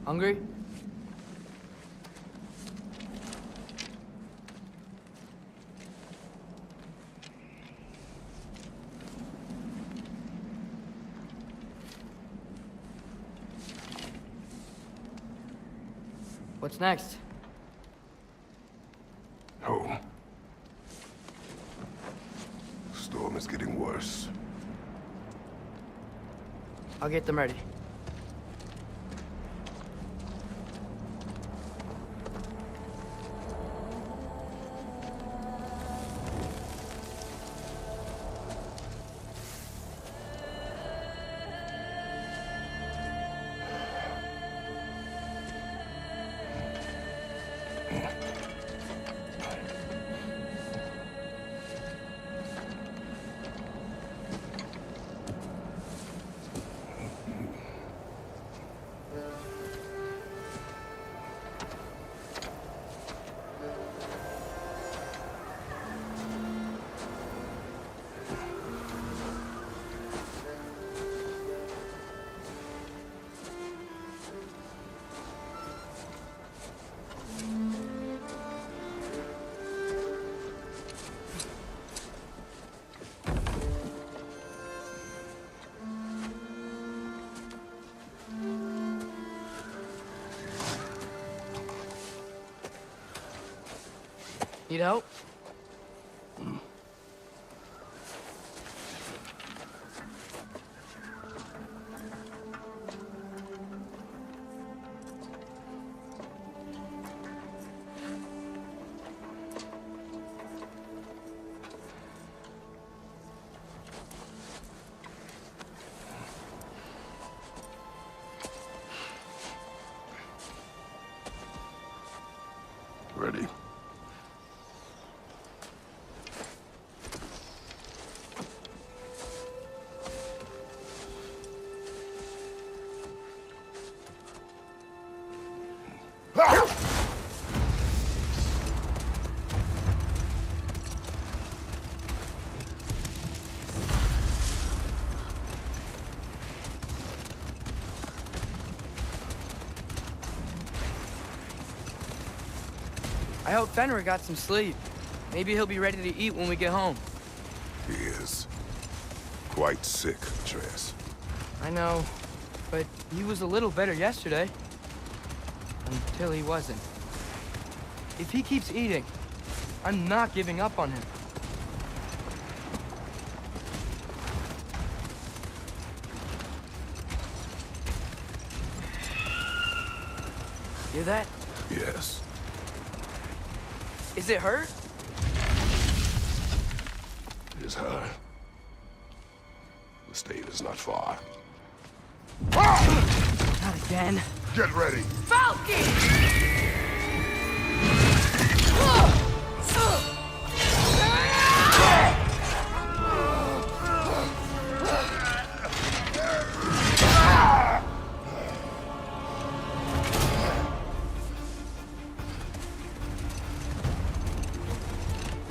Hungry? What's next? Home. Storm is getting worse. I'll get them ready. Need help? Ready? I hope Fenrir got some sleep. Maybe he'll be ready to eat when we get home. He is. Quite sick, Tress. I know, but he was a little better yesterday. Until he wasn't. If he keeps eating, I'm not giving up on him. Hear that? Yes. Is it hurt? It is her. The state is not far. Not again. Get ready! Falcon!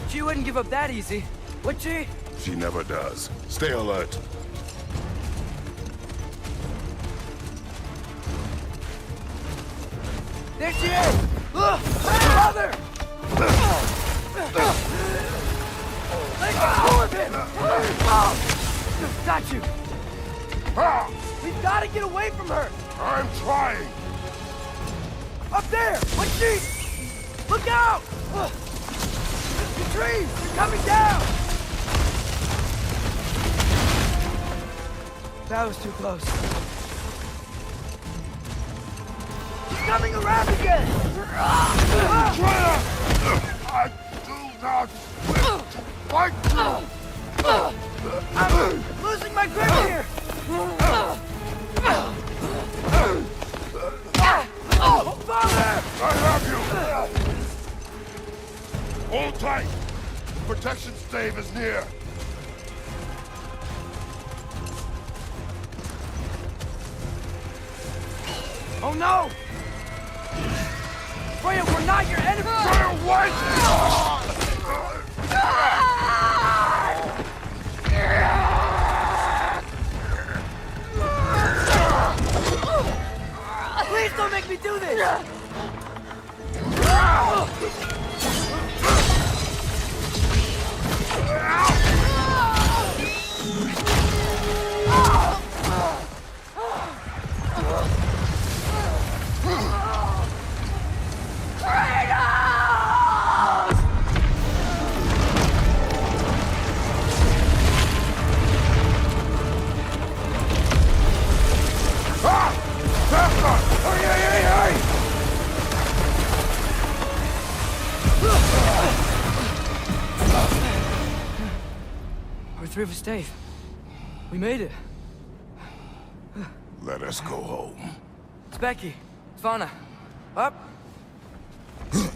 She wouldn't give up that easy, would she? She never does. Stay alert. There she is! Brother! Let go of him! Got you! We've got to get away from her! I'm trying! Up there! What's she? Look out! The trees! They're coming down! That was too close. She's coming around again! I do not wish to fight you! I'm losing my grip here! Father! I have you! Hold tight! Protection stave is near! Oh no! Freya, we're not your enemy! Freya, what? Please don't make me do this! We're through for Stave. We made it. Let us go home. It's Becky. It's Vana. Up. I'm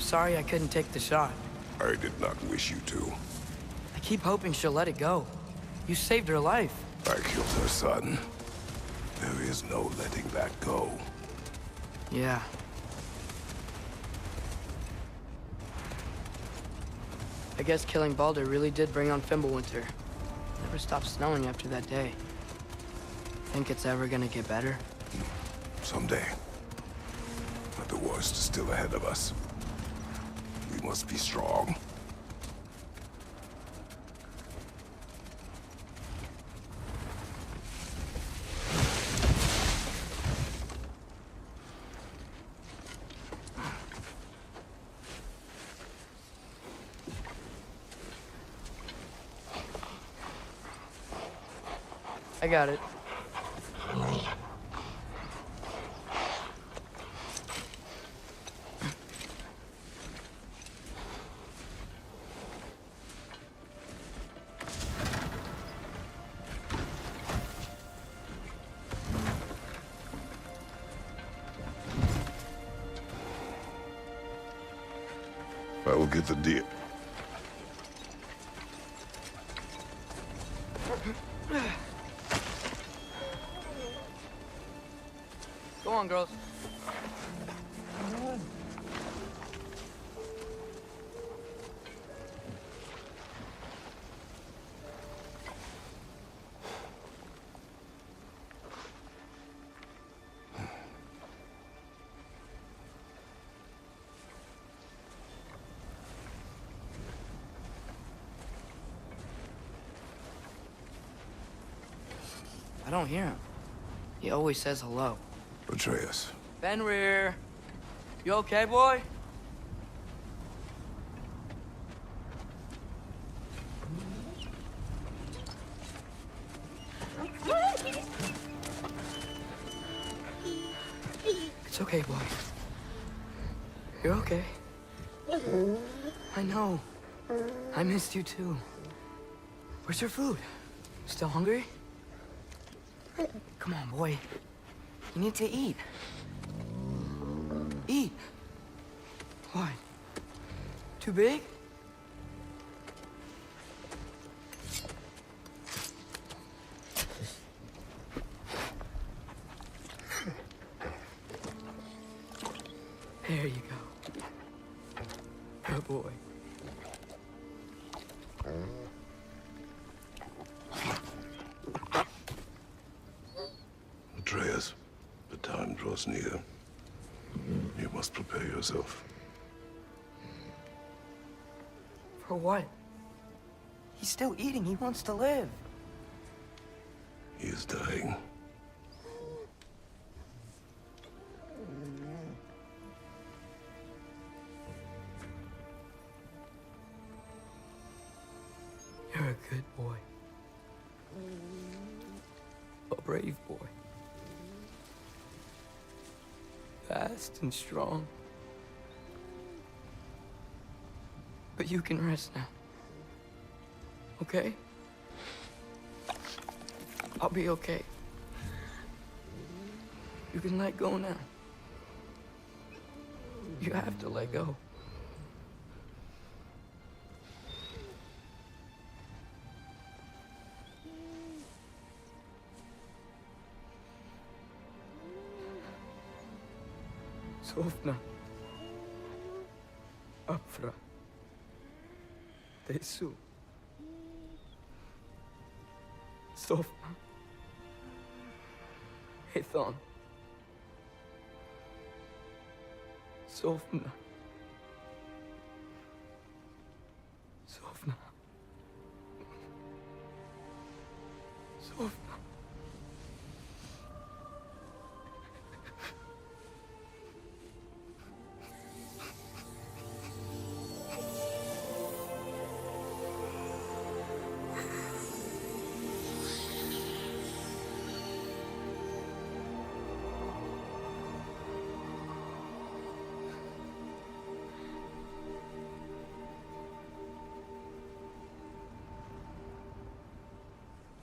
sorry I couldn't take the shot. I did not wish you to. I keep hoping she'll let it go. You saved her life. I killed her son. There is no letting that go. Yeah. I guess killing Baldur really did bring on Fimbulwinter. Never stopped snowing after that day. Think it's ever gonna get better? Someday. But the worst is still ahead of us. We must be strong. I got it. I will get the deal. Go on, girls. I don't hear him. He always says hello. Atreus. BlueReRe, you okay, boy? It's okay, boy. You're okay. I know. I missed you too. Where's your food? Still hungry? Come on, boy. You need to eat. Eat. What? Too big? There you go. Good boy. Atreus, the time draws near. You must prepare yourself. For what? He's still eating. He wants to live. He is dying. You're a good boy. A brave boy. Fast and strong. But you can rest now. Okay? I'll be okay. You can let go now. You have to let go. Sofna. Afra. Tesu. Sofna. Ethan. Sofna. Sofna. Sofna.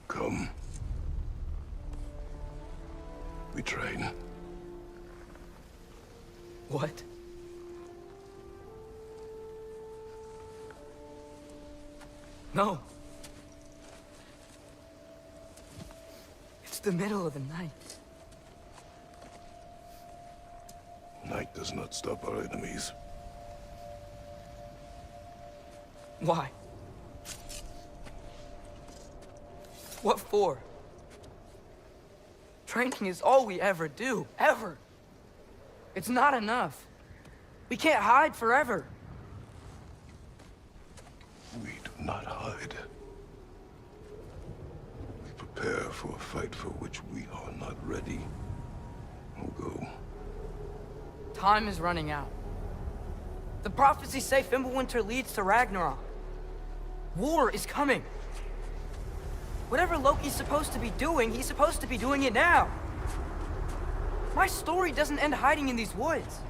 Come. We train. What? No. It's the middle of the night. Night does not stop our enemies. Why? What for? Training is all we ever do, ever. It's not enough. We can't hide forever. We do not hide. We prepare for a fight for which we are not ready. We'll go. Time is running out. The prophecies say Fimbulwinter leads to Ragnarok. War is coming. Whatever Loki's supposed to be doing, he's supposed to be doing it now. My story doesn't end hiding in these woods.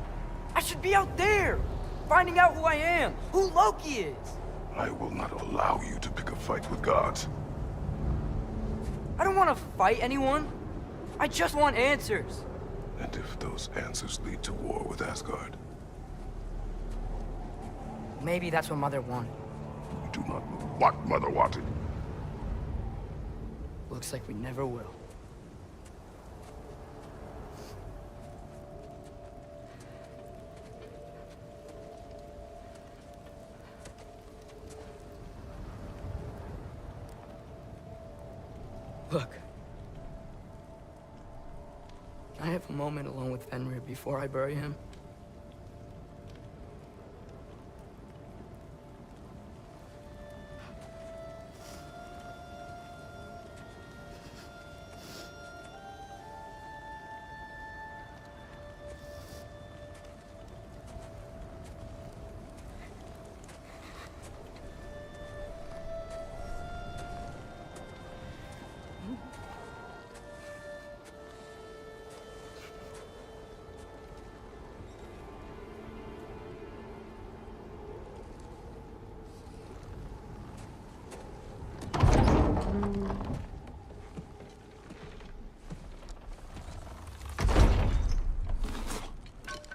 I should be out there, finding out who I am, who Loki is. I will not allow you to pick a fight with gods. I don't want to fight anyone. I just want answers. And if those answers lead to war with Asgard? Maybe that's what Mother wanted. We do not know what Mother wanted. Looks like we never will. Look. Can I have a moment alone with Fenrir before I bury him?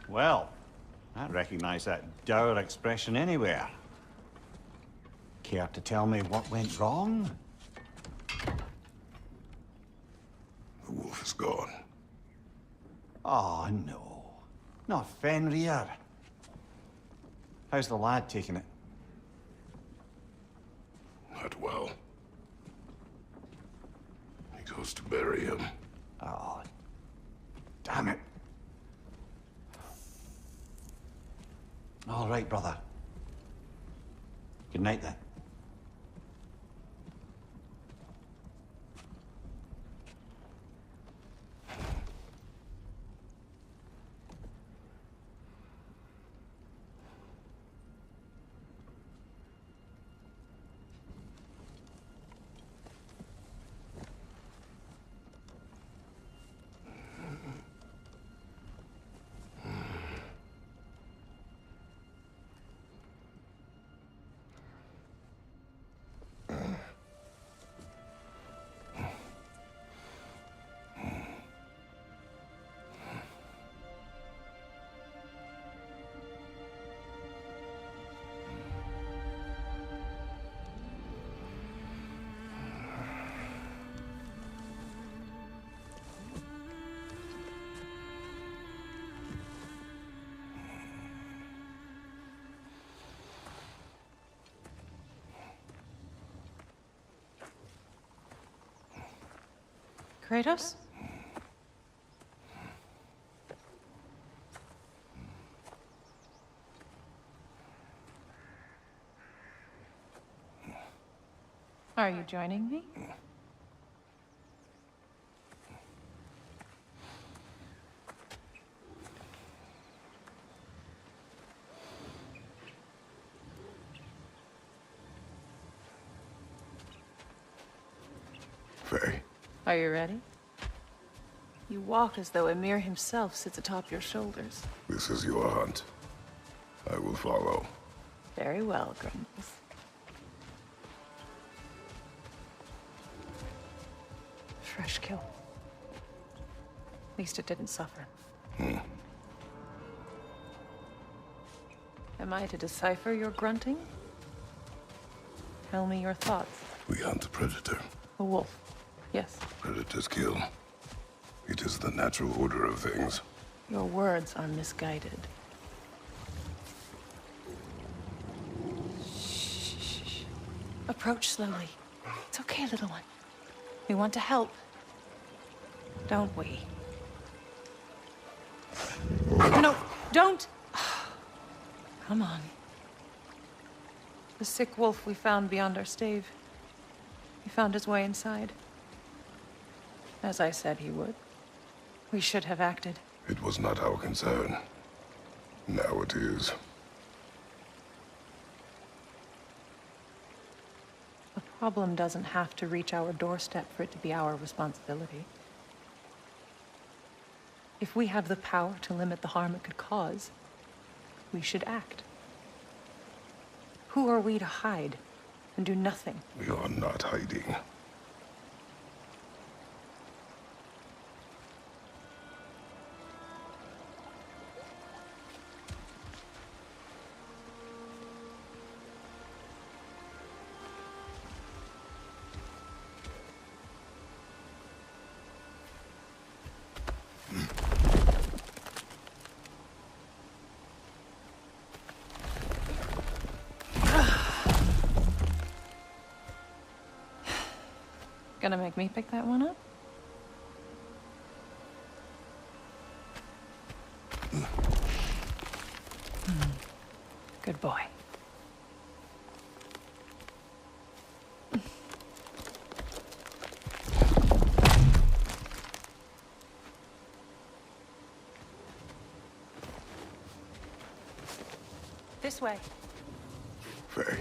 Well, I recognize that dour expression anywhere. Care to tell me what went wrong? The wolf is gone. Oh, no. Not Fenrir. How's the lad taking it? Not well. He goes to bury him. Oh, damn it. All right, brother. Good night, then. Kratos? Are you joining me? Faye, Are you ready? You walk as though Emir himself sits atop your shoulders. this is your hunt. I will follow. Very well, Grumbles. Fresh kill. At least it didn't suffer. Am I to decipher your grunting? Tell me your thoughts. We hunt a predator. A wolf. Yes. Predators kill. It is the natural order of things. Your words are misguided. Shh. Approach slowly. It's okay, little one. We want to help. Don't we? No, don't! Come on. The sick wolf we found beyond our stave. He found his way inside. As I said he would. We should have acted. It was not our concern. Now it is. The problem doesn't have to reach our doorstep for it to be our responsibility. If we have the power to limit the harm it could cause, we should act. Who are we to hide and do nothing? We are not hiding. Gonna make me pick that one up? Good boy. This way. Faye.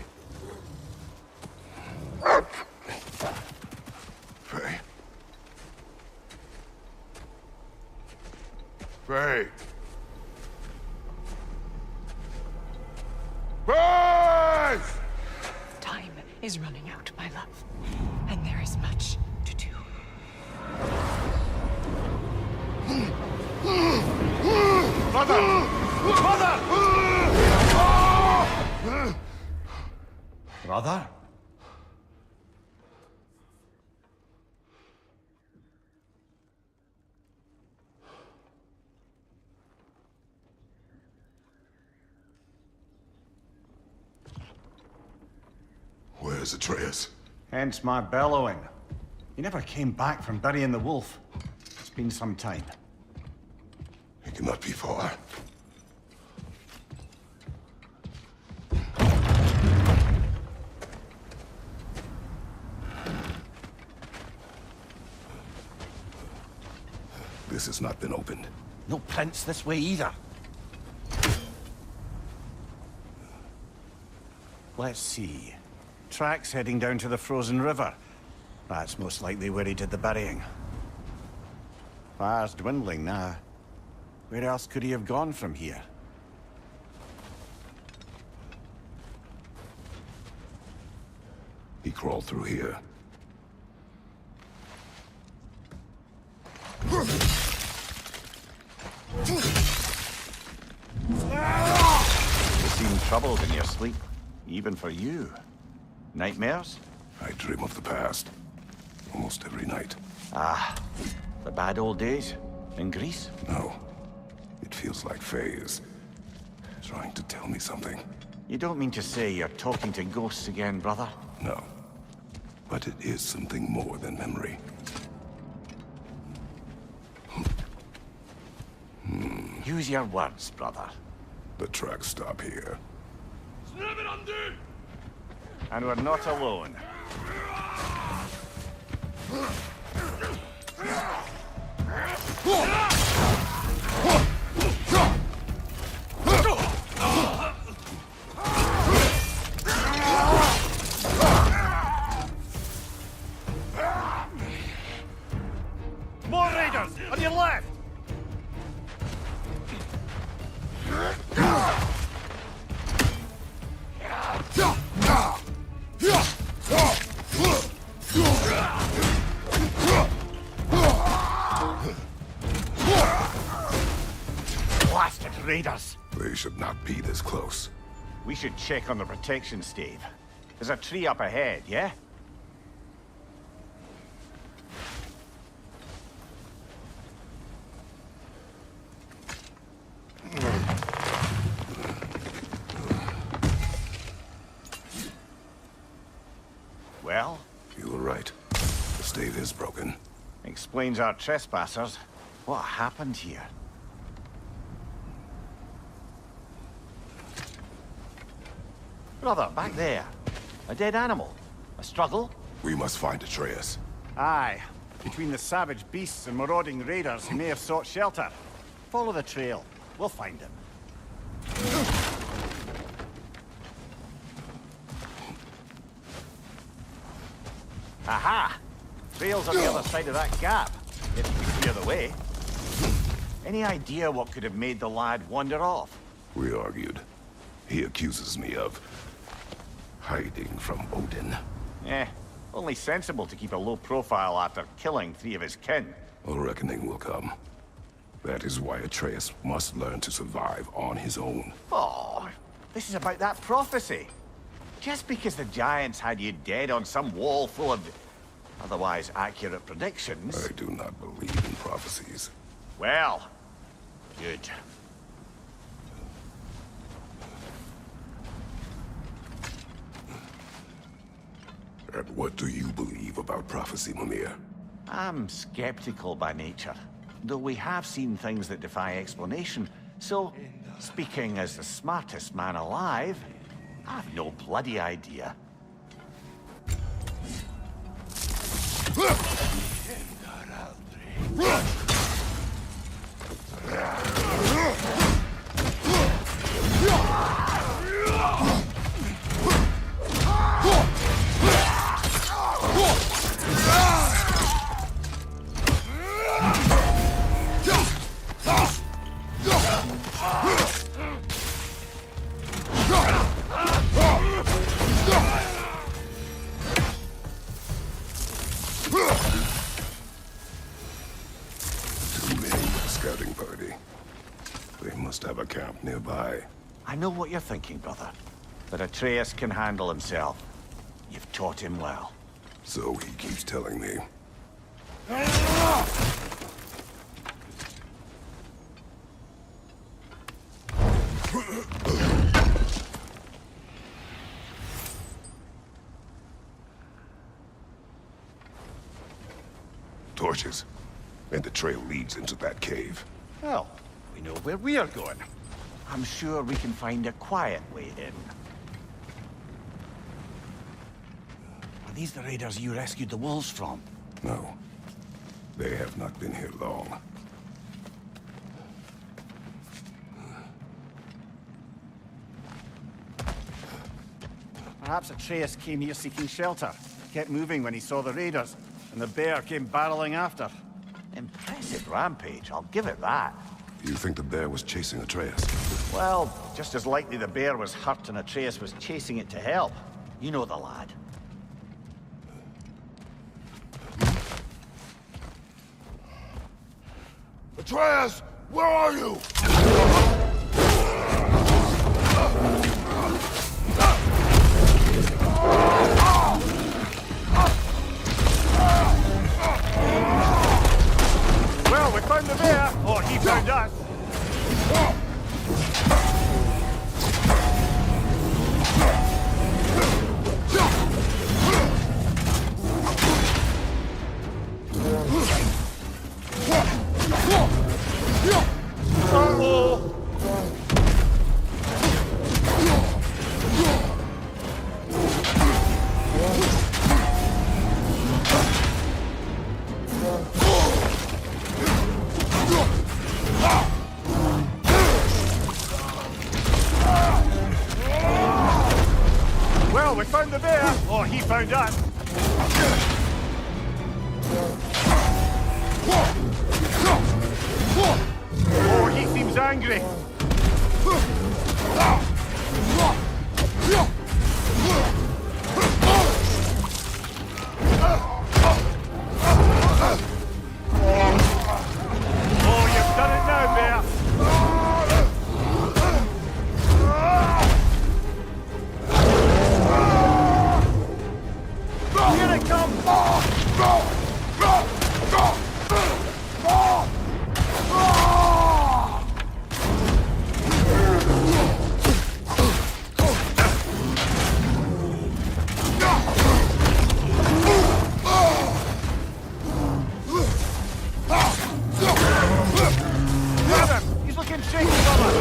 Faye. Faye. Faye! Time is running out, my love. And there is much to do. Mother! Mother! Brother? Where's Atreus? Hence my bellowing. He never came back from burying the wolf. It's been some time. He cannot be far. This has not been opened. No prints this way either. Let's see. Tracks heading down to the frozen river. That's most likely where he did the burying. Fire's dwindling now. Where else could he have gone from here? He crawled through here. You seem troubled in your sleep, even for you. Nightmares? I dream of the past. Almost every night. Ah, the bad old days? In Greece? No. It feels like Faye is trying to tell me something. You don't mean to say you're talking to ghosts again, brother? No. But it is something more than memory. Use your words, brother. The tracks stop here. And we're not alone. More raiders on your left! Blasted raiders! They should not be this close. We should check on the protection stave. There's a tree up ahead, yeah? Well? You were right. The stave is broken. Explains our trespassers. What happened here? Brother, back there. A dead animal. A struggle? We must find Atreus. Aye. Between the savage beasts and marauding raiders, he may have sought shelter. Follow the trail. We'll find him. Aha! Trail's on the other side of that gap, if we clear the way. Any idea what could have made the lad wander off? We argued. He accuses me of hiding from Odin. Only sensible to keep a low profile after killing 3 of his kin. A reckoning will come. That is why Atreus must learn to survive on his own. Oh, this is about that prophecy. Just because the giants had you dead on some wall full of otherwise accurate predictions... I do not believe in prophecies. Well, good. And what do you believe about prophecy, Mimir? I'm skeptical by nature, though we have seen things that defy explanation. So, speaking as the smartest man alive, I've no bloody idea. Have a camp nearby. I know what you're thinking, brother. But Atreus can handle himself. You've taught him well. So he keeps telling me. Torches. And the trail leads into that cave. Well, we know where we are going. I'm sure we can find a quiet way in. Are these the raiders you rescued the wolves from? No. They have not been here long. Perhaps Atreus came here seeking shelter. Kept moving when he saw the raiders, and the bear came barreling after. Impressive rampage, I'll give it that. You think the bear was chasing Atreus? Well, just as likely the bear was hurt and Atreus was chasing it to help. You know the lad. Atreus! Where are you? Well, we found the bear, or he found us. he found us. Oh, he seems angry. Oh, you've done it now, Bear. Here it comes! He's looking shaky, brother.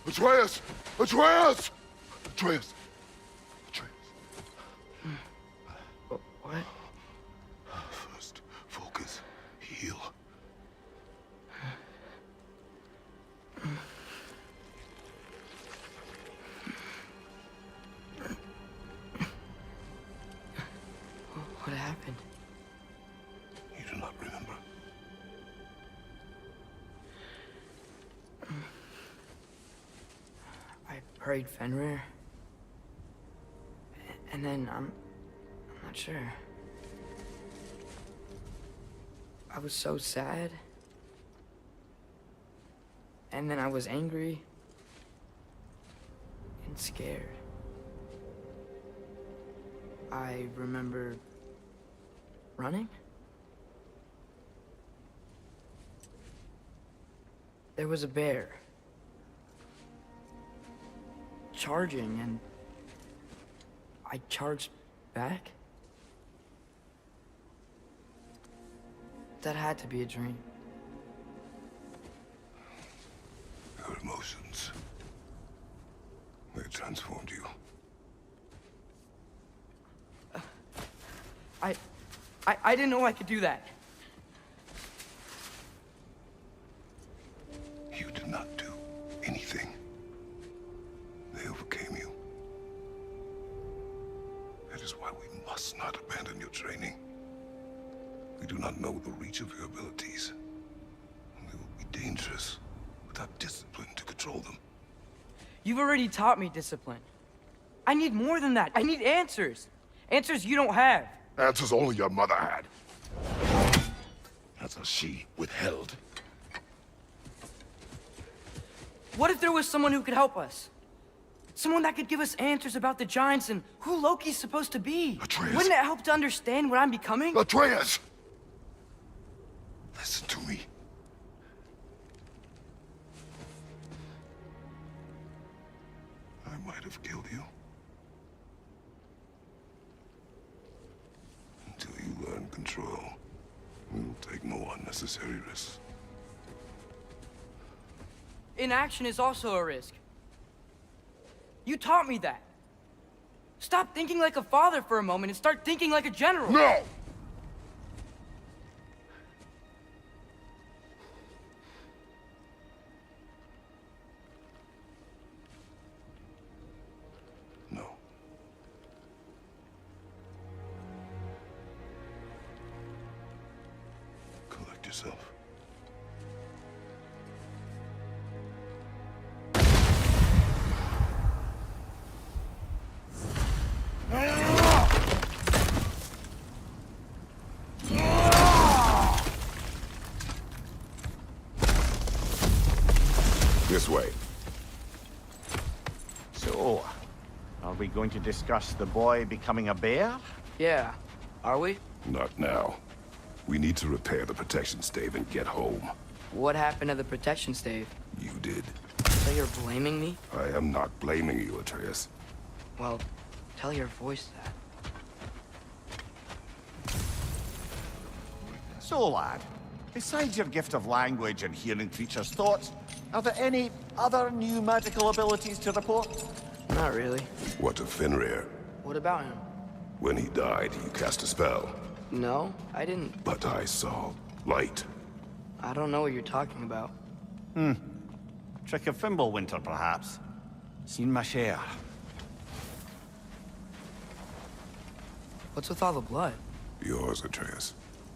Atreus! Atreus! Atreus! Atreus! What? First, focus. Heal. What happened? You do not remember. I prayed Fenrir. And then I'm not sure. I was so sad. And then I was angry. And scared. I remember running. There was a bear. Charging, and I charged back. That had to be a dream. Your emotions. They transformed you. I didn't know I could do that. You did not do anything. They overcame you. That is why we must not abandon your training. We do not know the reach of your abilities. They will be dangerous without discipline to control them. You've already taught me discipline. I need more than that. I need answers. Answers you don't have. Answers only your mother had. Answers she withheld. What if there was someone who could help us? Someone that could give us answers about the giants and who Loki's supposed to be. Atreus. Wouldn't it help to understand what I'm becoming? Atreus! Listen to me. I might have killed you. Until you learn control, we will take no unnecessary risks. Inaction is also a risk. You taught me that. Stop thinking like a father for a moment and start thinking like a general. No! No. Collect yourself. This way. So, are we going to discuss the boy becoming a bear? Yeah. Are we? Not now. We need to repair the protection stave and get home. What happened to the protection stave? You did. So you're blaming me? I am not blaming you, Atreus. Well, tell your voice that. So, lad, besides your gift of language and hearing creatures' thoughts, are there any other new magical abilities to report? Not really. What of Fenrir? What about him? When he died, you cast a spell. No, I didn't. But I saw light. I don't know what you're talking about. Trick of Fimbulwinter, perhaps? Seen my share. What's with all the blood? Yours, Atreus.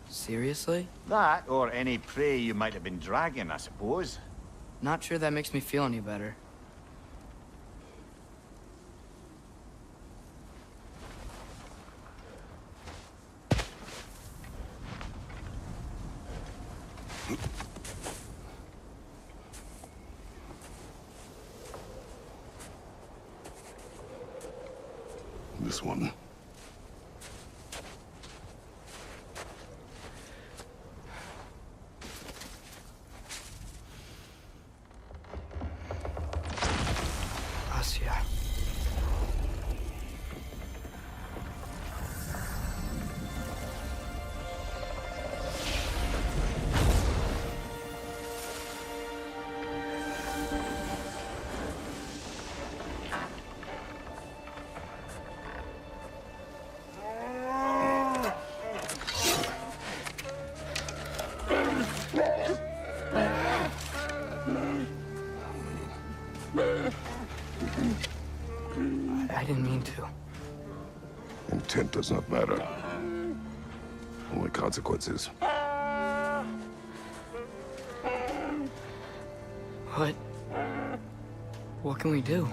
Seriously? That, or any prey you might have been dragging, I suppose. Not sure that makes me feel any better. This one. Asia. I didn't mean to. Intent does not matter. Only consequences. What? What can we do?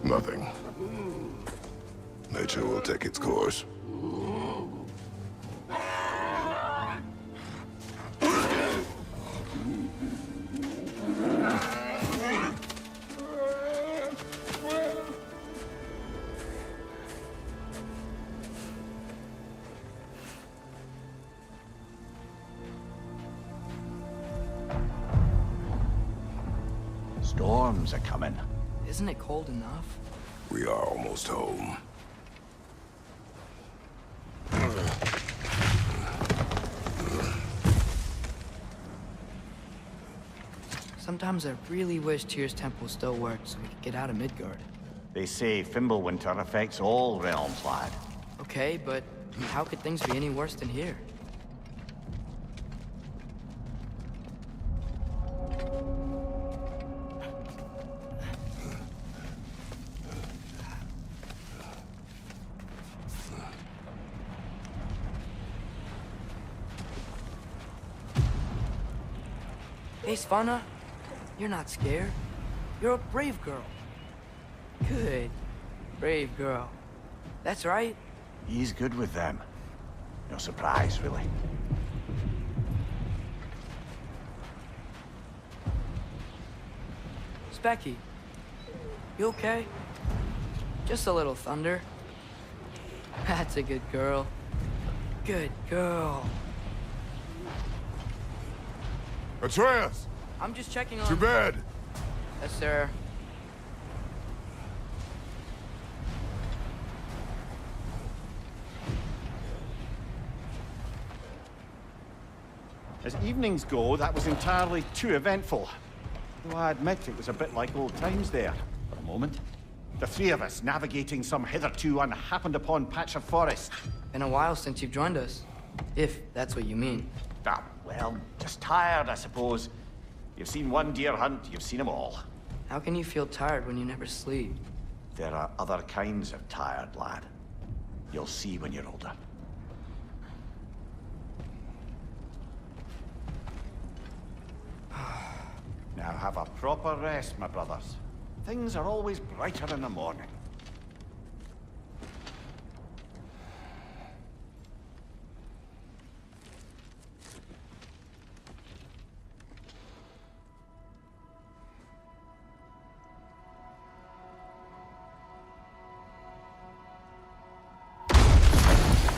Nothing. Nature will take its course. Storms are coming. Isn't it cold enough? We are almost home. Sometimes I really wish Tyr's temple still worked so we could get out of Midgard. They say Fimbulwinter affects all realms, lad. Okay, but how could things be any worse than here? Hey, Svanna, you're not scared. You're a brave girl. Good. Brave girl. That's right. He's good with them. No surprise, really. Specky, you okay? Just a little thunder. That's a good girl. Good girl. Atreus! I'm just checking on... To bed! Yes, sir. As evenings go, that was entirely too eventful. Though I admit it was a bit like old times there, for a moment. The three of us navigating some hitherto unhappened-upon patch of forest. Been a while since you've joined us. If that's what you mean. Ah, well, just tired, I suppose. You've seen one deer hunt, you've seen them all. How can you feel tired when you never sleep? There are other kinds of tired, lad. You'll see when you're older. Now have a proper rest, my brothers. Things are always brighter in the morning.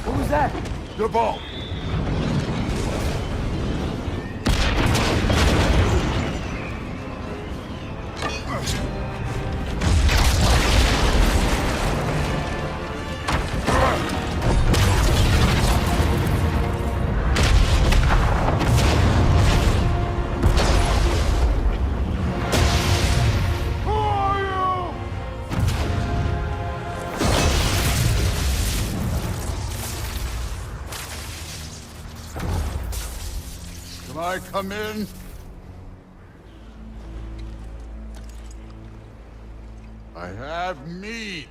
What was that? Your ball! Can I come in? I have mead.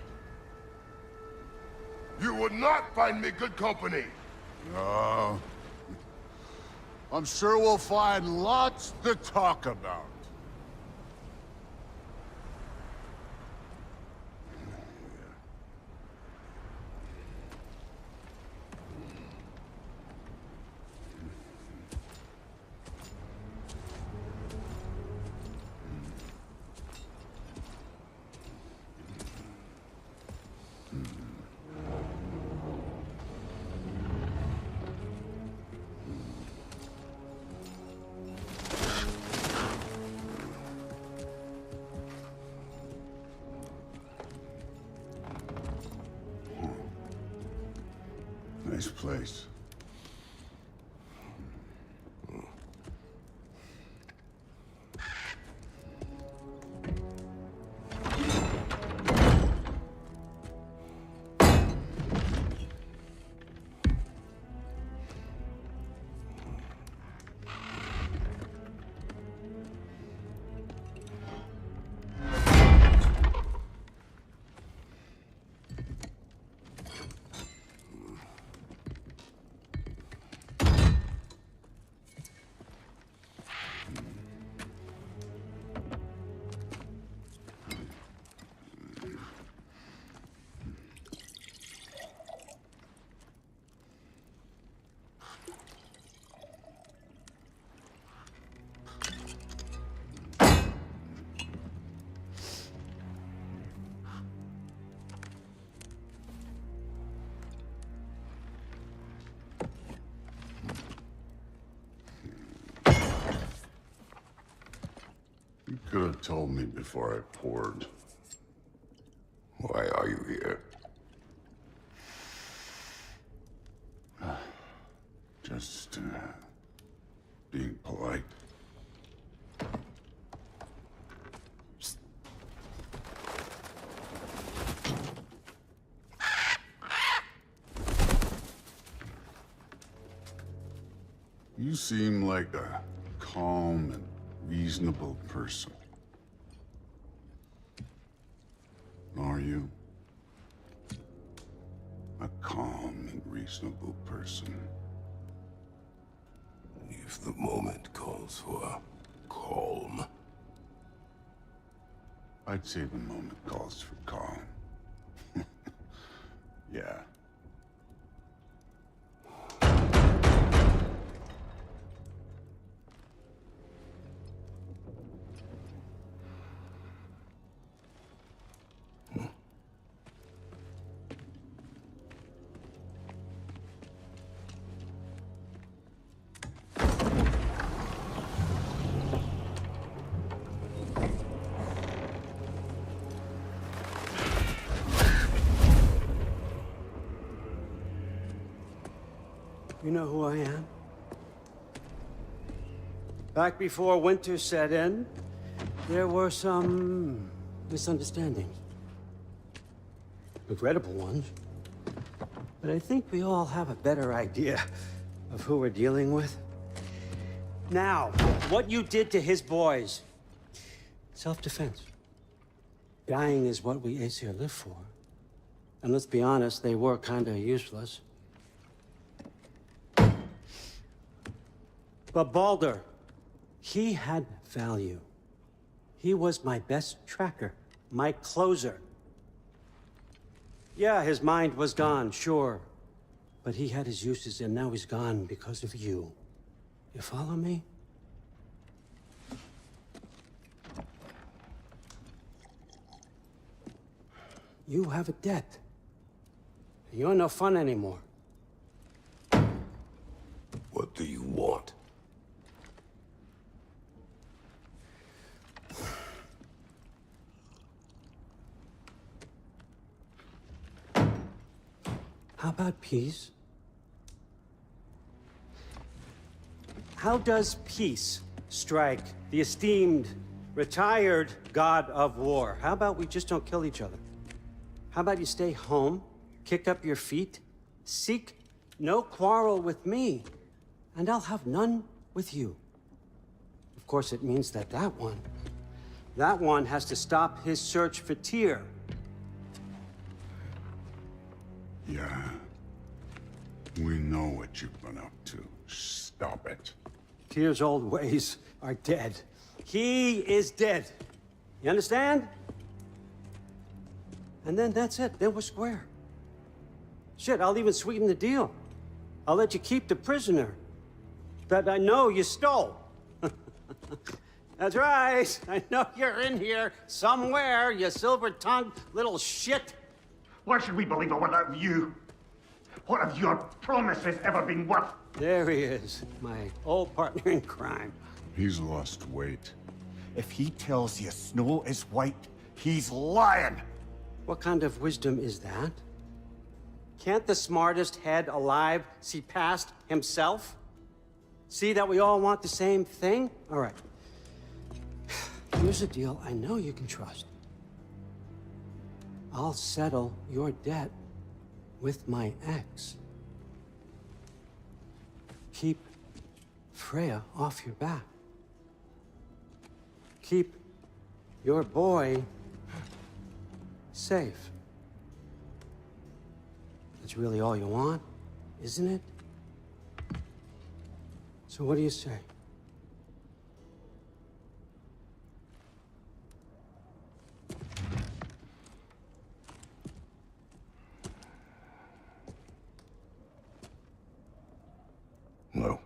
You would not find me good company. No. I'm sure we'll find lots to talk about. Nice place. You could have told me before I poured. Why are you here? Just, being polite. You seem like a calm and reasonable person. Are you? A calm and reasonable person. If the moment calls for calm. I'd say the moment calls for calm. Yeah. You know who I am? Back before winter set in, there were some misunderstandings. Regrettable ones. But I think we all have a better idea of who we're dealing with. Now, what you did to his boys. Self-defense. Dying is what we Aesir live for. And let's be honest, they were kinda useless. But Baldur, he had value. He was my best tracker, my closer. Yeah, his mind was gone, sure. But he had his uses, and now he's gone because of you. You follow me? You have a debt. You're no fun anymore. What do you want? How about peace? How does peace strike the esteemed, retired god of war? How about we just don't kill each other? How about you stay home, kick up your feet, seek no quarrel with me, and I'll have none with you. Of course, it means that that one has to stop his search for Tyr. Yeah. We know what you've been up to. Stop it. Tyr's old ways are dead. He is dead. You understand? And then that's it. Then we're square. Shit, I'll even sweeten the deal. I'll let you keep the prisoner that I know you stole. That's right. I know you're in here somewhere, you silver-tongued little shit. Why should we believe a word of you? What have your promises ever been worth? There he is, my old partner in crime. He's lost weight. If he tells you snow is white, he's lying. What kind of wisdom is that? Can't the smartest head alive see past himself? See that we all want the same thing? All right. Here's a deal I know you can trust. I'll settle your debt with my ex. Keep Freya off your back. Keep your boy safe. That's really all you want, isn't it? So what do you say? No.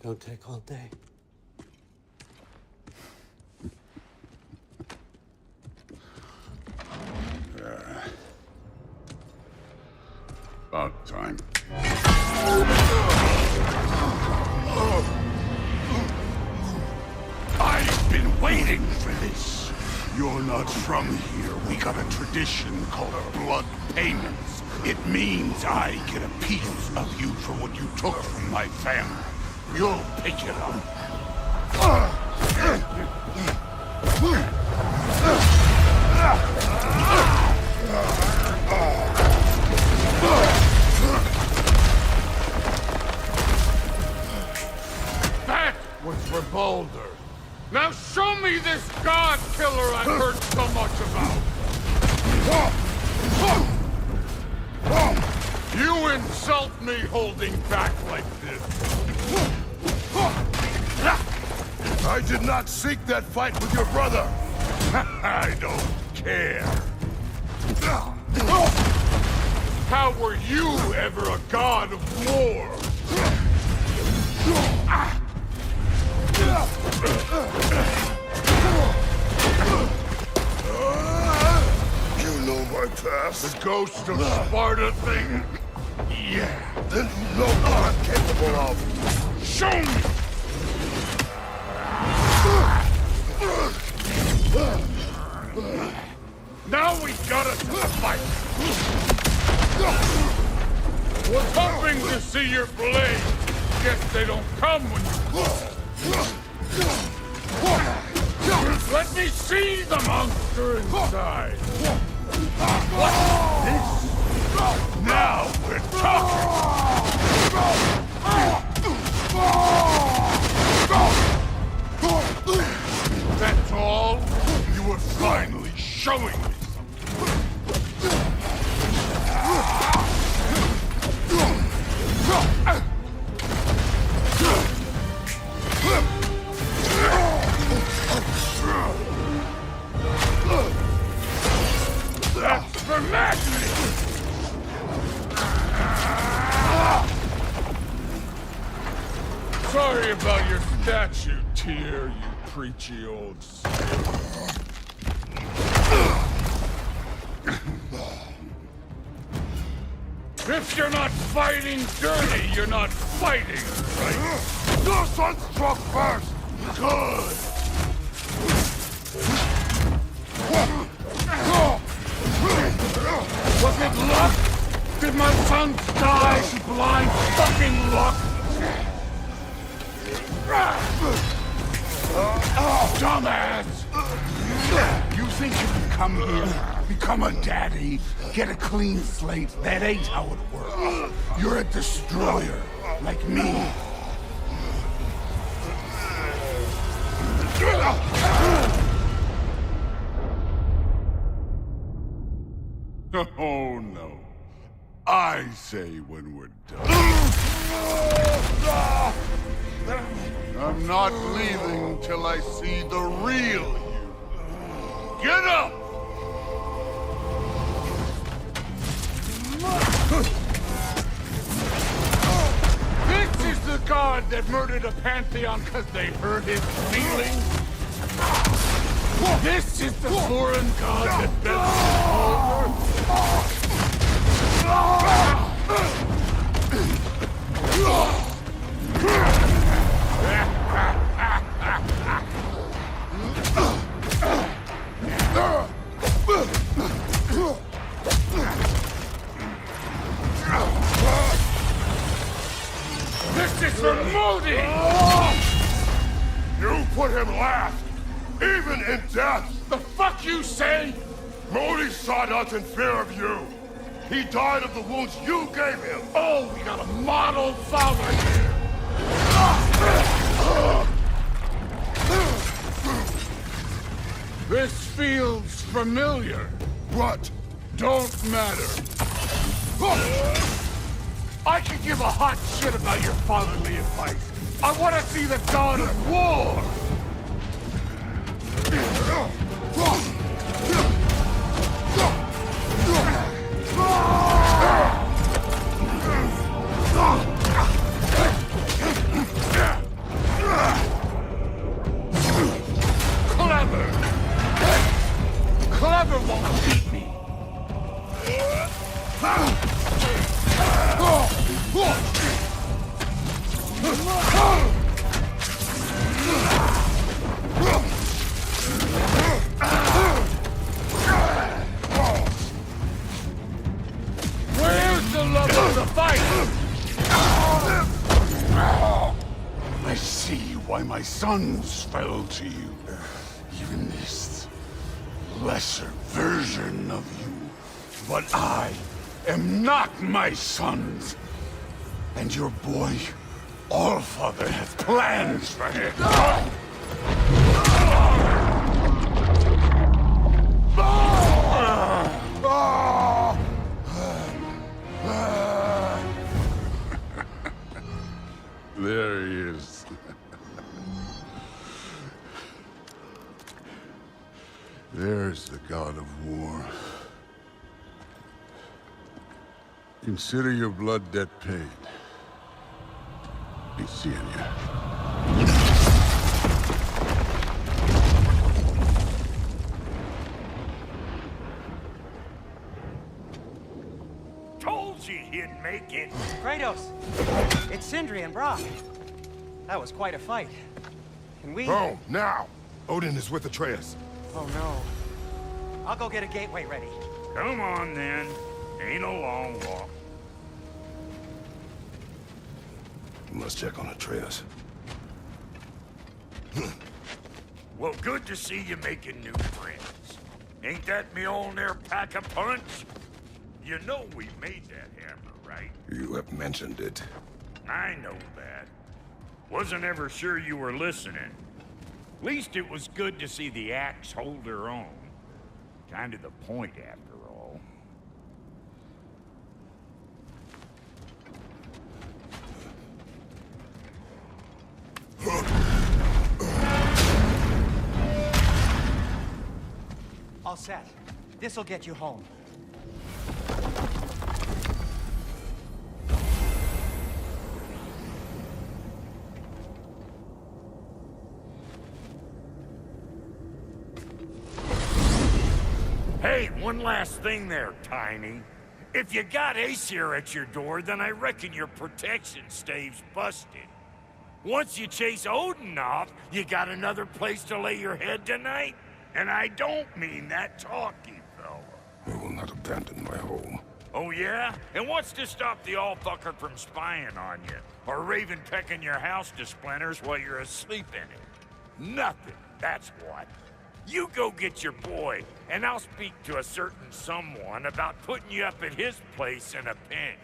Don't take all day. About time. I've been waiting for this. You're not from here. We got a tradition called blood payments. It means I get a piece of you for what you took from my family. You'll pick it up. That was for Boulder. Now show me this god killer I've heard so much about. You insult me holding back like this. I did not seek that fight with your brother. I don't care. How were you ever a god of war? You know my past. The ghost of Sparta thing? Yeah. Then you know what I'm capable of. Show me! Now we gotta fight! Was hoping to see your blade. Guess they don't come when you call. Let me see the monster inside. What's this? Now we're talking! That's all? You were finally showing me That's for madness! Sorry about your statue, Tyr, you preachy old sailor. If you're not fighting dirty, you're not fighting, right? Your son struck first. Good. Was it luck? Did my son die blind fucking luck? Dumbass! You think you can come here, become a daddy, get a clean slate? That ain't how it works. You're a destroyer, like me. Oh no. I say when we're done. I'm not leaving till I see the real you. Get up! This is the god that murdered a pantheon because they hurt his feelings. This is the foreign god that bent his shoulder. This is for Modi! You put him last, even in death! The fuck you say? Modi sought us in fear of you. He died of the wounds you gave him. Oh, we got a model father here. This feels familiar. What? Don't matter. I can give a hot shit about your fatherly advice. I want to see the god of war. Clever won't beat me. Where's the love of the fight? I see why my sons fell to you. Even this lesser version of you. But I am not my sons. And your boy, Allfather, has plans for him. There he is. There's the god of war. Consider your blood debt paid. Be seeing you. Told you he'd make it. Kratos, it's Sindri and Brock. That was quite a fight. Can we... Home, now! Odin is with Atreus. Oh no. I'll go get a gateway ready. Come on then. Ain't a long walk. Must check on Atreus. Well, good to see you making new friends. Ain't that Mjolnir pack a punch? You know we made that hammer, right? You have mentioned it. I know that. Wasn't ever sure you were listening. Least it was good to see the axe hold her own. Kind of the point, after all. All set. This'll get you home. Hey, one last thing there, Tiny. If you got Aesir at your door, then I reckon your protection stave's busted. Once you chase Odin off, you got another place to lay your head tonight? And I don't mean that talky fella. I will not abandon my home. Oh yeah? And what's to stop the all-fucker from spying on you? Or Raven pecking your house to splinters while you're asleep in it? Nothing, that's what. You go get your boy, and I'll speak to a certain someone about putting you up at his place in a pinch.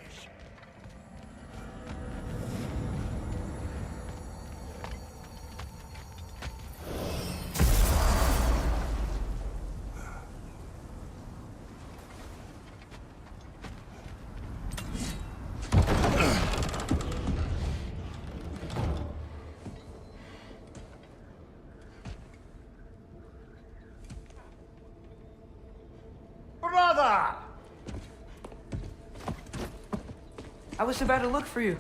Brother! I was about to look for you.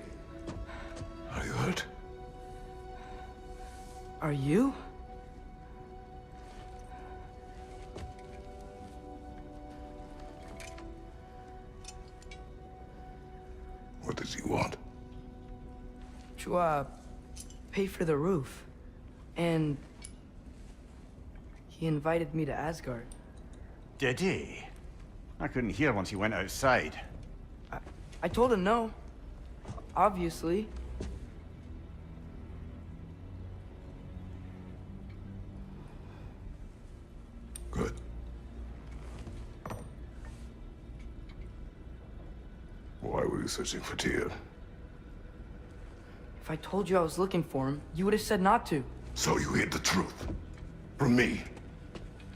Are you hurt? Are you? What does he want? To, pay for the roof. And he invited me to Asgard. Did he? I couldn't hear once he went outside. I told him no. Obviously. Good. Why were you searching for Tyr? If I told you I was looking for him, you would have said not to. So you hid the truth. From me.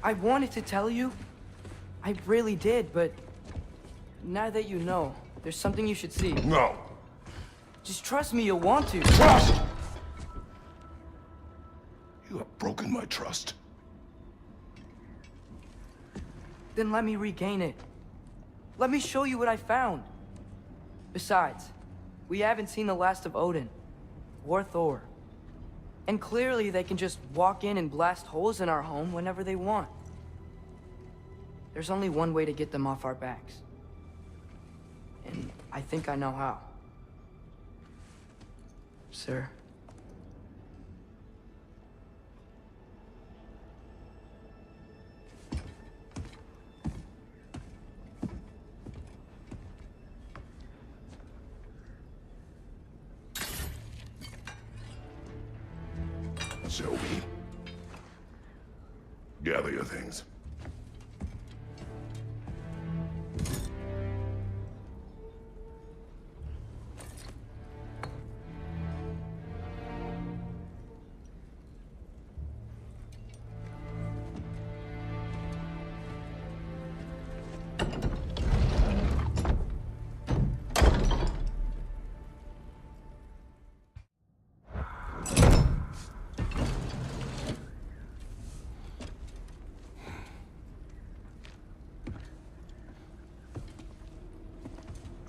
I wanted to tell you. I really did, but now that you know, there's something you should see. No. Just trust me, you'll want to. Trust! You have broken my trust. Then let me regain it. Let me show you what I found. Besides, we haven't seen the last of Odin or Thor. And clearly they can just walk in and blast holes in our home whenever they want. There's only one way to get them off our backs. And I think I know how. Sir. Show me. Gather your things.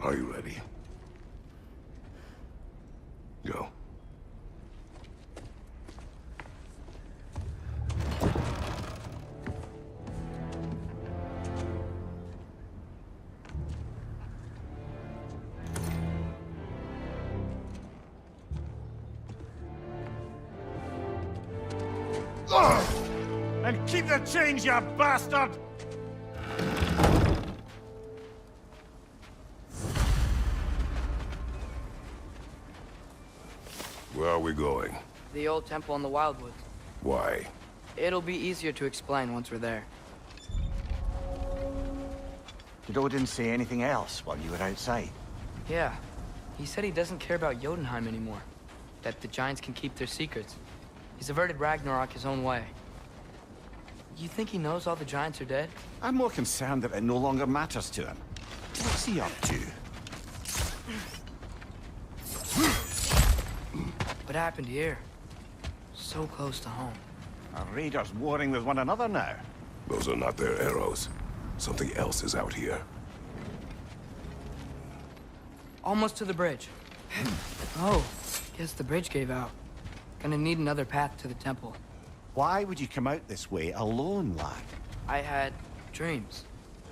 Are you ready? Go. And keep the change, you bastard! Where are we going? The old temple in the Wildwoods. Why? It'll be easier to explain once we're there. Did Odin say anything else while you were outside? Yeah. He said he doesn't care about Jotunheim anymore. That the Giants can keep their secrets. He's averted Ragnarok his own way. You think he knows all the Giants are dead? I'm more concerned that it no longer matters to him. What's he up to? What happened here? So close to home. Our raiders warring with one another now. Those are not their arrows. Something else is out here. Almost to the bridge. Oh, guess the bridge gave out. Gonna need another path to the temple. Why would you come out this way alone, lad? I had dreams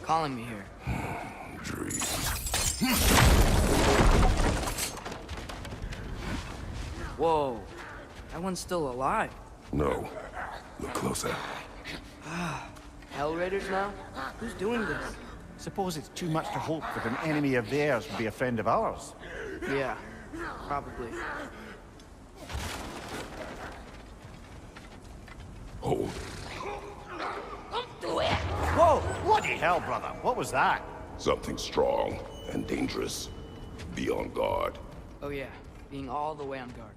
calling me here. Dreams. Whoa, that one's still alive. No. Look closer. Hell Raiders now? Who's doing this? Suppose it's too much to hope that an enemy of theirs would be a friend of ours. Yeah, probably. Hold. Bloody hell, brother. What was that? Something strong and dangerous. Be on guard. Oh yeah, being all the way on guard.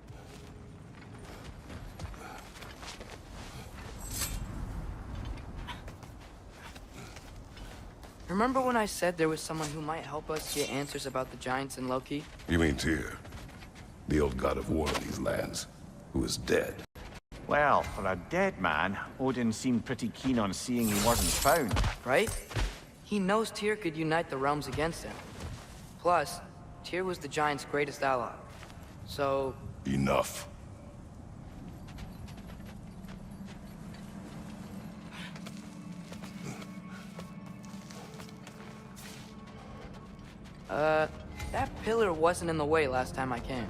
Remember when I said there was someone who might help us get answers about the giants and Loki? You mean Tyr? The old god of war in these lands, who is dead. Well, for a dead man, Odin seemed pretty keen on seeing he wasn't found. Right? He knows Tyr could unite the realms against him. Plus, Tyr was the giants' greatest ally. So... Enough. That pillar wasn't in the way last time I came.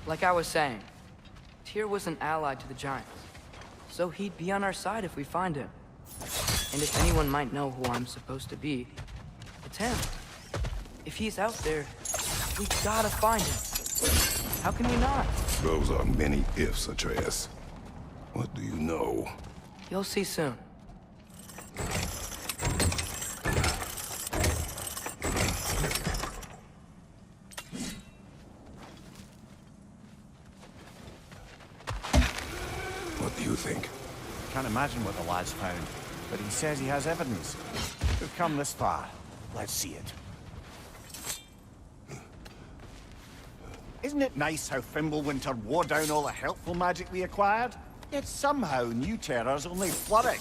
Like I was saying, Tyr was an ally to the giants, so he'd be on our side if we find him. And if anyone might know who I'm supposed to be, it's him. If he's out there, we gotta find him. How can we not? Those are many ifs, Atreus. What do you know? You'll see soon. What do you think? Can't imagine what the lad's found, but he says he has evidence. We've come this far. Let's see it. Isn't it nice how Fimbulwinter wore down all the helpful magic we acquired? Yet somehow new terrors only flourish.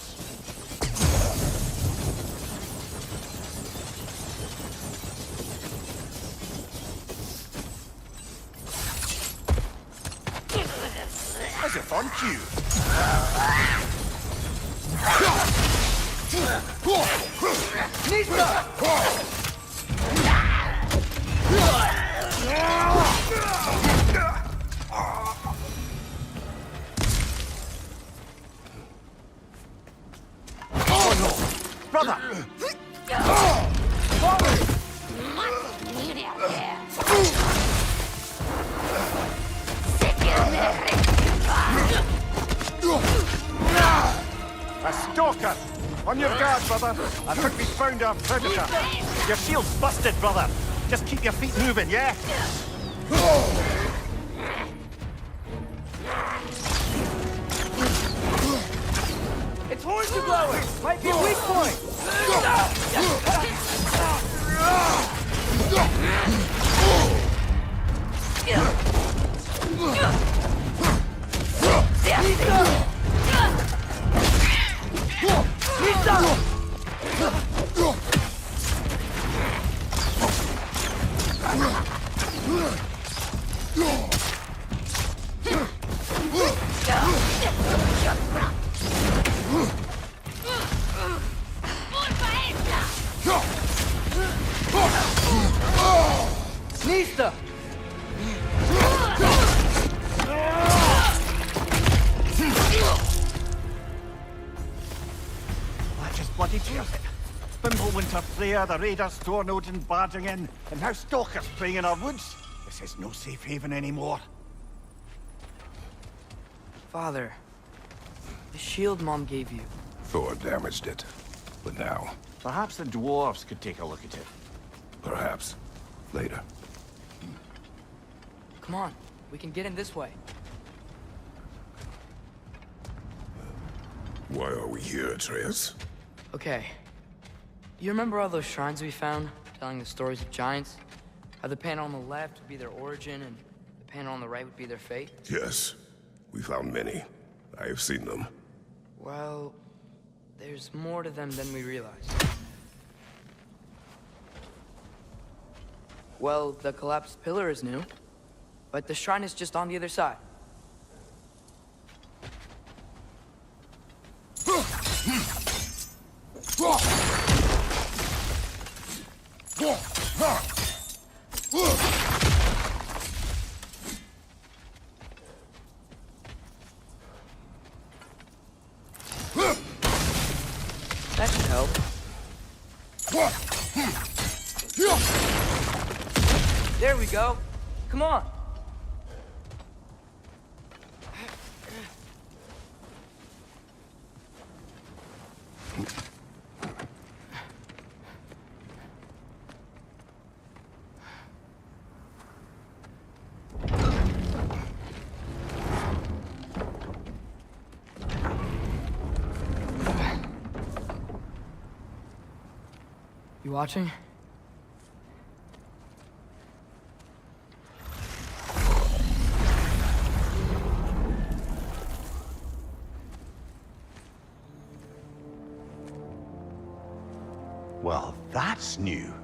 As if on cue. Oh no! Brother! A stalker! On your guard, brother! I think we found our predator! Your shield's busted, brother! Just keep your feet moving, yeah? Its horns are blowing! Might be a weak point! Nista! That just bloody tears it. Fimbulwinter Freya, the raiders, Stornodin barging in, and now stalkers preying in our woods. This is no safe haven anymore. Father, the shield Mom gave you. Thor damaged it. But now, Perhaps the dwarves could take a look at it. perhaps, later. Come on, we can get in this way. Why are we here, Atreus? Okay. You remember all those shrines we found, telling the stories of giants? How the panel on the left would be their origin, and the panel on the right would be their fate? Yes, we found many. I have seen them. Well, there's more to them than we realize. Well, the collapsed pillar is new, but the shrine is just on the other side. That should help. There we go. Come on. You watching? Well, that's new.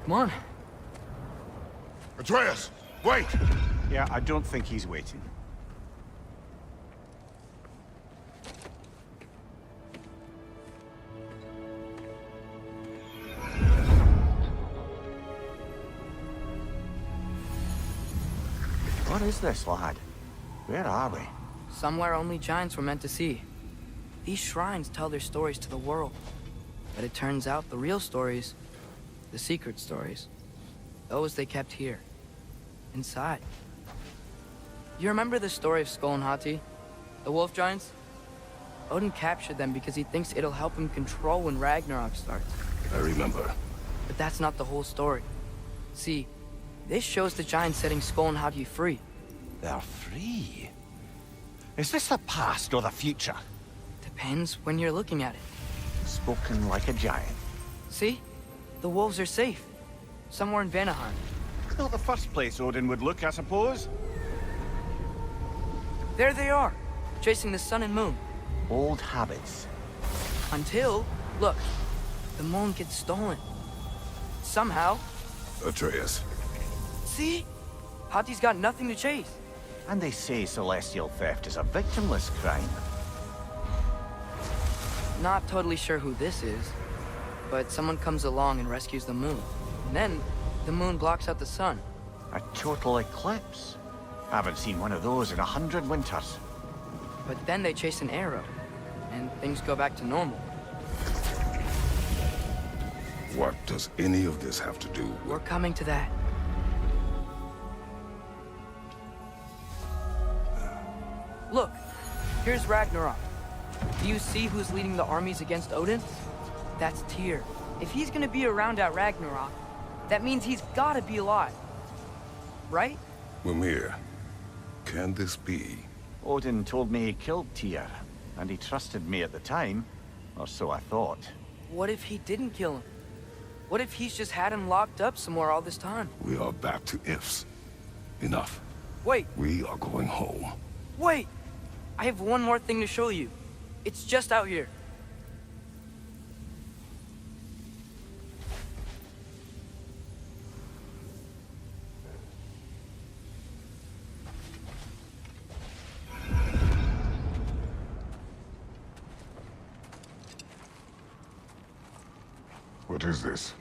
Come on. Atreus, wait! Yeah, I don't think he's waiting. What is this, lad? Where are we? Somewhere only giants were meant to see. These shrines tell their stories to the world. But it turns out the real stories, the secret stories, those they kept here, inside. You remember the story of Skull and Hati? The wolf giants? Odin captured them because he thinks it'll help him control when Ragnarok starts. I remember. But that's not the whole story. See, this shows the giants setting Skull and Hati free. They're free? Is this the past or the future? Depends when you're looking at it. Spoken like a giant. See? The wolves are safe. Somewhere in Vanaheim. Not the first place Odin would look, I suppose. There they are, chasing the sun and moon. Old habits. Until, look, the moon gets stolen. Somehow. Atreus. See? Hati's got nothing to chase. And they say celestial theft is a victimless crime. Not totally sure who this is, but someone comes along and rescues the moon. And then, the moon blocks out the sun. A total eclipse. Haven't seen one of those in 100 winters. But then they chase an arrow, and things go back to normal. What does any of this have to do with... We're coming to that. Look, here's Ragnarok. Do you see who's leading the armies against Odin? That's Tyr. If he's gonna be around at Ragnarok, that means he's gotta be alive. Right? Mimir, can this be? Odin told me he killed Tyr, and he trusted me at the time, or so I thought. What if he didn't kill him? What if he's just had him locked up somewhere all this time? We are back to ifs. Enough. Wait. We are going home. Wait! I have one more thing to show you. It's just out here. What is this?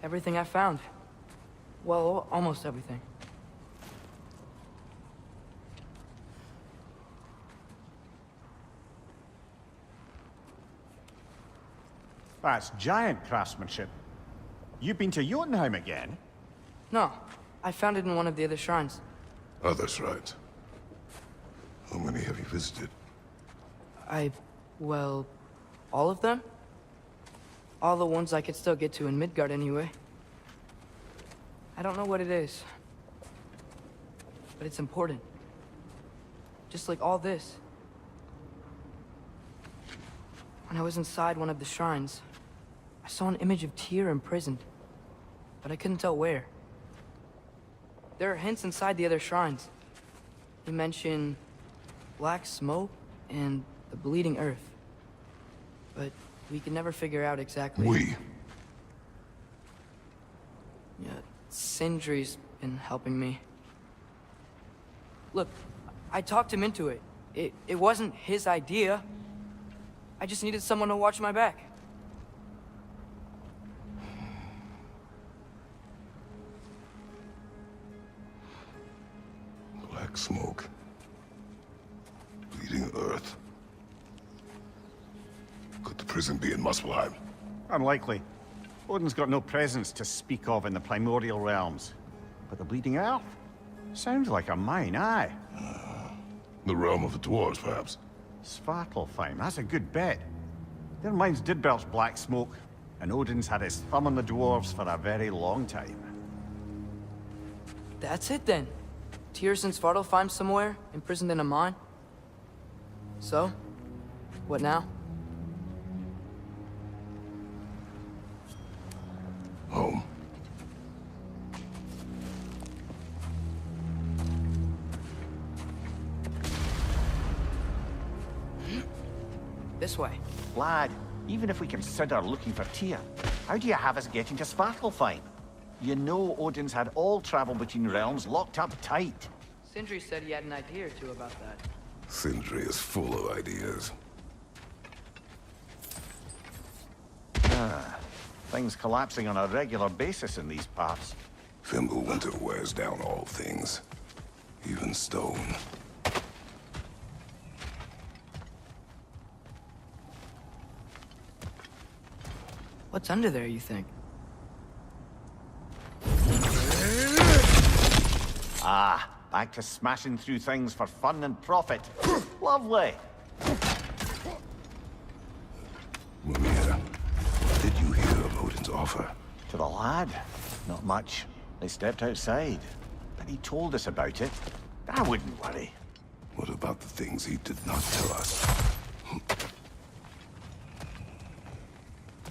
Everything I found. Well, almost everything. That's giant craftsmanship. You've been to Jotunheim again? No, I found it in one of the other shrines. Other shrines? How many have you visited? Well, all of them? All the ones I could still get to in Midgard anyway. I don't know what it is, but it's important. Just like all this. When I was inside one of the shrines, I saw an image of Tyr imprisoned, but I couldn't tell where. There are hints inside the other shrines. They mention black smoke and the bleeding earth. But we can never figure out exactly... We? Yeah, Sindri's been helping me. Look, I talked him into it. It wasn't his idea. I just needed someone to watch my back. Black smoke. Bleeding earth. prison be in Muspelheim? Unlikely. Odin's got no presence to speak of in the primordial realms. But the Bleeding Earth? Sounds like a mine, aye. The realm of the dwarves, perhaps? Svartalfheim, that's a good bet. Their mines did belch black smoke, and Odin's had his thumb on the dwarves for a very long time. That's it then. Tyr's in Svartalfheim somewhere, imprisoned in a mine. So, what now? Home. This way. Lad, even if we consider looking for Tyr, how do you have us getting to Svartalfheim? You know Odin's had all travel between realms locked up tight. Sindri said he had an idea or two about that. Sindri is full of ideas. Things collapsing on a regular basis in these parts. Fimbulwinter wears down all things, even stone. What's under there, you think? Ah, back to smashing through things for fun and profit. Lovely. Mimir, what did you hear of Odin's offer? To the lad? Not much. They stepped outside. But he told us about it. I wouldn't worry. What about the things he did not tell us?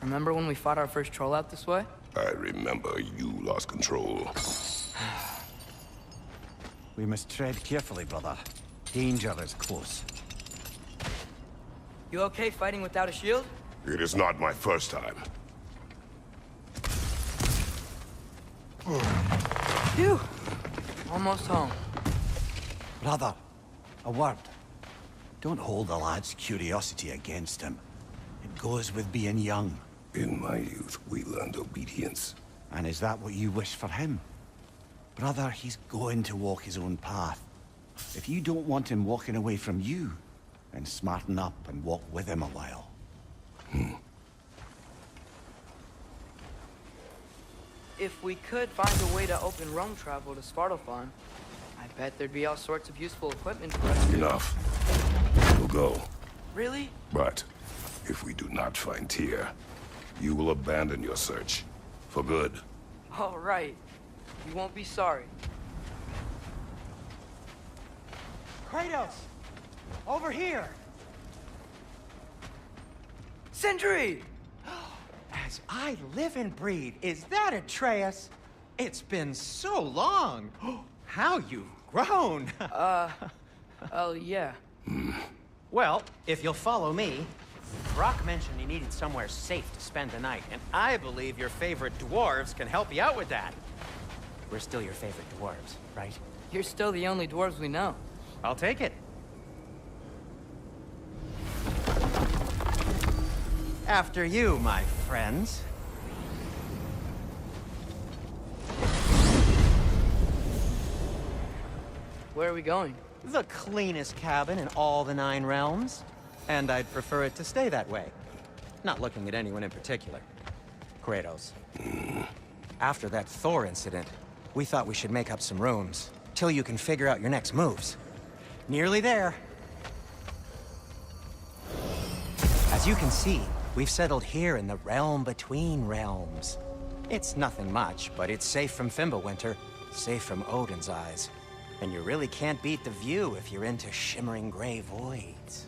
Remember when we fought our first troll out this way? I remember you lost control. We must tread carefully, brother. Danger is close. You okay fighting without a shield? It is not my first time. Phew! Almost home. Brother, a word. Don't hold the lad's curiosity against him. It goes with being young. In my youth, we learned obedience. And is that what you wish for him? Brother, he's going to walk his own path. If you don't want him walking away from you, then smarten up and walk with him a while. If we could find a way to open roam travel to Svartalfheim, I bet there'd be all sorts of useful equipment for us. Enough. We'll go. Really? But if we do not find Tyr, you will abandon your search. For good. All right. You won't be sorry. Kratos! Over here! Sindri! As I live and breathe, is that Atreus? It's been so long. How you've grown. Oh, yeah. Well, if you'll follow me, Brock mentioned he needed somewhere safe to spend the night, and I believe your favorite dwarves can help you out with that. We're still your favorite dwarves, right? You're still the only dwarves we know. I'll take it. After you, my friends. Where are we going? The cleanest cabin in all the 9 realms. And I'd prefer it to stay that way. Not looking at anyone in particular. Kratos. After that Thor incident, we thought we should make up some rooms, till you can figure out your next moves. Nearly there. As you can see, we've settled here in the realm between realms. It's nothing much, but it's safe from Fimbulwinter, safe from Odin's eyes. And you really can't beat the view if you're into shimmering gray voids.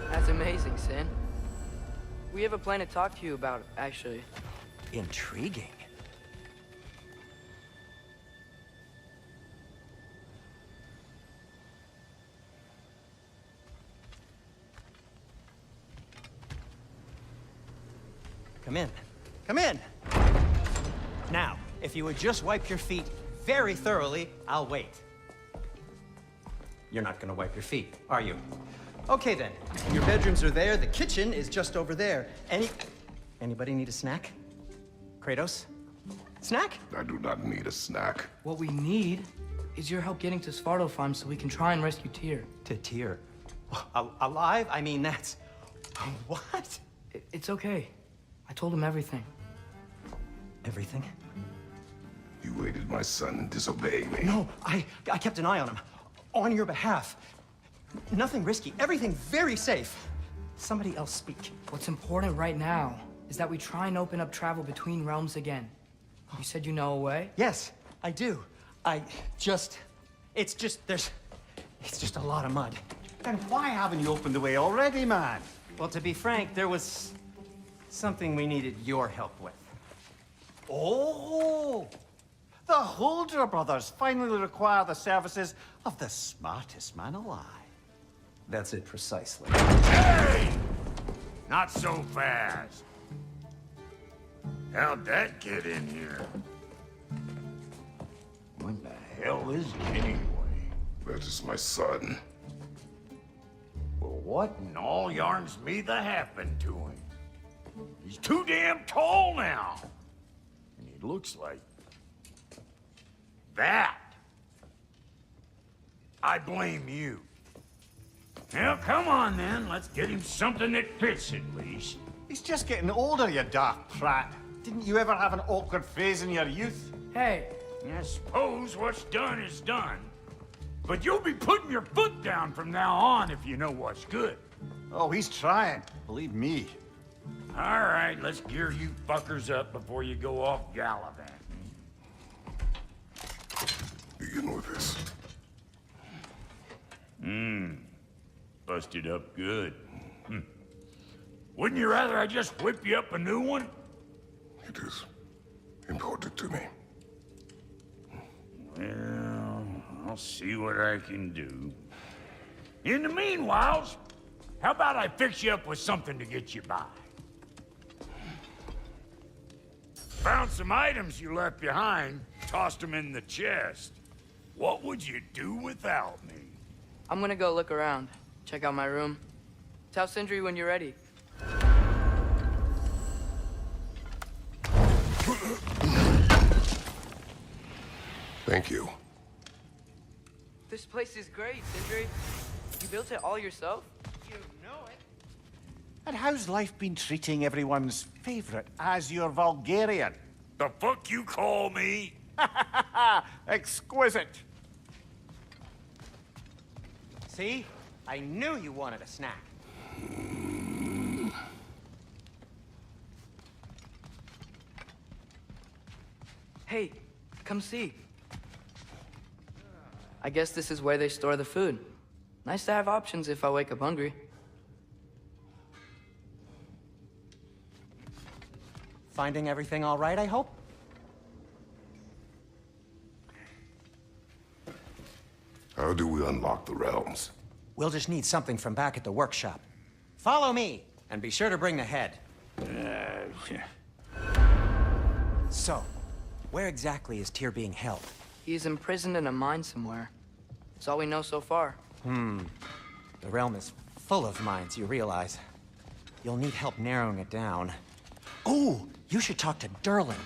That's amazing, Sin. We have a plan to talk to you about, actually. Intriguing. Come in. Come in! Now, if you would just wipe your feet very thoroughly, I'll wait. You're not gonna wipe your feet, are you? Okay then. Your bedrooms are there, the kitchen is just over there. Anybody need a snack? Kratos? Snack? I do not need a snack. What we need is your help getting to Svartalfheim so we can try and rescue Tyr. To Tyr? Alive? I mean, that's... What? It's okay. I told him everything. Everything? You aided my son disobeying me. No, I kept an eye on him. On your behalf. Nothing risky. Everything very safe. Somebody else speak. What's important right now is that we try and open up travel between realms again. You said you know a way? Yes, I do. It's just a lot of mud. Then why haven't you opened the way already, man? Well, to be frank, there was something we needed your help with. Oh! The Holder brothers finally require the services of the smartest man alive. That's it precisely. Hey! Not so fast. How'd that get in here? What the hell is it anyway? That is my son. Well, what in all yarns me that happened to him? He's too damn tall now. And he looks like that. I blame you. Now, come on then. Let's get him something that fits at least. He's just getting older, you dark prat. Didn't you ever have an awkward phase in your youth? Hey! I suppose what's done is done. But you'll be putting your foot down from now on if you know what's good. Oh, he's trying. Believe me. All right, let's gear you fuckers up before you go off gallivanting. Begin with this. Busted up good. Wouldn't you rather I just whip you up a new one? It is important to me. Well, I'll see what I can do. In the meanwhile, how about I fix you up with something to get you by? Found some items you left behind, tossed them in the chest. What would you do without me? I'm gonna go look around. Check out my room. Tell Sindri when you're ready. Thank you. This place is great, Sindri. You built it all yourself? You know it. And how's life been treating everyone's favorite Azure Vulgarian? The fuck you call me? Exquisite. See? I knew you wanted a snack. Hey, come see. I guess this is where they store the food. Nice to have options if I wake up hungry. Finding everything all right, I hope? How do we unlock the realms? We'll just need something from back at the workshop. Follow me, and be sure to bring the head. So, where exactly is Tyr being held? He's imprisoned in a mine somewhere. That's all we know so far. The realm is full of mines, you realize. You'll need help narrowing it down. Ooh, you should talk to Durlin.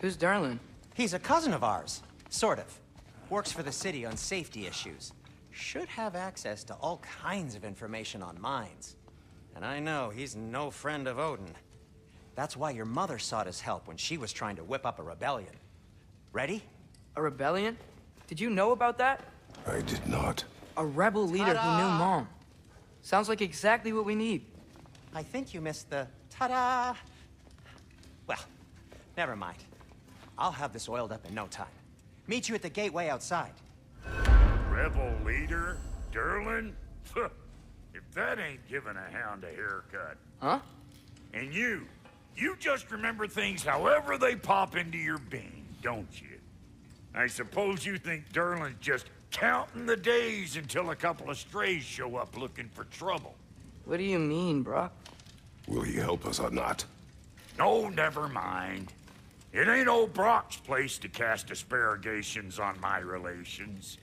Who's Darlin? He's a cousin of ours, sort of. Works for the city on safety issues. Should have access to all kinds of information on mines. And I know he's no friend of Odin. That's why your mother sought his help when she was trying to whip up a rebellion. Ready? A rebellion? Did you know about that? I did not. A rebel leader who knew Mom. Sounds like exactly what we need. I think you missed the ta-da. Well, never mind. I'll have this oiled up in no time. Meet you at the gateway outside. Rebel leader? Durlin? If that ain't giving a hound a haircut. Huh? And you just remember things however they pop into your bean, don't you? I suppose you think Durlin's just counting the days until a couple of strays show up looking for trouble. What do you mean, Brock? Will he help us or not? No, never mind. It ain't old Brock's place to cast asparagations on my relations.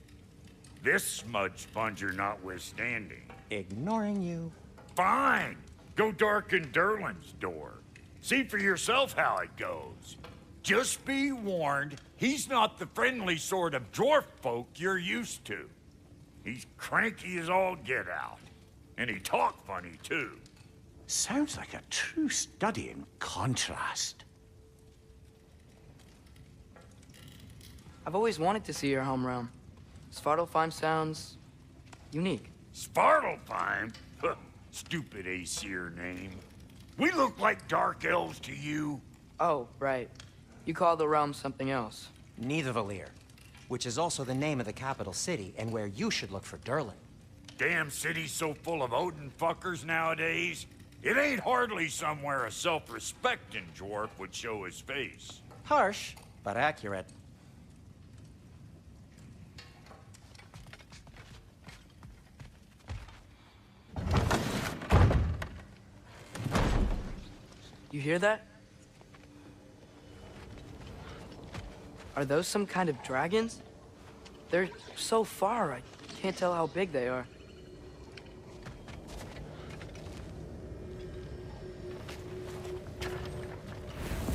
This smudge sponger notwithstanding. Ignoring you. Fine. Go darken Durlin's door. See for yourself how it goes. Just be warned, he's not the friendly sort of dwarf folk you're used to. He's cranky as all get out. And he talk funny, too. Sounds like a true study in contrast. I've always wanted to see your home realm. Svartalfheim sounds unique. Svartalfheim? Huh, stupid Aesir name. We look like dark elves to you. Oh, right. You call the realm something else. Nidavellir, which is also the name of the capital city and where you should look for Durlin. Damn city's so full of Odin fuckers nowadays. It ain't hardly somewhere a self-respecting dwarf would show his face. Harsh, but accurate. You hear that? Are those some kind of dragons? They're so far, I can't tell how big they are.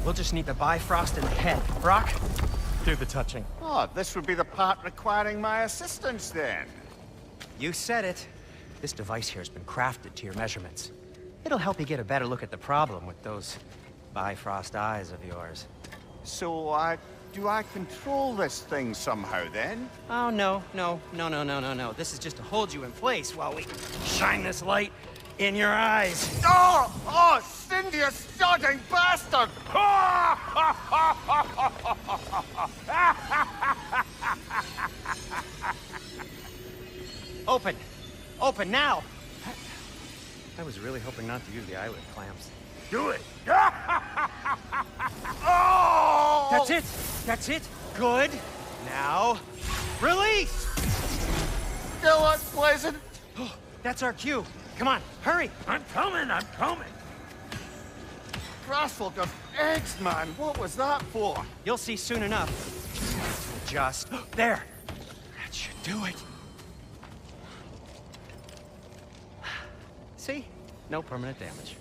We'll just need the Bifrost in the head. Brock, do the touching. Oh, this would be the part requiring my assistance then. You said it. This device here has been crafted to your measurements. It'll help you get a better look at the problem with those Bifrost eyes of yours. So, do I control this thing somehow then? Oh, no. This is just to hold you in place while we shine this light in your eyes. Oh, Cindy, you sodding bastard! Open now! I was really hoping not to use the eyelid clamps. Do it! Oh! That's it! Good! Now, release! Still unpleasant. That's our cue. Come on, hurry! I'm coming! Grassful of eggs, man. What was that for? You'll see soon enough. Just there. That should do it. See? No permanent damage.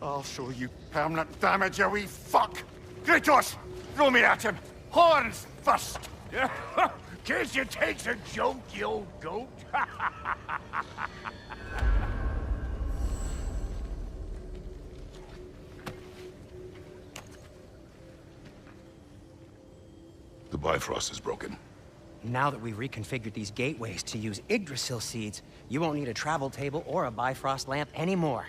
I'll show you permanent damage, you wee fuck! Kratos! Throw me at him! Horns first! Guess you takes a joke, you old goat. The Bifrost is broken. Now that we've reconfigured these gateways to use Yggdrasil seeds, you won't need a travel table or a Bifrost lamp anymore.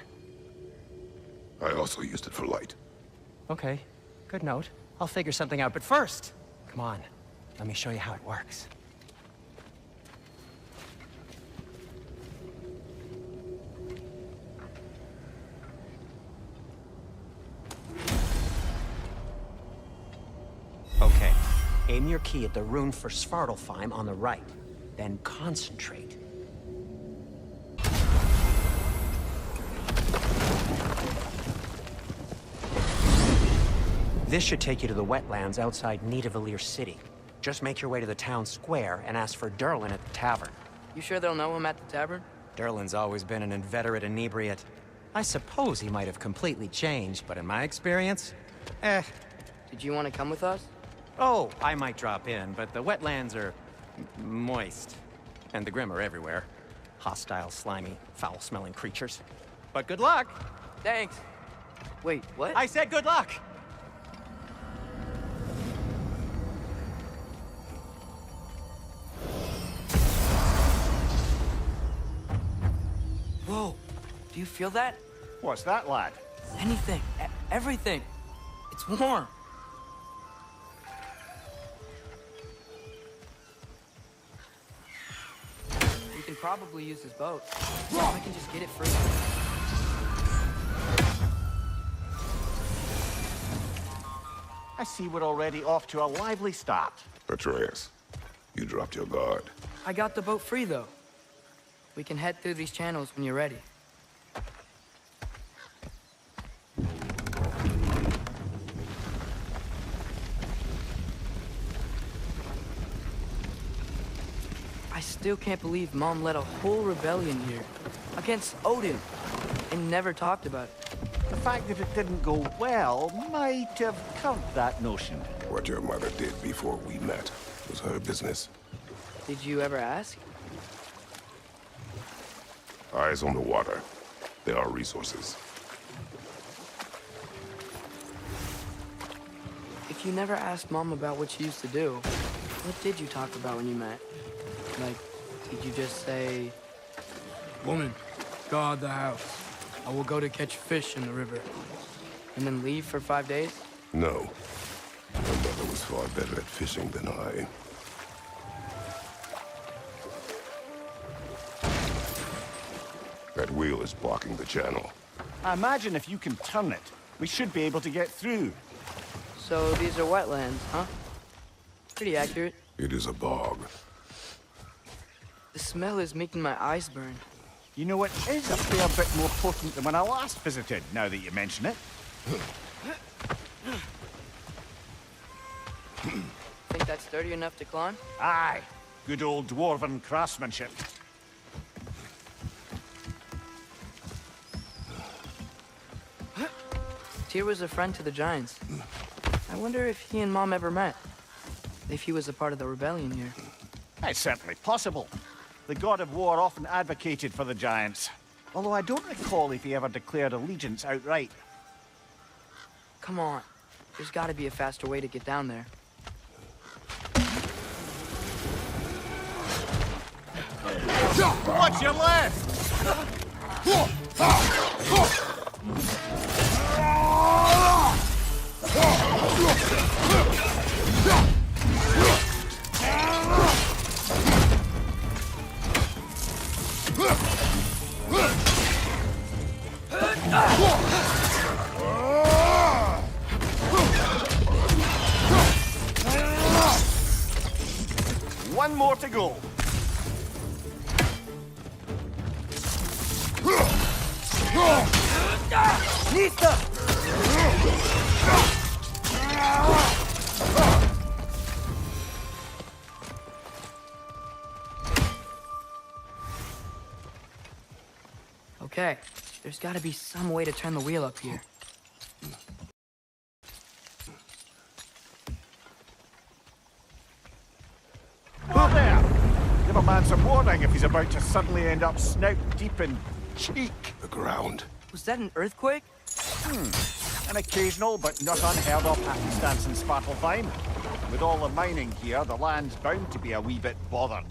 I also used it for light. Okay, good note. I'll figure something out, but first, come on, let me show you how it works. Okay, aim your key at the rune for Svartalfheim on the right, then concentrate. This should take you to the wetlands outside Nidavellir City. Just make your way to the town square and ask for Durlin at the tavern. You sure they'll know him at the tavern? Durlin's always been an inveterate inebriate. I suppose he might have completely changed, but in my experience, Did you want to come with us? Oh, I might drop in, but the wetlands are moist. And the Grim are everywhere. Hostile, slimy, foul-smelling creatures. But good luck! Thanks. Wait, what? I said good luck! Whoa, do you feel that? What's that, lad? Anything, everything. It's warm. We can probably use this boat. If I can just get it free. I see we're already off to a lively start. Atreus, you dropped your guard. I got the boat free, though. We can head through these channels when you're ready. I still can't believe Mom led a whole rebellion here. Against Odin. And never talked about it. The fact that it didn't go well might have covered that notion. What your mother did before we met was her business. Did you ever ask? Eyes on the water. There are resources. you never asked Mom about what she used to do, what did you talk about when you met? Like, did you just say... Woman, guard the house. I will go to catch fish in the river. And then leave for 5 days? No. My mother was far better at fishing than I. That wheel is blocking the channel. I imagine if you can turn it, we should be able to get through. So these are wetlands, huh? Pretty accurate. It is a bog. The smell is making my eyes burn. You know, it is a fair bit more potent than when I last visited, now that you mention it. Think that's sturdy enough to climb? Aye. Good old dwarven craftsmanship. Tyr was a friend to the Giants. I wonder if he and Mom ever met. If he was a part of the rebellion here. It's certainly possible. The god of war often advocated for the Giants. Although I don't recall if he ever declared allegiance outright. Come on. There's gotta be a faster way to get down there. Watch your left! One more to go. Okay, there's gotta be some way to turn the wheel up here. Whoa there! Give a man some warning if he's about to suddenly end up snout deep in cheek. The ground. Was that an earthquake? An occasional but not unheard of happenstance in Svartalfheim. With all the mining here, the land's bound to be a wee bit bothered.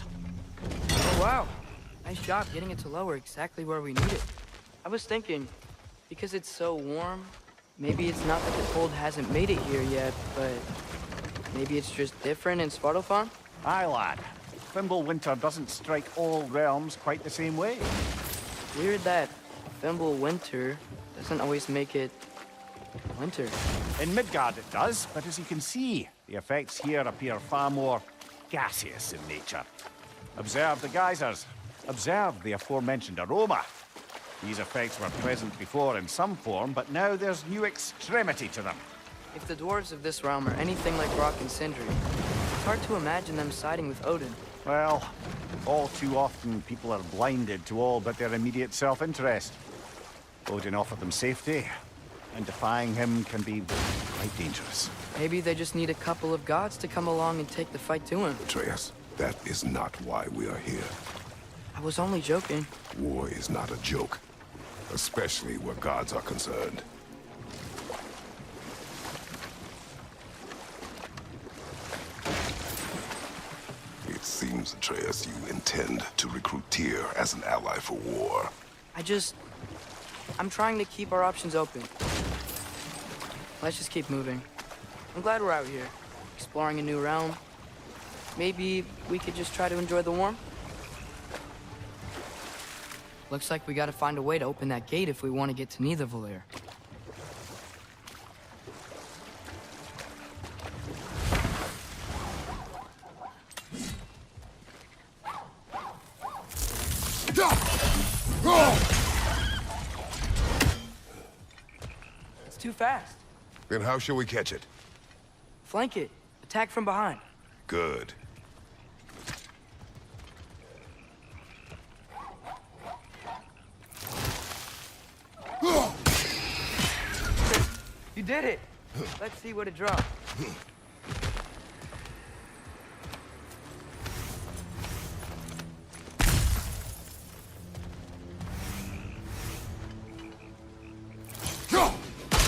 Oh, wow. Nice job getting it to lower exactly where we need it. I was thinking, because it's so warm, maybe it's not that the cold hasn't made it here yet, but maybe it's just different in Svartalfheim? Aye, lad. Fimbulwinter doesn't strike all realms quite the same way. Weird that Fimbulwinter doesn't always make it winter. In Midgard it does, but as you can see, the effects here appear far more gaseous in nature. Observe the geysers. Observe the aforementioned aroma. These effects were present before in some form, but now there's new extremity to them. If the dwarves of this realm are anything like Rock and Sindri, it's hard to imagine them siding with Odin. Well, all too often people are blinded to all but their immediate self-interest. Odin offered them safety, and defying him can be quite dangerous. Maybe they just need a couple of gods to come along and take the fight to him. Atreus, that is not why we are here. I was only joking. War is not a joke, especially where gods are concerned. It seems, Atreus, you intend to recruit Tyr as an ally for war. I'm trying to keep our options open. Let's just keep moving. I'm glad we're out here, exploring a new realm. Maybe we could just try to enjoy the warmth? Looks like we gotta find a way to open that gate if we want to get to Nidavellir. It's too fast. Then how shall we catch it? Flank it. Attack from behind. Good. You did it! Let's see what it dropped.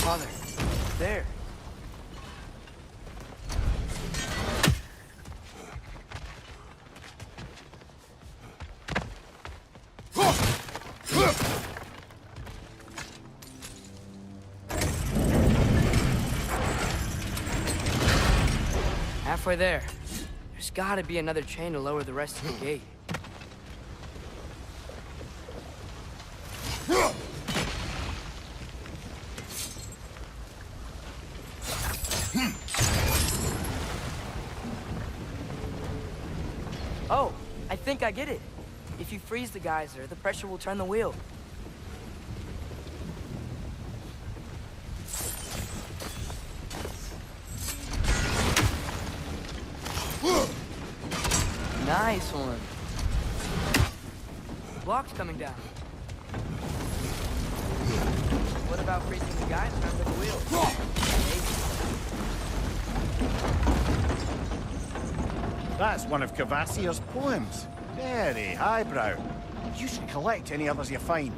Father, there. Halfway there. There's gotta be another chain to lower the rest of the gate. Oh, I think I get it. If you freeze the geyser, the pressure will turn the wheel. Nice one. Block's coming down. What about freezing the geyser under the wheel? That's one of Cavassier's poems. Very highbrow. You should collect any others you find.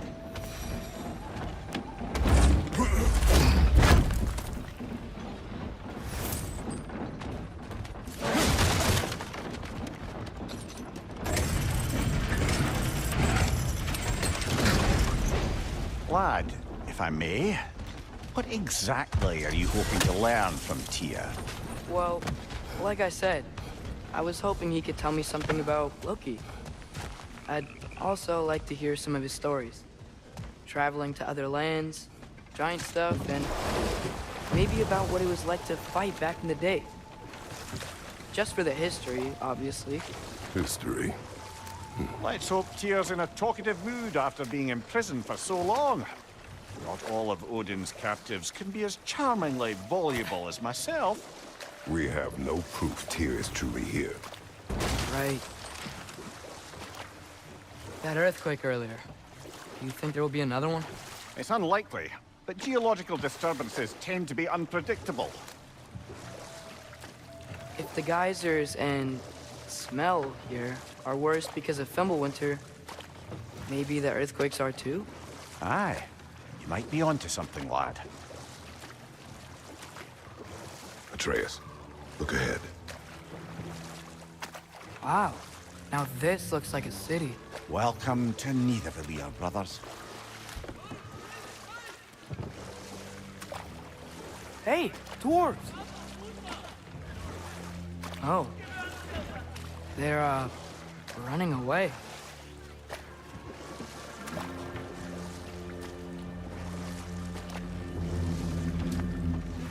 Lad, if I may, what exactly are you hoping to learn from Tia? Well, like I said, I was hoping he could tell me something about Loki. I'd also like to hear some of his stories. Traveling to other lands, giant stuff, and maybe about what it was like to fight back in the day. Just for the history, obviously. History. Let's hope Tyr's in a talkative mood after being imprisoned for so long. Not all of Odin's captives can be as charmingly voluble as myself. We have no proof Tyr is truly here. Right. That earthquake earlier. Do you think there will be another one? It's unlikely, but geological disturbances tend to be unpredictable. If the geysers and smell here are worse because of Fimbulwinter, maybe the earthquakes are too? Aye. You might be onto something, lad. Atreus, look ahead. Wow. Now this looks like a city. Welcome to Nidavellir, brothers. Hey, dwarves! Oh. They're, running away.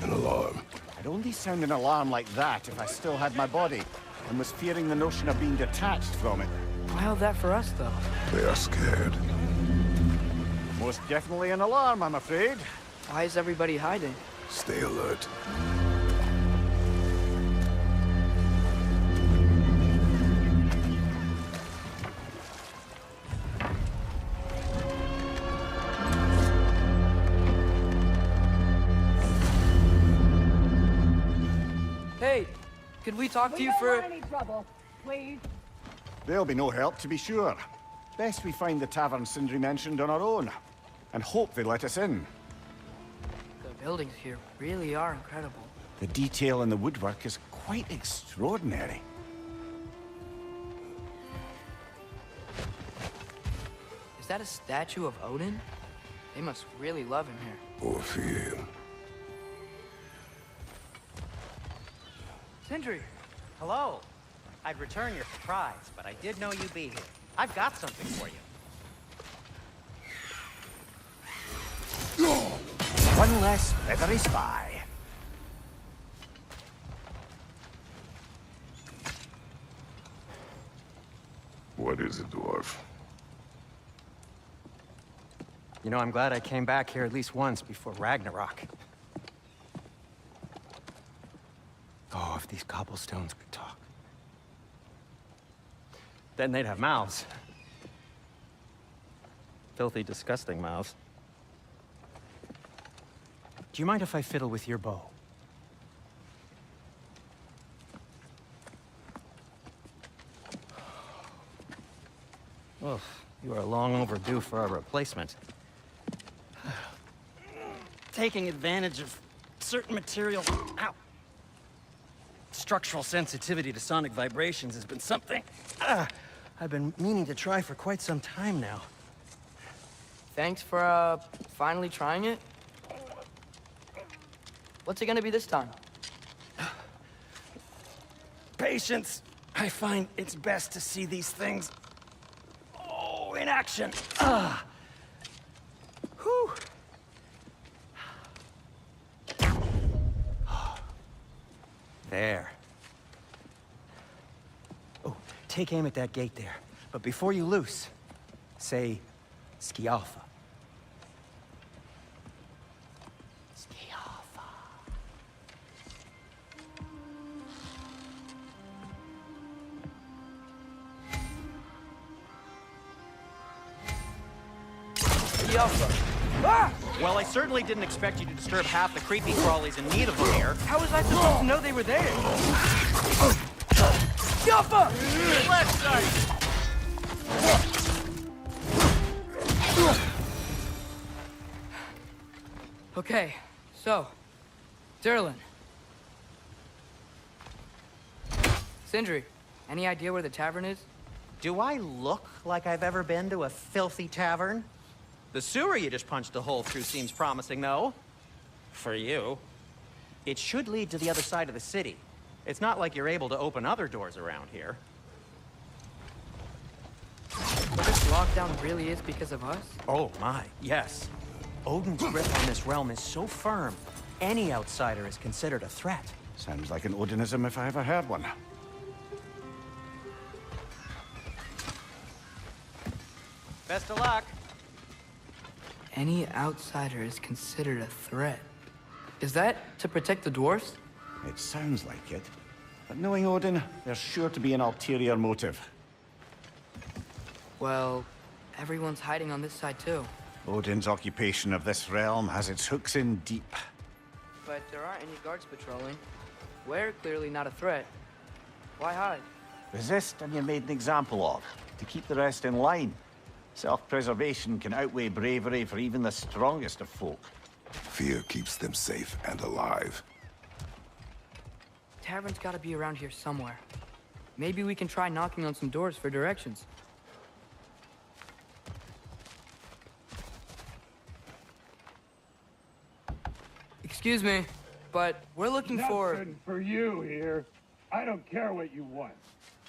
An alarm. I'd only sound an alarm like that if I still had my body, and was fearing the notion of being detached from it. Why held that for us, though? They are scared. Most definitely an alarm, I'm afraid. Why is everybody hiding? Stay alert. Hey, could we talk to you for... any trouble, please. There'll be no help, to be sure. Best we find the tavern Sindri mentioned on our own, and hope they let us in. The buildings here really are incredible. The detail in the woodwork is quite extraordinary. Is that a statue of Odin? They must really love him here. Or fear him. Sindri! Hello. I'd return your surprise, but I did know you'd be here. I've got something for you. One less feathery spy. What is it, dwarf? You know, I'm glad I came back here at least once before Ragnarok. Oh, if these cobblestones could talk. Then they'd have mouths. Filthy, disgusting mouths. Do you mind if I fiddle with your bow? Oh, you are long overdue for a replacement. Taking advantage of certain material... Ow! Structural sensitivity to sonic vibrations has been something I've been meaning to try for quite some time now. Thanks for, finally trying it. What's it gonna be this time? patience. I find it's best to see these things, in action. Whew. There. Oh, take aim at that gate there. But before you loose, say, Scialfa. Scialfa. Scialfa. Ah! Well, I certainly didn't expect you to disturb half the creepy crawlies in need of them here. How was I supposed to know they were there? Scialfa! Left side! Okay, so, Durlin. Sindri, any idea where the tavern is? Do I look like I've ever been to a filthy tavern? The sewer you just punched a hole through seems promising, though. For you. It should lead to the other side of the city. It's not like you're able to open other doors around here. But this lockdown really is because of us? Oh my, yes. Odin's grip on this realm is so firm, any outsider is considered a threat. Sounds like an Odinism if I ever heard one. Best of luck. Any outsider is considered a threat. Is that to protect the dwarfs? It sounds like it. But knowing Odin, there's sure to be an ulterior motive. Well, everyone's hiding on this side too. Odin's occupation of this realm has its hooks in deep. But there aren't any guards patrolling. We're clearly not a threat. Why hide? Resist and you're made an example of, to keep the rest in line. Self-preservation can outweigh bravery for even the strongest of folk. Fear keeps them safe and alive. Tavern's gotta be around here somewhere. Maybe we can try knocking on some doors for directions. Excuse me, but we're looking for... Nothing for you here. I don't care what you want.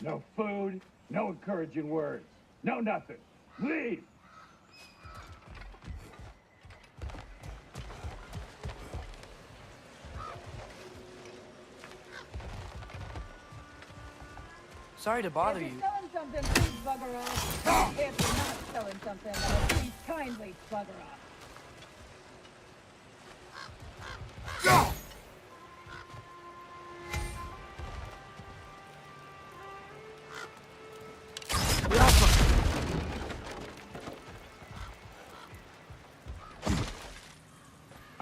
No food, no encouraging words, no nothing. Leave! Sorry to bother you. If you're selling something, please bugger off. If you're not selling something, then please kindly bugger off.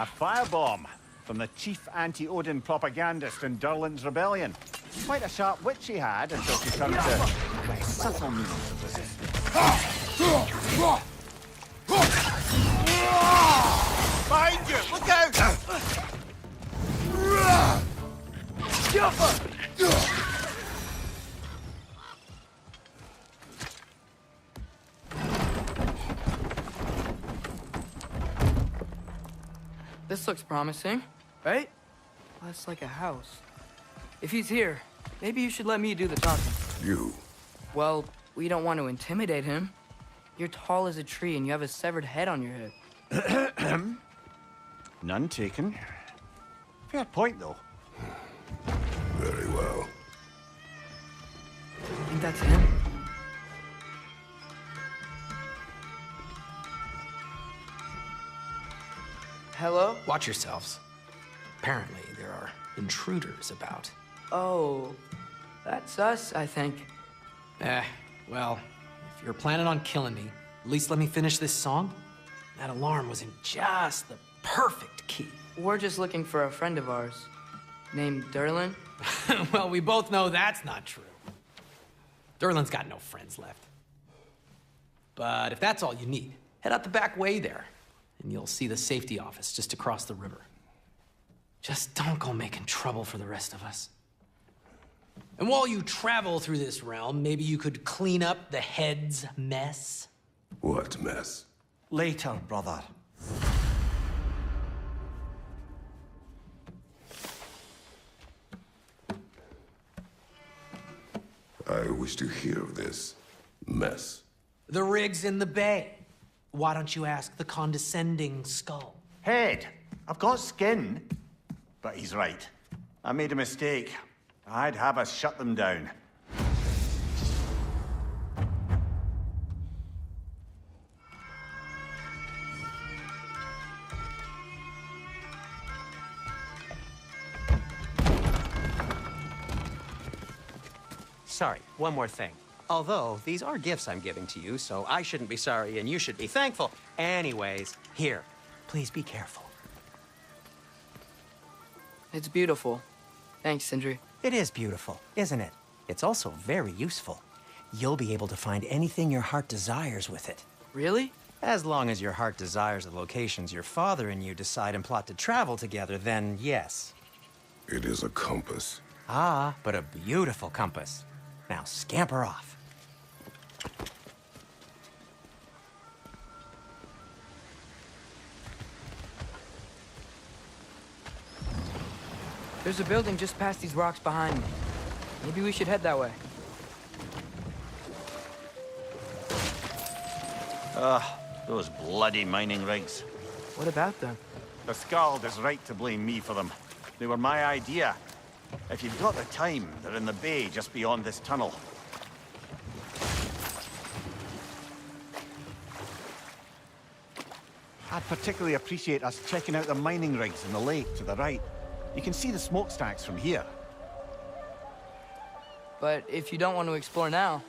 A firebomb from the chief anti-Odin propagandist in Durlin's rebellion. Quite a sharp wit she had until she turned to very subtle means of resistance. Behind you! Look out! This looks promising, right? Less like a house. If he's here, maybe you should let me do the talking. You? Well, we don't want to intimidate him. You're tall as a tree and you have a severed head on your head. None taken. Fair point, though. Very well. Think that's him? Hello? Watch yourselves. Apparently, there are intruders about. Oh, that's us, I think. Well, if you're planning on killing me, at least let me finish this song. That alarm was in just the perfect key. We're just looking for a friend of ours, named Durlin. Well, we both know that's not true. Durlin's got no friends left. But if that's all you need, head out the back way there, and you'll see the safety office just across the river. Just don't go making trouble for the rest of us. And while you travel through this realm, maybe you could clean up the head's mess? What mess? Later, brother. I wish to hear of this mess. The rig's in the bay. Why don't you ask the condescending skull? Head, I've got skin. But he's right. I made a mistake. I'd have us shut them down. Sorry, one more thing. Although, these are gifts I'm giving to you, so I shouldn't be sorry and you should be thankful. Anyways, here, please be careful. It's beautiful. Thanks, Sindri. It is beautiful, isn't it? It's also very useful. You'll be able to find anything your heart desires with it. Really? As long as your heart desires the locations your father and you decide and plot to travel together, then yes. It is a compass. Ah, but a beautiful compass. Now scamper off. There's a building just past these rocks behind me. Maybe we should head that way. Ugh, those bloody mining rigs. What about them? The Skald is right to blame me for them. They were my idea. If you've got the time, they're in the bay just beyond this tunnel. I'd particularly appreciate us checking out the mining rigs in the lake to the right. You can see the smokestacks from here. But if you don't want to explore now,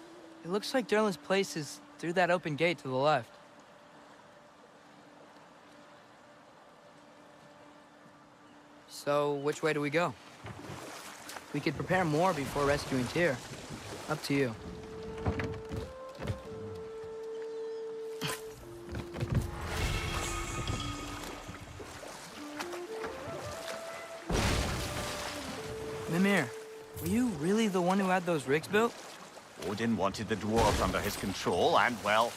it looks like Durlin's place is through that open gate to the left. So, which way do we go? We could prepare more before rescuing Tyr. Up to you. Mimir, were you really the one who had those rigs built? Odin wanted the dwarves under his control, and, well,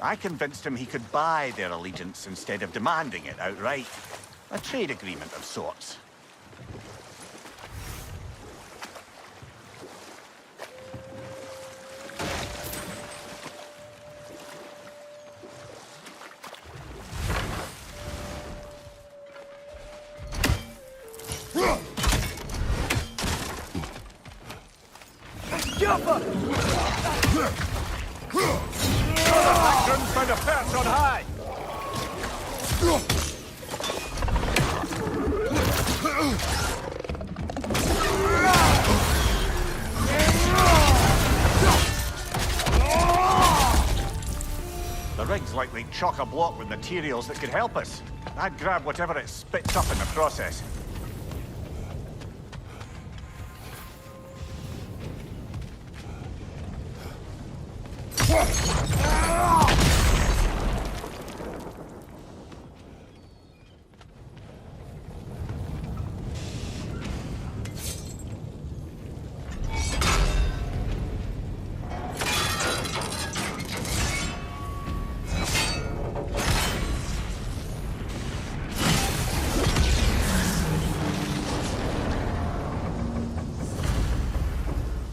I convinced him he could buy their allegiance instead of demanding it outright. A trade agreement of sorts. I couldn't find a pass on high! The rig's likely chock-a-block with materials that could help us. I'd grab whatever it spits up in the process.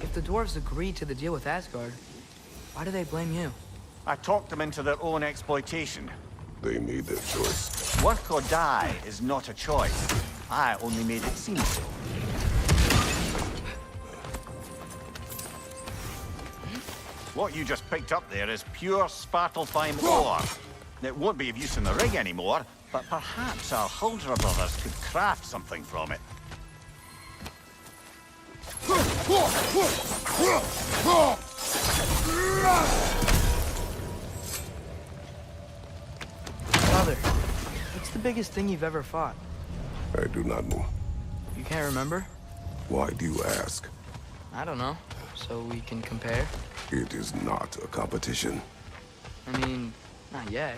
If the dwarves agreed to the deal with Asgard, why do they blame you? I talked them into their own exploitation. They made their choice. Work or die is not a choice. I only made it seem so. What you just picked up there is pure Svartalfheim ore. It won't be of use in the rig anymore, but perhaps our Huldra brothers could craft something from it. Father, what's the biggest thing you've ever fought? I do not know. You can't remember? Why do you ask? I don't know. So we can compare? It is not a competition. I mean, not yet.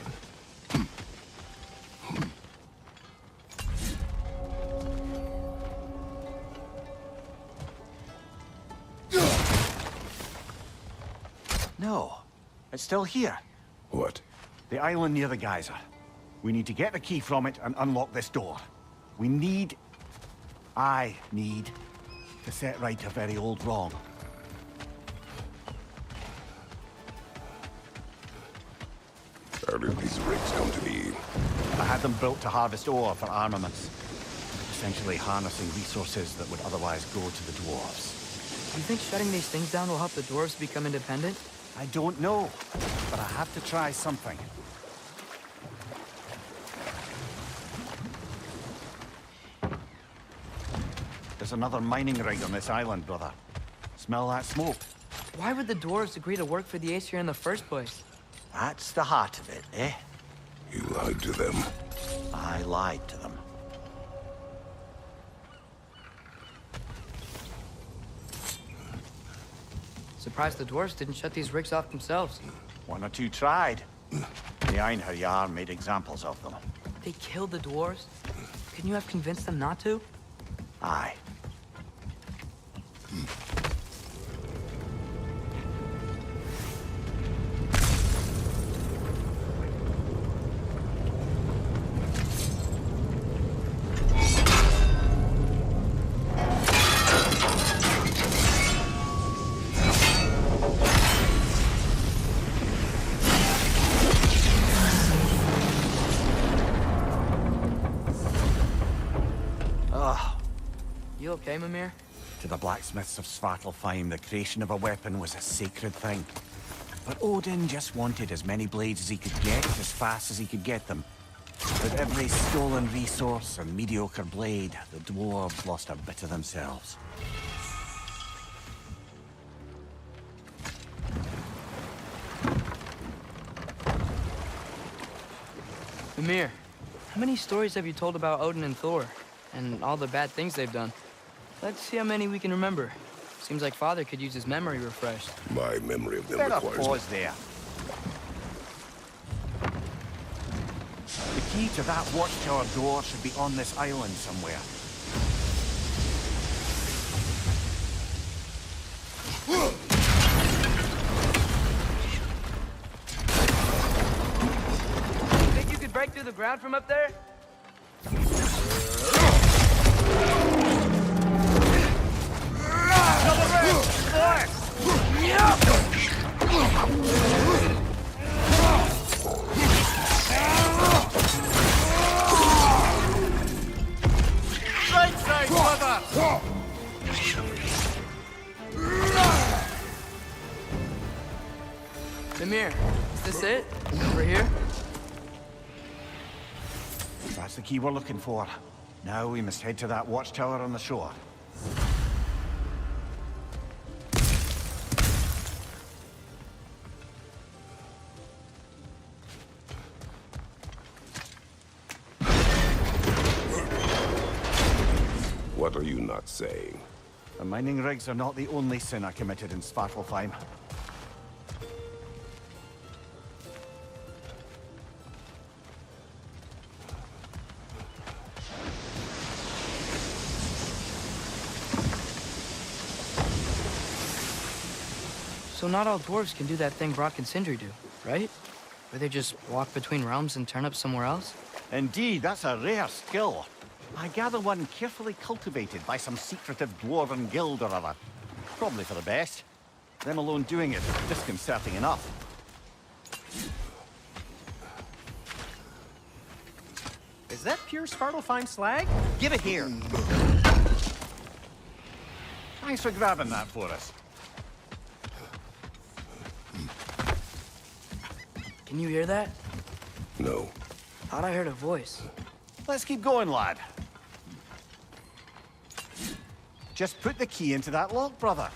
No, it's still here. What? The island near the geyser. We need to get the key from it and unlock this door. I need to set right a very old wrong. How did these rigs come to be? I had them built to harvest ore for armaments. Essentially harnessing resources that would otherwise go to the dwarves. You think shutting these things down will help the dwarves become independent? I don't know, but I have to try something. There's another mining rig on this island, brother. Smell that smoke? Why would the dwarves agree to work for the Aesir in the first place? That's the heart of it, eh? You lied to them. I lied to them. Surprised the dwarves didn't shut these rigs off themselves. One or two tried. The Einherjar made examples of them. They killed the dwarves? Couldn't you have convinced them not to? Aye. You okay, Mimir? To the blacksmiths of Svartalfheim, the creation of a weapon was a sacred thing. But Odin just wanted as many blades as he could get, as fast as he could get them. With every stolen resource and mediocre blade, the dwarves lost a bit of themselves. Mimir, how many stories have you told about Odin and Thor? And all the bad things they've done? Let's see how many we can remember. Seems like Father could use his memory refreshed. My memory of them Better requires... pause there. The key to that watchtower door should be on this island somewhere. Think you could break through the ground from up there? Right side, brother! Mimir, is this it? Over here? That's the key we're looking for. Now we must head to that watchtower on the shore. What are you not saying? The mining rigs are not the only sin I committed in Svartalfheim. So not all dwarves can do that thing Brock and Sindri do, right? Where they just walk between realms and turn up somewhere else? Indeed, that's a rare skill. I gather one carefully cultivated by some secretive dwarven guild or other. Probably for the best. Them alone doing it is disconcerting enough. Is that pure Svartalfheim slag? Give it here. Thanks for grabbing that for us. Can you hear that? No. Thought I heard a voice. Let's keep going, lad. Just put the key into that lock, brother.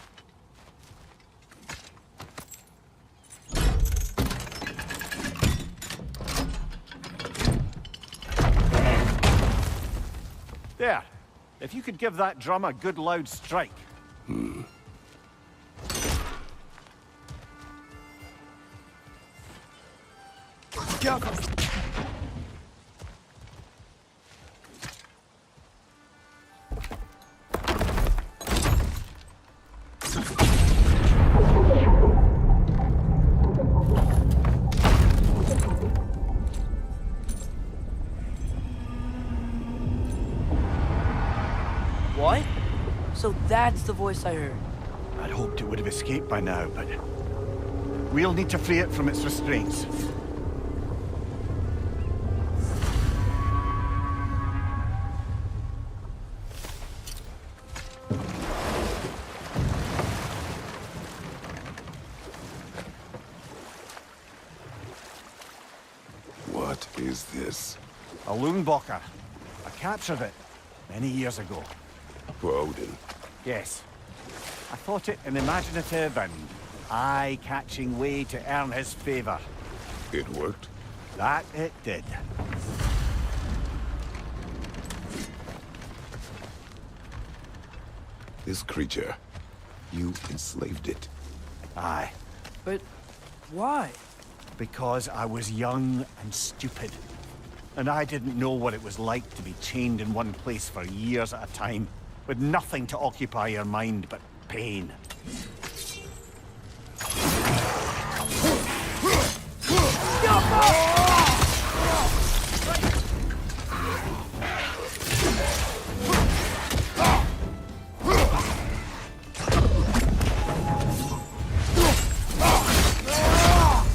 There. If you could give that drum a good loud strike. Careful. What? So that's the voice I heard. I'd hoped it would have escaped by now, but we'll need to free it from its restraints. Loonbocker. I captured it many years ago. For Odin. Yes. I thought it an imaginative and eye-catching way to earn his favor. It worked? That it did. This creature, you enslaved it. Aye. But why? Because I was young and stupid. And I didn't know what it was like to be chained in one place for years at a time, with nothing to occupy your mind but pain.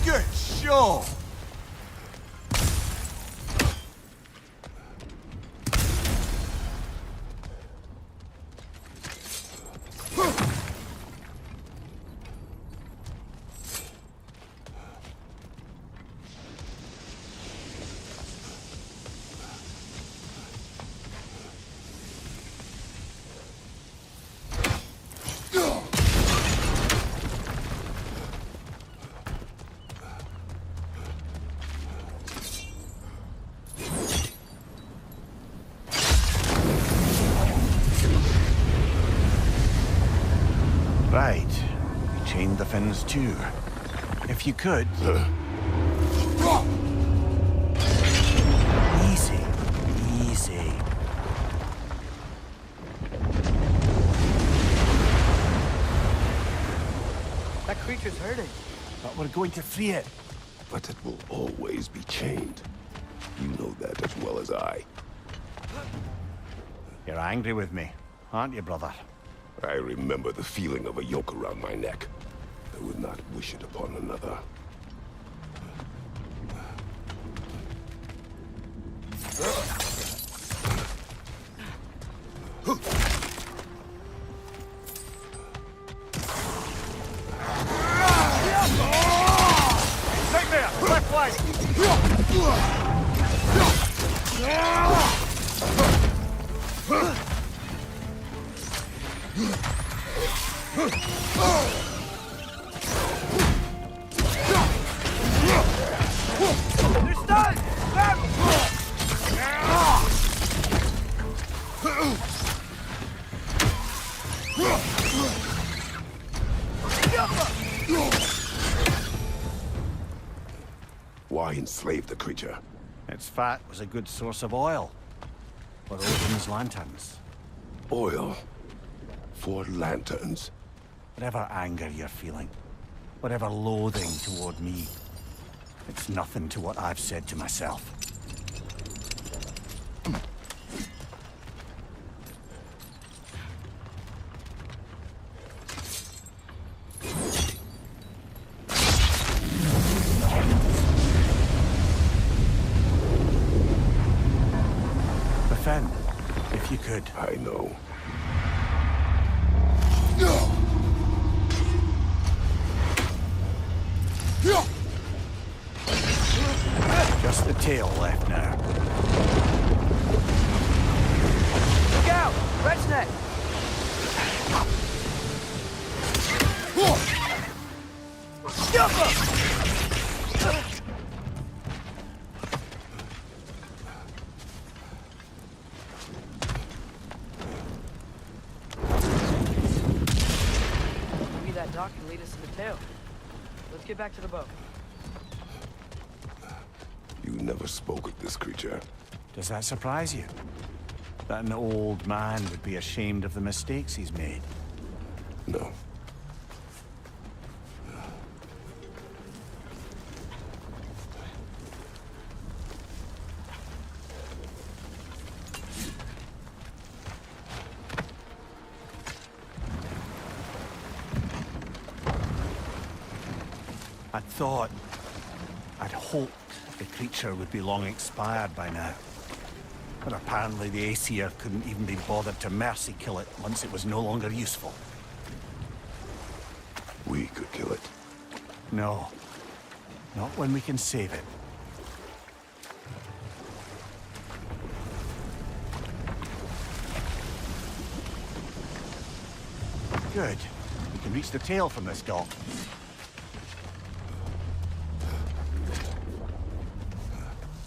Good show! Right. You chained the fins too. If you could... Easy. Easy. That creature's hurting. But we're going to free it. But it will always be chained. You know that as well as I. You're angry with me, aren't you, brother? I remember the feeling of a yoke around my neck. I would not wish it upon another. Right there! Left flank! They're stunned! Grab 'em! Why enslave the creature? Its fat was a good source of oil. For Odin's lanterns. Oil? For lanterns? Whatever anger you're feeling, whatever loathing toward me, it's nothing to what I've said to myself. Defend, if you could. I know. Just the tail left now. Look out! Red's neck! Maybe that dock can lead us to the tail. Let's get back to the boat. You never spoke of this creature. Does that surprise you? That an old man would be ashamed of the mistakes he's made? No. I'd hoped the creature would be long expired by now. But apparently the Aesir couldn't even be bothered to mercy kill it once it was no longer useful. We could kill it. No. Not when we can save it. Good. We can reach the tail from this dock.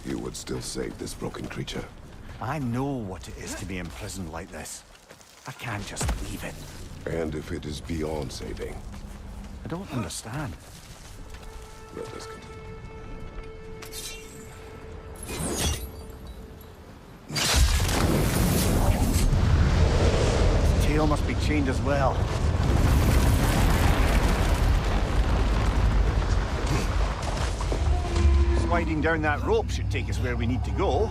You would still save this broken creature. I know what it is to be imprisoned like this. I can't just leave it. And if it is beyond saving? I don't understand. Let us continue. Its tail must be chained as well. Sliding down that rope should take us where we need to go.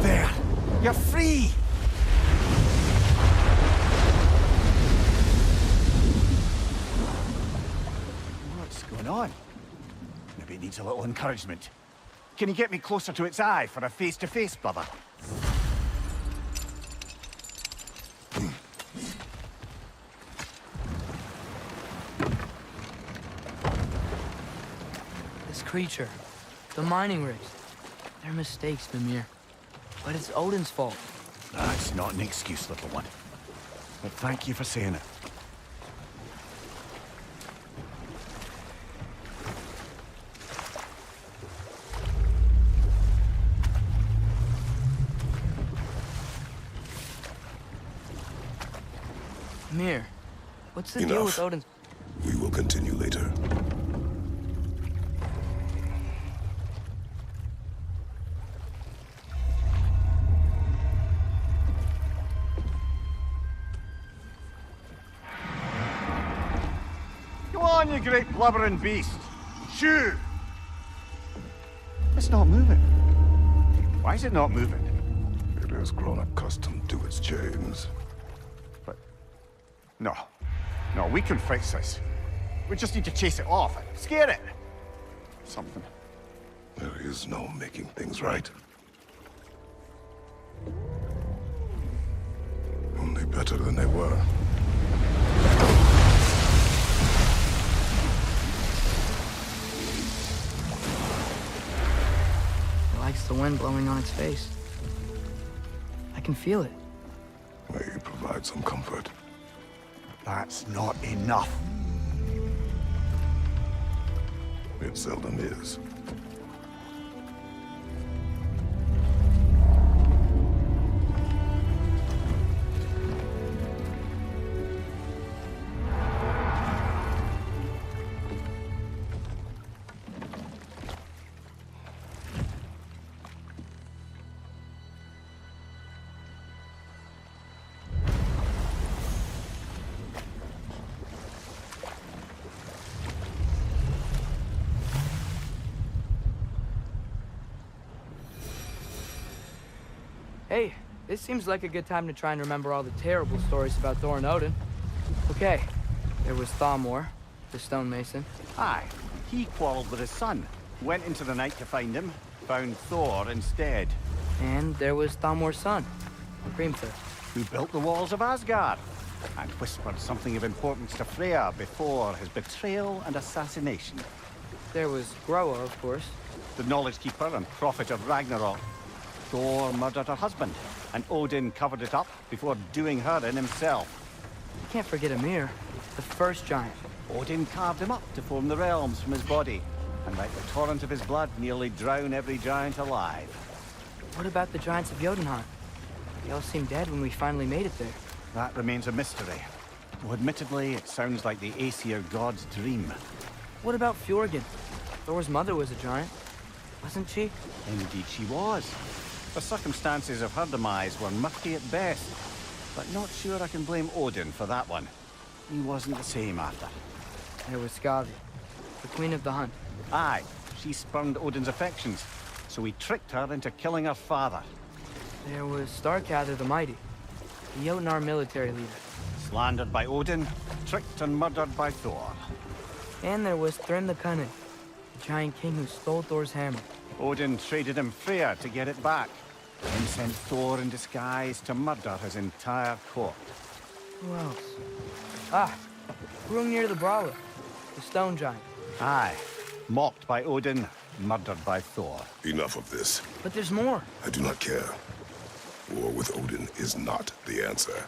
There! You're free! What's going on? Maybe it needs a little encouragement. Can you get me closer to its eye for a face-to-face, brother? This creature, the mining rigs, they're mistakes, Mimir. But it's Odin's fault. That's not an excuse, little one. But thank you for saying it. Mimir, what's the deal with Odin's... We will continue later. Go on, you great blubbering beast! Shoo! It's not moving. Why is it not moving? It has grown accustomed to its chains. But... No. No, we can fix this. We just need to chase it off and scare it. Something. There is no making things right. Only better than they were. It likes the wind blowing on its face. I can feel it. May you provide some comfort. That's not enough. It seldom is. Hey, this seems like a good time to try and remember all the terrible stories about Thor and Odin. Okay, there was Thamor, the stonemason. Aye, he quarreled with his son. Went into the night to find him, found Thor instead. And there was Thamor's son, Hrimthur. Who built the walls of Asgard, and whispered something of importance to Freya before his betrayal and assassination. There was Groa, of course. The knowledge keeper and prophet of Ragnarok. Thor murdered her husband, and Odin covered it up before doing her in himself. You can't forget Ymir, the first giant. Odin carved him up to form the realms from his body, and let the torrent of his blood nearly drown every giant alive. What about the giants of Jotunheim? They all seemed dead when we finally made it there. That remains a mystery. Though admittedly, it sounds like the Aesir god's dream. What about Fjorgyn? Thor's mother was a giant, wasn't she? Indeed she was. The circumstances of her demise were murky at best, but not sure I can blame Odin for that one. He wasn't the same after. There was Skavi, the queen of the hunt. Aye, she spurned Odin's affections, so he tricked her into killing her father. There was Starkather the Mighty, the Jotnar military leader. Slandered by Odin, tricked and murdered by Thor. And there was Thrym the Cunning, the giant king who stole Thor's hammer. Odin traded him Freya to get it back. and sent Thor in disguise to murder his entire court. Who else? Ah, Hrungnir the Brawler, the stone giant. Aye, mocked by Odin, murdered by Thor. Enough of this. But there's more. I do not care. War with Odin is not the answer.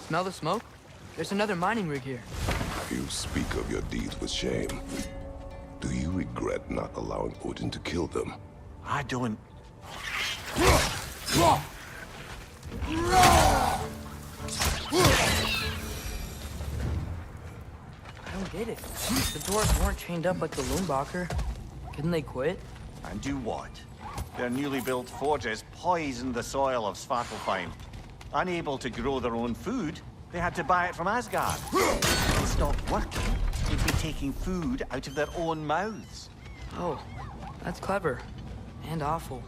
Smell the smoke? There's another mining rig here. You speak of your deeds with shame. Do you regret not allowing Odin to kill them? I don't. I don't get it. The dwarves weren't chained up like the Loombacher. Couldn't they quit? And do what? Their newly built forges poisoned the soil of Svartalfheim. Unable to grow their own food, they had to buy it from Asgard. If they stopped working, they'd be taking food out of their own mouths. Oh, that's clever. And awful.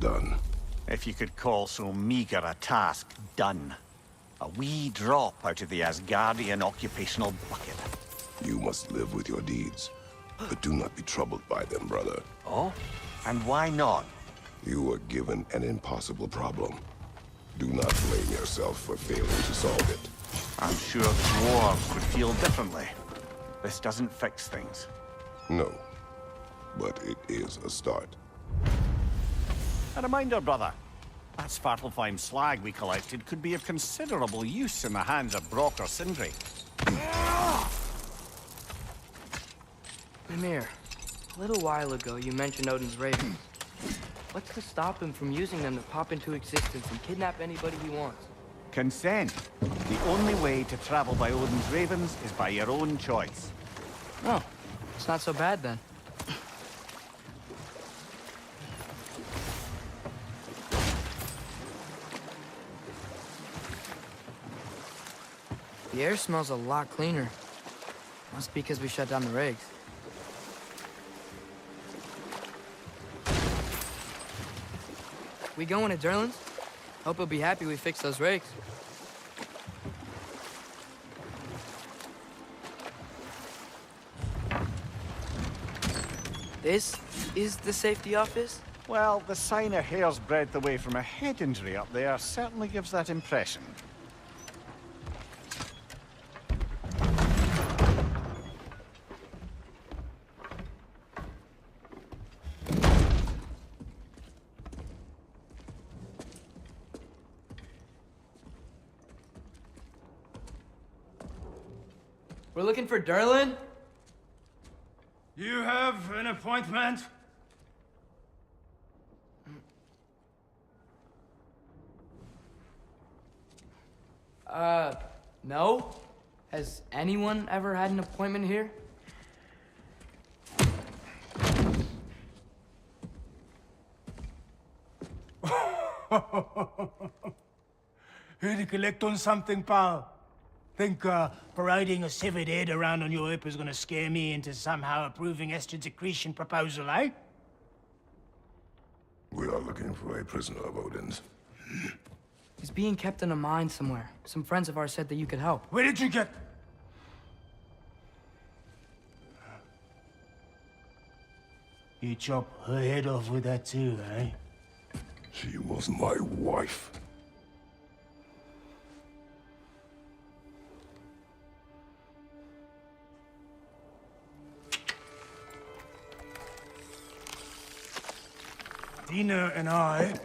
Done. If you could call so meager a task done. A wee drop out of the Asgardian occupational bucket. You must live with your deeds, but do not be troubled by them, brother. Oh? And why not? You were given an impossible problem. Do not blame yourself for failing to solve it. I'm sure dwarves would feel differently. This doesn't fix things. No, but it is a start. A reminder, brother. That Svartalfheim slag we collected could be of considerable use in the hands of Brock or Sindri. Mimir, a little while ago you mentioned Odin's ravens. What's to stop him from using them to pop into existence and kidnap anybody he wants? Consent. The only way to travel by Odin's ravens is by your own choice. Oh, it's not so bad then. The air smells a lot cleaner. Must be because we shut down the rigs. We going to Durlin's? Hope he'll be happy we fixed those rigs. This is the safety office? Well, the sign a hair's breadth away from a head injury up there certainly gives that impression. We're looking for Durlin? You have an appointment? No? Has anyone ever had an appointment here? Here to collect on something, pal? Think parading a severed head around on your hip is gonna scare me into somehow approving Estrid's accretion proposal, eh? We are looking for a prisoner of Odin's. He's being kept in a mine somewhere. Some friends of ours said that you could help. Where did you get... You chop her head off with that too, eh? She was my wife. Dina and I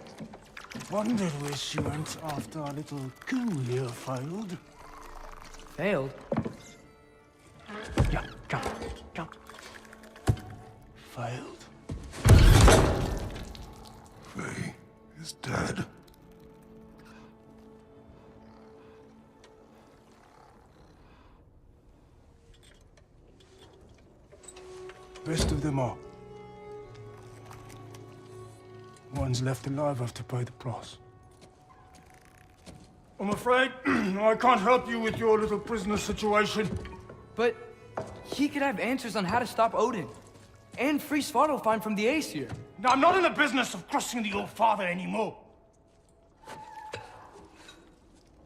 wondered where she went after our little coup here failed. Failed? Yeah, jump, jump. Failed. Faye is dead. Best of them all. One's left alive have to pay the price. I'm afraid I can't help you with your little prisoner situation. But he could have answers on how to stop Odin. And free Svartalfheim from the Aesir. Now, I'm not in the business of crossing the old father anymore.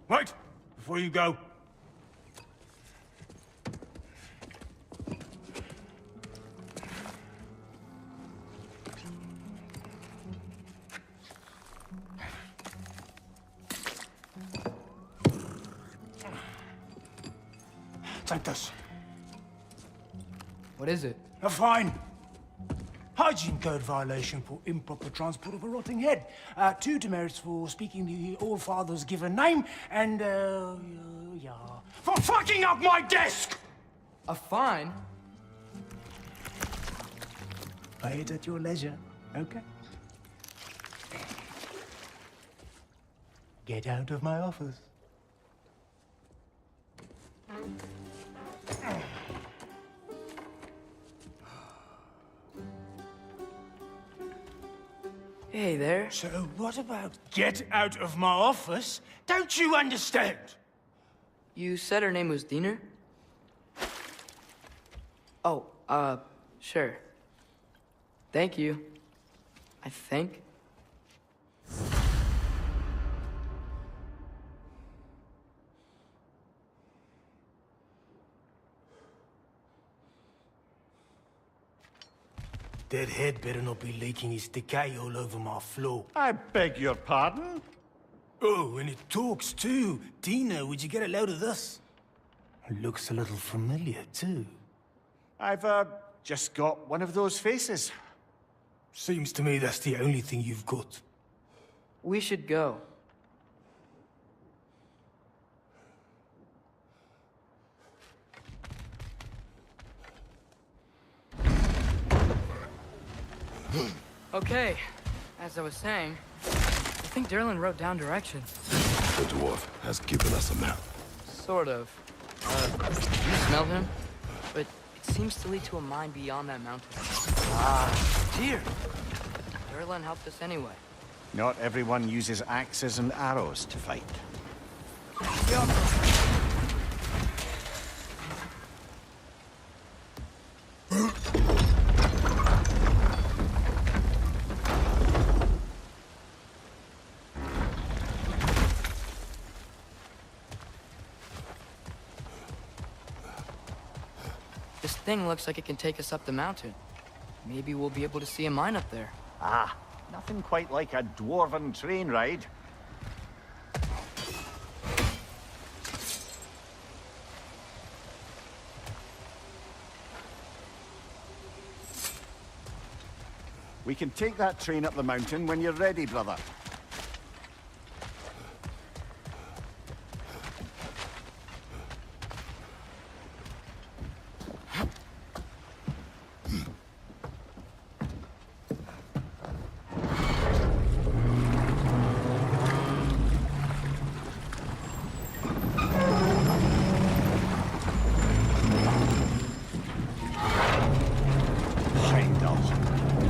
Wait, before you go. Take this. What is it? A fine. Hygiene code violation for improper transport of a rotting head. 2 demerits for speaking the All-Father's given name, and, yeah, for fucking up my desk! A fine? Pay it at your leisure, okay? Get out of my office. Hey there. So what about get out of my office? Don't you understand? You said her name was Diener? Oh, sure. Thank you. I think. That head better not be leaking his decay all over my floor. I beg your pardon? Oh, and it talks too. Dina, would you get a load of this? It looks a little familiar too. I've, just got one of those faces. Seems to me that's the only thing you've got. We should go. Okay, as I was saying, I think Derlin wrote down directions. The dwarf has given us a map. Sort of. You smell him? But it seems to lead to a mine beyond that mountain. Ah, dear! Derlin helped us anyway. Not everyone uses axes and arrows to fight. This thing looks like it can take us up the mountain. Maybe we'll be able to see a mine up there. Ah, nothing quite like a dwarven train ride. We can take that train up the mountain when you're ready, brother.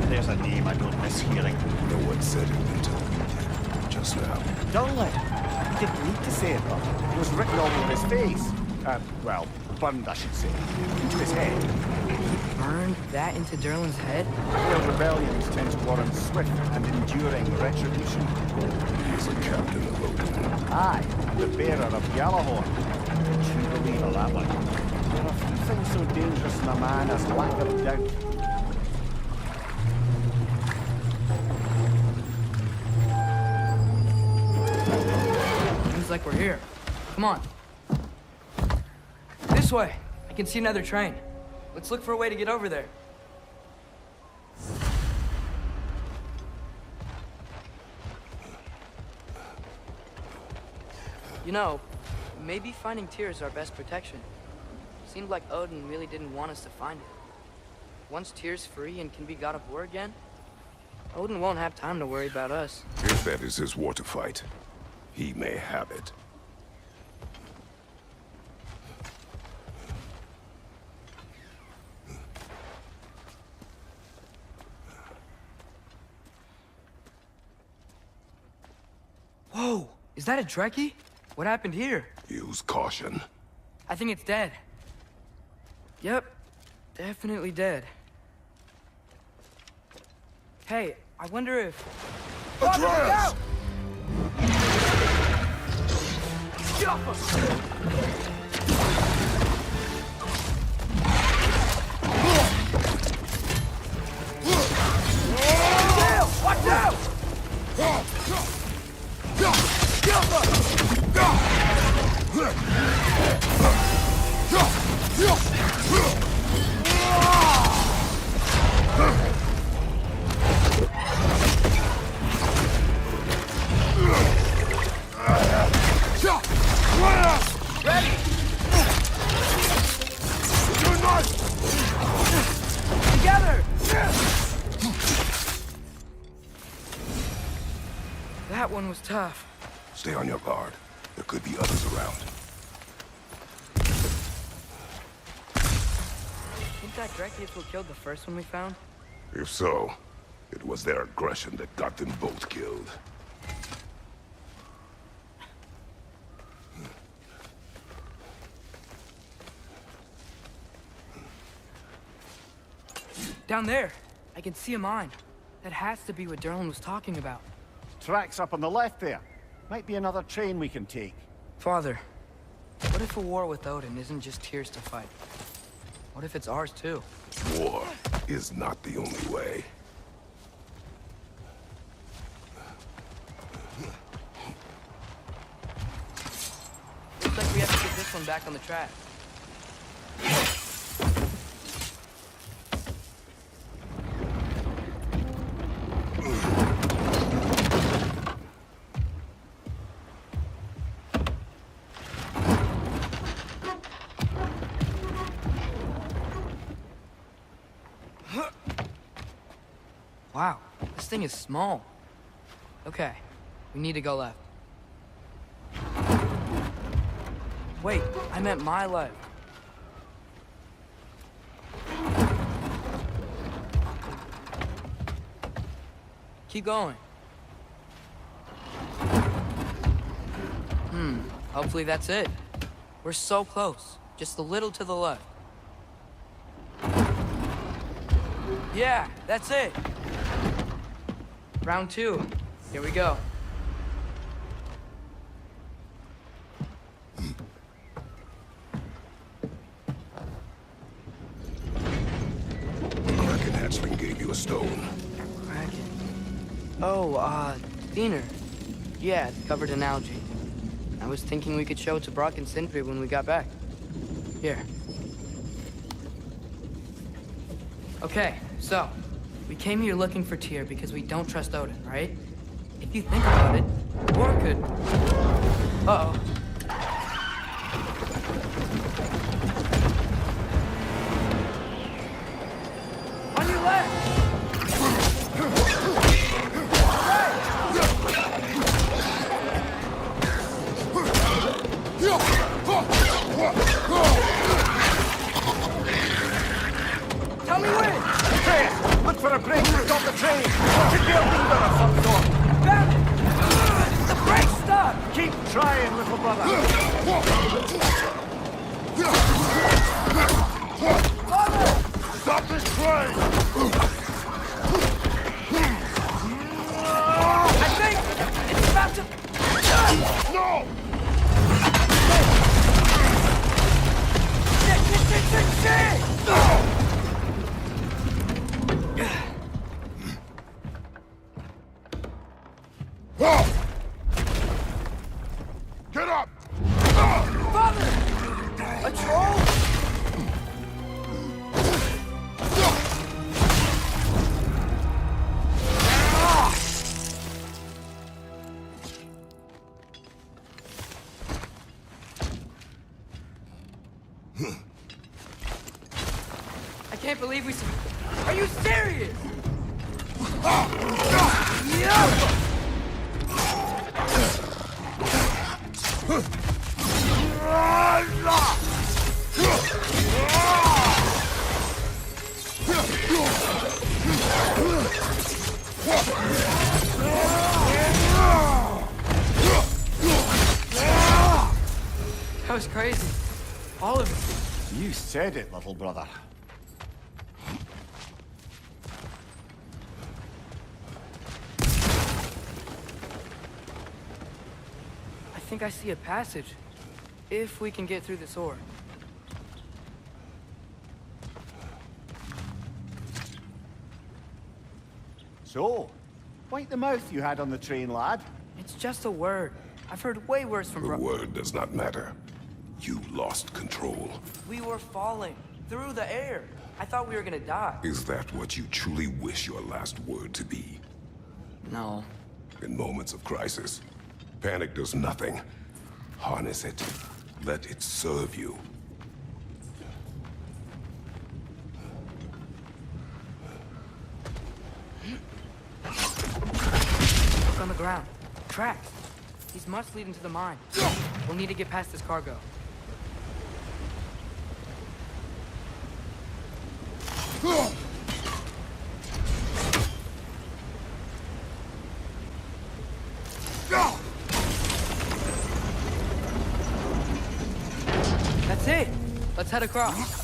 There's a name I don't miss hearing. No one said it until you did, just now. Dudley! He didn't need to say it, but it was written all over his face. Well, burned, I should say. Into his head. Burned that into Derlin's head? Failed rebellions tend to warrant swift and enduring retribution. He's a captain of Odin. Aye, and the bearer of Gjallarhorn. True believer, that one. There are few things so dangerous in a man as lack of doubt. Seems like we're here. Come on. This way. I can see another train. Let's look for a way to get over there. You know, maybe finding Tyr is our best protection. Seemed like Odin really didn't want us to find it. Once Tyr's free and can be god of war again, Odin won't have time to worry about us. If that is his war to fight, he may have it. Is that a Trekkie? What happened here? Use caution. I think it's dead. Yep, definitely dead. Hey, I wonder if... Atreus! Watch out! Ready! Together! That one was tough. Stay on your guard. There could be others around. Think that Trekkies who killed the first one we found? If so, it was their aggression that got them both killed. Down there, I can see a mine. That has to be what Derlin was talking about. Tracks up on the left there. Might be another train we can take. Father, what if a war with Odin isn't just Tears to fight? What if it's ours too? War is not the only way. Looks like we have to get this one back on the track. Wow, this thing is small. Okay, we need to go left. Wait, I meant my left. Keep going. Hopefully that's it. We're so close. Just a little to the left. Yeah, that's it. Round 2. Here we go. Kraken hatchling gave you a stone. Kraken. Oh, Diener. Yeah, it's covered in algae. I was thinking we could show it to Brock and Sindri when we got back. Here. Okay, so, we came here looking for Tyr because we don't trust Odin, right? If you think about it, war could... Uh-oh. On your left! Tell me when! Look for a break to stop the train! Should be a lever of some sort! Found it! The brake's stuck! Keep trying, little brother! Father! Stop this train! I think it's about to... No! Shit! Get up! Father! A troll? I can't believe we... Are you serious? That was crazy. All of it. You said it, little brother. I think I see a passage. If we can get through this ore. So, wipe the mouth you had on the train, lad. It's just a word. I've heard way worse from The word does not matter. You lost control. We were falling through the air. I thought we were gonna die. Is that what you truly wish your last word to be? No. In moments of crisis, panic does nothing. Harness it. Let it serve you. Look on the ground. Tracks. These must lead into the mine. We'll need to get past this cargo. That's it. Let's head across.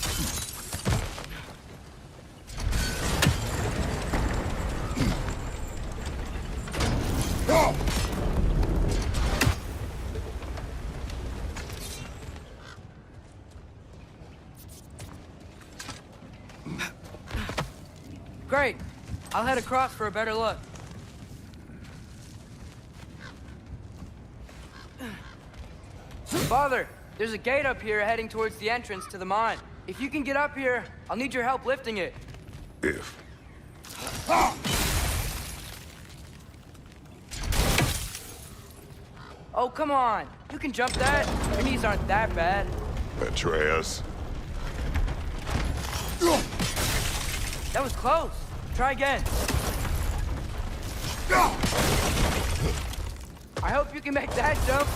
Great. I'll head across for a better look. Father, there's a gate up here heading towards the entrance to the mine. If you can get up here, I'll need your help lifting it. If. Oh, come on. You can jump that. Your knees aren't that bad. Atreus. That was close. Try again. I hope you can make that jump.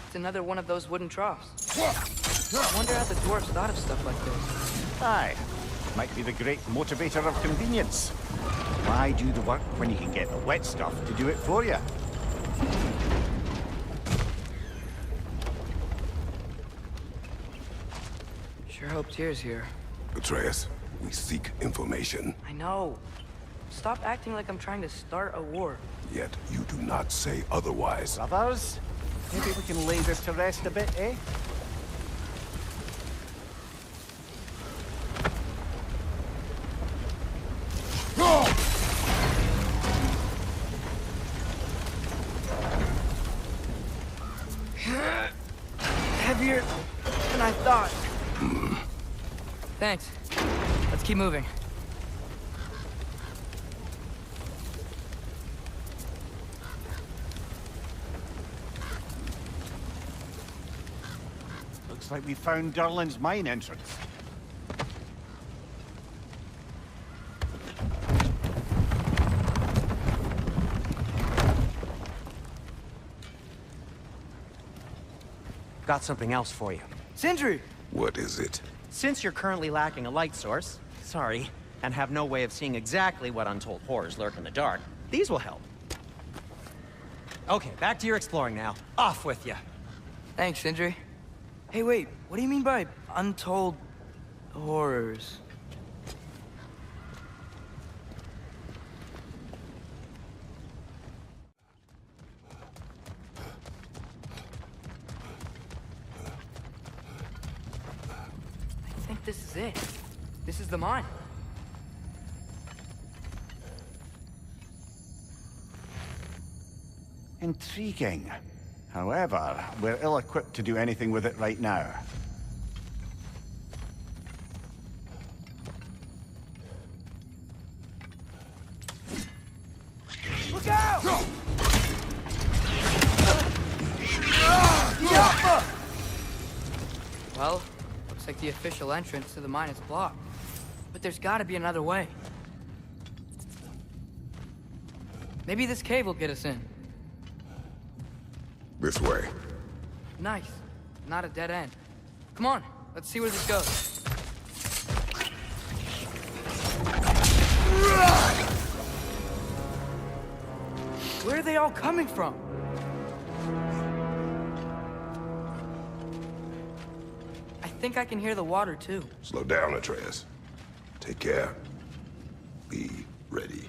It's another one of those wooden troughs. I wonder how the dwarves thought of stuff like this. Aye. Might be the great motivator of convenience. Why do the work when you can get the wet stuff to do it for you? Sure hope Tyr's here. Atreus, we seek information. I know. Stop acting like I'm trying to start a war. Yet you do not say otherwise. Brothers, maybe we can lay this to rest a bit, eh? Heavier than I thought. Thanks. Let's keep moving. Looks like we found Durlin's mine entrance. Got something else for you. Sindri! What is it? Since you're currently lacking a light source, sorry, and have no way of seeing exactly what untold horrors lurk in the dark, these will help. Okay, back to your exploring now. Off with you. Thanks, Sindri. Hey, wait, what do you mean by untold horrors? I think this is it. This is the mine. Intriguing. However, we're ill-equipped to do anything with it right now. Look out! Well, looks like the official entrance to the mine is blocked. But there's gotta be another way. Maybe this cave will get us in. This way. Nice. Not a dead end. Come on, let's see where this goes. Where are they all coming from? I think I can hear the water, too. Slow down, Atreus. Take care. Be ready.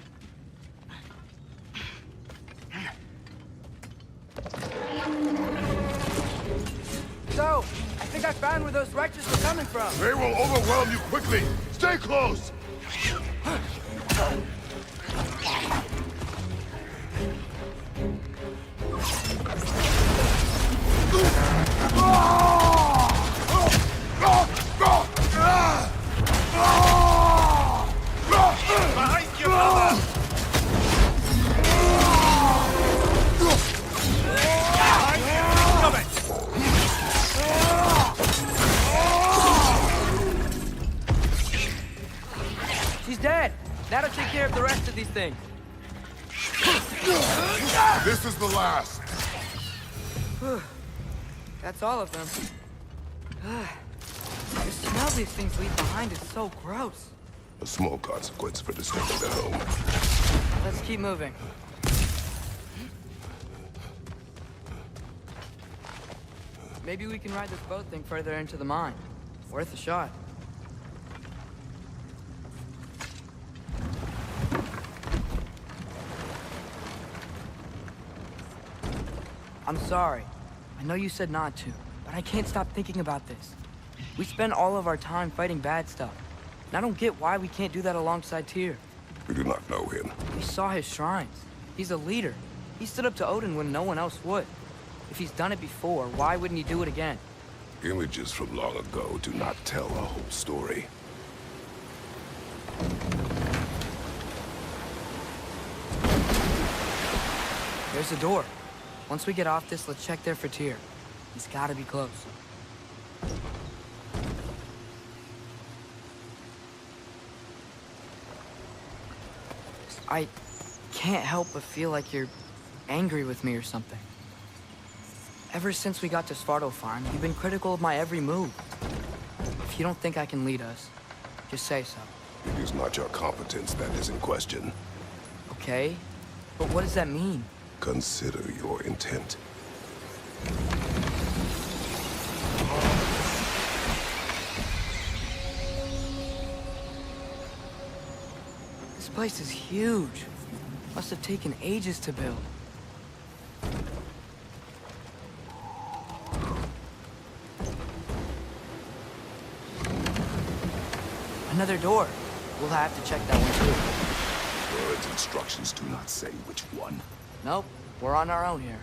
So, I think I found where those wretches were coming from. They will overwhelm you quickly. Stay close. Behind you, brother! She's dead. That'll take care of the rest of these things. This is the last. That's all of them. The smell these things leave behind is so gross. A small consequence for disturbing the home. Let's keep moving. Maybe we can ride this boat thing further into the mine. Worth a shot. I'm sorry. I know you said not to, but I can't stop thinking about this. We spend all of our time fighting bad stuff, and I don't get why we can't do that alongside Tyr. We do not know him. We saw his shrines. He's a leader. He stood up to Odin when no one else would. If he's done it before, why wouldn't he do it again? Images from long ago do not tell a whole story. There's a door. Once we get off this, let's check there for Tyr. He's gotta be close. I can't help but feel like you're angry with me or something. Ever since we got to Svartalfheim, you've been critical of my every move. If you don't think I can lead us, just say so. It is not your competence that is in question. Okay, but what does that mean? Consider your intent. This place is huge. Must have taken ages to build. Another door. We'll have to check that one too. Word's instructions do not say which one. Nope, we're on our own here.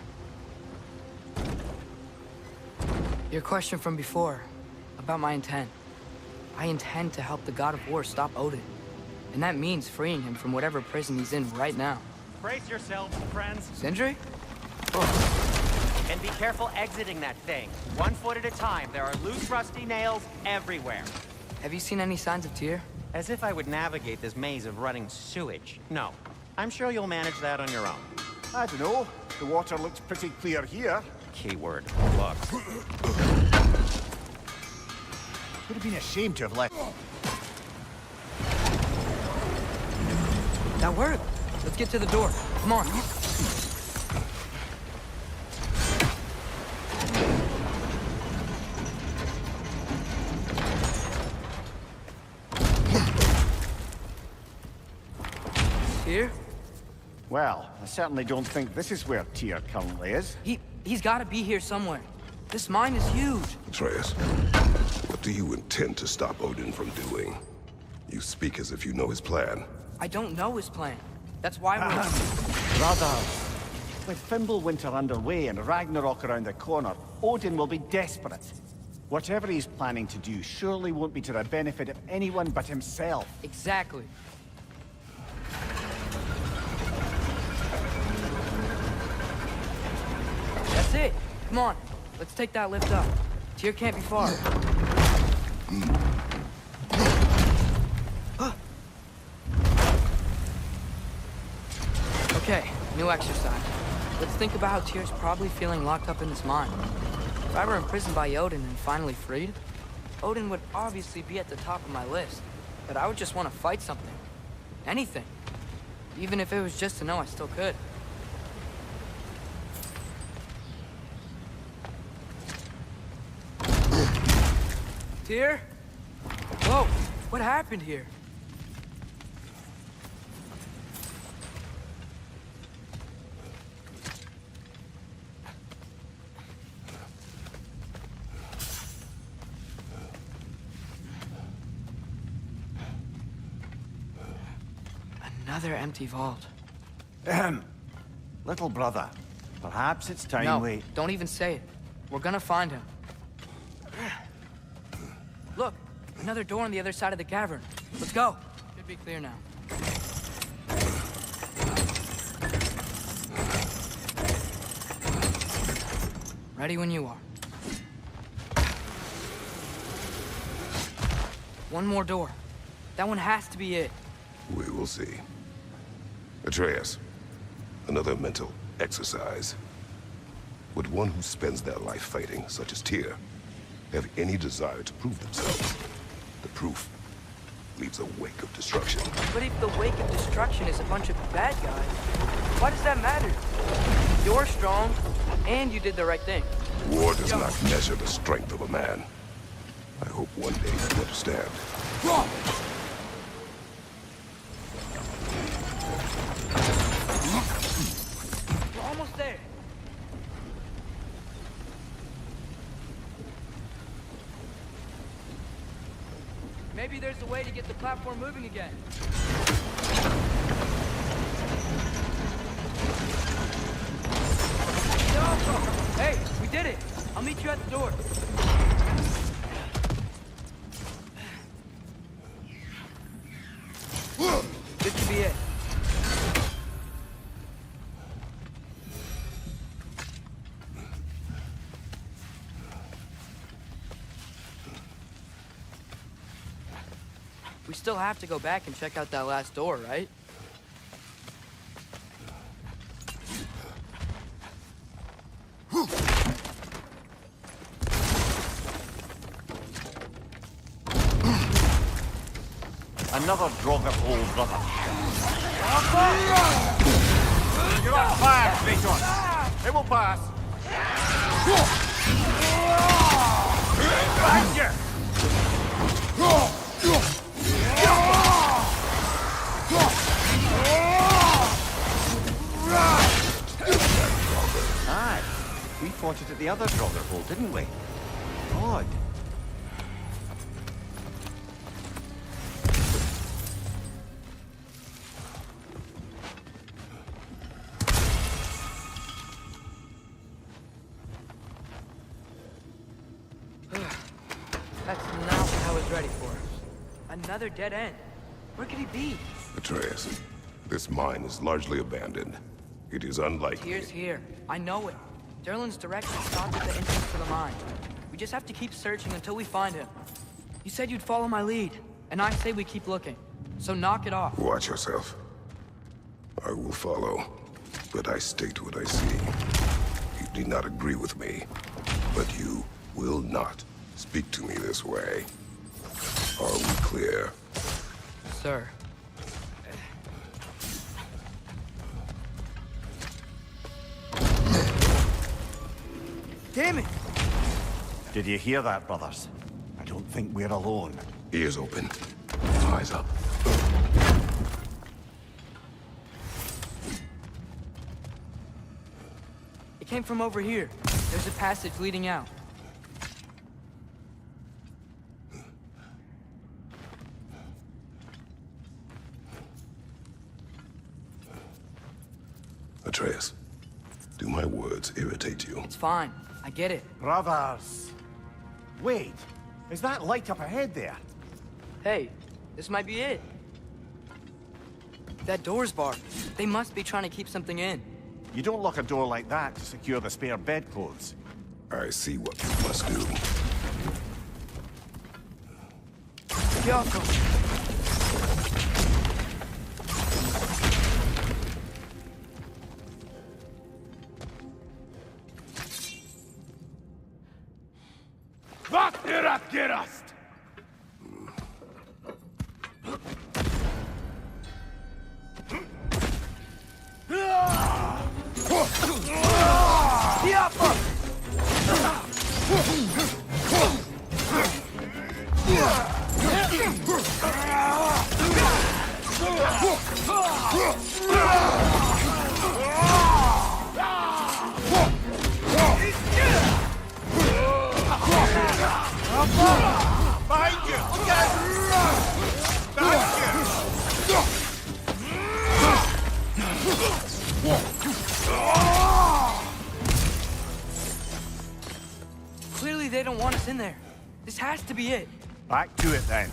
Your question from before, about my intent. I intend to help the God of War stop Odin. And that means freeing him from whatever prison he's in right now. Brace yourselves, friends. Sindri? And be careful exiting that thing. 1 foot at a time. There are loose, rusty nails everywhere. Have you seen any signs of Tyr? As if I would navigate this maze of running sewage. No. I'm sure you'll manage that on your own. I don't know. The water looks pretty clear here. Keyword, looks. Would have been ashamed to have left. That worked. Let's get to the door. Come on. Tyr? Well, I certainly don't think this is where Tyr currently is. He's got to be here somewhere. This mine is huge. Atreus, what do you intend to stop Odin from doing? You speak as if you know his plan. I don't know his plan. That's why we're... Brother, with Fimbulwinter underway and Ragnarok around the corner, Odin will be desperate. Whatever he's planning to do surely won't be to the benefit of anyone but himself. Exactly. That's it. Come on. Let's take that lift up. Tyr can't be far. Okay, new exercise. Let's think about how Tyr's probably feeling locked up in this mine. If I were imprisoned by Odin and finally freed, Odin would obviously be at the top of my list. But I would just want to fight something. Anything. Even if it was just to know I still could. Tyr? Whoa, what happened here? Another empty vault. Little brother, perhaps it's time No, we... don't even say it. We're gonna find him. Look, another door on the other side of the cavern. Let's go. Should be clear now. Ready when you are. One more door. That one has to be it. We will see. Atreus, another mental exercise. Would one who spends their life fighting, such as Tyr, have any desire to prove themselves? The proof leaves a wake of destruction. But if the wake of destruction is a bunch of bad guys, why does that matter? You're strong, and you did the right thing. War does not measure the strength of a man. I hope one day you understand. We're almost there. Maybe there's a way to get the platform moving again. Hey, we did it! I'll meet you at the door. This could be it. We still have to go back and check out that last door, right? Another Draugr hole, brother. You're on fire, Kratos. It will pass. Back here! Aye, we fought it at the other Draugr hole, didn't we? Odd. That's not what I was ready for. Another dead end. Where could he be? Atreus, this mine is largely abandoned. It is unlikely. Tyr's here. I know it. Durlin's direction stopped at the entrance to the mine. We just have to keep searching until we find him. You said you'd follow my lead, and I say we keep looking. So knock it off. Watch yourself. I will follow, but I state what I see. You do not agree with me, but you will not speak to me this way. Are we clear? Sir. Damn it! Did you hear that, brothers? I don't think we're alone. Ears open. Eyes up. It came from over here. There's a passage leading out. Atreus, do my words irritate you? It's fine. I get it. Brothers! Wait, is that light up ahead there? Hey, this might be it. That door's barred. They must be trying to keep something in. You don't lock a door like that to secure the spare bedclothes. I see what you must do. Yoko. Behind you! Look out! Behind you! Clearly they don't want us in there. This has to be it. Back to it then.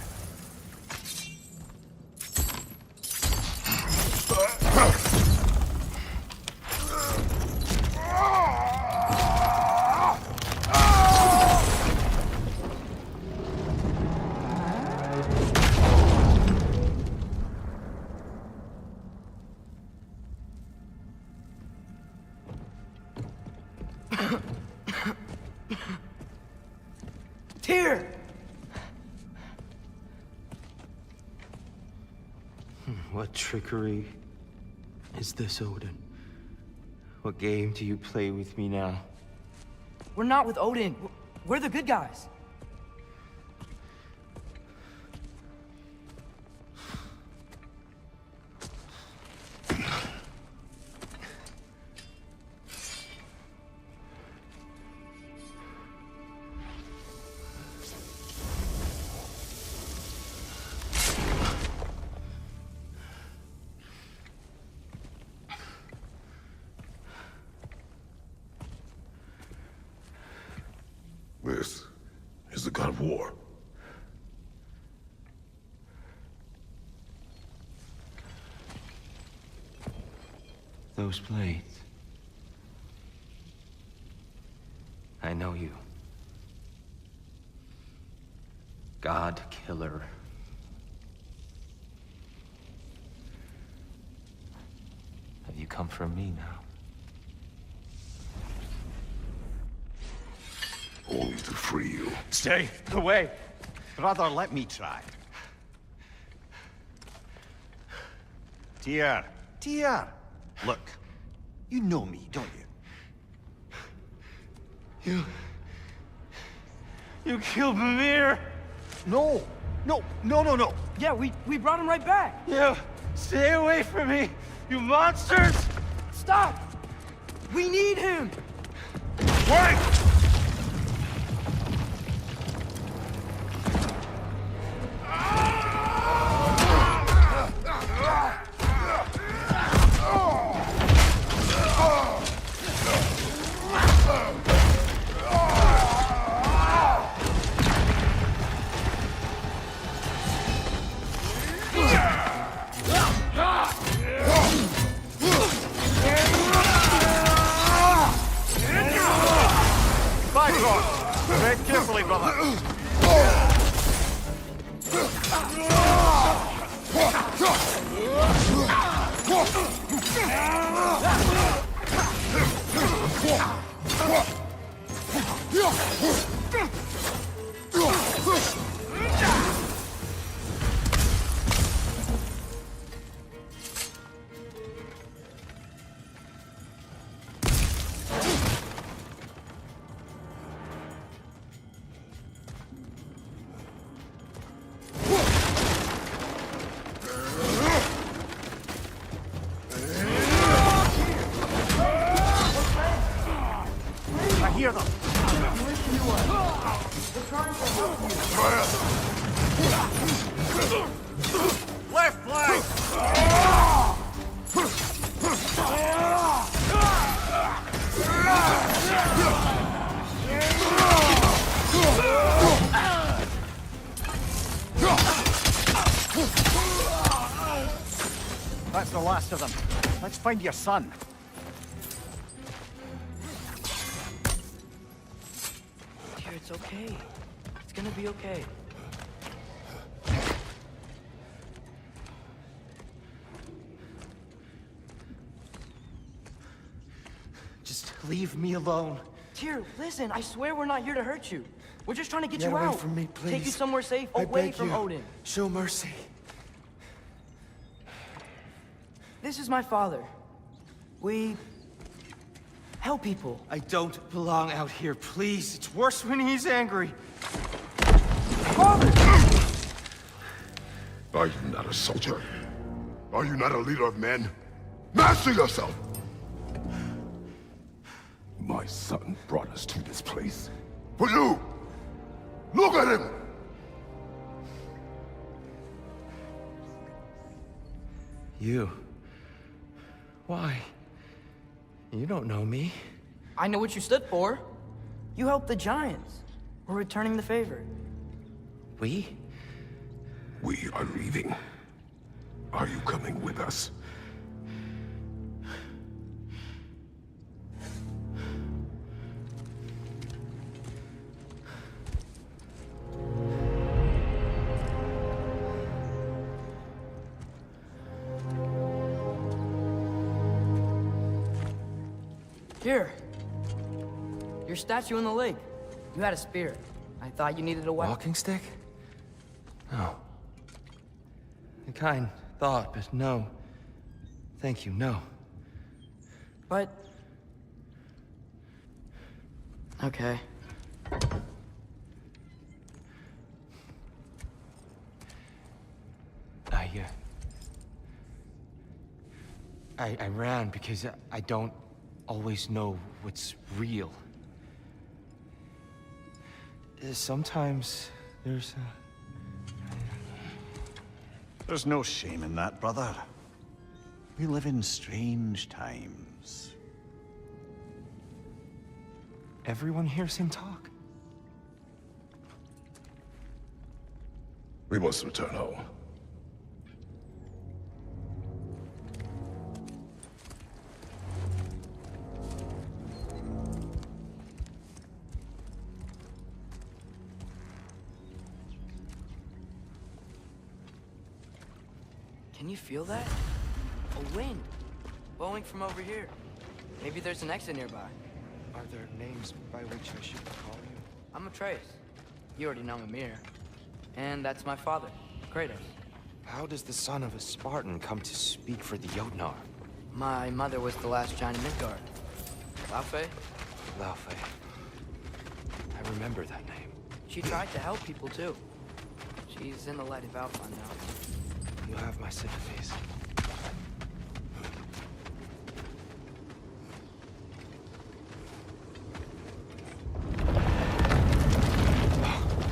Tyr! What trickery is this, Odin? What game do you play with me now? We're not with Odin. We're the good guys. This is the god of war. Those blades. I know you. God killer. Have you come for me now? Only to free you. Stay away. Brother, let me try. Tyr. Tyr. Look, you know me, don't you? You killed Mimir! No. No. Yeah, we brought him right back. You stay away from me, you monsters! Stop! We need him! Wait! Tread carefully, brother. I hear them. Left flank! That's the last of them. Let's find your son. Dear, it's okay. It's gonna be okay. Just leave me alone. Tyr, listen, I swear we're not here to hurt you. We're just trying to get Get you away out. from me, please. Take you somewhere safe, I away beg from you. Odin. Show mercy. This is my father. We help people. I don't belong out here, please. It's worse when he's angry. Father! Are you not a soldier? Are you not a leader of men? Master yourself! My son brought us to this place. For you! Look at him! You. Why? You don't know me. I know what you stood for. You helped the Giants. We're returning the favor. We? We are leaving. Are you coming with us? Here. Your statue in the lake. You had a spear. I thought you needed a weapon. Walking stick? No. A kind thought, but no. Thank you, no. But... Okay. I ran because I don't always know what's real. Sometimes there's There's no shame in that, brother. We live in strange times. Everyone hears him talk. We must return home. Can you feel that? A wind. Blowing from over here. Maybe there's an exit nearby. Are there names by which I should call you? I'm Atreus. You already know Mimir. And that's my father, Kratos. How does the son of a Spartan come to speak for the Jotnar? My mother was the last giant in Midgard. Laufey? Laufey. I remember that name. She tried to help people too. She's in the light of Alpha now. You have my sympathies.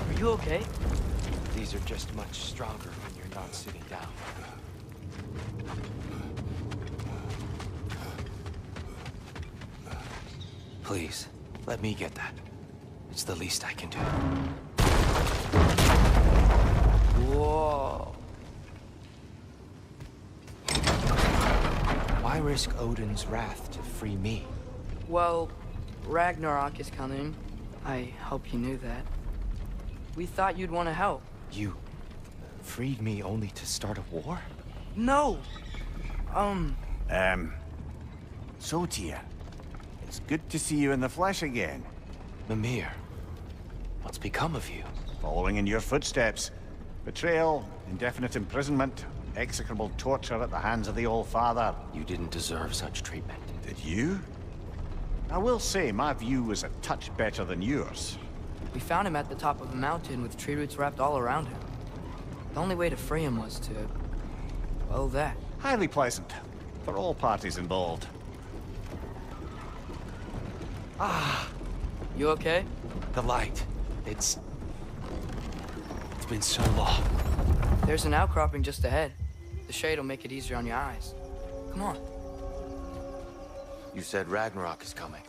Are you okay? These are just much stronger when you're not sitting down. Please, let me get that. It's the least I can do. Whoa. Why risk Odin's wrath to free me? Well, Ragnarok is coming. I hope you knew that. We thought you'd want to help. You freed me only to start a war? No! So, Tyr, it's good to see you in the flesh again. Mimir, what's become of you? Following in your footsteps. Betrayal, indefinite imprisonment, execrable torture at the hands of the All-Father. You didn't deserve such treatment. Did you? I will say, my view was a touch better than yours. We found him at the top of a mountain with tree roots wrapped all around him. The only way to free him was to... well, that. Highly pleasant. For all parties involved. You okay? The light. It's been so long. There's an outcropping just ahead. The shade will make it easier on your eyes. Come on. You said Ragnarok is coming.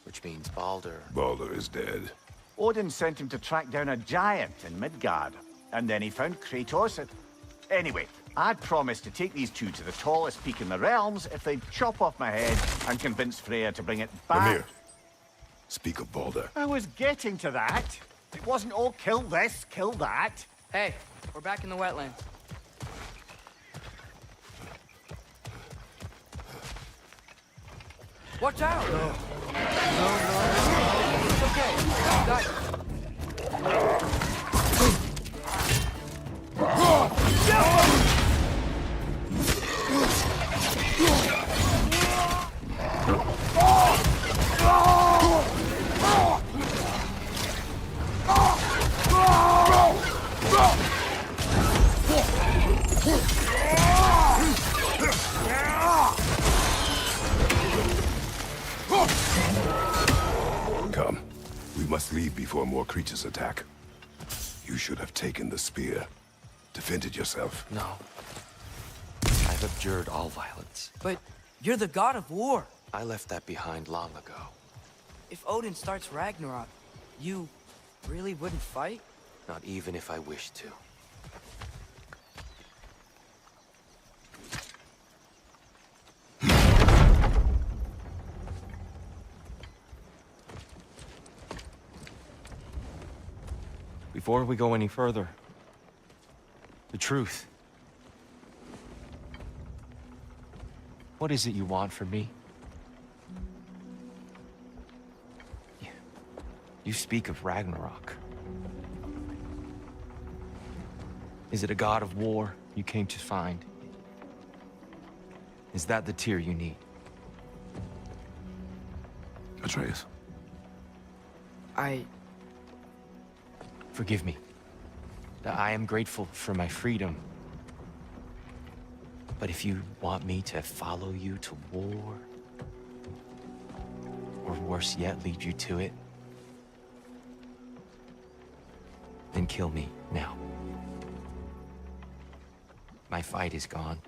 Which means Baldur. Baldur is dead. Odin sent him to track down a giant in Midgard. And then he found Kratos. Anyway, I'd promised to take these two to the tallest peak in the realms if they'd chop off my head and convince Freya to bring it back. Mimir, speak of Baldur. I was getting to that. It wasn't all kill this, kill that. Hey, we're back in the wetlands. Watch out! No. It's okay. Got it. must leave before more creatures attack. You should have taken the spear. Defended yourself. No. I've abjured all violence. But you're the god of war. I left that behind long ago. If Odin starts Ragnarok, you really wouldn't fight? Not even if I wished to. Before we go any further, the truth. What is it you want from me? You speak of Ragnarok. Is it a god of war you came to find? Is that the tear you need? Atreus. Forgive me. I am grateful for my freedom. But if you want me to follow you to war, or worse yet, lead you to it, then kill me now. My fight is gone.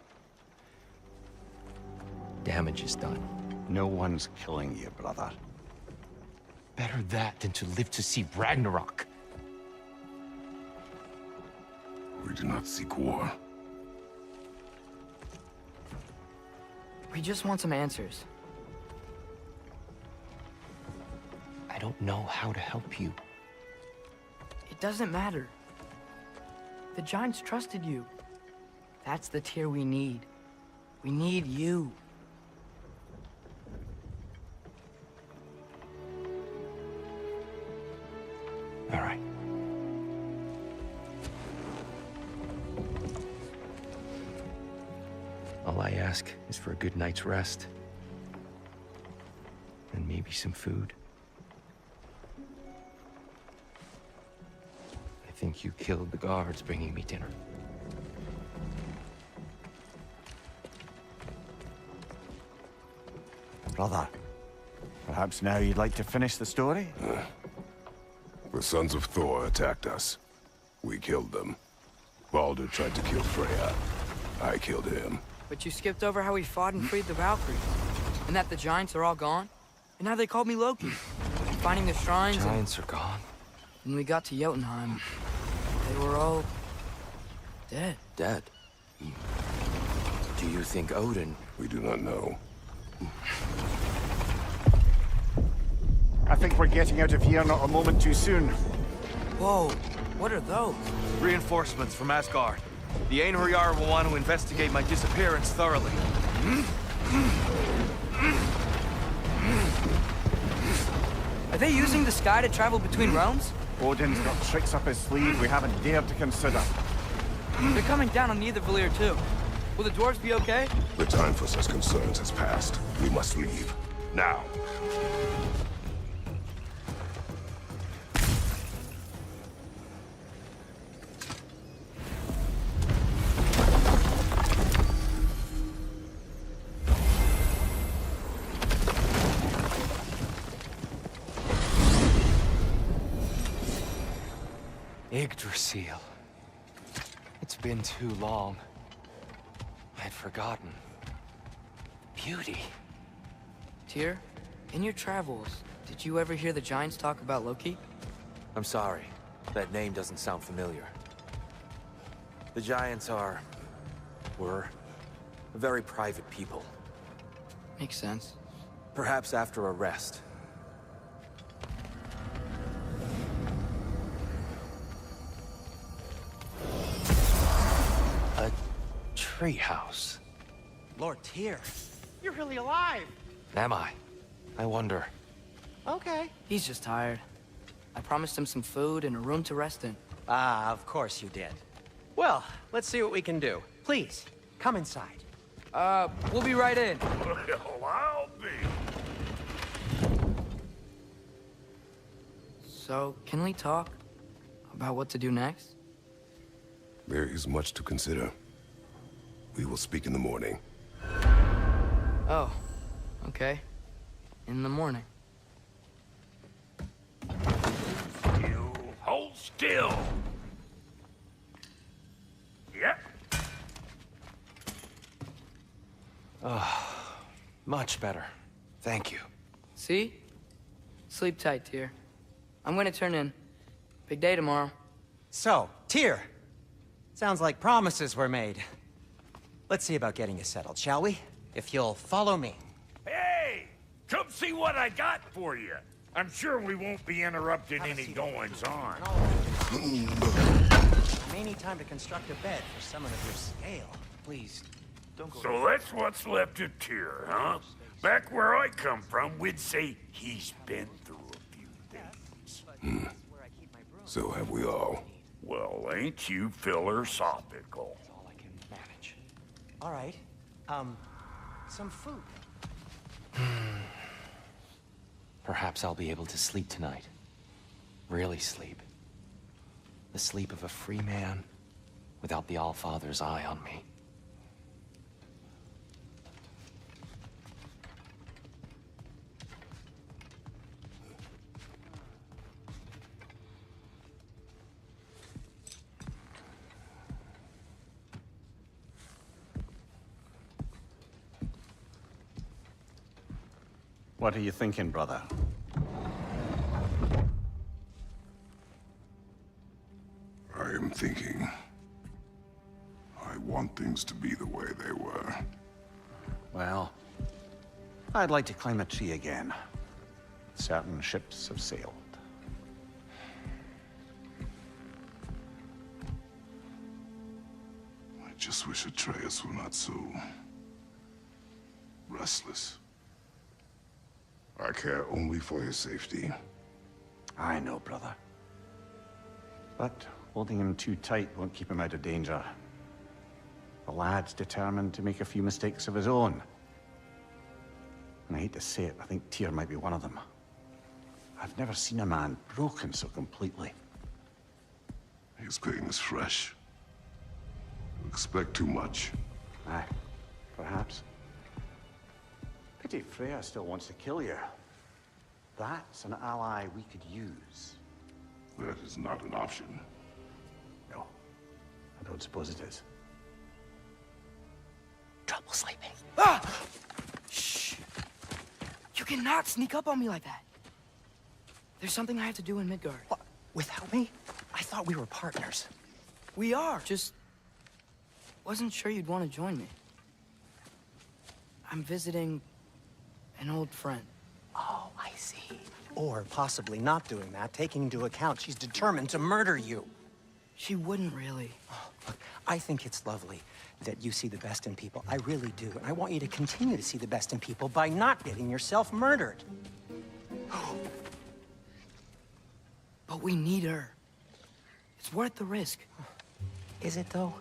Damage is done. No one's killing you, brother. Better that than to live to see Ragnarok. We do not seek war. We just want some answers. I don't know how to help you. It doesn't matter. The Giants trusted you. That's the Tyr we need. We need you. All right. All I ask is for a good night's rest. And maybe some food. I think you killed the guards bringing me dinner. Brother, perhaps now you'd like to finish the story? The sons of Thor attacked us. We killed them. Baldur tried to kill Freya. I killed him. But you skipped over how we fought and freed the Valkyries. And that the Giants are all gone. And now they called me Loki. Finding the shrines. Giants are gone. When we got to Jotunheim, they were all dead. Dead? Do you think Odin? We do not know. I think we're getting out of here not a moment too soon. Whoa, what are those? Reinforcements from Asgard. The Einherjar will want to investigate my disappearance thoroughly. Are they using the sky to travel between realms? Odin's got tricks up his sleeve we haven't dared to consider. They're coming down on Nidavellir too. Will the dwarves be okay? The time for such concerns has passed. We must leave. Now. Yggdrasil. It's been too long. I'd forgotten. Beauty. Tyr, in your travels, did you ever hear the Giants talk about Loki? I'm sorry. That name doesn't sound familiar. The Giants were very private people. Makes sense. Perhaps after a rest. A treehouse. Lord Tyr, you're really alive. Am I? I wonder. Okay. He's just tired. I promised him some food and a room to rest in. Ah, of course you did. Well, let's see what we can do. Please, come inside. We'll be right in. Well, I'll be. So, can we talk about what to do next? There is much to consider. We will speak in the morning. Oh, okay. In the morning. Still. Yep. Oh, much better. Thank you. See? Sleep tight, Tyr. I'm gonna turn in. Big day tomorrow. So, Tyr. Sounds like promises were made. Let's see about getting you settled, shall we? If you'll follow me. Hey! Come see what I got for you. I'm sure we won't be interrupting any goings-on. May need time to construct a bed for someone of your scale. Please, don't go... So that's what's left of Tyr, huh? Back where I come from, we'd say he's been through a few things. So have we all. Well, ain't you philosophical? All right. Some food. Perhaps I'll be able to sleep tonight. Really sleep. The sleep of a free man without the Allfather's eye on me. What are you thinking, brother? I am thinking. I want things to be the way they were. Well, I'd like to climb a tree again. Certain ships have sailed. I just wish Atreus were not so... restless. I care only for his safety. I know, brother. But holding him too tight won't keep him out of danger. The lad's determined to make a few mistakes of his own. And I hate to say it, I think Tyr might be one of them. I've never seen a man broken so completely. His pain is fresh. You expect too much. Aye, perhaps. Pity Freya still wants to kill you. That's an ally we could use. That is not an option. No, I don't suppose it is. Trouble sleeping. Ah! Shh! You cannot sneak up on me like that. There's something I have to do in Midgard. What? Without me? I thought we were partners. We are. Just wasn't sure you'd want to join me. I'm visiting an old friend. Oh, I see. Or possibly not doing that, taking into account she's determined to murder you. She wouldn't really. Oh, look, I think it's lovely that you see the best in people. I really do. And I want you to continue to see the best in people by not getting yourself murdered. But we need her. It's worth the risk. Is it, though?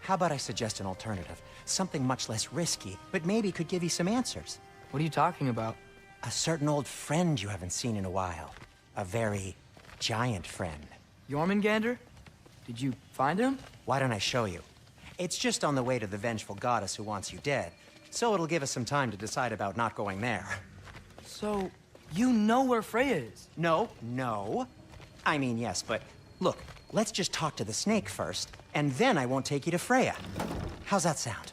How about I suggest an alternative? Something much less risky, but maybe could give you some answers. What are you talking about? A certain old friend you haven't seen in a while. A very giant friend. Jormungandr? Did you find him? Why don't I show you? It's just on the way to the vengeful goddess who wants you dead, so it'll give us some time to decide about not going there. So, you know where Freya is? No. I mean, yes, but look, let's just talk to the snake first, and then I won't take you to Freya. How's that sound?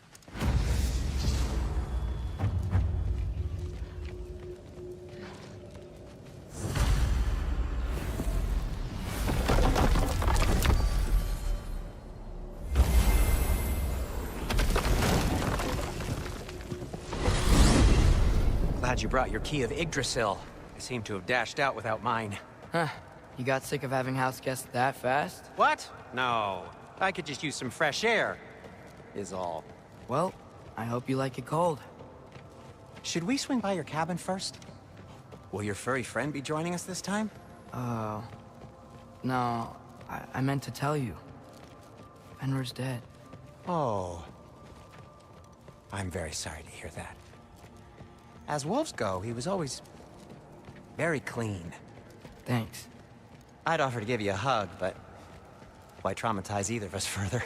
Glad you brought your key of Yggdrasil. I seem to have dashed out without mine. Huh. You got sick of having house guests that fast? What? No. I could just use some fresh air, is all. Well, I hope you like it cold. Should we swing by your cabin first? Will your furry friend be joining us this time? No. I meant to tell you. Fenrir's dead. Oh. I'm very sorry to hear that. As wolves go, he was always very clean. Thanks. I'd offer to give you a hug, but why traumatize either of us further?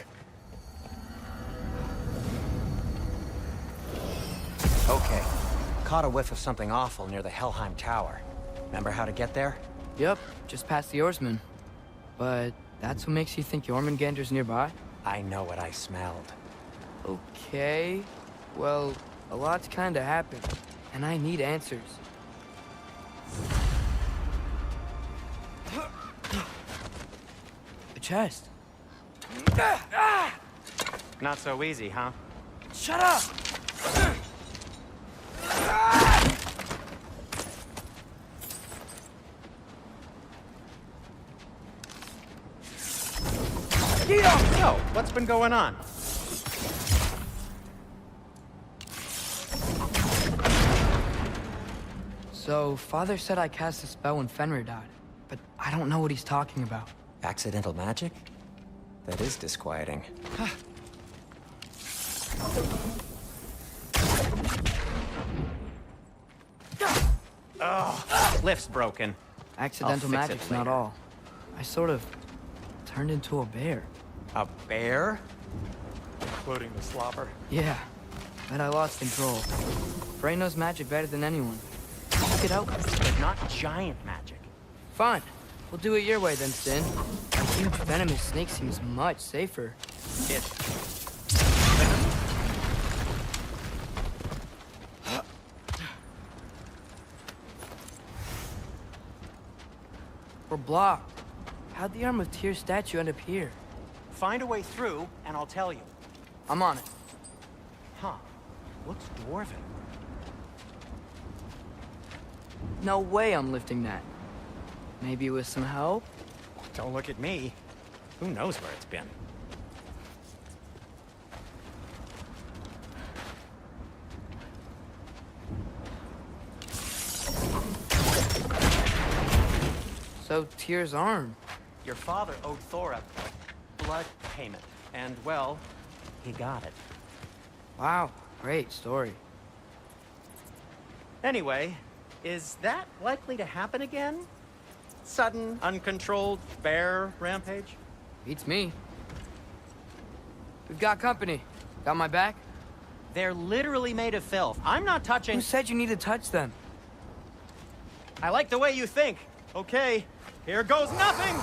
Okay. Caught a whiff of something awful near the Helheim Tower. Remember how to get there? Yep, just past the oarsman. But that's what makes you think Jormungandr's nearby? I know what I smelled. Okay. Well, a lot's kinda happened, and I need answers. A chest. Not so easy, huh? Shut up! So, what's been going on? So, Father said I cast a spell when Fenrir died, but I don't know what he's talking about. Accidental magic? That is disquieting. Oh, lift's broken. Accidental magic's not all. I sort of turned into a bear. A bear? Including the slobber? Yeah, but I lost control. Frey knows magic better than anyone. Check it out. But not giant magic. Fine. We'll do it your way then, Sin. A huge venomous snake seems much safer. We're blocked. How'd the Arm of Tyr statue end up here? Find a way through, and I'll tell you. I'm on it. Huh. Looks dwarven. No way I'm lifting that. Maybe with some help? Don't look at me. Who knows where it's been? So, Tyr's arm. Your father owed Thor a blood payment, and, well, he got it. Wow, great story. Anyway, is that likely to happen again? Sudden, uncontrolled bear rampage? Beats me. We've got company. Got my back? They're literally made of filth. I'm not touching... Who said you need to touch them? I like the way you think. Okay, here goes nothing!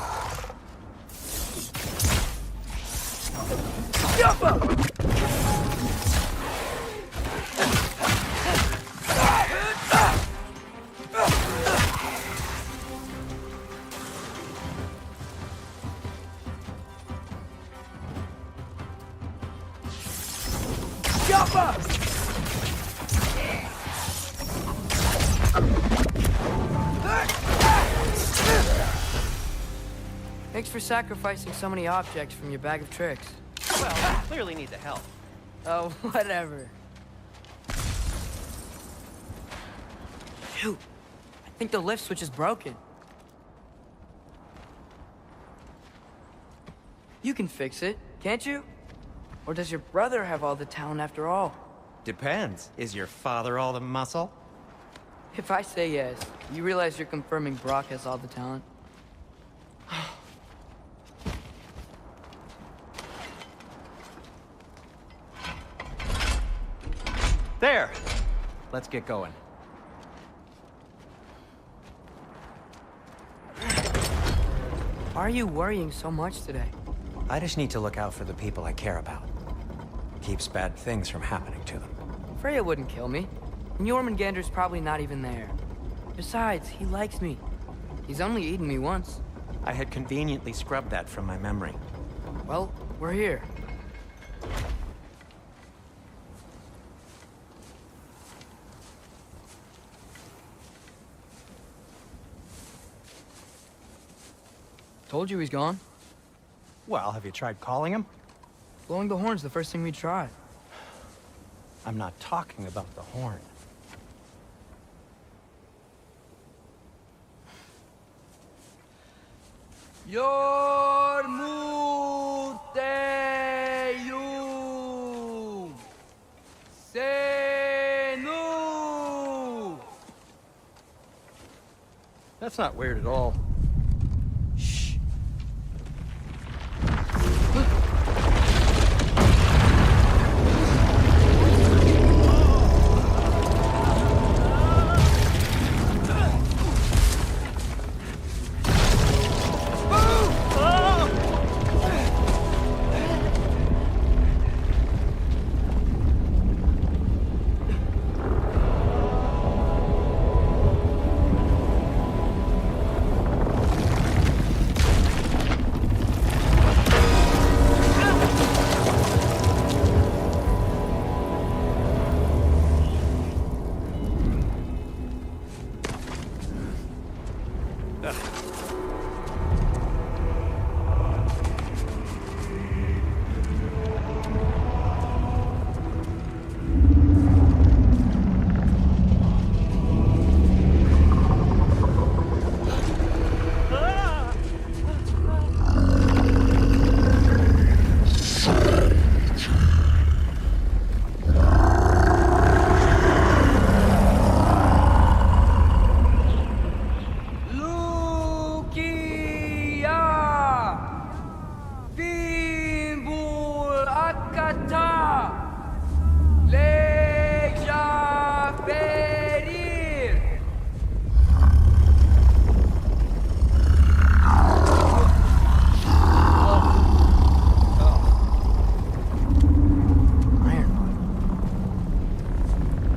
Thanks for sacrificing so many objects from your bag of tricks. Well, I clearly need the help. Oh, whatever. Shoot. I think the lift switch is broken. You can fix it, can't you? Or does your brother have all the talent after all? Depends. Is your father all the muscle? If I say yes, you realize you're confirming Brock has all the talent? There! Let's get going. Why are you worrying so much today? I just need to look out for the people I care about. Keeps bad things from happening to them. Freya wouldn't kill me. And Jormungandr's probably not even there. Besides, he likes me. He's only eaten me once. I had conveniently scrubbed that from my memory. Well, we're here. Told you he's gone. Well, have you tried calling him? Blowing the horn's the first thing we tried. I'm not talking about the horn. Yormuteyum Senu. That's not weird at all. Shh.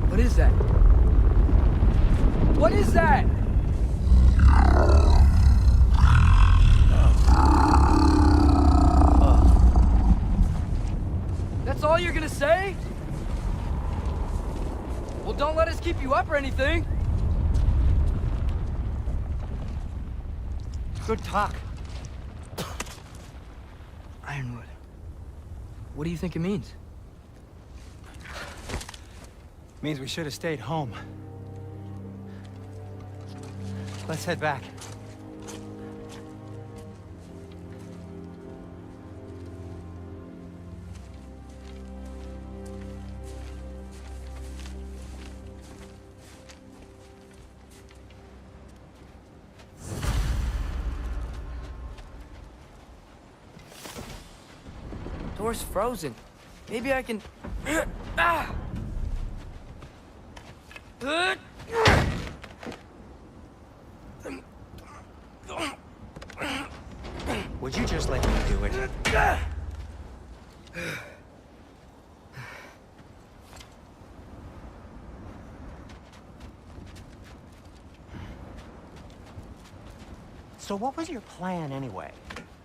What is that? What is that? That's all you're gonna say? Well, don't let us keep you up or anything. Good talk. Ironwood. What do you think it means? Means we should have stayed home. Let's head back. Door's frozen. Maybe I can... Ah! Would you just let me do it? So what was your plan anyway?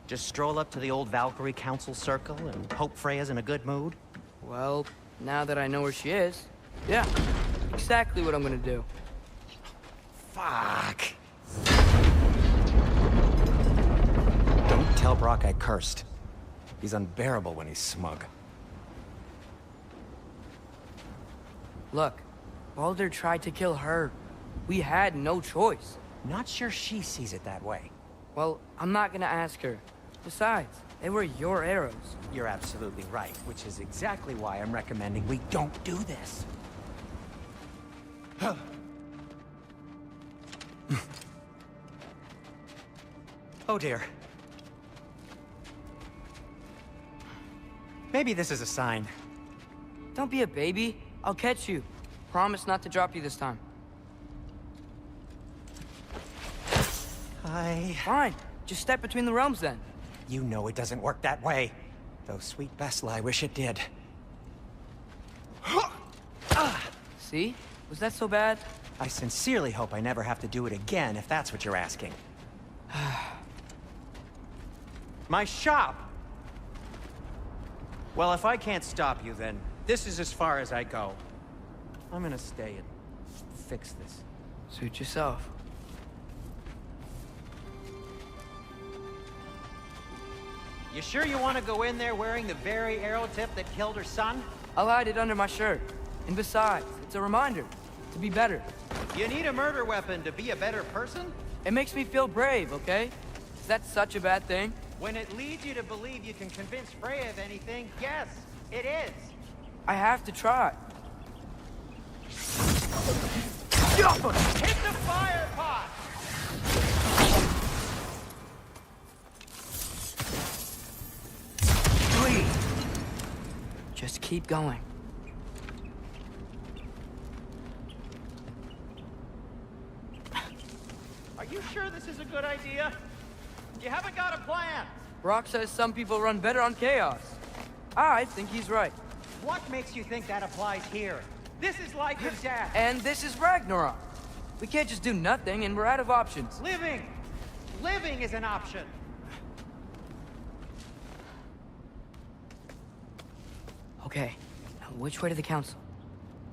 Just stroll up to the old Valkyrie Council Circle and hope Freya's in a good mood? Well, now that I know where she is, yeah, exactly what I'm gonna do. Fuck. Don't tell Brock I cursed. He's unbearable when he's smug. Look, Baldur tried to kill her. We had no choice. Not sure she sees it that way. Well, I'm not gonna ask her. Besides, they were your arrows. You're absolutely right, which is exactly why I'm recommending we don't do this. Oh dear. Maybe this is a sign. Don't be a baby. I'll catch you. Promise not to drop you this time. Fine. Just step between the realms then. You know it doesn't work that way. Though sweet Bessla, I wish it did. See? Was that so bad? I sincerely hope I never have to do it again, if that's what you're asking. My shop! Well, if I can't stop you, then this is as far as I go. I'm gonna stay and fix this. Suit yourself. You sure you want to go in there wearing the very arrow tip that killed her son? I'll hide it under my shirt. And besides, it's a reminder to be better. You need a murder weapon to be a better person? It makes me feel brave, okay? Is that such a bad thing? When it leads you to believe you can convince Freya of anything, yes, it is. I have to try. Hit the fire pot! Just keep going. Are you sure this is a good idea? You haven't got a plan. Brock says some people run better on chaos. I think he's right. What makes you think that applies here? This is life and death. And this is Ragnarok. We can't just do nothing, and we're out of options. Living! Living is an option. Okay, now which way to the council?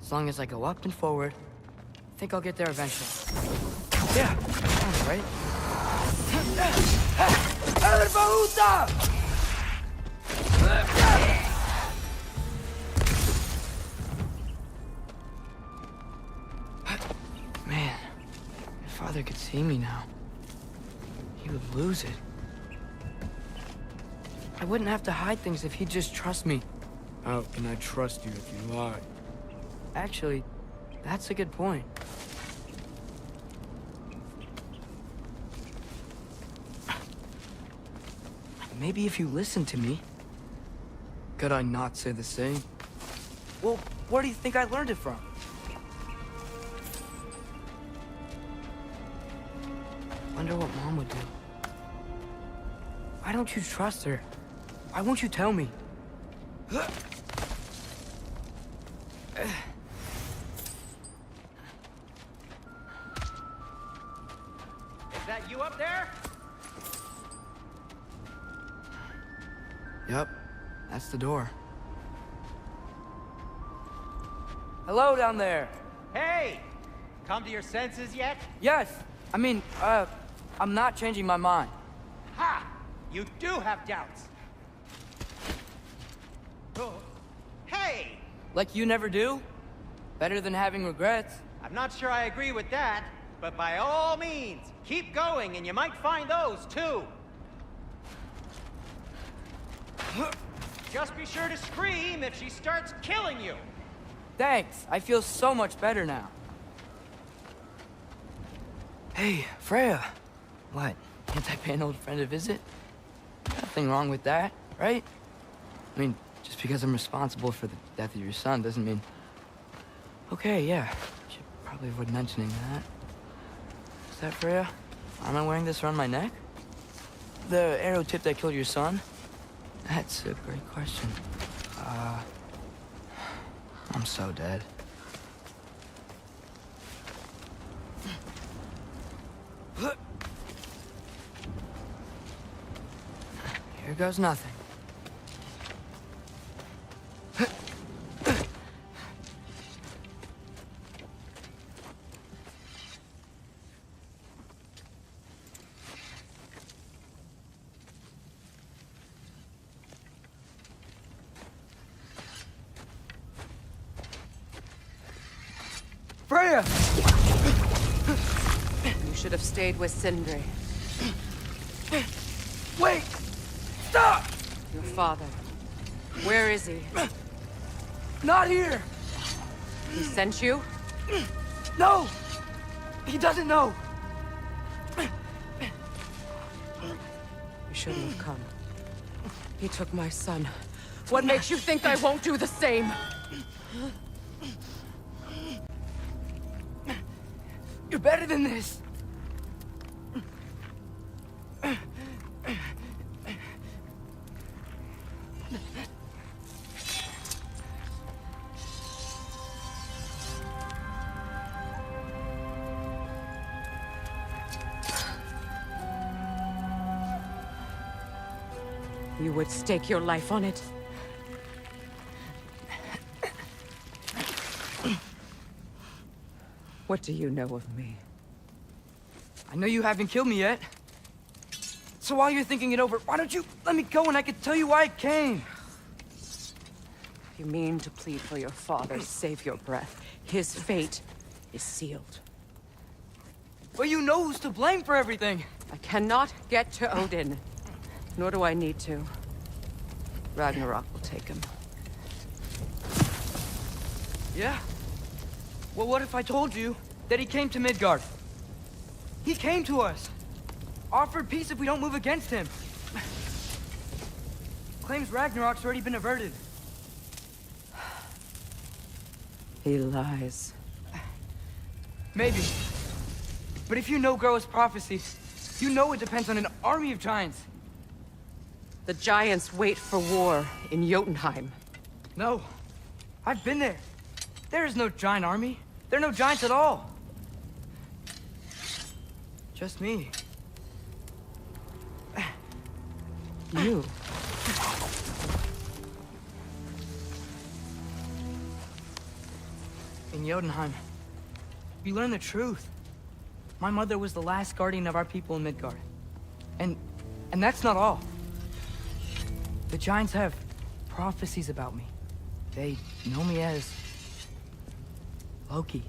As long as I go up and forward, I think I'll get there eventually. Yeah, sounds right. Man, if Father could see me now, he would lose it. I wouldn't have to hide things if he'd just trust me. How can I trust you if you lie? Actually, that's a good point. Maybe if you listen to me. Could I not say the same? Well, where do you think I learned it from? Wonder what Mom would do. Why don't you trust her? Why won't you tell me? Is that you up there? Yep, that's the door. Hello down there. Hey! Come to your senses yet? Yes, I mean, I'm not changing my mind. Ha! You do have doubts. Oh. Hey! Like you never do? Better than having regrets. I'm not sure I agree with that, but by all means, keep going and you might find those too. Just be sure to scream if she starts killing you. Thanks, I feel so much better now. Hey, Freya. What, can't I pay an old friend a visit? Nothing wrong with that, right? I mean, just because I'm responsible for the death of your son doesn't mean... Okay, yeah, should probably avoid mentioning that. Is that Freya? Am I wearing this around my neck? The arrow tip that killed your son? That's a great question. I'm so dead. Here goes nothing. Freya! You should have stayed with Sindri. Wait! Stop! Your father. Where is he? Not here! He sent you? No! He doesn't know! You shouldn't have come. He took my son. What makes you think I won't do the same? You're better than this! You would stake your life on it? What do you know of me? I know you haven't killed me yet. So while you're thinking it over, why don't you let me go and I can tell you why I came? You mean to plead for your father, save your breath. His fate is sealed. Well, you know who's to blame for everything. I cannot get to Odin. Nor do I need to. Ragnarok will take him. Yeah? Well, what if I told you that he came to Midgard? He came to us. Offered peace if we don't move against him. Claims Ragnarok's already been averted. He lies. Maybe. But if you know Groa's prophecy, you know it depends on an army of giants. The giants wait for war in Jotunheim. No. I've been there. There is no giant army. There are no giants at all. Just me. You. In Jotunheim, you learn the truth. My mother was the last guardian of our people in Midgard. And that's not all. The Giants have prophecies about me. They know me as Loki.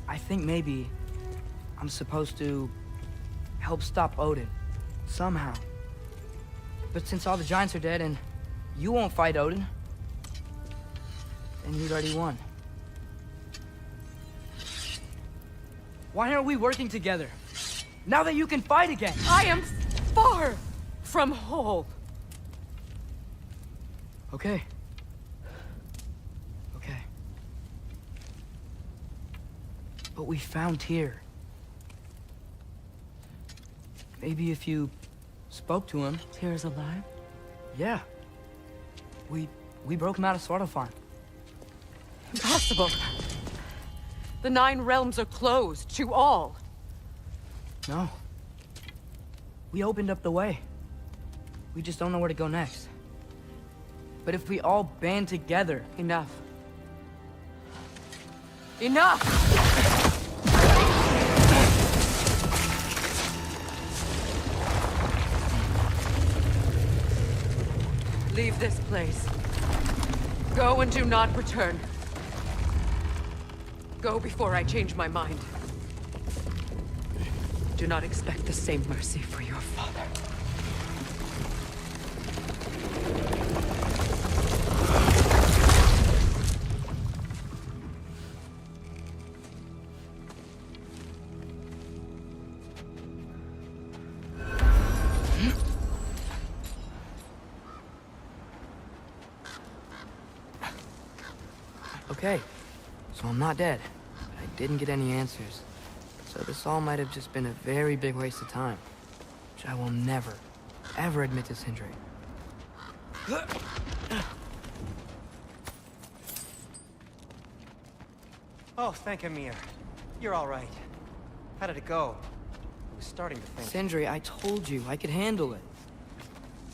I think maybe I'm supposed to help stop Odin, somehow. But since all the Giants are dead and you won't fight Odin, then you'd already won. Why aren't we working together? Now that you can fight again! I am far from whole. Okay. Okay. But we found Tyr. Maybe if you spoke to him... Tyr's alive? Yeah. We broke him out of Svartalfheim. Impossible. The 9 realms are closed to all. No. We opened up the way. We just don't know where to go next. But if we all band together... Enough. Enough! Leave this place. Go and do not return. Go before I change my mind. Do not expect the same mercy for your father. Okay, so I'm not dead, but I didn't get any answers. So this all might have just been a very big waste of time, which I will never, ever admit to Sindri. Oh, thank Amir. You're all right. How did it go? I was starting to think... Sindri, I told you I could handle it.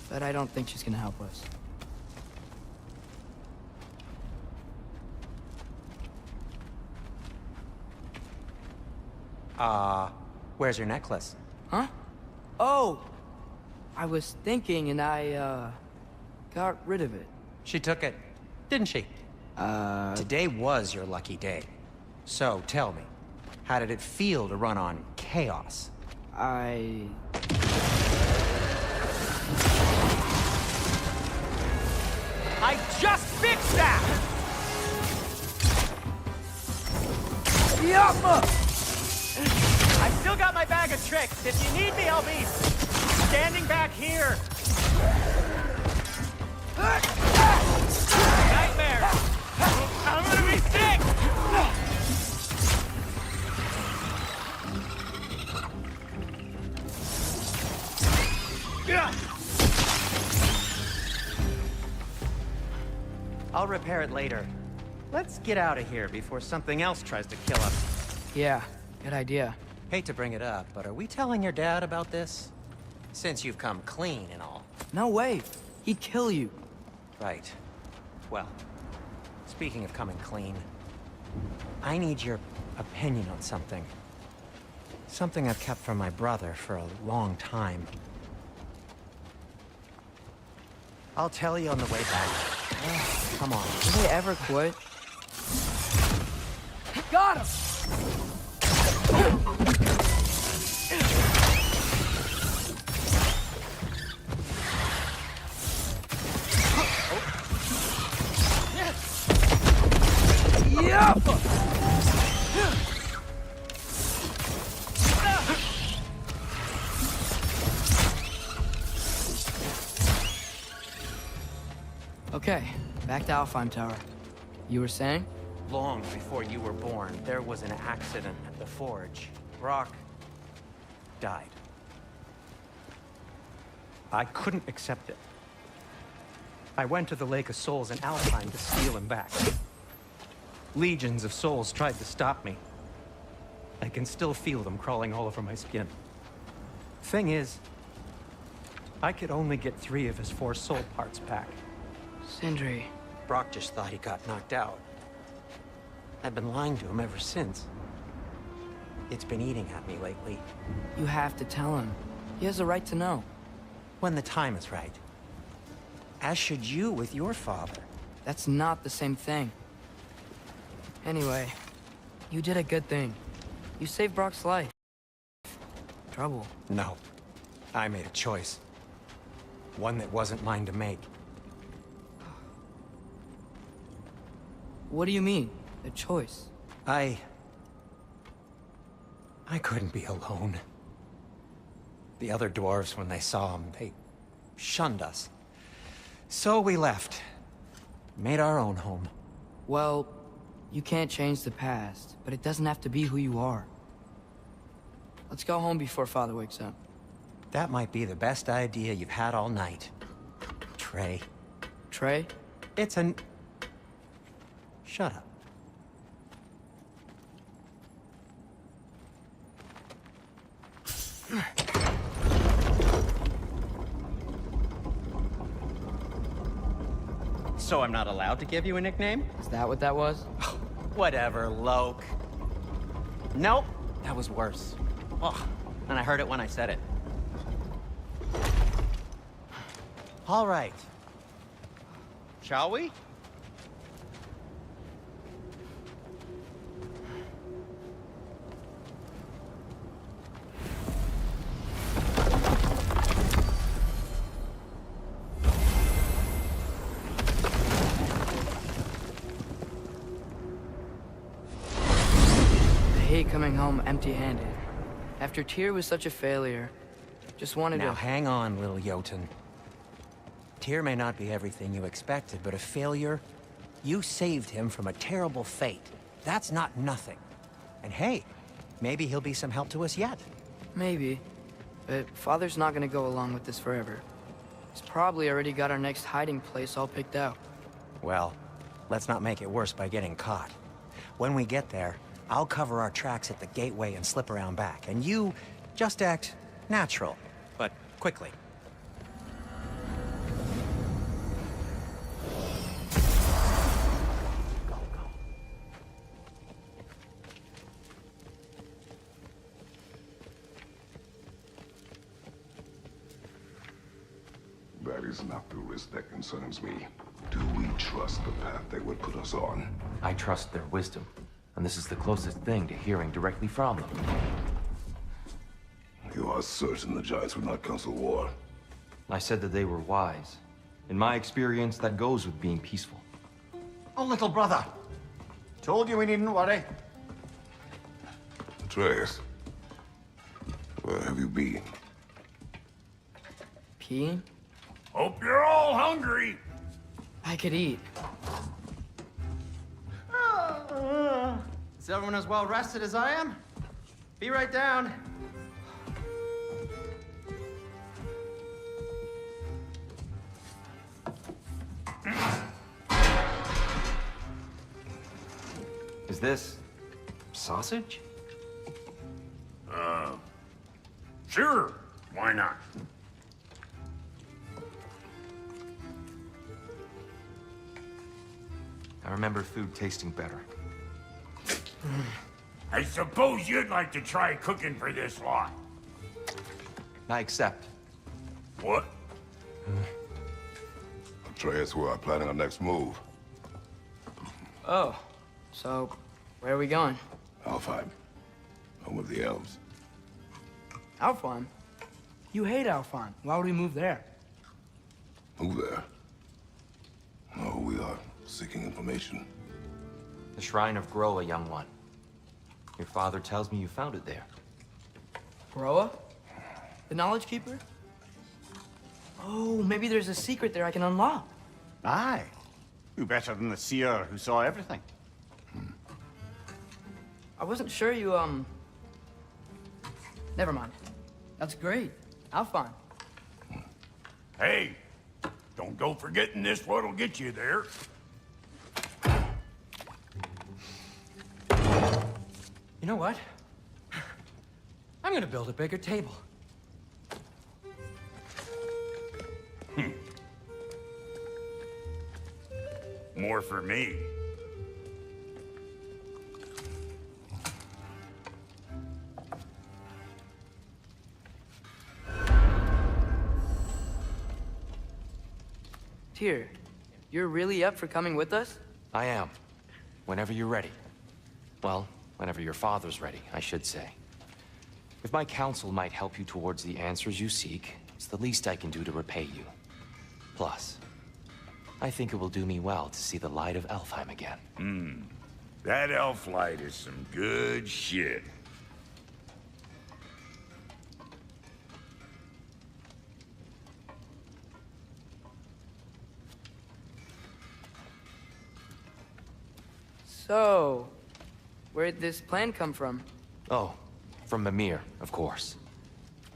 But I don't think she's gonna help us. Where's your necklace? Huh? Oh! I was thinking and I, got rid of it. She took it, didn't she? Today was your lucky day. So, tell me, how did it feel to run on chaos? I just fixed that! Yappa! I've still got my bag of tricks. If you need me, I'll be standing back here. Nightmare! I'm gonna be sick! I'll repair it later. Let's get out of here before something else tries to kill us. Yeah, good idea. Hate to bring it up, but are we telling your dad about this? Since you've come clean and all. No way. He'd kill you. Right. Well, speaking of coming clean, I need your opinion on something. Something I've kept from my brother for a long time. I'll tell you on the way back. Come on. Do they ever quit? Got him! Yep! Okay, back to Alfheim Tower. You were saying? Long before you were born, there was an accident at the forge. Brock died. I couldn't accept it. I went to the Lake of Souls in Alfheim to steal him back. Legions of souls tried to stop me. I can still feel them crawling all over my skin. Thing is, I could only get 3 of his 4 soul parts back. Sindri. Brock just thought he got knocked out. I've been lying to him ever since. It's been eating at me lately. You have to tell him. He has a right to know. When the time is right. As should you with your father. That's not the same thing. Anyway, you did a good thing. You saved Brock's life. Trouble. No. I made a choice. One that wasn't mine to make. What do you mean? A choice? I couldn't be alone. The other dwarves, when they saw him, they shunned us. So we left. Made our own home. Well, you can't change the past, but it doesn't have to be who you are. Let's go home before Father wakes up. That might be the best idea you've had all night. Trey. Trey? It's an... Shut up. So I'm not allowed to give you a nickname? Is that what that was? Whatever, Loke. Nope, that was worse. Oh, and I heard it when I said it. All right. Shall we? I hate coming home empty-handed. After Tyr was such a failure, just wanted to... Now hang on, little Jotun. Tyr may not be everything you expected, but a failure? You saved him from a terrible fate. That's not nothing. And hey, maybe he'll be some help to us yet. Maybe. But Father's not gonna go along with this forever. He's probably already got our next hiding place all picked out. Well, let's not make it worse by getting caught. When we get there, I'll cover our tracks at the gateway and slip around back. And you just act natural, but quickly. That is not the risk that concerns me. Do we trust the path they would put us on? I trust their wisdom, and this is the closest thing to hearing directly from them. You are certain the Giants would not counsel war? I said that they were wise. In my experience, that goes with being peaceful. Oh, little brother. Told you we needn't worry. Atreus, where have you been? Peeing? Hope you're all hungry. I could eat. Is everyone as well rested as I am? Be right down. Is this sausage? Sure. Why not? I remember food tasting better. I suppose you'd like to try cooking for this lot. I accept. What? Atreus, we are planning our next move. Oh, so where are we going? Alfheim, home of the elves. Alfheim? You hate Alfheim. Why would we move there? Move there? No, we are seeking information. The Shrine of Groa, young one. Your father tells me you found it there. Groa? The Knowledge Keeper? Oh, maybe there's a secret there I can unlock. Aye. Who better than the seer who saw everything? I wasn't sure you, Never mind. That's great. Alfheim. Hey, don't go forgetting this what'll get you there. You know what? I'm gonna build a bigger table. More for me. Tyr, you're really up for coming with us? I am. Whenever you're ready. Well, whenever your father's ready, I should say. If my counsel might help you towards the answers you seek, it's the least I can do to repay you. Plus, I think it will do me well to see the light of Elfheim again. That elf light is some good shit. So, where'd this plan come from? Oh, from Mimir, of course.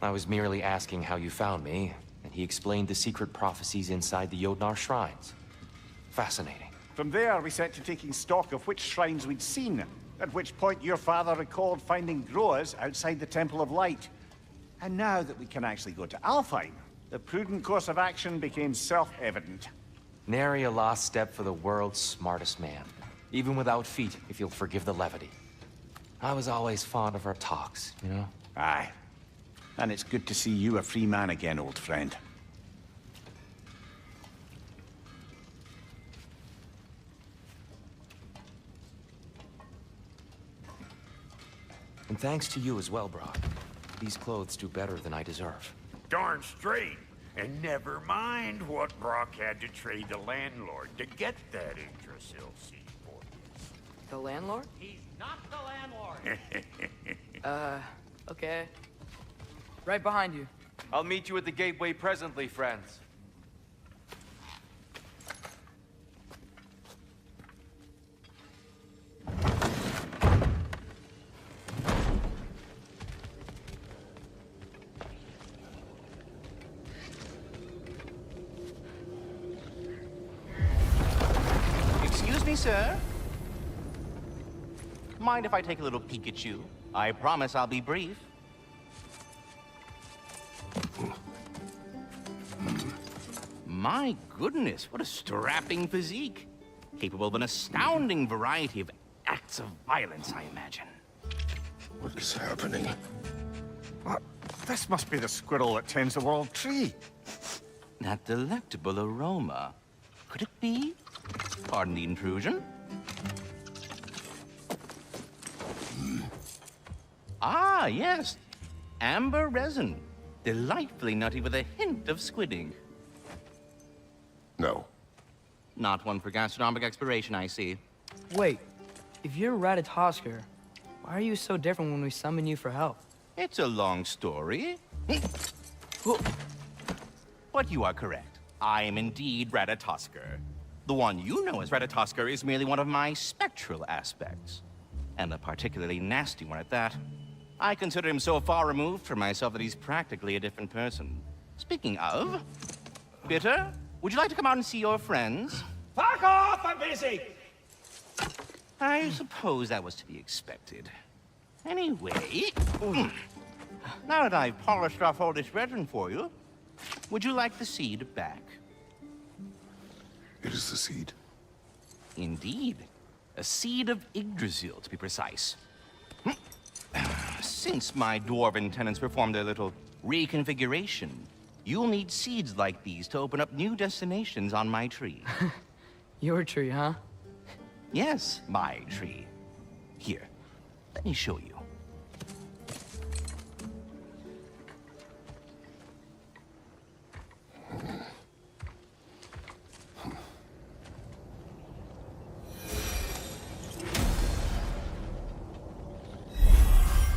I was merely asking how you found me, and he explained the secret prophecies inside the Jotnar shrines. Fascinating. From there, we set to taking stock of which shrines we'd seen, at which point your father recalled finding growers outside the Temple of Light. And now that we can actually go to Alfheim, the prudent course of action became self-evident. Nary a lost step for the world's smartest man. Even without feet, if you'll forgive the levity. I was always fond of our talks, you know? Aye. And it's good to see you a free man again, old friend. And thanks to you as well, Brock. These clothes do better than I deserve. Darn straight. And never mind what Brock had to trade the landlord to get that Yggdrasil seed for you. The landlord? He's not the landlord. Okay. Right behind you. I'll meet you at the gateway presently, friends. Excuse me, sir. Mind if I take a little peek at you? I promise I'll be brief. My goodness, what a strapping physique. Capable of an astounding variety of acts of violence, I imagine. What is happening? What? This must be the squirrel that tends the world tree. That delectable aroma. Could it be? Pardon the intrusion. Ah, yes. Amber resin. Delightfully nutty with a hint of squidding. No. Not one for gastronomic exploration, I see. Wait, if you're Ratatoskr, why are you so different when we summon you for help? It's a long story. But you are correct. I am indeed Ratatoskr. The one you know as Ratatoskr is merely one of my spectral aspects. And a particularly nasty one at that. I consider him so far removed from myself that he's practically a different person. Speaking of... Bitter, would you like to come out and see your friends? Fuck off! I'm busy! I suppose that was to be expected. Anyway... Now that I've polished off all this resin for you, would you like the seed back? It is the seed. Indeed. A seed of Yggdrasil, to be precise. Since my dwarven tenants performed their little reconfiguration, you'll need seeds like these to open up new destinations on my tree. Your tree, huh? Yes, my tree. Here, let me show you.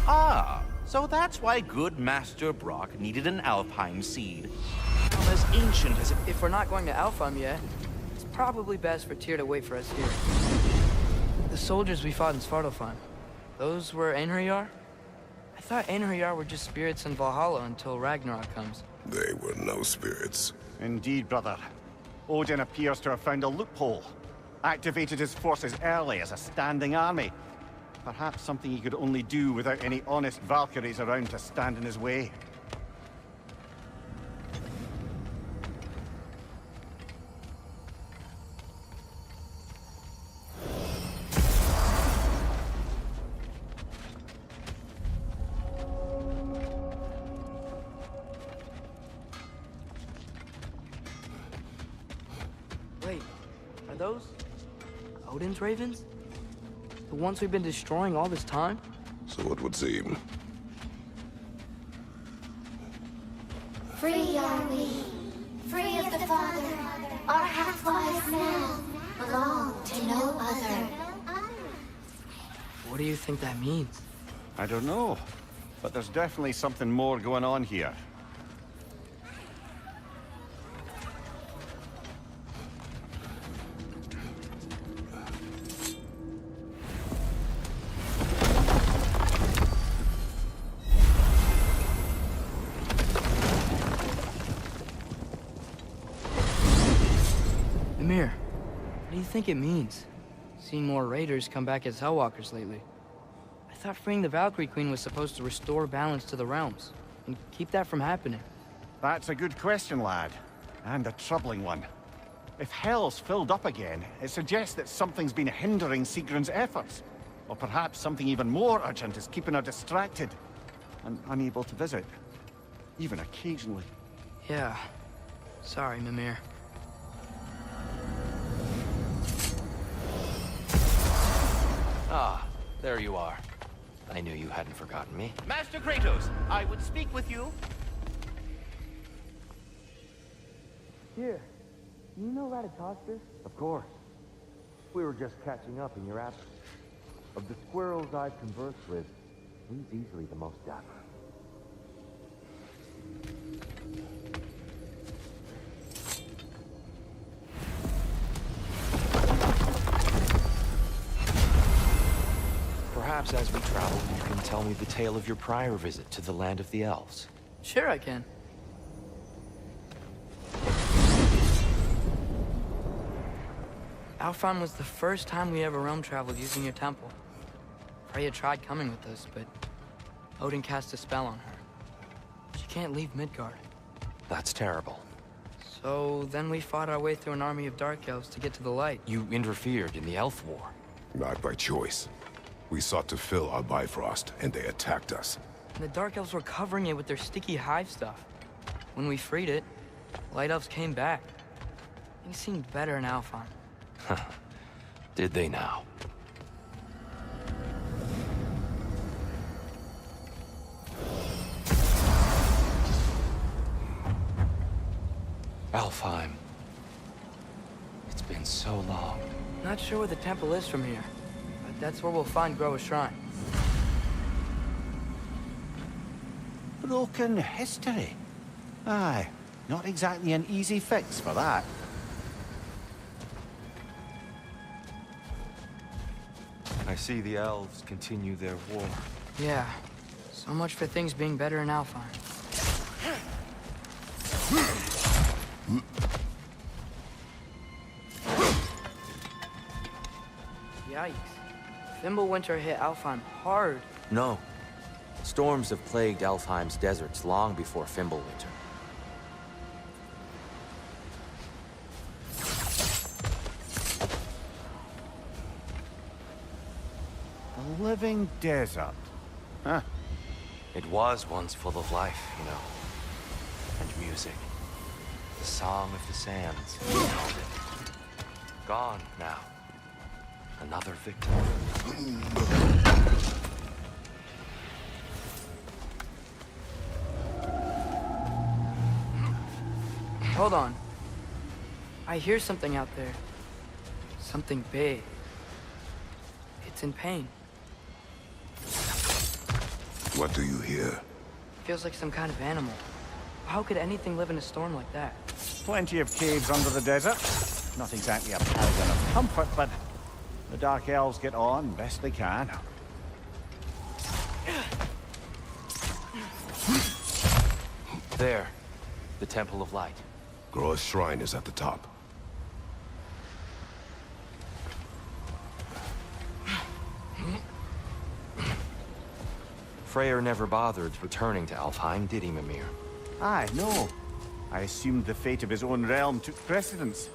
Ah, so that's why good Master Brock needed an Alfheim seed. As ancient as it... If we're not going to Alfheim yet, it's probably best for Tyr to wait for us here. The soldiers we fought in Svartalfheim, those were Einherjar? I thought Einherjar were just spirits in Valhalla until Ragnarok comes. They were no spirits. Indeed, brother. Odin appears to have found a loophole. Activated his forces early as a standing army. Perhaps something he could only do without any honest Valkyries around to stand in his way. those Odin's ravens? The ones we've been destroying all this time? So it would seem. Free are we, free of the Father. Our half-lives now belong to no other. What do you think that means? I don't know, but there's definitely something more going on here. Mimir, what do you think it means? Seeing more raiders come back as Hellwalkers lately. I thought freeing the Valkyrie Queen was supposed to restore balance to the realms, and keep that from happening. That's a good question, lad. And a troubling one. If Hell's filled up again, it suggests that something's been hindering Sigrun's efforts. Or perhaps something even more urgent is keeping her distracted and unable to visit. Even occasionally. Yeah. Sorry, Mimir. Ah, there you are. I knew you hadn't forgotten me. Master Kratos, I would speak with you. Here. You know Ratatoskr? Of course. We were just catching up in your absence. Of the squirrels I've conversed with, he's easily the most dapper. Perhaps as we travel, you can tell me the tale of your prior visit to the land of the elves. Sure I can. Alfheim was the first time we ever realm traveled using your temple. Freya tried coming with us, but Odin cast a spell on her. She can't leave Midgard. That's terrible. So then we fought our way through an army of dark elves to get to the light. You interfered in the elf war. Not by choice. We sought to fill our Bifrost, and they attacked us. And the dark elves were covering it with their sticky hive stuff. When we freed it, light elves came back. Things seemed better in Alfheim. Did they now? Alfheim. It's been so long. Not sure where the temple is from here, but that's where we'll find Groa's shrine. Broken history. Aye, not exactly an easy fix for that. I see the elves continue their war. Yeah, so much for things being better in Alfheim. Yikes. Fimbulwinter hit Alfheim hard. No. Storms have plagued Alfheim's deserts long before Fimbulwinter. A living desert. Huh. It was once full of life, you know. And music. The song of the sands. Gone now. Another victim. Hold on. I hear something out there. Something big. It's in pain. What do you hear? Feels like some kind of animal. How could anything live in a storm like that? Plenty of caves under the desert. Not exactly a paragon of comfort, but the Dark Elves get on best they can. There. The Temple of Light. Groa's shrine is at the top. Freyr never bothered returning to Alfheim, did he, Mimir? Aye, no. I assumed the fate of his own realm took precedence.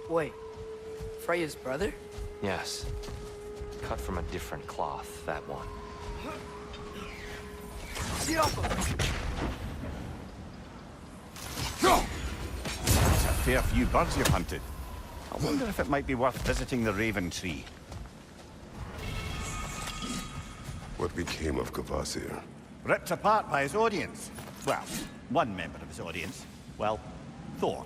Wait, Freya's brother? Yes. Cut from a different cloth, that one. Get off of him! That's a fair few birds you've hunted. I wonder if it might be worth visiting the Raven Tree. What became of Kvasir? Ripped apart by his audience. Well, one member of his audience. Well, Thor.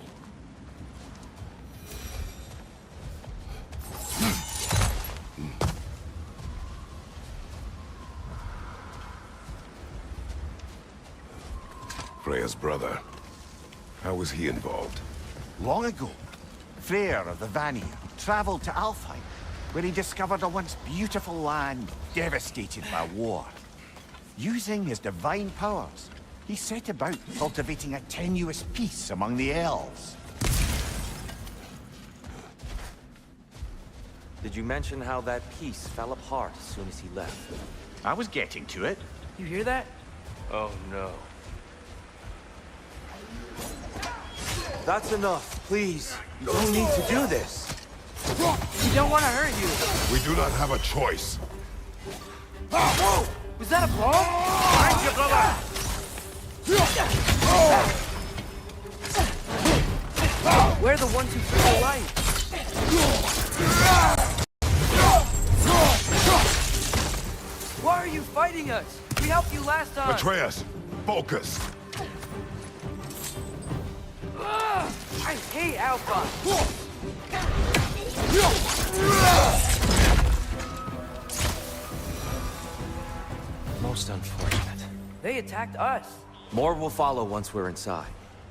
Freya's brother. How was he involved? Long ago, Freyr of the Vanir traveled to Alfheim, where he discovered a once beautiful land devastated by war. Using his divine powers, he set about cultivating a tenuous peace among the elves. Did you mention how that peace fell apart as soon as he left? I was getting to it. You hear that? Oh no. That's enough, please. You don't need to do this. We don't want to hurt you. We do not have a choice. Whoa! Was that a bomb? Behind you, brother! We're the ones who threw the light. Why are you fighting us? We helped you last time. Atreus, focus. I hate Alpha. Most unfortunate. They attacked us. More will follow once we're inside.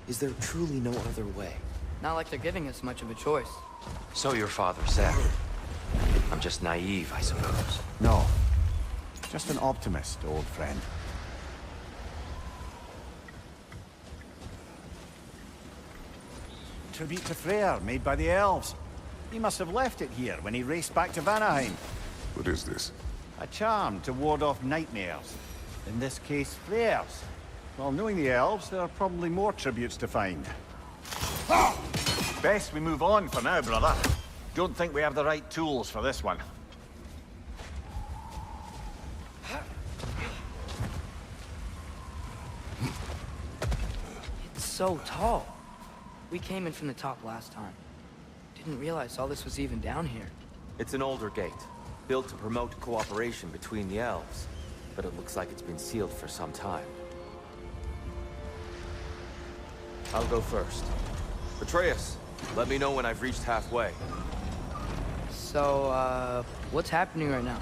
Is there truly no other way? Not like they're giving us much of a choice. So your father said. I'm just naive, I suppose. No. Just an optimist, old friend. Tribute to Freyr, made by the elves. He must have left it here when he raced back to Vanaheim. What is this? A charm to ward off nightmares. In this case, Freyr's. Well, knowing the elves, there are probably more tributes to find. Best we move on for now, brother. Don't think we have the right tools for this one. It's so tall. We came in from the top last time. Didn't realize all this was even down here. It's an older gate, built to promote cooperation between the elves. But it looks like it's been sealed for some time. I'll go first. Atreus, let me know when I've reached halfway. So, what's happening right now?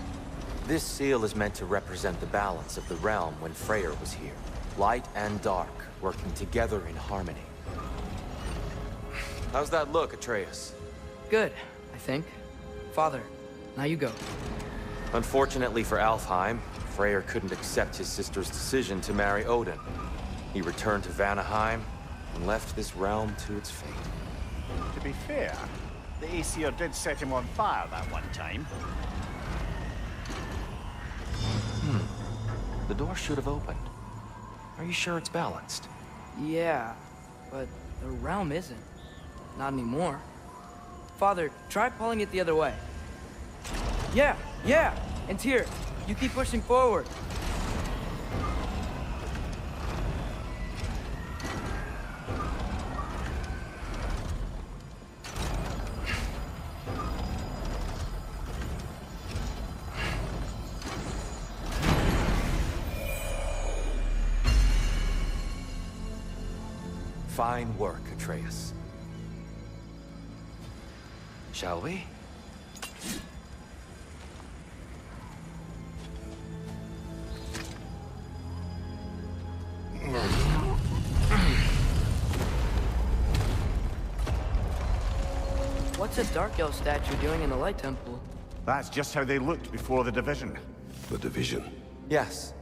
This seal is meant to represent the balance of the realm when Freyr was here. Light and dark, working together in harmony. How's that look, Atreus? Good, I think. Father, now you go. Unfortunately for Alfheim, Freyr couldn't accept his sister's decision to marry Odin. He returned to Vanaheim and left this realm to its fate. To be fair, the Aesir did set him on fire that one time. The door should have opened. Are you sure it's balanced? Yeah, but the realm isn't. Not anymore. Father, try pulling it the other way. Yeah! And here, you keep pushing forward. Fine work, Atreus. Shall we? What's a Dark Elf statue doing in the Light Temple? That's just how they looked before the division. The division? Yes.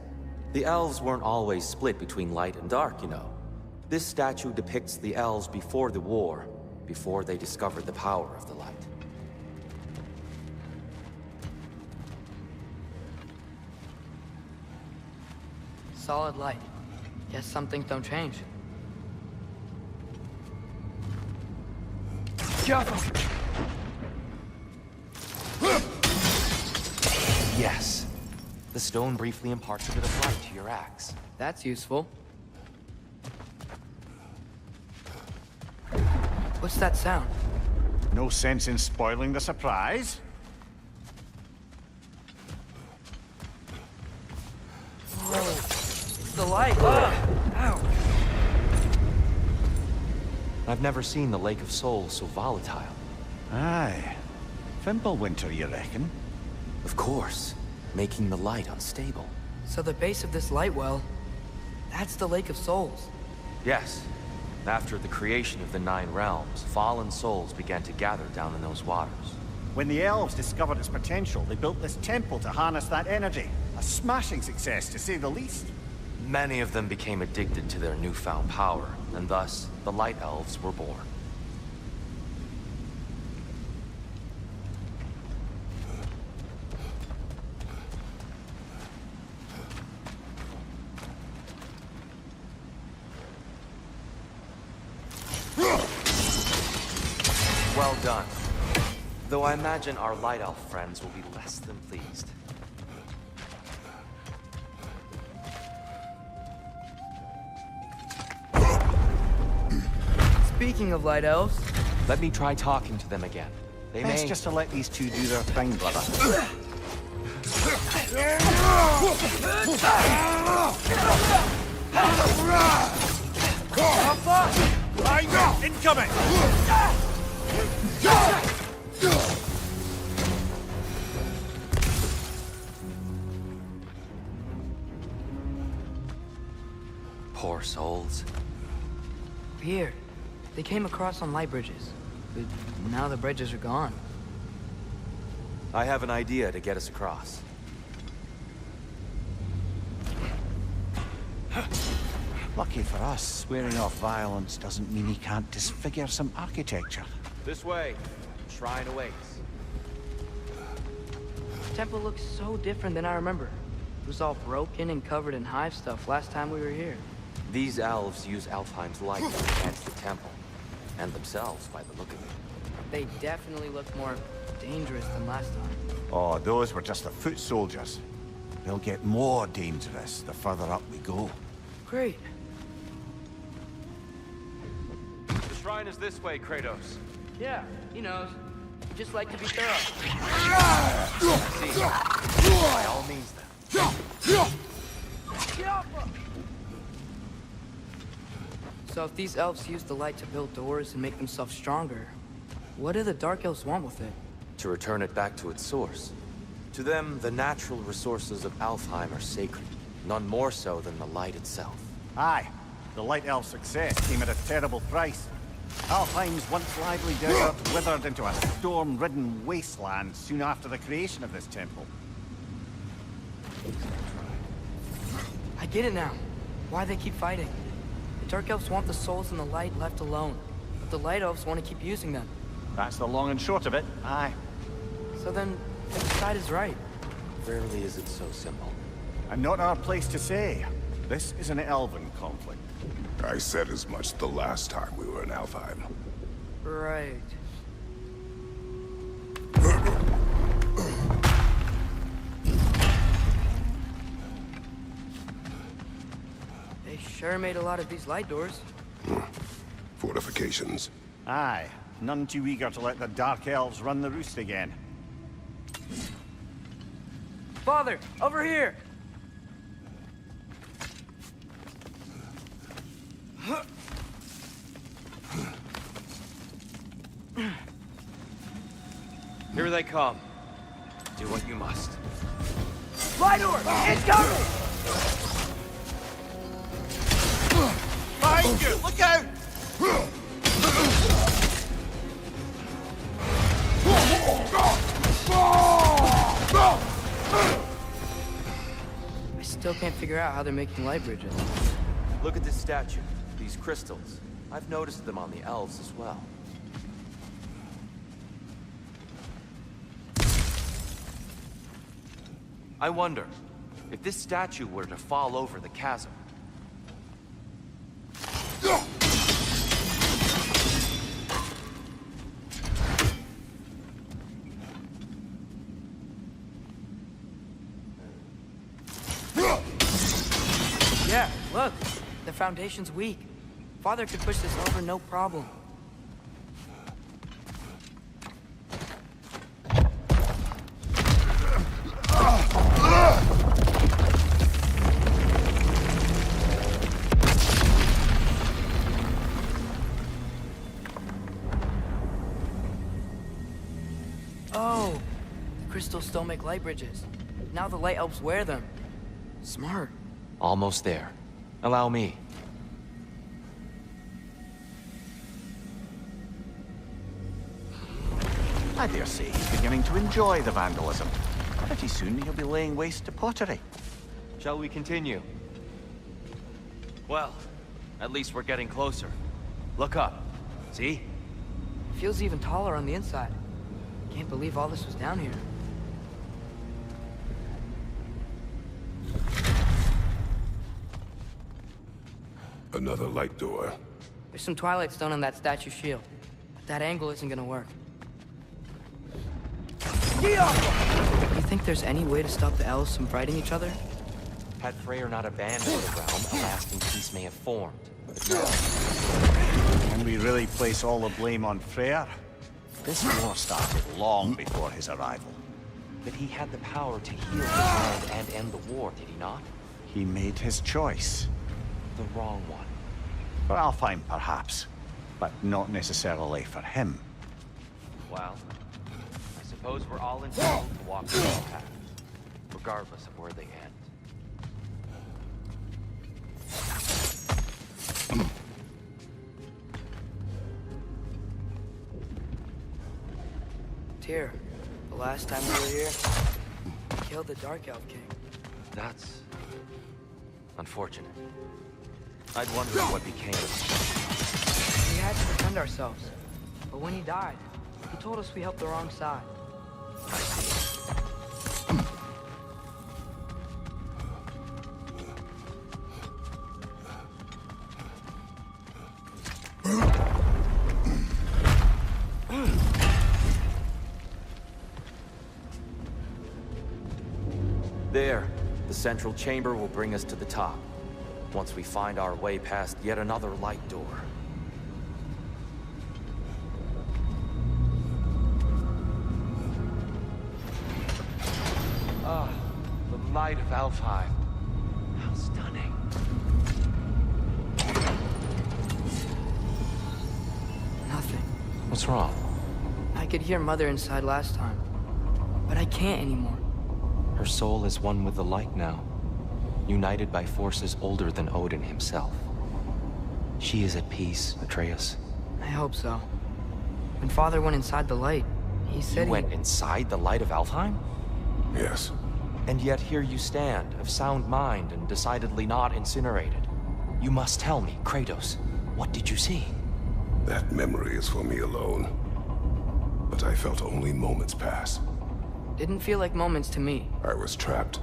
The elves weren't always split between light and dark, you know. This statue depicts the elves before the war, before they discovered the power of the light. Solid light. Guess some things don't change. Yes. The stone briefly imparts a bit of light to your axe. That's useful. What's that sound? No sense in spoiling the surprise. Whoa. It's the light. Ow. I've never seen the Lake of Souls so volatile. Aye. Fimbulwinter, you reckon? Of course. Making the light unstable. So the base of this light well, that's the Lake of Souls. Yes. After the creation of the Nine Realms, fallen souls began to gather down in those waters. When the elves discovered its potential, they built this temple to harness that energy. A smashing success, to say the least. Many of them became addicted to their newfound power, and thus, the Light Elves were born. Well done. Though I imagine our Light Elf friends will be less than pleased. Speaking of Light Elves... Let me try talking to them again. They Best may... just to let these two do their thing, brother. Incoming! Poor souls. Weird. They came across on light bridges. But now the bridges are gone. I have an idea to get us across. Lucky for us, swearing off violence doesn't mean he can't disfigure some architecture. This way. Shrine awaits. The temple looks so different than I remember. It was all broken and covered in hive stuff last time we were here. These elves use Alfheim's light to enhance the temple. And themselves, by the look of it. They definitely look more dangerous than last time. Oh, those were just the foot soldiers. They'll get more dangerous the further up we go. Great. The shrine is this way, Kratos. Yeah, he knows. Just like to be thorough. See, by all means then. So if these elves use the light to build doors and make themselves stronger, what do the Dark Elves want with it? To return it back to its source. To them, the natural resources of Alfheim are sacred, none more so than the light itself. Aye, the Light Elf success came at a terrible price. Alfheim's once lively desert withered into a storm-ridden wasteland soon after the creation of this temple. I get it now. Why they keep fighting. The Dark Elves want the souls and the light left alone, but the Light Elves want to keep using them. That's the long and short of it, aye. So then, which side is right? Rarely is it so simple. And not our place to say. This is an elven conflict. I said as much the last time we were in Alfheim. Right. They sure made a lot of these light doors. Fortifications. Aye, none too eager to let the Dark Elves run the roost again. Father, over here! Here they come. Do what you must. Light door! Incoming! Behind you! Look out! I still can't figure out how they're making light bridges. Look at this statue. These crystals. I've noticed them on the elves as well. I wonder, if this statue were to fall over the chasm... Yeah, look. The foundation's weak. Father could push this over no problem. don't make light bridges. Now the light elves wear them. Smart. Almost there. Allow me. I dare say he's beginning to enjoy the vandalism. Pretty soon he'll be laying waste to pottery. Shall we continue? Well, at least we're getting closer. Look up. See? Feels even taller on the inside. Can't believe all this was down here. Another light door. There's some Twilight Stone on that statue shield. But that angle isn't gonna work. Do you think there's any way to stop the elves from fighting each other? Had Freyr not abandoned the realm, a lasting peace may have formed. But no. Can we really place all the blame on Freyr? This war started long before his arrival. But he had the power to heal the land and end the war, did he not? He made his choice. The wrong one. For Alfheim, perhaps. But not necessarily for him. Well, I suppose we're all entitled to walk the same path, regardless of where they end. Tyr, the last time we were here, we killed the Dark Elf King. That's unfortunate. I'd wonder what became of him. We had to defend ourselves. But when he died, he told us we helped the wrong side. I see. There, the central chamber will bring us to the top. Once we find our way past yet another light door. Ah, the light of Alfheim. How stunning. Nothing. What's wrong? I could hear Mother inside last time, but I can't anymore. Her soul is one with the light now, united by forces older than Odin himself. She is at peace, Atreus. I hope so. When Father went inside the light, he said You went inside the light of Alfheim? Yes. And yet here you stand, of sound mind and decidedly not incinerated. You must tell me, Kratos, what did you see? That memory is for me alone. But I felt only moments pass. Didn't feel like moments to me. I was trapped.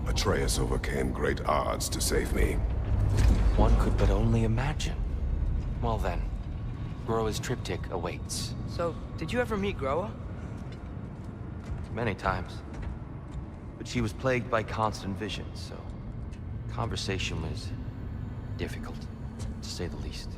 Atreus overcame great odds to save me. One could but only imagine. Well then, Groa's triptych awaits. So, did you ever meet Groa? Many times. But she was plagued by constant visions, so conversation was difficult, to say the least.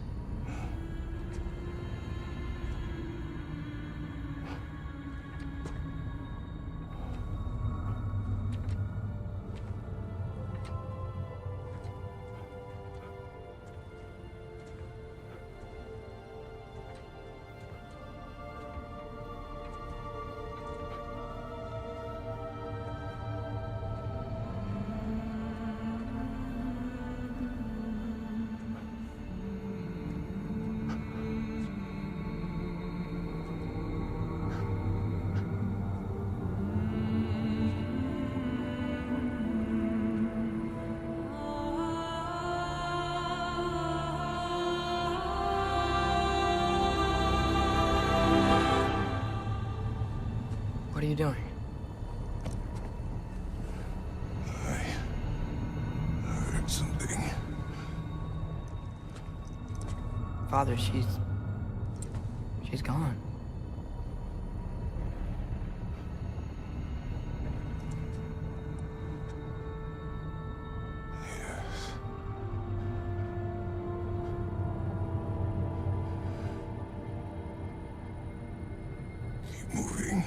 What are you doing? I heard something. Father, she's gone. Keep moving.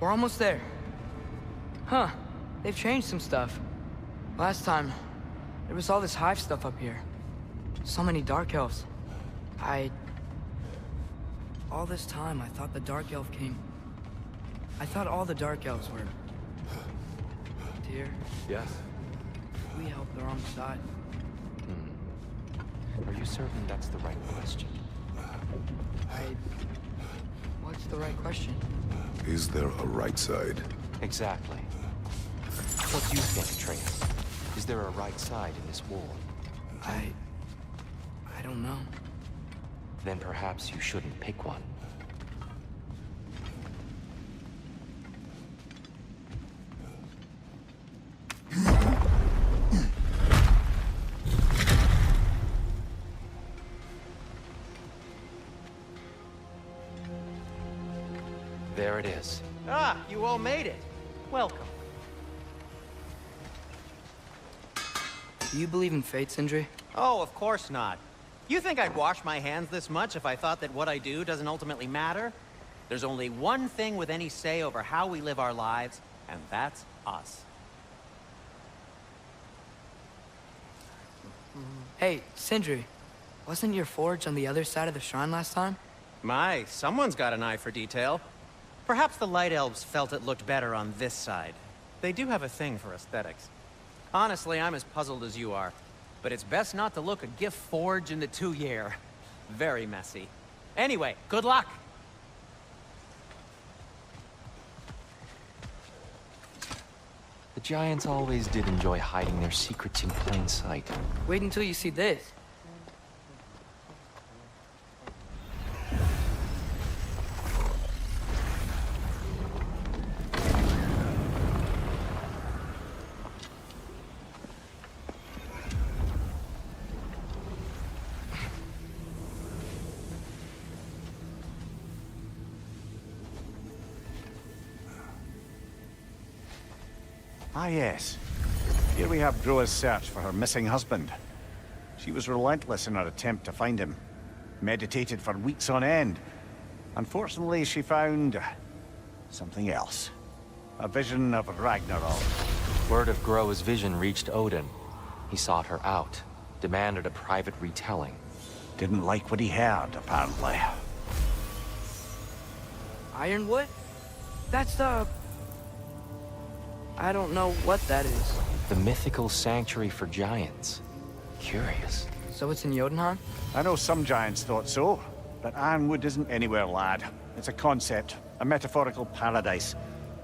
We're almost there. Huh. They've changed some stuff. Last time, there was all this hive stuff up here. So many Dark Elves. All this time, I thought the Dark Elf came... I thought all the Dark Elves were... Tyr. Yes? We helped the wrong side. Are you certain that's the right question? What's the right question? Is there a right side? Exactly. What do you think, Atreus? Is there a right side in this war? I don't know. Then perhaps you shouldn't pick one. There it is. Ah, you all made it. Welcome. Do you believe in fate, Sindri? Oh, of course not. You think I'd wash my hands this much if I thought that what I do doesn't ultimately matter? There's only one thing with any say over how we live our lives, and that's us. Hey, Sindri. Wasn't your forge on the other side of the shrine last time? My, someone's got an eye for detail. Perhaps the Light Elves felt it looked better on this side. They do have a thing for aesthetics. Honestly, I'm as puzzled as you are. But it's best not to look a gift forge in the 2-year. Very messy. Anyway, good luck! The Giants always did enjoy hiding their secrets in plain sight. Wait until you see this. Ah, yes. Here we have Groa's search for her missing husband. She was relentless in her attempt to find him. Meditated for weeks on end. Unfortunately, she found... something else. A vision of Ragnarok. Word of Groa's vision reached Odin. He sought her out, demanded a private retelling. Didn't like what he heard, apparently. Ironwood? That's the... I don't know what that is. The mythical sanctuary for giants. Curious. So it's in Jotunheim? I know some giants thought so, but Ironwood isn't anywhere, lad. It's a concept, a metaphorical paradise.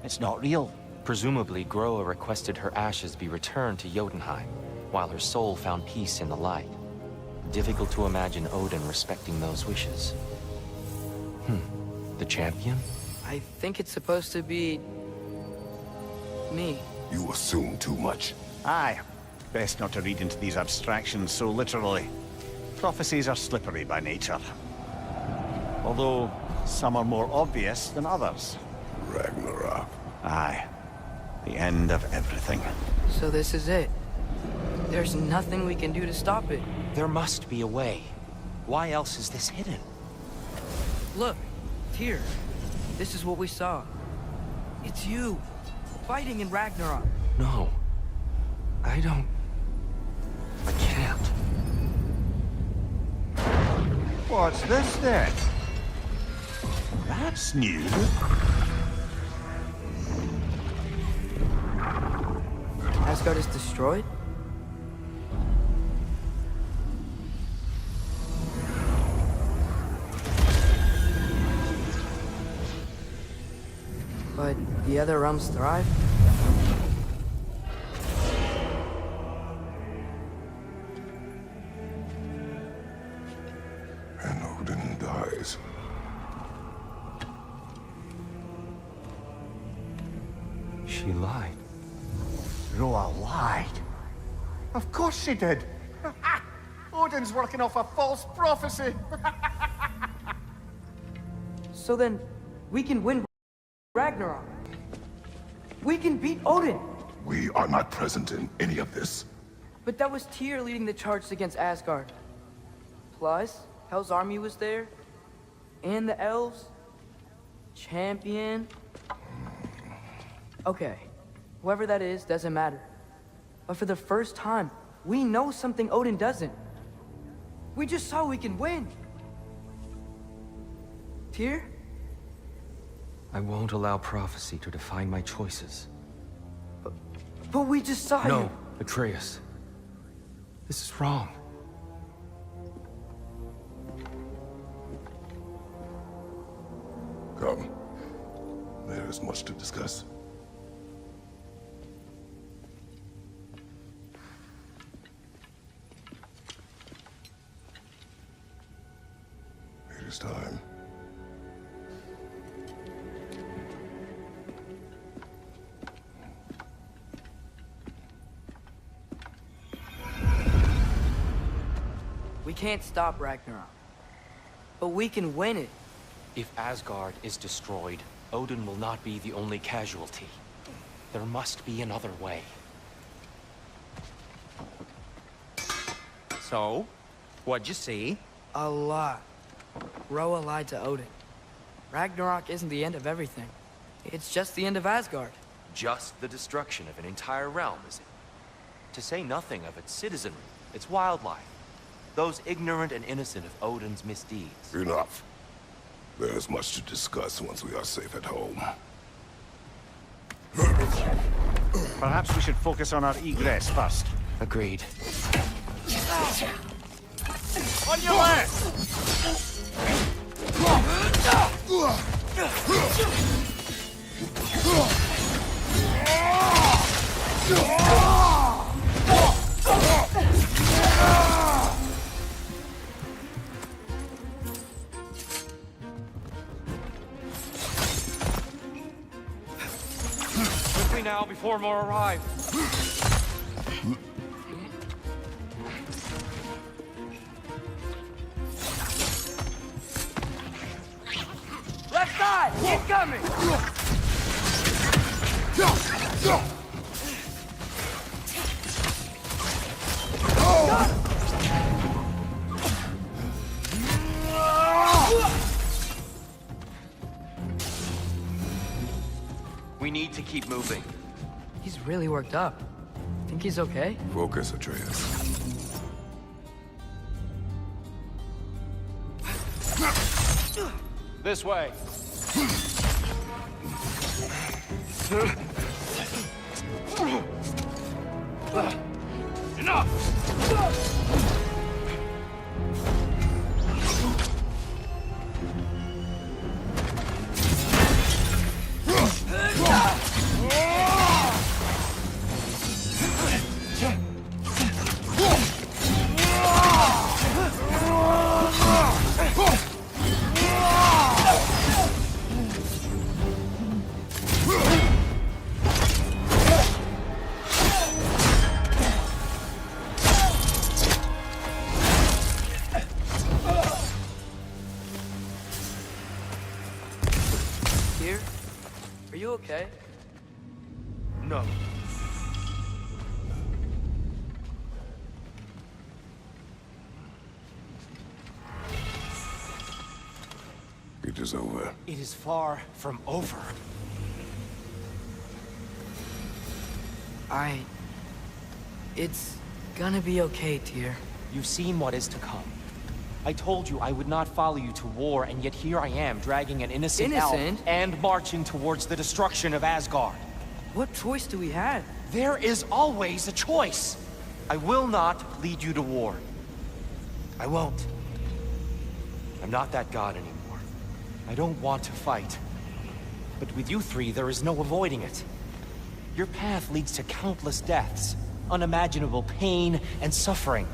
It's not real. Presumably, Groa requested her ashes be returned to Jotunheim, while her soul found peace in the light. Difficult to imagine Odin respecting those wishes. The champion? I think it's supposed to be... me. You assume too much. Aye. Best not to read into these abstractions so literally. Prophecies are slippery by nature. Although, some are more obvious than others. Ragnarok. Aye. The end of everything. So this is it. There's nothing we can do to stop it. There must be a way. Why else is this hidden? Look, Tyr. This is what we saw. It's you. Fighting in Ragnarok. No. I don't... I can't. What's this then? That's new. Asgard is destroyed? But the other realms thrive? And Odin dies. She lied. Groa lied. Of course she did. Odin's working off a false prophecy. So then, we can win Ragnarok. We can beat Odin. We are not present in any of this. But that was Tyr leading the charge against Asgard. Plus, Hell's army was there. And the elves. Champion. Okay, whoever that is doesn't matter. But for the first time, we know something Odin doesn't. We just saw we can win. Tyr? I won't allow prophecy to define my choices. But we just saw you. No, Atreus. This is wrong. Come. There is much to discuss. It is time. We can't stop Ragnarok. But we can win it. If Asgard is destroyed, Odin will not be the only casualty. There must be another way. So, what'd you see? A lot. Roa lied to Odin. Ragnarok isn't the end of everything. It's just the end of Asgard. Just the destruction of an entire realm, is it? To say nothing of its citizenry, its wildlife. Those ignorant and innocent of Odin's misdeeds. Enough. There is much to discuss once we are safe at home. Perhaps we should focus on our egress first. Agreed. On your left! Quickly now, before more arrive. Left side! Incoming! We need to keep moving. He's really worked up. Think he's okay? Focus, Atreus. This way. Tyr? Are you okay? No. It is over. It is far from over. It's gonna be okay, Tyr. You've seen what is to come. I told you I would not follow you to war, and yet here I am, dragging an innocent elf and marching towards the destruction of Asgard. What choice do we have? There is always a choice. I will not lead you to war. I won't. I'm not that god anymore. I don't want to fight. But with you three, there is no avoiding it. Your path leads to countless deaths, unimaginable pain and suffering.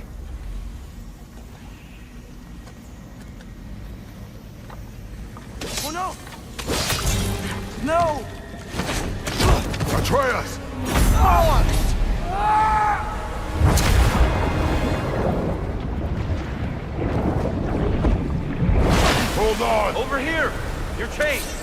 Oh no! No! Atreus! Hold on! Over here! You're chased!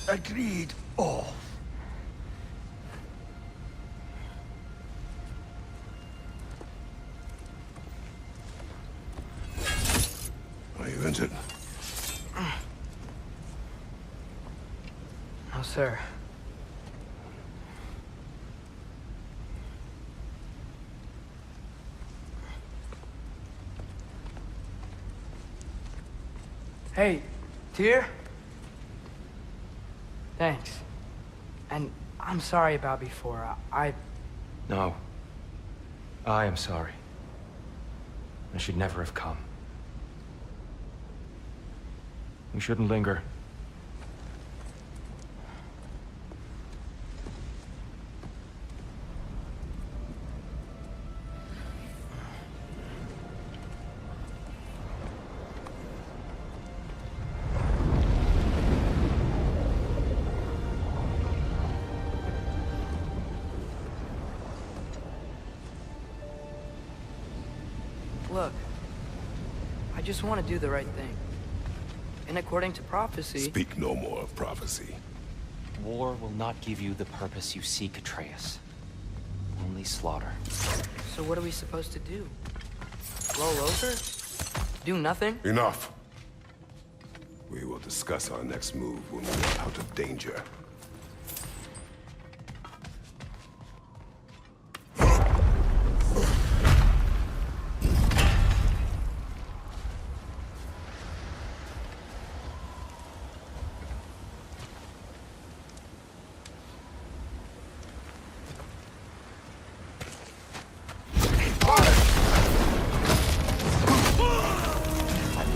Agreed. Oh. Are you injured? No, sir. Hey, Tyr? Thanks. And I'm sorry about before. No. I am sorry. I should never have come. We shouldn't linger. Look, I just want to do the right thing. And according to prophecy... Speak no more of prophecy. War will not give you the purpose you seek, Atreus. Only slaughter. So what are we supposed to do? Roll over? Do nothing? Enough. We will discuss our next move when we're out of danger.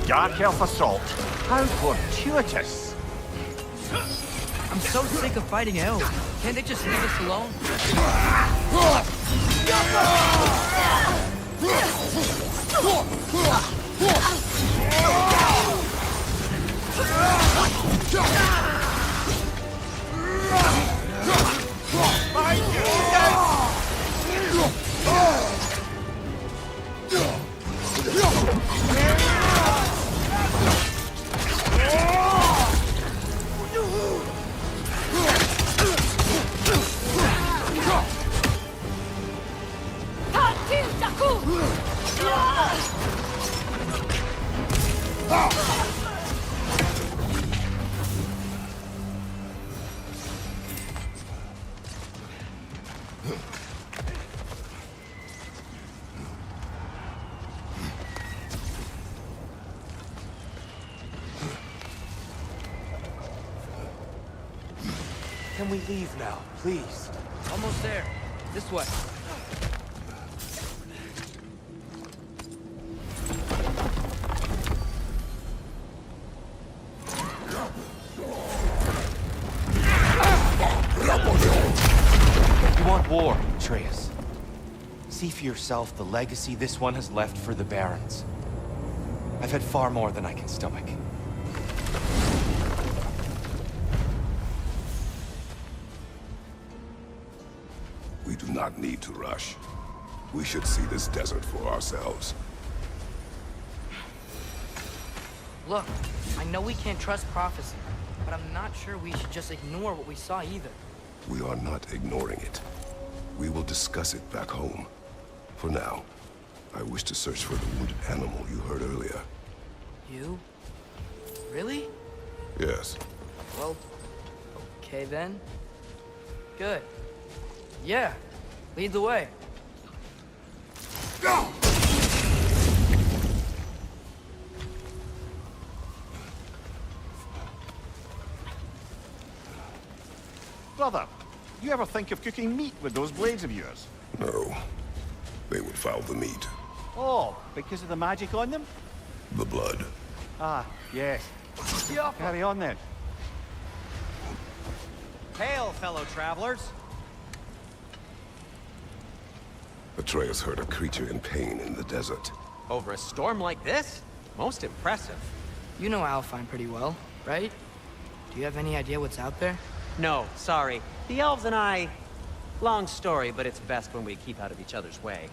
Dark Elf assault. How fortuitous. I'm so sick of fighting elves. Can't they just leave us alone? Can we leave now, please? Almost there. This way. You want war, Atreus. See for yourself the legacy this one has left for the Barons. I've had far more than I can stomach. We do not need to rush. We should see this desert for ourselves. Look, I know we can't trust prophecy, but I'm not sure we should just ignore what we saw either. We are not ignoring it. We will discuss it back home. For now, I wish to search for the wounded animal you heard earlier. You? Really? Yes. Well, okay then. Good. Yeah, lead the way. Go! Brother, you ever think of cooking meat with those blades of yours? No. They would foul the meat. Oh, because of the magic on them? The blood. Ah, yes. Carry on then. Hail, fellow travelers. Atreus heard a creature in pain in the desert. Over a storm like this? Most impressive. You know Alfine pretty well. right? Do you have any idea what's out there? No, sorry. The elves and I... Long story, but it's best when we keep out of each other's way.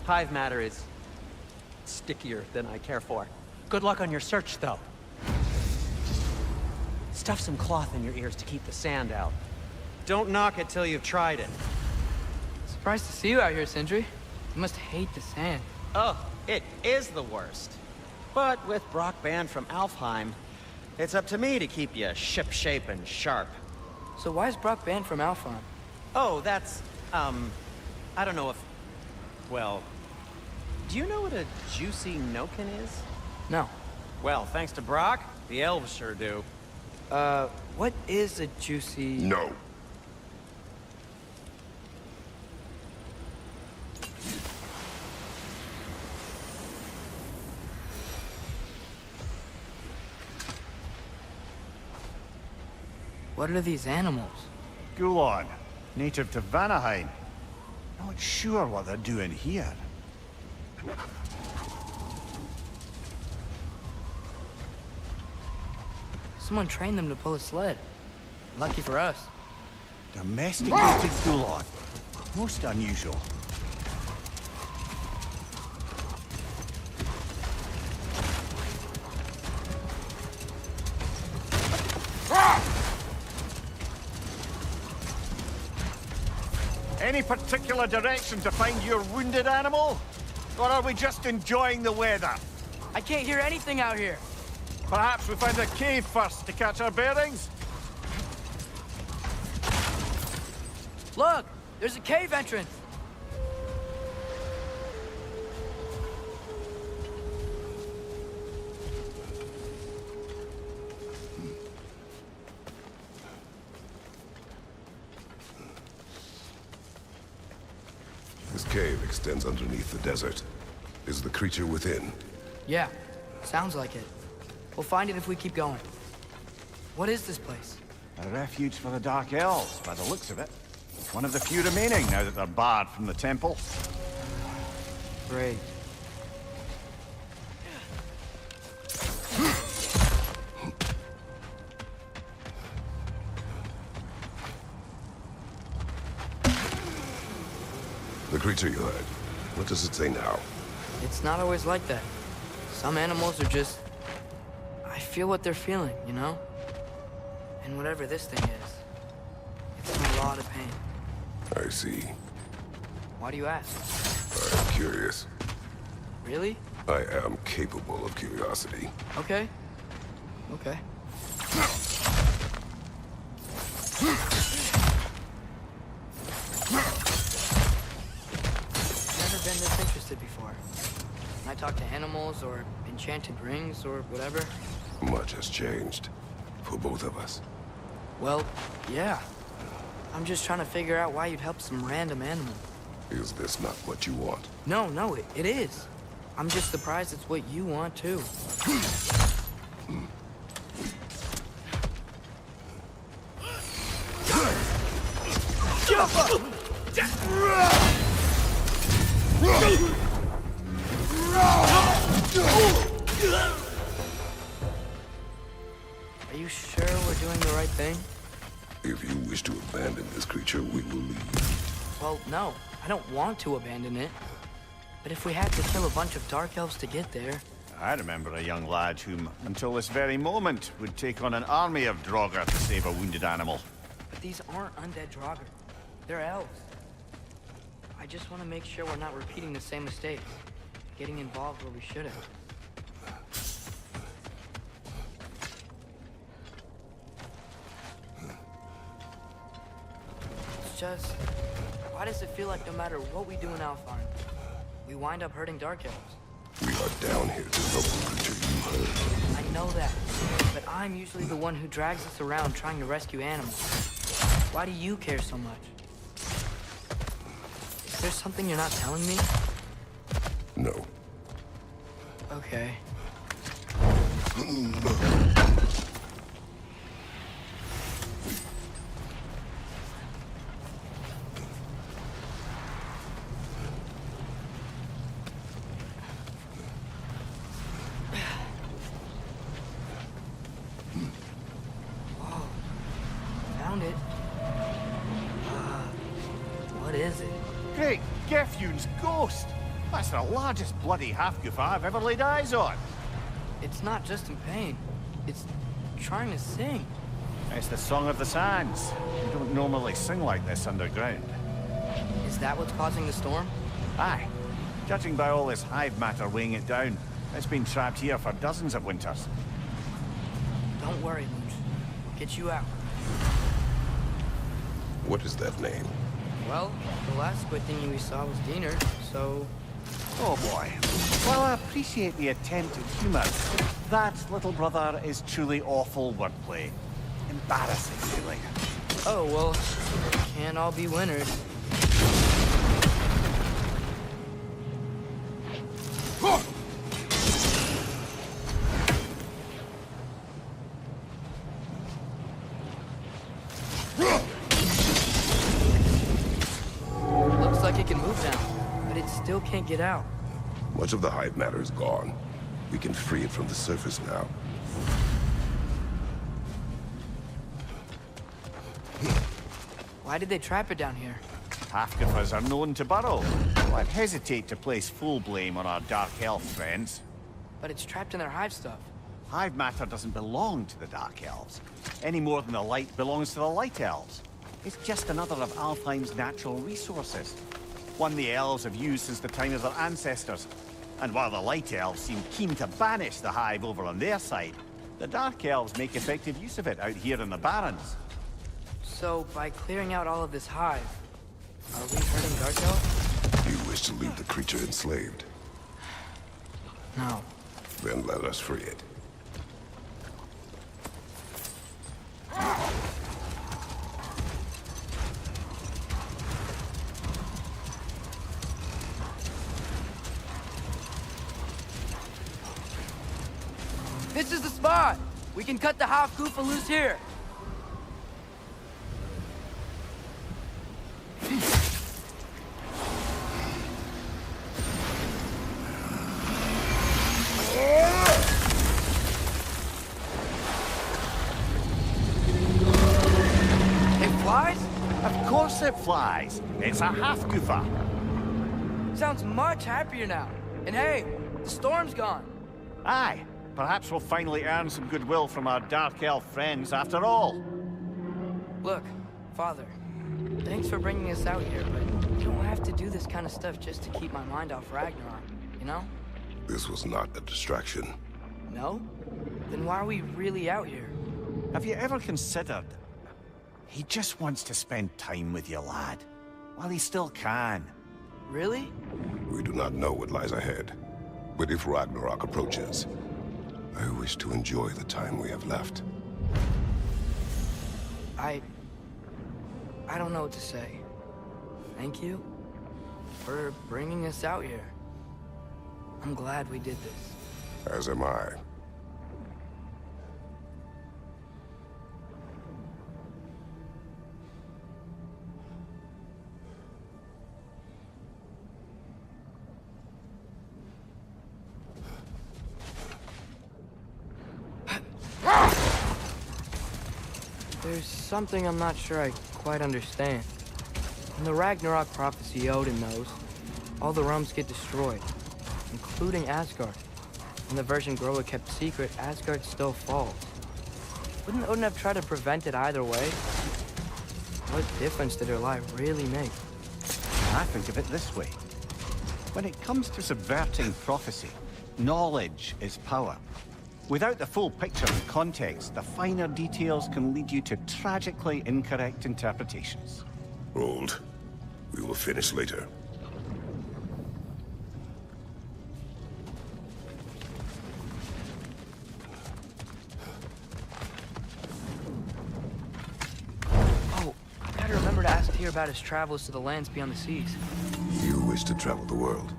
Hive matter is... stickier than I care for. Good luck on your search, though. Stuff some cloth in your ears to keep the sand out. Don't knock it till you've tried it. Surprised to see you out here, Sindri. You must hate the sand. Oh, it is the worst. But with Brock banned from Alfheim, it's up to me to keep you ship-shape and sharp. So why is Brock banned from Alfheim? Oh, that's, I don't know if... Well, do you know what a juicy Noken is? No. Well, thanks to Brock, the elves sure do. What is a juicy... No. What are these animals? Gulon, native to Vanaheim. Not sure what they're doing here. Someone trained them to pull a sled. Lucky for us. Domesticated Gulon. Most unusual. Any particular direction to find your wounded animal? Or are we just enjoying the weather? I can't hear anything out here. Perhaps we find a cave first to catch our bearings? Look! There's a cave entrance! This cave extends underneath the desert. Is the creature within? Yeah, sounds like it. We'll find it if we keep going. What is this place? A refuge for the Dark Elves, by the looks of it. One of the few remaining now that they're barred from the temple. Great. The creature you heard. What does it say now? It's not always like that. Some animals are just... I feel what they're feeling, you know? And whatever this thing is, it's in a lot of pain. I see. Why do you ask? I'm curious. Really? I am capable of curiosity. Okay. Okay. Never been this interested before. When I talk to animals or enchanted rings or whatever. Much has changed. For both of us. Well, yeah. I'm just trying to figure out why you'd help some random animal. Is this not what you want? No, it is. I'm just surprised it's what you want, too. Are you sure we're doing the right thing? If you wish to abandon this creature, we will leave. Well, no. I don't want to abandon it. But if we had to kill a bunch of Dark Elves to get there... I remember a young lad whom, until this very moment, would take on an army of Draugr to save a wounded animal. But these aren't undead Draugr. They're elves. I just want to make sure we're not repeating the same mistakes. Getting involved where we shouldn't. It's just... Why does it feel like no matter what we do in Alfheim, we wind up hurting Dark Elves? We are down here to help the creature you heard. I know that, but I'm usually the one who drags us around trying to rescue animals. Why do you care so much? Is there something you're not telling me? No. Okay. Gefjun's ghost! That's the largest bloody half-goof I've ever laid eyes on. It's not just in pain. It's trying to sing. It's the Song of the Sands. You don't normally sing like this underground. Is that what's causing the storm? Aye. Judging by all this hive matter weighing it down, it's been trapped here for dozens of winters. Don't worry, Mooch. Get you out. What is that name? Well, the last squid thingy we saw was Diener, so... Oh boy. While I appreciate the attempt at humor, that, little brother, is truly awful wordplay. Embarrassing, really. Oh, well, can't all be winners. Looks like it can move now, but it still can't get out. Much of the hive matter is gone. We can free it from the surface now. Why did they trap it down here? Half-goofers are known to burrow. So I'd hesitate to place full blame on our Dark Elf friends. But it's trapped in their hive stuff. Hive matter doesn't belong to the Dark Elves, any more than the light belongs to the Light Elves. It's just another of Alfheim's natural resources. One the elves have used since the time of their ancestors. And while the Light Elves seem keen to banish the hive over on their side, the Dark Elves make effective use of it out here in the Barrens. So, by clearing out all of this hive, are we hurting Dark Elf? You wish to leave the creature enslaved? No. Then let us free it. This is the spot! We can cut the half-goofa loose here! Of course it flies. It's a half-goofa. Sounds much happier now. And hey, the storm's gone. Aye. Perhaps we'll finally earn some goodwill from our Dark Elf friends after all. Look, Father, thanks for bringing us out here, but you don't have to do this kind of stuff just to keep my mind off Ragnarok, you know? This was not a distraction. No? Then why are we really out here? Have you ever considered... He just wants to spend time with you, lad. While he still can. Really? We do not know what lies ahead. But if Ragnarok approaches, I wish to enjoy the time we have left. I don't know what to say. Thank you for bringing us out here. I'm glad we did this. As am I. There's something I'm not sure I quite understand. In the Ragnarok prophecy Odin knows, all the realms get destroyed, including Asgard. In the version Groa kept secret, Asgard still falls. Wouldn't Odin have tried to prevent it either way? What difference did her lie really make? I think of it this way. When it comes to subverting prophecy, knowledge is power. Without the full picture and context, the finer details can lead you to tragically incorrect interpretations. Hold. We will finish later. Oh, I gotta remember to ask Tyr about his travels to the lands beyond the seas. You wish to travel the world?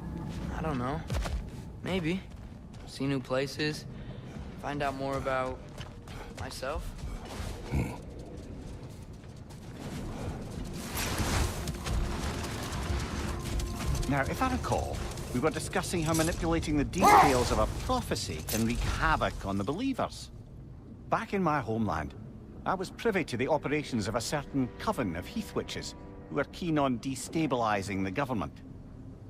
I don't know. Maybe. See new places. Find out more about myself. Now, if I recall, we were discussing how manipulating the details of a prophecy can wreak havoc on the believers. Back in my homeland, I was privy to the operations of a certain coven of heath witches who were keen on destabilizing the government.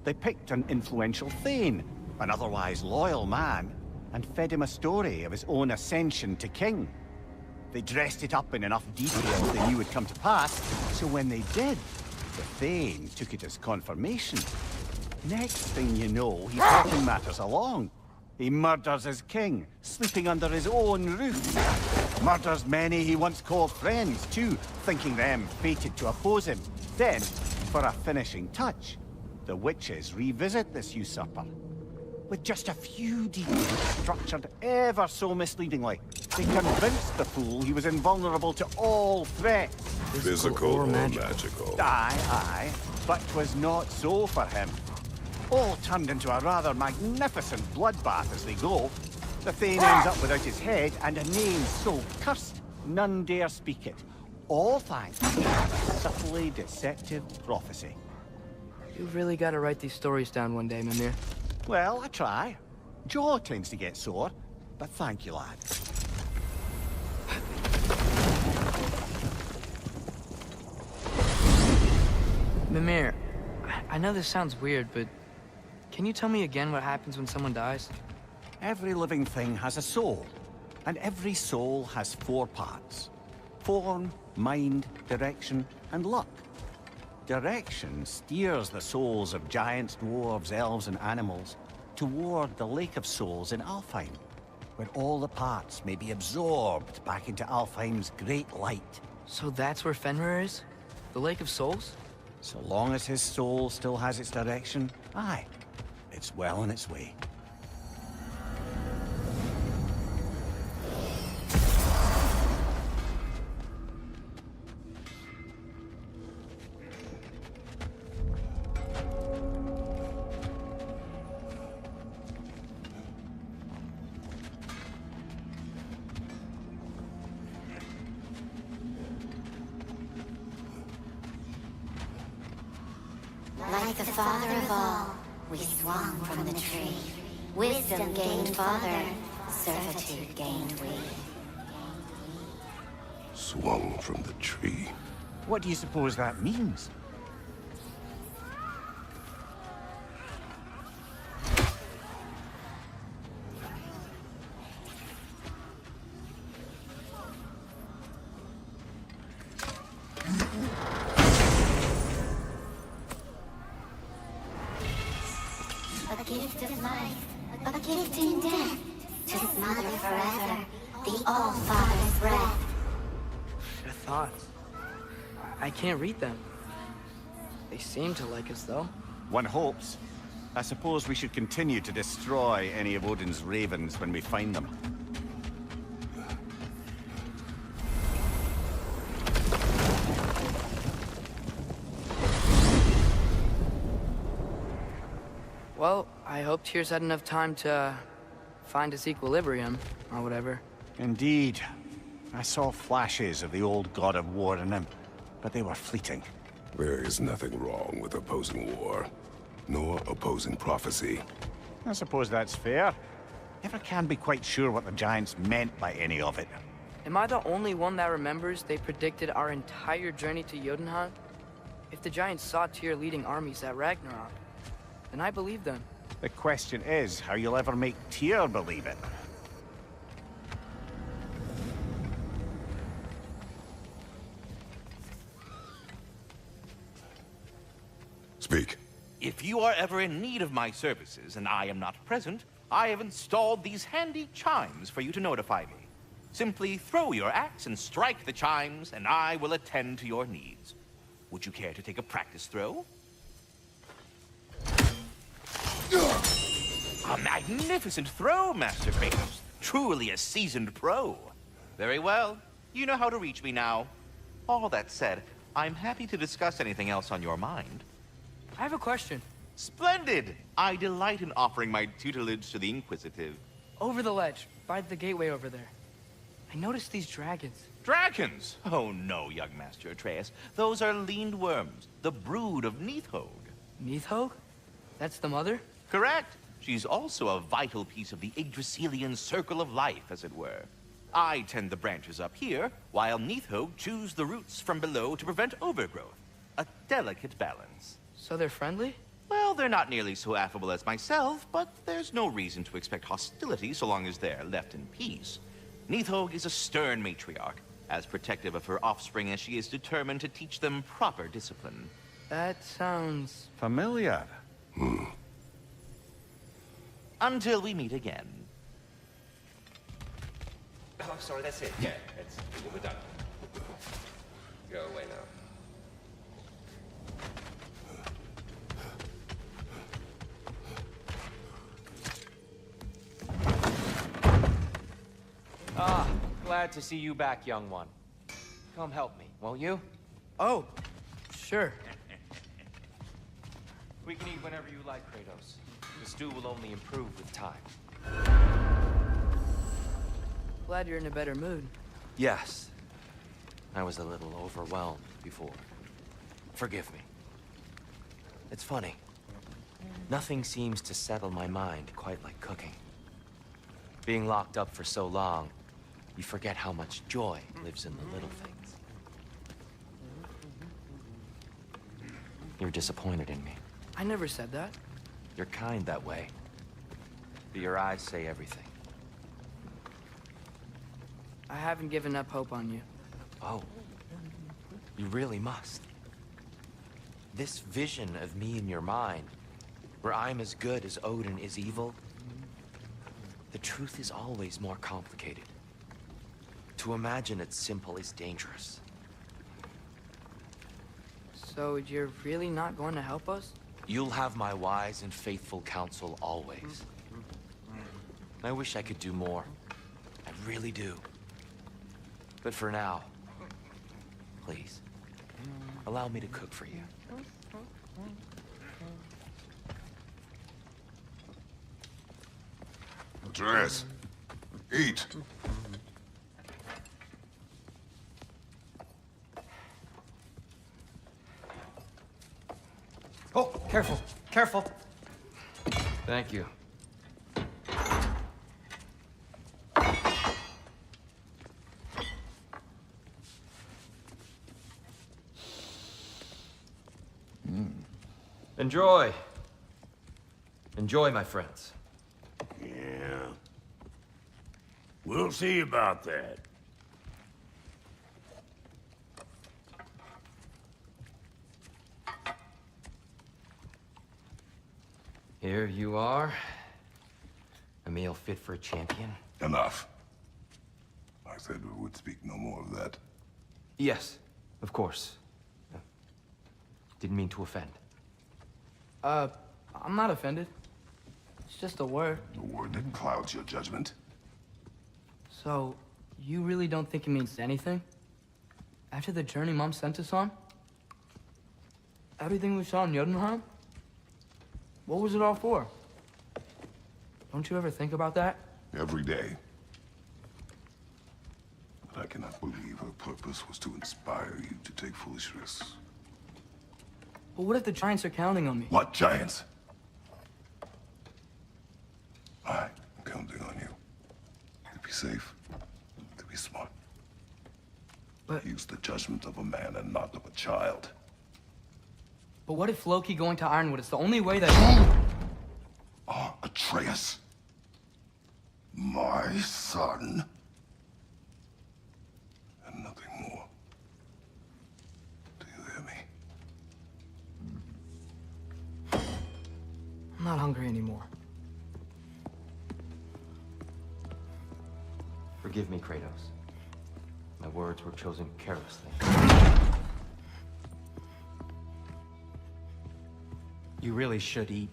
They picked an influential Thane, an otherwise loyal man, and fed him a story of his own ascension to king. They dressed it up in enough detail they knew would come to pass, so when they did, the Thane took it as confirmation. Next thing you know, he's helping matters along. He murders his king, sleeping under his own roof. Murders many he once called friends, too, thinking them fated to oppose him. Then, for a finishing touch, the witches revisit this usurper. With just a few details structured ever so misleadingly, they convinced the fool he was invulnerable to all threats. Physical or magical? Aye, but 'twas not so for him. All turned into a rather magnificent bloodbath as they go. The Thane ends up without his head and a name so cursed, none dare speak it. All thanks to a subtly deceptive prophecy. You've really got to write these stories down one day, Mimir. Well, I try. Jaw tends to get sore, but thank you, lad. Mimir, I know this sounds weird, but can you tell me again what happens when someone dies? Every living thing has a soul, and every soul has 4 parts. Form, mind, direction, and luck. Direction steers the souls of giants, dwarves, elves, and animals toward the Lake of Souls in Alfheim, where all the parts may be absorbed back into Alfheim's great light. So that's where Fenrir is? The Lake of Souls? So long as his soul still has its direction, aye, it's well on its way. Like the father of all, we swung from the tree. Wisdom gained father, servitude gained we. Swung from the tree. What do you suppose that means? A gift of life, a gift in death, to smother forever the All-Father's breath. The thoughts. I can't read them. They seem to like us, though. One hopes. I suppose we should continue to destroy any of Odin's ravens when we find them. Well, I hope Tyr's had enough time to find his equilibrium, or whatever. Indeed. I saw flashes of the old god of war in him, but they were fleeting. There is nothing wrong with opposing war, nor opposing prophecy. I suppose that's fair. Never can be quite sure what the Giants meant by any of it. Am I the only one that remembers they predicted our entire journey to Jotunheim? If the Giants saw Tyr leading armies at Ragnarok, then I believe them. The question is how you'll ever make Tyr believe it. Speak. If you are ever in need of my services and I am not present, I have installed these handy chimes for you to notify me. Simply throw your axe and strike the chimes, and I will attend to your needs. Would you care to take a practice throw? A magnificent throw, Master Kratos. Truly a seasoned pro. Very well. You know how to reach me now. All that said, I'm happy to discuss anything else on your mind. I have a question. Splendid! I delight in offering my tutelage to the inquisitive. Over the ledge, by the gateway over there. I noticed these dragons. Dragons? Oh no, young Master Atreus. Those are leaned worms, the brood of Nidhogg. Nidhogg? That's the mother? Correct. She's also a vital piece of the Yggdrasilian circle of life, as it were. I tend the branches up here, while Nidhogg chews the roots from below to prevent overgrowth. A delicate balance. So they're friendly? Well, they're not nearly so affable as myself, but there's no reason to expect hostility so long as they're left in peace. Neithog is a stern matriarch, as protective of her offspring as she is determined to teach them proper discipline. That sounds... familiar. Until we meet again. Oh, sorry, that's it. Yeah, we're done. Go away now. Ah, glad to see you back, young one. Come help me, won't you? Oh, sure. We can eat whenever you like, Kratos. The stew will only improve with time. Glad you're in a better mood. Yes. I was a little overwhelmed before. Forgive me. It's funny. Nothing seems to settle my mind quite like cooking. Being locked up for so long, you forget how much joy lives in the little things. You're disappointed in me. I never said that. You're kind that way. But your eyes say everything. I haven't given up hope on you. Oh. You really must. This vision of me in your mind, where I'm as good as Odin is evil, the truth is always more complicated. To imagine it's simple is dangerous. So you're really not going to help us? You'll have my wise and faithful counsel always. I wish I could do more. I really do. But for now, please, allow me to cook for you. Atreus, eat. Oh, careful, careful. Thank you. Enjoy. Enjoy, my friends. Yeah. We'll see about that. Here you are. A meal fit for a champion. Enough. I said we would speak no more of that. Yes, of course. Didn't mean to offend. I'm not offended. It's just a word. The word that clouds your judgment. So, you really don't think it means anything? After the journey Mom sent us on? Everything we saw in Jotunheim? What was it all for? Don't you ever think about that? Every day. But I cannot believe her purpose was to inspire you to take foolish risks. But what if the Giants are counting on me? What Giants? I'm counting on you. To be safe. To be smart. But... use the judgment of a man and not of a child. But what if Loki going to Ironwood is the only way that... Atreus. My son. And nothing more. Do you hear me? I'm not hungry anymore. Forgive me, Kratos. My words were chosen carelessly. You really should eat.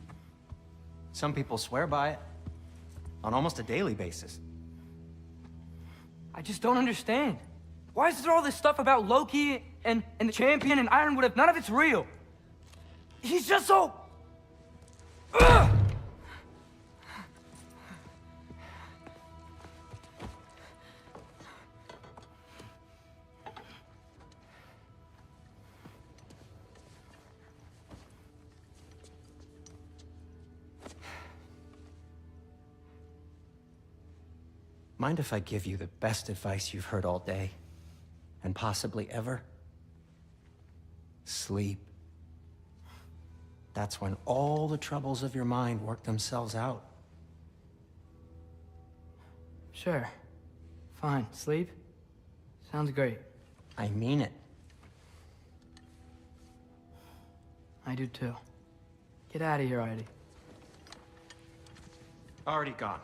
Some people swear by it. On almost a daily basis. I just don't understand. Why is there all this stuff about Loki and the champion and Ironwood if none of it's real? He's just so... Ugh! Mind if I give you the best advice you've heard all day? And possibly ever? Sleep. That's when all the troubles of your mind work themselves out. Sure. Fine. Sleep? Sounds great. I mean it. I do too. Get out of here, Heidi. Already gone.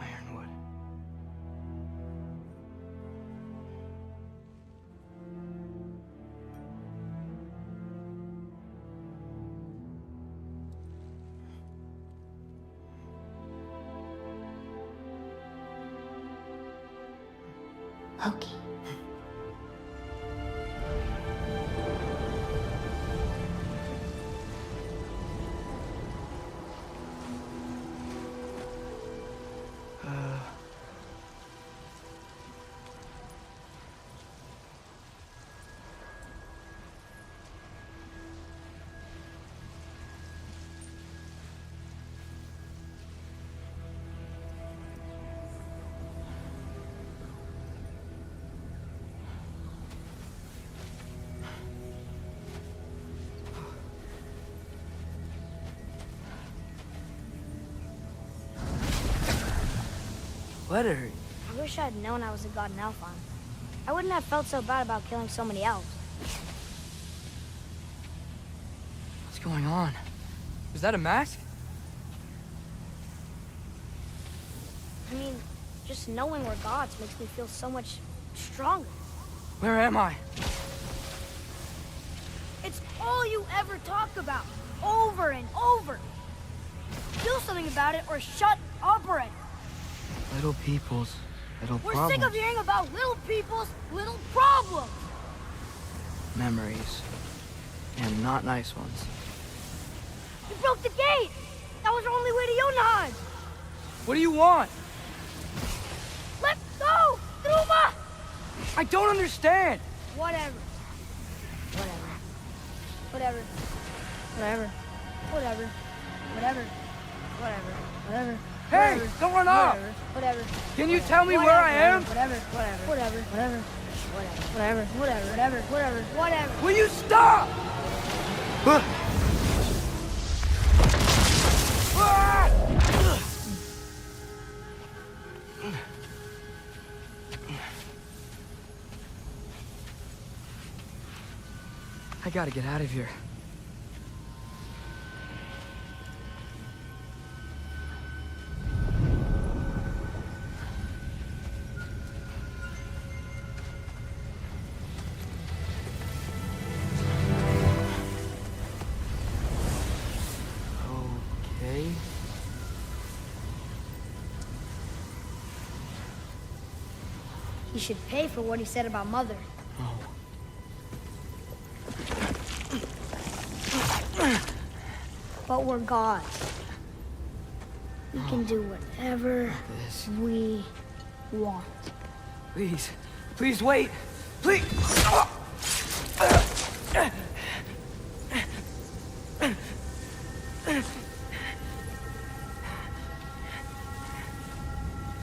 Ironwood. Loki. BlueReRe. I wish I'd known I was a god in Alphon. I wouldn't have felt so bad about killing so many elves. What's going on? Was that a mask? I mean, just knowing we're gods makes me feel so much stronger. Where am I? It's all you ever talk about, over and over. Do something about it or shut up already. Little people's little We're problems. sick of hearing about little people's little problems. Memories. And not nice ones. You broke the gate. That was our only way to Jotunheim. What do you want? Let's go, Truma! I don't understand. Whatever. Whatever. Whatever. Whatever. Whatever. Whatever. Whatever. Hey, Whatever. don't run off. Whatever. Can you Whatever. tell me Whatever. where I am? Whatever. Whatever. Whatever. Whatever. Whatever. Whatever. Whatever. Whatever. Whatever. Will you stop? I gotta get out of here. Okay. He should pay for what he said about Mother. But we're gods. We can do whatever we want. Please. Please wait. Please.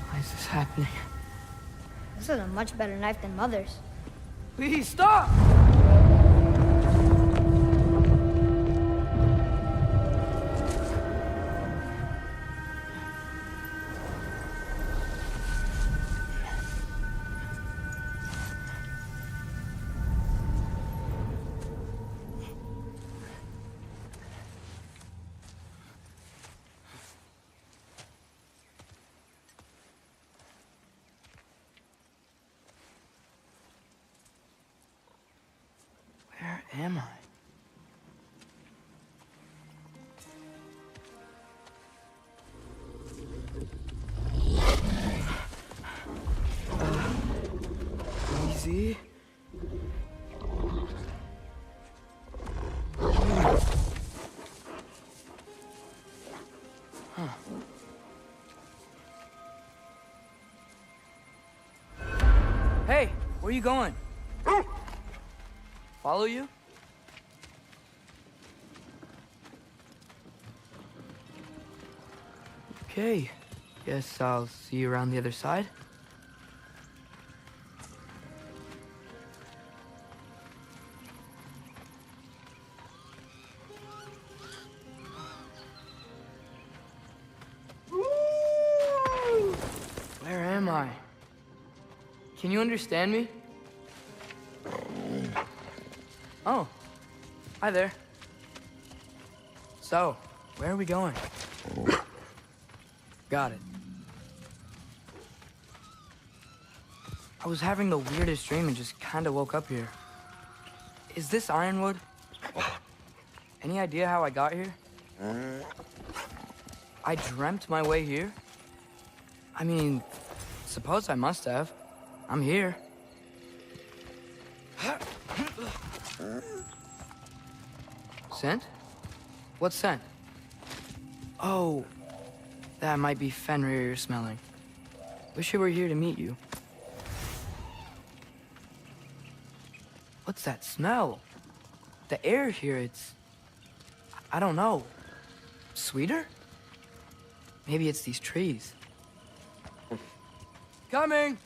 Why is this happening? This is a much better knife than Mother's. Please stop! Where am I? Easy. Huh. Where are you going? Follow you? Okay. Guess I'll see you around the other side. Where am I? Can you understand me? Oh, hi there. So, where are we going? Got it. I was having the weirdest dream and just kinda woke up here. Is this Ironwood? Any idea how I got here? I dreamt my way here? I mean, suppose I must have. I'm here. Scent? What scent? Oh, that might be Fenrir you're smelling. Wish I were here to meet you. What's that smell? The air here, it's... I don't know. Sweeter? Maybe it's these trees. Coming!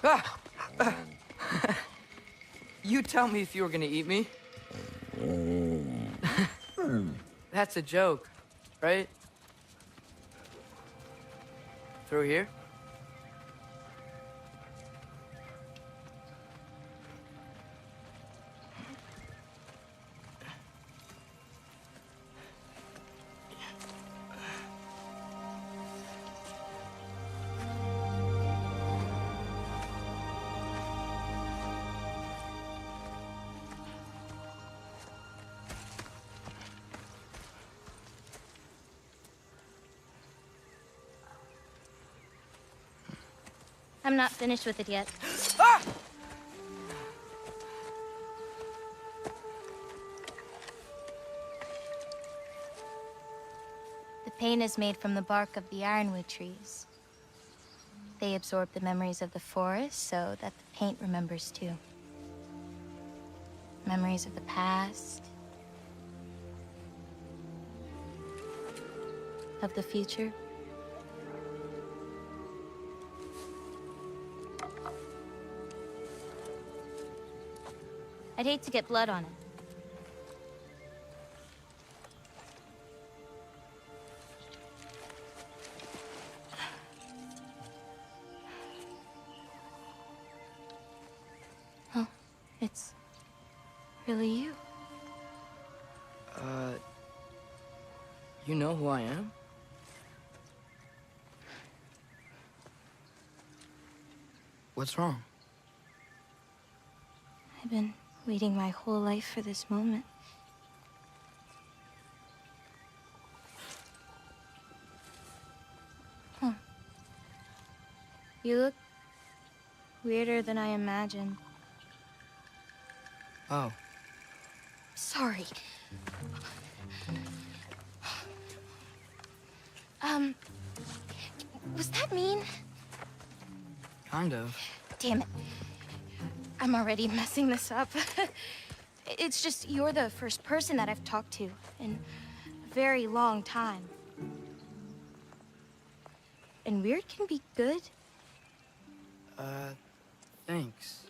Ah! You tell me if you were gonna eat me. That's a joke, right? Through here? I'm not finished with it yet. Ah! The paint is made from the bark of the ironwood trees. They absorb the memories of the forest so that the paint remembers too. Memories of the past, of the future. I'd hate to get blood on it. Oh, it's really you. You know who I am? What's wrong? I've been waiting my whole life for this moment. Huh. You look weirder than I imagined. Oh. Sorry. Was that mean? Kind of. Damn it. I'm already messing this up. It's just you're the first person that I've talked to in a very long time. And weird can be good. Thanks.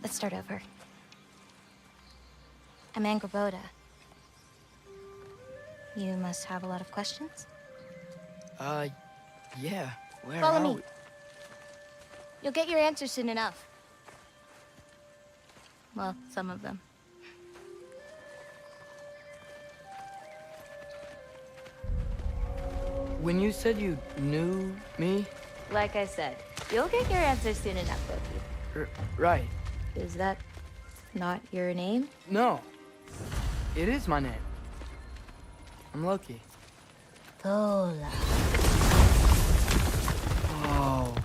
Let's start over. I'm Angraboda. You must have a lot of questions? Yeah. Where Follow are me. we? You'll get your answers soon enough. Well, some of them. When you said you knew me? Like I said, you'll get your answers soon enough, Loki. Right. Is that not your name? No. It is my name. I'm Loki. Lola. Oh.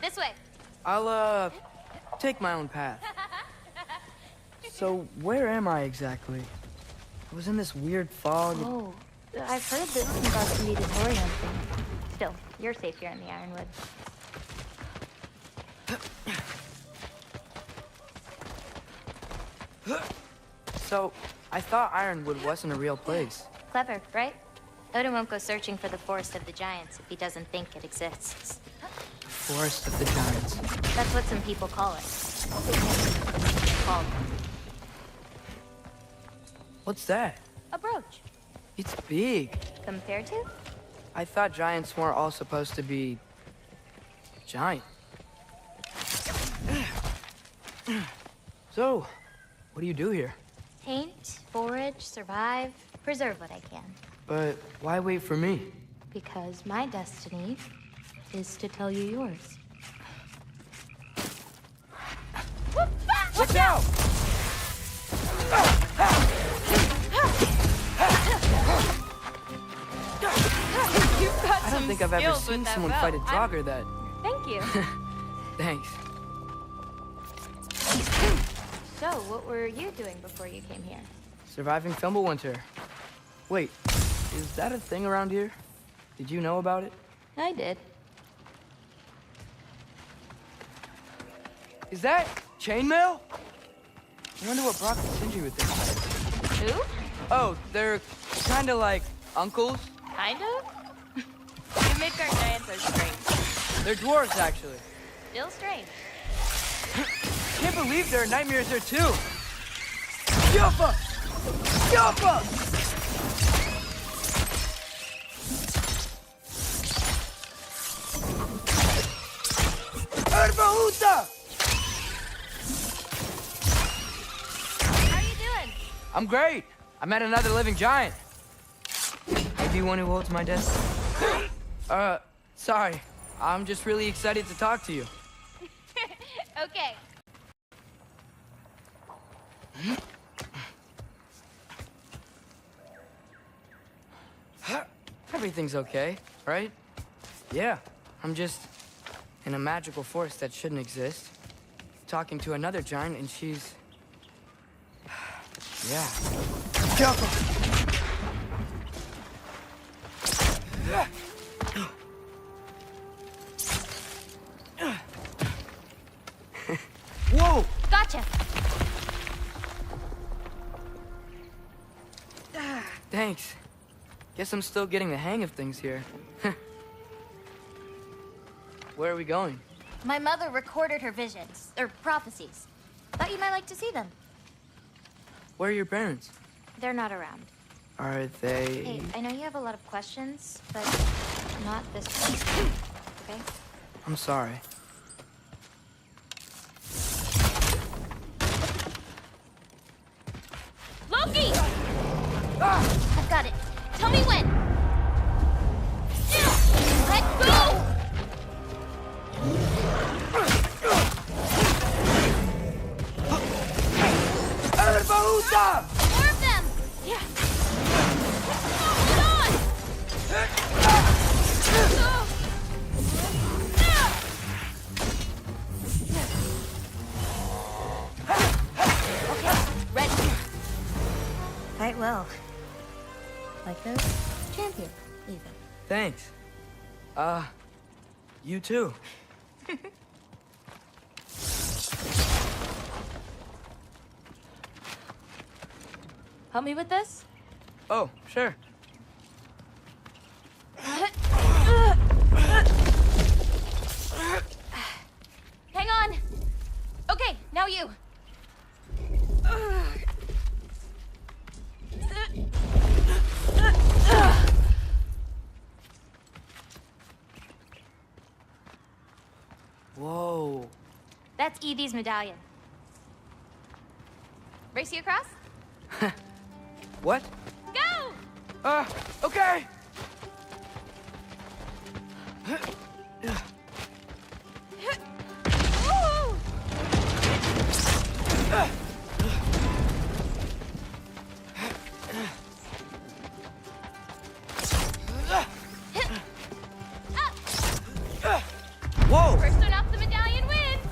This way. I'll, take my own path. So, where am I exactly? I was in this weird fog. Oh, I've heard that looking guards can be disorienting. Still, you're safe here in the Ironwood. So, I thought Ironwood wasn't a real place. Clever, right? Odin won't go searching for the Forest of the Giants if he doesn't think it exists. Forest of the Giants. That's what some people call it. Called. What's that? A brooch. It's big. Compared to? I thought giants weren't all supposed to be... giant. So, what do you do here? Paint, forage, survive, preserve what I can. But why wait for me? Because my destiny is to tell you yours. Watch out! You've got I don't think I've ever seen someone fight a jogger that... Thank you. Thanks. So, what were you doing before you came here? Surviving Fimbulwinter. Wait, is that a thing around here? Did you know about it? I did. Is that chainmail? I wonder what brought Bungie with this. Who? Oh, they're kind of like uncles. Kind of? You make our giants so strange. They're dwarves, actually. Still strange. Can't believe there are nightmares there too. Yoppa! Yoppa! Erbahuta! How are you doing? I'm great. I met another living giant. Maybe one who holds my destiny. Sorry. I'm just really excited to talk to you. Okay. Everything's okay, right? Yeah, I'm just in a magical forest that shouldn't exist. Talking to another giant and she's... yeah. Whoa! Gotcha! Thanks. Guess I'm still getting the hang of things here. Where are we going? My mother recorded her visions, or prophecies. Thought you might like to see them. Where are your parents? They're not around. Are they... Hey, I know you have a lot of questions, but not this one. Okay? I'm sorry. Loki! I've got it. Tell me when. Let go! More of them! Yeah. Hold on! Okay, ready. Fight well. Like a champion, even. Thanks. You too. Help me with this? Oh, sure. Hang on. Okay, now you. Whoa. That's Evie's medallion. Race you across? What? Go! Okay. Woo! Whoa! First one off the medallion wins!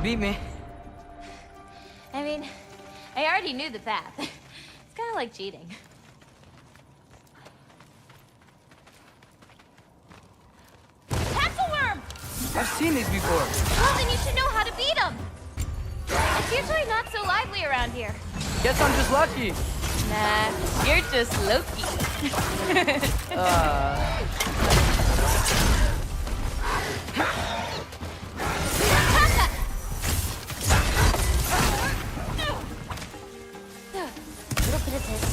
beat me. I mean, I already knew the path. It's kind of like cheating. Worm! I've seen these before. Well, then you should know how to beat them. It's usually not so lively around here. Guess I'm just lucky. Nah, you're just Loki. Little bit of this,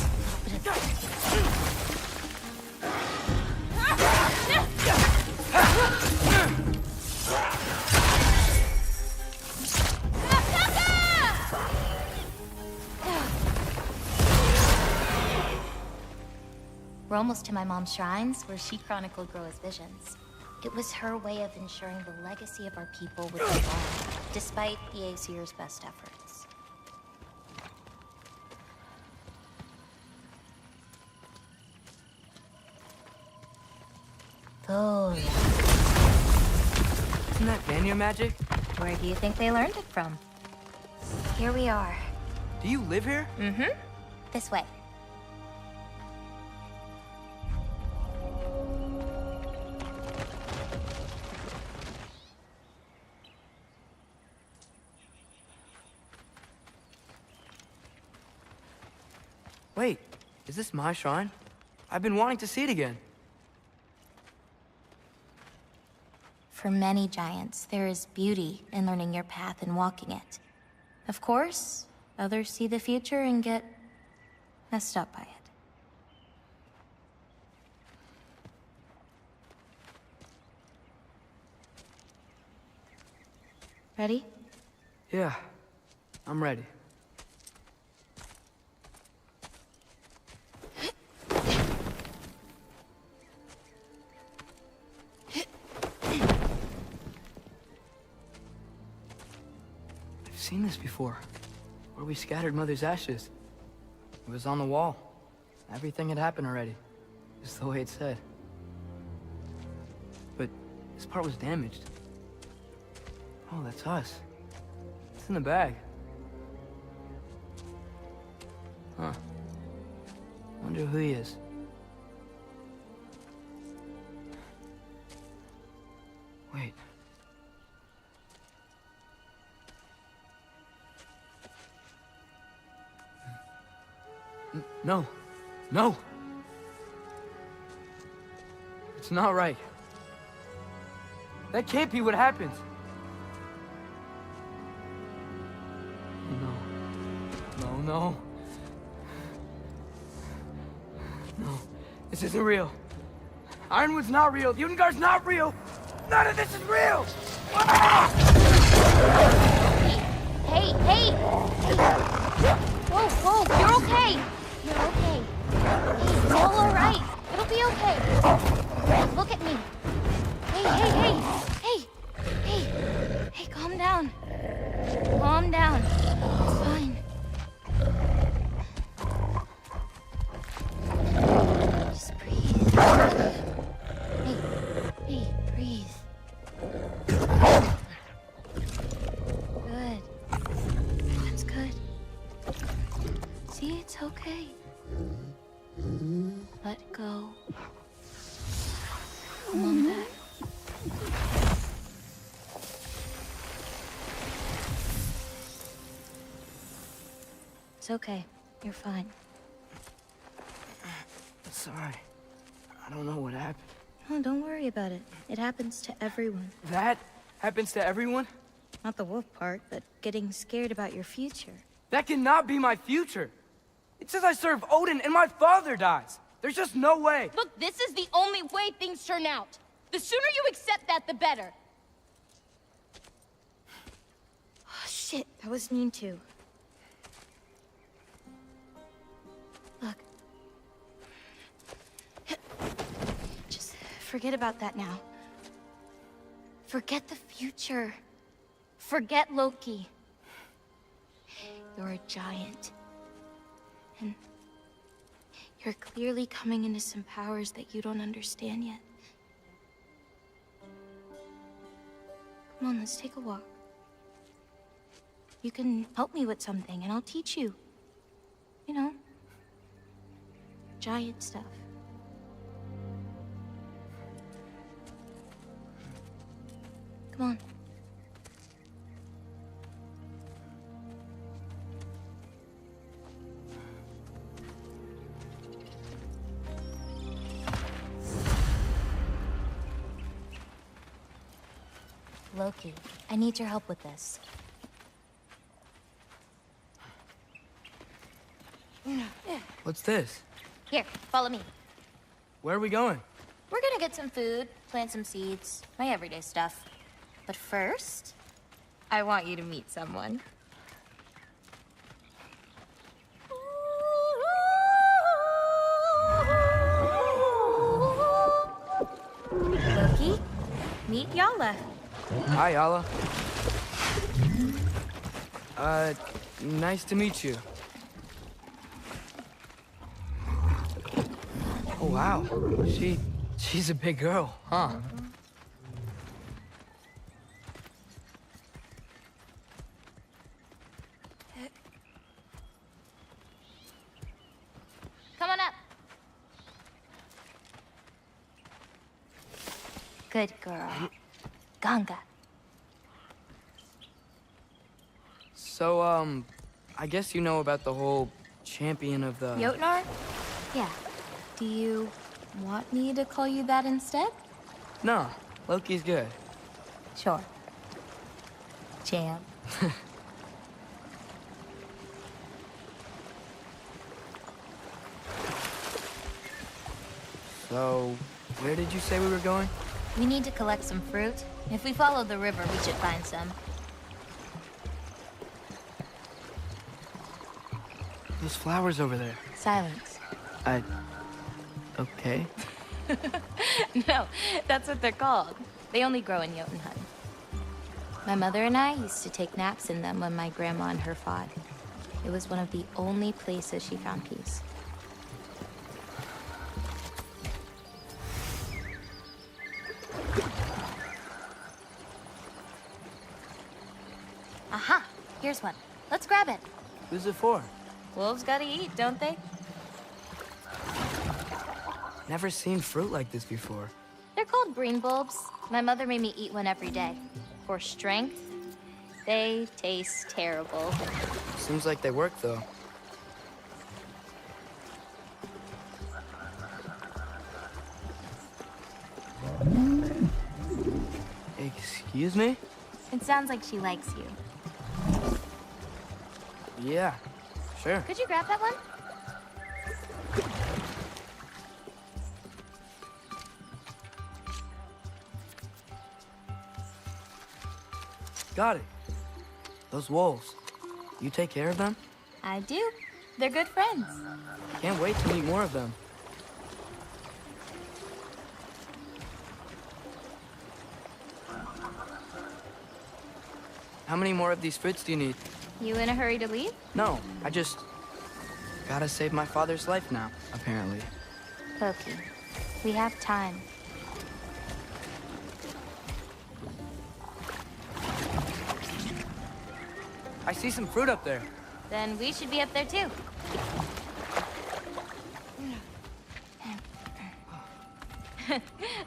little bit of We're almost to my mom's shrines, where she chronicled Groa's visions. It was her way of ensuring the legacy of our people would live on, despite the Aesir's best efforts. Oh, yeah. Isn't that Vanya magic? Where do you think they learned it from? Here we are. Do you live here? Mm-hmm. This way. Wait, is this my shrine? I've been wanting to see it again. For many giants, there is beauty in learning your path and walking it. Of course, others see the future and get messed up by it. Ready? Yeah, I'm ready. I've seen this before, where we scattered Mother's ashes. It was on the wall. Everything had happened already, just the way it said. But this part was damaged. Oh, that's us. It's in the bag. Huh. Wonder who he is. Wait. No. No! It's not right. That can't be what happens. No. No. This isn't real. Ironwood's not real. Ungar's not real. None of this is real! Ah! Hey! Whoa, you're okay! You're okay. Hey, it's all alright. It'll be okay. Look at me. Hey, calm down. Calm down. It's fine. Just breathe. Hey, breathe. Good. That's good. See, it's okay. Let go. Come on back. It's okay. You're fine. Sorry. I don't know what happened. Oh, don't worry about it. It happens to everyone. That happens to everyone? Not the wolf part, but getting scared about your future. That cannot be my future. It says I serve Odin and my father dies. There's just no way. Look, this is the only way things turn out. The sooner you accept that, the better. Oh, shit, that was mean too. Look. Just forget about that now. Forget the future. Forget Loki. You're a giant. And you're clearly coming into some powers that you don't understand yet. Come on, let's take a walk. You can help me with something, and I'll teach you. You know, giant stuff. Come on. Loki, I need your help with this. What's this? Here, follow me. Where are we going? We're gonna get some food, plant some seeds, my everyday stuff. But first, I want you to meet someone. Loki, meet Yala. Hi, Yala. Nice to meet you. Oh, wow. She's a big girl, huh? Come on up. Good girl. Ganga. So, I guess you know about the whole champion of the... Jotnar? Yeah. Do you want me to call you that instead? No, Loki's good. Sure. Champ. So, where did you say we were going? We need to collect some fruit. If we follow the river, we should find some. Those flowers over there. Silence. Okay. No, that's what they're called. They only grow in Jotunheim. My mother and I used to take naps in them when my grandma and her fought. It was one of the only places she found peace. Aha! Here's one. Let's grab it. Who's it for? Wolves gotta eat, don't they? Never seen fruit like this before. They're called green bulbs. My mother made me eat one every day. For strength, they taste terrible. Seems like they work, though. Excuse me? It sounds like she likes you. Yeah, sure. Could you grab that one? Got it. Those wolves. You take care of them? I do. They're good friends. Can't wait to meet more of them. How many more of these fruits do you need? You in a hurry to leave? No, I just... gotta save my father's life now, apparently. Loki, we have time. I see some fruit up there. Then we should be up there too.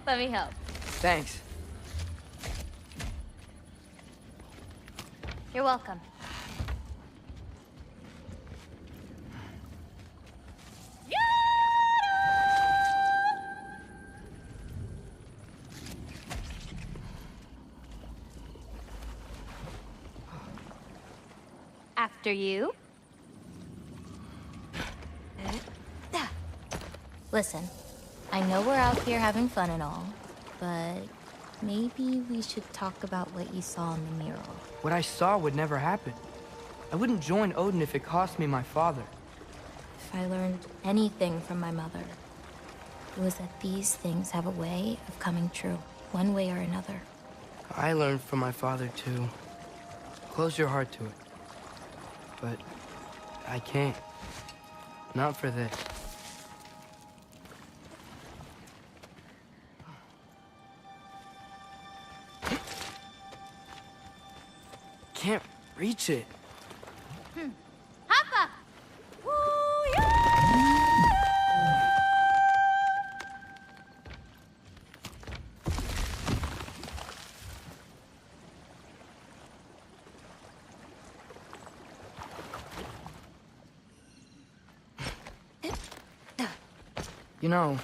Let me help. Thanks. You're welcome. After you. Listen, I know we're out here having fun and all, but maybe we should talk about what you saw in the mural. What I saw would never happen. I wouldn't join Odin if it cost me my father. If I learned anything from my mother, it was that these things have a way of coming true, one way or another. I learned from my father, too. Close your heart to it. But I can't. Not for this. Can't reach it. Hop up! You know,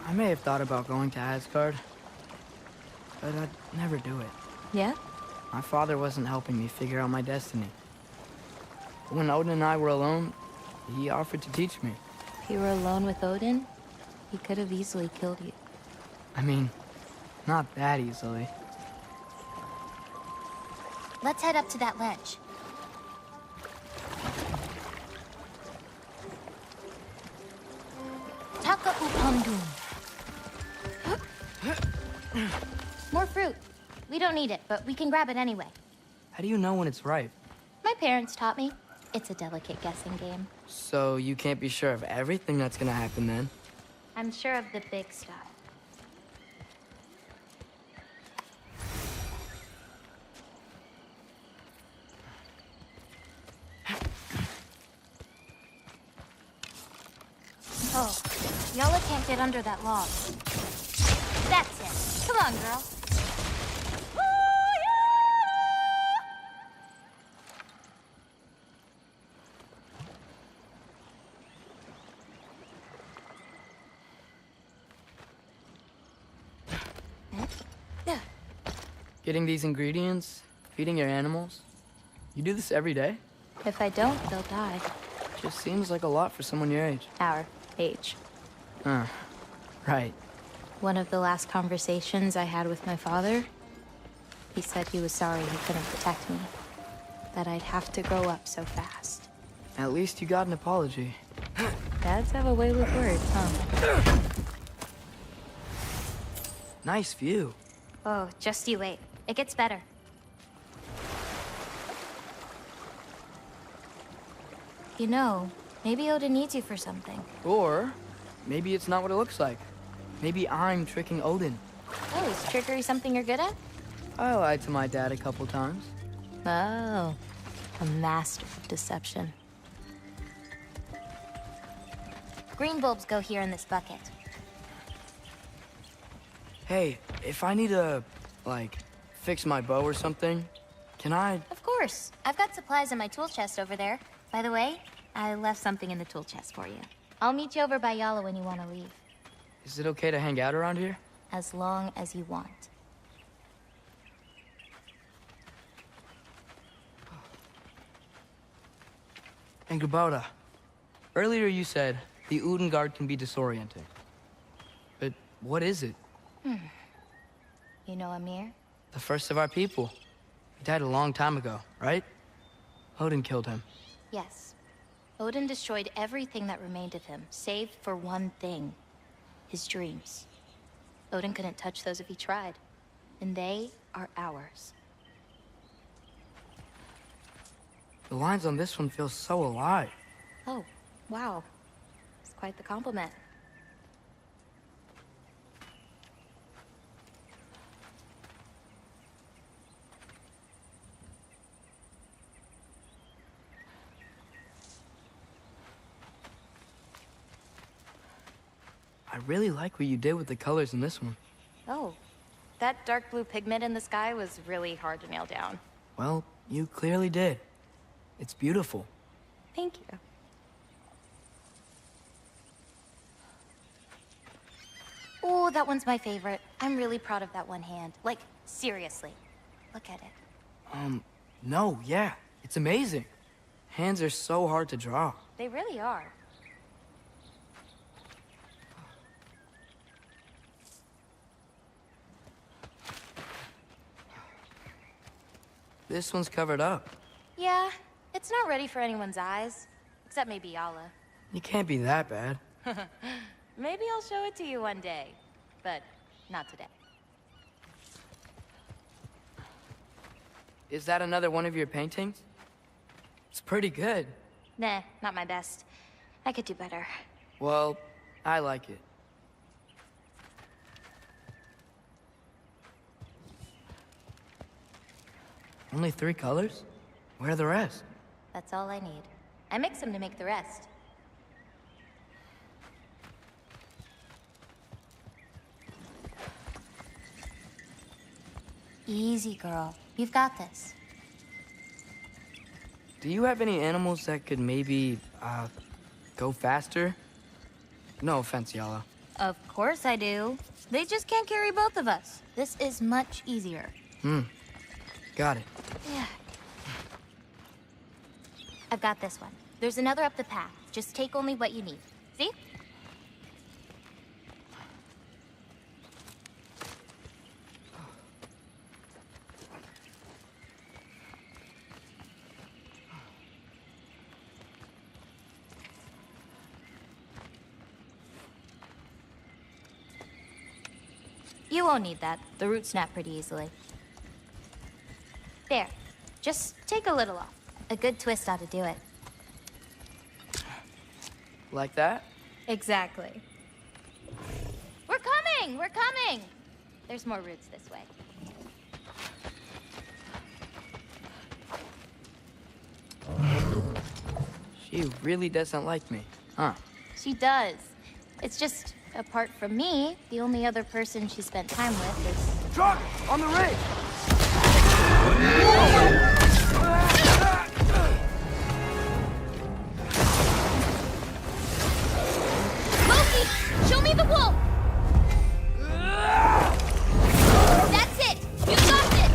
I may have thought about going to Asgard, but I'd never do it. Yeah? My father wasn't helping me figure out my destiny. When Odin and I were alone, he offered to teach me. If you were alone with Odin, he could have easily killed you. I mean, not that easily. Let's head up to that ledge. Taka upandum. More fruit. We don't need it, but we can grab it anyway. How do you know when it's ripe? My parents taught me. It's a delicate guessing game. So you can't be sure of everything that's gonna happen then? I'm sure of the big stuff. Oh, Yala can't get under that log. That's it. Come on, girl. Getting these ingredients, feeding your animals. You do this every day? If I don't, they'll die. Just seems like a lot for someone your age. Our age. Right. One of the last conversations I had with my father, he said he was sorry he couldn't protect me. That I'd have to grow up so fast. At least you got an apology. Dads have a way with words, huh? Nice view. Oh, just you wait. It gets better. You know, maybe Odin needs you for something. Or maybe it's not what it looks like. Maybe I'm tricking Odin. Oh, is trickery something you're good at? I lied to my dad a couple times. Oh, a master of deception. Green bulbs go here in this bucket. Hey, if I need to, like, fix my bow or something, can I? Of course. I've got supplies in my tool chest over there. By the way, I left something in the tool chest for you. I'll meet you over by Yala when you want to leave. Is it okay to hang out around here? As long as you want. And Gabota, earlier you said the Udengard can be disorienting. But what is it? You know Amir? The first of our people. He died a long time ago, right? Odin killed him. Yes. Odin destroyed everything that remained of him, save for one thing. His dreams. Odin couldn't touch those if he tried. And they are ours. The lines on this one feel so alive. Oh, wow. It's quite the compliment. I really like what you did with the colors in this one. Oh, that dark blue pigment in the sky was really hard to nail down. Well, you clearly did. It's beautiful. Thank you. Oh, that one's my favorite. I'm really proud of that one hand. Like, seriously. Look at it. No, yeah. It's amazing. Hands are so hard to draw. They really are. This one's covered up. Yeah, it's not ready for anyone's eyes. Except maybe Yala. You can't be that bad. Maybe I'll show it to you one day. But not today. Is that another one of your paintings? It's pretty good. Nah, not my best. I could do better. Well, I like it. Only 3 colors? Where are the rest? That's all I need. I mix them to make the rest. Easy, girl. You've got this. Do you have any animals that could maybe, go faster? No offense, Yala. Of course I do. They just can't carry both of us. This is much easier. Got it. Yeah. I've got this one. There's another up the path. Just take only what you need. See? You won't need that. The roots snap pretty easily. There. Just take a little off. A good twist ought to do it. Like that? Exactly. We're coming! We're coming! There's more roots this way. She really doesn't like me, huh? She does. It's just, apart from me, the only other person she spent time with is... Truck! On the ridge! Loki! Show me the wolf! That's it! You got it!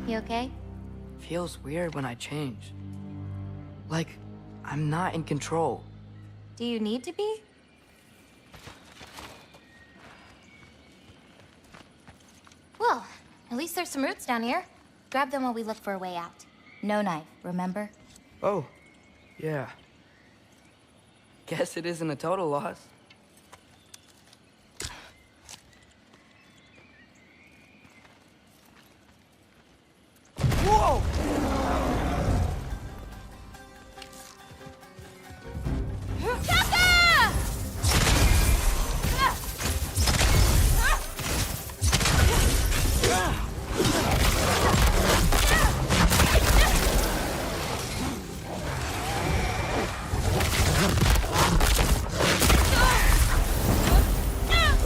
You okay? Feels weird when I change. Like, I'm not in control. Do you need to be? Well, at least there's some roots down here. Grab them while we look for a way out. No knife, remember? Oh, yeah. Guess it isn't a total loss. Whoa!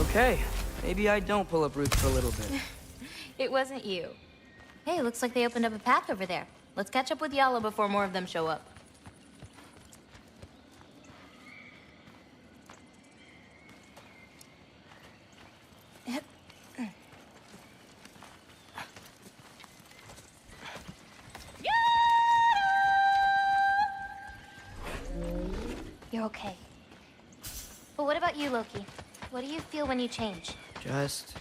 Okay, maybe I don't pull up roots for a little bit. It wasn't you. Hey, looks like they opened up a path over there. Let's catch up with Yala before more of them show up. You're okay. But what about you, Loki? What do you feel when you change? Just...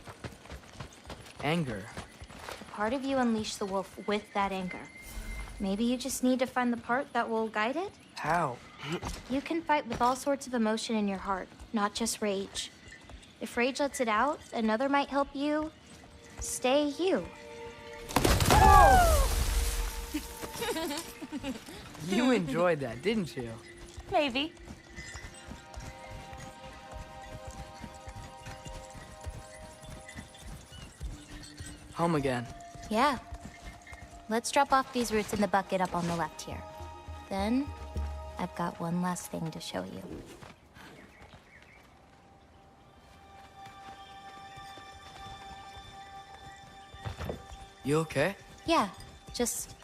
anger. Part of you unleashed the wolf with that anger. Maybe you just need to find the part that will guide it? How? You can fight with all sorts of emotion in your heart, not just rage. If rage lets it out, another might help you stay you. You enjoyed that, didn't you? Maybe. Home again. Yeah. Let's drop off these roots in the bucket up on the left here. Then, I've got one last thing to show you. You okay? Yeah, just...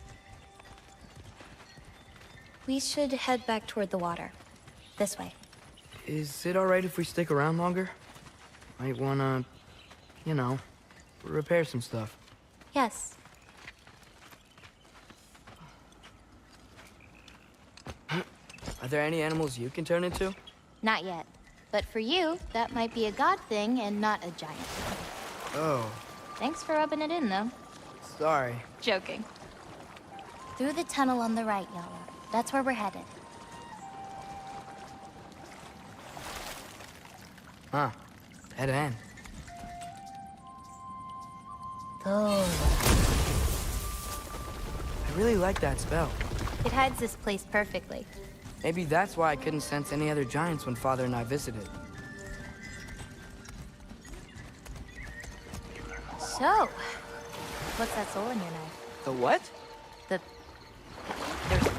We should head back toward the water. This way. Is it alright if we stick around longer? Might wanna, you know, repair some stuff. Yes. Are there any animals you can turn into? Not yet. But for you, that might be a god thing and not a giant. Oh, Thanks for rubbing it in, though. sorry. Joking. Through the tunnel on the right, Yala. That's where we're headed. Huh. Dead end. I really like that spell. It hides this place perfectly. Maybe that's why I couldn't sense any other giants when Father and I visited. So, what's that soul in your knife? The what?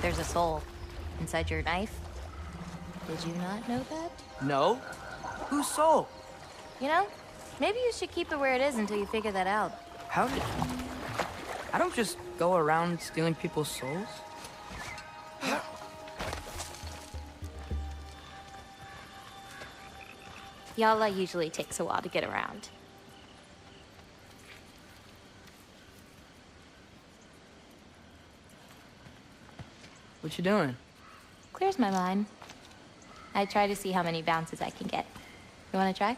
There's a soul inside your knife. Did you not know that? No. Whose soul? You know, maybe you should keep it where it is until you figure that out. How did... I don't just go around stealing people's souls. Yala usually takes a while to get around. What you doing? Clears my mind. I try to see how many bounces I can get. You want to try?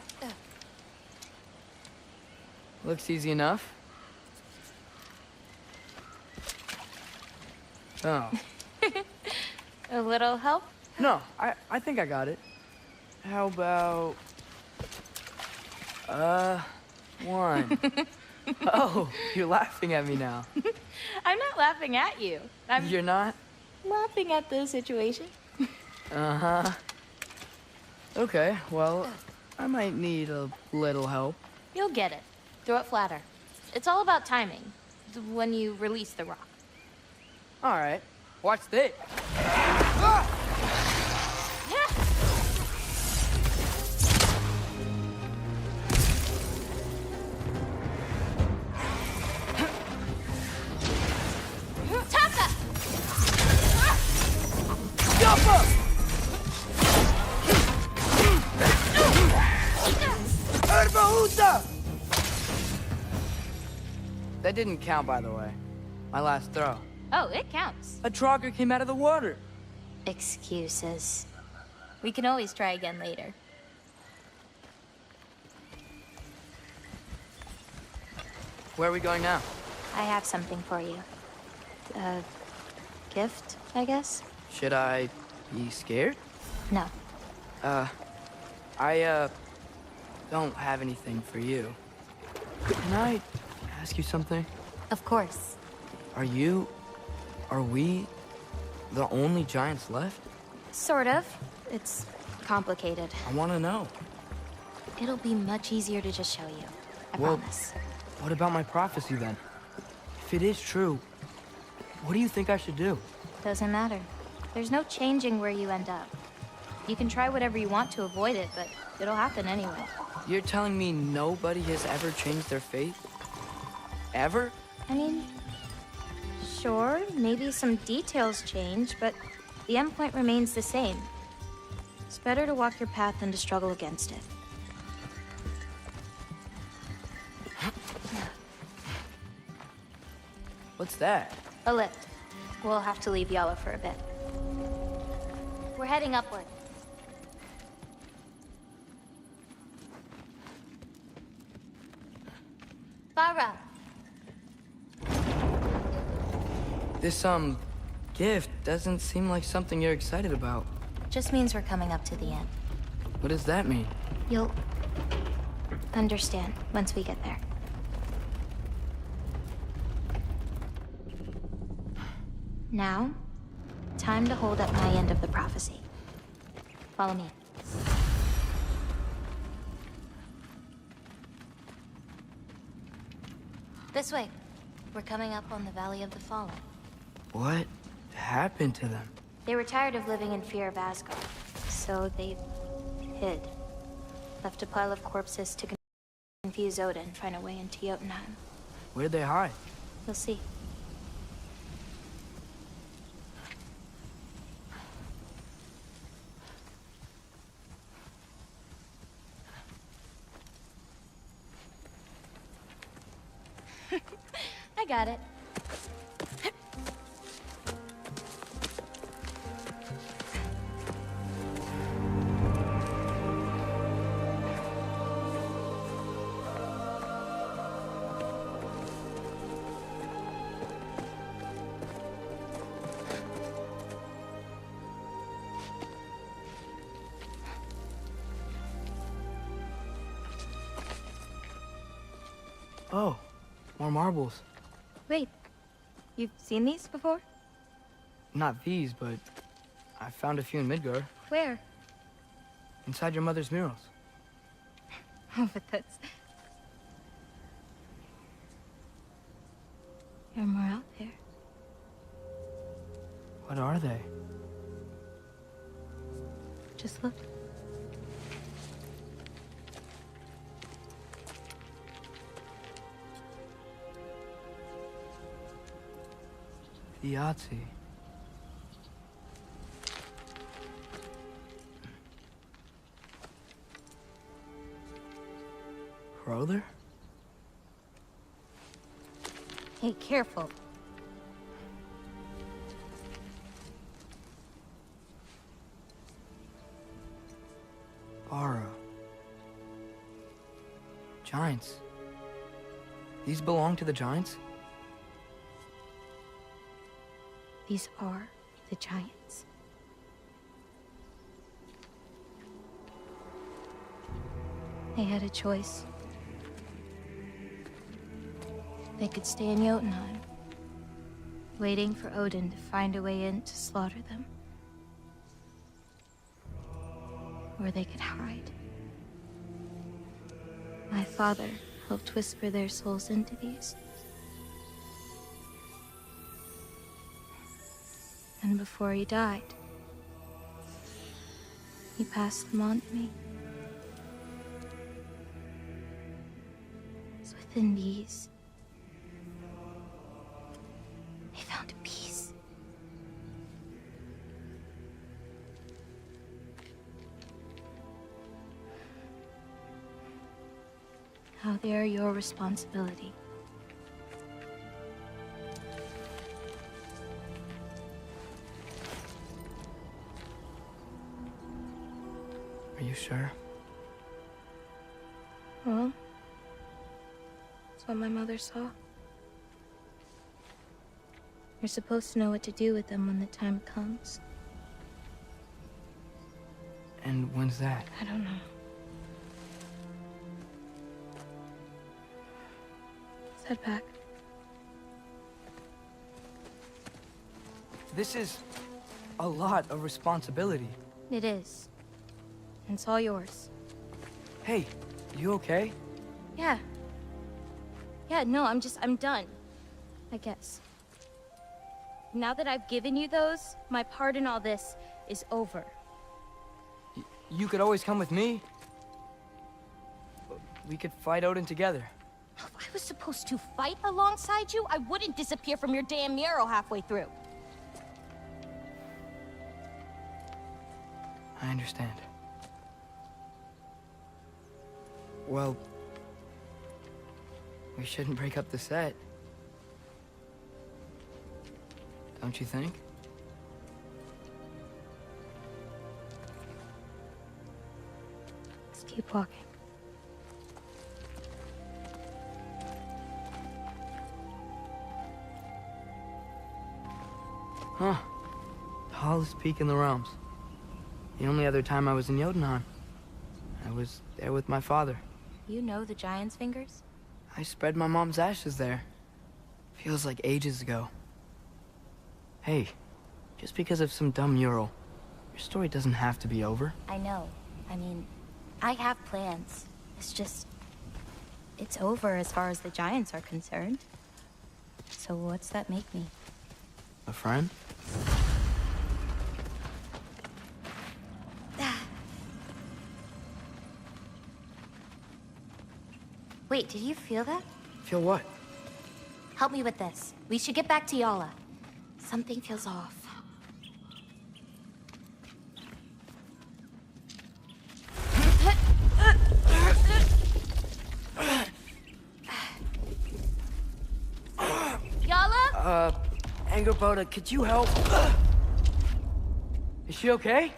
Looks easy enough. Oh. A little help? No, I think I got it. How about... 1. Oh, you're laughing at me now. I'm not laughing at you. You're not? Laughing at the situation. Uh-huh. Okay, well, I might need a little help. You'll get it. Throw it flatter. It's all about timing. When you release the rock. All right. Watch this. Taka! That didn't count, by the way. My last throw. Oh, it counts. A Trogger came out of the water. Excuses. We can always try again later. Where are we going now? I have something for you. A gift, I guess? Should I be scared? No. I don't have anything for you. Can I ask you something? Of course. Are we the only giants left? Sort of. It's complicated. I want to know. It'll be much easier to just show you. I promise. What about my prophecy then? If it is true, what do you think I should do? Doesn't matter. There's no changing where you end up. You can try whatever you want to avoid it, but it'll happen anyway. You're telling me nobody has ever changed their fate? Ever? I mean, sure, maybe some details change, but the endpoint remains the same. It's better to walk your path than to struggle against it. What's that? A lift. We'll have to leave Yala for a bit. We're heading upward. Farah! This, gift doesn't seem like something you're excited about. Just means we're coming up to the end. What does that mean? You'll understand once we get there. Now, time to hold up my end of the prophecy. Follow me. This way. We're coming up on the Valley of the Fallen. What happened to them? They were tired of living in fear of Asgard, so they hid. Left a pile of corpses to confuse Odin and find a way into Jotunheim. Where'd they hide? You'll see. I got it. Oh, more marbles. Wait, You've seen these before? Not these, but I found a few in Midgar, Where? inside your mother's murals. Oh, but that's... There are more out there. What are they? Just look. The Yahtzee. Brother? Hey, careful. Bara. Giants. These belong to the Giants? These are the Giants. They had a choice. They could stay in Jotunheim, waiting for Odin to find a way in to slaughter them. Or they could hide. My father helped whisper their souls into these. And before he died, he passed them on to me. So within these, I found a peace. Now they are your responsibility. Are you sure? Well, that's what my mother saw. You're supposed to know what to do with them when the time comes. And when's that? I don't know. Let's head back. This is a lot of responsibility. It is. And it's all yours. Hey, you okay? Yeah. Yeah, no, I'm done. I guess. Now that I've given you those, my part in all this is over. You could always come with me. We could fight Odin together. If I was supposed to fight alongside you, I wouldn't disappear from your damn mural halfway through. I understand. Well, we shouldn't break up the set. Don't you think? Let's keep walking. Huh. Tallest peak in the realms. The only other time I was in Jotunheim. I was there with my father. You know the Giant's fingers? I spread my mom's ashes there. Feels like ages ago. Hey, just because of some dumb mural, your story doesn't have to be over. I know. I mean, I have plans. It's just... it's over as far as the Giants are concerned. So what's that make me? A friend? Wait, did you feel that? Feel what? Help me with this. We should get back to Yala. Something feels off. Yala? Angerboda, could you help? Is she okay?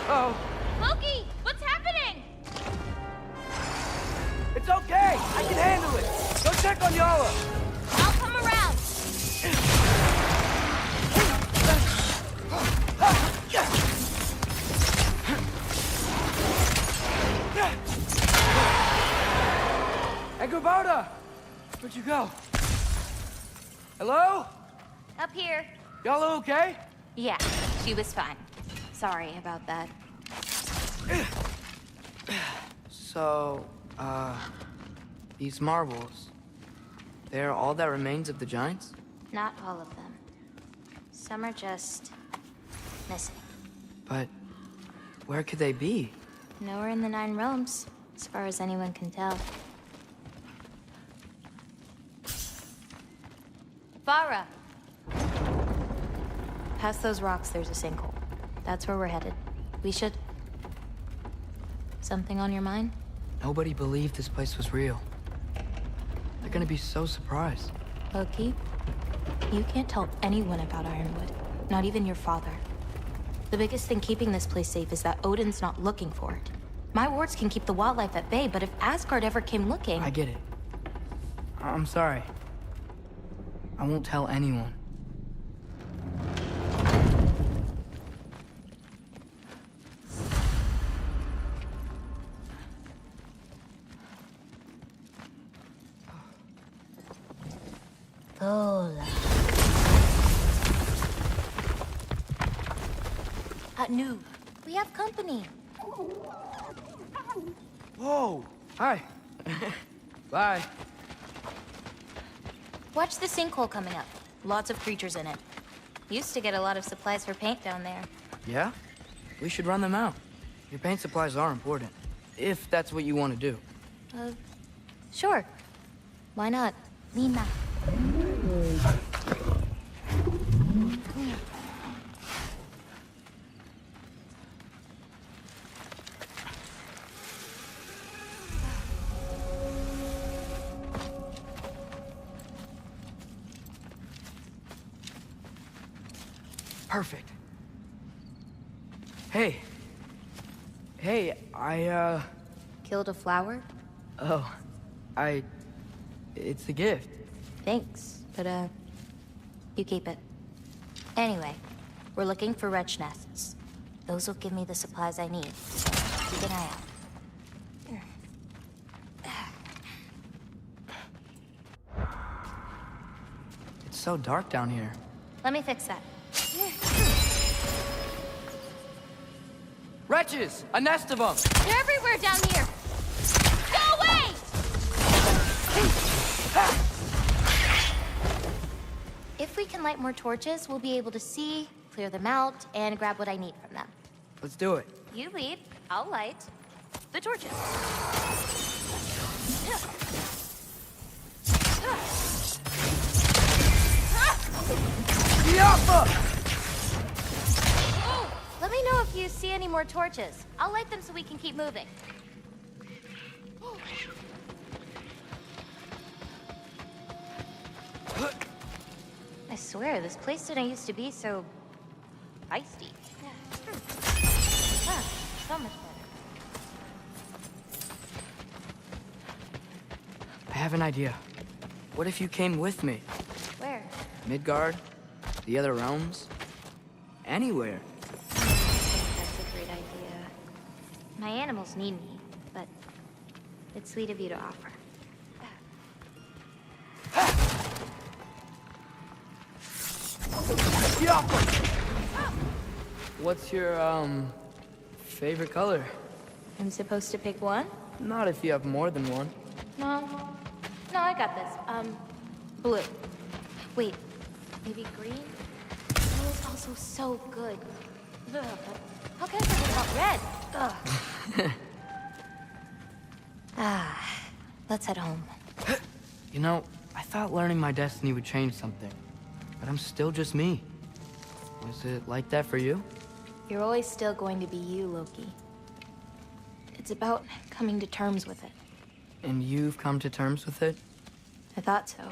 Oh. Loki, what's happening? It's okay! I can handle it! Go check on Yala! I'll come around! Angerboda! Where'd you go? Hello? Up here. Y'all okay? Yeah, she was fine. Sorry about that. So, these marbles, they're all that remains of the Giants? Not all of them. Some are just missing. But where could they be? Nowhere in the Nine Realms, as far as anyone can tell. Farah! Past those rocks, there's a sinkhole. That's where we're headed. We should... Something on your mind? Nobody believed this place was real. They're gonna be so surprised. Loki, you can't tell anyone about Ironwood. Not even your father. The biggest thing keeping this place safe is that Odin's not looking for it. My wards can keep the wildlife at bay, but if Asgard ever came looking... I get it. I'm sorry. I won't tell anyone. Hola. Noob, we have company. Whoa! Hi. Bye. Watch the sinkhole coming up. Lots of creatures in it. Used to get a lot of supplies for paint down there. Yeah? We should run them out. Your paint supplies are important. If that's what you want to do. Sure. Why not? Lina. Perfect. Hey. Hey, I, Killed a flower? Oh, it's a gift. Thanks, but, you keep it. Anyway, we're looking for wretch nests. Those will give me the supplies I need. Keep an eye out. It's so dark down here. Let me fix that. Wretches! A nest of them! They're everywhere down here! Go away! If we can light more torches, we'll be able to see, clear them out, and grab what I need from them. Let's do it. You lead, I'll light the torches. Let me know if you see any more torches. I'll light them so we can keep moving. I swear, this place didn't used to be so... feisty. Ah, so much better. I have an idea. What if you came with me? Where? Midgard? The other realms? Anywhere. I think that's a great idea. My animals need me, but it's sweet of you to offer. What's your, favorite color? I'm supposed to pick one? Not if you have more than one. No. No, I got this. Blue. Wait, maybe green? Blue is also so good. Ugh, but how can I forget about red? Ugh. Let's head home. You know, I thought learning my destiny would change something. But I'm still just me. Was it like that for you? You're always still going to be you, Loki. It's about coming to terms with it. And you've come to terms with it? I thought so.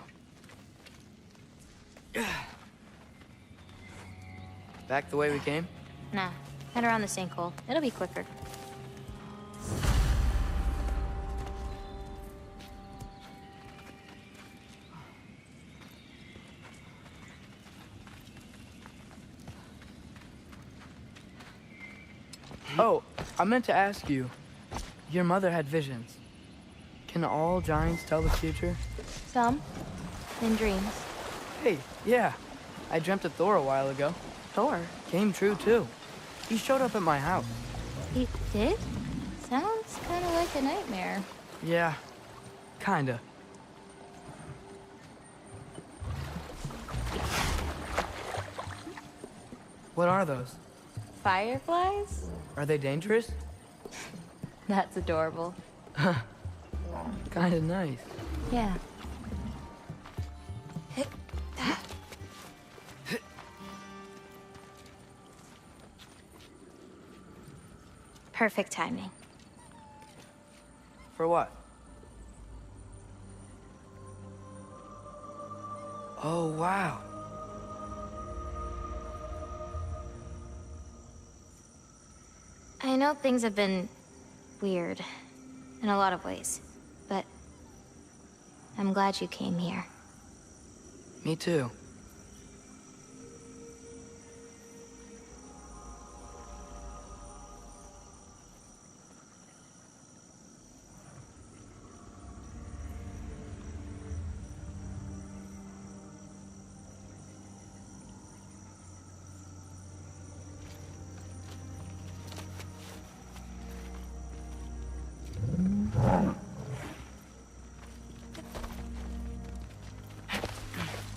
Back the way we came? Nah, head around the sinkhole. It'll be quicker. Oh, I meant to ask you. Your mother had visions. Can all giants tell the future? Some. In dreams. Hey, yeah. I dreamt of Thor a while ago. Thor? Came true, too. He showed up at my house. He did? Sounds kind of like a nightmare. Yeah, kinda. What are those? Fireflies? Are they dangerous? That's adorable. Kinda nice. Yeah. Perfect timing. For what? Oh, wow. I know things have been weird in a lot of ways, but I'm glad you came here. Me too.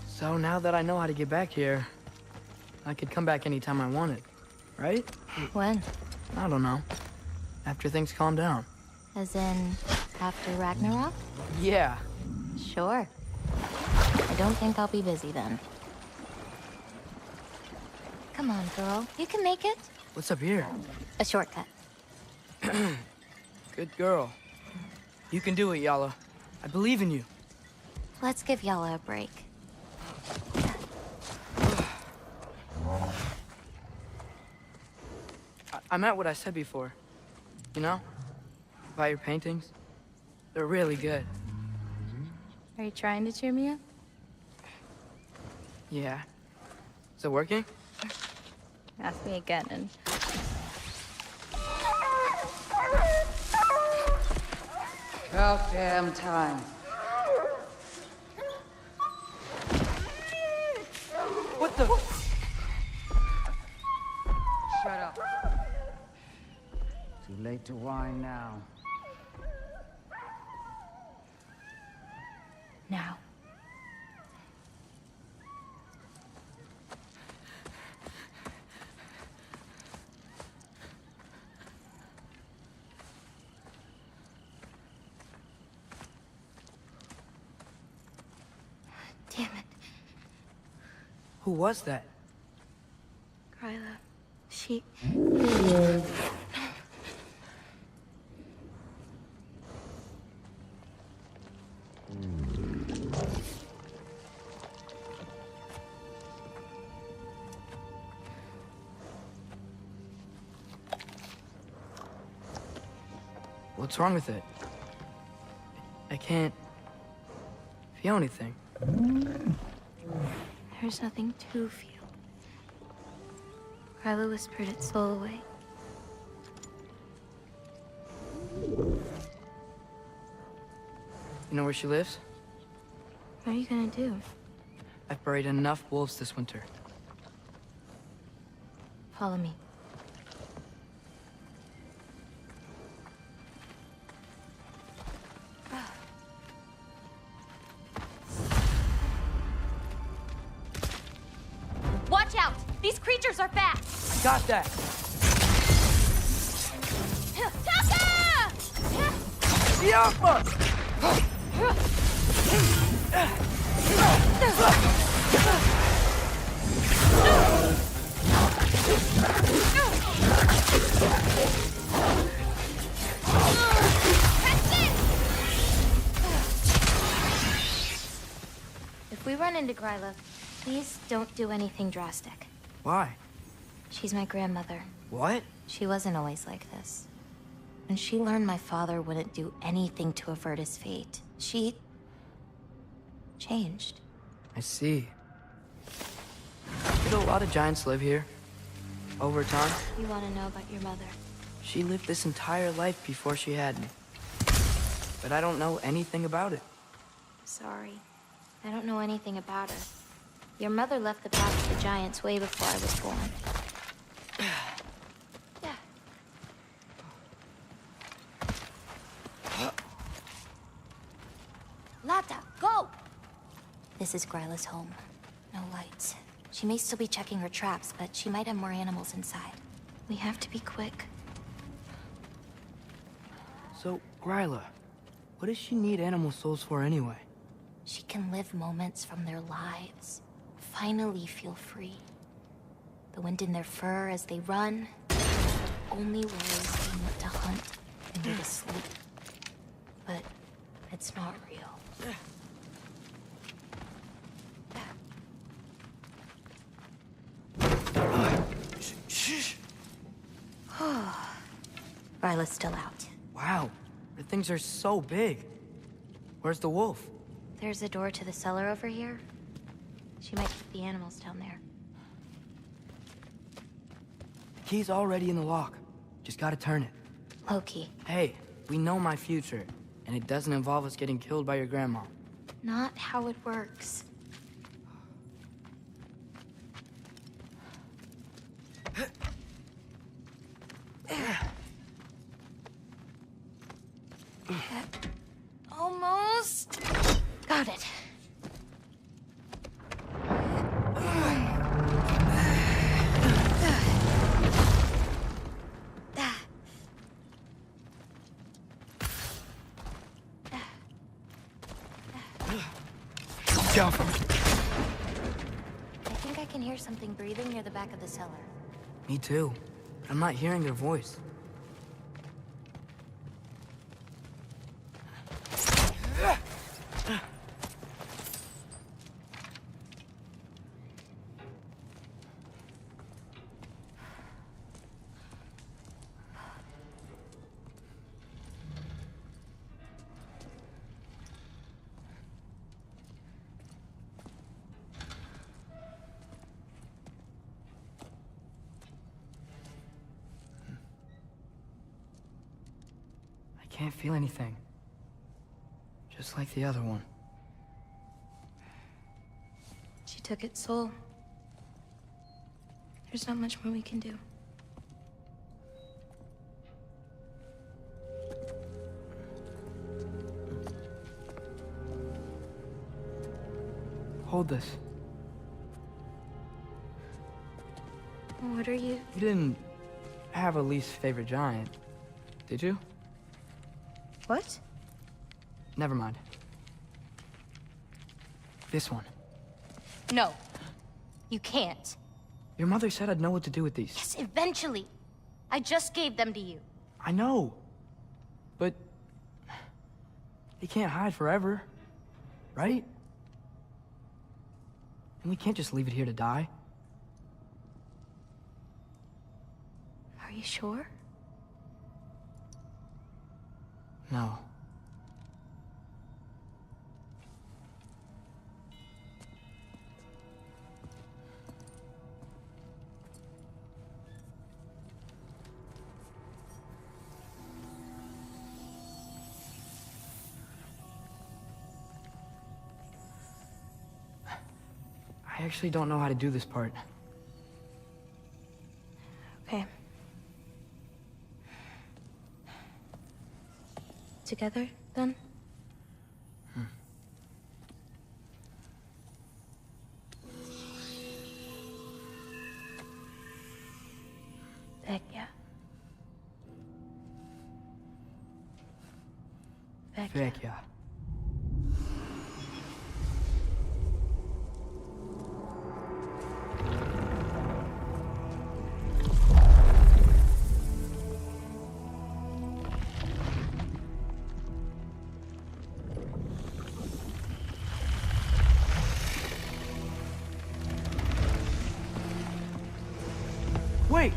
So now that I know how to get back here, I could come back anytime I wanted, right? When? I don't know. After things calm down. As in, after Ragnarok? Yeah. Sure. I don't think I'll be busy then. Come on, girl. You can make it. What's up here? A shortcut. Good girl. You can do it, Yala. I believe in you. Let's give Yala a break. I meant what I said before. You know? About your paintings. They're really good. Are you trying to cheer me up? Yeah. Is it working? Ask me again and... About damn time. What the? Shut up. Too late to whine now. Now. Damn it. Who was that? Gryla. She... What's wrong with it? I can't feel anything. There's nothing to feel. Gryla whispered its soul away. You know where she lives? What are you gonna do? I've buried enough wolves this winter. Follow me. Watch out! These creatures are fast! Got that! If we run into Gryla, please don't do anything drastic. Why? She's my grandmother. What? She wasn't always like this. When she learned my father wouldn't do anything to avert his fate, she... changed. I see. Did a lot of giants live here? Over time? You want to know about your mother? She lived this entire life before she had me. But I don't know anything about it. Sorry. I don't know anything about her. Your mother left the path of the giants way before I was born. Lata, go! This is Gryla's home. No lights. She may still be checking her traps, but she might have more animals inside. We have to be quick. So, Gryla, what does she need animal souls for anyway? She can live moments from their lives. Finally feel free. The wind in their fur as they run. Only worries being what to hunt and where to sleep. But it's not real. Ryla's still out. Wow, the things are so big. Where's the wolf? There's a door to the cellar over here. She might keep the animals down there. The key's already in the lock. Just gotta turn it. Loki. Hey, we know my future, and it doesn't involve us getting killed by your grandma. Not how it works. Almost. Got it. Jump. I think I can hear something breathing near the back of the cellar. Me too. But I'm not hearing their voice. Can't feel anything. Just like the other one. She took its soul. There's not much more we can do. Hold this. What are you? You didn't have a least favorite giant, did you? What? Never mind. This one. No. You can't. Your mother said I'd know what to do with these. Yes, eventually. I just gave them to you. I know. But... they can't hide forever. Right? And we can't just leave it here to die. Are you sure? No. I actually don't know how to do this part. Okay. Together, then? Heck yeah. Heck yeah. Wait!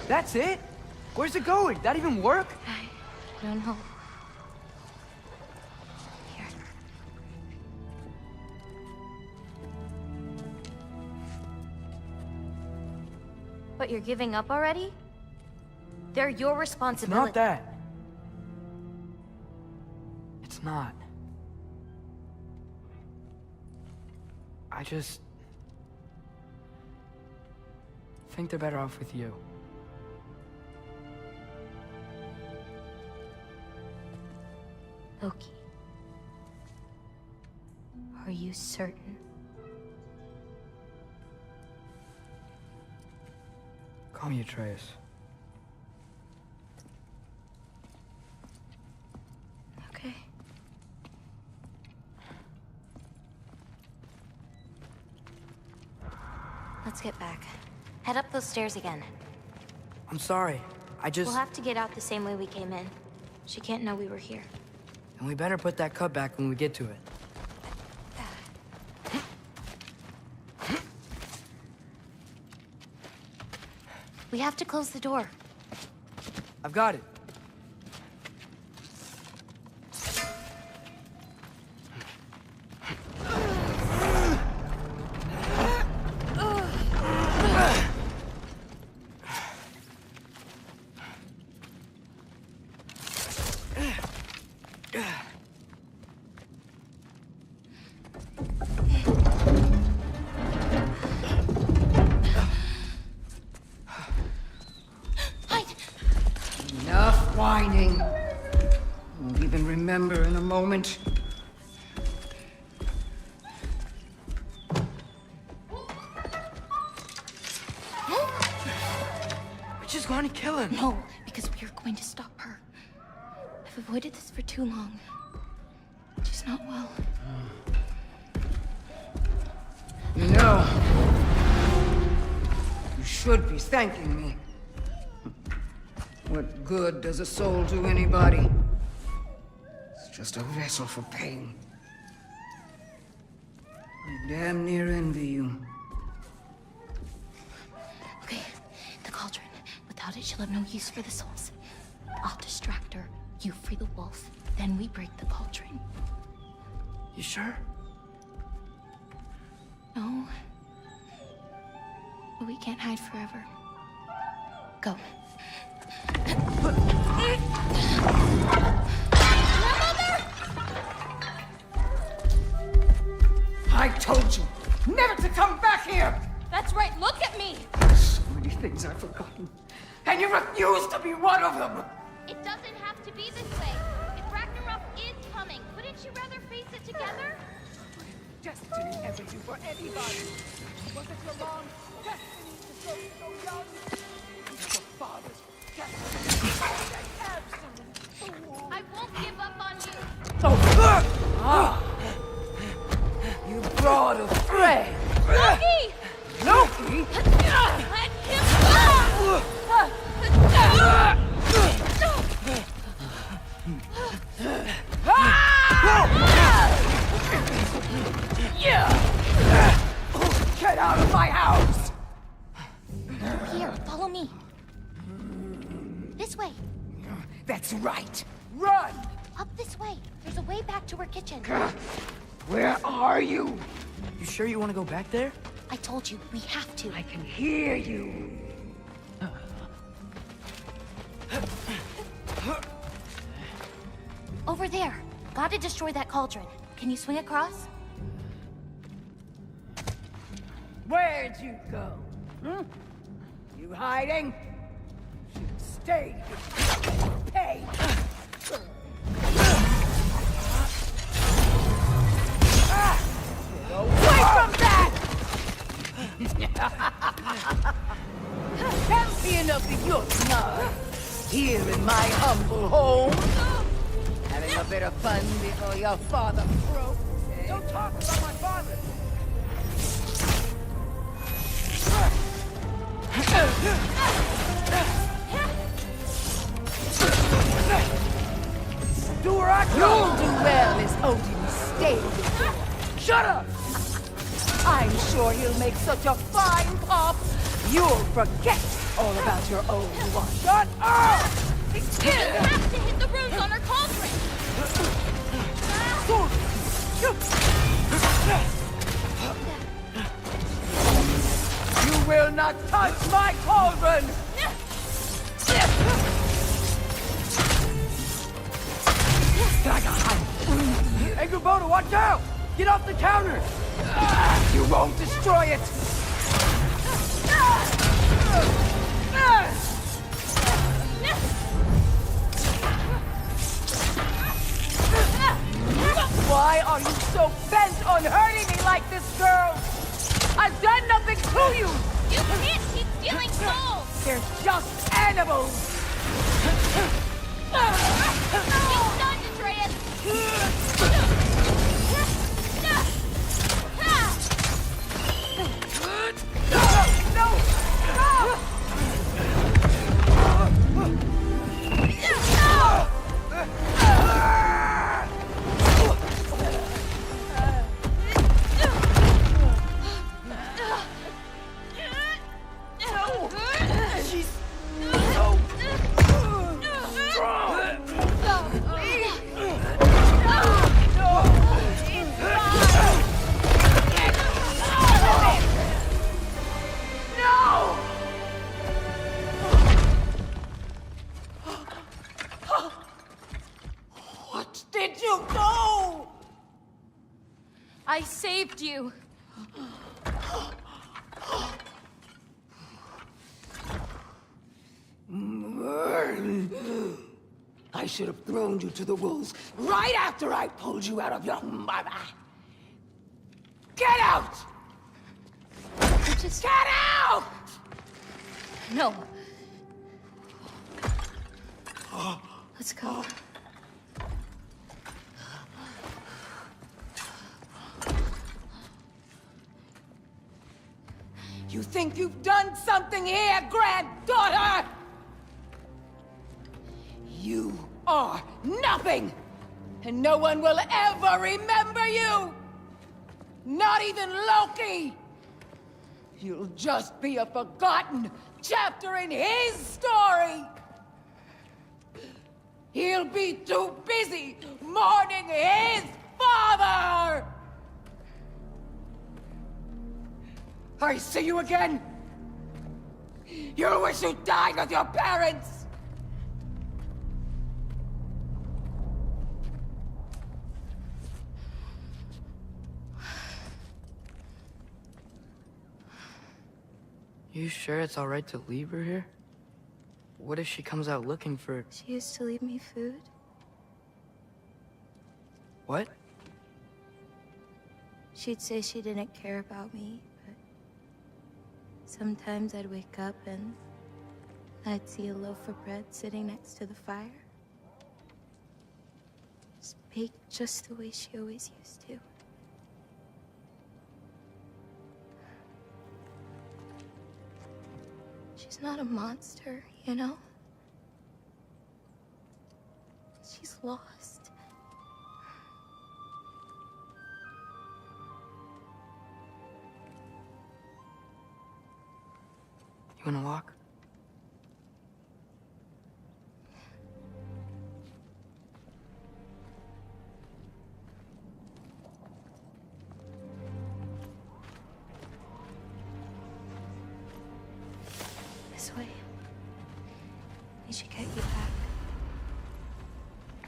That's it? Where's it going? That even work? I don't know. Here. What, you're giving up already? They're your It's responsibility. not that. It's not. I just think they're better off with you. Loki. Are you certain? Call me Atreus. Okay. Let's get back. Head up those stairs again. I'm sorry. We'll have to get out the same way we came in. She can't know we were here. And we better put that cut back when we get to it. We have to close the door. I've got it. Enough whining. Won't even remember in a moment. We're just going to kill him. No, because we are going to stop her. I've avoided this for too long. She's not well. You know, you should be thanking me. What good does a soul do anybody? It's just a vessel for pain. I damn near envy you. Okay, the cauldron. Without it, she'll have no use for the souls. I'll distract her. You free the wolf. Then we break the cauldron. You sure? No. But we can't hide forever. Go. I told you never to come back here! That's right, look at me! So many things I've forgotten. And you refuse to be one of them! It doesn't have to be this way. If Ragnarok is coming, wouldn't you rather face it together? Destiny ever do for anybody? Was it your mom's destiny to grow so young? Was it your father's destiny? I won't give up on you. You brought a friend! Loki! Loki? Let him go! Get out of my house! Here, follow me. This way. That's right. Run! Up this way. There's a way back to our kitchen. Where are you? You sure you want to go back there? I told you, we have to. I can hear you. Over there. Gotta destroy that cauldron. Can you swing across? Where'd you go? Hmm? You hiding? Should have stayed. Pay. Away from that! Champion of the Jotnar, here in my humble home. Having a bit of fun before your father broke. Don't talk about my father. You'll do well as Odin's stable. Shut up! I'm sure he'll make such a fine pop, you'll forget all about your own one. Shut up! You have to hit the runes on our cauldron! You will not touch my cauldron! Hey, Kubota, watch out! Get off the counter! You won't destroy it! Why are you so bent on hurting me like this, girl? I've done nothing to you! You can't keep stealing souls! They're just animals! He's done, Atreus! What did you do? I saved you. I should have thrown you to the wolves right after I pulled you out of your mother. Get out! Just get out! No. Let's go. You think you've done something here, granddaughter? You are nothing! And no one will ever remember you! Not even Loki! You'll just be a forgotten chapter in his story! He'll be too busy mourning his father! I see you again! You'll wish you died with your parents! You sure it's all right to leave her here? What if she comes out looking for... She used to leave me food. What? She'd say she didn't care about me, but sometimes I'd wake up and I'd see a loaf of bread sitting next to the fire. It's baked just the way she always used to. She's not a monster, you know? She's lost. You wanna walk? This way. We should get you back.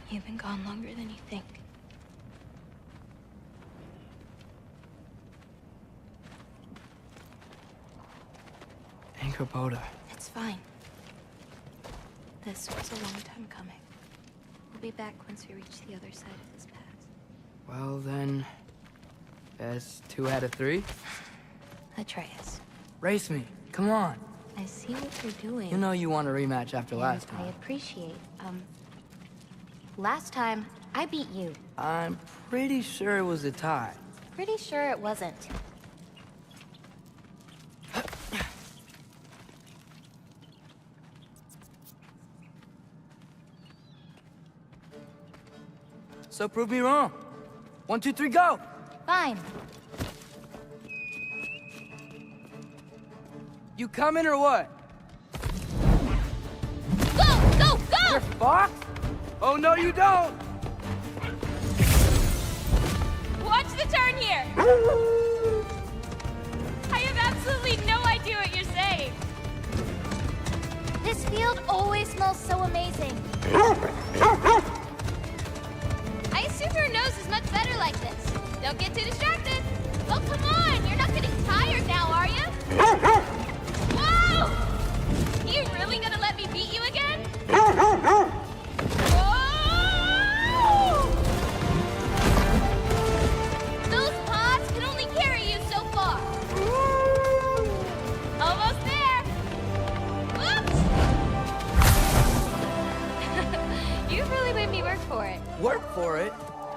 You've been gone longer than you think. Kubota. It's fine. This was a long time coming. We'll be back once we reach the other side of this pass. Well then, that's 2 out of 3. Atreus. Race me. Come on. I see what you're doing. You know you want a rematch after And last I time. appreciate, last time, I beat you. I'm pretty sure it was a tie. Pretty sure it wasn't. So prove me wrong. 1, 2, 3, go! Fine. You coming or what? Go! Go! Go! You're fucked? Oh, no, you don't! Watch the turn here! I have absolutely no idea what you're saying. This field always smells so amazing. I assume your nose is much better like this. Don't get too distracted. Oh, come on! You're not getting tired now, are you? Whoa! You really gonna let me beat you again? Whoa! Those pods can only carry you so far. Almost there. Whoops! You really made me work for it. Work for it?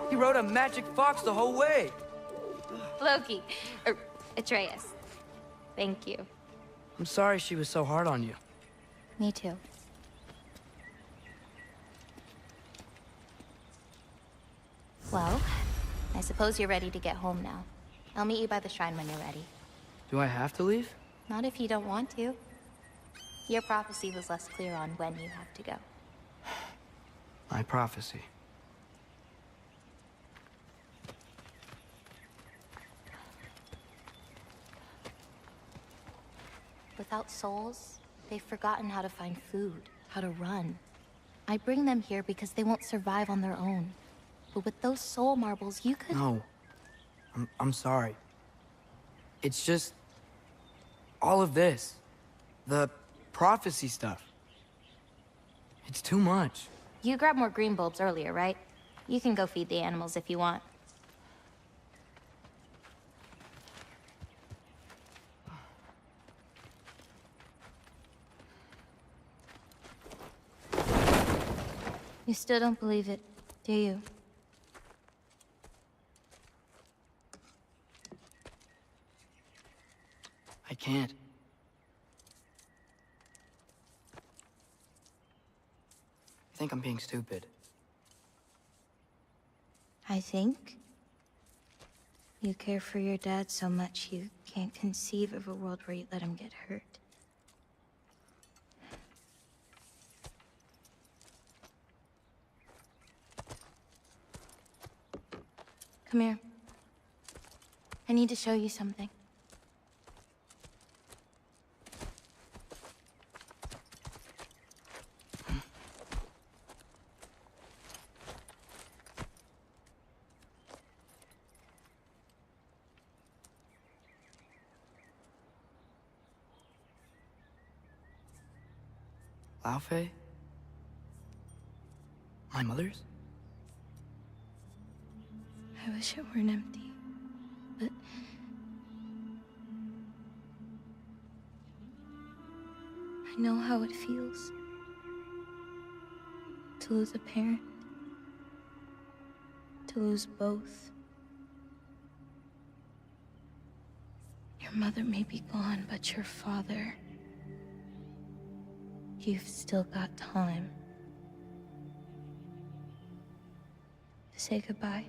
He rode a magic fox the whole way. Loki. Atreus. Thank you. I'm sorry she was so hard on you. Me too. Well, I suppose you're ready to get home now. I'll meet you by the shrine when you're ready. Do I have to leave? Not if you don't want to. Your prophecy was less clear on when you have to go. My prophecy. Without souls, they've forgotten how to find food, how to run. I bring them here because they won't survive on their own. But with those soul marbles, you could... No. I'm sorry. It's just... all of this. The prophecy stuff. It's too much. You grabbed more green bulbs earlier, right? You can go feed the animals if you want. You still don't believe it, do you? I can't. I think I'm being stupid. I think you care for your dad so much you can't conceive of a world where you let him get hurt. Come here. I need to show you something. Laufey? My mother's? I wish it weren't empty, but... I know how it feels to lose a parent, to lose both. Your mother may be gone, but your father... You've still got time to say goodbye.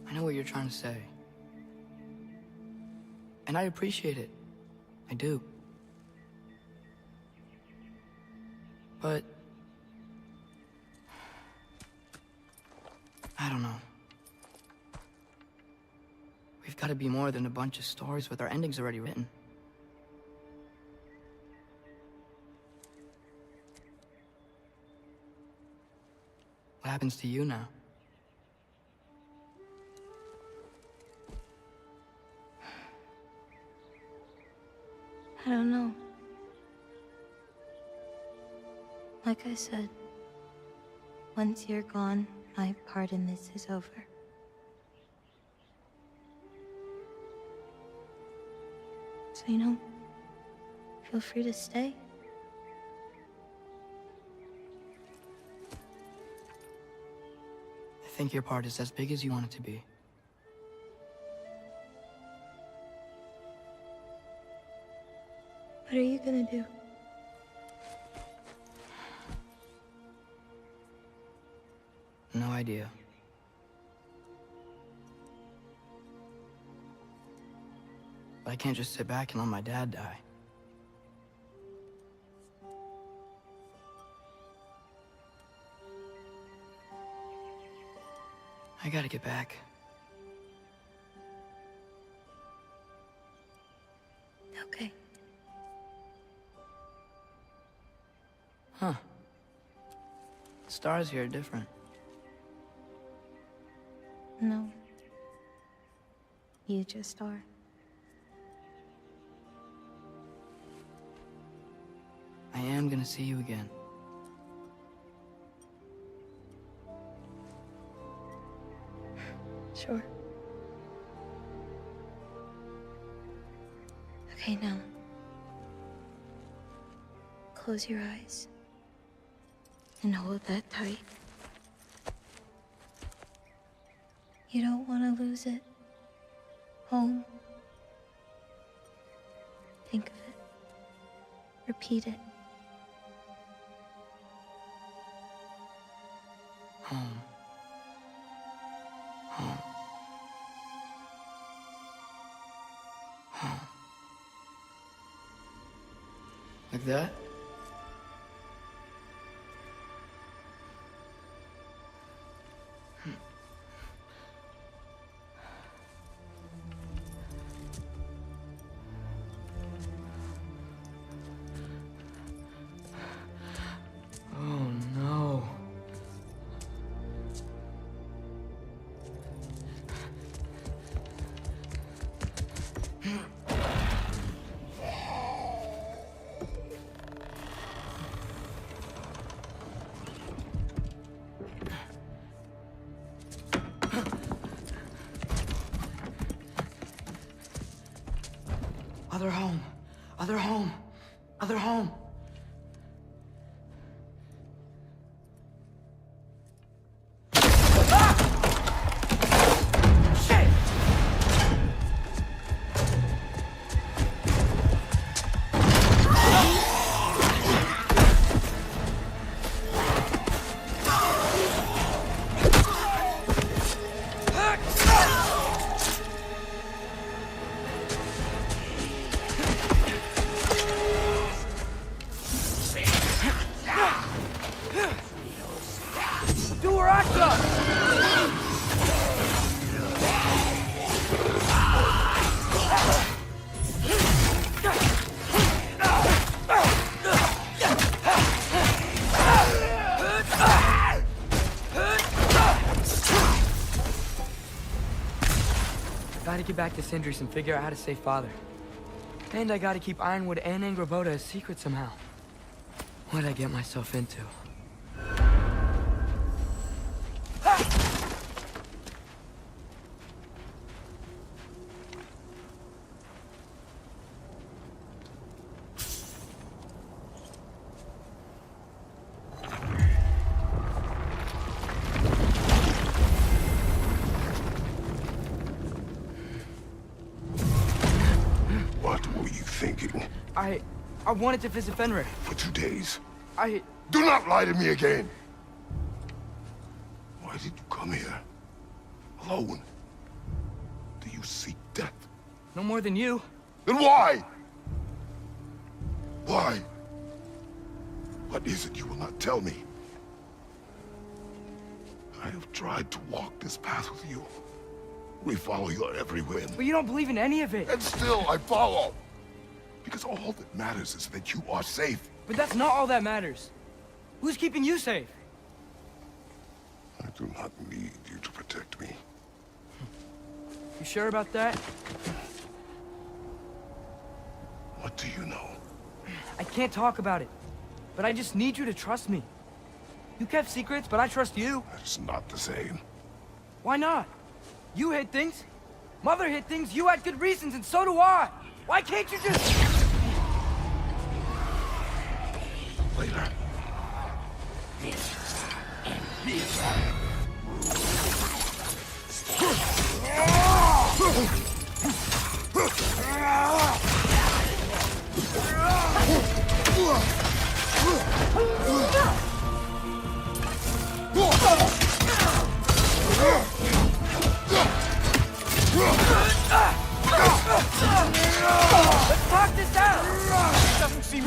I know what you're trying to say. And I appreciate it. I do. But... I don't know. We've got to be more than a bunch of stories with our endings already written. What happens to you now? I don't know. Like I said, once you're gone, my part in this is over. So, you know, feel free to stay. I think your part is as big as you want it to be. What are you gonna do? No idea. But I can't just sit back and let my dad die. I gotta get back. Okay. Huh. The stars here are different. No. You just are. I am gonna see you again. Sure. Okay, now. Close your eyes. And hold that tight. You don't want to lose it. Home. Think of it. Repeat it. Home. Home. Home. Like that? Oh no. Other home. Other home. Other home. Gotta get back to Sindri's and figure out how to save Father. And I gotta keep Ironwood and Angrboda a secret somehow. What'd I get myself into? I wanted to visit Fenrir. For 2 days. Do not lie to me again! Why did you come here? Alone? Do you seek death? No more than you. Then why? Why? What is it you will not tell me? I have tried to walk this path with you. We follow your every whim. But you don't believe in any of it. And still I follow. Because all that matters is that you are safe. But that's not all that matters. Who's keeping you safe? I do not need you to protect me. You sure about that? What do you know? I can't talk about it. But I just need you to trust me. You kept secrets, but I trust you. That's not the same. Why not? You hid things. Mother hid things. You had good reasons, and so do I. Why can't you just... Later. Let's talk this out! It doesn't seem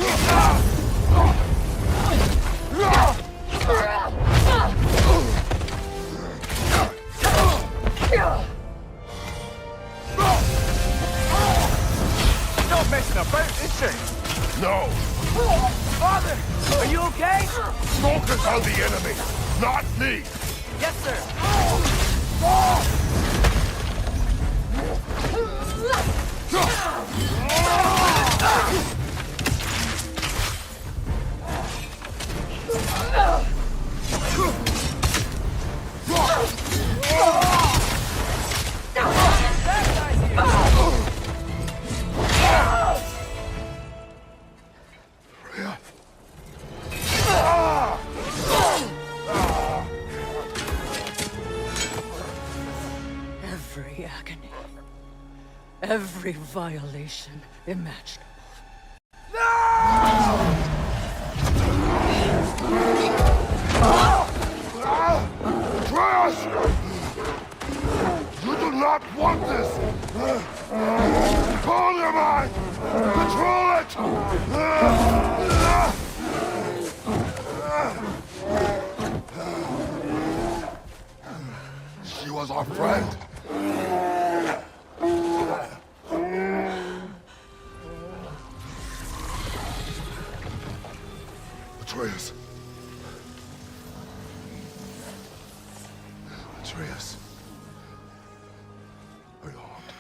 Not messing about, is she? No. Father, are you okay? Stalkers are the enemy, not me. Yes, sir. Every agony, every violation imaginable. Atreus! You do not want this! Call your mind! Control it! She was our friend. Atreus. Atreus. Are you harmed?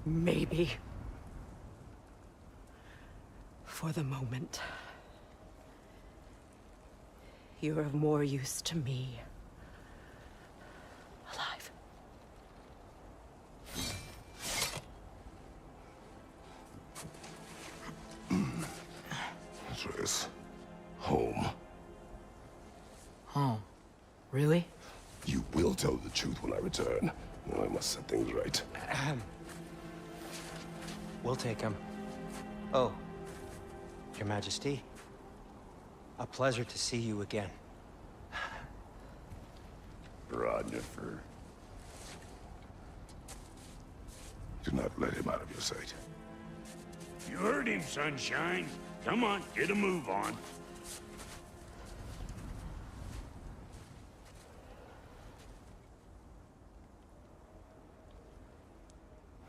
Maybe. For the moment. You're of more use to me. Alive. Atreus. Home. Home? Really? You will tell the truth when I return. Now I must set things right. We'll take him. Oh, Your Majesty. A pleasure to see you again. Rodnifer. Do not let him out of your sight. You heard him, Sunshine. Come on, get a move on.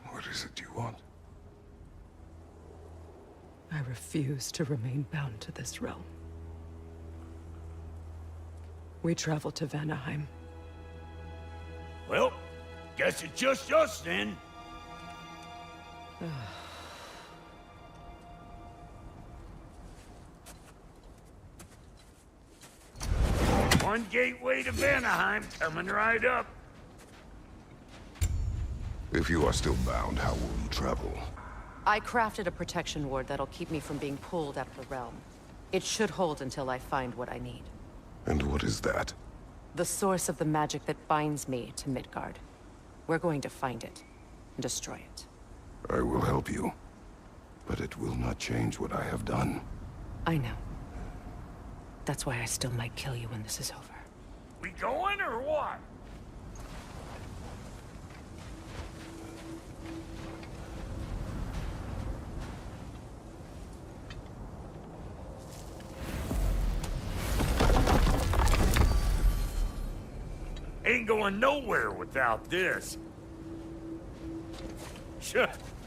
What is it you want? I refuse to remain bound to this realm. We travel to Vanaheim. Well, guess it's just us then. One gateway to Vanaheim coming right up. If you are still bound, how will you travel? I crafted a protection ward that'll keep me from being pulled out of the realm. It should hold until I find what I need. And what is that? The source of the magic that binds me to Midgard. We're going to find it and destroy it. I will help you. But it will not change what I have done. I know. That's why I still might kill you when this is over. We going or what? Ain't going nowhere without this.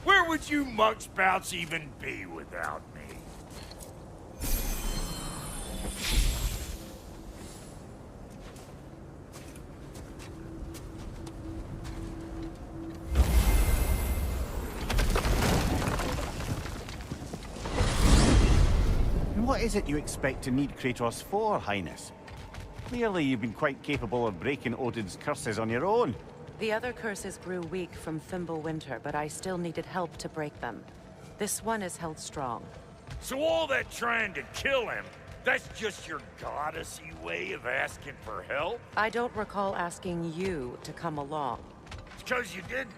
Where would you muckspouts even be without me? And what is it you expect to need Kratos for, Highness? Clearly you've been quite capable of breaking Odin's curses on your own. The other curses grew weak from Fimbulwinter, but I still needed help to break them. This one is held strong. So all that trying to kill him, that's just your goddessy way of asking for help? I don't recall asking you to come along. It's 'cause you didn't.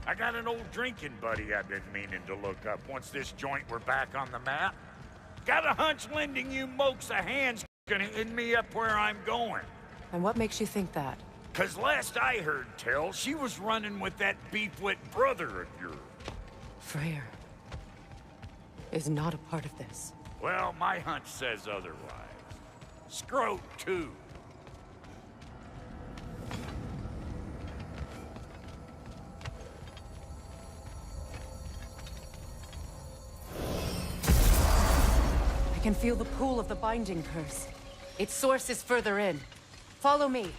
I got an old drinking buddy I've been meaning to look up once this joint were back on the map. Got a hunch lending you mokes a hand's gonna end me up where I'm going. And what makes you think that? 'Cause last I heard tell, she was running with that beefwit brother of yours. Freyr is not a part of this. Well, my hunch says otherwise. Scroat, too. I can feel the pull of the binding curse. Its source is further in. Follow me.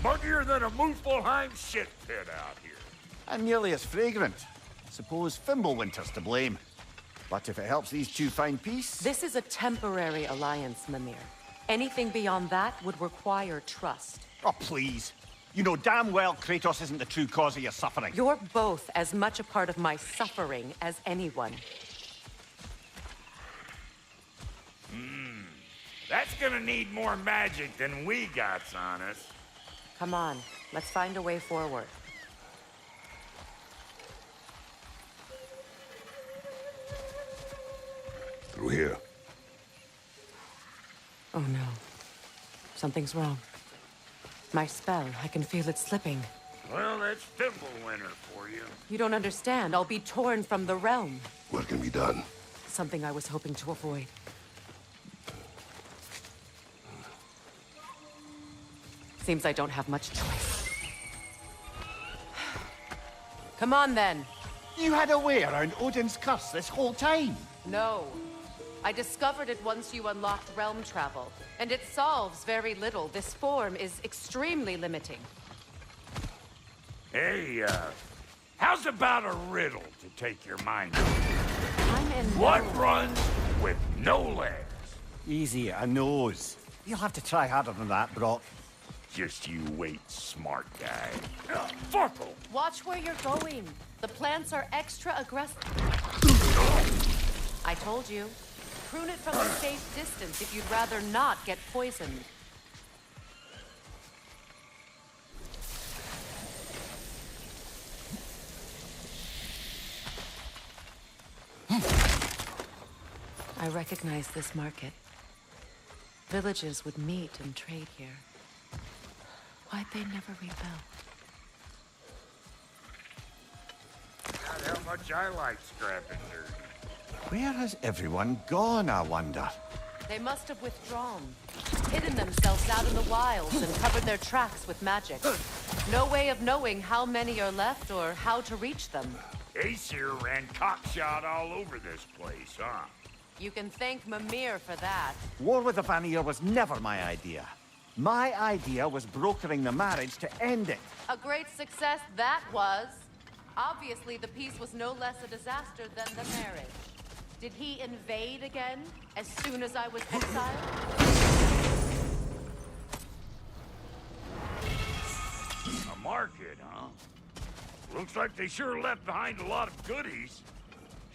Muggier than a Muspelheim shit pit out here. And nearly as fragrant. Suppose Fimbulwinter's to blame. But if it helps these two find peace... This is a temporary alliance, Mimir. Anything beyond that would require trust. Oh, please. You know damn well Kratos isn't the true cause of your suffering. You're both as much a part of my suffering as anyone. That's gonna need more magic than we got on us. Come on, let's find a way forward. Through here. Oh no. Something's wrong. My spell, I can feel it slipping. Well, that's Fimbulwinter for you. You don't understand. I'll be torn from the realm. What can be done? Something I was hoping to avoid. Seems I don't have much choice. Come on, then. You had a way around Odin's curse this whole time? No. I discovered it once you unlocked realm travel, and it solves very little. This form is extremely limiting. Hey, how's about a riddle to take your mind off? I'm in What runs with no legs? Easy, a nose. You'll have to try harder than that, Brock. Just you wait, smart guy. Farkle! Watch where you're going. The plants are extra aggressive. I told you. Prune it from a safe distance if you'd rather not get poisoned. I recognize this market. Villages would meet and trade here. Why'd they never rebuild? God, how much I like scrapping dirt. Where has everyone gone, I wonder? They must have withdrawn, hidden themselves out in the wilds and covered their tracks with magic. No way of knowing how many are left or how to reach them. Aesir ran cockshot all over this place, huh? You can thank Mimir for that. War with the Vanir was never my idea. My idea was brokering the marriage to end it. A great success that was. Obviously, the peace was no less a disaster than the marriage. Did he invade again as soon as I was exiled? A market, huh? Looks like they sure left behind a lot of goodies.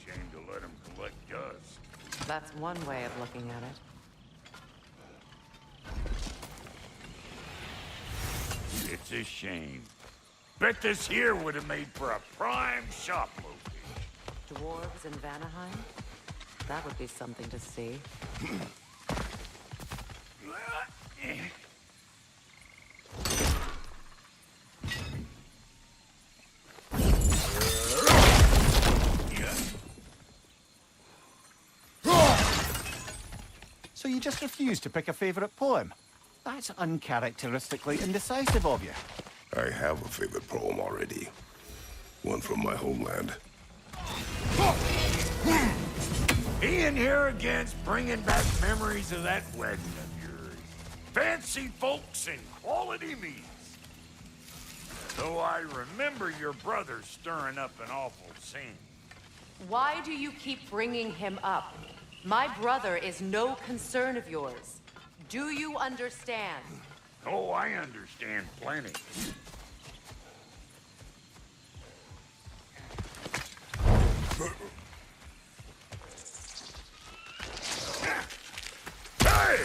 Shame to let them collect dust. That's one way of looking at it. It's a shame. Bet this here would have made for a prime shop location. Dwarves in Vanaheim? That would be something to see. So you just refuse to pick a favorite poem? That's uncharacteristically indecisive of you. I have a favorite poem already. One from my homeland. Being here again's bringing back memories of that wedding of yours. Fancy folks and quality meats. Though I remember your brother stirring up an awful scene. Why do you keep bringing him up? My brother is no concern of yours. Do you understand? Oh, I understand plenty. Hey!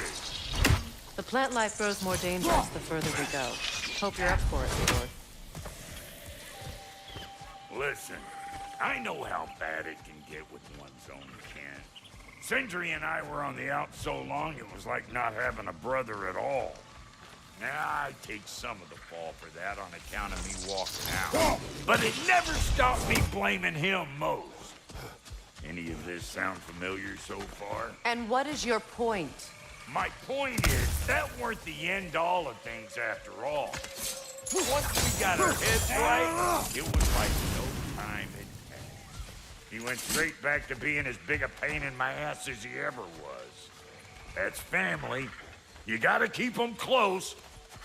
The plant life grows more dangerous the further we go. Hope you're up for it, Thor. Listen, I know how bad it can get with one's own kin. Sindri and I were on the out so long it was like not having a brother at all. Now, I take some of the fall for that on account of me walking out. But it never stopped me blaming him most. Any of this sound familiar so far? And what is your point? My point is, that weren't the end-all of things after all. Once we got our heads right, it was like no time had passed. He went straight back to being as big a pain in my ass as he ever was. That's family. You gotta keep them close,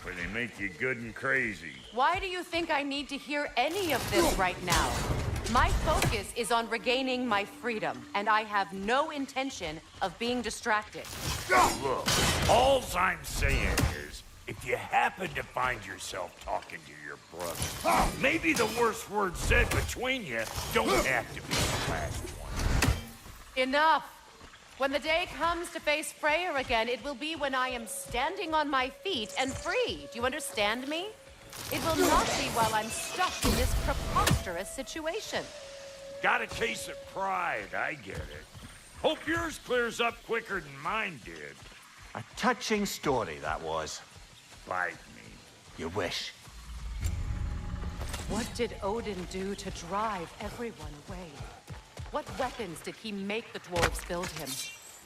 or they make you good and crazy. Why do you think I need to hear any of this right now? My focus is on regaining my freedom, and I have no intention of being distracted. Look, all I'm saying is, if you happen to find yourself talking to your brother, maybe the worst words said between you don't have to be the last one. Enough! When the day comes to face Freyr again, it will be when I am standing on my feet and free. Do you understand me? It will not be while I'm stuck in this preposterous situation. Got a case of pride, I get it. Hope yours clears up quicker than mine did. A touching story, that was. Bite me. You wish. What did Odin do to drive everyone away? What weapons did he make the dwarves build him?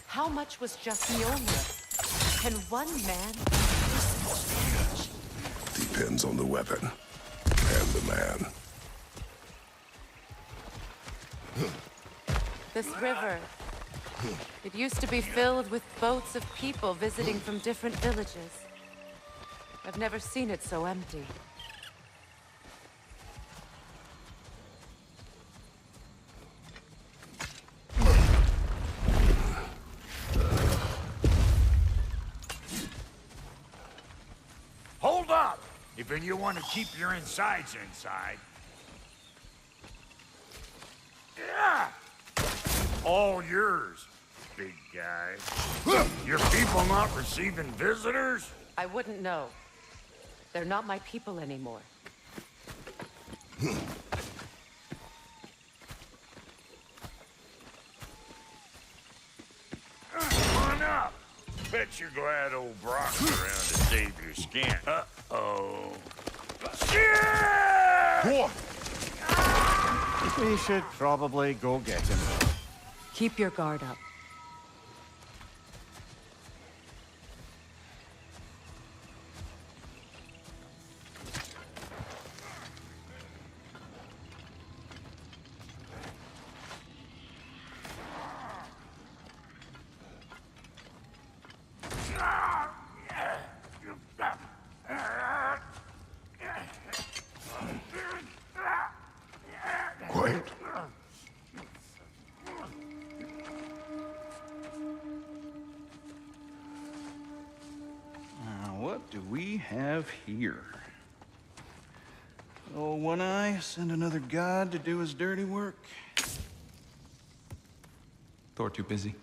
How much was just Mjolnir? Can one man do so much? Depends on the weapon and the man. This river, it used to be filled with boats of people visiting from different villages. I've never seen it so empty. Hold up! If you want to keep your insides inside. Yeah! All yours, big guy. Your people not receiving visitors? I wouldn't know. They're not my people anymore. Come on up. Bet you're glad old Brock's around to save your skin. Uh-oh. Shit! We should probably go get him. Keep your guard up. Quiet. What do we have here? Oh, One Eye, send another god to do his dirty work. Thor too busy?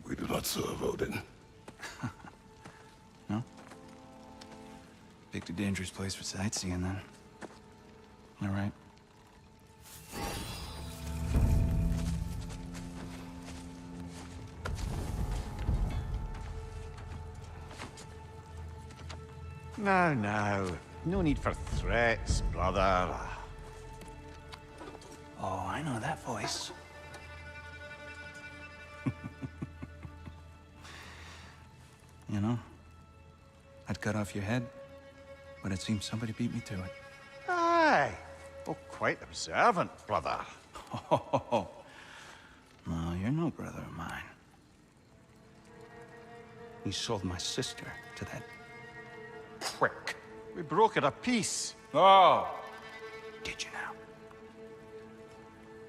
We do not serve Odin. No? Picked a dangerous place for sightseeing, then. All right. Now. No need for threats, brother. Oh, I know that voice. You know, I'd cut off your head, but it seems somebody beat me to it. Aye. Oh, quite observant, brother. Oh, no, you're no brother of mine. You sold my sister to that prick. We broke it a piece. Oh! Did you now?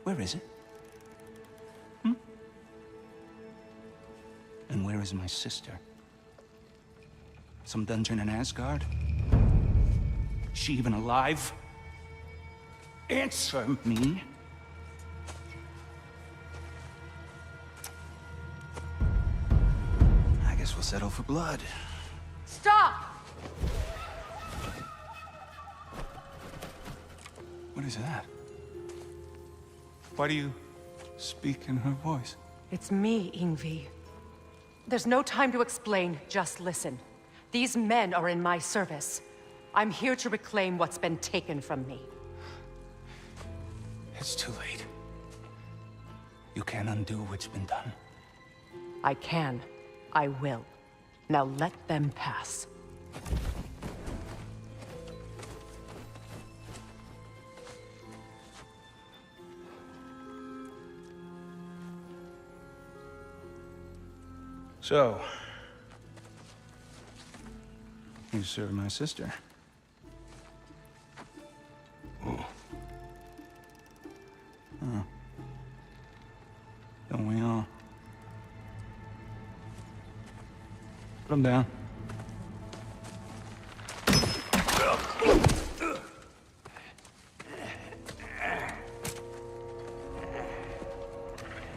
Where is it? And where is my sister? Some dungeon in Asgard? Is she even alive? Answer me. I guess we'll settle for blood. Stop! What is that? Why do you speak in her voice? It's me, Ingvi. There's no time to explain, just listen. These men are in my service. I'm here to reclaim what's been taken from me. It's too late. You can't undo what's been done. I can. I will. Now let them pass. So, you served my sister. Oh. Don't we all? Put him down.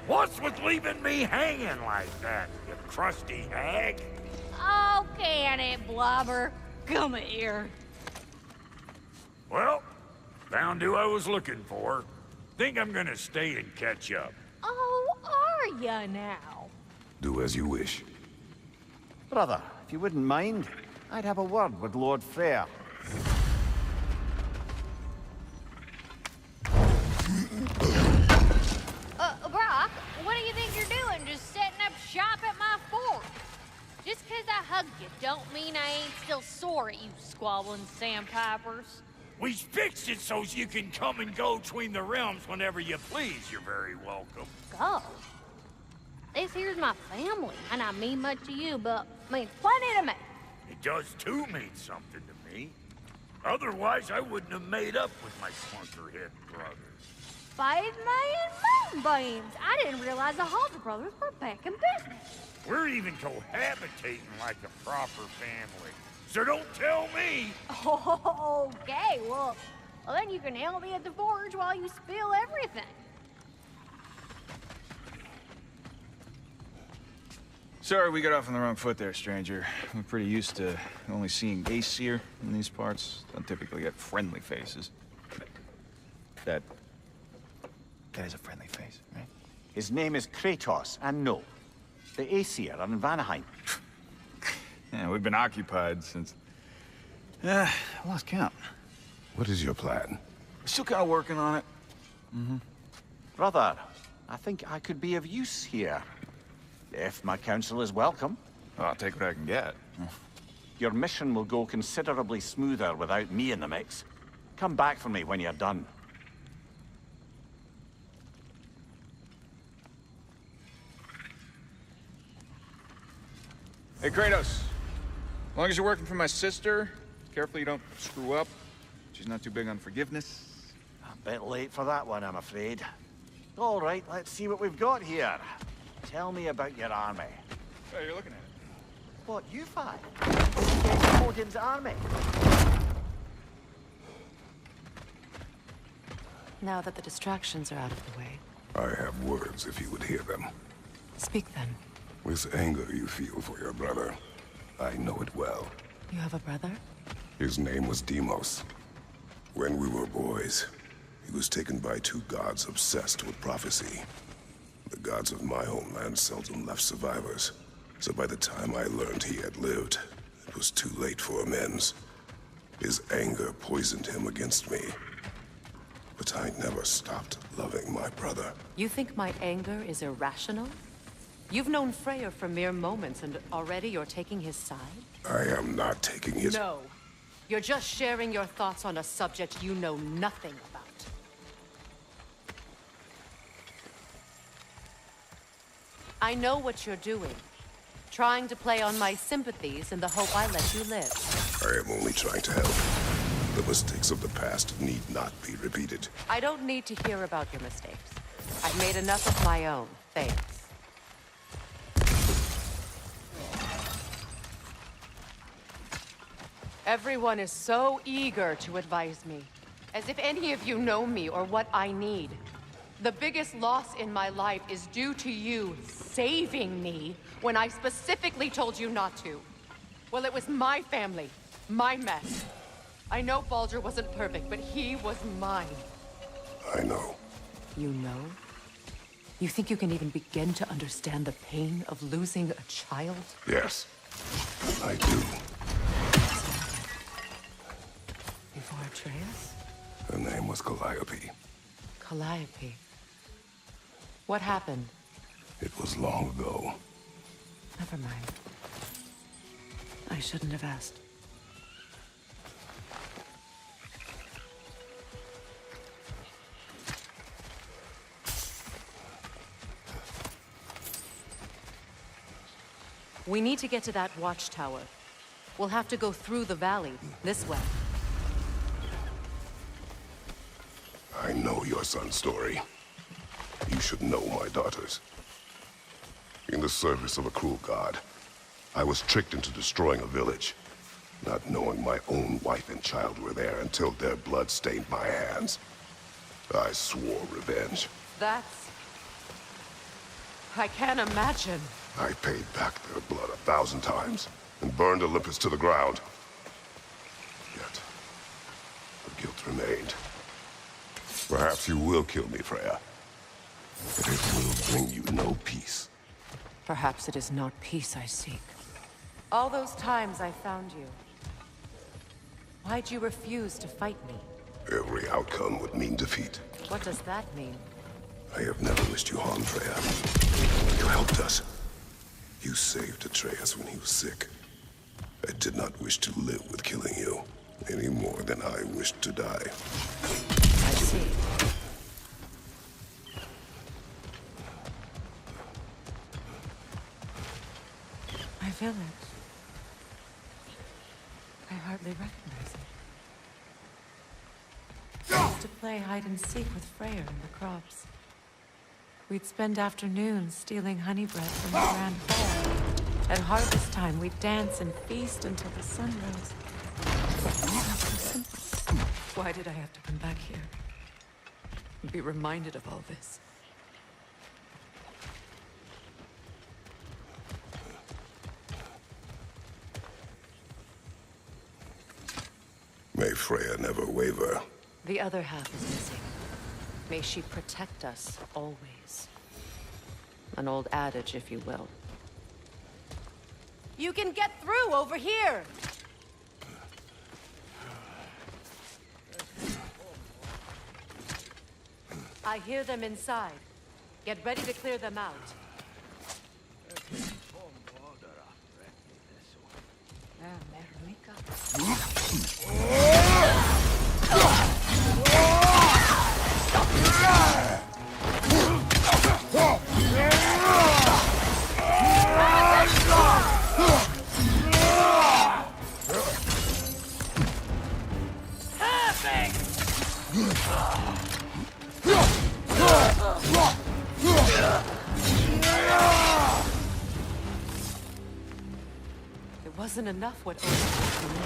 What's with leaving me hanging like that, you crusty hag? Oh, can it, Blobber? Come here. Well, found who I was looking for. Think I'm gonna stay and catch up. Oh, are ya now? Do as you wish. Brother, if you wouldn't mind, I'd have a word with Lord Freyr. Brock, what do you think you're doing just setting up shop at my fort? Just 'cause I hugged you don't mean I ain't still sore at you squabbling sandpipers. We fixed it so you can come and go between the realms whenever you please. You're very welcome. Go. This here's my family, and I mean much to you, but means plenty to me. It does too mean something to me. Otherwise, I wouldn't have made up with my clunkerhead brothers. 5 million moonbeams! I didn't realize the Halter brothers were back in business. We're even cohabitating like a proper family. So don't tell me! Okay, well, then you can help me at the forge while you spill everything. Sorry we got off on the wrong foot there, stranger. We're pretty used to only seeing Aesir in these parts. Don't typically get friendly faces. That is a friendly face, right? His name is Kratos, and no, the Aesir are in Vanaheim. Yeah, we've been occupied since... I lost count. What is your plan? Still kind of working on it. Brother, I think I could be of use here. If my counsel is welcome. I'll take what I can get. Your mission will go considerably smoother without me in the mix. Come back for me when you're done. Hey, Kratos. As long as you're working for my sister, careful you don't screw up. She's not too big on forgiveness. A bit late for that one, I'm afraid. All right, let's see what we've got here. Tell me about your army. Oh, you're looking at it. What, you five? Against Odin's army? Now that the distractions are out of the way, I have words if you would hear them. speak then. This anger you feel for your brother, I know it well. You have a brother? His name was Deimos. When we were boys, he was taken by 2 gods obsessed with prophecy. The gods of my homeland seldom left survivors, so by the time I learned he had lived, it was too late for amends. His anger poisoned him against me. But I never stopped loving my brother. You think my anger is irrational? You've known Freyr for mere moments, and already you're taking his side? I am not taking his... No. You're just sharing your thoughts on a subject you know nothing about. I know what you're doing. Trying to play on my sympathies in the hope I let you live. I am only trying to help. The mistakes of the past need not be repeated. I don't need to hear about your mistakes. I've made enough of my own, thanks. Everyone is so eager to advise me, as if any of you know me or what I need. The biggest loss in my life is due to you saving me when I specifically told you not to. Well, it was my family, my mess. I know Baldur wasn't perfect, but he was mine. I know. You know? You think you can even begin to understand the pain of losing a child? Yes, I do. Before Atreus? Her name was Calliope. Calliope. What happened? It was long ago. Never mind. I shouldn't have asked. We need to get to that watchtower. We'll have to go through the valley, this way. I know your son's story. You should know my daughter's. In the service of a cruel god, I was tricked into destroying a village, not knowing my own wife and child were there until their blood stained my hands. I swore revenge. That's... I can't imagine. I paid back their blood 1,000 times and burned Olympus to the ground. Yet, the guilt remained. Perhaps you will kill me, Freya, but it will bring you no peace. Perhaps it is not peace I seek. All those times I found you, why'd you refuse to fight me? Every outcome would mean defeat. What does that mean? I have never wished you harm, Freya. You helped us. You saved Atreus when he was sick. I did not wish to live with killing you, any more than I wished to die. I see. My village. I hardly recognize it. I used to play hide and seek with Freya in the crops. We'd spend afternoons stealing honey bread from the Grand Hall. At harvest time, we'd dance and feast until the sun rose. Why did I have to come back here? And be reminded of all this? May Freya never waver. The other half is missing. May she protect us always. An old adage, if you will. You can get through over here! I hear them inside. Get ready to clear them out. It wasn't enough what Odin did to me.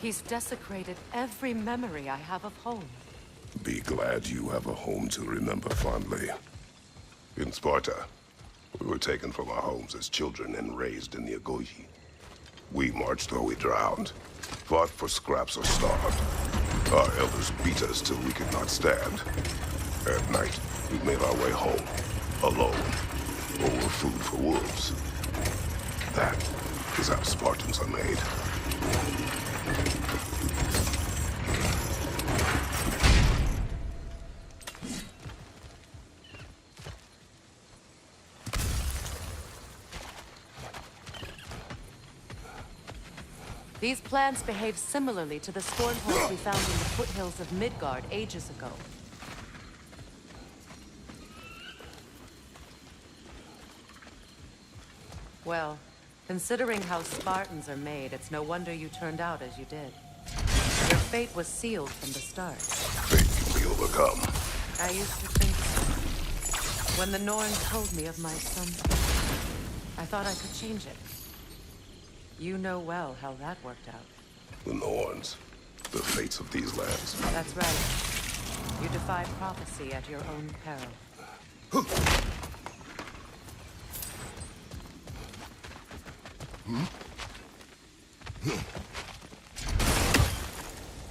He's desecrated every memory I have of home. Be glad you have a home to remember fondly. In Sparta, we were taken from our homes as children and raised in the Agogi. We marched or we drowned, fought for scraps or starved. Our elders beat us till we could not stand. At night, we made our way home, alone, over food for wolves. That is how Spartans are made. These plants behave similarly to the stormholds we found in the foothills of Midgard ages ago. Well, considering how Spartans are made, it's no wonder you turned out as you did. Your fate was sealed from the start. Fate can be overcome. I used to think so. When the Norns told me of my son's fate, I thought I could change it. You know well how that worked out. The Norns, the fates of these lands. That's right. You defied prophecy at your own peril.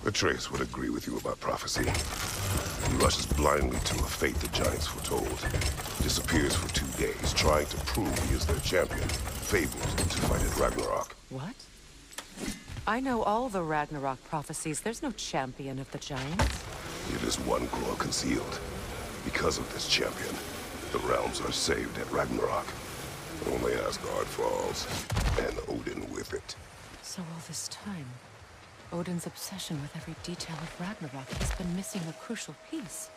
Atreus would agree with you about prophecy. He rushes blindly to a fate the Giants foretold. Disappears for 2 days, trying to prove he is their champion, fabled to fight at Ragnarok. What? I know all the Ragnarok prophecies. There's no champion of the Giants. It is one glow concealed. Because of this champion, the realms are saved at Ragnarok. Only Asgard falls, and Odin with it. So all this time, Odin's obsession with every detail of Ragnarok has been missing a crucial piece.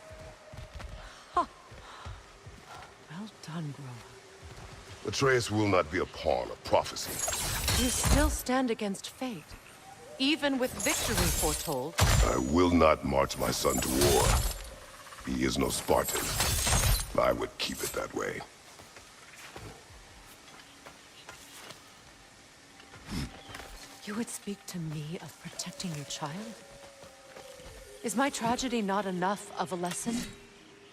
Ha! Well done, Groa. Atreus will not be a pawn of prophecy. You still stand against fate, even with victory foretold. I will not march my son to war. He is no Spartan. I would keep it that way. You would speak to me of protecting your child? Is my tragedy not enough of a lesson?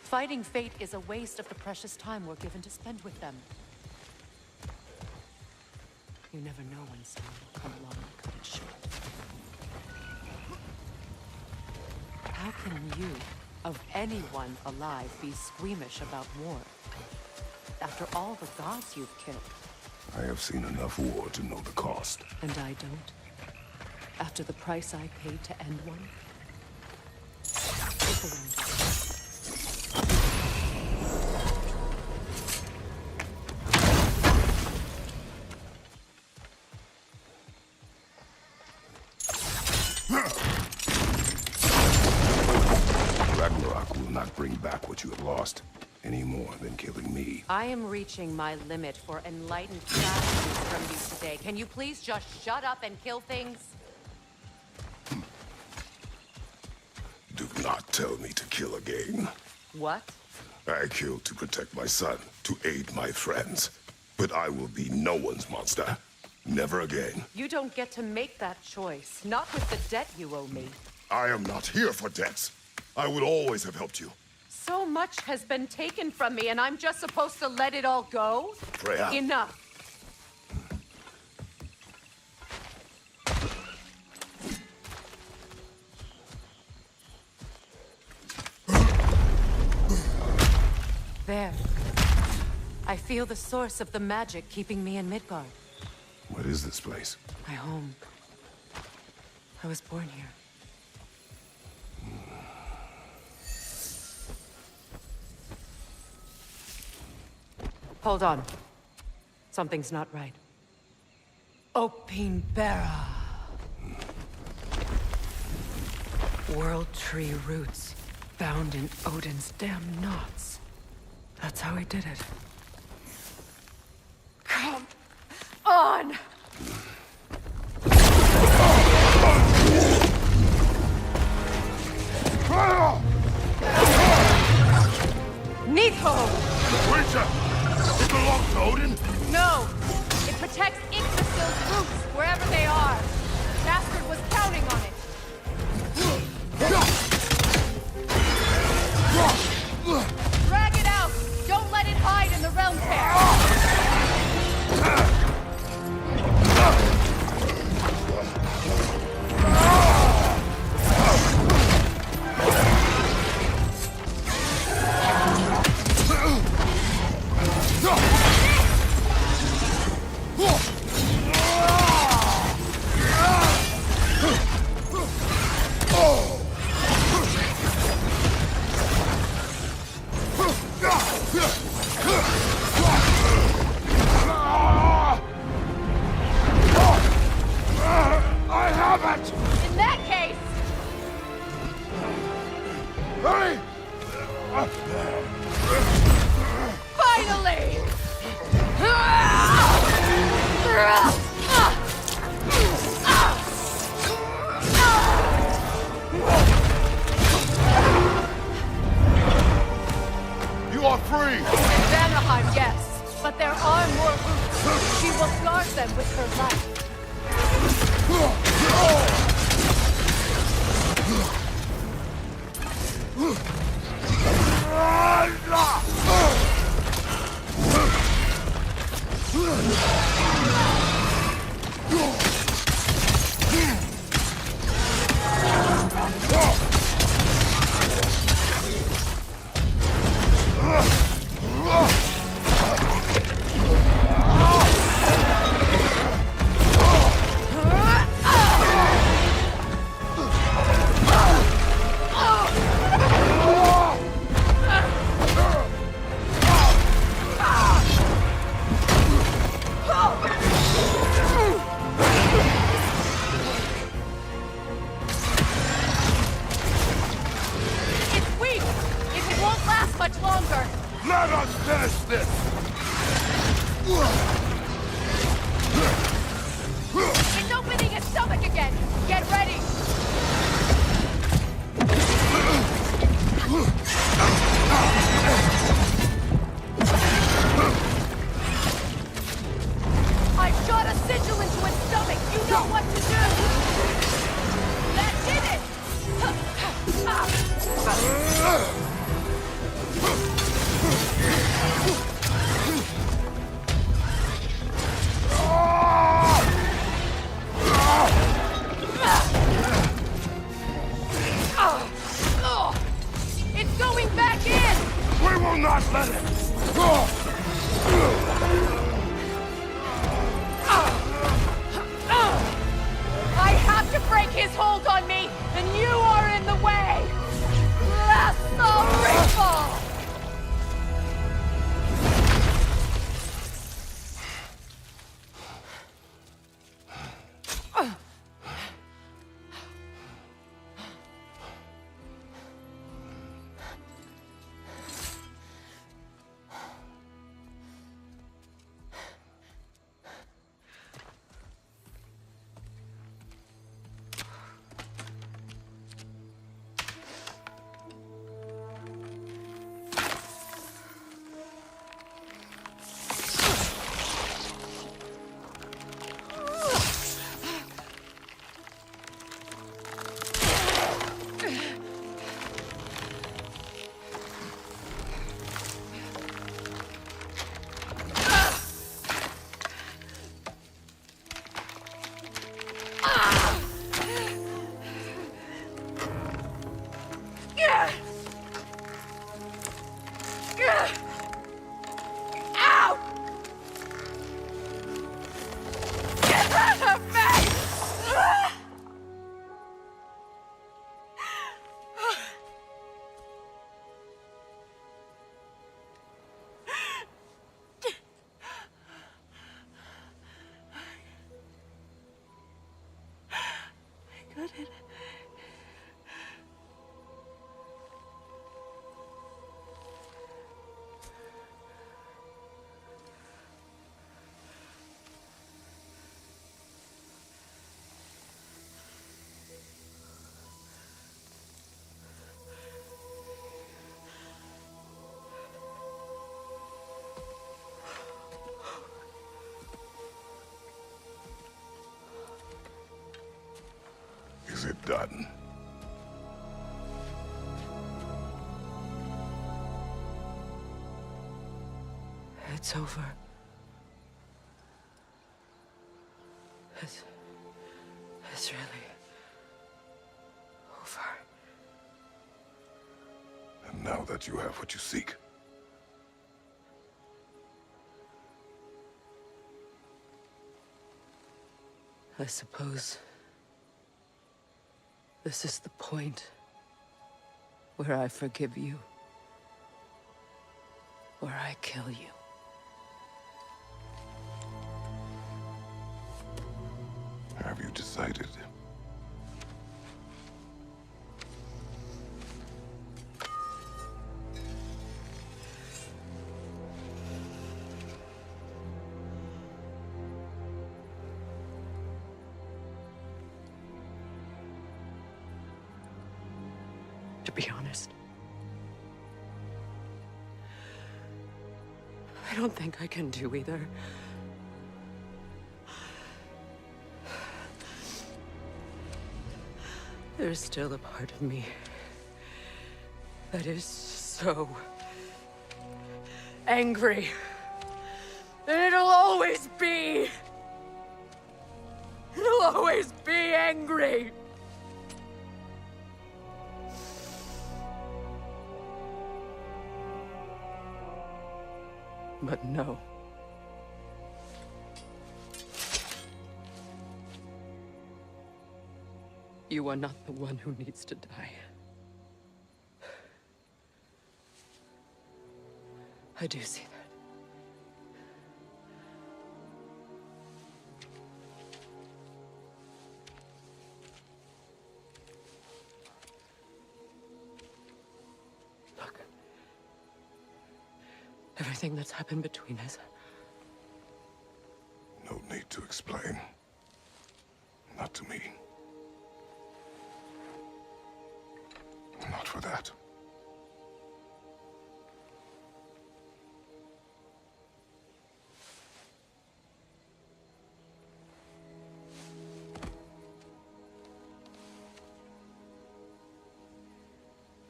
Fighting fate is a waste of the precious time we're given to spend with them. You never know when someone will come along and cut it short. How can you, of anyone alive, be squeamish about war? After all the gods you've killed. I have seen enough war to know the cost. And I don't? After the price I paid to end one? Look around you. Ragnarok will not bring back what you have lost, any more than killing me. I am reaching my limit for enlightened strategies from you today. Can you please just shut up and kill things? Do not tell me to kill again. What? I killed to protect my son, to aid my friends. But I will be no one's monster. Never again. You don't get to make that choice. Not with the debt you owe me. I am not here for debts. I would always have helped you. So much has been taken from me, and I'm just supposed to let it all go? Freya. Enough. There. I feel the source of the magic keeping me in Midgard. What is this place? My home. I was born here. Hold on. Something's not right. Opinbera. World tree roots bound in Odin's damn knots. That's how he did it. Come on! Nico! The creature! It belongs to Odin? No! It protects Yggdrasil's roots, wherever they are. Bastard was counting on it. Drag it out! Don't let it hide in the realm fair! I have it! In that case... Hurry! Finally! You are free! In Vanaheim, yes. But there are more roots. She will guard them with her life. hold on me, then you are in the way! Blast the rifle! Is it done? It's over. It's really over. And now that you have what you seek, I suppose this is the point where I forgive you, where I kill you. have you decided? To be honest, I don't think I can do either. There's still a part of me that is so angry. And it'll always be. It'll always be angry. But no. You are not the one who needs to die. I do see that. Look. Everything that's happened between us. No need to explain. Not to me. Not for that.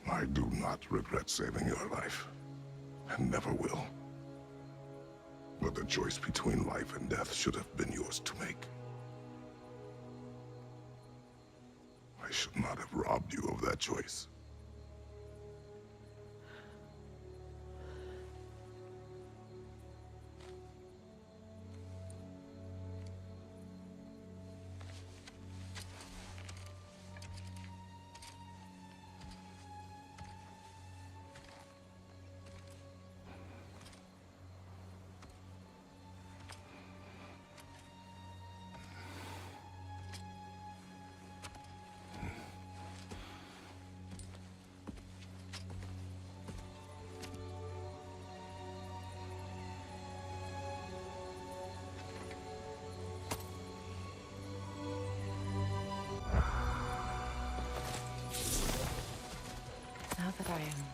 I do not regret saving your life, and never will. But the choice between life and death should have been yours to make. I should not have robbed you of that choice. that I am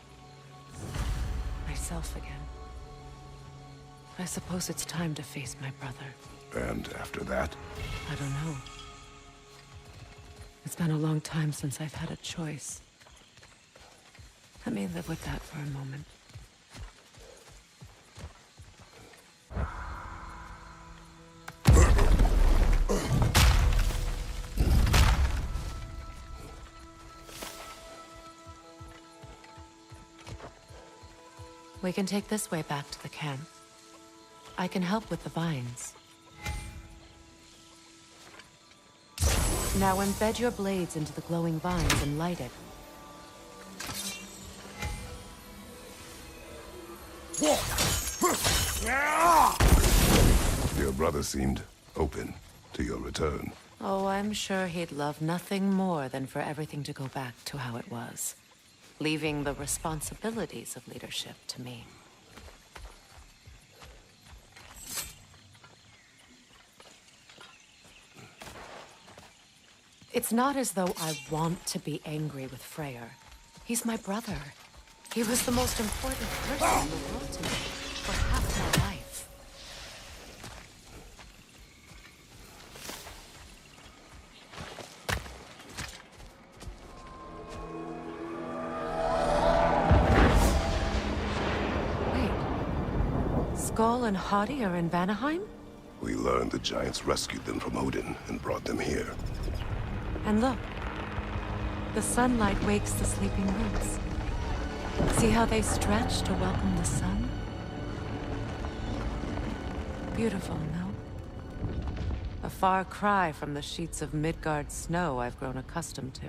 myself again. I suppose it's time to face my brother. And after that? I don't know. It's been a long time since I've had a choice. Let me live with that for a moment. We can take this way back to the camp. I can help with the vines. Now embed your blades into the glowing vines and light it. Your brother seemed open to your return. Oh, I'm sure he'd love nothing more than for everything to go back to how it was, leaving the responsibilities of leadership to me. It's not as though I want to be angry with Freyr. He's my brother. He was the most important person in the world to me for half my life. Wait. Skull and Hadi are in Vanaheim? We learned the giants rescued them from Odin and brought them here. And look, the sunlight wakes the sleeping roots. See how they stretch to welcome the sun? Beautiful, no? A far cry from the sheets of Midgard snow I've grown accustomed to.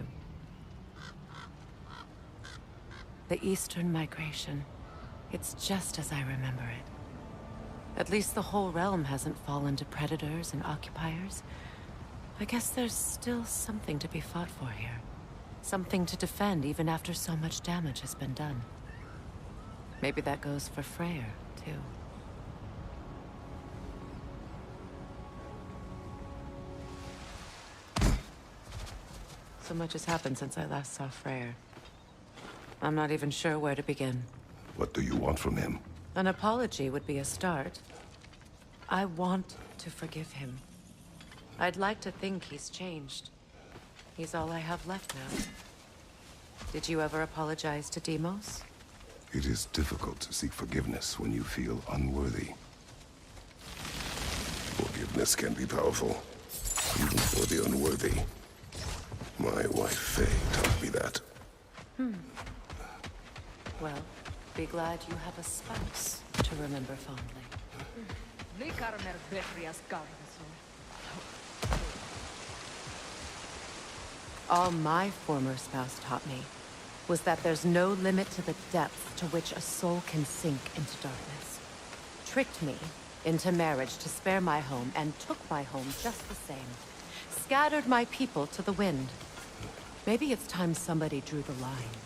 The Eastern migration. It's just as I remember it. At least the whole realm hasn't fallen to predators and occupiers. I guess there's still something to be fought for here. Something to defend even after so much damage has been done. Maybe that goes for Freyr, too. So much has happened since I last saw Freyr. I'm not even sure where to begin. What do you want from him? An apology would be a start. I want to forgive him. I'd like to think he's changed. He's all I have left now. Did you ever apologize to Deimos? It is difficult to seek forgiveness when you feel unworthy. Forgiveness can be powerful, even for the unworthy. My wife Faye taught me that. Well, be glad you have a spouse to remember fondly. All my former spouse taught me was that there's no limit to the depth to which a soul can sink into darkness. Tricked me into marriage to spare my home and took my home just the same. Scattered my people to the wind. Maybe it's time somebody drew the line.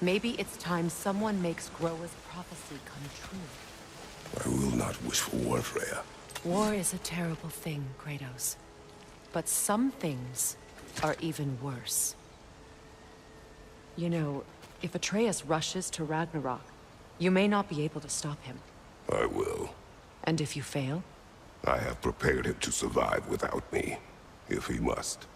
Maybe it's time someone makes Groa's prophecy come true. I will not wish for war, Freya. War is a terrible thing, Kratos. But some things are even worse. You know, if Atreus rushes to Ragnarok, you may not be able to stop him. I will. And if you fail? I have prepared him to survive without me, if he must.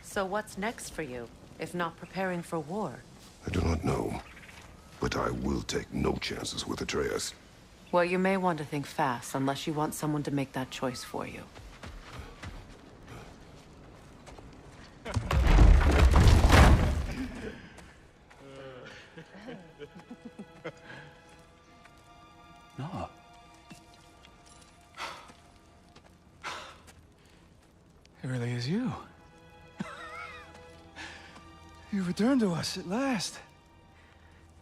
So what's next for you, if not preparing for war? I do not know, but I will take no chances with Atreus. Well, you may want to think fast, unless you want someone to make that choice for you. No. It really is you. You returned to us at last.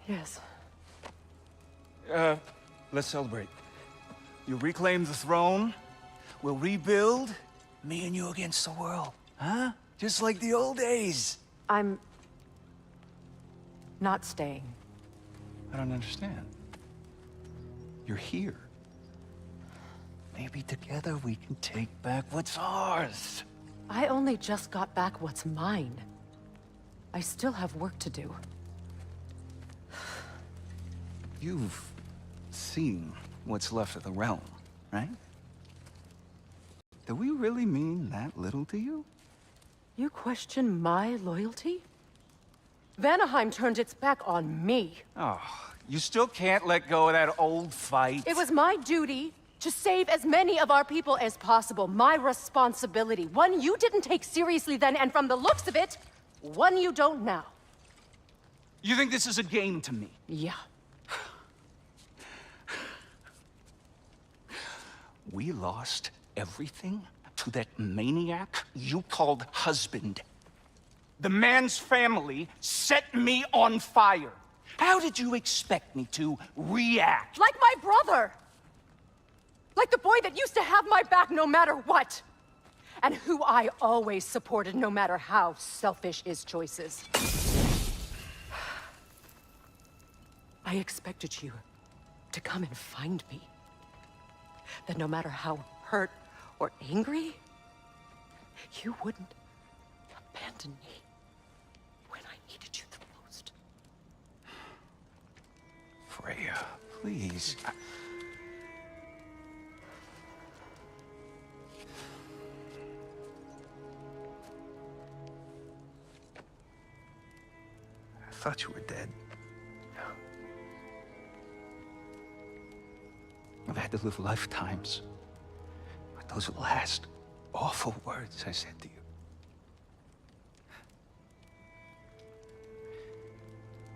Yes. Let's celebrate. You reclaim the throne. We'll rebuild. Me and you against the world. Huh? Just like the old days. I'm not staying. I don't understand. You're here. Maybe together we can take back what's ours. I only just got back what's mine. I still have work to do. You've seen what's left of the realm, right? Do we really mean that little to you? You question my loyalty? Vanaheim turned its back on me. Oh, you still can't let go of that old fight? It was my duty to save as many of our people as possible. My responsibility. One you didn't take seriously then, and from the looks of it, one you don't now. You think this is a game to me? Yeah. We lost everything to that maniac you called husband. The man's family set me on fire. How did you expect me to react? Like my brother! Like the boy that used to have my back no matter what! And who I always supported no matter how selfish his choices. I expected you to come and find me. That no matter how hurt or angry, you wouldn't abandon me when I needed you the most. Freya, please. I thought you were dead. I've had to live lifetimes with those last awful words I said to you.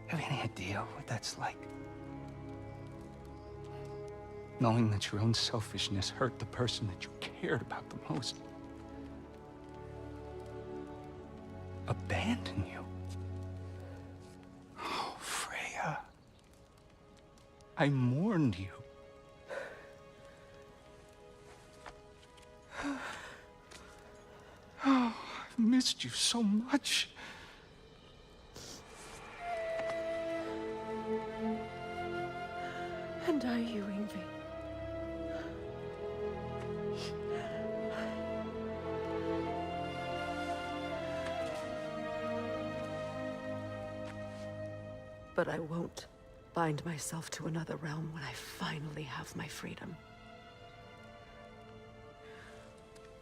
Have any idea what that's like? Knowing that your own selfishness hurt the person that you cared about the most. Abandon you. Oh, Freya. I mourned you. Oh, I've missed you so much. And are you, Yngvi? But I won't bind myself to another realm when I finally have my freedom.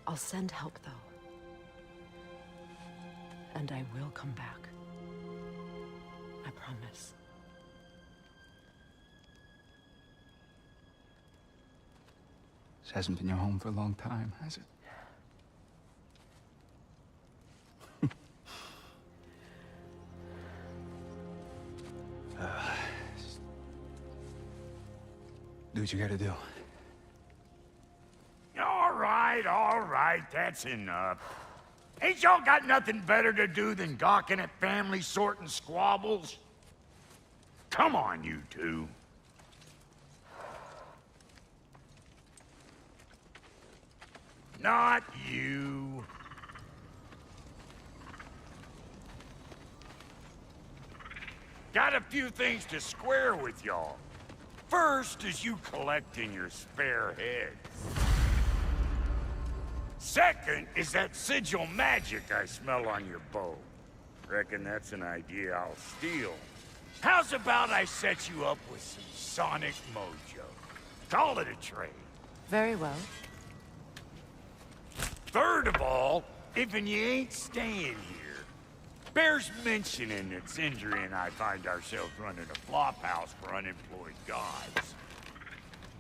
I'll send help, though. And I will come back. I promise. This hasn't been your home for a long time, has it? Do what you gotta do. All right, that's enough. Ain't y'all got nothing better to do than gawking at family sorting squabbles? Come on, you two. Not you. Got a few things to square with y'all. First is you collecting your spare heads. Second is that sigil magic I smell on your bow. Reckon that's an idea I'll steal. How's about I set you up with some sonic mojo? Call it a trade. Very well. Third of all, if you ain't staying here, bears mentioning that Sindri and I find ourselves running a flop house for unemployed gods.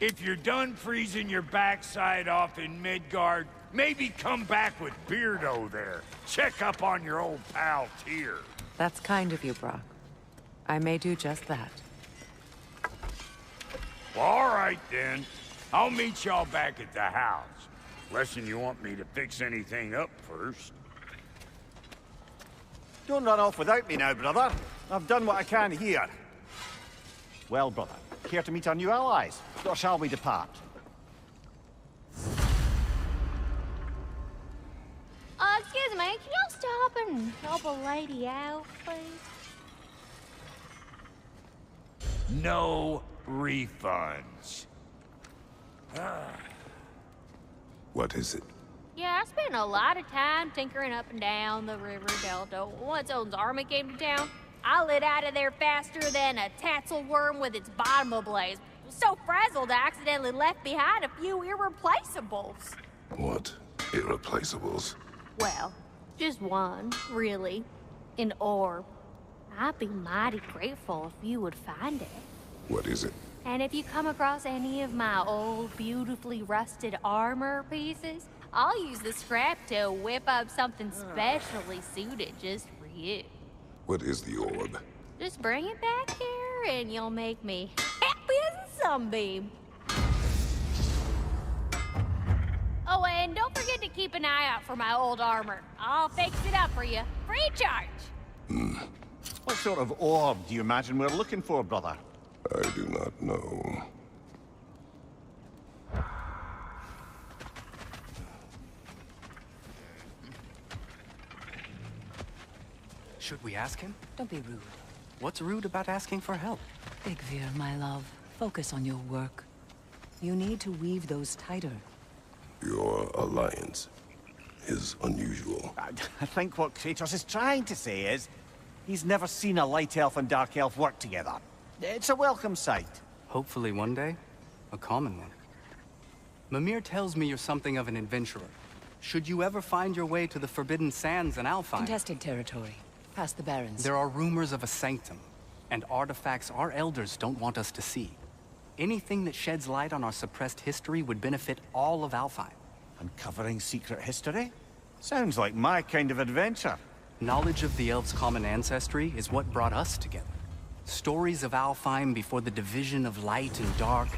If you're done freezing your backside off in Midgard, maybe come back with Beardo there. Check up on your old pal Tyr. That's kind of you, Brock. I may do just that. Well, all right then. I'll meet y'all back at the house. Unless you want me to fix anything up first. Don't run off without me now, brother. I've done what I can here. Well, brother, care to meet our new allies? Or shall we depart? Excuse me, can y'all stop and help a lady out, please? No refunds. What is it? Yeah, I spent a lot of time tinkering up and down the river delta. Once Odin's army came to town, I lit out of there faster than a tassel worm with its bottom ablaze. So frazzled, I accidentally left behind a few irreplaceables. What irreplaceables? Well, just one, really. An orb. I'd be mighty grateful if you would find it. What is it? And if you come across any of my old, beautifully rusted armor pieces, I'll use the scrap to whip up something specially suited just for you. What is the orb? Just bring it back here and you'll make me happy as a sunbeam. Oh, and don't forget to keep an eye out for my old armor. I'll fix it up for you, free charge. What sort of orb do you imagine we're looking for, brother? I do not know. Should we ask him? Don't be rude. What's rude about asking for help? Bigvir, my love, focus on your work. You need to weave those tighter. Your alliance is unusual. I think what Kratos is trying to say is, he's never seen a light elf and dark elf work together. It's a welcome sight. Hopefully one day, a common one. Mimir tells me you're something of an adventurer. Should you ever find your way to the Forbidden Sands in Alfheim... Contested territory. Past the Barrens. There are rumors of a sanctum, and artifacts our elders don't want us to see. Anything that sheds light on our suppressed history would benefit all of Alfheim. Uncovering secret history? Sounds like my kind of adventure. Knowledge of the elves' common ancestry is what brought us together. Stories of Alfheim before the division of light and dark.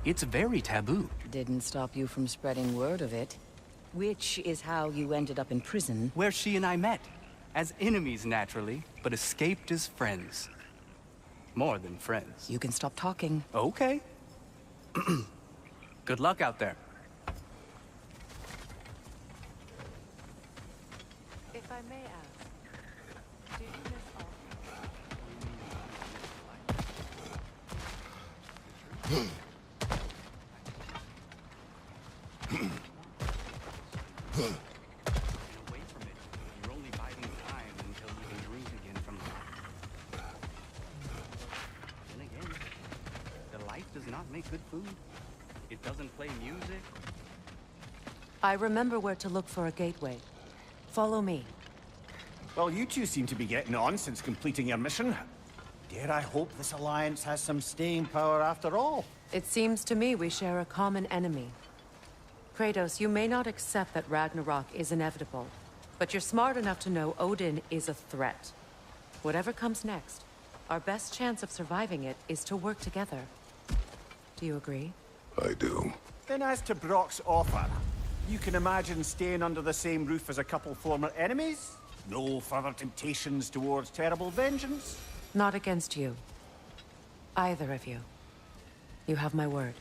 It's very taboo. Didn't stop you from spreading word of it. Which is how you ended up in prison. Where she and I met. As enemies, naturally, but escaped as friends. More than friends. You can stop talking. Okay. Good luck out there. If I may ask, did you miss Away from it, you're only biding time until you can drink again from the light. Then again, the light does not make good food. It doesn't play music. I remember where to look for a gateway. Follow me. Well, you two seem to be getting on since completing your mission. Dare I hope this alliance has some staying power after all? It seems to me we share a common enemy. Kratos, you may not accept that Ragnarok is inevitable, but you're smart enough to know Odin is a threat. Whatever comes next, our best chance of surviving it is to work together. Do you agree? I do. Then as to Brock's offer, you can imagine staying under the same roof as a couple former enemies? No further temptations towards terrible vengeance? Not against you. Either of you. You have my word.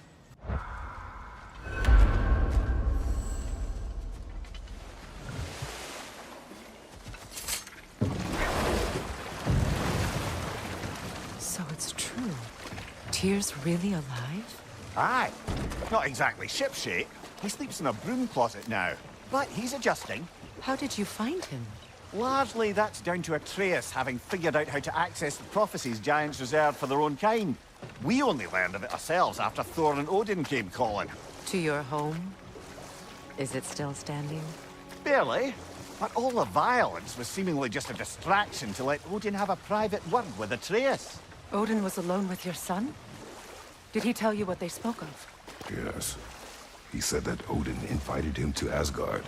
So it's true. Tyr's really alive? Aye. Not exactly shipshape. He sleeps in a broom closet now. But he's adjusting. How did you find him? Largely, that's down to Atreus having figured out how to access the prophecies giants reserved for their own kind. We only learned of it ourselves after Thor and Odin came calling. To your home? Is it still standing? Barely. But all the violence was seemingly just a distraction to let Odin have a private word with Atreus. Odin was alone with your son? Did he tell you what they spoke of? Yes. He said that Odin invited him to Asgard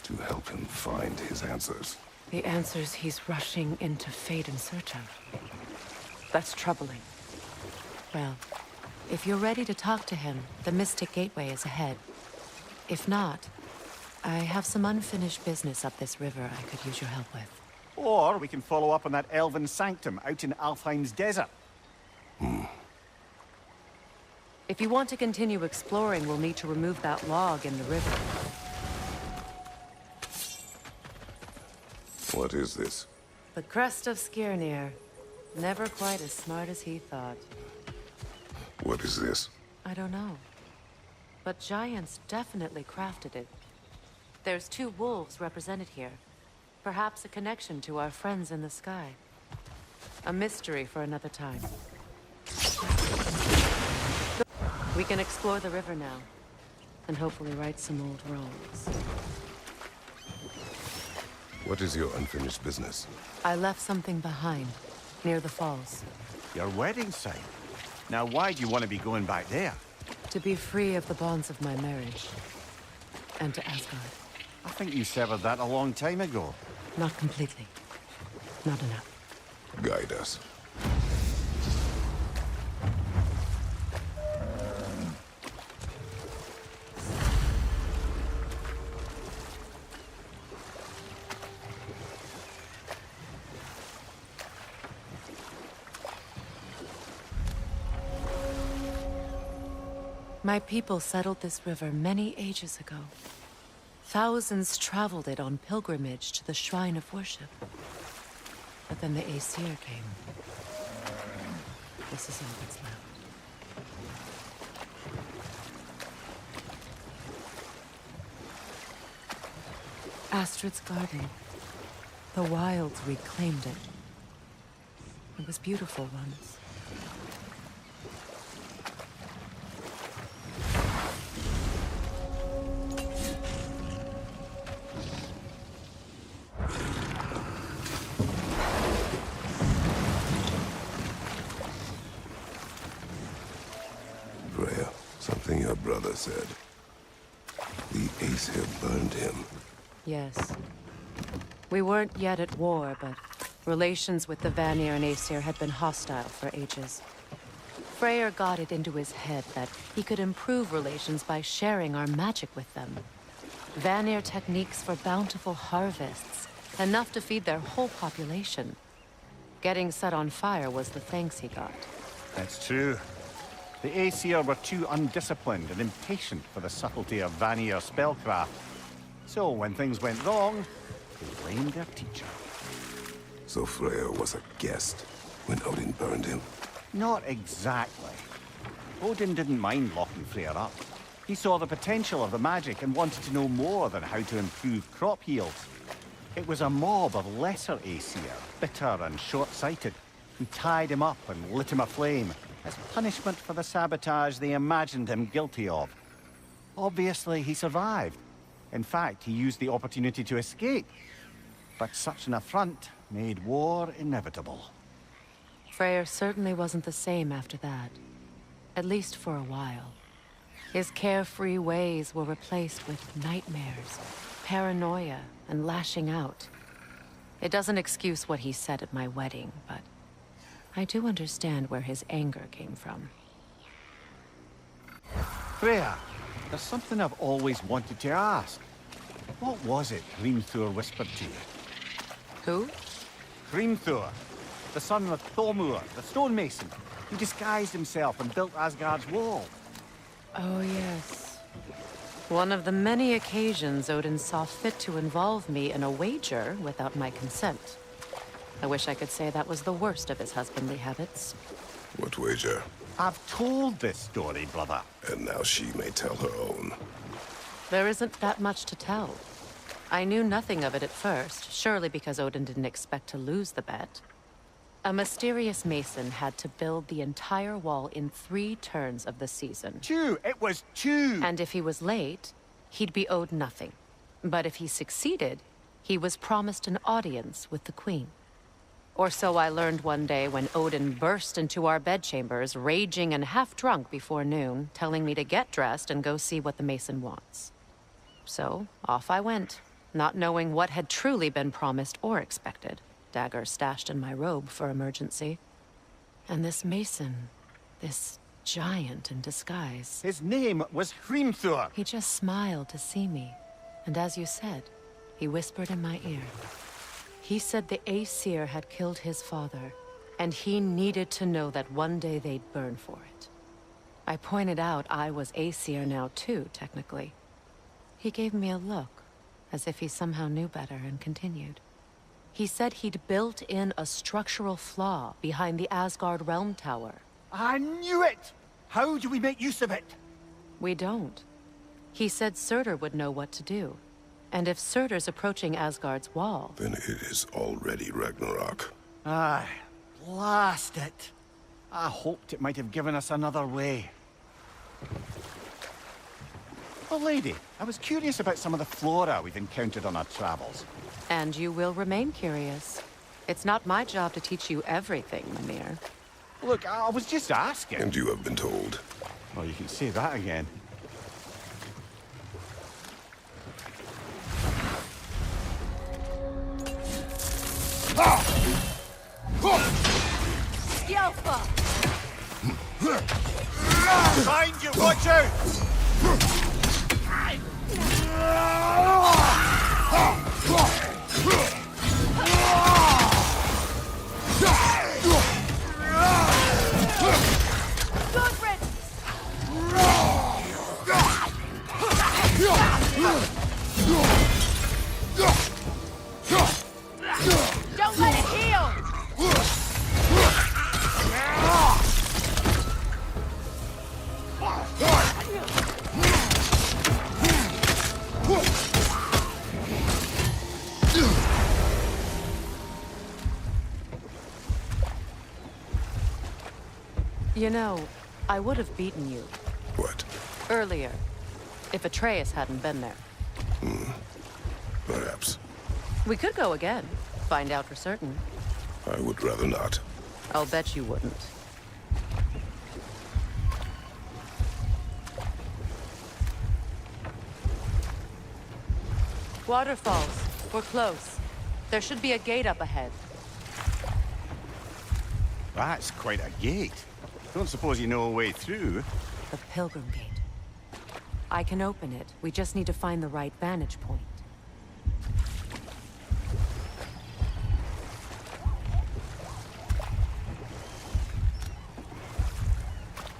to help him find his answers. The answers he's rushing into fate in search of. That's troubling. Well, if you're ready to talk to him, the Mystic Gateway is ahead. If not, I have some unfinished business up this river I could use your help with. Or we can follow up on that elven sanctum out in Alfheim's desert. If you want to continue exploring, we'll need to remove that log in the river. What is this? The crest of Skirnir. Never quite as smart as he thought. What is this? I don't know. but giants definitely crafted it. There's 2 wolves represented here. Perhaps a connection to our friends in the sky. A mystery for another time. We can explore the river now, and hopefully right some old wrongs. What is your unfinished business? I left something behind, near the falls. Your wedding site? Now why do you want to be going back there? To be free of the bonds of my marriage. And to Asgard. I think you severed that a long time ago. Not completely. Not enough. Guide us. My people settled this river many ages ago. Thousands traveled it on pilgrimage to the shrine of worship. But then the Aesir came. This is all that's left. Astrid's garden. The wilds reclaimed it. It was beautiful once. Something your brother said. The Aesir burned him. Yes. We weren't yet at war, but relations with the Vanir and Aesir had been hostile for ages. Freyr got it into his head that he could improve relations by sharing our magic with them. Vanir techniques for bountiful harvests, enough to feed their whole population. Getting set on fire was the thanks he got. That's true. The Aesir were too undisciplined and impatient for the subtlety of Vanir spellcraft. So when things went wrong, they blamed their teacher. So Freyr was a guest when Odin burned him? Not exactly. Odin didn't mind locking Freyr up. He saw the potential of the magic and wanted to know more than how to improve crop yields. It was a mob of lesser Aesir, bitter and short-sighted, who tied him up and lit him aflame as punishment for the sabotage they imagined him guilty of. Obviously, he survived. In fact, he used the opportunity to escape. But such an affront made war inevitable. Freyr certainly wasn't the same after that. At least for a while. His carefree ways were replaced with nightmares, paranoia, and lashing out. It doesn't excuse what he said at my wedding, but I do understand where his anger came from. Freya, there's something I've always wanted to ask. What was it Hrimthur whispered to you? Who? Hrimthur, the son of Thormur, the stonemason, who disguised himself and built Asgard's wall. Oh, yes. One of the many occasions Odin saw fit to involve me in a wager without my consent. I wish I could say that was the worst of his husbandly habits. What wager? I've told this story, brother. And now she may tell her own. There isn't that much to tell. I knew nothing of it at first, surely because Odin didn't expect to lose the bet. A mysterious mason had to build the entire wall in 3 turns of the season. 2! It was 2! And if he was late, he'd be owed nothing. But if he succeeded, he was promised an audience with the queen. Or so I learned one day when Odin burst into our bedchambers, raging and half-drunk before noon, telling me to get dressed and go see what the mason wants. So, off I went, not knowing what had truly been promised or expected. Dagger stashed in my robe for emergency. And this mason, this giant in disguise. His name was Hrimthur. He just smiled to see me. And as you said, he whispered in my ear. He said the Aesir had killed his father, and he needed to know that one day they'd burn for it. I pointed out I was Aesir now too, technically. He gave me a look, as if he somehow knew better, and continued. He said he'd built in a structural flaw behind the Asgard Realm Tower. I knew it! How do we make use of it? We don't. He said Surtur would know what to do. And if Surtur's approaching Asgard's wall... Then it is already Ragnarok. Aye, blast it. I hoped it might have given us another way. Well, lady, I was curious about some of the flora we've encountered on our travels. And you will remain curious. It's not my job to teach you everything, Mimir. Look, I was just asking. And you have been told. Well, you can say that again. Skjelfa! Behind you, watch out! Don't let it heal! You know, I would have beaten you. What? Earlier, if Atreus hadn't been there. Perhaps. We could go again, find out for certain. I would rather not. I'll bet you wouldn't. Waterfalls. We're close. There should be a gate up ahead. That's quite a gate. Don't suppose you know a way through? The Pilgrim Gate. I can open it. We just need to find the right vantage point.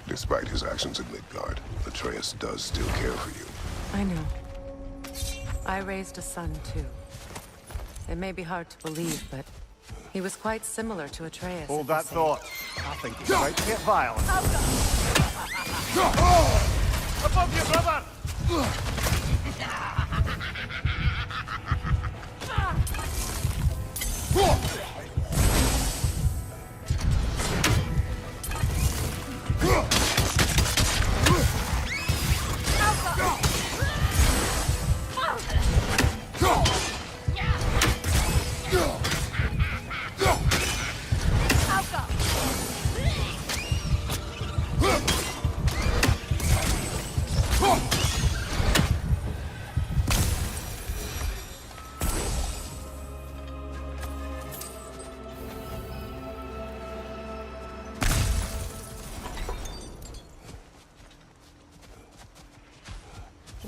Despite his actions in Midgard, Atreus does still care for you. I know. I raised a son, too. It may be hard to believe, but he was quite similar to Atreus. Hold that thought. I think he's about to get violent. Above you, brother!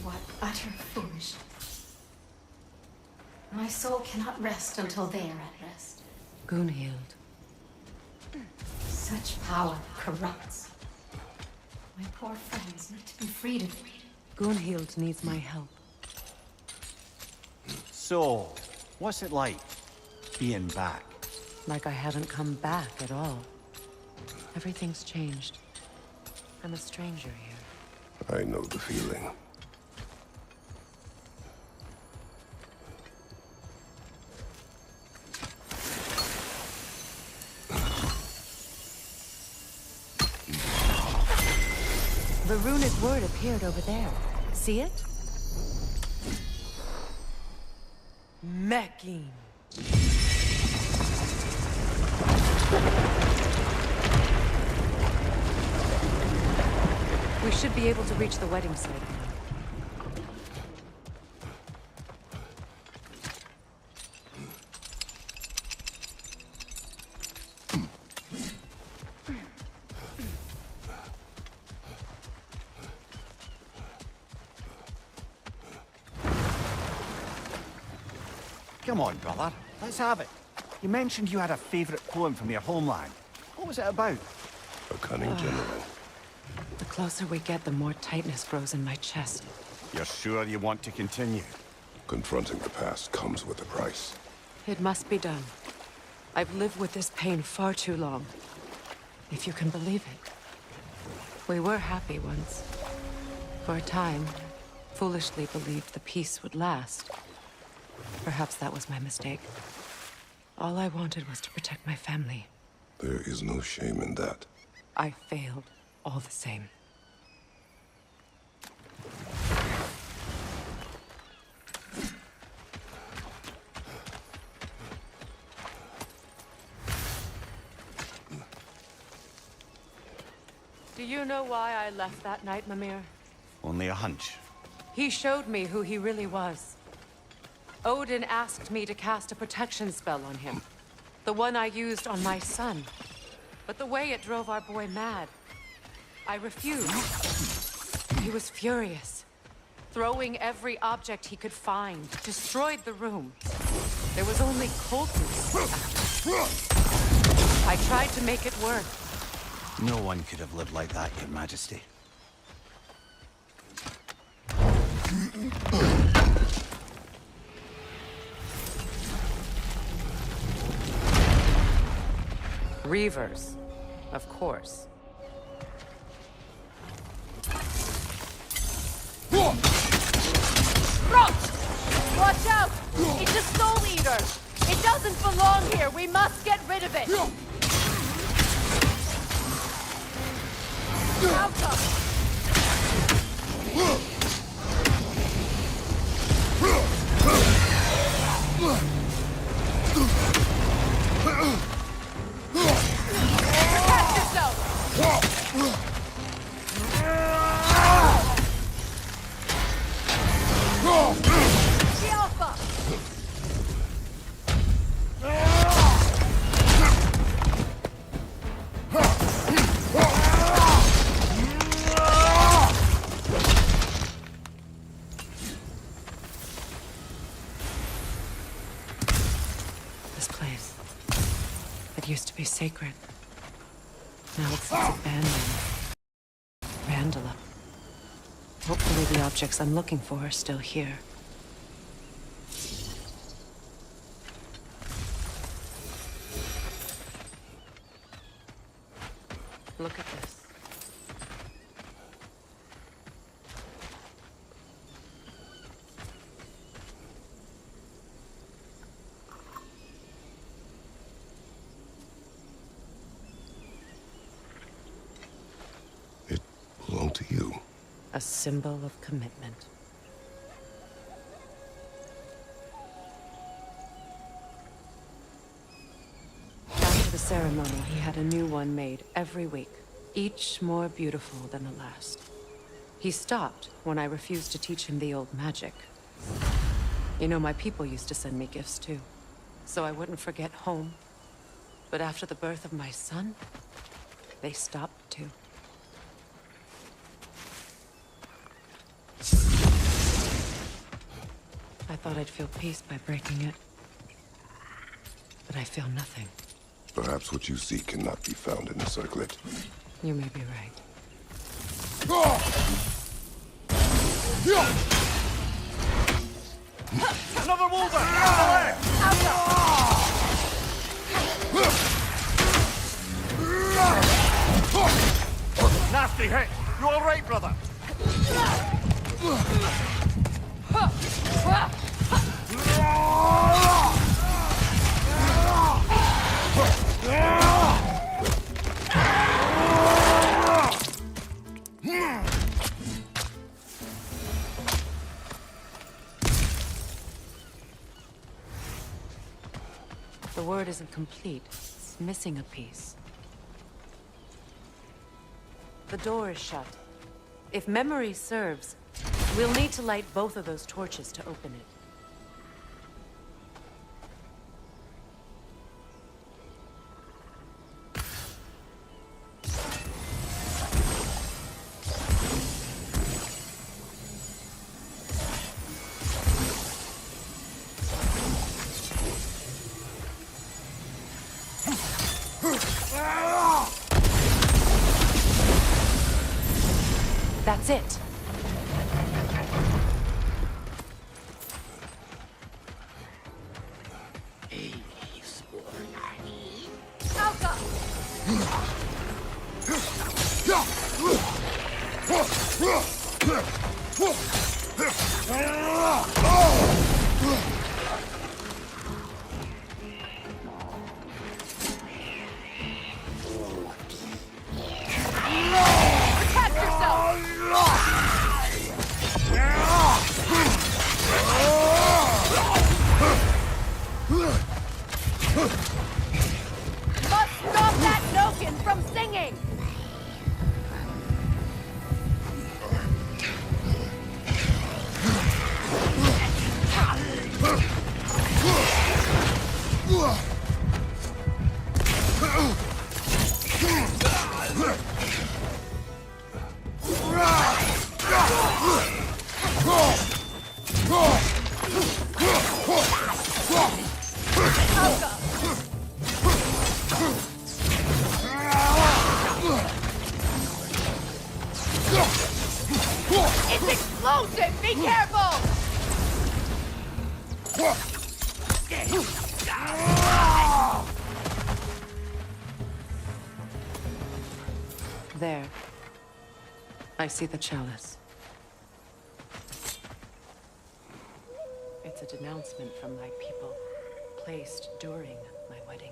What utter foolishness. My soul cannot rest until they are at rest. Gunhild. Such power corrupts. My poor friends need to be freed of it. Gunhild needs my help. So, what's it like, being back? Like I haven't come back at all. Everything's changed. I'm a stranger here. I know the feeling. The runic word appeared over there. See it? Mecking. We should be able to reach the wedding site now. Come on, brother. Let's have it. You mentioned you had a favorite poem from your homeland. What was it about? A cunning general. The closer we get, the more tightness grows in my chest. You're sure you want to continue? Confronting the past comes with a price. It must be done. I've lived with this pain far too long. If you can believe it. We were happy once. For a time. Foolishly believed the peace would last. Perhaps that was my mistake. All I wanted was to protect my family. There is no shame in that. I failed, all the same. Do you know why I left that night, Mimir? Only a hunch. He showed me who he really was. Odin asked me to cast a protection spell on him. The one I used on my son. But the way it drove our boy mad, I refused. He was furious, throwing every object he could find, destroyed the room. There was only coldness after. I tried to make it work. No one could have lived like that, Your Majesty. Reavers, of course. Watch out! It's a soul eater! It doesn't belong here! We must get rid of it! Alpha! Catch yourself! The Alpha! This place. It used to be sacred. Now it's abandoned. Vandala. Hopefully the objects I'm looking for are still here. Look at this. It belonged to you. A symbol of commitment. After the ceremony, he had a new one made every week, each more beautiful than the last. He stopped when I refused to teach him the old magic. You know, my people used to send me gifts too, so I wouldn't forget home. But after the birth of my son, they stopped too. I thought I'd feel peace by breaking it. But I feel nothing. Perhaps what you seek cannot be found in the circlet. You may be right. Another wolver! Nasty hit! You all right, brother? The word isn't complete. It's missing a piece. The door is shut. If memory serves, we'll need to light both of those torches to open it. That's it. oxygen from singing! It's explosive! Be careful! There. I see the chalice. It's a denouncement from my people, placed during my wedding.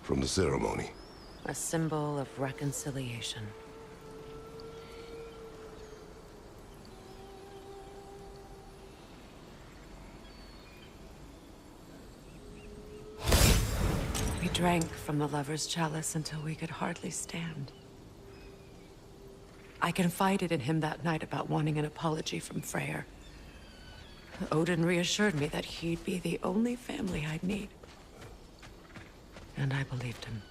From the ceremony. A symbol of reconciliation. We drank from the lover's chalice until we could hardly stand. I confided in him that night about wanting an apology from Freyr. Odin reassured me that he'd be the only family I'd need. And I believed him.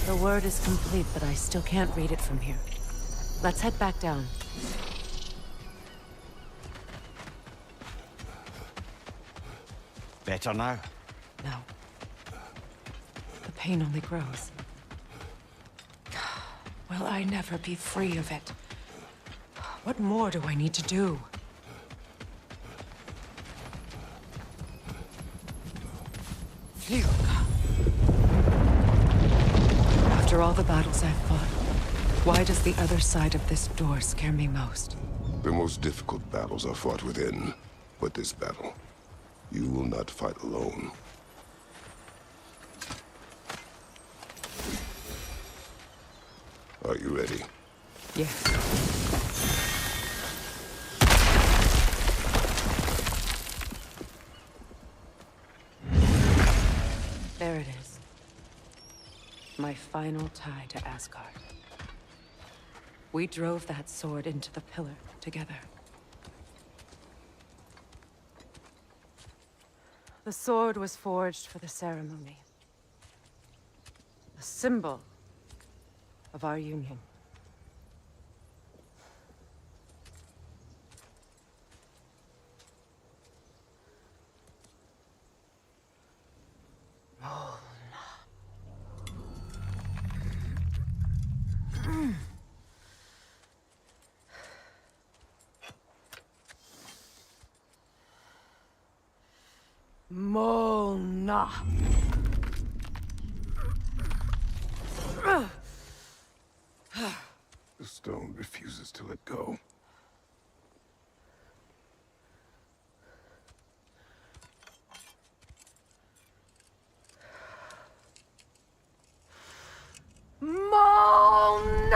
The word is complete, but I still can't read it from here. Let's head back down. Better now? No. The pain only grows. Will I never be free of it? What more do I need to do? Phew. After all the battles I've fought, why does the other side of this door scare me most? The most difficult battles are fought within, but this battle, you will not fight alone. Are you ready? Yes. There it is. My final tie to Asgard. We drove that sword into the pillar together. The sword was forged for the ceremony. A symbol of our union. Molna. The stone refuses to let go. Molna!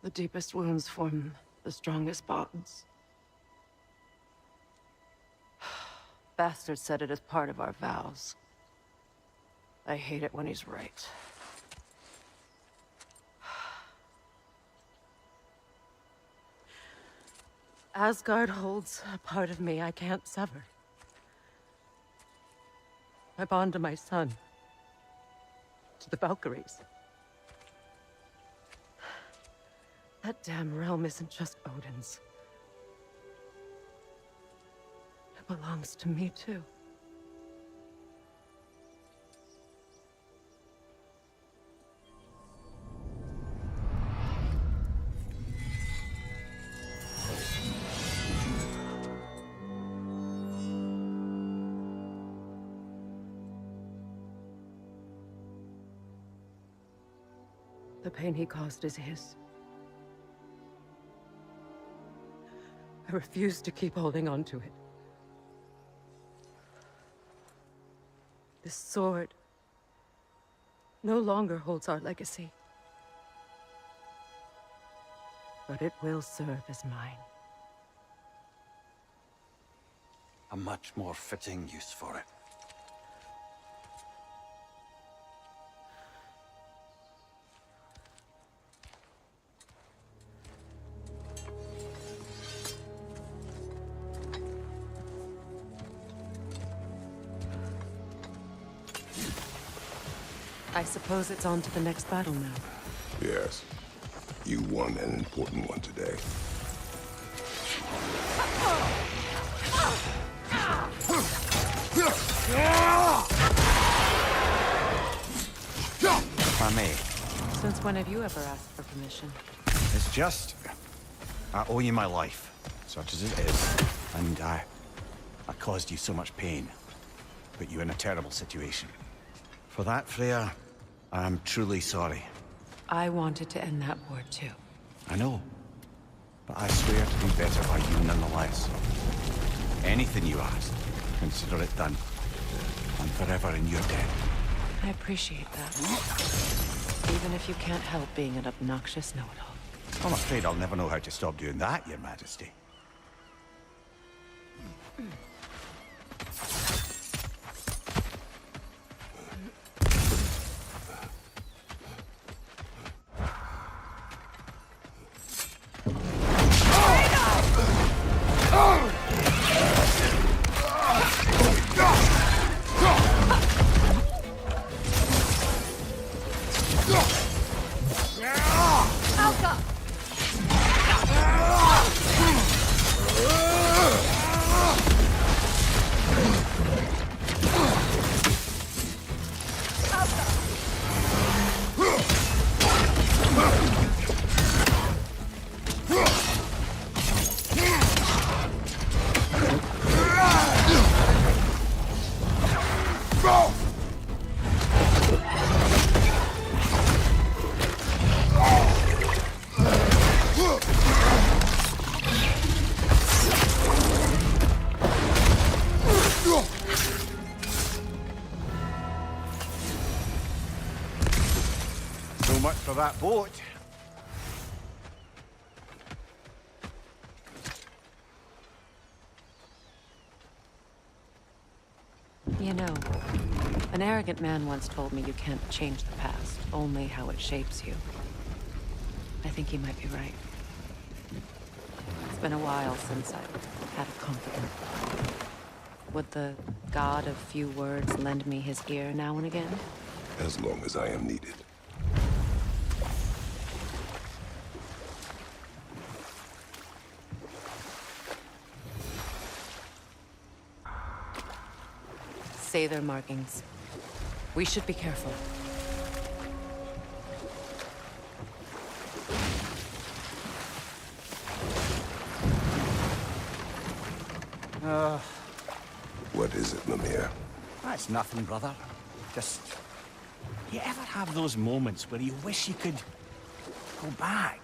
The deepest wounds form the strongest bonds. Bastard said it as part of our vows. I hate it when he's right. Asgard holds a part of me I can't sever. My bond to my son. To the Valkyries. That damn realm isn't just Odin's. It belongs to me, too. The pain he caused is his. I refuse to keep holding on to it. This sword no longer holds our legacy. But it will serve as mine. A much more fitting use for it. I suppose it's on to the next battle now. Yes. You won an important one today. If I may. Since when have you ever asked for permission? It's just... I owe you my life, such as it is. And I caused you so much pain. Put you in a terrible situation. For that, Freya, I'm truly sorry. I wanted to end that war too. I know. But I swear to be better by you nonetheless. Anything you ask, consider it done. I'm forever in your debt. I appreciate that. Even if you can't help being an obnoxious know-it-all. I'm afraid I'll never know how to stop doing that, Your Majesty. So much for that boat. You know, an arrogant man once told me you can't change the past, only how it shapes you. I think he might be right. It's been a while since I've had a confidant. Would the god of few words lend me his ear now and again? As long as I am needed. Say their markings. We should be careful. What is it, Mimir? That's nothing, brother. Just... You ever have those moments where you wish you could go back?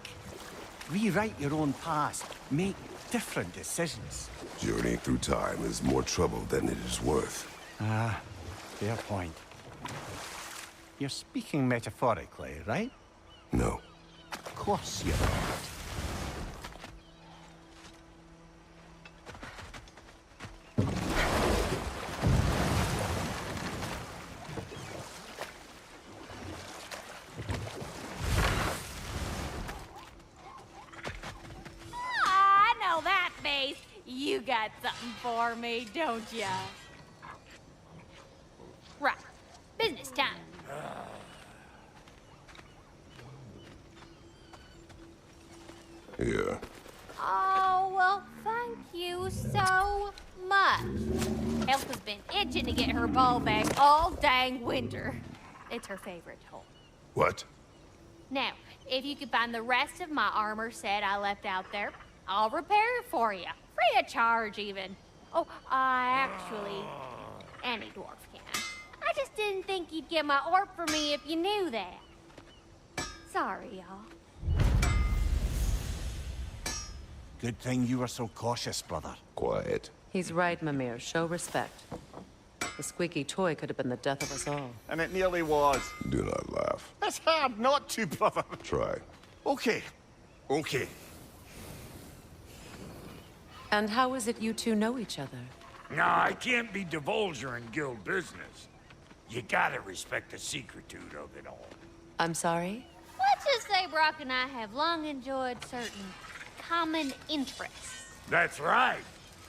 Rewrite your own past. Make different decisions. Journeying through time is more trouble than it is worth. Ah, fair point. You're speaking metaphorically, right? No. Of course you're not. I know that face. You got something for me, don't ya? Right. Business time. Yeah. Oh, well, thank you so much. Elsa's been itching to get her ball back all dang winter. It's her favorite toy. What? Now, if you could find the rest of my armor set I left out there, I'll repair it for you. Free of charge, even. Oh, actually, any dwarf can. I just didn't think you'd get my orb for me if you knew that. Sorry, y'all. Good thing you were so cautious, brother. Quiet. He's right, Mimir. Show respect. The squeaky toy could have been the death of us all. And it nearly was. Do not laugh. It's hard not to, brother. Try. Okay. Okay. And how is it you two know each other? No, I can't be divulger in guild business. You gotta respect the secretude of it all. I'm sorry? Let's just say Brock and I have long enjoyed certain common interests. That's right.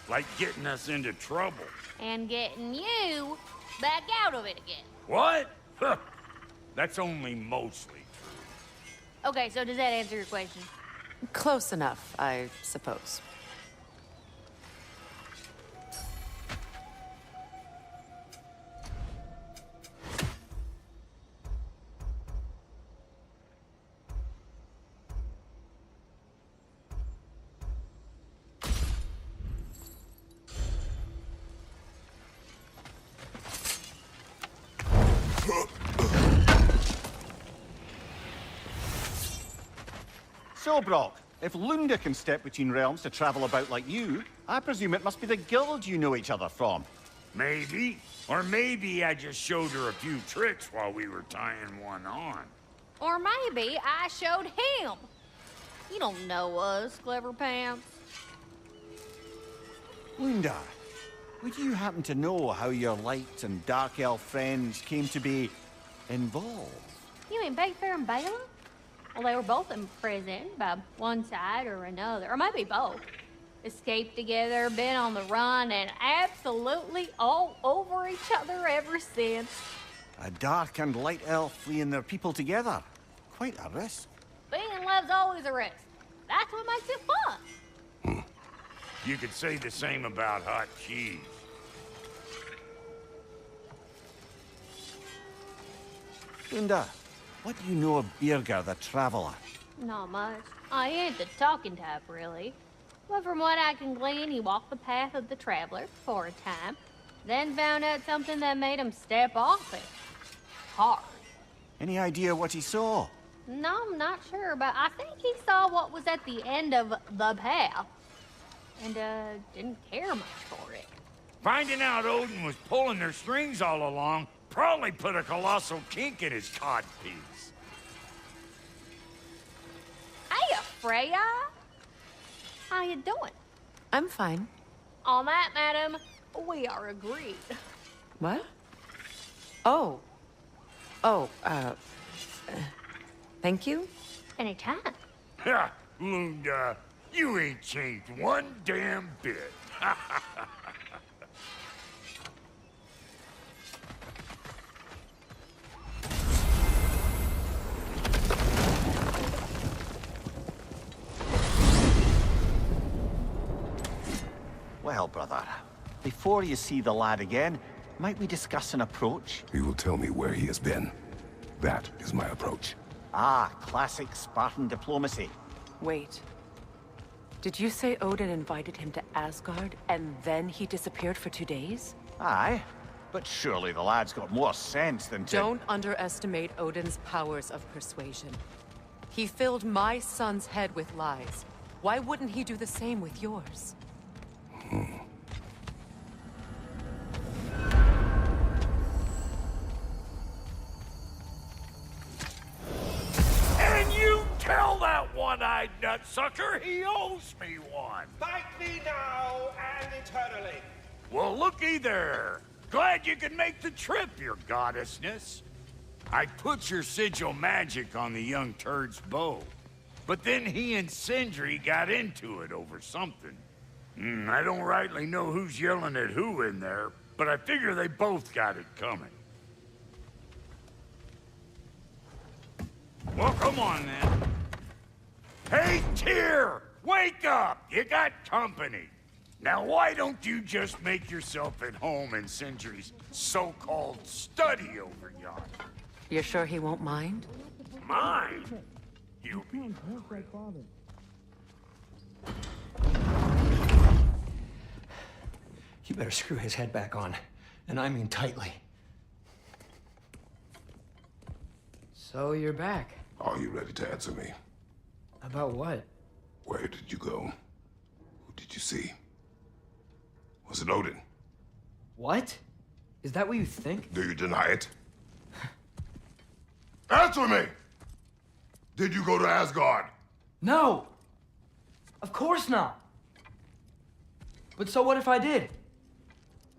Like getting us into trouble. And getting you back out of it again. What? Huh. That's only mostly true. Okay, so does that answer your question? Close enough, I suppose. So, Brock, if Lunda can step between realms to travel about like you, I presume it must be the guild you know each other from. Maybe. Or maybe I just showed her a few tricks while we were tying one on. Or maybe I showed him. You don't know us, Clever Pants. Lunda, would you happen to know how your light and dark elf friends came to be involved? You mean Bayfair and Bela? Well, they were both imprisoned by one side or another, or maybe both. Escaped together, been on the run, and absolutely all over each other ever since. A dark and light elf fleeing their people together. Quite a risk. Being in love's always a risk. That's what makes it fun. You could say the same about hot cheese. Lunda, what do you know of Birger the Traveler? Not much. I ain't the talking type, really. But from what I can glean, he walked the path of the traveler for a time, then found out something that made him step off it. Hard. Any idea what he saw? No, I'm not sure, but I think he saw what was at the end of the path. And, didn't care much for it. Finding out Odin was pulling their strings all along probably put a colossal kink in his codpiece. Hey, Freya! How you doing? I'm fine. On that, madam, we are agreed. What? Oh. Oh, thank you? Anytime. Ha! Lunda, you ain't changed one damn bit. Well, brother, before you see the lad again, might we discuss an approach? He will tell me where he has been. That is my approach. Ah, classic Spartan diplomacy. Wait. Did you say Odin invited him to Asgard, and then he disappeared for 2 days? Aye, but surely the lad's got more sense than to— Don't underestimate Odin's powers of persuasion. He filled my son's head with lies. Why wouldn't he do the same with yours? And you tell that one-eyed nutsucker he owes me one. Fight me now and eternally. Well, looky there. Glad you could make the trip, your goddessness. I put your sigil magic on the young turd's bow. But then he and Sindri got into it over something. I don't rightly know who's yelling at who in there, but I figure they both got it coming. Well, come on then. Hey, Tyr! Wake up! You got company. Now, why don't you just make yourself at home in Sindri's so-called study over yonder? You're sure he won't mind? Mine? You be You better screw his head back on, and I mean tightly. So you're back. Are you ready to answer me? About what? Where did you go? Who did you see? Was it Odin? What? Is that what you think? Do you deny it? Answer me! Did you go to Asgard? No! Of course not! But so what if I did?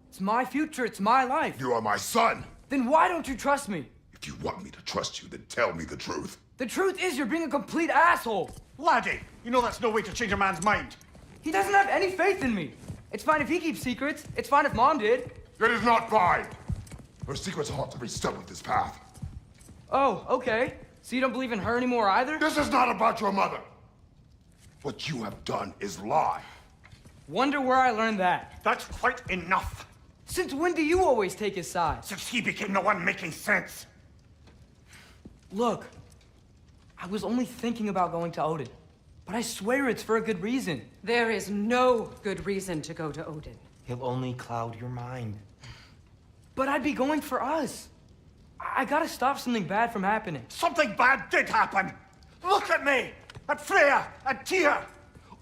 It's my future, it's my life. You are my son! Then why don't you trust me? If you want me to trust you, then tell me the truth. The truth is you're being a complete asshole! Laddie, you know that's no way to change a man's mind. He doesn't have any faith in me. It's fine if he keeps secrets. It's fine if Mom did. It is not fine! Her secrets ought to be stuck with this path. Oh, okay. So you don't believe in her anymore either? This is not about your mother! What you have done is lie. Wonder where I learned that. That's quite enough. Since when do you always take his side? Since he became the one making sense. Look, I was only thinking about going to Odin, but I swear it's for a good reason. There is no good reason to go to Odin. He'll only cloud your mind. But I'd be going for us. I gotta stop something bad from happening. Something bad did happen. Look at me, at Freya, at Tyr.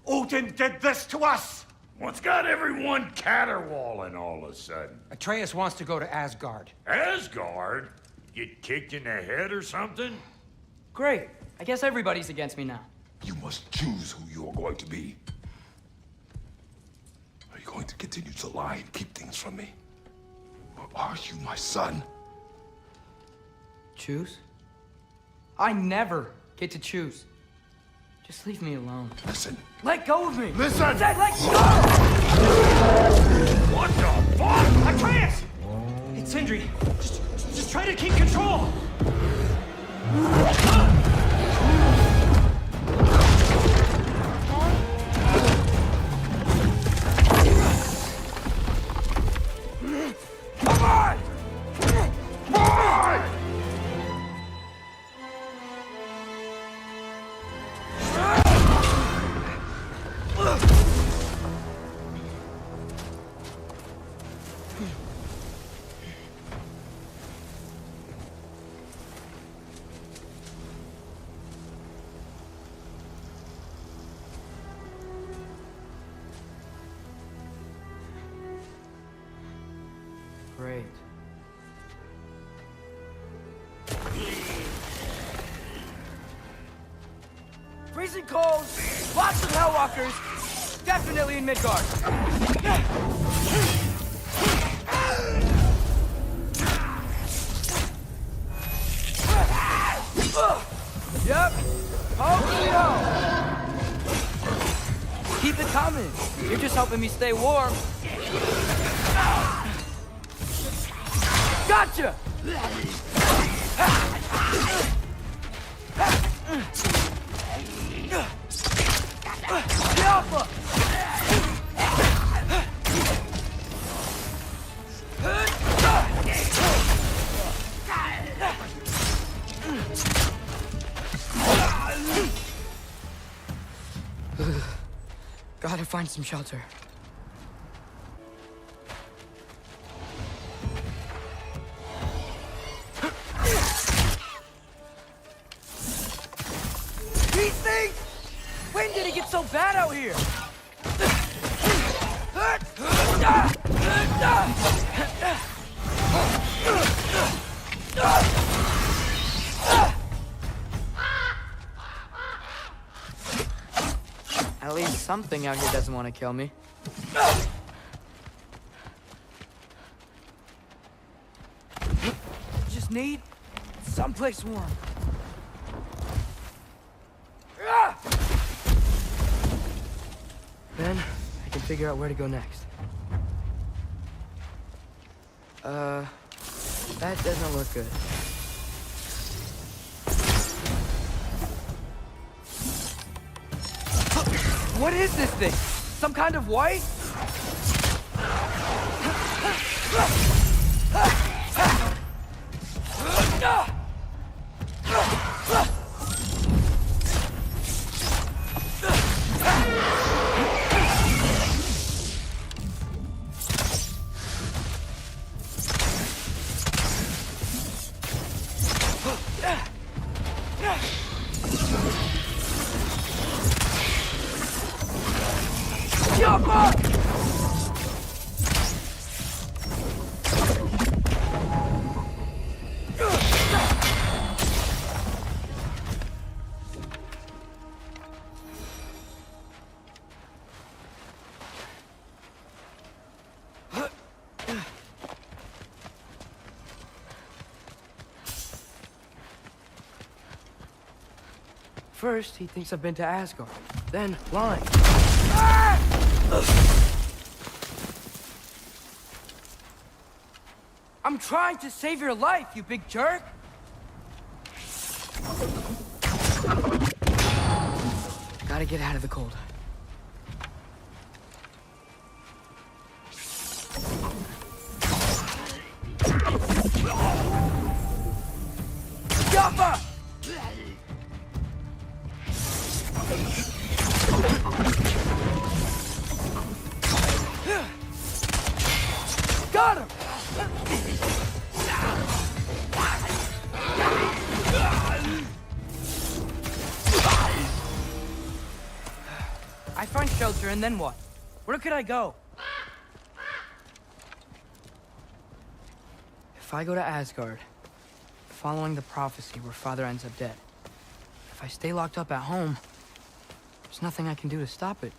Odin did this to us. What's got everyone caterwauling all of a sudden? Atreus wants to go to Asgard. Asgard? Get kicked in the head or something? Great. I guess everybody's against me now. You must choose who you are going to be. Are you going to continue to lie and keep things from me? Or are you my son? Choose? I never get to choose. Just leave me alone. Listen. Let go of me! Listen! I said let go! What the fuck? Atreus! It's Sindri. Just try to keep control! Come on! Boy! Great. Freezing cold, lots of Hellwalkers, definitely in Midgard. Yep. Hopefully no. Keep it coming. You're just helping me stay warm. Gotcha! Alpha! Gotta find some shelter. These things! When did it get so bad out here? At least something out here doesn't want to kill me. Just need someplace warm. Then I can figure out where to go next. That doesn't look good. What is this thing? Some kind of white? First, he thinks I've been to Asgard. Then, lying. I'm trying to save your life, you big jerk! Gotta get out of the cold. Gaffa! Got him! I find shelter and then what? Where could I go? If I go to Asgard, following the prophecy where Father ends up dead. If I stay locked up at home, there's nothing I can do to stop it.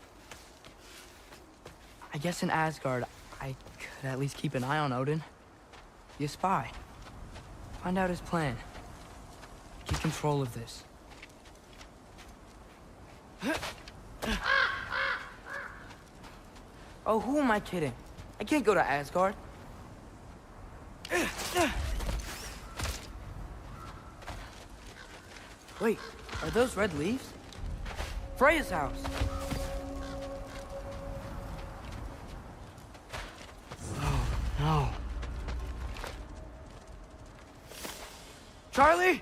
I guess in Asgard, I could at least keep an eye on Odin. Be a spy. Find out his plan. Keep control of this. Oh, who am I kidding? I can't go to Asgard. Wait, are those red leaves? Freya's house! Oh, no. Charlie?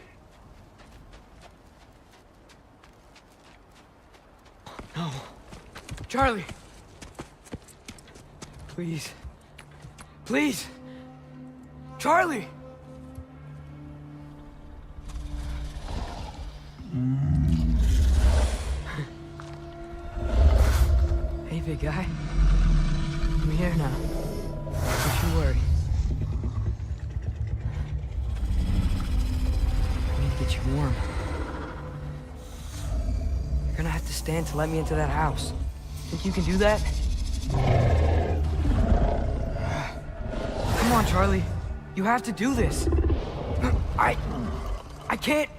No. Charlie! Please. Please! Charlie! Hey, big guy. I'm here now. Don't you worry. I need to get you warm. You're gonna have to stand to let me into that house. Think you can do that? Come on, Charlie. You have to do this. I can't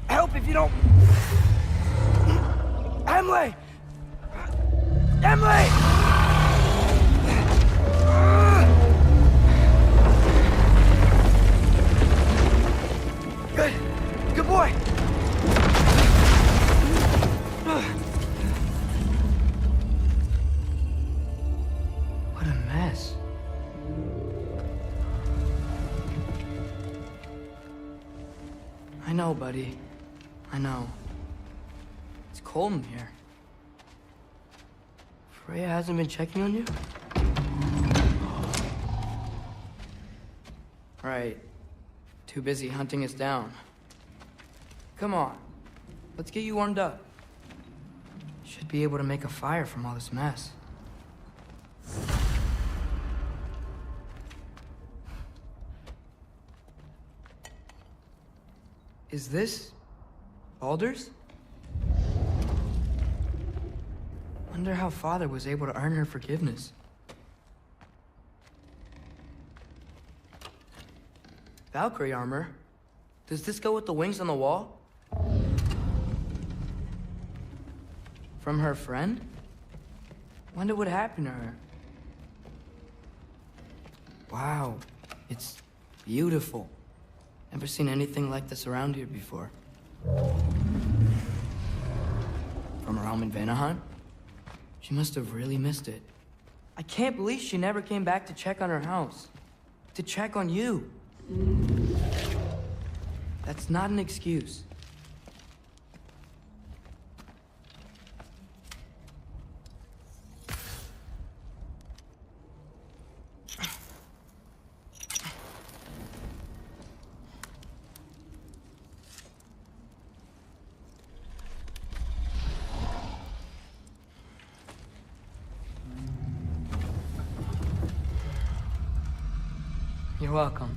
help if you don't... Emily! Emily! Good. Good boy. What a mess. I know, buddy. I know. It's cold in here. Freya hasn't been checking on you? Right. Too busy hunting us down. Come on. Let's get you warmed up. Should be able to make a fire from all this mess. Is this Baldur's? Wonder how Father was able to earn her forgiveness. Valkyrie armor? Does this go with the wings on the wall? From her friend? Wonder what happened to her. Wow, it's beautiful. Never seen anything like this around here before. From her home in Vanaheim? She must have really missed it. I can't believe she never came back to check on her house. To check on you. That's not an excuse. You're welcome.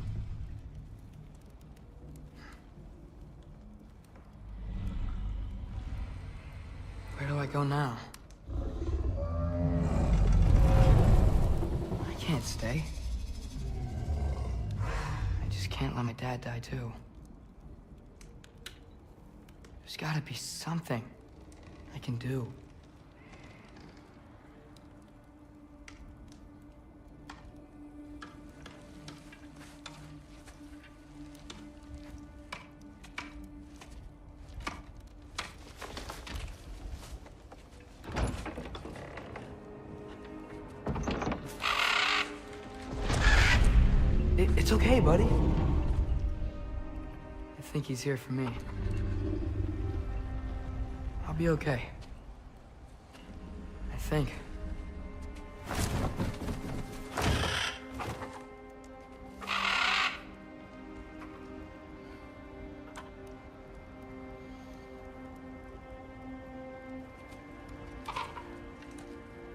Where do I go now? I can't stay. I just can't let my dad die too. There's gotta be something I can do. It's okay, buddy. I think he's here for me. I'll be okay. I think.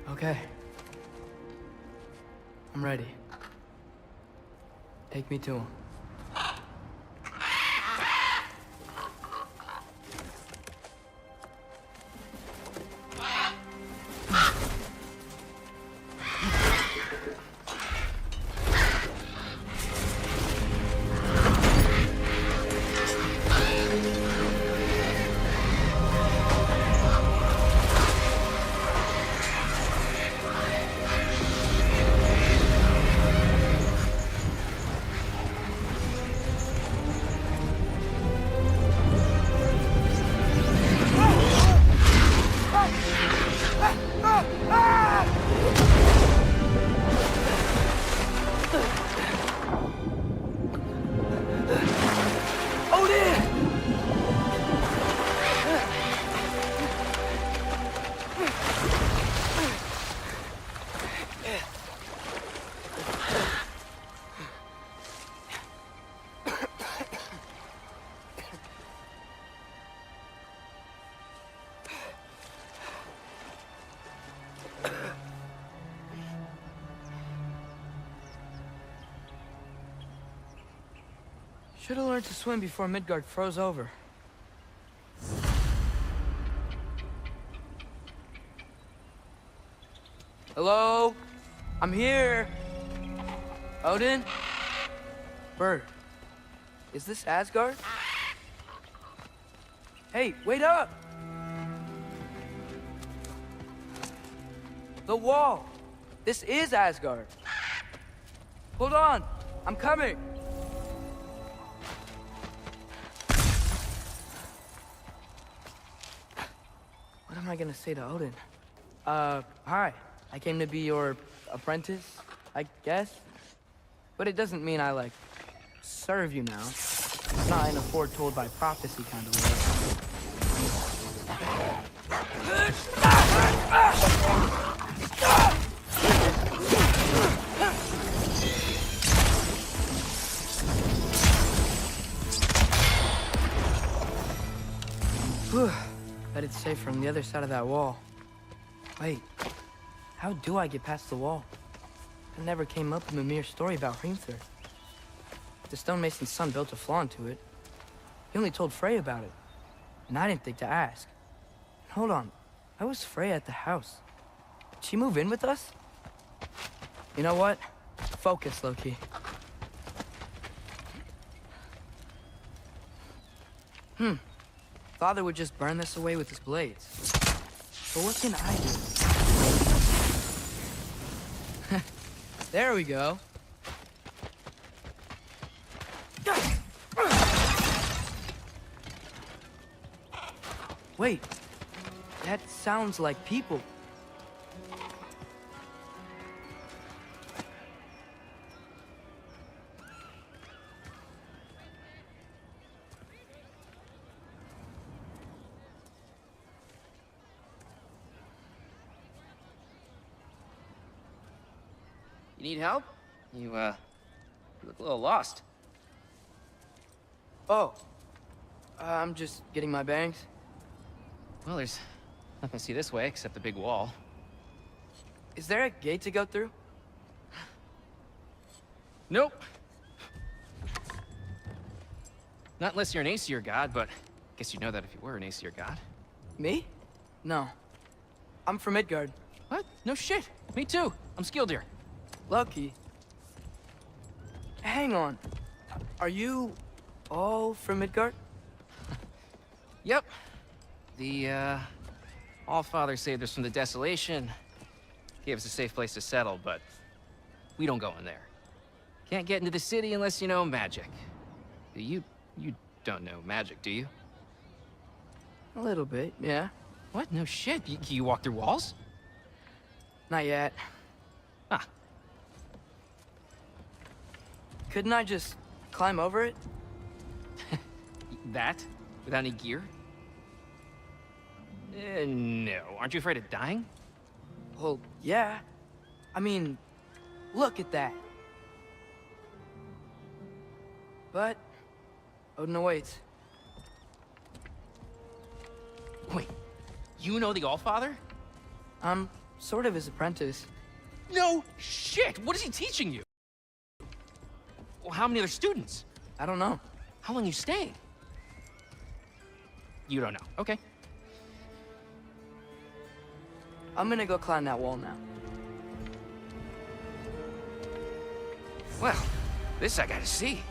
Okay. I'm ready. Take me to him. Should have learned to swim before Midgard froze over. Hello? I'm here. Odin? Bird. Is this Asgard? Hey, wait up! The wall! This is Asgard. Hold on, I'm coming. What am I gonna say to Odin? Hi. I came to be your apprentice, I guess? But it doesn't mean I, like, serve you now. Not in a foretold by prophecy kind of way. Whew. Bet it's safe from the other side of that wall. Wait, how do I get past the wall? It never came up in the mere story about Hrimthur. The stonemason's son built a flaw into it. He only told Frey about it, and I didn't think to ask. Hold on, why was Frey at the house? Did she move in with us? You know what? Focus, Loki. Father would just burn this away with his blades. But what can I do? There we go. Wait, that sounds like people. You need help? You look a little lost. Oh. I'm just getting my bearings. Well, there's nothing to see this way except the big wall. Is there a gate to go through? Nope. Not unless you're an Aesir god, but I guess you'd know that if you were an Aesir god. Me? No. I'm from Midgard. What? No shit. Me too. I'm Skildir. Lucky. Hang on. Are you all from Midgard? Yep. The, Allfather saved us from the desolation. Gave us a safe place to settle, but we don't go in there. Can't get into the city unless you know magic. You don't know magic, do you? A little bit, yeah. What? No shit. You walk through walls? Not yet. Ah. Couldn't I just climb over it? That? Without any gear? No. Aren't you afraid of dying? Well, yeah. I mean, look at that. But Odin awaits. Wait, you know the Allfather? I'm sort of his apprentice. No shit! What is he teaching you? Well, how many other students? I don't know. How long you staying? You don't know. Okay. I'm gonna go climb that wall now. Well, this I gotta see.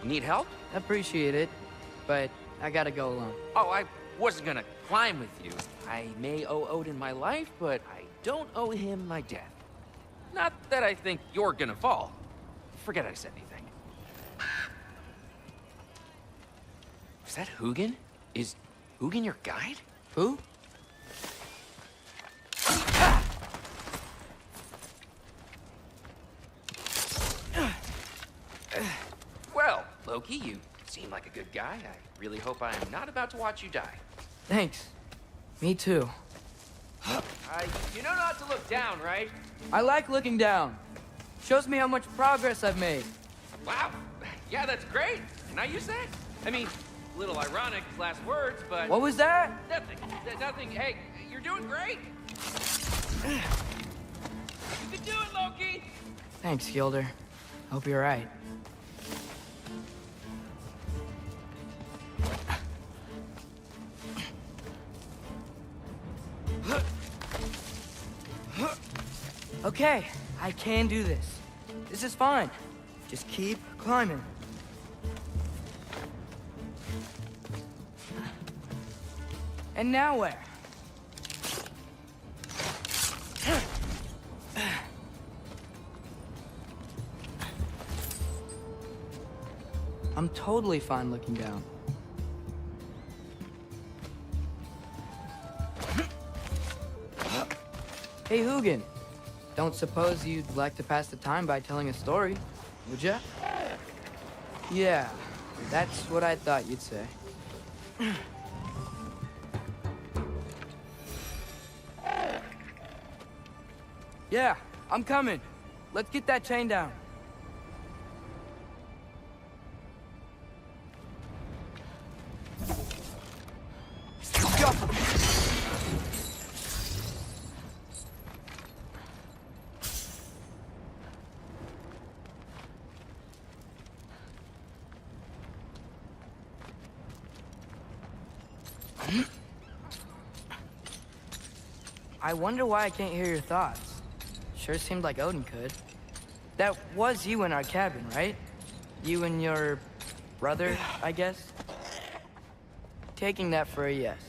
You need help? Appreciate it, but I gotta go alone. Oh, I wasn't gonna climb with you. I may owe Odin my life, but I don't owe him my death. Not that I think you're gonna fall. Forget I said anything. Is that Hugin? Is Hugin your guide? Who? Well, Loki, you seem like a good guy. I really hope I'm not about to watch you die. Thanks. Me too. You know not to look down, right? I like looking down. Shows me how much progress I've made. Wow. Yeah, that's great. Can I use that? I mean, a little ironic, last words, but... What was that? Nothing. Nothing. Hey, you're doing great. You can do it, Loki. Thanks, Gilder. Hope you're right. Okay, I can do this. This is fine. Just keep climbing. And now where? I'm totally fine looking down. Hey, Hugin. Don't suppose you'd like to pass the time by telling a story, would ya? Yeah, that's what I thought you'd say. Yeah, I'm coming. Let's get that chain down. I wonder why I can't hear your thoughts. Sure seemed like Odin could. That was you in our cabin, right? You and your brother, I guess? Taking that for a yes.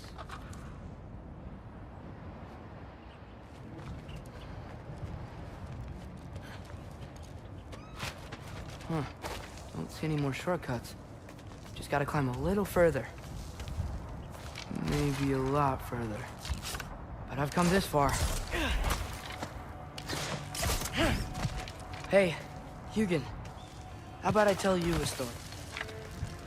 Huh. Don't see any more shortcuts. Just gotta climb a little further. Maybe a lot further. But I've come this far. Hey, Hugin. How about I tell you a story?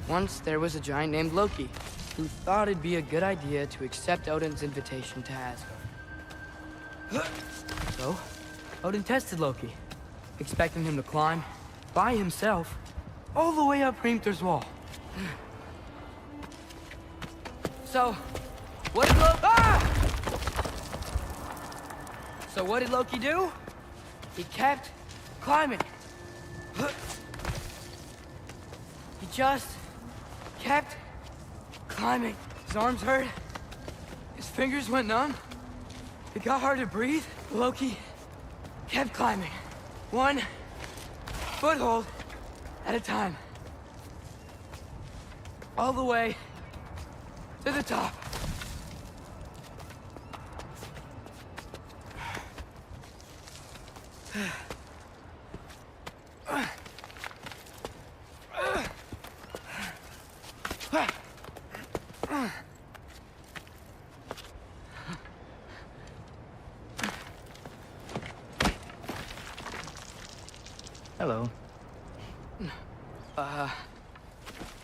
Once there was a giant named Loki who thought it'd be a good idea to accept Odin's invitation to Asgard. So, Odin tested Loki, expecting him to climb by himself all the way up Hrimthur's wall. So, what did Loki do? He kept climbing. He just kept climbing. His arms hurt. His fingers went numb. It got hard to breathe. Loki kept climbing. One foothold at a time. All the way to the top. Hello.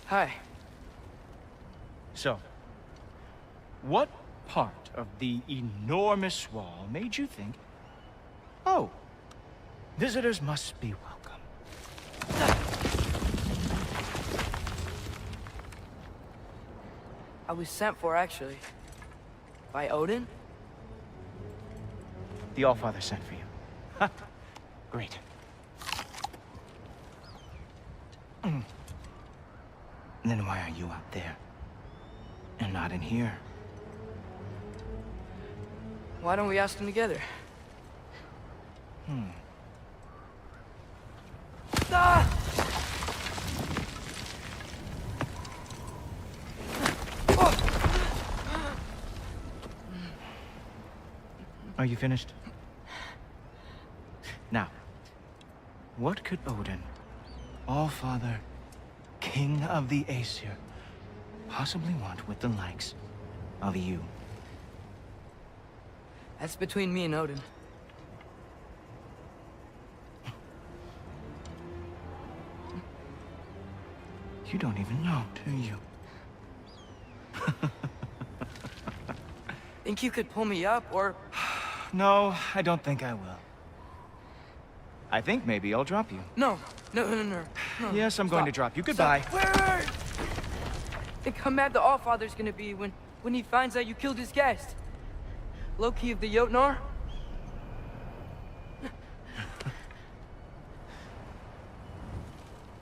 Hi. So, what part of the enormous wall made you think, oh, visitors must be welcome? I was sent for, actually. By Odin? The Allfather sent for you. Ha! Great. Then why are you out there? And not in here? Why don't we ask them together? Ah! Are you finished? Now, what could Odin, Allfather, King of the Aesir, possibly want with the likes of you? That's between me and Odin. You don't even know, do you? Think you could pull me up, or... No, I don't think I will. I think maybe I'll drop you. No. Yes, I'm going to drop you. Goodbye. Wait. Think how mad the Allfather's gonna be when he finds out you killed his guest. Loki of the Jotnar?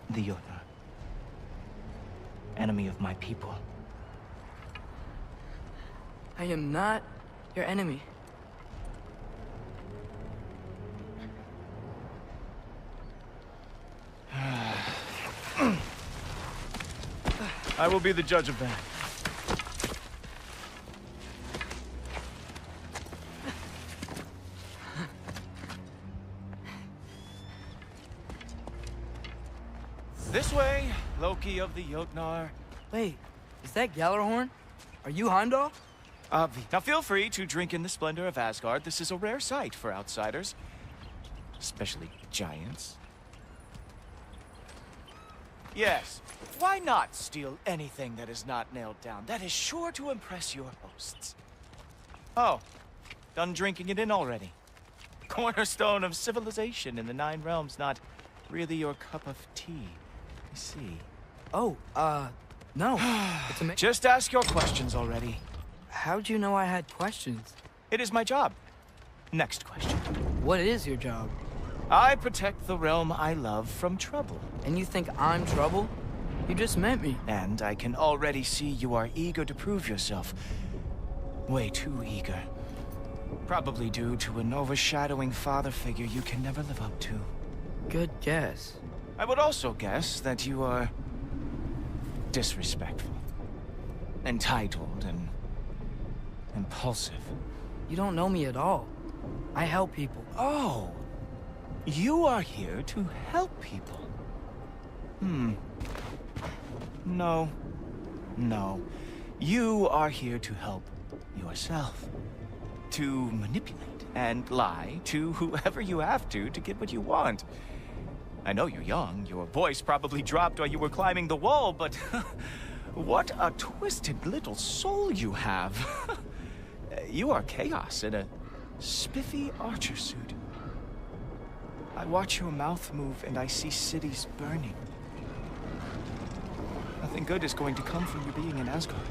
The Jotnar. Enemy of my people. I am not your enemy. I will be the judge of that. This way, Loki of the Jotnar. Wait, is that Gjallarhorn? Are you Heimdall? Now feel free to drink in the splendor of Asgard. This is a rare sight for outsiders. Especially giants. Yes, why not steal anything that is not nailed down? That is sure to impress your hosts. Oh, done drinking it in already. Cornerstone of civilization in the 9 realms, not really your cup of tea. I see. Oh, no. It's Just ask your questions already. How'd you know I had questions? It is my job. Next question. What is your job? I protect the realm I love from trouble. And you think I'm trouble? You just met me. And I can already see you are eager to prove yourself. Way too eager. Probably due to an overshadowing father figure you can never live up to. Good guess. I would also guess that you are disrespectful, entitled, and impulsive. You don't know me at all. I help people. Oh, you are here to help people. No. You are here to help yourself. to manipulate and lie to whoever you have to get what you want. I know you're young, your voice probably dropped while you were climbing the wall, but what a twisted little soul you have. You are chaos in a spiffy archer suit. I watch your mouth move and I see cities burning. Nothing good is going to come from you being in Asgard.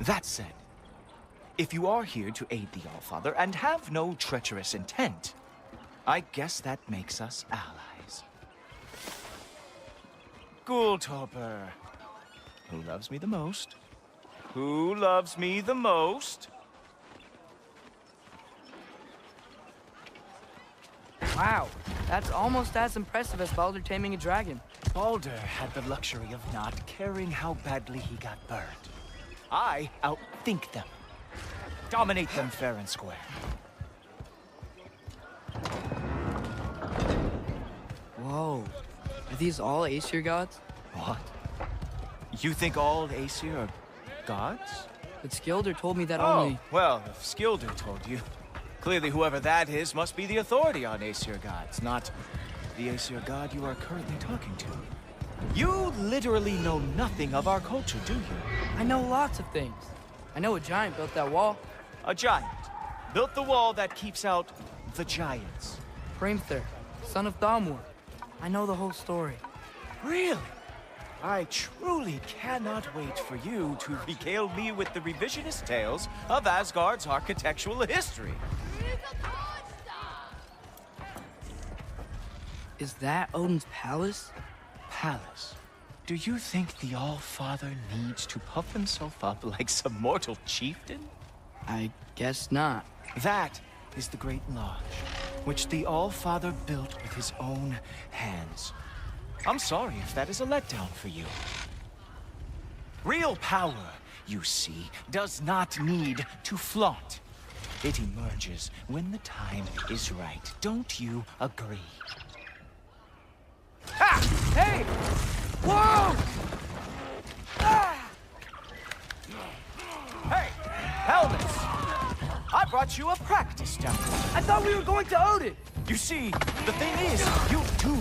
That said, if you are here to aid the Allfather and have no treacherous intent, I guess that makes us allies. Ghoultoper. Who loves me the most? Who loves me the most? Wow, that's almost as impressive as Baldur taming a dragon. Baldur had the luxury of not caring how badly he got burned. I outthink them. Dominate them fair and square. Whoa, are these all Aesir gods? What? You think all Aesir are gods? But Skilder told me that Oh, only... well, if Skilder told you, clearly whoever that is must be the authority on Aesir gods, not the Aesir god you are currently talking to. You literally know nothing of our culture, do you? I know lots of things. I know a giant built that wall. A giant built the wall that keeps out the giants. Hrimthur, son of Thalmor. I know the whole story. Really? I truly cannot wait for you to regale me with the revisionist tales of Asgard's architectural history. Is that Odin's palace? Palace? Do you think the All-Father needs to puff himself up like some mortal chieftain? I guess not. That is the Great Lodge, which the All-Father built with his own hands. I'm sorry if that is a letdown for you. Real power, you see, does not need to flaunt. It emerges when the time is right. Don't you agree? Ha! Hey! Whoa! Ah! Hey, helmets! I brought you a practice down. I thought we were going to Odin! You see, the thing is, you do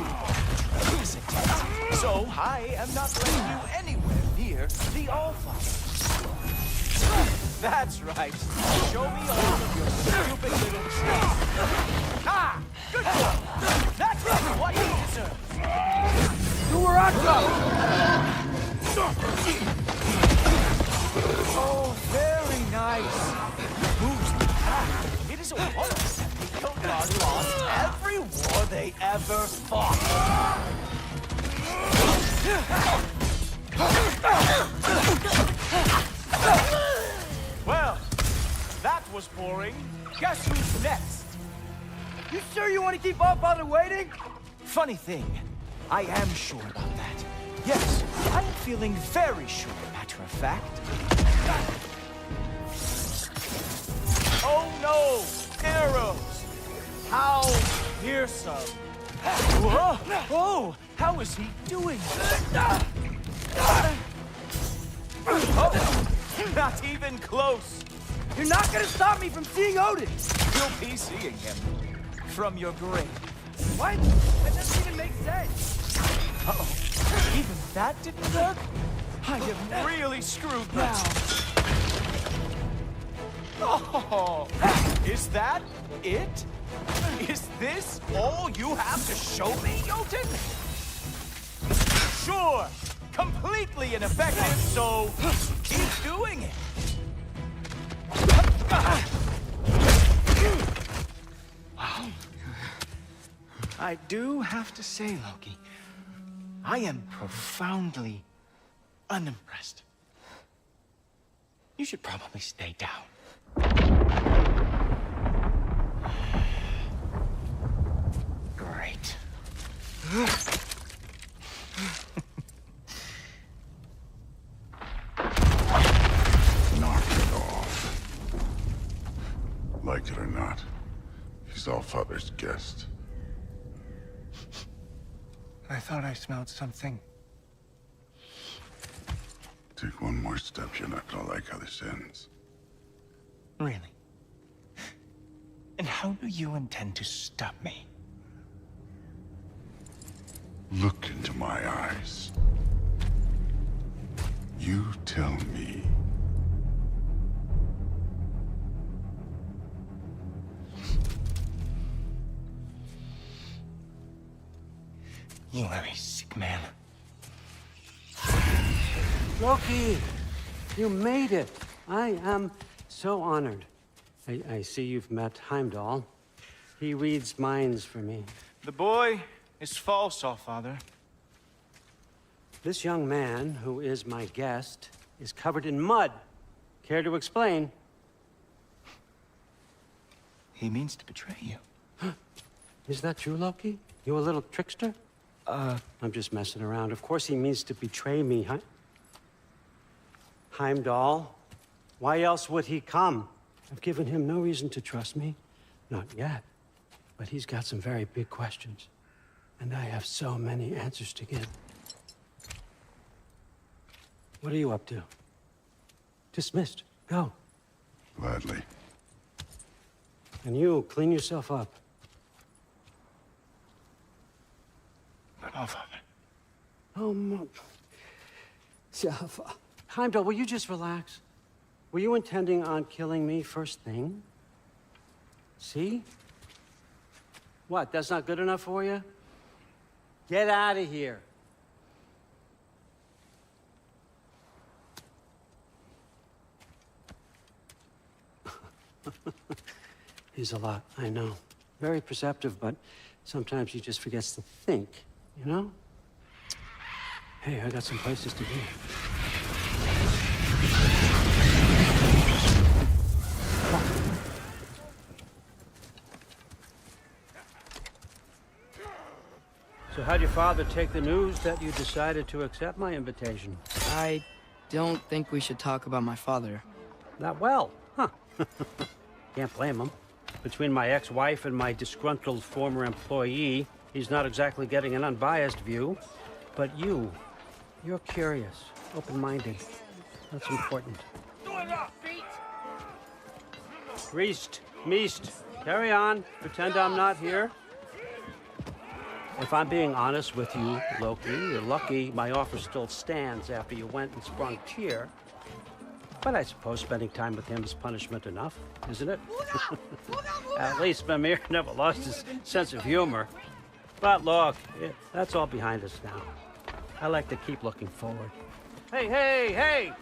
hesitate. So I am not letting you anywhere near the All-Father. That's right. Show me all of your stupid little tricks. Ah! Good job! That's what he deserves! Oh, very nice. Moves the pack. It is a wonder that the Hilgard lost every war they ever fought. Well, that was boring. Guess who's next? You sure you want to keep All-Father waiting? Funny thing, I am sure about that. Yes, I am feeling very sure, matter of fact. Oh no! Arrows! How fearsome! Whoa! Oh! How is he doing? Oh! Not even close! You're not gonna stop me from seeing Odin! You'll be seeing him from your grave. What? That doesn't even make sense! Uh-oh. Even that didn't work? I am really screwed now. Oh! Is that it? Is this all you have to show me, Jotun? Sure! Completely ineffective, so keep doing it! Wow. I do have to say, Loki, I am profoundly unimpressed. You should probably stay down. Great. Knock it off. Like it or not, he's All-Father's guest. I thought I smelled something. Take one more step, you're not gonna like how this ends. Really? And how do you intend to stop me? Look into my eyes. You tell me. You are a sick man. Loki, you made it. I am so honored. I see you've met Heimdall. He reads minds for me. The boy is false, Allfather. This young man, who is my guest, is covered in mud. Care to explain? He means to betray you. Is that true, Loki? You a little trickster? I'm just messing around. Of course he means to betray me, huh? Heimdall? Why else would he come? I've given him no reason to trust me. Not yet. But he's got some very big questions. And I have so many answers to give. What are you up to? Dismissed. Go. Gladly. And you, clean yourself up. Allfather. Oh, Heimdall, will you just relax? Were you intending on killing me first thing? See? What, that's not good enough for you? Get out of here. He's a lot, I know. Very perceptive, but sometimes he just forgets to think, you know? Hey, I got some places to be. So how'd your father take the news that you decided to accept my invitation? I don't think we should talk about my father. Not well, huh? Can't blame him. Between my ex-wife and my disgruntled former employee, he's not exactly getting an unbiased view. But you're curious, open-minded. That's important. Meest, carry on. Pretend I'm not here. If I'm being honest with you, Loki, you're lucky my offer still stands after you went and sprung Tyr. But I suppose spending time with him is punishment enough, isn't it? At least Mimir never lost his sense of humor. But look, that's all behind us now. I like to keep looking forward. Hey!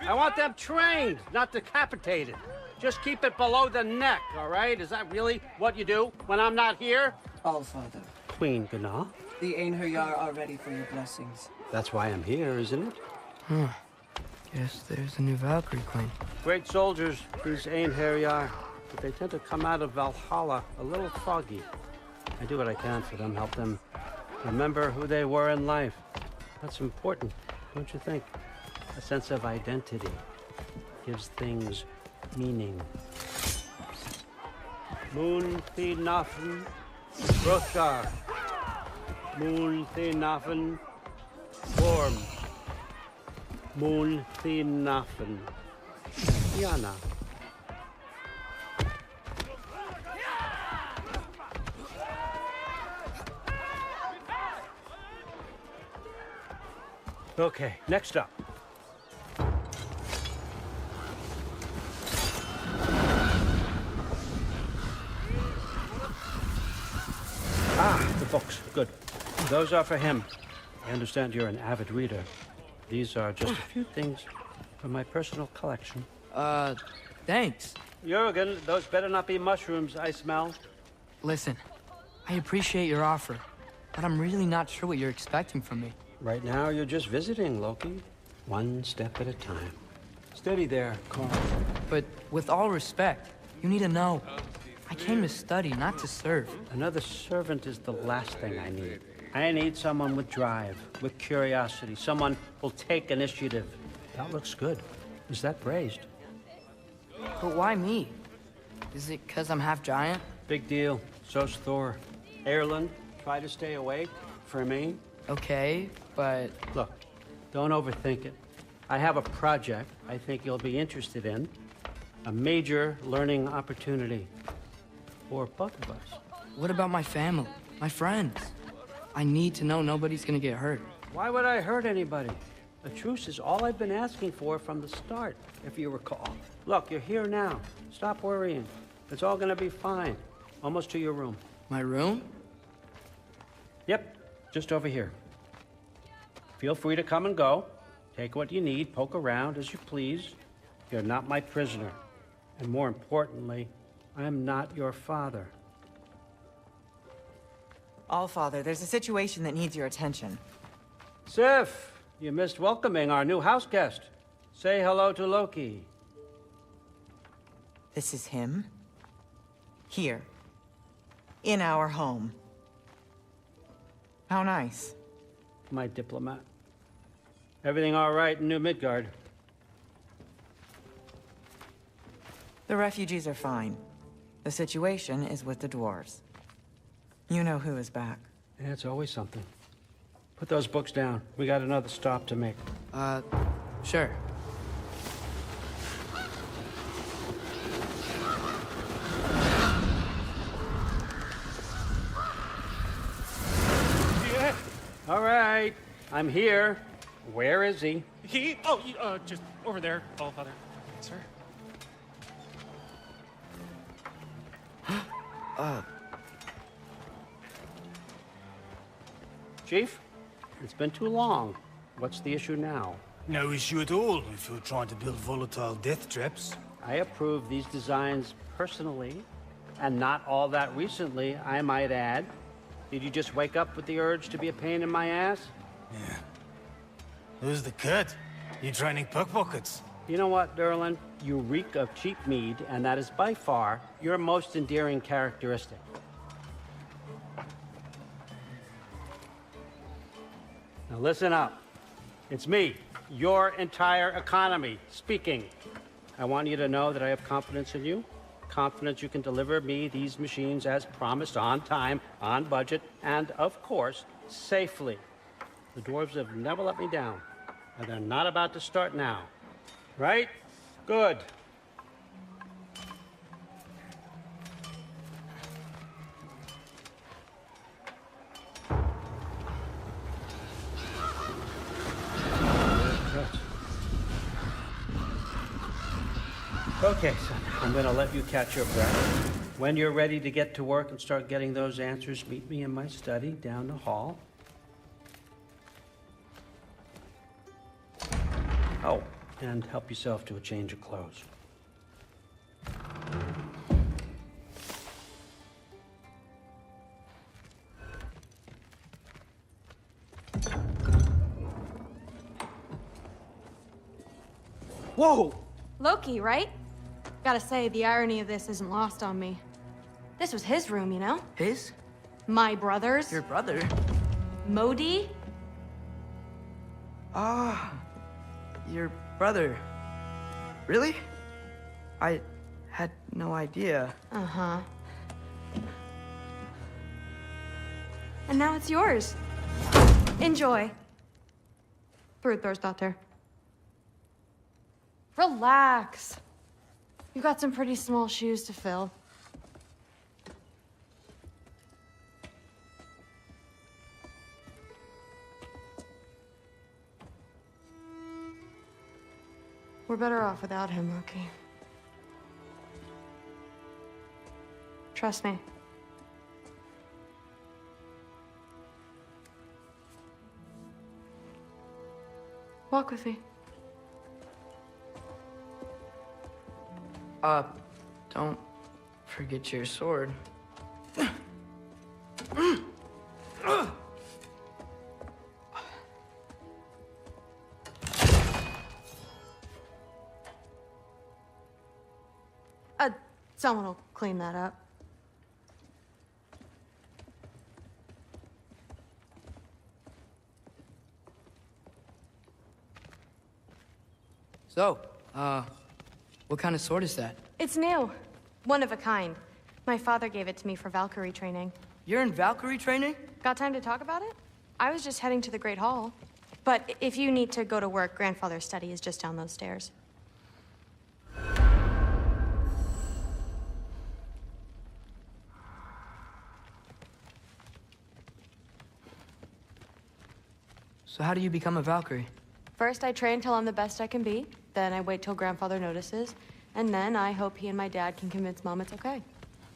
I want them trained, not decapitated. Just keep it below the neck, all right? Is that really what you do when I'm not here? Allfather. Queen Gná. The Einherjar are ready for your blessings. That's why I'm here, isn't it? Guess there's a new Valkyrie Queen. Great soldiers, these Einherjar, but they tend to come out of Valhalla a little foggy. I do what I can for them, help them remember who they were in life. That's important, don't you think? A sense of identity gives things meaning. Moon Thinafen, Hrothgar. Moon Thinafen, Worm. Moon Thinafen, Yana. Okay, next up. The books. Good. Those are for him. I understand you're an avid reader. These are just a few things from my personal collection. Thanks. Jurgen, those better not be mushrooms I smell. Listen, I appreciate your offer, but I'm really not sure what you're expecting from me. Right now, you're just visiting, Loki. One step at a time. Steady there, Carl. But with all respect, you need to know. I came to study, not to serve. Another servant is the last thing I need. I need someone with drive, with curiosity, someone who'll take initiative. That looks good. Is that praised? But why me? Is it because I'm half giant? Big deal. So's Thor. Erland, try to stay awake for me. Okay, but... Look, don't overthink it. I have a project I think you'll be interested in. A major learning opportunity for both of us. What about my family? My friends? I need to know nobody's gonna get hurt. Why would I hurt anybody? A truce is all I've been asking for from the start, if you recall. Look, you're here now. Stop worrying. It's all gonna be fine. Almost to your room. My room? Yep, just over here. Feel free to come and go. Take what you need, poke around as you please. You're not my prisoner. And more importantly, I'm not your father. Allfather, there's a situation that needs your attention. Scuf, you missed welcoming our new house guest. Say hello to Loki. This is him? Here. In our home. How nice. My diplomat. Everything all right in New Midgard? The refugees are fine. The situation is with the dwarves. You know who is back. Yeah, it's always something. Put those books down. We got another stop to make. Sure. Yeah. All right. I'm here. Where is he? Just over there, Allfather. Sir. Chief, it's been too long. What's the issue now? No issue at all if you're trying to build volatile death traps. I approve these designs personally, and not all that recently, I might add. Did you just wake up with the urge to be a pain in my ass? Yeah. Who's the cut? You training pickpockets? You know what, Derlin? You reek of cheap mead, and that is by far your most endearing characteristic. Now listen up. It's me, your entire economy, speaking. I want you to know that I have confidence in you. Confidence you can deliver me these machines as promised, on time, on budget, and of course, safely. The dwarves have never let me down, and they're not about to start now. Right? Good. Okay, son, I'm gonna let you catch your breath. When you're ready to get to work and start getting those answers, meet me in my study down the hall. Oh, and help yourself to a change of clothes. Whoa! Loki, right? Gotta say, the irony of this isn't lost on me. This was his room, you know? His? My brother's. Your brother? Modi? Ah, your brother. Really? I had no idea. Uh-huh. And now it's yours. Enjoy. Brudbörsdotter. Relax. You've got some pretty small shoes to fill. We're better off without him, Loki. Trust me. Walk with me. Don't forget your sword. Someone will clean that up. So, what kind of sword is that? It's new. One of a kind. My father gave it to me for Valkyrie training. You're in Valkyrie training? Got time to talk about it? I was just heading to the Great Hall. But if you need to go to work, Grandfather's study is just down those stairs. So how do you become a Valkyrie? First, I train till I'm the best I can be. Then I wait till Grandfather notices. And then I hope he and my dad can convince Mom it's okay.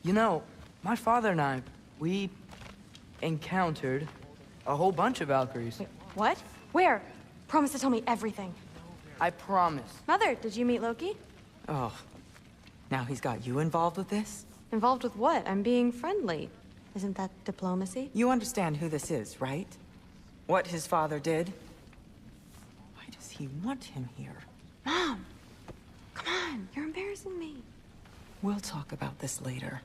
You know, my father and I, we encountered a whole bunch of Valkyries. Wait, what? Where? Promise to tell me everything. I promise. Mother, did you meet Loki? Oh, now he's got you involved with this? Involved with what? I'm being friendly. Isn't that diplomacy? You understand who this is, right? What his father did? Why does he want him here? Mom! Come on, you're embarrassing me. We'll talk about this later.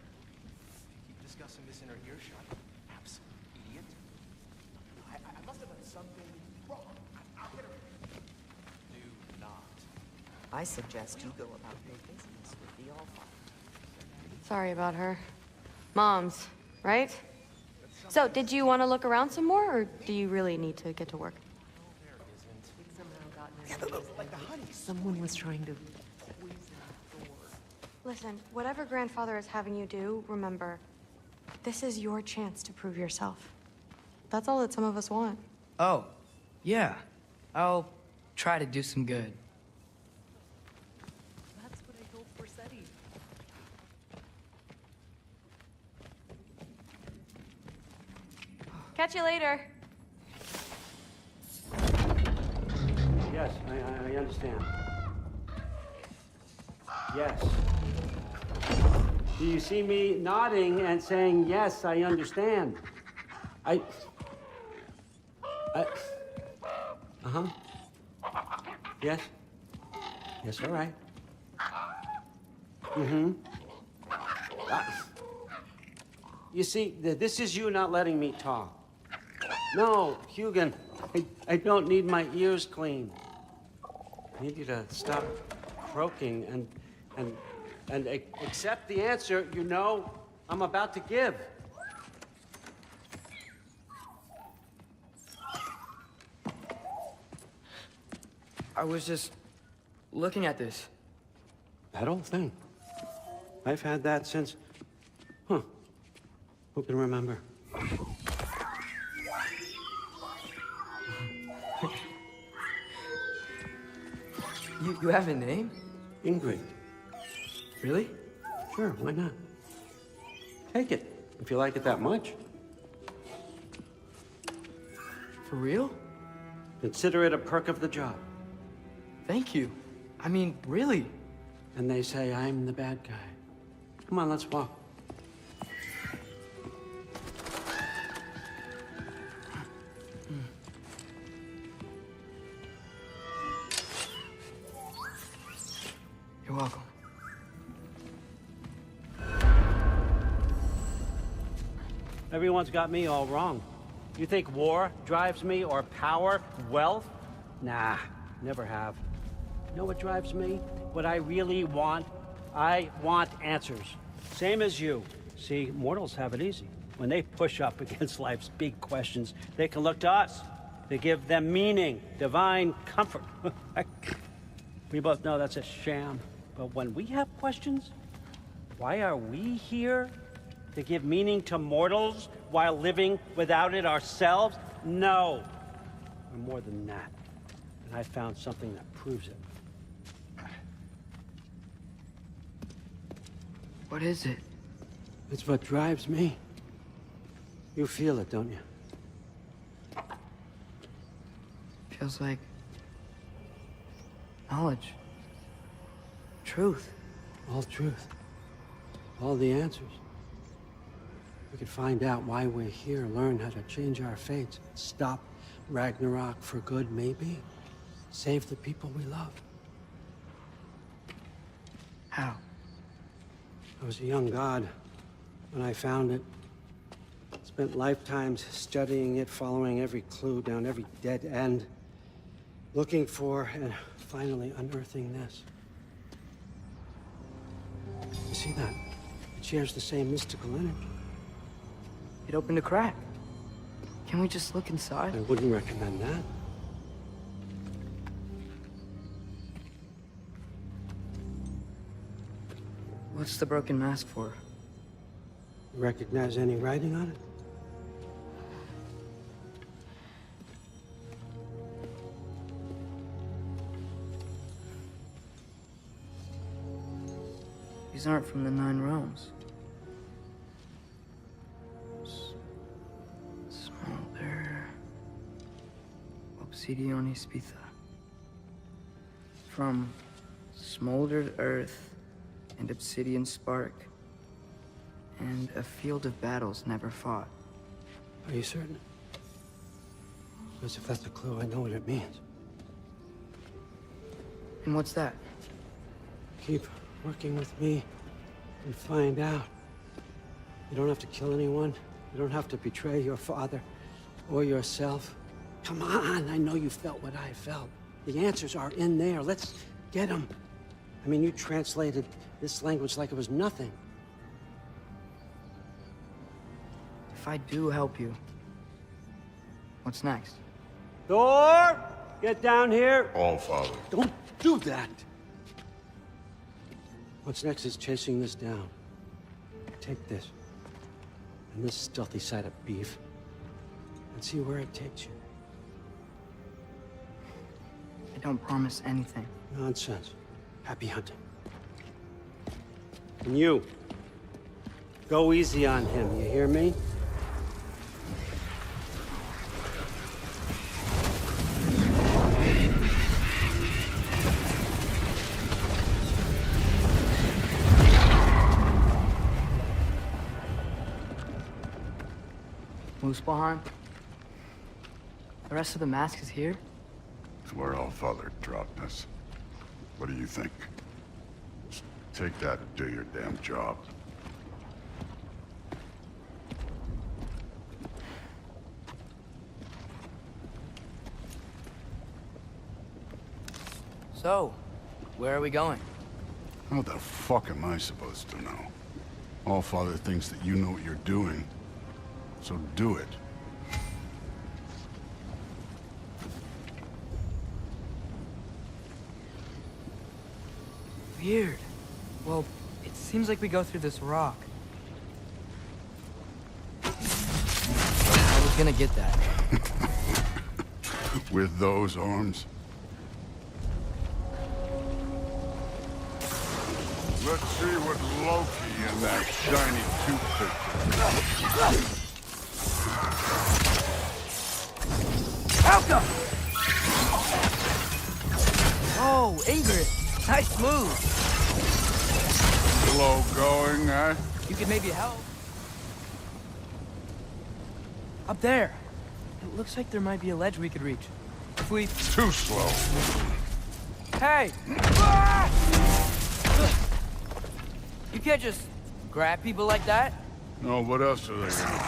Keep discussing this in her earshot. Absolute idiot. I must have done something wrong. I'll get her. Do not. I suggest you go about your business with the Allfather. Sorry about her. Mom's, right? So, did you want to look around some more, or do you really need to get to work? Someone was trying to... Listen, whatever Grandfather is having you do, remember, this is your chance to prove yourself. That's all that some of us want. Oh, yeah. I'll try to do some good. That's what I hope for Seti. Catch you later. Yes, I understand. Yes. Do you see me nodding and saying, yes, I understand? Uh-huh. Yes? Yes, all right. Mm-hmm. You see, this is you not letting me talk. No, Hugin, I don't need my ears cleaned. I need you to stop croaking and accept the answer you know I'm about to give. I was just looking at this. That old thing. I've had that since... Huh. Who can remember? You have a name? Ingrid. Really? Sure, why not? Take it, if you like it that much. For real? Consider it a perk of the job. Thank you. I mean, really. And they say I'm the bad guy. Come on, let's walk. You're welcome. Everyone's got me all wrong. You think war drives me, or power, wealth? Nah, never have. You know what drives me? What I really want? I want answers. Same as you. See, mortals have it easy. When they push up against life's big questions, they can look to us to give them meaning, divine comfort. We both know that's a sham. But when we have questions, why are we here? To give meaning to mortals while living without it ourselves? No. We're more than that. And I found something that proves it. What is it? It's what drives me. You feel it, don't you? Feels like knowledge. Truth. All truth. All the answers. We could find out why we're here, learn how to change our fates, stop Ragnarok for good, maybe. Save the people we love. How? I was a young god when I found it. Spent lifetimes studying it, following every clue down every dead end, looking for and finally unearthing this. You see that? It shares the same mystical energy. It opened a crack. Can we just look inside? I wouldn't recommend that. What's the broken mask for? Recognize any writing on it? These aren't from the Nine Realms. Smolder. Obsidione Spitha. From smoldered earth and obsidian spark. And a field of battles never fought. Are you certain? Because if that's a clue, I know what it means. And what's that? Keep working with me and find out. You don't have to kill anyone. You don't have to betray your father or yourself. Come on, I know you felt what I felt. The answers are in there. Let's get them. I mean, you translated this language like it was nothing. If I do help you, what's next? Thor! Get down here! All Father. Don't do that! What's next is chasing this down. Take this, and this stealthy side of beef, and see where it takes you. I don't promise anything. Nonsense. Happy hunting. And you, go easy on him, you hear me? Muspelheim? The rest of the mask is here? It's where All Father dropped us. What do you think? Just take that and do your damn job. So, where are we going? How the fuck am I supposed to know? All Father thinks that you know what you're doing, so do it. Weird. Well, it seems like we go through this rock. I was gonna get that. With those arms? Let's see what Loki and that shiny toothpick. Alka! Oh, Ingrid. Nice move. Slow going, eh? You could maybe help. Up there. It looks like there might be a ledge we could reach. If we... Too slow. Hey! Ah! You can't just grab people like that. No, what else are they gonna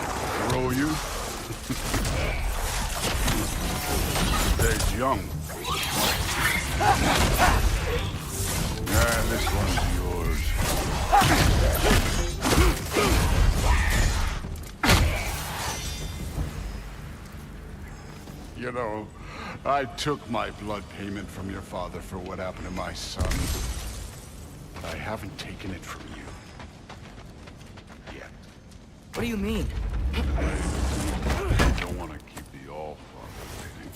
throw you? Stay young. Yeah, this one's yours. You know, I took my blood payment from your father for what happened to my son. But I haven't taken it from you. Yet. What do you mean? I don't want to keep the All-Father waiting.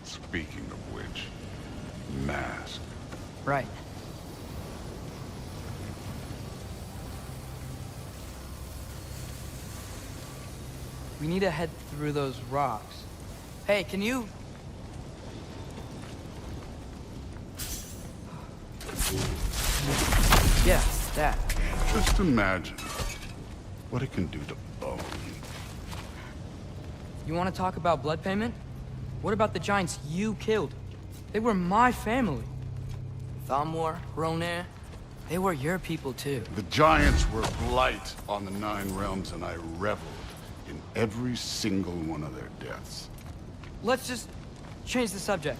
Speaking of which, mask. Right. We need to head through those rocks. Hey, can you... Yeah, that. Just imagine what it can do to bone. You want to talk about blood payment? What about the giants you killed? They were my family. Thamor, Ronair, they were your people too. The giants were blight on the Nine Realms, and I reveled in every single one of their deaths. Let's just change the subject.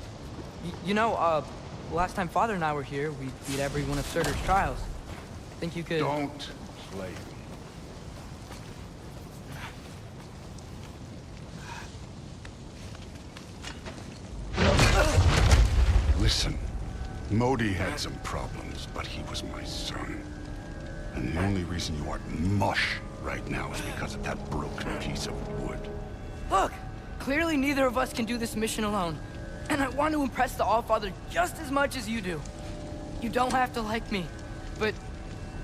You know, last time Father and I were here, we beat every one of Surtur's trials. Think you could... Don't play me. Listen, Modi had some problems, but he was my son. And the only reason you aren't mush right now is because of that broken piece of wood. Look! Clearly neither of us can do this mission alone. And I want to impress the Allfather just as much as you do. You don't have to like me, but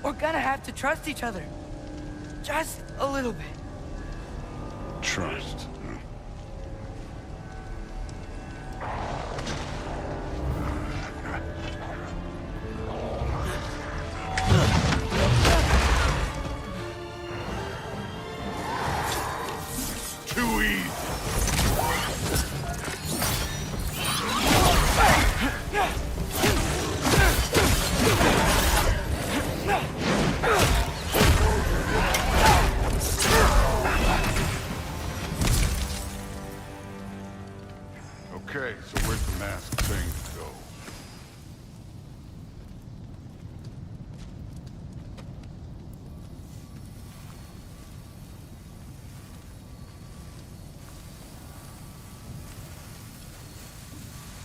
we're gonna have to trust each other. Just a little bit. Trust. Too easy. Okay, so where's the mask thing go?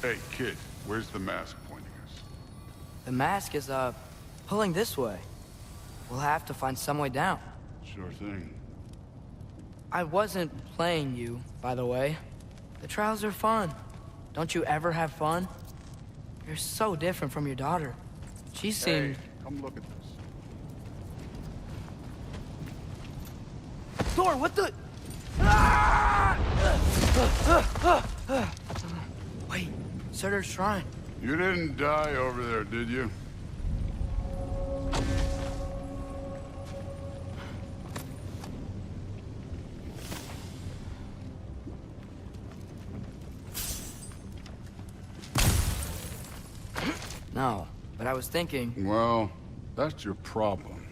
Hey, kid, where's the mask pointing us? The mask is, pulling this way. We'll have to find some way down. Sure thing. I wasn't playing you, by the way. The trials are fun. Don't you ever have fun? You're so different from your daughter. She seemed... Hey, come look at this. Thor, what the... Wait, Surtur's shrine. You didn't die over there, did you? No, but I was thinking... Well, that's your problem.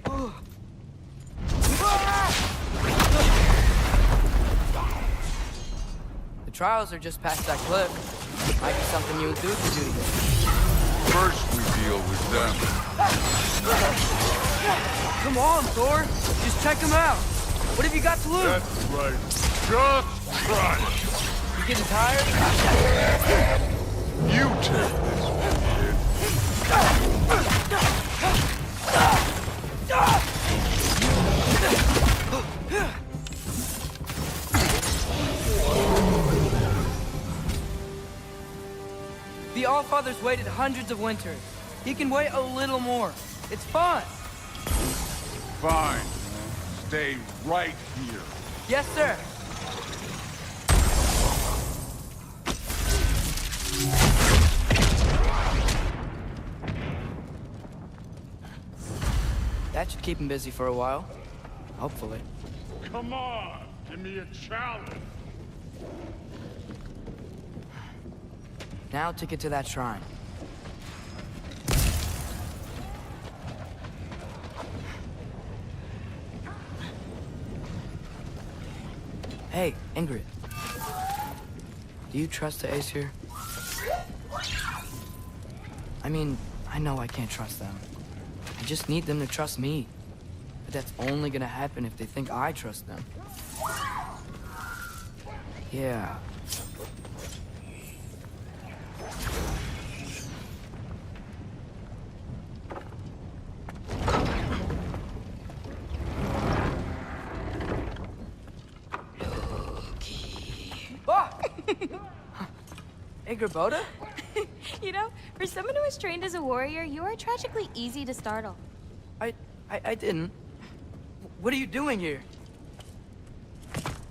The trials are just past that cliff. Might be something you and Dude could do together. First we deal with them. Come on, Thor! Just check them out! What have you got to lose? That's right. Just try. You getting tired? You take this one, kid. The Allfather's waited hundreds of winters. He can wait a little more. It's fun. Fine. Stay right here. Yes, sir. That should keep him busy for a while. Hopefully. Come on, give me a challenge. Now to get to that shrine. Hey, Ingrid. Do you trust the Aesir? I mean, I know I can't trust them. I just need them to trust me. But that's only gonna happen if they think I trust them. Yeah. Ingrid, You know, for someone who was trained as a warrior, you are tragically easy to startle. I didn't. What are you doing here?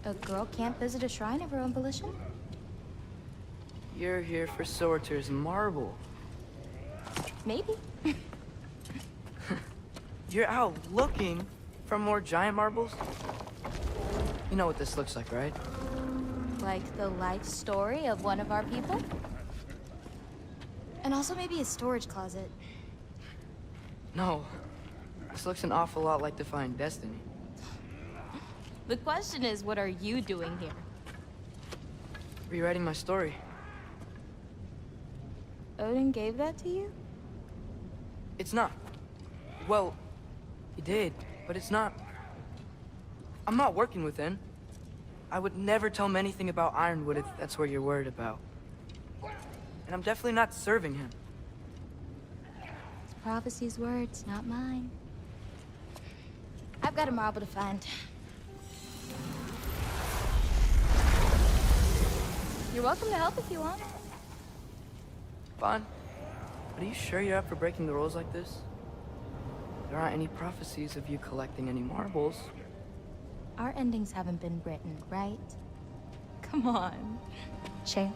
A girl can't visit a shrine of her own volition? You're here for Surtur's marble. Maybe. You're out looking for more giant marbles? You know what this looks like, right? Like the life story of one of our people? And also maybe a storage closet. No. This looks an awful lot like Defying Destiny. The question is, what are you doing here? Rewriting my story. Odin gave that to you? It's not. Well, he did, but it's not. I'm not working with him. I would never tell him anything about Ironwood if that's what you're worried about. And I'm definitely not serving him. It's prophecy's words, not mine. I've got a marble to find. You're welcome to help if you want. Fine. But are you sure you're up for breaking the rules like this? There aren't any prophecies of you collecting any marbles. Our endings haven't been written, right? Come on. Champ.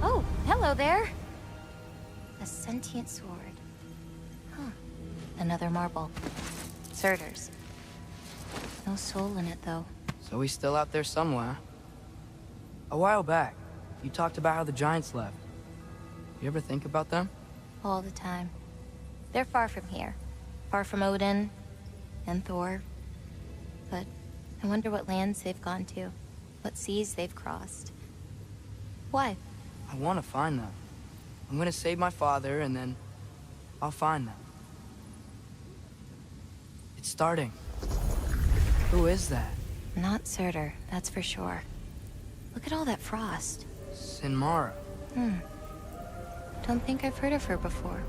Oh, hello there. A sentient sword. Huh. Another marble. Surtur's. No soul in it, though. So he's still out there somewhere. A while back, you talked about how the giants left. You ever think about them? All the time. They're far from here. Far from Odin and Thor. But I wonder what lands they've gone to. What seas they've crossed. Why? I want to find them. I'm gonna save my father, and then I'll find them. It's starting. Who is that? Not Surtur, that's for sure. Look at all that frost. Sinmara. Don't think I've heard of her before.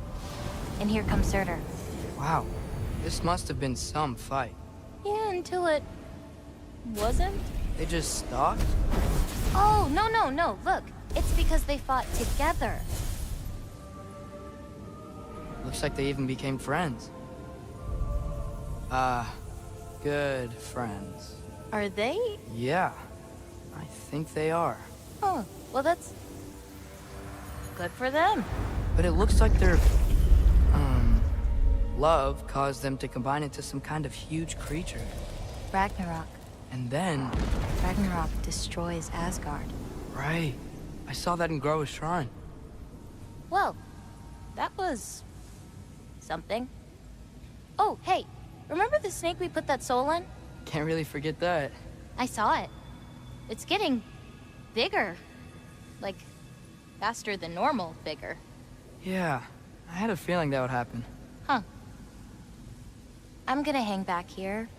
And here comes Surtur. Wow. This must have been some fight. Yeah, until it... wasn't? They just stalked? Oh, no. Look, it's because they fought together. Looks like they even became friends. Good friends. Are they? Yeah, I think they are. Oh, well that's... good for them. But it looks like their, love caused them to combine into some kind of huge creature. Ragnarok. And then... Ragnarok destroys Asgard. Right. I saw that in Groa's shrine. Well, that was... something. Oh, hey, remember the snake we put that soul in? Can't really forget that. I saw it. It's getting bigger. Like, faster than normal bigger. Yeah, I had a feeling that would happen. Huh. I'm gonna hang back here.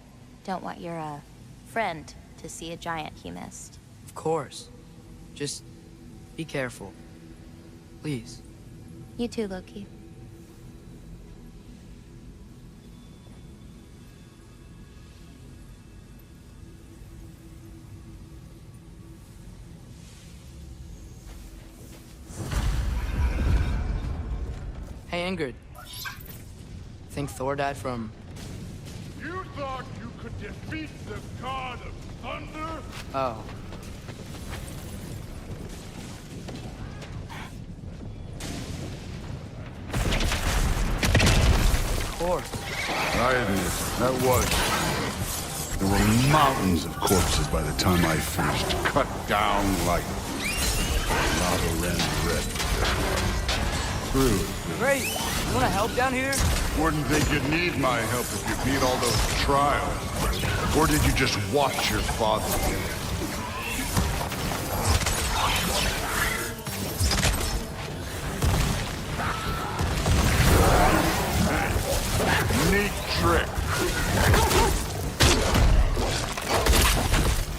Don't want your, friend to see a giant he missed. Of course. Just be careful. Please. You too, Loki. Hey, Ingrid. Think Thor died from... You thought you could defeat the god of thunder? Oh. Of course. I admit, that was... There were mountains of corpses by the time I finished, cut down like lava ran red. True. Great. You wanna help down here? Wouldn't think you'd need my help if you beat all those trials. Or did you just watch your father do it? Neat trick.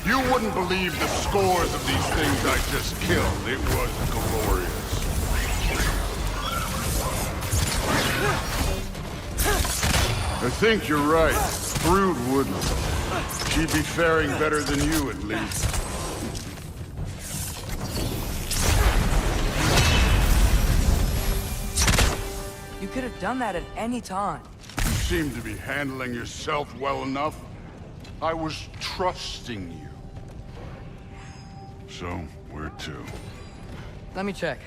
You wouldn't believe the scores of these things I just killed. It was glorious. I think you're right. Thrud wouldn't. She'd be faring better than you, at least. You could have done that at any time. You seem to be handling yourself well enough. I was trusting you. So, where to? Let me check.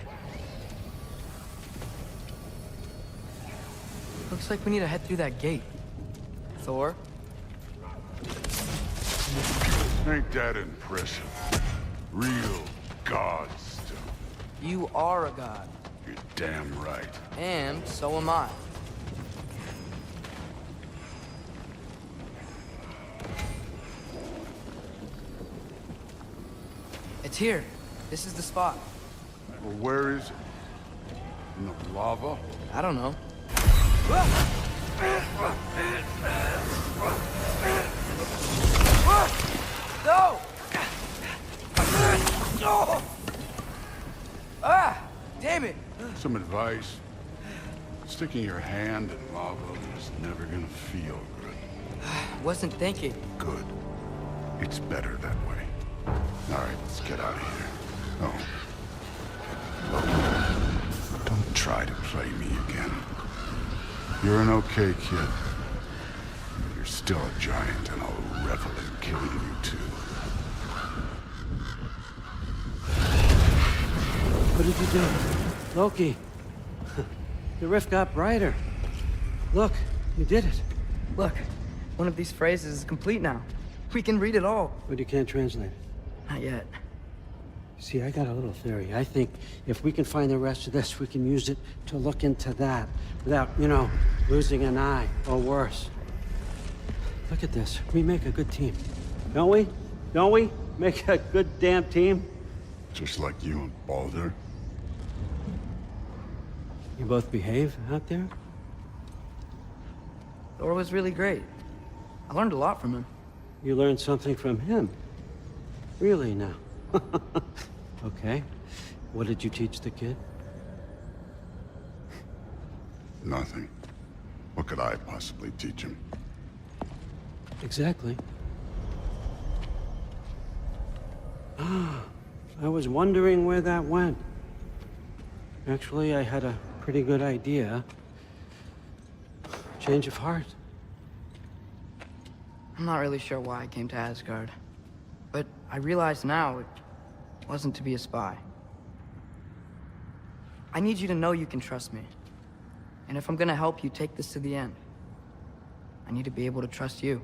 Looks like we need to head through that gate. Thor? Ain't that impressive? Real god stuff. You are a god. You're damn right. And so am I. It's here. This is the spot. Well, where is it? In the lava? I don't know. No! Ah! Damn it! Some advice. Sticking your hand in lava is never gonna feel good. Wasn't thinking. Good. It's better that way. All right, let's get out of here. Oh. Look, don't try to play me again. You're an okay kid. But you're still a giant, and I'll revel in killing you too. What did you do? Loki. The rift got brighter. Look, you did it. Look, one of these phrases is complete now. We can read it all. But you can't translate it. Not yet. See, I got a little theory. I think if we can find the rest of this, we can use it to look into that without, you know, losing an eye or worse. Look at this. We make a good team. Don't we? Don't we? Make a good damn team? Just like you and Baldur. You both behave out there? Thor was really great. I learned a lot from him. You learned something from him? Really now? Okay. What did you teach the kid? Nothing. What could I possibly teach him? Exactly. Ah, I was wondering where that went. Actually, I had a pretty good idea. Change of heart. I'm not really sure why I came to Asgard. But I realize now it wasn't to be a spy. I need you to know you can trust me. And if I'm gonna help you take this to the end, I need to be able to trust you.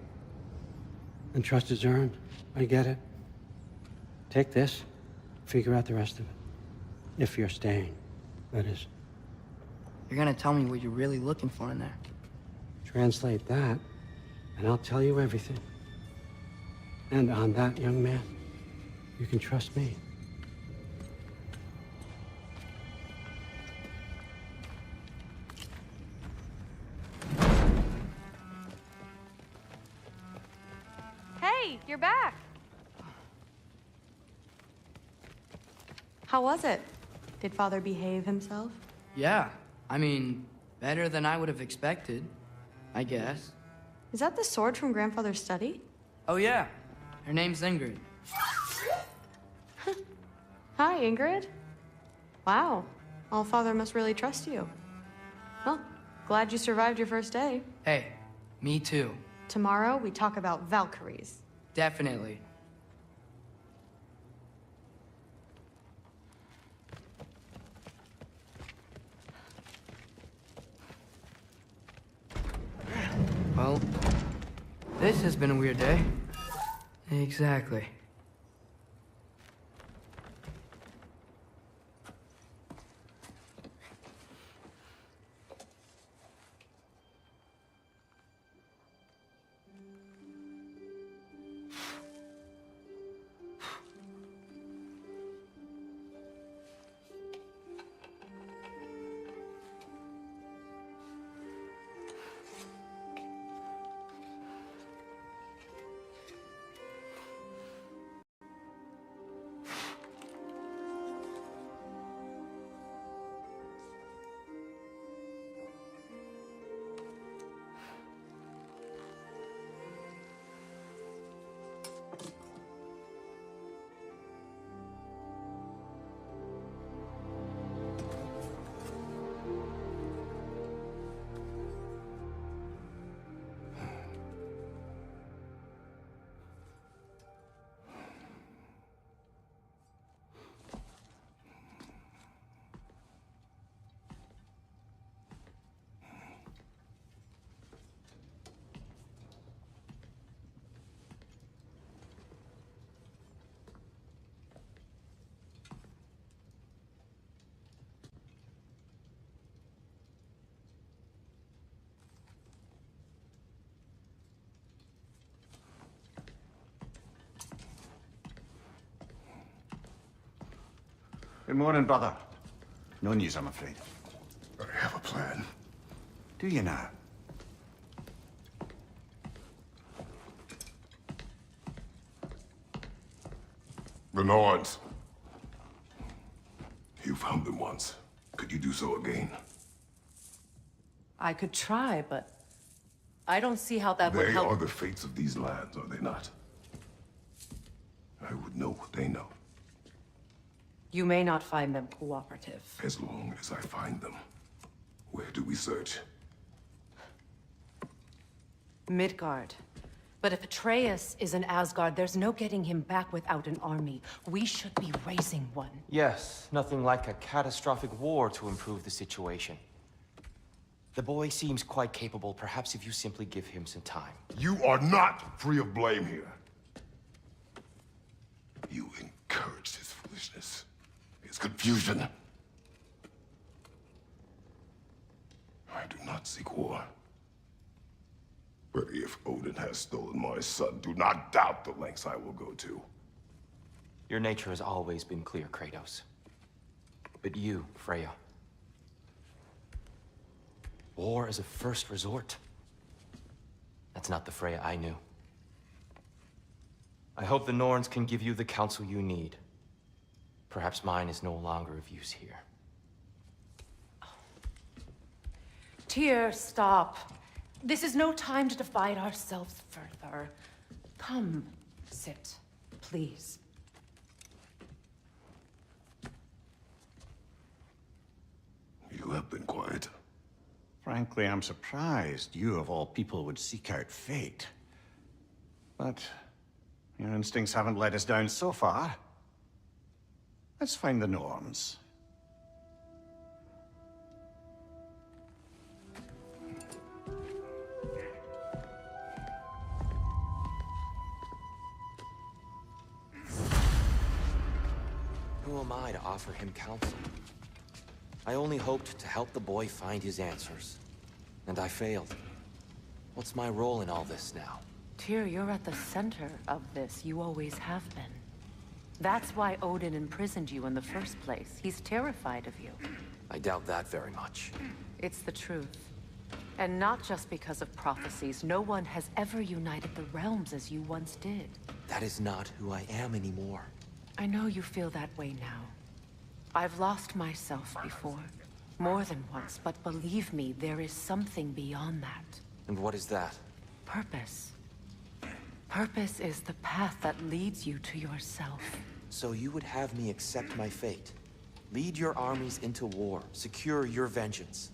And trust is earned. I get it. Take this, figure out the rest of it. If you're staying, that is. You're gonna tell me what you're really looking for in there. Translate that, and I'll tell you everything. And on that, young man, you can trust me. Hey, you're back. How was it? Did Father behave himself? Yeah, I mean, better than I would have expected, I guess. Is that the sword from Grandfather's study? Oh yeah, her name's Ingrid. Hi, Ingrid. Wow, Allfather must really trust you. Well, glad you survived your first day. Hey, me too. Tomorrow, we talk about Valkyries. Definitely. Well, this has been a weird day. Exactly. Good morning, brother. No news, I'm afraid. I have a plan. Do you now? The Nords. You found them once. Could you do so again? I could try, but I don't see how that would They help. are the fates of these lands, are they not? I would know what they know, You may not find them cooperative. as long as I find them. Where do we search? Midgard. But if Atreus is in Asgard, there's no getting him back without an army. We should be raising one. Yes, nothing like a catastrophic war to improve the situation. The boy seems quite capable. Perhaps if you simply give him some time. You are not free of blame here. You encouraged his foolishness, his confusion. I do not seek war. But if Odin has stolen my son, do not doubt the lengths I will go to. Your nature has always been clear, Kratos. But you, Freya. War is a first resort. That's not the Freya I knew. I hope the Norns can give you the counsel you need. Perhaps mine is no longer of use here. Tyr, stop. This is no time to divide ourselves further. Come, sit, please. You have been quiet. Frankly, I'm surprised you, of all people, would seek out fate. But your instincts haven't let us down so far. Let's find the Norns. Who am I to offer him counsel? I only hoped to help the boy find his answers. And I failed. What's my role in all this now? Tyr, you're at the center of this. You always have been. That's why Odin imprisoned you in the first place. He's terrified of you. I doubt that very much. It's the truth. And not just because of prophecies. No one has ever united the realms as you once did. That is not who I am anymore. I know you feel that way now. I've lost myself before. More than once, but believe me, there is something beyond that. And what is that? Purpose. Purpose is the path that leads you to yourself. So you would have me accept my fate? Lead your armies into war, secure your vengeance.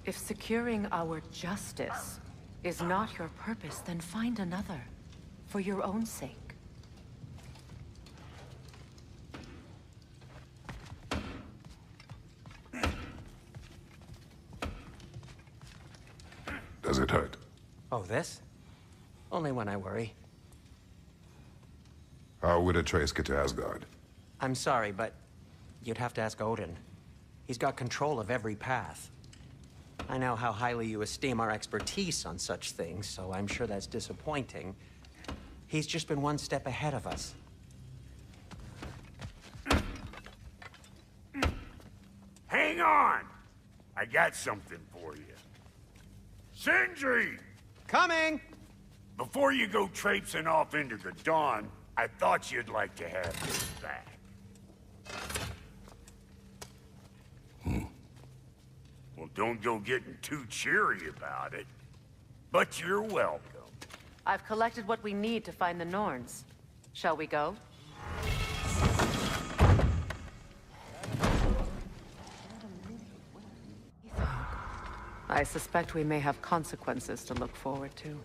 If securing our justice is not your purpose, then find another. For your own sake. Does it hurt? Oh, this? Only when I worry. How would Atreus get to Asgard? I'm sorry, but you'd have to ask Odin. He's got control of every path. I know how highly you esteem our expertise on such things, so I'm sure that's disappointing. He's just been one step ahead of us. Hang on! I got something for you. Sindri! Coming! Before you go traipsing off into the dawn, I thought you'd like to have this back. Well, don't go getting too cheery about it. But you're welcome. I've collected what we need to find the Norns. Shall we go? I suspect we may have consequences to look forward to.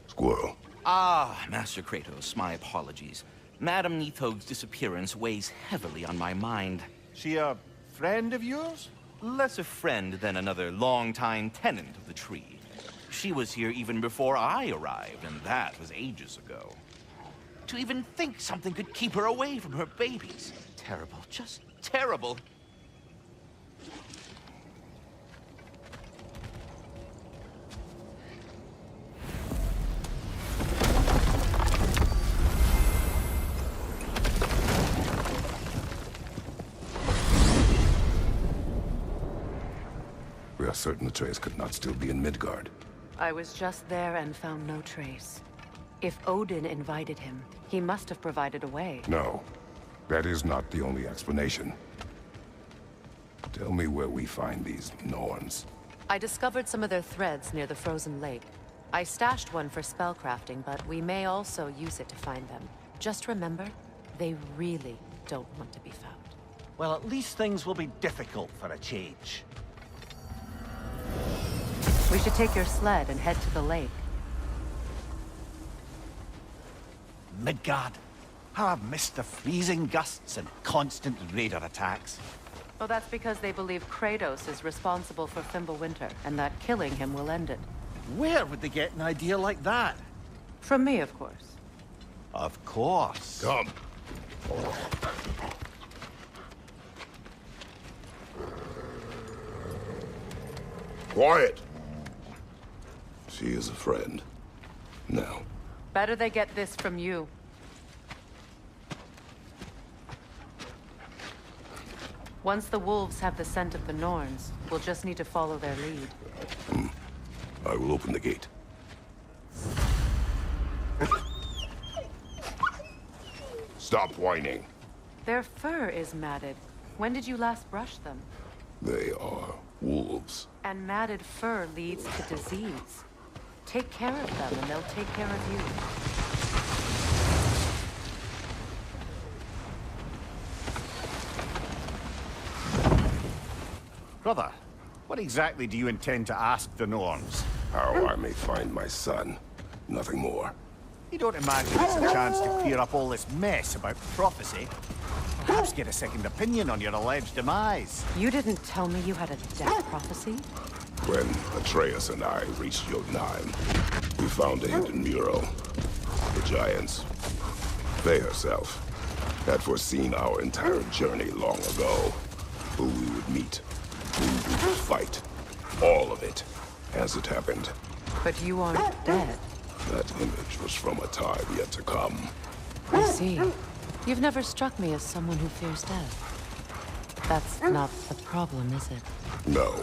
Squirrel. Ah, Master Kratos, my apologies. Madame Nithog's disappearance weighs heavily on my mind. She a friend of yours? Less a friend than another longtime tenant of the tree. She was here even before I arrived, and that was ages ago. To even think something could keep her away from her babies. Terrible, just terrible. We are certain Atreus could not still be in Midgard. I was just there and found no trace. If Odin invited him, he must have provided a way. No, that is not the only explanation. Tell me where we find these Norns. I discovered some of their threads near the frozen lake. I stashed one for spellcrafting, but we may also use it to find them. Just remember, they really don't want to be found. Well, at least things will be difficult for a change. We should take your sled and head to the lake. Midgard. How I've missed the freezing gusts and constant raider attacks. Well, that's because they believe Kratos is responsible for Fimbulwinter, and that killing him will end it. Where would they get an idea like that? From me, of course. Of course. Come. Quiet. She is a friend. Now. Better they get this from you. Once the wolves have the scent of the Norns, we'll just need to follow their lead. I will open the gate. Stop whining. Their fur is matted. When did you last brush them? They are wolves. And matted fur leads to disease. Take care of them, and they'll take care of you. Brother, what exactly do you intend to ask the Norns? How I may find my son. Nothing more. You don't imagine it's a chance to clear up all this mess about prophecy? Perhaps get a second opinion on your alleged demise. You didn't tell me you had a death prophecy? When Atreus and I reached Jotunheim, we found a hidden mural. The Giants, they herself, had foreseen our entire journey long ago. Who we would meet, who we would fight. All of it, as it happened. But you aren't dead. That image was from a time yet to come. I see. You've never struck me as someone who fears death. That's not the problem, is it? No.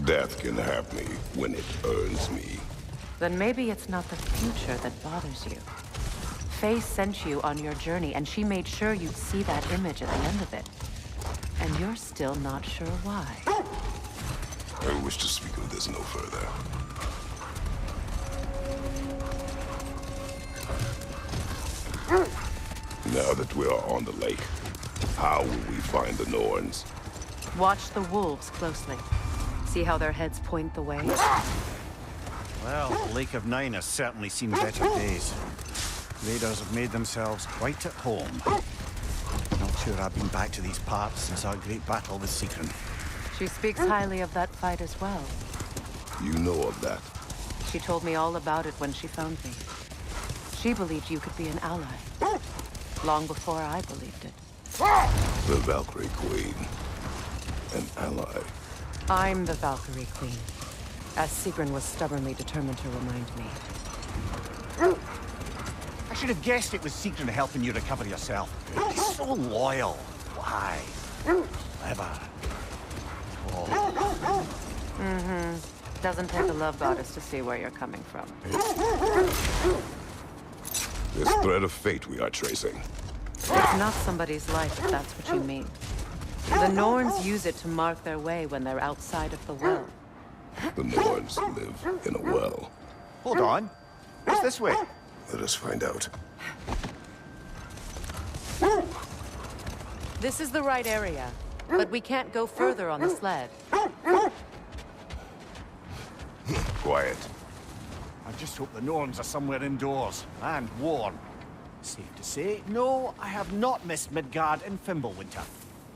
Death can have me when it earns me. Then maybe it's not the future that bothers you. Faye sent you on your journey, and she made sure you'd see that image at the end of it. And you're still not sure why. I wish to speak of this no further. Now that we are on the lake, how will we find the Norns? Watch the wolves closely. See how their heads point the way? Well, the Lake of Nine has certainly seen better days. Raiders have made themselves quite at home. Not sure I've been back to these parts since our great battle with Sigrun. She speaks highly of that fight as well. You know of that? She told me all about it when she found me. She believed you could be an ally. Long before I believed it. The Valkyrie Queen. An ally. I'm the Valkyrie Queen, as Sigrun was stubbornly determined to remind me. I should have guessed it was Sigrun helping you recover yourself. He's so loyal. Why? Clever. Oh. Mm-hmm. Doesn't take a love goddess to see where you're coming from. This thread of fate we are tracing. It's not somebody's life, if that's what you mean. The Norns use it to mark their way when they're outside of the well. The Norns live in a well. Hold on. What's this way? Let us find out. This is the right area, but we can't go further on the sled. Quiet. I just hope the Norns are somewhere indoors and warm. Safe to say, no, I have not missed Midgard and Fimbulwinter.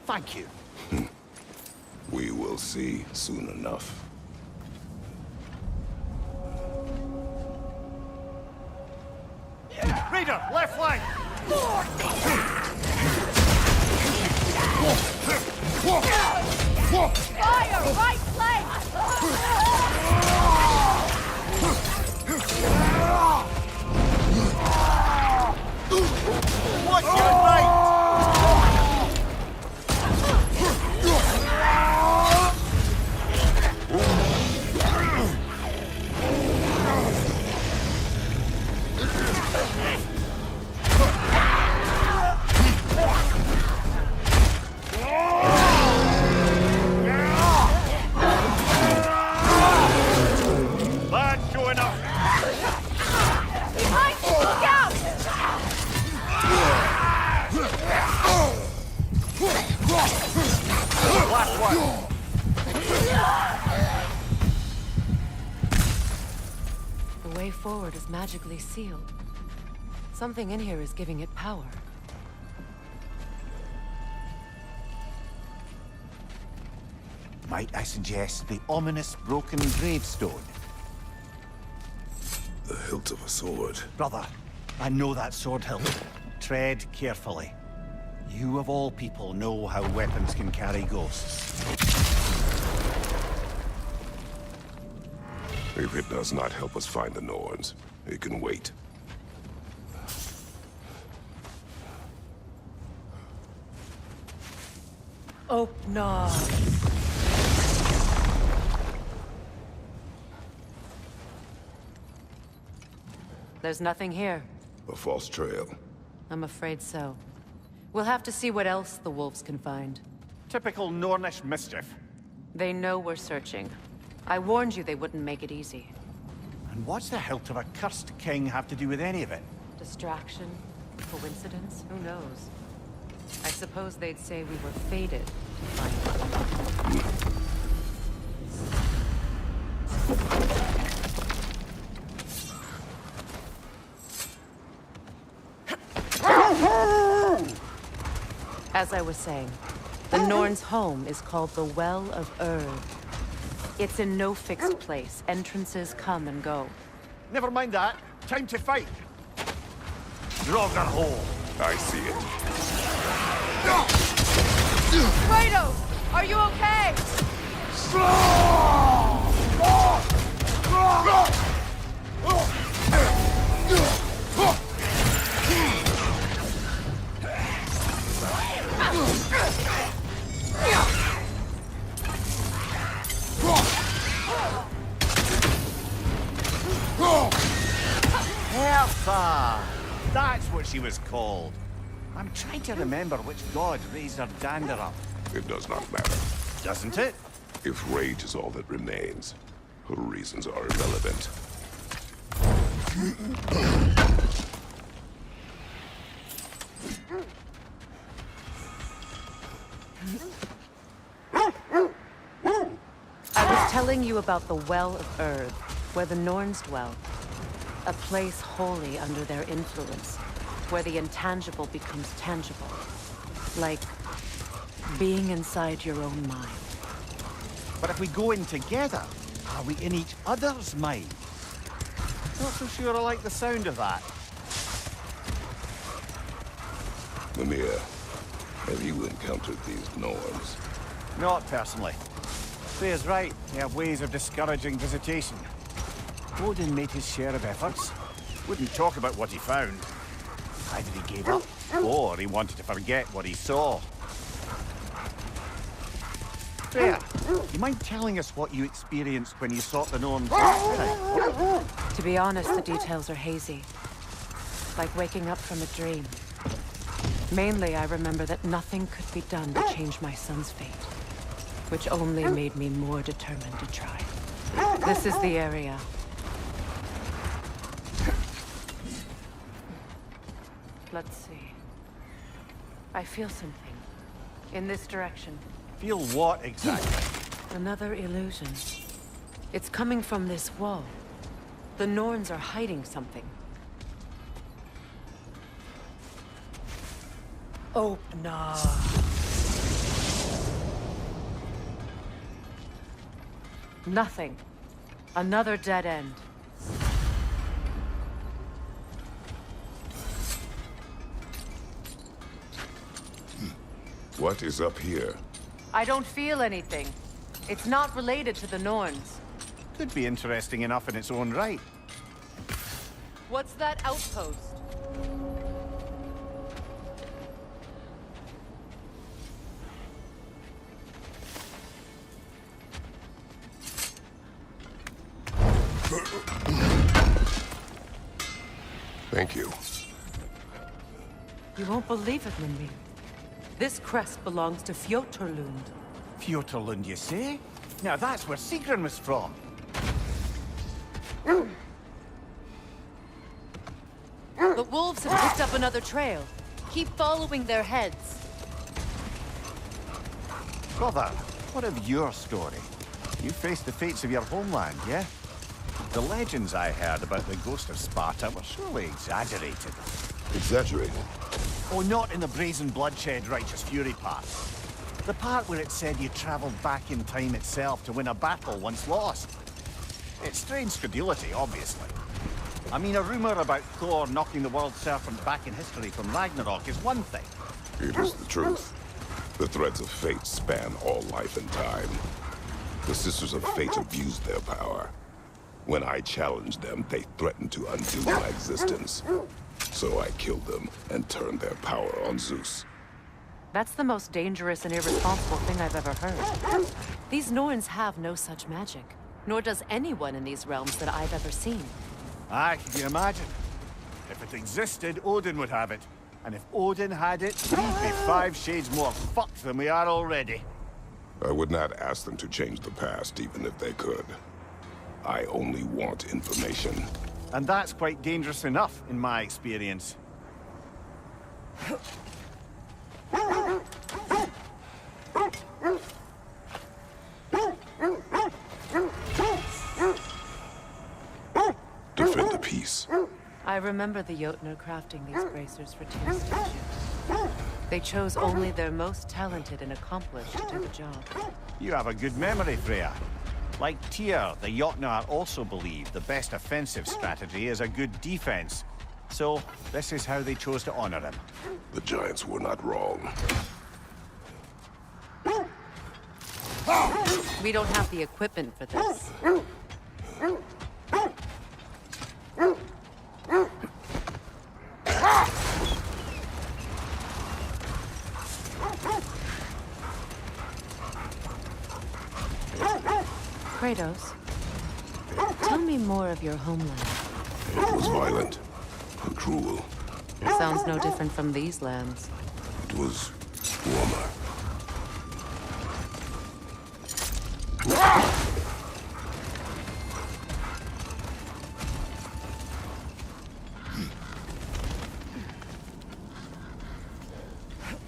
Thank you. We will see soon enough. Raider, left flank! Fire, right flank! Watch your right! forward is magically sealed. Something in here is giving it power. Might I suggest the ominous broken gravestone? The hilt of a sword. Brother, I know that sword hilt. Tread carefully. You of all people know how weapons can carry ghosts. If it does not help us find the Norns, it can wait. Open up. There's nothing here. A false trail. I'm afraid so. We'll have to see what else the wolves can find. Typical Nornish mischief. They know we're searching. I warned you they wouldn't make it easy. And what's the hilt of a cursed king have to do with any of it? Distraction? Coincidence? Who knows? I suppose they'd say we were fated to find it. As I was saying, the Norn's home is called the Well of Erd. It's in no fixed place. Entrances come and go. Never mind that. Time to fight. Draugr hole. I see it. Kratos! Are you okay? Hertha! That's what she was called. I'm trying to remember which god raised her dander up. It does not matter. Doesn't it? If rage is all that remains, her reasons are irrelevant. I was telling you about the Well of Erd, where the Norns dwell. A place holy under their influence, where the intangible becomes tangible. Like being inside your own mind. But if we go in together, are we in each other's mind? Not so sure I like the sound of that. Mimir, have you encountered these Norns? Not personally. Freya's right. They have ways of discouraging visitation. Odin made his share of efforts. Wouldn't talk about what he found. Either he gave up, or he wanted to forget what he saw. Freya, you mind telling us what you experienced when you sought the Norns? To be honest, the details are hazy. Like waking up from a dream. Mainly, I remember that nothing could be done to change my son's fate. Which only made me more determined to try. This is the area. Let's see. I feel something. In this direction. Feel what exactly? Another illusion. It's coming from this wall. The Norns are hiding something. Open up. Nothing. Another dead end. What is up here? I don't feel anything. It's not related to the Norns. Could be interesting enough in its own right. What's that outpost? Thank you. You won't believe it, Mimir. This crest belongs to Fjoturlund. Fjoturlund, you say? Now that's where Sigrun was from. The wolves have picked up another trail. Keep following their heads. Brother, what of your story? You faced the fates of your homeland, yeah? The legends I heard about the ghost of Sparta were surely exaggerated. Exaggerated? Oh, not in the brazen bloodshed righteous fury part. The part where it said you traveled back in time itself to win a battle once lost. It's strange credulity, obviously. I mean, a rumor about Thor knocking the world serpent back in history from Ragnarok is one thing. It is the truth. The threads of fate span all life and time. The Sisters of Fate abused their power. When I challenged them, they threatened to undo my existence. So I killed them and turned their power on Zeus. That's the most dangerous and irresponsible thing I've ever heard. These Norns have no such magic, nor does anyone in these realms that I've ever seen. Aye, can you imagine? If it existed, Odin would have it. And if Odin had it, we'd be 5 shades more fucked than we are already. I would not ask them to change the past, even if they could. I only want information. And that's quite dangerous enough, in my experience. Defend the peace. I remember the Jotnar crafting these bracers for Tyr's statues. They chose only their most talented and accomplished to do the job. You have a good memory, Freya. Like Tyr, the Jotnar also believe the best offensive strategy is a good defense. So, this is how they chose to honor him. The Giants were not wrong. We don't have the equipment for this. Kratos, tell me more of your homeland. It was violent and cruel. Sounds no different from these lands. It was warmer.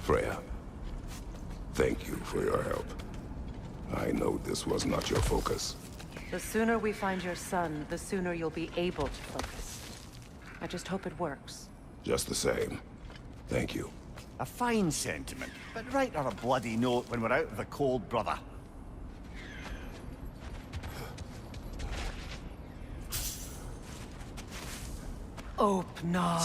Freya, thank you for your help. I know this was not your focus. The sooner we find your son, the sooner you'll be able to focus. I just hope it works. Just the same. Thank you. A fine sentiment, but write her a bloody note when we're out of the cold, brother. Open up.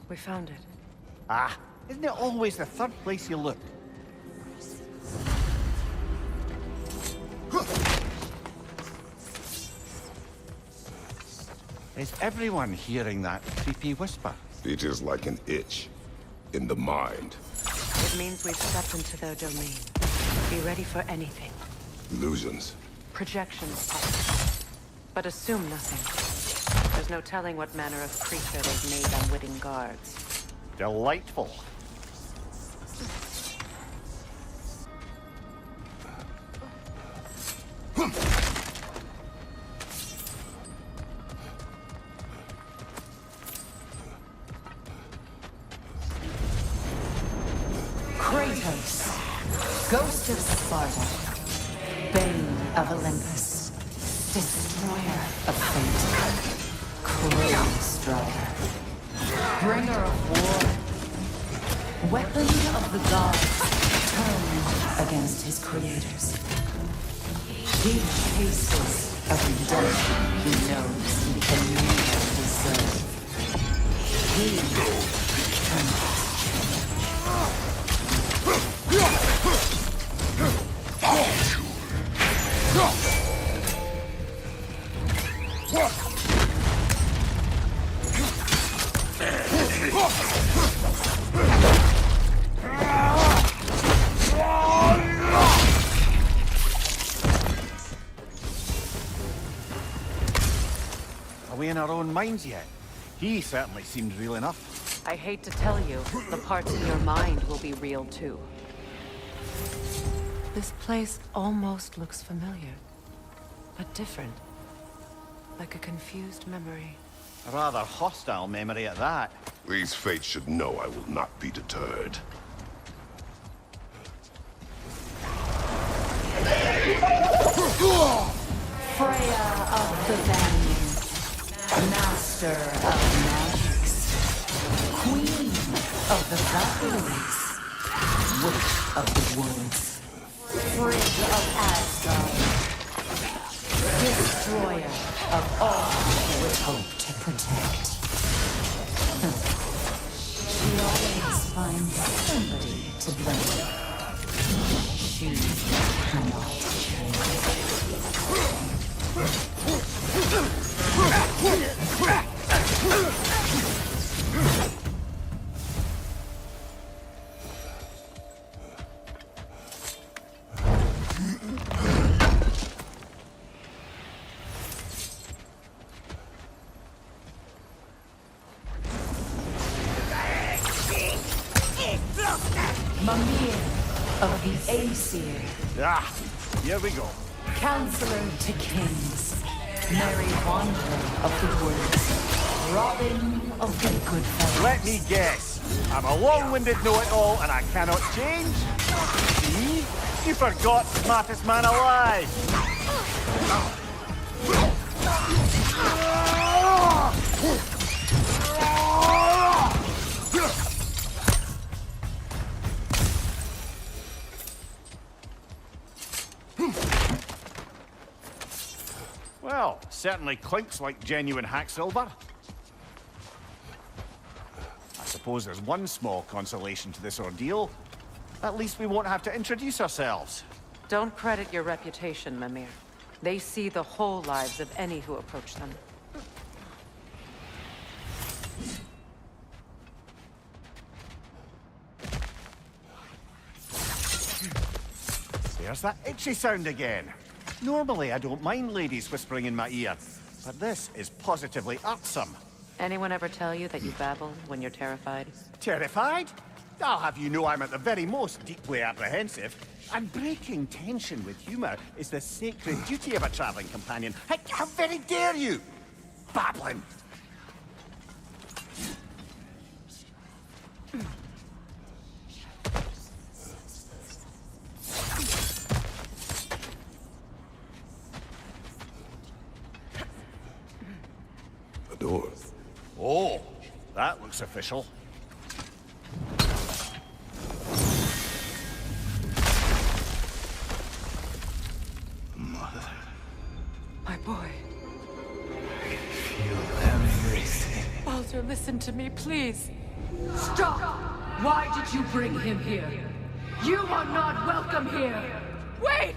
We found it. Ah, isn't it always the third place you look? Is everyone hearing that creepy whisper? It is like an itch in the mind. It means we've stepped into their domain. Be ready for anything. Illusions. Projections, but assume nothing. There's no telling what manner of creature they've made unwitting guards. Delightful. Kratos, Ghost of Sparta, Bane of Olympus, Destroyer of Fate, Cruel Strider, Bringer of War, Weapon of the Gods, turned against his creators. He tastes of redemption he knows he can never deserve. He turns. Are we in our own minds yet? He certainly seemed real enough. I hate to tell you, the parts in your mind will be real too. This place almost looks familiar, but different. Like a confused memory. A rather hostile memory at that. These fates should know I will not be deterred. Freya of the Vanning, Master of Magics, Queen of the Valkyries, Witch of the Woods, Frigg of Asgard, Destroyer of all she would hope to protect. She always finds somebody to blame. She cannot change. Mimir of the Aesir. Ah, here we go. Counselor to kings, Merry Wanderer of the woods, Robin of the good fellows. Let me guess. I'm a long-winded know-it-all and I cannot change? See? You forgot smartest man alive. Well, certainly clinks like genuine hack silver. I suppose there's one small consolation to this ordeal. At least we won't have to introduce ourselves. Don't credit your reputation, Mimir. They see the whole lives of any who approach them. There's that itchy sound again. Normally, I don't mind ladies whispering in my ear, but this is positively irksome. Anyone ever tell you that you babble when you're terrified? Terrified? I'll have you know I'm at the very most deeply apprehensive. And breaking tension with humor is the sacred duty of a traveling companion. How very dare you! Babbling! A door. Oh, that looks official. Mother. My boy. I feel everything. Baldur, listen to me, please. Stop! Why did you bring him here? You are not welcome here! Wait!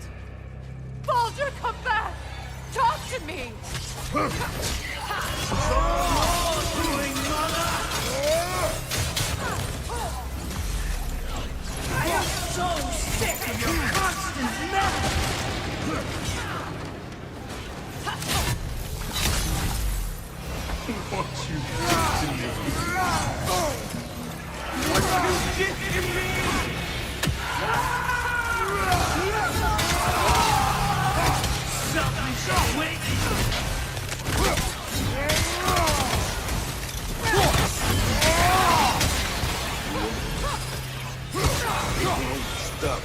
Baldur, come back! Talk to me! I am so sick of your constant mess! What you did to me. What you did to me! Something's waiting! Stop.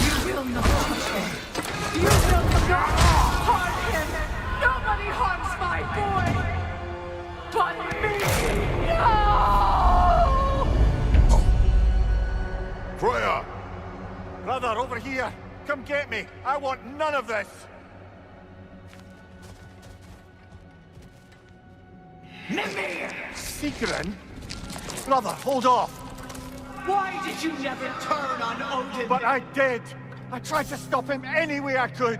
You will not touch him! You will not harm him! Nobody harms my boy! But me! No! Freya! Brother, over here! Come get me! I want none of this! Mimir! Sigrun? Brother, hold off! Why did you never turn on Odin? But I did! I tried to stop him any way I could!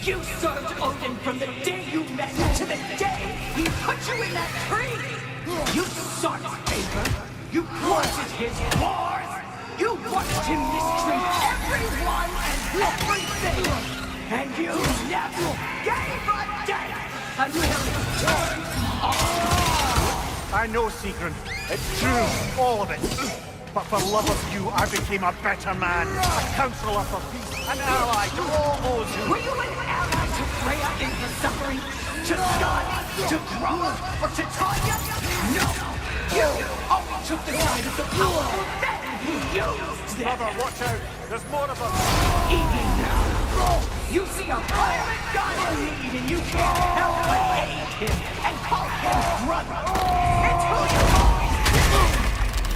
You served Odin from the day you met him to the day he put you in that tree! You sought his favor! You wanted his wars! You watched him mistreat everyone and everything! And you never gave a damn until he turned all! I know, Sigrun. It's true, all of it. But for love of you, I became a better man, a counselor for peace, an ally to all those who... Were you an ally to Freya in her suffering? To Skadi? To Groma? Or to Tanya? No! You only took the side of the powerful men who used them! Brother, watch out! There's more of us! Even now, you see a violent god in need and you can't help but aid him and call him brother! It's who you are!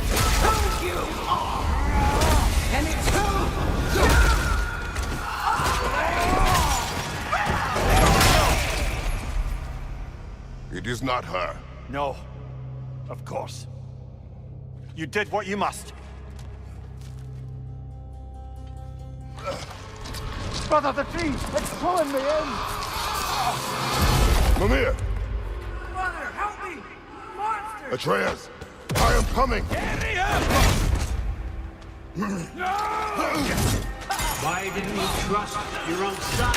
It's who you are! And it's who you It is not her. No. Of course. You did what you must. Brother, the tree! It's pulling me in! Mimir! Brother, help me! Monster! Atreus! I am coming! Why didn't you trust your own son?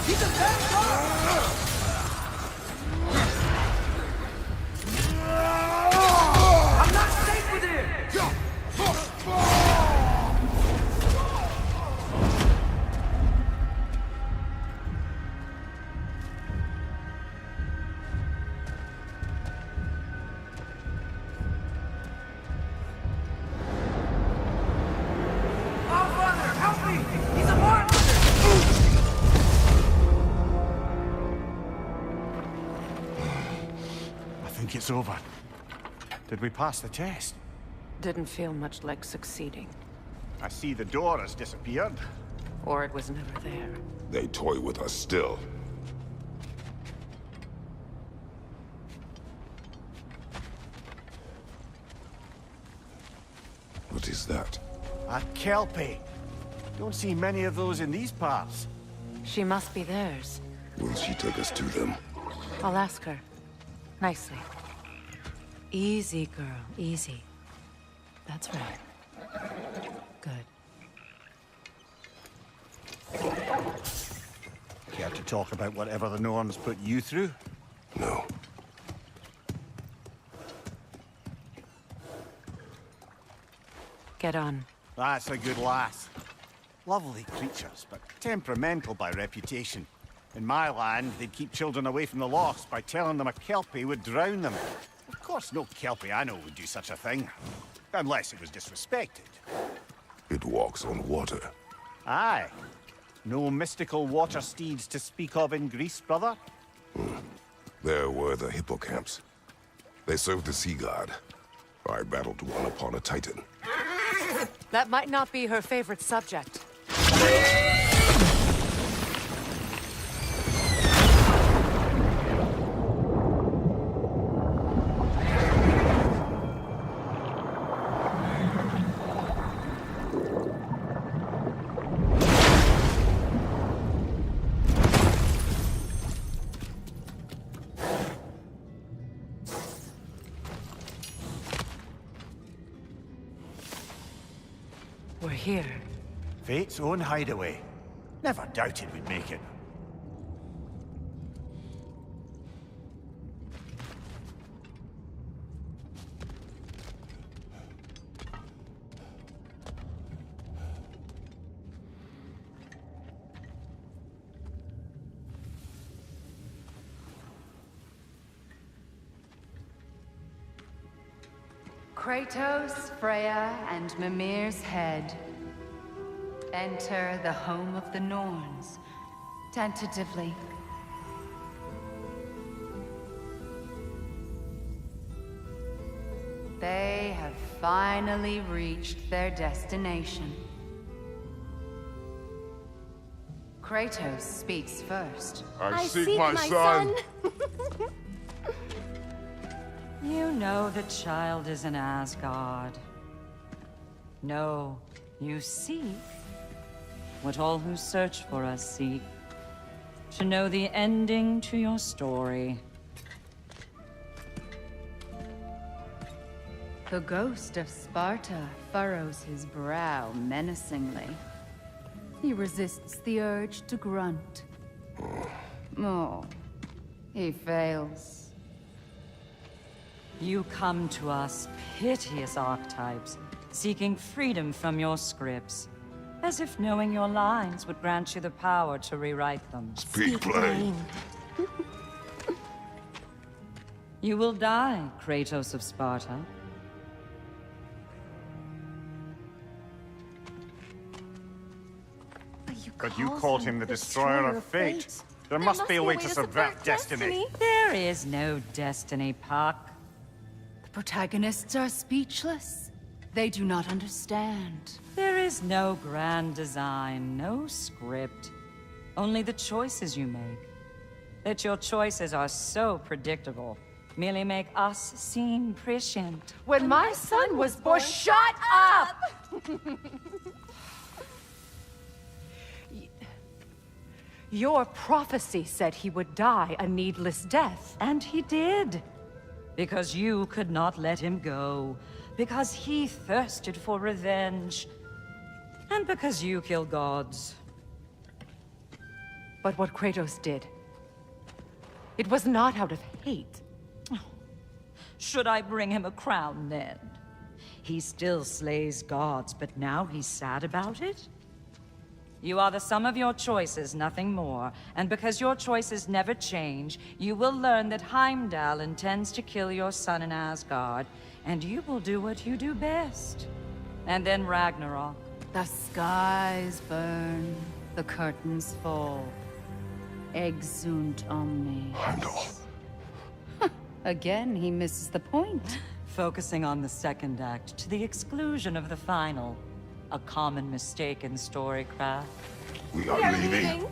He's a bad guy! I'm not safe with him! Oh, Father, help me! He's a monster! I think it's over. Did we pass the test? Didn't feel much like succeeding. I see the door has disappeared. Or it was never there. They toy with us still. What is that? A Kelpie. Don't see many of those in these parts. She must be theirs. Will she take us to them? I'll ask her. Nicely. Easy, girl. Easy. That's right. Good. Care to talk about whatever the Norns put you through? No. Get on. That's a good lass. Lovely creatures, but temperamental by reputation. In my land, they'd keep children away from the lochs by telling them a Kelpie would drown them. Of course, no Kelpie I know would do such a thing. Unless it was disrespected. It walks on water. Aye. No mystical water steeds to speak of in Greece, brother? There were the hippocamps. They served the sea god. I battled one upon a titan. That might not be her favorite subject. We're here. Fate's own hideaway. Never doubted we'd make it. Kratos, Freya, and Mimir's head. Enter the home of the Norns, tentatively. They have finally reached their destination. Kratos speaks first. I seek my son. You know the child is in Asgard. No, you seek what all who search for us seek. To know the ending to your story. The ghost of Sparta furrows his brow menacingly. He resists the urge to grunt. Oh, he fails. You come to us, piteous archetypes, seeking freedom from your scripts, as if knowing your lines would grant you the power to rewrite them. Speak plain. You will die, Kratos of Sparta. But you called him the Destroyer of Fate. There must be a way to subvert destiny. There is no destiny, Puck. The protagonists are speechless. They do not understand. There is no grand design, no script. Only the choices you make. That your choices are so predictable merely make us seem prescient. When my son was born, shut up! Your prophecy said he would die a needless death. And he did. Because you could not let him go. Because he thirsted for revenge. And because you kill gods. But what Kratos did, it was not out of hate. Should I bring him a crown then? He still slays gods, but now he's sad about it? You are the sum of your choices, nothing more. And because your choices never change, you will learn that Heimdall intends to kill your son in Asgard, and you will do what you do best. And then Ragnarok. The skies burn, the curtains fall. Exunt omnes. Heimdall. Again, he misses the point. Focusing on the second act to the exclusion of the final. A common mistake in storycraft. We are leaving.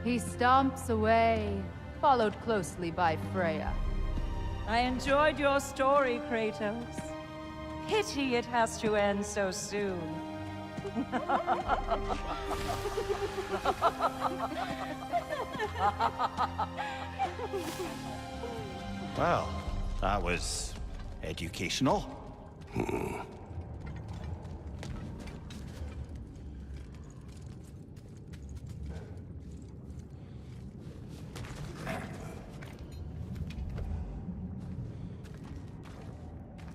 He stomps away, followed closely by Freya. I enjoyed your story, Kratos. Pity it has to end so soon. Well, that was educational.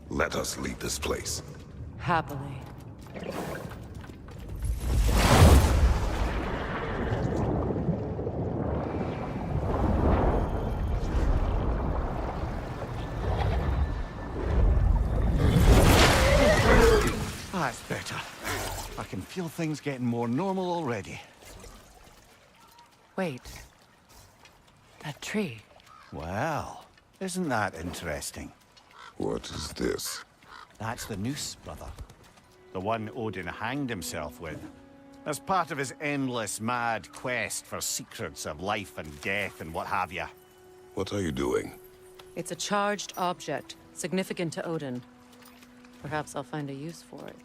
Let us leave this place. Happily. That's better. I can feel things getting more normal already. Wait. That tree. Well, isn't that interesting? What is this? That's the noose, brother. The one Odin hanged himself with. As part of his endless, mad quest for secrets of life and death and what have you. What are you doing? It's a charged object, significant to Odin. Perhaps I'll find a use for it.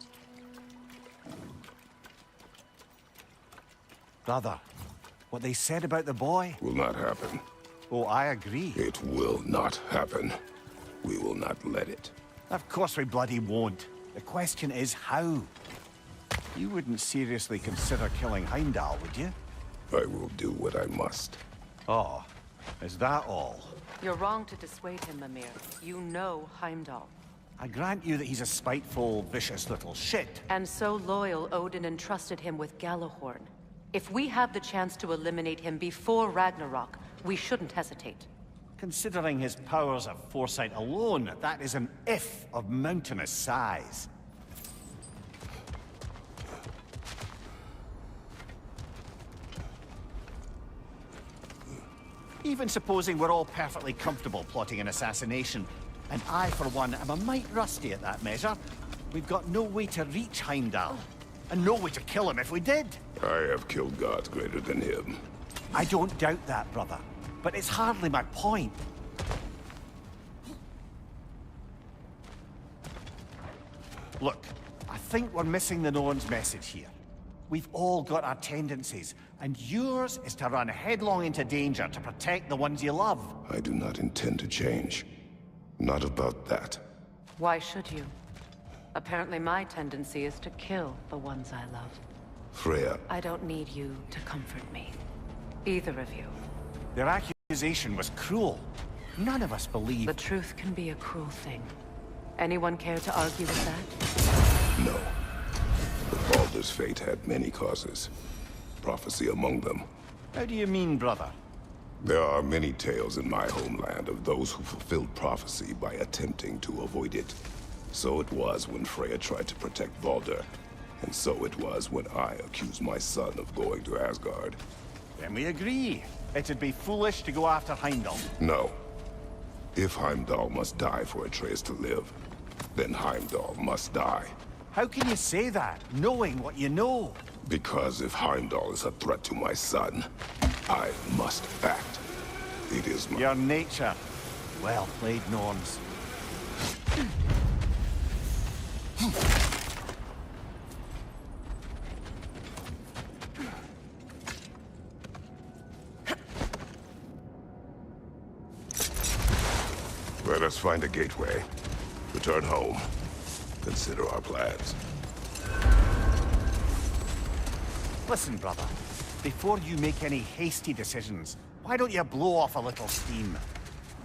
Brother, what they said about the boy? Will not happen. Oh, I agree. It will not happen. We will not let it. Of course we bloody won't. The question is how? You wouldn't seriously consider killing Heimdall, would you? I will do what I must. Oh, is that all? You're wrong to dissuade him, Mimir. You know Heimdall. I grant you that he's a spiteful, vicious little shit. And so loyal, Odin entrusted him with Gjallarhorn. If we have the chance to eliminate him before Ragnarok, we shouldn't hesitate. Considering his powers of foresight alone, that is an if of mountainous size. Even supposing we're all perfectly comfortable plotting an assassination, and I, for one, am a mite rusty at that measure, we've got no way to reach Heimdall, and no way to kill him if we did. I have killed gods greater than him. I don't doubt that, brother, but it's hardly my point. Look, I think we're missing the Norn's message here. We've all got our tendencies, and yours is to run headlong into danger to protect the ones you love. I do not intend to change. Not about that. Why should you? Apparently my tendency is to kill the ones I love. Freya, I don't need you to comfort me. Either of you. Their accusation was cruel. None of us believe... The truth can be a cruel thing. Anyone care to argue with that? no. But Baldur's fate had many causes. Prophecy among them. How do you mean, brother? There are many tales in my homeland of those who fulfilled prophecy by attempting to avoid it. So it was when Freya tried to protect Baldur. And so it was when I accused my son of going to Asgard. Then we agree. It'd be foolish to go after Heimdall. No. If Heimdall must die for Atreus to live, then Heimdall must die. How can you say that, knowing what you know? Because if Heimdall is a threat to my son, I must act. It is my... Your nature. Well played, Norns. Let us find a gateway. Return home. Consider our plans. Listen, brother. Before you make any hasty decisions, why don't you blow off a little steam?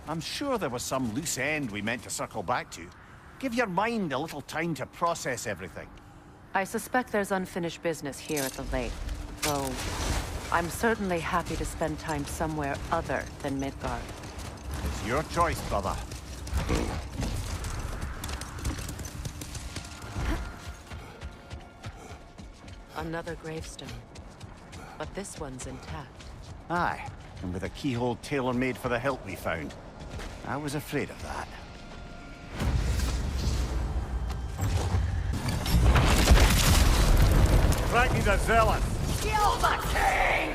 I'm sure there was some loose end we meant to circle back to. Give your mind a little time to process everything. I suspect there's unfinished business here at the lake, though I'm certainly happy to spend time somewhere other than Midgard. It's your choice, brother. Another gravestone. But this one's intact. Aye, and with a keyhole tailor-made for the hilt we found. I was afraid of that. Ragni the Zealot! Kill the king!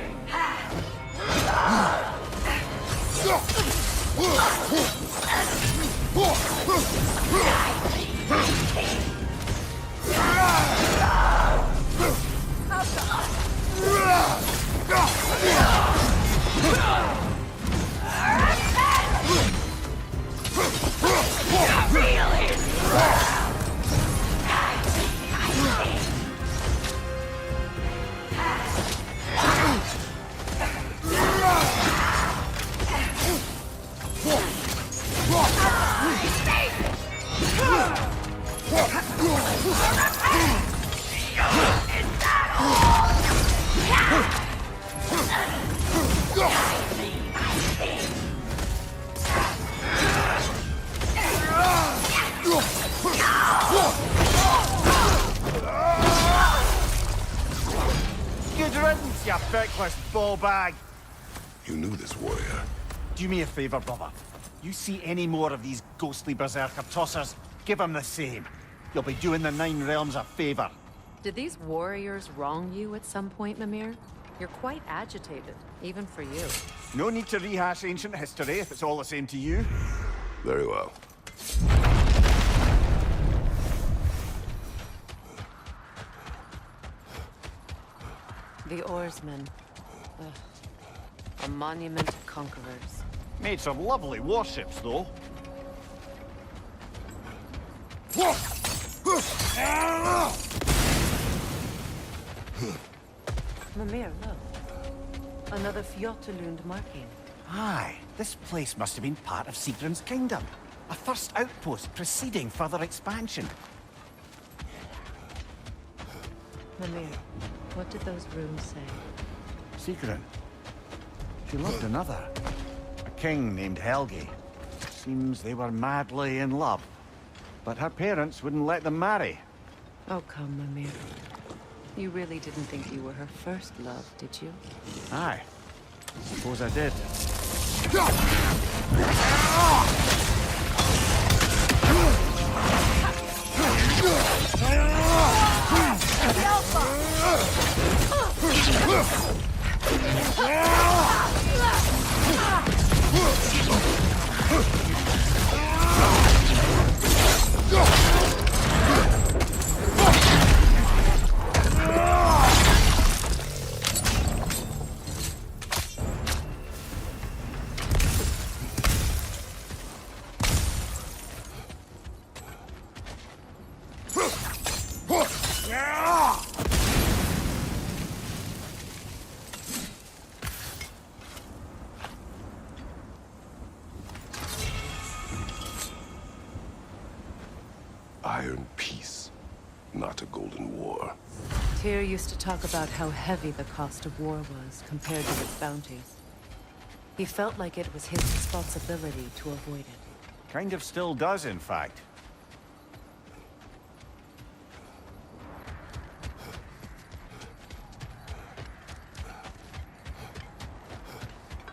Good riddance, you feckless ball bag! You knew this warrior. Do me a favor, brother. You see any more of these ghostly berserker tossers, give them the same. You'll be doing the Nine Realms a favor. Did these warriors wrong you at some point, Mimir? You're quite agitated, even for you. No need to rehash ancient history if it's all the same to you. Very well. The oarsmen. Ugh. A monument to conquerors. Made some lovely warships, though. Mimir, look. Another Fjotalund marking. Aye, this place must have been part of Sigrun's kingdom. A first outpost preceding further expansion. Mimir, what did those runes say? Sigrun. She loved another. A king named Helgi. Seems they were madly in love. But her parents wouldn't let them marry. Oh, come, Mimir. You really didn't think you were her first love, did you? Aye. Suppose I did. iron peace, not a golden war. Tyr used to talk about how heavy the cost of war was compared to its bounties. He felt like it was his responsibility to avoid it. Kind of still does, in fact.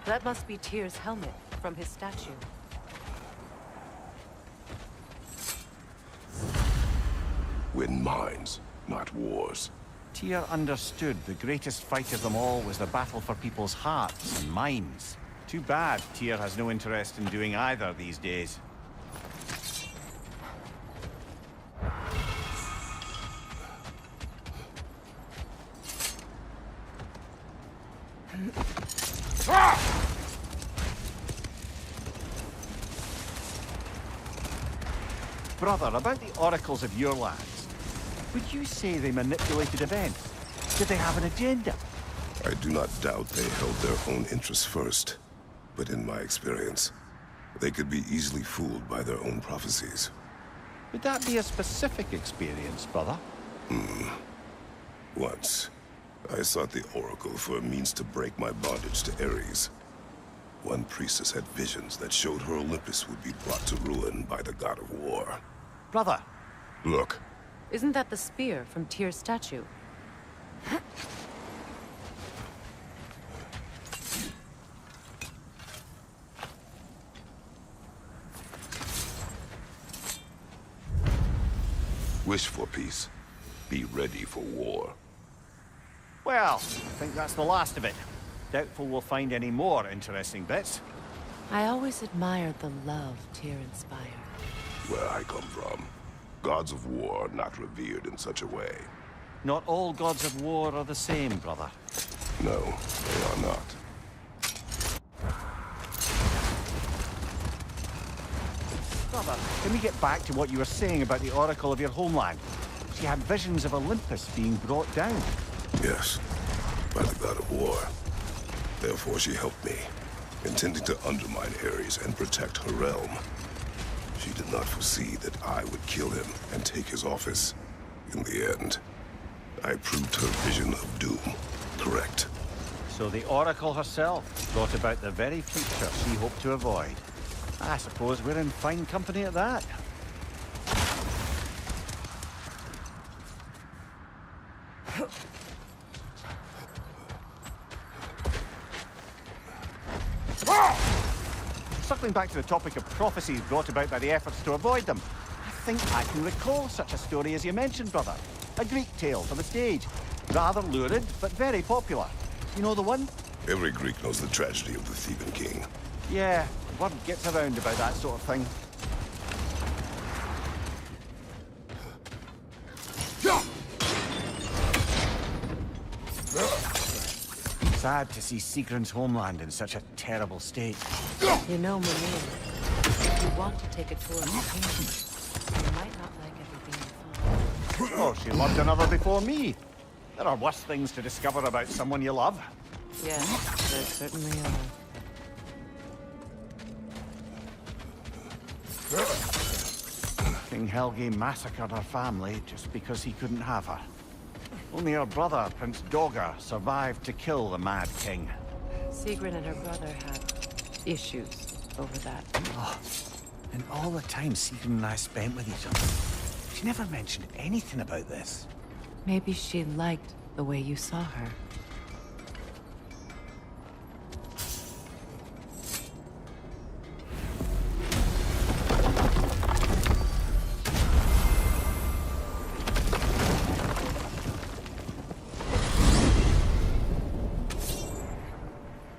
That must be Tyr's helmet from his statue. Win mines, not wars. Tyr understood the greatest fight of them all was the battle for people's hearts and minds. Too bad Tyr has no interest in doing either these days. Brother, about the oracles of your lands, would you say they manipulated events? Did they have an agenda? I do not doubt they held their own interests first. But in my experience, they could be easily fooled by their own prophecies. Would that be a specific experience, brother? Once, I sought the Oracle for a means to break my bondage to Ares. One priestess had visions that showed her Olympus would be brought to ruin by the god of war. Brother! Look. Isn't that the spear from Tyr's statue? Wish for peace. Be ready for war. Well, I think that's the last of it. Doubtful we'll find any more interesting bits. I always admired the love Tyr inspired. Where I come from, gods of war are not revered in such a way. Not all gods of war are the same, brother. No, they are not. Brother, can we get back to what you were saying about the Oracle of your homeland? She had visions of Olympus being brought down. Yes, by the god of war. Therefore she helped me, intending to undermine Ares and protect her realm. She did not foresee that I would kill him and take his office. In the end, I proved her vision of doom correct. So the Oracle herself brought about the very future she hoped to avoid. I suppose we're in fine company at that. Circling back to the topic of prophecies brought about by the efforts to avoid them, I think I can recall such a story as you mentioned, brother. A Greek tale for the stage. Rather lurid, but very popular. You know the one? Every Greek knows the tragedy of the Theban king. Yeah, word gets around about that sort of thing. Sad to see Sigrun's homeland in such a terrible state. You know, Mimir, if you want to take a tour of the kingdom, you might not like everything you find. Oh, she loved another before me. There are worse things to discover about someone you love. Yes, there certainly are. King Helge massacred her family just because he couldn't have her. Only her brother, Prince Dogger, survived to kill the Mad King. Sigrun and her brother had issues over that. Oh, and all the time Sigrun and I spent with each other, she never mentioned anything about this. Maybe she liked the way you saw her.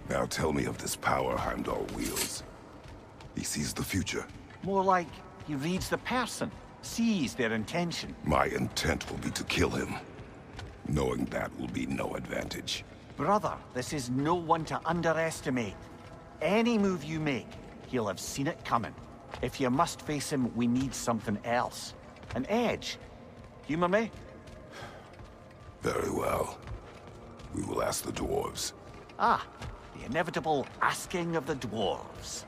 Now tell me of this power Heimdall wields. He sees the future. More like he reads the person, sees their intention. My intent will be to kill him. Knowing that will be no advantage. Brother, this is no one to underestimate. Any move you make, he'll have seen it coming. If you must face him, we need something else. An edge. Humor me? Very well. We will ask the dwarves. Ah, the inevitable asking of the dwarves.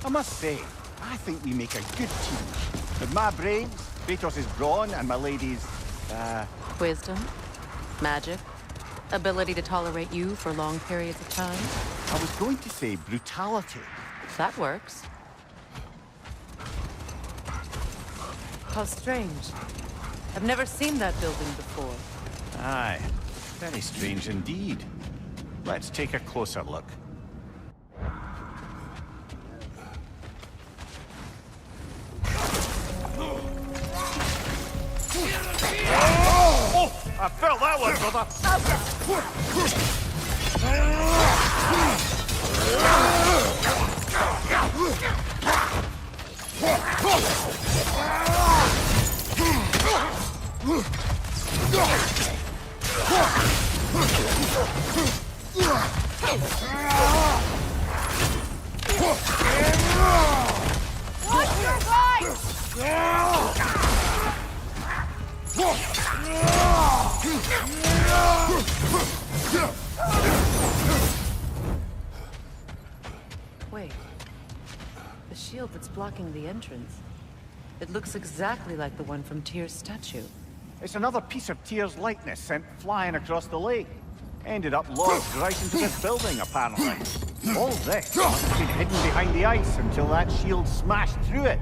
I must say, I think we make a good team. With my brains, Kratos' brawn, and my lady's, Wisdom, magic, ability to tolerate you for long periods of time. I was going to say brutality. That works. How strange. I've never seen that building before. Aye, very strange indeed. Let's take a closer look. Oh! I felt that one, brother! Wait. The shield that's blocking the entrance. It looks exactly like the one from Tyr's statue. It's another piece of Tyr's likeness sent flying across the lake. Ended up lodged right into this building, apparently. All this must have been hidden behind the ice until that shield smashed through it.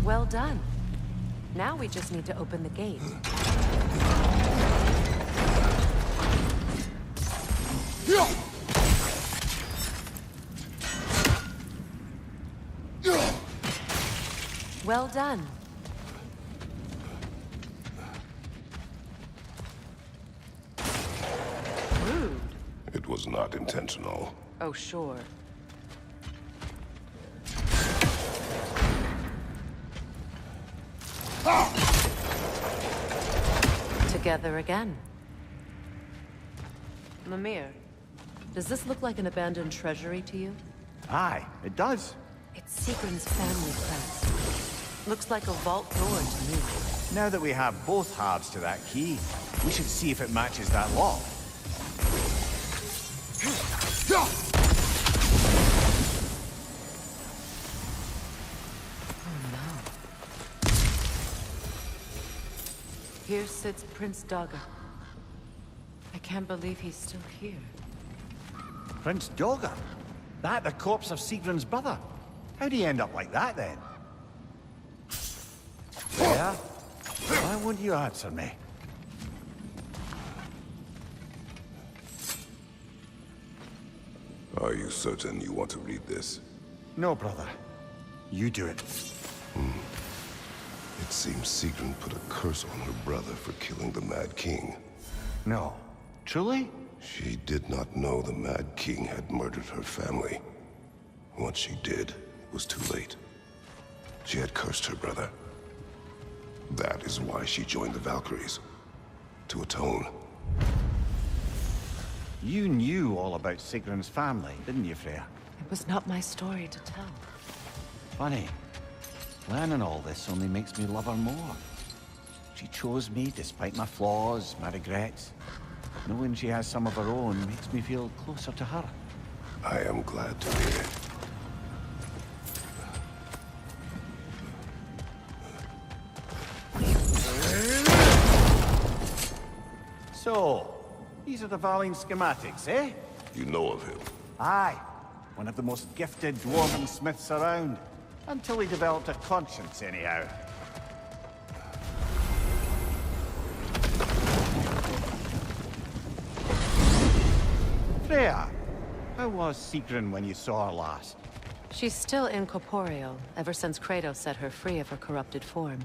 Well done. Now we just need to open the gate. Well done. Rude. It was not intentional. Oh, sure. Together again. Mimir, does this look like an abandoned treasury to you? Aye, it does. It's Sigrun's family crest. Looks like a vault door to me. Now that we have both halves to that key, we should see if it matches that lock. Here sits Prince Daga. I can't believe he's still here. Prince Daga? That the corpse of Sigrun's brother? How'd he end up like that, then? Yeah? Why won't you answer me? Are you certain you want to read this? No, brother. You do it. It seems Sigrun put a curse on her brother for killing the Mad King. No. Truly? She did not know the Mad King had murdered her family. Once she did, it was too late. She had cursed her brother. That is why she joined the Valkyries. To atone. You knew all about Sigrun's family, didn't you, Freya? It was not my story to tell. Funny. Learning all this only makes me love her more. She chose me despite my flaws, my regrets. Knowing she has some of her own makes me feel closer to her. I am glad to hear it. So, these are the Valine schematics, eh? You know of him? Aye. One of the most gifted dwarven smiths around. Until he developed a conscience, anyhow. Freya, how was Sigrun when you saw her last? She's still incorporeal, ever since Kratos set her free of her corrupted form.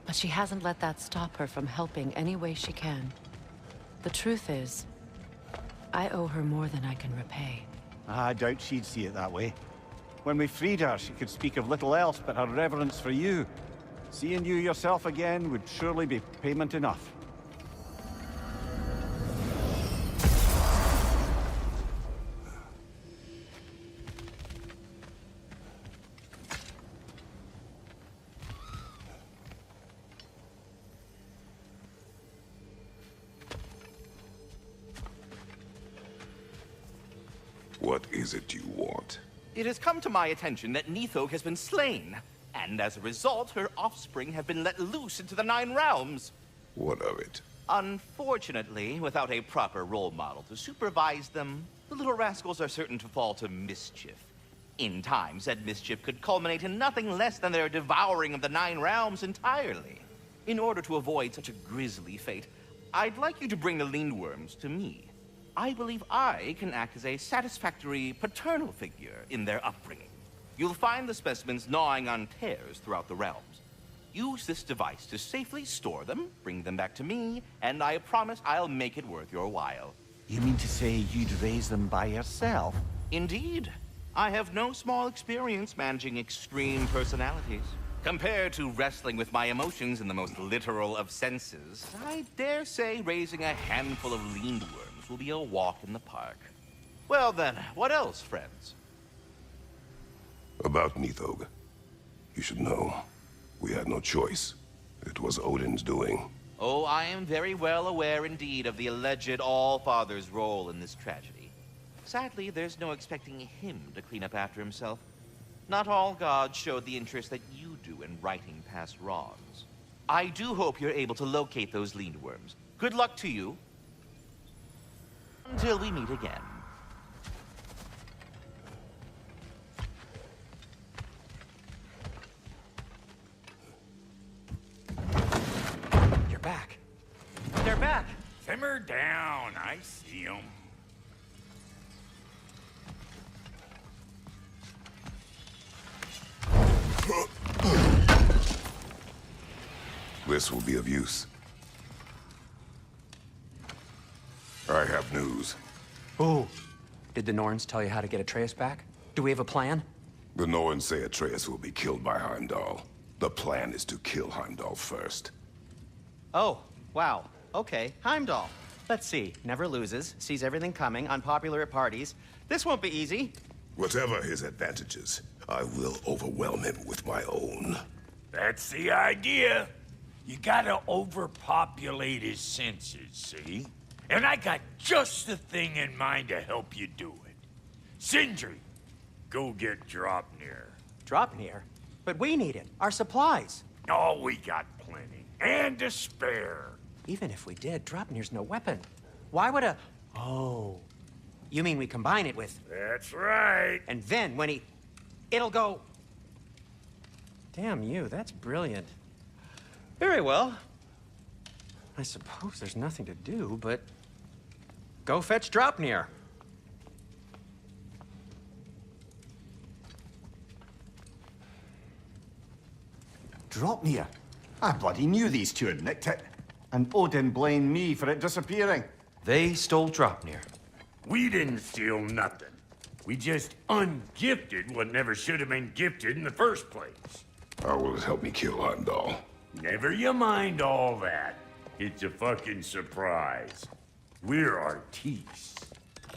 But she hasn't let that stop her from helping any way she can. The truth is, I owe her more than I can repay. I doubt she'd see it that way. When we freed her, she could speak of little else but her reverence for you. Seeing you yourself again would surely be payment enough. What is it you want? It has come to my attention that Nithog has been slain, and as a result, her offspring have been let loose into the Nine Realms. What of it? Unfortunately, without a proper role model to supervise them, the little rascals are certain to fall to mischief. In time, said mischief could culminate in nothing less than their devouring of the Nine Realms entirely. In order to avoid such a grisly fate, I'd like you to bring the Lindworms to me. I believe I can act as a satisfactory paternal figure in their upbringing. You'll find the specimens gnawing on tears throughout the realms. Use this device to safely store them, bring them back to me, and I promise I'll make it worth your while. You mean to say you'd raise them by yourself? Indeed. I have no small experience managing extreme personalities. Compared to wrestling with my emotions in the most literal of senses, I dare say raising a handful of Lindworms will be a walk in the park. Well then, what else, friends? About Nithog. You should know. We had no choice. It was Odin's doing. Oh, I am very well aware indeed of the alleged All-Father's role in this tragedy. Sadly, there's no expecting him to clean up after himself. Not all gods showed the interest that you do in righting past wrongs. I do hope you're able to locate those Lindworms. Good luck to you. Until we meet again. You're back. They're back. Simmer down. I see them. This will be of use. I have news. Oh. Did the Norns tell you how to get Atreus back? Do we have a plan? The Norns say Atreus will be killed by Heimdall. The plan is to kill Heimdall first. Oh, wow. Okay, Heimdall. Let's see. Never loses, sees everything coming, unpopular at parties. This won't be easy. Whatever his advantages, I will overwhelm him with my own. That's the idea. You gotta overpopulate his senses, see? And I got just the thing in mind to help you do it. Sindri, go get Dropnir. Dropnir? But we need it. Our supplies. Oh, we got plenty. And to spare. Even if we did, Dropnir's no weapon. Why would a... Oh. You mean we combine it with... That's right. And then when he... It'll go... Damn you, that's brilliant. Very well. I suppose there's nothing to do, but... Go fetch Dropnir. Dropnir? I bloody knew these two had nicked it. And Odin blamed me for it disappearing. They stole Dropnir. We didn't steal nothing. We just ungifted what never should have been gifted in the first place. How will it help me kill Heimdall? Never you mind all that. It's a fucking surprise. We're artistes.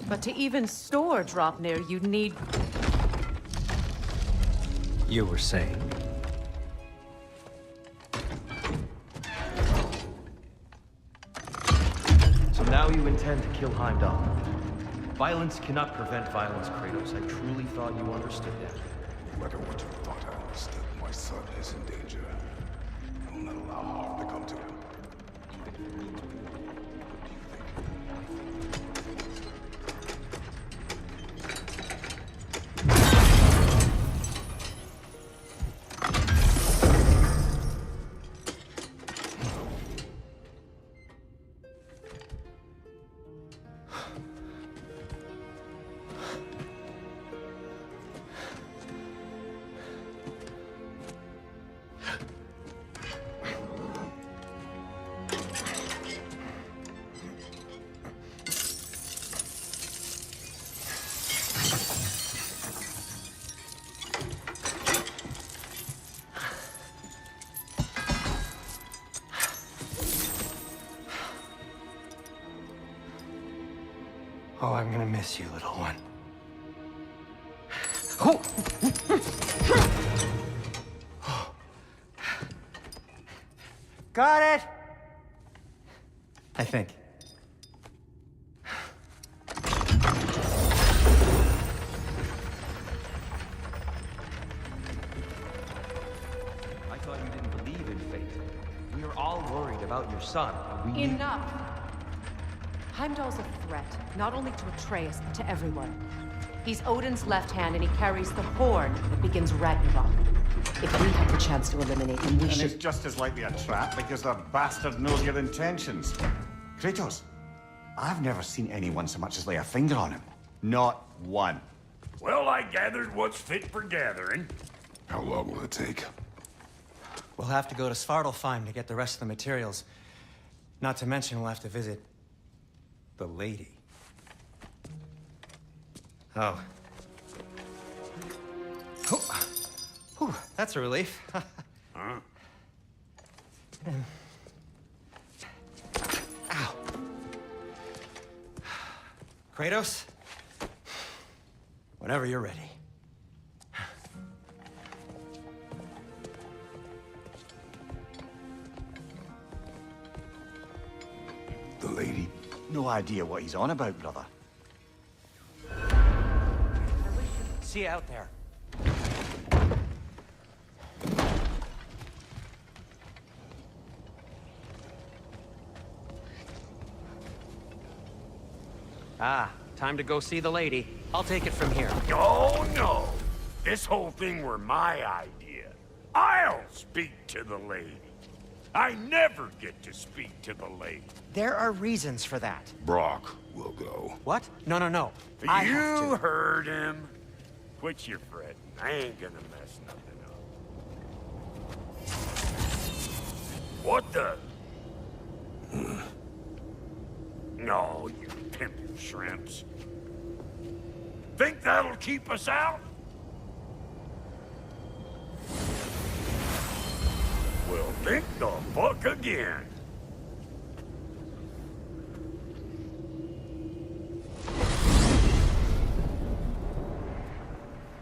But to even store Dropnir, you'd need... You were saying? So now you intend to kill Heimdall. Violence cannot prevent violence, Kratos. I truly thought you understood that. No matter what you thought I understood, my son is in danger. I will not allow harm to come to him. Oh, I'm gonna miss you, little one. Got it! I think. thought you didn't believe in fate. We are all worried about your son. We need... Enough! Heimdall's a threat, not only to Atreus, but to everyone. He's Odin's left hand, and he carries the horn that begins Ragnarok. If we have the chance to eliminate him, we should... it's just as likely a trap because the bastard knows your intentions. Kratos, I've never seen anyone so much as lay a finger on him. Not one. Well, I gathered what's fit for gathering. How long will it take? We'll have to go to Svartalfheim to get the rest of the materials. Not to mention we'll have to visit the lady. Oh. Oh. Whew, that's a relief. Huh? Ow. Kratos? Whenever you're ready. The lady? No idea what he's on about, brother. See you out there. Ah, time to go see the lady. I'll take it from here. Oh, no. This whole thing were my idea. I'll speak to the lady. I never get to speak to the lady. There are reasons for that. Brock will go. What? No. I have You to. heard him. Quit your fretting. I ain't gonna mess nothing up. What the? No, you pimple shrimps. Think that'll keep us out? Well, think the fuck again.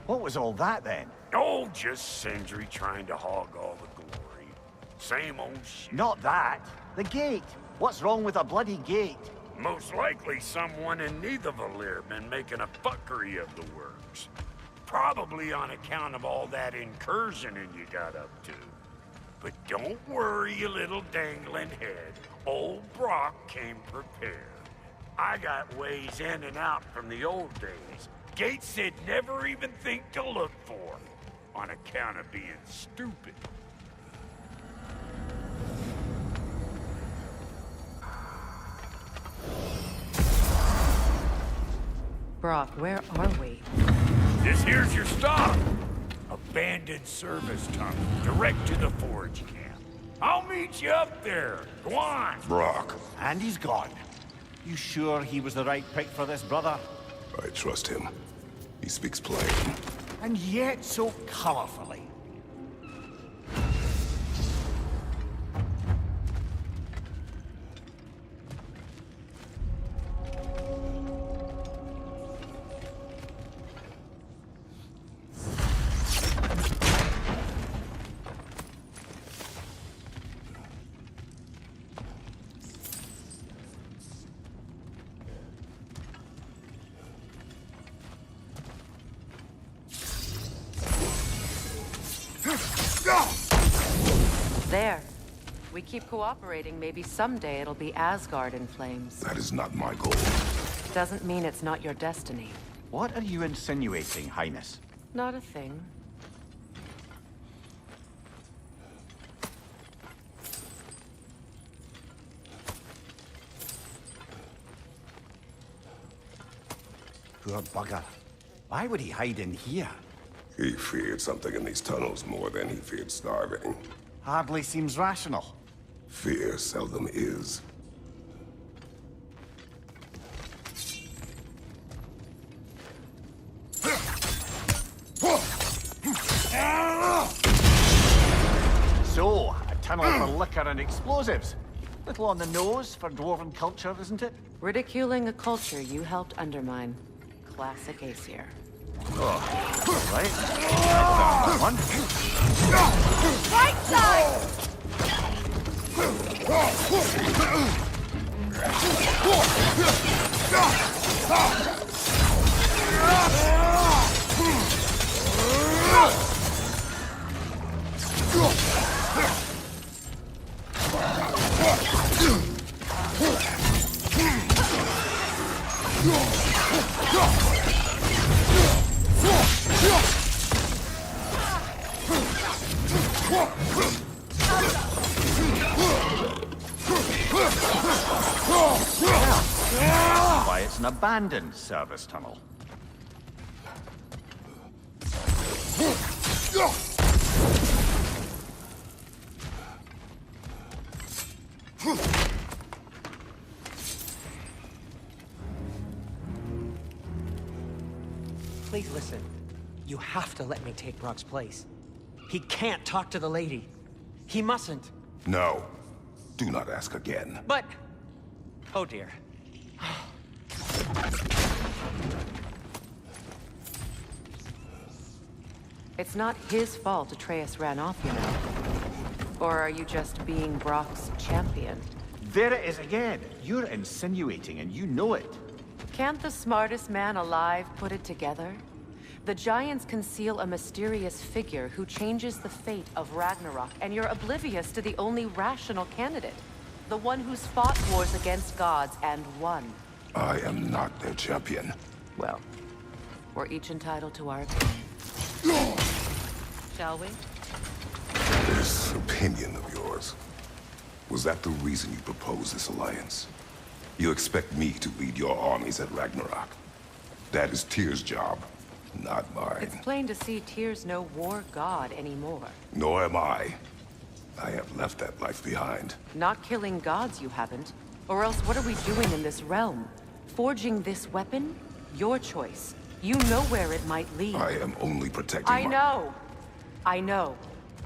What was all that then? Oh, just Sindri trying to hog all the glory. Same old shit. Not that. The gate. What's wrong with a bloody gate? Most likely someone in Nidavellir been making a fuckery of the works. Probably on account of all that incursioning you got up to. But don't worry, you little dangling head. Old Brock came prepared. I got ways in and out from the old days. Gates they'd never even think to look for, on account of being stupid. Brock, where are we? This here's your stop. Abandoned service tunnel, direct to the forge camp. I'll meet you up there. Go on. Brock. And he's gone. You sure he was the right pick for this, brother? I trust him. He speaks plain. And yet so colorfully. There. We keep cooperating, maybe someday it'll be Asgard in flames. That is not my goal. Doesn't mean it's not your destiny. What are you insinuating, Highness? Not a thing. Poor bugger. Why would he hide in here? He feared something in these tunnels more than he feared starving. Hardly seems rational. Fear seldom is. So, a tunnel for liquor and explosives. Little on the nose for dwarven culture, isn't it? Ridiculing a culture you helped undermine. Classic Aesir. Oh, right. That's that one. Right side! Why, it's an abandoned service tunnel. Please listen. You have to let me take Brock's place. He can't talk to the lady. He mustn't. No. Do not ask again. But... Oh dear. It's not his fault Atreus ran off, you know. Or are you just being Brock's champion? There it is again. You're insinuating, and you know it. Can't the smartest man alive put it together? The Giants conceal a mysterious figure who changes the fate of Ragnarok, and you're oblivious to the only rational candidate. The one who's fought wars against gods and won. I am not their champion. Well, we're each entitled to our opinion. Shall we? This opinion of yours, was that the reason you proposed this alliance? You expect me to lead your armies at Ragnarok? That is Tyr's job, not mine. It's plain to see Tyr's no war god anymore. Nor am I. I have left that life behind. Not killing gods, you haven't. Or else what are we doing in this realm? Forging this weapon? Your choice. You know where it might lead. I am only protecting I know. I know.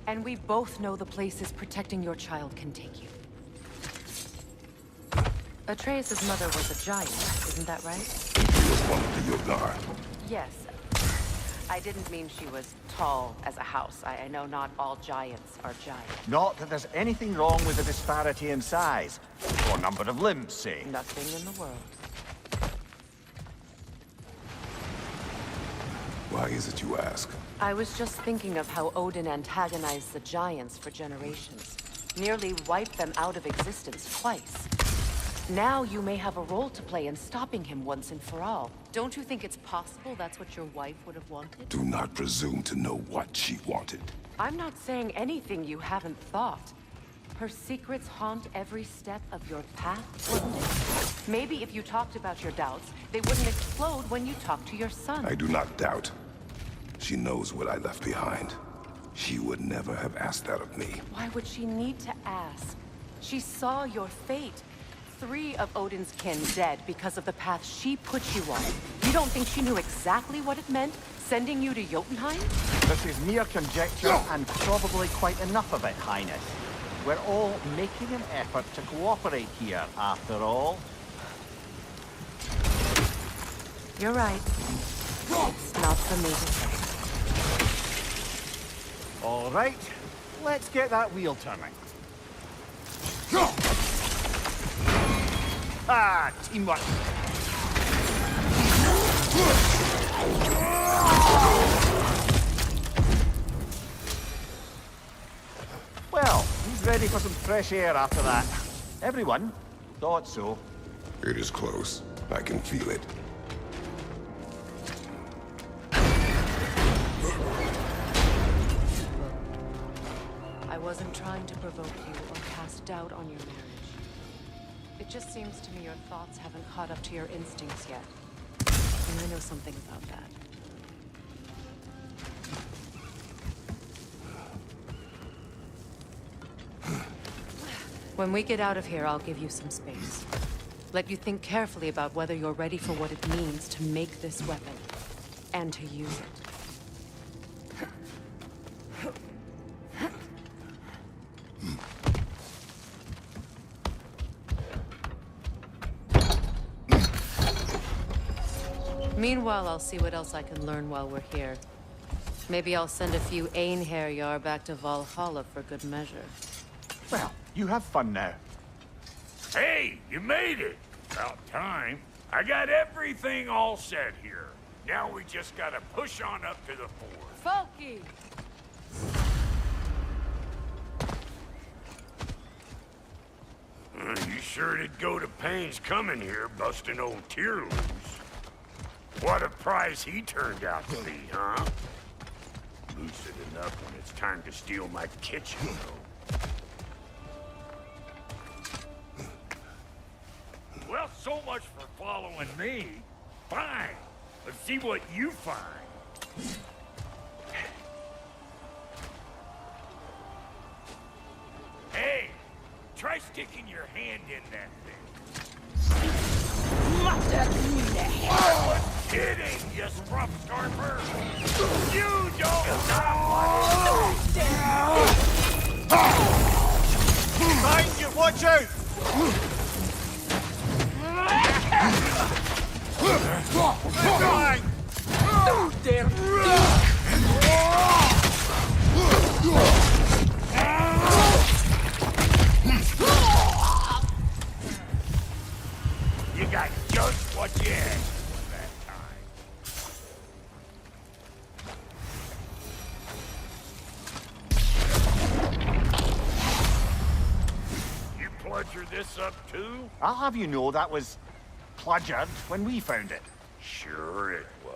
And we both know the places protecting your child can take you. Atreus' mother was a giant, isn't that right? She was one of the Jotnar. Yes. I didn't mean she was tall as a house. I know not all giants are giants. Not that there's anything wrong with the disparity in size. Or number of limbs, say. Nothing in the world. Why is it you ask? I was just thinking of how Odin antagonized the giants for generations. Nearly wiped them out of existence twice. Now you may have a role to play in stopping him once and for all. Don't you think it's possible that's what your wife would have wanted? Do not presume to know what she wanted. I'm not saying anything you haven't thought. Her secrets haunt every step of your path, wouldn't it? Maybe if you talked about your doubts, they wouldn't explode when you talk to your son. I do not doubt. She knows what I left behind. She would never have asked that of me. Why would she need to ask? She saw your fate. 3 of Odin's kin dead because of the path she put you on. You don't think she knew exactly what it meant, sending you to Jotunheim? This is mere conjecture, and probably quite enough of it, Highness. We're all making an effort to cooperate here, after all. You're right. It's not for me to say. All right, let's get that wheel turning. Ah, teamwork. Well, he's ready for some fresh air after that. Everyone thought so. It is close. I can feel it. I wasn't trying to provoke you or cast doubt on your marriage. It just seems to me your thoughts haven't caught up to your instincts yet. And I know something about that. When we get out of here, I'll give you some space. Let you think carefully about whether you're ready for what it means to make this weapon. And to use it. Meanwhile, I'll see what else I can learn while we're here. Maybe I'll send a few Einherjar back to Valhalla for good measure. Well, you have fun now. Hey, you made it! About time. I got everything all set here. Now we just gotta push on up to the fort. Folky! You sure did go to pains coming here, busting old Tyr loose. What a prize he turned out to be, huh? lucid enough when it's time to steal my kitchen, though. Well, so much for following me. Fine. Let's see what you find. Hey, try sticking your hand in that thing. I was kidding, you scruff scarfer. You don't know. Behind you, watch out! You got just what you asked for that time. You pludger this up too? I'll have you know that was pludgered when we found it. Sure it was.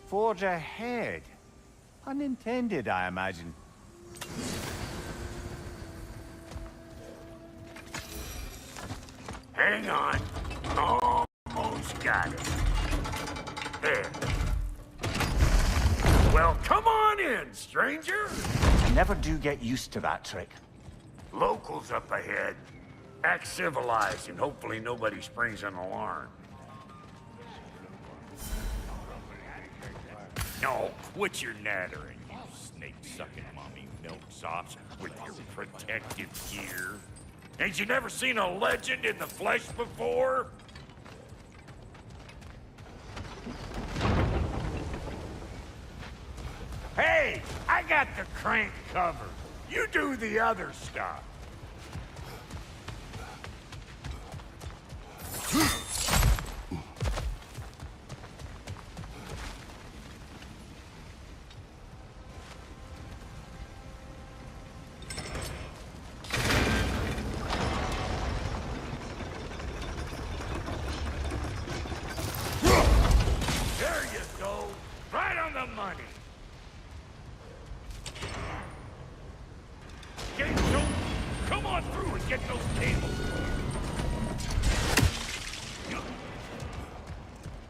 Forge ahead. Unintended, I imagine. Hang on. Almost got it. There. Well, come on in, stranger. I never do get used to that trick. Locals up ahead. Act civilized and hopefully nobody springs an alarm. No, quit your nattering, you snake-sucking mommy milksops with your protective gear. Ain't you never seen a legend in the flesh before? Hey, I got the crank covered. You do the other stuff. There you go. Right on the money. Come on through and get those tables.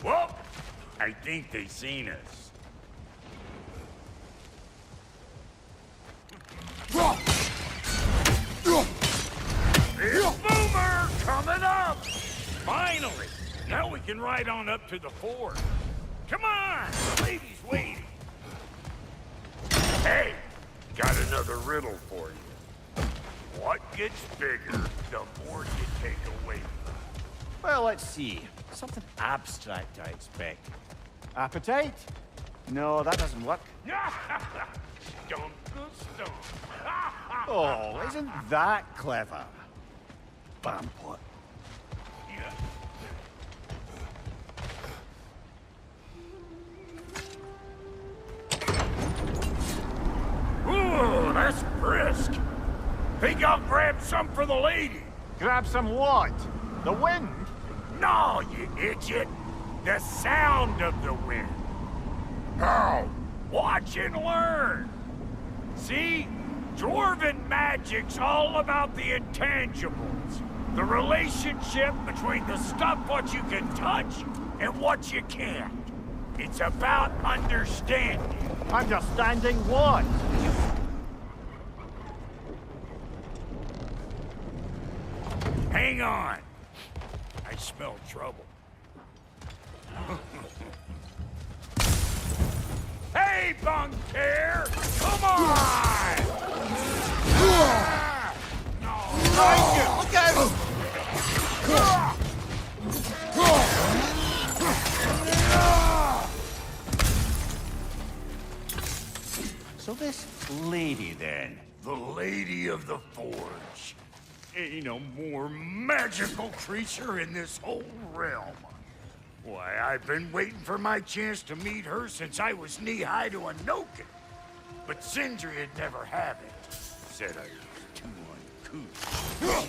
Well, I think they seen us. Here's Boomer coming up. Finally. Now we can ride on up to the fort. Come on, the lady's waiting. Hey, got another riddle for you. What gets bigger, the more you take away from it? Well, let's see. Something abstract, I expect. Appetite? No, that doesn't work. Stunk the stump. Oh, isn't that clever? Bampot. Ooh, that's brisk. Think I'll grab some for the lady. Grab some what? The wind? No, you idiot. The sound of the wind. How? Watch and learn. See? Dwarven magic's all about the intangibles. The relationship between the stuff what you can touch and what you can't. It's about understanding. Understanding what? Hang on. I smell trouble. Hey, Bunker! Come on! No. Look out! So this lady, then? The Lady of the Forge. Ain't a more magical creature in this whole realm. Why, I've been waiting for my chance to meet her since I was knee-high to a Noken. But Sindri would never have it. Said I was too uncouth.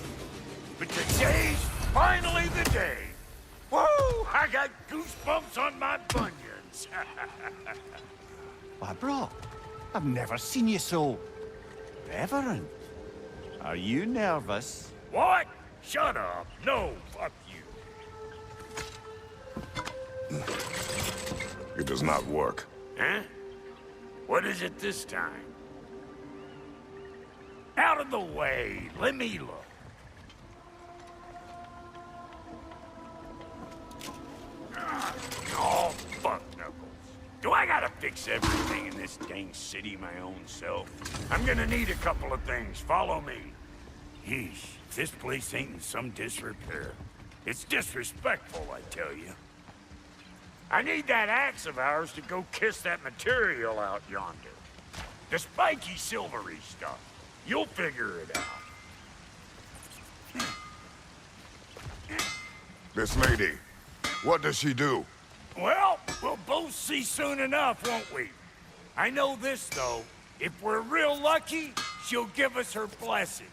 But today's finally the day. Woo! I got goosebumps on my bunions. Why, bro, I've never seen you so reverent. Are you nervous? What? Shut up. No, fuck you. It does not work. Huh? What is it this time? Out of the way. Let me look. Oh, fuck, Knuckles. Do I gotta fix everything in this dang city my own self? I'm gonna need a couple of things. Follow me. Yeesh, this place ain't in some disrepair. It's disrespectful, I tell you. I need that axe of ours to go kiss that material out yonder. The spiky, silvery stuff. You'll figure it out. This lady, what does she do? Well, we'll both see soon enough, won't we? I know this, though. If we're real lucky, she'll give us her blessing.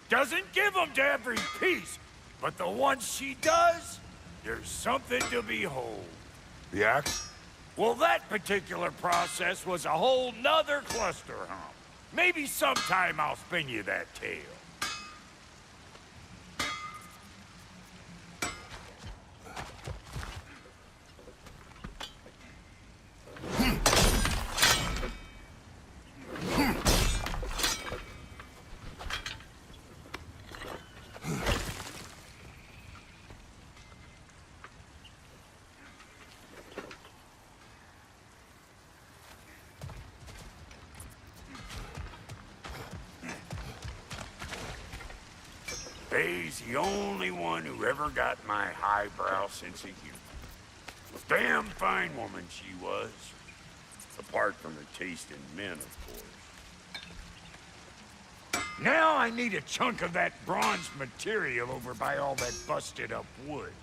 Doesn't give them to every piece, but the ones she does, there's something to behold. The axe? Well, that particular process was a whole nother cluster hump. Maybe sometime I'll spin you that tale. Faye's the only one who ever got my highbrow sense of humor. Damn fine woman she was. Apart from her taste in men, of course. Now I need a chunk of that bronze material over by all that busted up wood.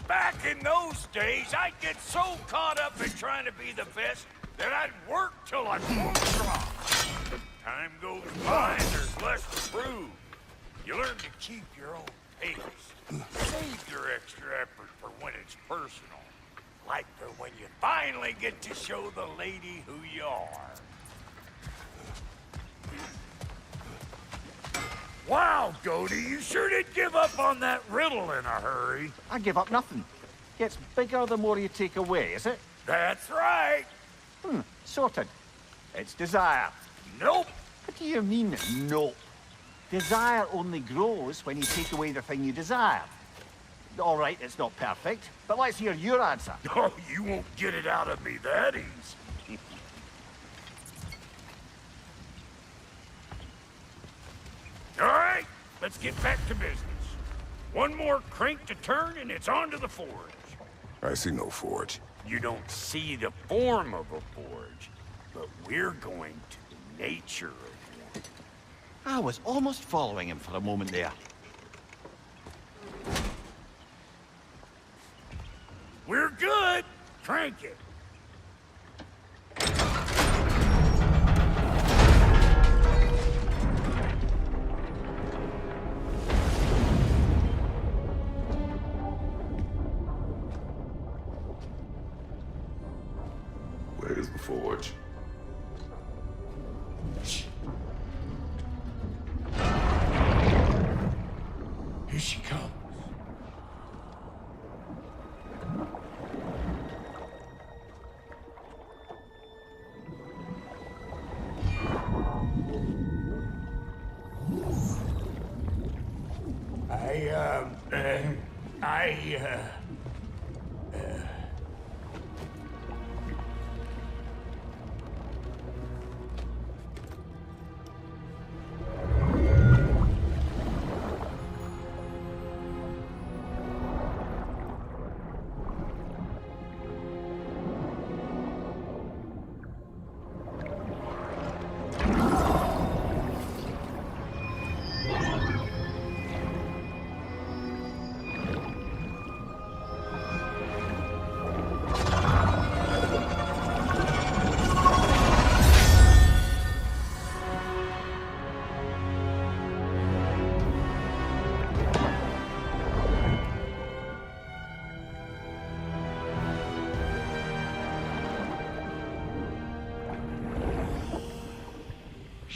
Back in those days, I'd get so caught up in trying to be the best that I'd work till I won't drop. Time goes by and there's less to prove. You learn to keep your own pace. Save your extra effort for when it's personal. Like for when you finally get to show the lady who you are. Wow, Goaty, you sure did give up on that riddle in a hurry. I give up nothing. Gets bigger the more you take away, is it? That's right. Sorted. It's desire. Nope. What do you mean, nope? Desire only grows when you take away the thing you desire. All right, it's not perfect, but let's hear your answer. Oh, you won't get it out of me that easy. All right, let's get back to business. One more crank to turn and it's on to the forge. I see no forge. You don't see the form of a forge, but we're going to the nature of one. I was almost following him for a moment there. We're good. Crank it. Where's the forge? Here she comes.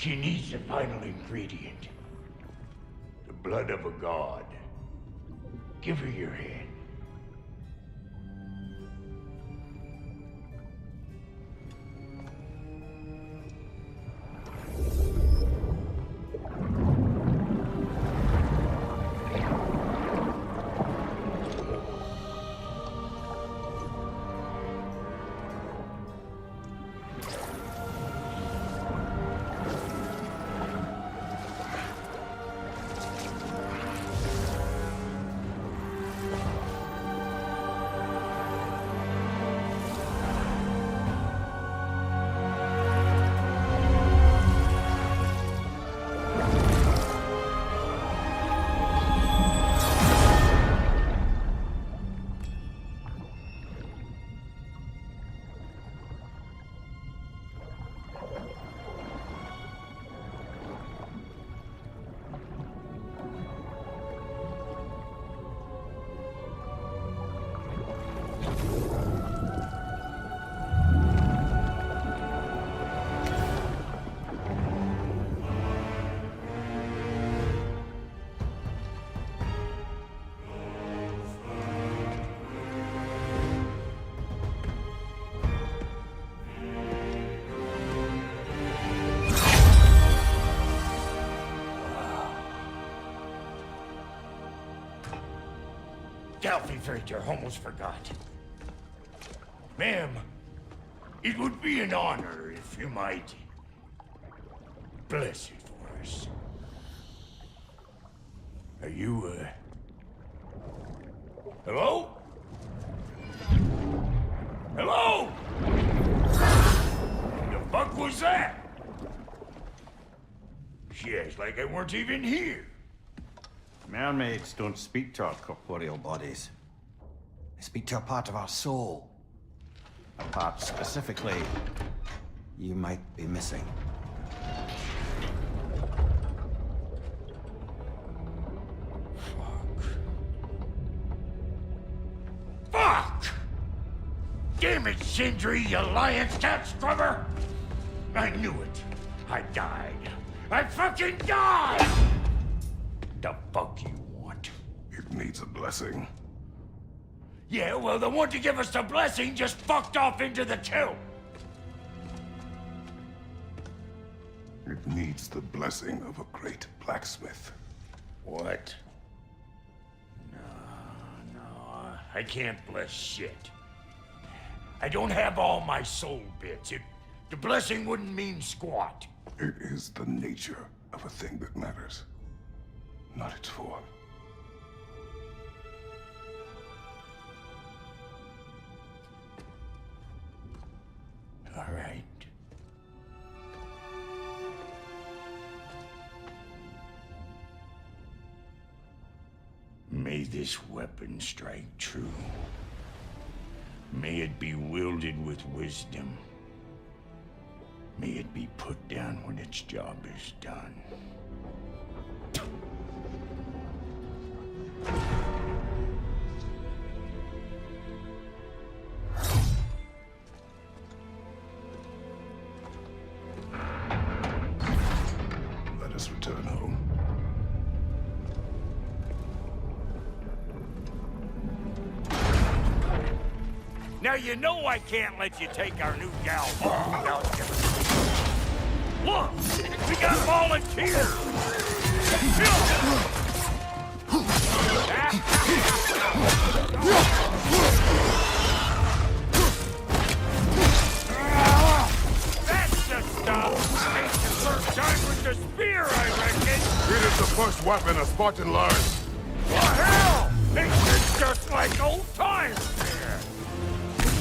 She needs the final ingredient. The blood of a god. Give her your hand. Galvifrater almost forgot. Ma'am, it would be an honor if you might bless it for us. Are you, hello? Hello? The fuck was that? She acts like I weren't even here. Mermaids don't speak to our corporeal bodies. They speak to a part of our soul. A part specifically you might be missing. Fuck! Damn it, Sindri, you lion cat scrubber! I knew it. I died. I fucking died! The fuck you want? It needs a blessing. Yeah, well, the one to give us the blessing just fucked off into the tomb. It needs the blessing of a great blacksmith. What? No, I can't bless shit. I don't have all my soul bits. The blessing wouldn't mean squat. It is the nature of a thing that matters, not its form. All right. May this weapon strike true. May it be wielded with wisdom. May it be put down when its job is done. Let us return home. Now you know I can't let you take our new gal home without giving her. Look! We got volunteers! That's the stuff! Ain't the first time with the spear, I reckon! It is the first weapon a Spartan learns. What hell? It's just like old times here!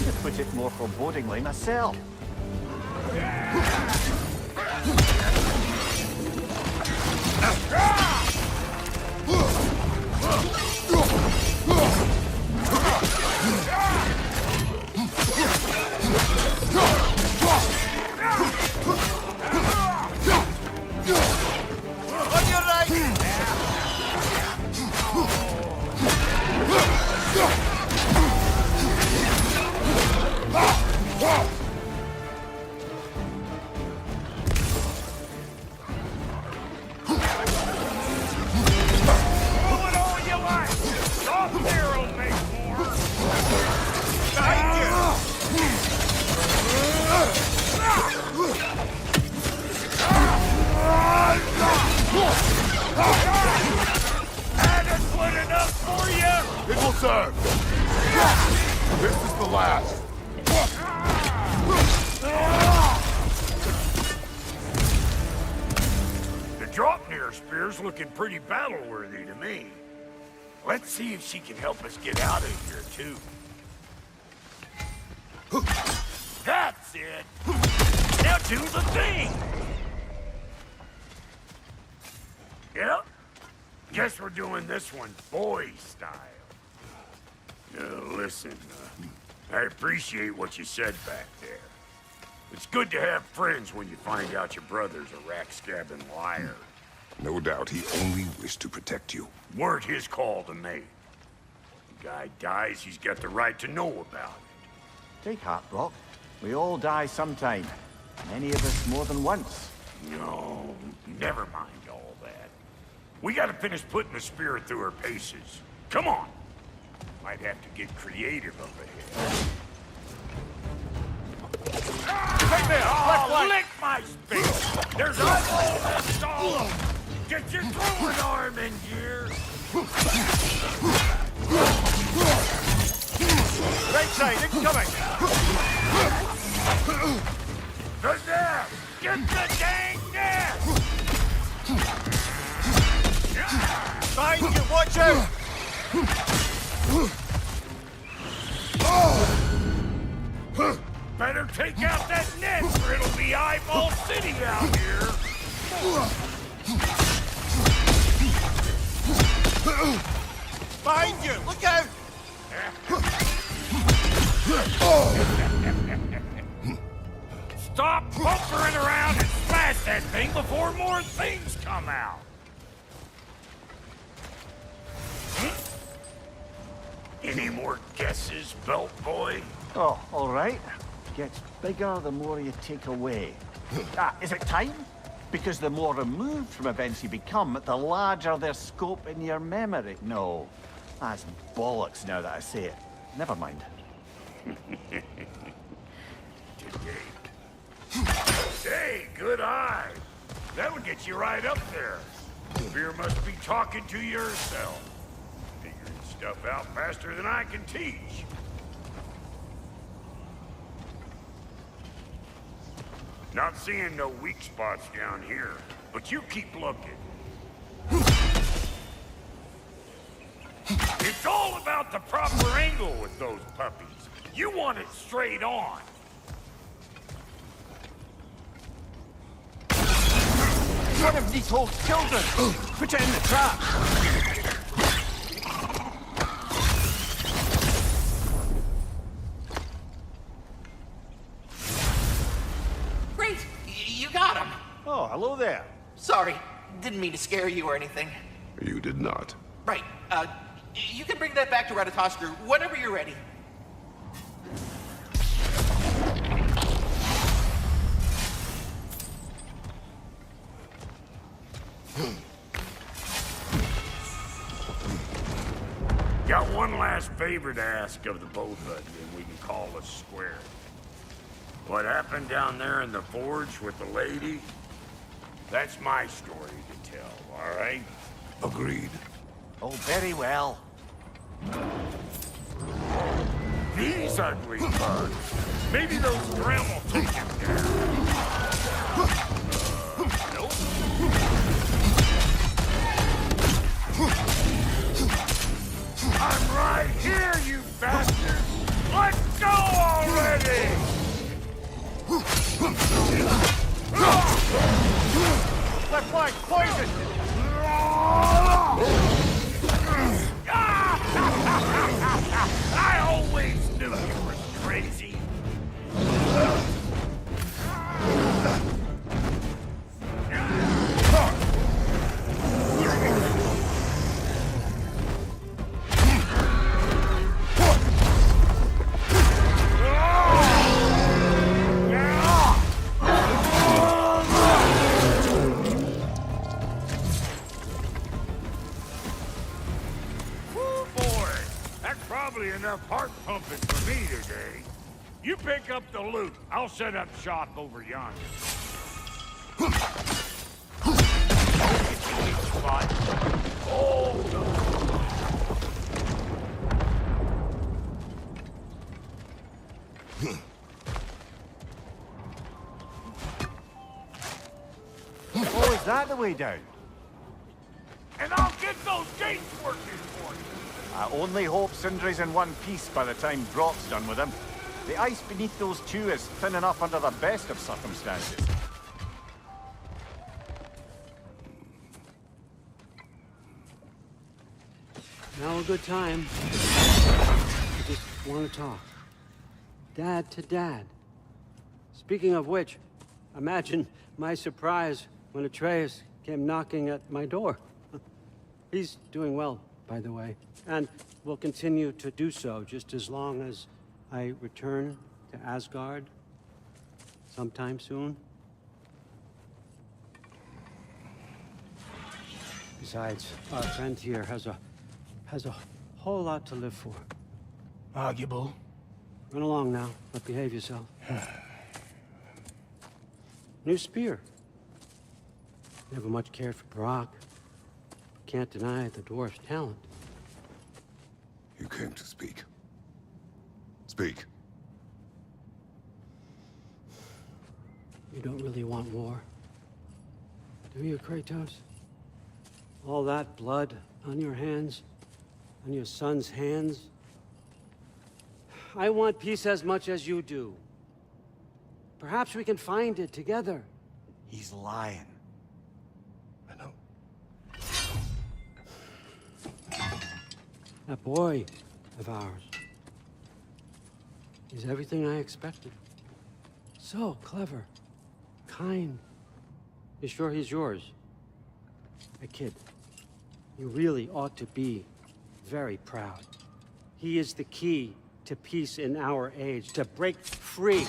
To put it more forebodingly myself. On your right! serve! This is the last! The Draupnir spear's looking pretty battle-worthy to me. Let's see if she can help us get out of here, too. That's it! Now do the thing! Yep. Guess we're doing this one boy style. Listen, I appreciate what you said back there. It's good to have friends when you find out your brother's a rack-scabbing liar. No doubt he only wished to protect you. Weren't his call to make. The guy dies, he's got the right to know about it. Take heart, Brock. We all die sometime. Many of us more than once. No, never mind all that. We gotta finish putting the spirit through her paces. Come on! Might have to get creative up ahead. Right there! Oh, lick my space! There's eyeballs in that stall! Get your throwing arm in gear! Right side, incoming! The net! Get the dang net! Behind you, watch out! Better take out that net, or it'll be Eyeball City out here! Behind you, look out! Stop bumpering around and smash that thing before more things come out! Any more guesses, Belt Boy? Oh, all right. Gets bigger the more you take away. Is it time? Because the more removed from events you become, the larger their scope in your memory. No, that's bollocks now that I say it. Never mind. Hey, good eye. That'll get you right up there. Fear must be talking to yourself. Figuring stuff out faster than I can teach. Not seeing no weak spots down here, but you keep looking. It's all about the proper angle with those puppies. You want it straight on. One of these old children! Put it in the trap! Great! You got him! Oh, hello there. Sorry, didn't mean to scare you or anything. You did not. Right, you can bring that back to Ratatoskru whenever you're ready. Got one last favor to ask of the both of you, and we can call us square. What happened down there in the forge with the lady? That's my story to tell, all right? Agreed. Oh, very well. These ugly bugs. Maybe those Grim will take him down. Nope. I'm right here, you bastards! Let's go already! Left flank, poison! I always knew you were crazy. Enough heart pumping for me today. You pick up the loot. I'll set up shop over yonder. Oh, is that the way down? And I'll get those gates working for you. I only hope Sindri's in one piece by the time Brock's done with him. The ice beneath those two is thin enough under the best of circumstances. Now a good time. I just want to talk. Dad to Dad. Speaking of which, imagine my surprise when Atreus came knocking at my door. He's doing well, by the way, and will continue to do so just as long as I return to Asgard sometime soon. Besides, our friend here has a whole lot to live for. Arguable. Run along now, but behave yourself. New spear. Never much cared for Brock. Can't deny the dwarf's talent. You came to speak. Speak. You don't really want war, do you, Kratos? All that blood on your hands, on your son's hands. I want peace as much as you do. Perhaps we can find it together. He's lying. I know. That boy of ours is everything I expected. So clever, kind. You sure he's yours? A kid. You really ought to be very proud. He is the key to peace in our age, to break free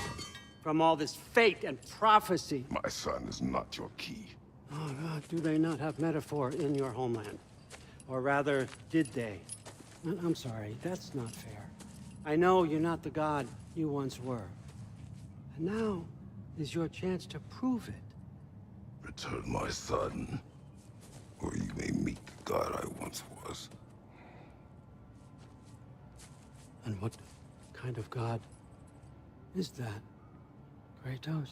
from all this fate and prophecy. My son is not your key. Oh, God, do they not have metaphor in your homeland? Or rather, did they? I'm sorry, that's not fair. I know you're not the god you once were. And now is your chance to prove it. Return my son, or you may meet the god I once was. And what kind of god is that, Kratos?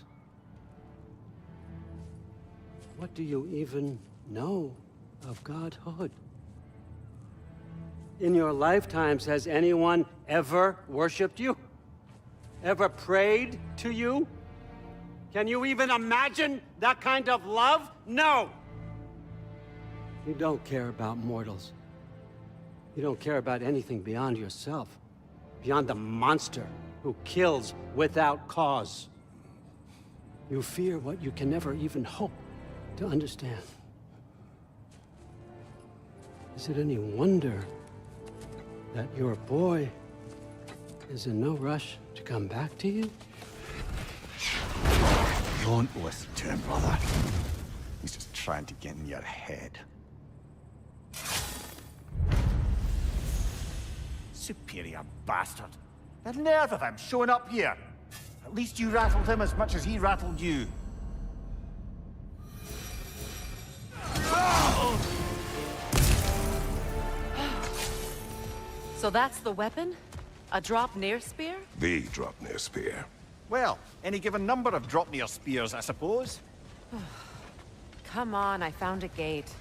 What do you even know of godhood? In your lifetimes, has anyone ever worshipped you? Ever prayed to you? Can you even imagine that kind of love? No! You don't care about mortals. You don't care about anything beyond yourself. Beyond the monster who kills without cause. You fear what you can never even hope to understand. Is it any wonder that your boy is in no rush to come back to you? Don't listen to him, brother. He's just trying to get in your head. Superior bastard. The nerve of him showing up here. At least you rattled him as much as he rattled you. So that's the weapon? A drop-near spear? The drop-near spear. Well, any given number of drop-near spears, I suppose. Come on, I found a gate.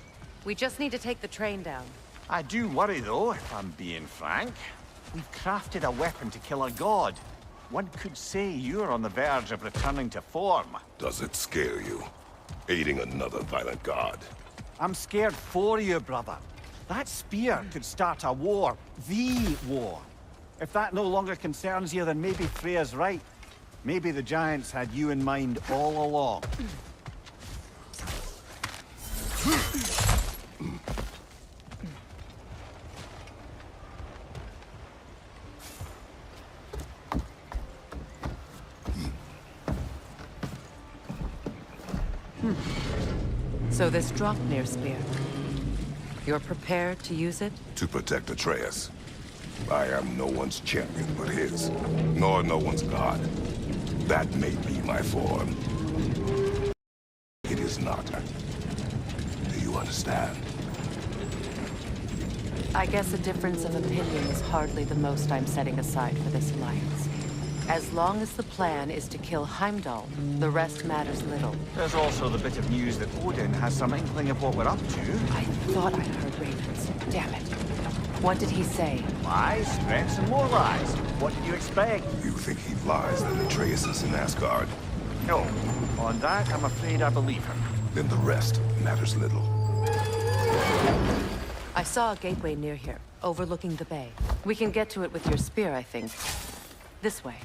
We just need to take the train down. I do worry, though, if I'm being frank. We've crafted a weapon to kill a god. One could say you're on the verge of returning to form. Does it scare you? Aiding another violent god? I'm scared for you, brother. That spear could start a war. The war. If that no longer concerns you, then maybe Freya's right. Maybe the Giants had you in mind all along. So this drop-near spear, you're prepared to use it? To protect Atreus. I am no one's champion but his, nor no one's god. That may be my form. It is not. Do you understand? I guess a difference of opinion is hardly the most I'm setting aside for this alliance. As long as the plan is to kill Heimdall, the rest matters little. There's also the bit of news that Odin has some inkling of what we're up to. I thought I heard ravens. Damn it. What did he say? Lies, threats, and more lies. What did you expect? You think he lies that Atreus is in Asgard? No. On that, I'm afraid I believe him. Then the rest matters little. I saw a gateway near here, overlooking the bay. We can get to it with your spear, I think. This way.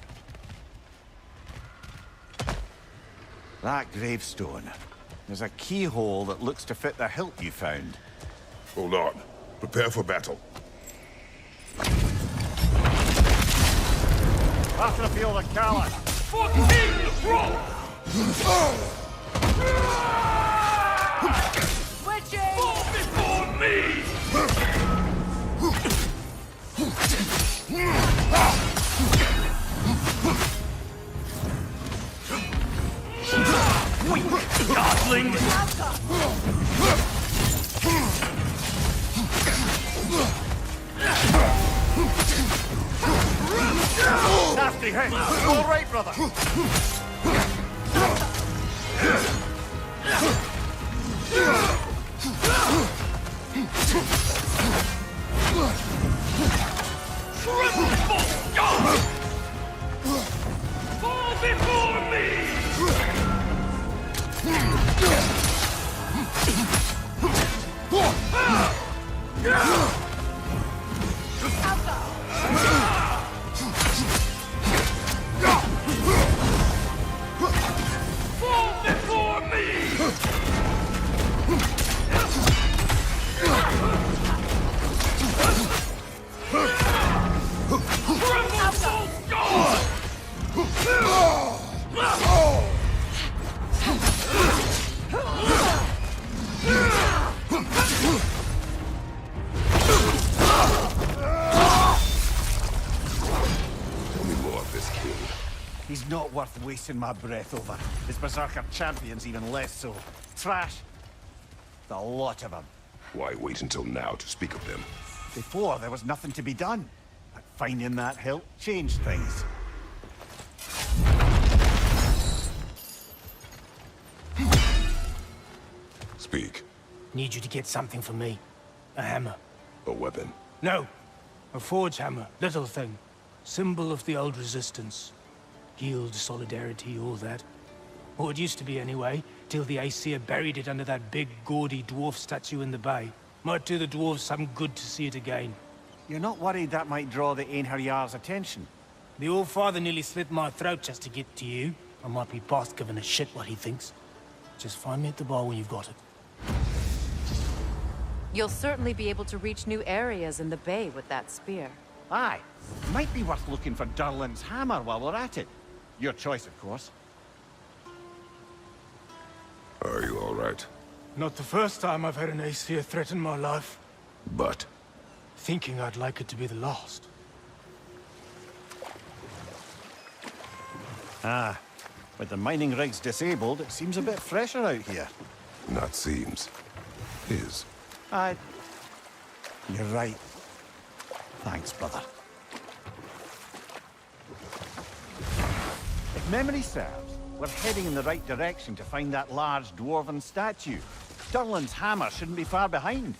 That gravestone. There's a keyhole that looks to fit the hilt you found. Hold on. Prepare for battle. Battlefield of Callus. For King Roll! Switching! Fall before me! Weak godling! Nasty hit! All right, brother! Tremble, God! Fall before me! Fall before me! Tremble, God! Tell me more of this king. He's not worth wasting my breath over. His Berserker champions even less so. Trash. The lot of them. Why wait until now to speak of them? Before, there was nothing to be done. But finding that hilt changed things. Speak. Need you to get something for me. A hammer. A weapon. No. A forge hammer. Little thing. Symbol of the old resistance. Guild, solidarity, all that. Or it used to be anyway, till the Aesir buried it under that big, gaudy dwarf statue in the bay. Might do the dwarves some good to see it again. You're not worried that might draw the Einherjar's attention? The old father nearly slit my throat just to get to you. I might be past giving a shit what he thinks. Just find me at the bar when you've got it. You'll certainly be able to reach new areas in the bay with that spear. Aye. Might be worth looking for Durlin's hammer while we're at it. Your choice, of course. Are you all right? Not the first time I've had an Aesir threaten my life. But? Thinking I'd like it to be the last. Ah. With the mining rigs disabled, it seems a bit fresher out here. Not seems. Is. You're right. Thanks, brother. If memory serves, we're heading in the right direction to find that large dwarven statue. Durlin's hammer shouldn't be far behind.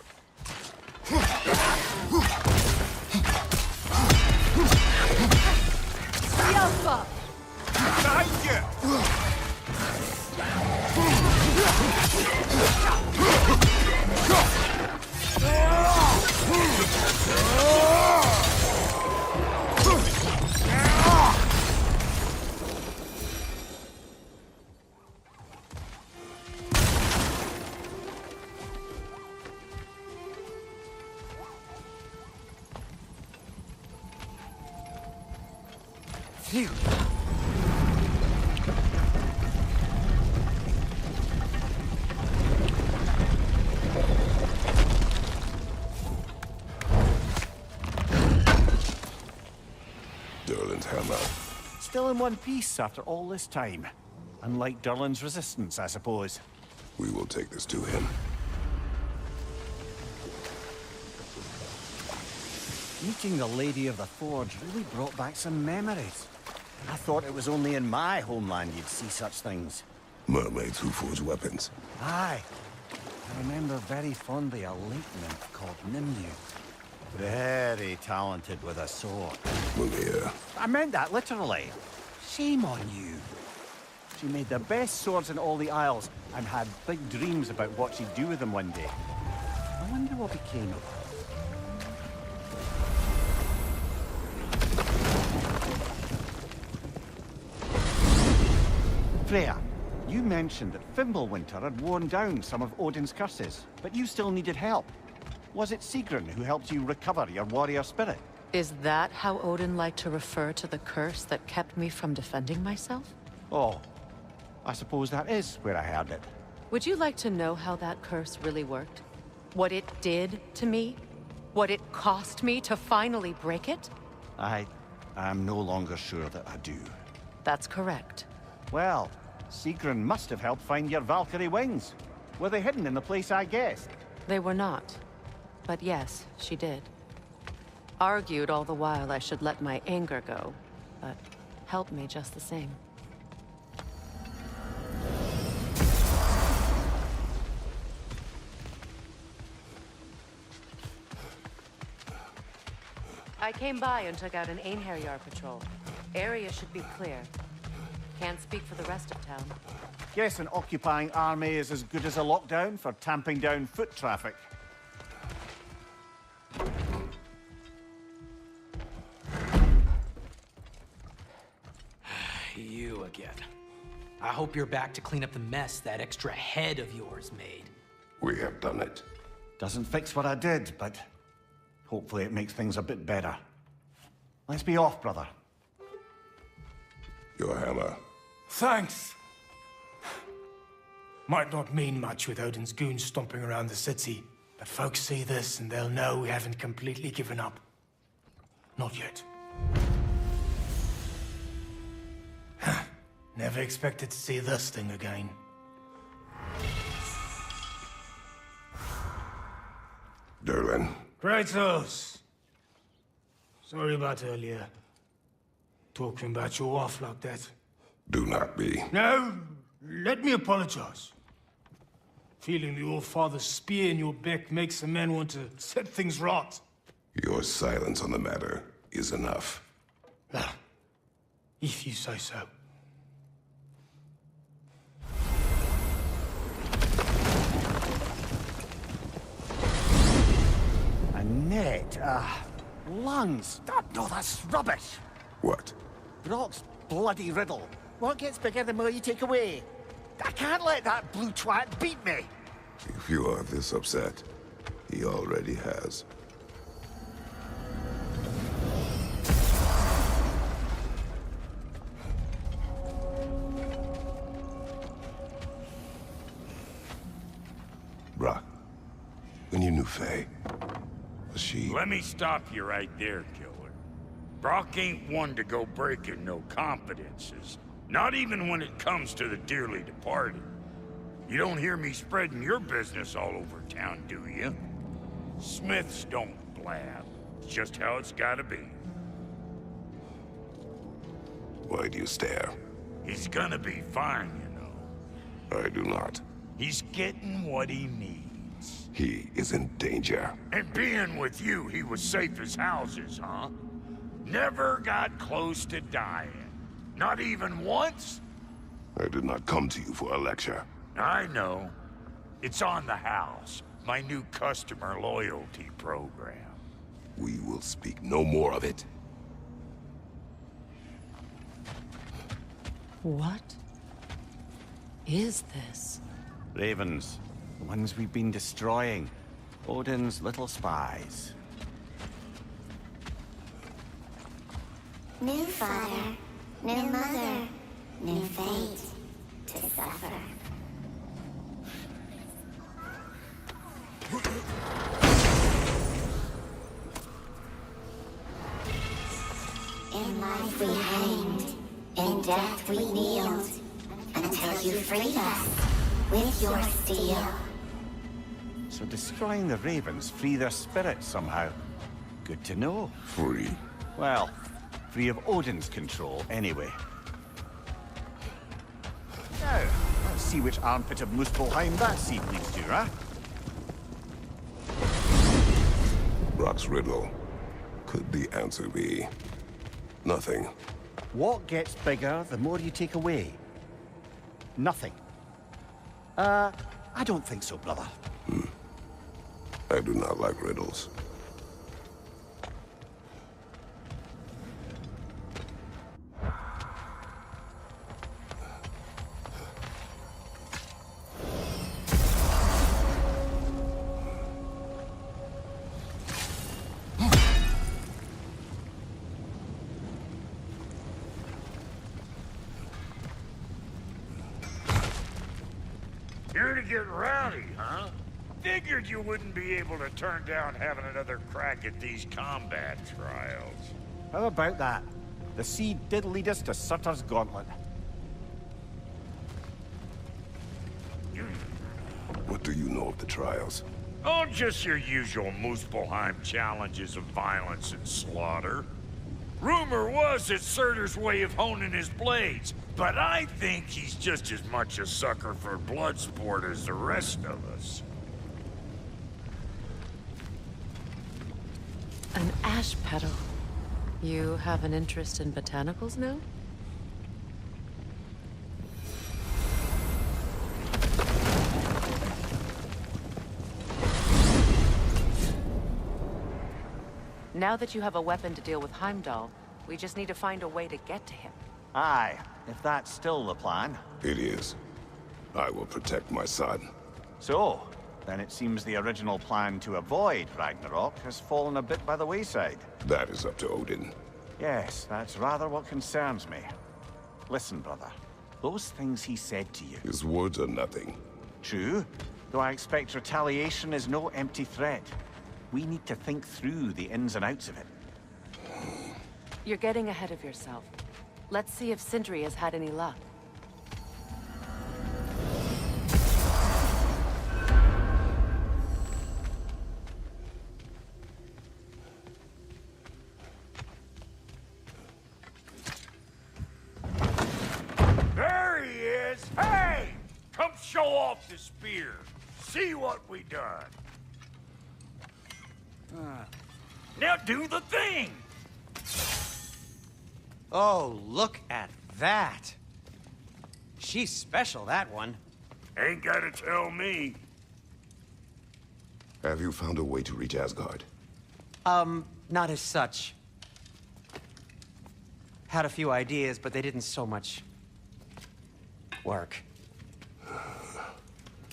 Alpha! Behind you! Phew. Durlin's hammer. Still in one piece after all this time. Unlike Durlin's resistance, I suppose. We will take this to him. Meeting the Lady of the Forge really brought back some memories. I thought it was only in my homeland you'd see such things. Mermaids who forge weapons. Aye. I remember very fondly a lake nymph called Nimue. Very talented with a sword. Mumia. I meant that literally. Shame on you. She made the best swords in all the Isles and had big dreams about what she'd do with them one day. I wonder what became of her. Freya, you mentioned that Fimbulwinter had worn down some of Odin's curses, but you still needed help. Was it Sigrun who helped you recover your warrior spirit? Is that how Odin liked to refer to the curse that kept me from defending myself? Oh, I suppose that is where I heard it. Would you like to know how that curse really worked? What it did to me? What it cost me to finally break it? I'm no longer sure that I do. That's correct. Well, Sigrun must have helped find your Valkyrie wings. Were they hidden in the place I guessed? They were not. But yes, she did. Argued all the while I should let my anger go, but helped me just the same. I came by and took out an Einherjar patrol. Area should be clear. Can't speak for the rest of town. Guess an occupying army is as good as a lockdown for tamping down foot traffic. You again. I hope you're back to clean up the mess that extra head of yours made. We have done it. Doesn't fix what I did, but hopefully it makes things a bit better. Let's be off, brother. Your hammer. Thanks. Might not mean much with Odin's goons stomping around the city, but folks see this and they'll know we haven't completely given up. Not yet. Never expected to see this thing again. Derlin. Kratos! Sorry about earlier. Talking about your wife like that. Do not be. No, let me apologize. Feeling the All-Father's spear in your back makes a man want to set things right. Your silence on the matter is enough. If you say so. A net, lungs. No, that's rubbish. What? Brock's bloody riddle. What gets bigger the more you take away? I can't let that blue twat beat me. If you are this upset, he already has. Brock, when you knew Faye, was she... Let me stop you right there, killer. Brock ain't one to go breaking no confidences. Not even when it comes to the dearly departed. You don't hear me spreading your business all over town, do you? Smiths don't blab. It's just how it's gotta be. Why do you stare? He's gonna be fine, you know. I do not. He's getting what he needs. He is in danger. And being with you, he was safe as houses, huh? Never got close to dying. Not even once? I did not come to you for a lecture. I know. It's on the house. My new customer loyalty program. We will speak no more of it. What is this? Ravens. The ones we've been destroying. Odin's little spies. New father, new mother, new fate to suffer. In life we hanged, in death we kneeled, until you freed us with your steel. So destroying the Ravens free their spirits somehow. Good to know. Free? Well, Free of Odin's control, anyway. Now, let's see which armpit of Muspelheim that seed leads to, huh? Brock's riddle. Could the answer be nothing? What gets bigger the more you take away? Nothing. I don't think so, brother. I do not like riddles. Here to get rowdy, huh? Figured you wouldn't be able to turn down having another crack at these combat trials. How about that? The seed did lead us to Sutter's Gauntlet. What do you know of the trials? Oh, just your usual Muspelheim challenges of violence and slaughter. Rumor was it's Surtur's way of honing his blades, but I think he's just as much a sucker for blood sport as the rest of us. An ash petal. You have an interest in botanicals now? Now that you have a weapon to deal with Heimdall, we just need to find a way to get to him. Aye, if that's still the plan. It is. I will protect my son. So, then it seems the original plan to avoid Ragnarok has fallen a bit by the wayside. That is up to Odin. Yes, that's rather what concerns me. Listen, brother. Those things he said to you... His words are nothing. True, though I expect retaliation is no empty threat. We need to think through the ins and outs of it. You're getting ahead of yourself. Let's see if Sindri has had any luck. There he is! Hey! Come show off the spear. See what we done. Now do the thing! Oh, look at that. She's special, that one. Ain't gotta tell me. Have you found a way to reach Asgard? Not as such. Had a few ideas, but they didn't so much work.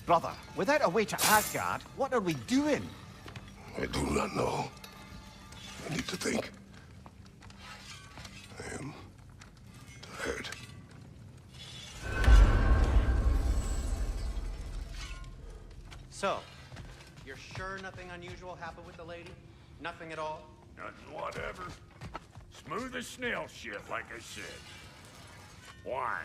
Brother, without a way to Asgard, what are we doing? I do not know. I need to think. I am tired. So, you're sure nothing unusual happened with the lady? Nothing at all? Nothing whatever. Smooth as snail shit, like I said. Why?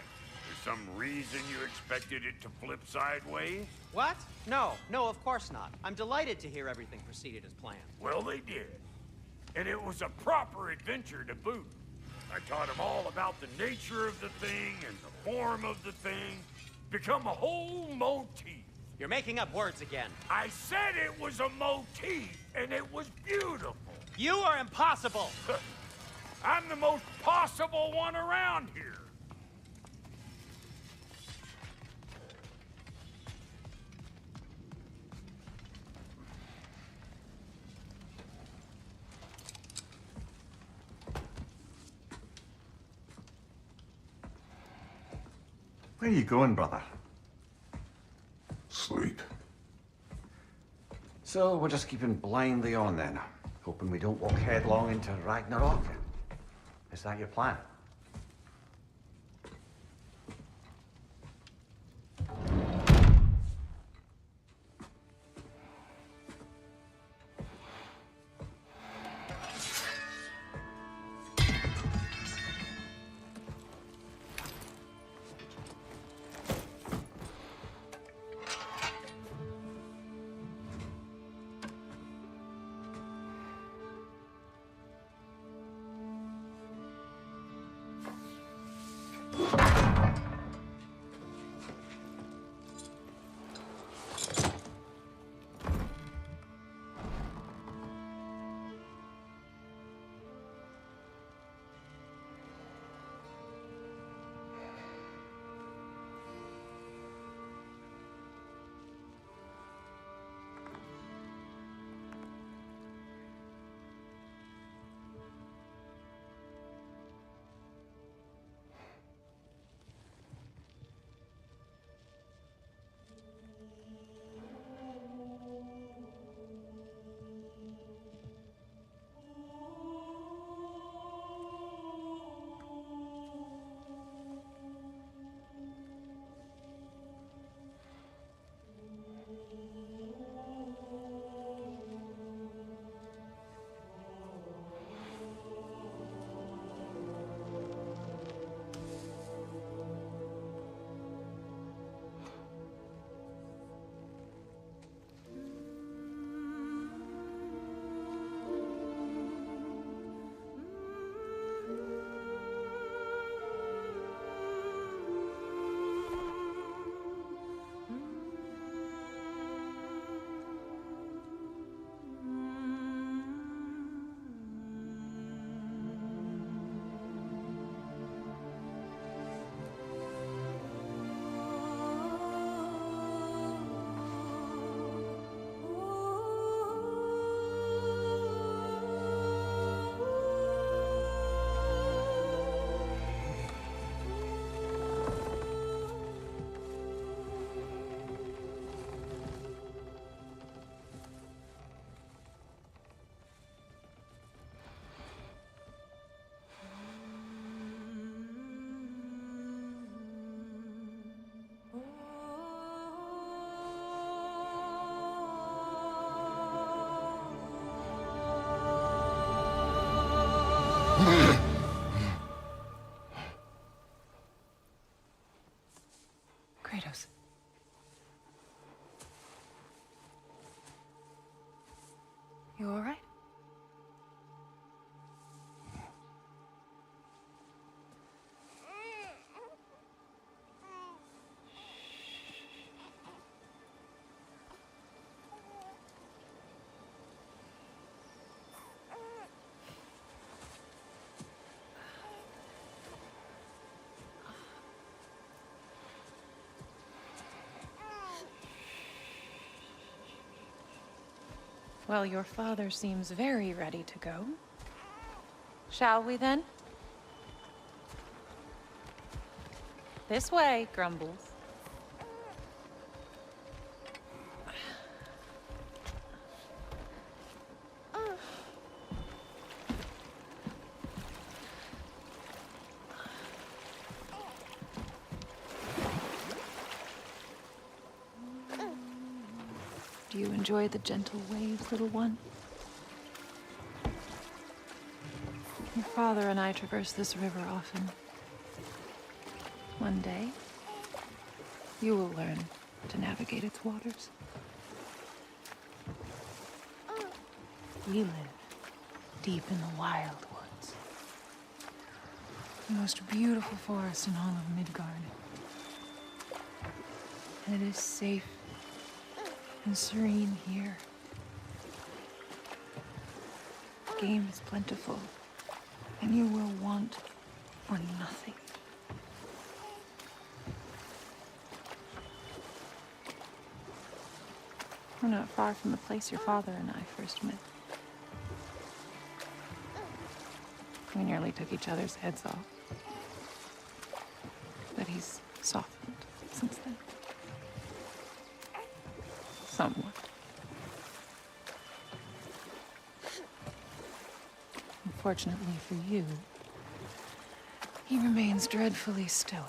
There's some reason you expected it to flip sideways? What? No, of course not. I'm delighted to hear everything proceeded as planned. Well, they did. And it was a proper adventure to boot. I taught them all about the nature of the thing and the form of the thing. Become a whole motif. You're making up words again. I said it was a motif, and it was beautiful. You are impossible. I'm the most possible one around here. Where are you going, brother? Sleep. So we're just keeping blindly on then, hoping we don't walk headlong into Ragnarok. Is that your plan? Kratos. You all right? Well, your father seems very ready to go. Shall we then? This way, Grumbles. Do you enjoy the gentle waves, little one? Your father and I traverse this river often. One day, you will learn to navigate its waters. We live deep in the wild woods. The most beautiful forest in all of Midgard. And it is safe and serene here. Game is plentiful, and you will want for nothing. We're not far from the place your father and I first met. We nearly took each other's heads off. But he's softened since then. Somewhat. Unfortunately for you, he remains dreadfully stoic.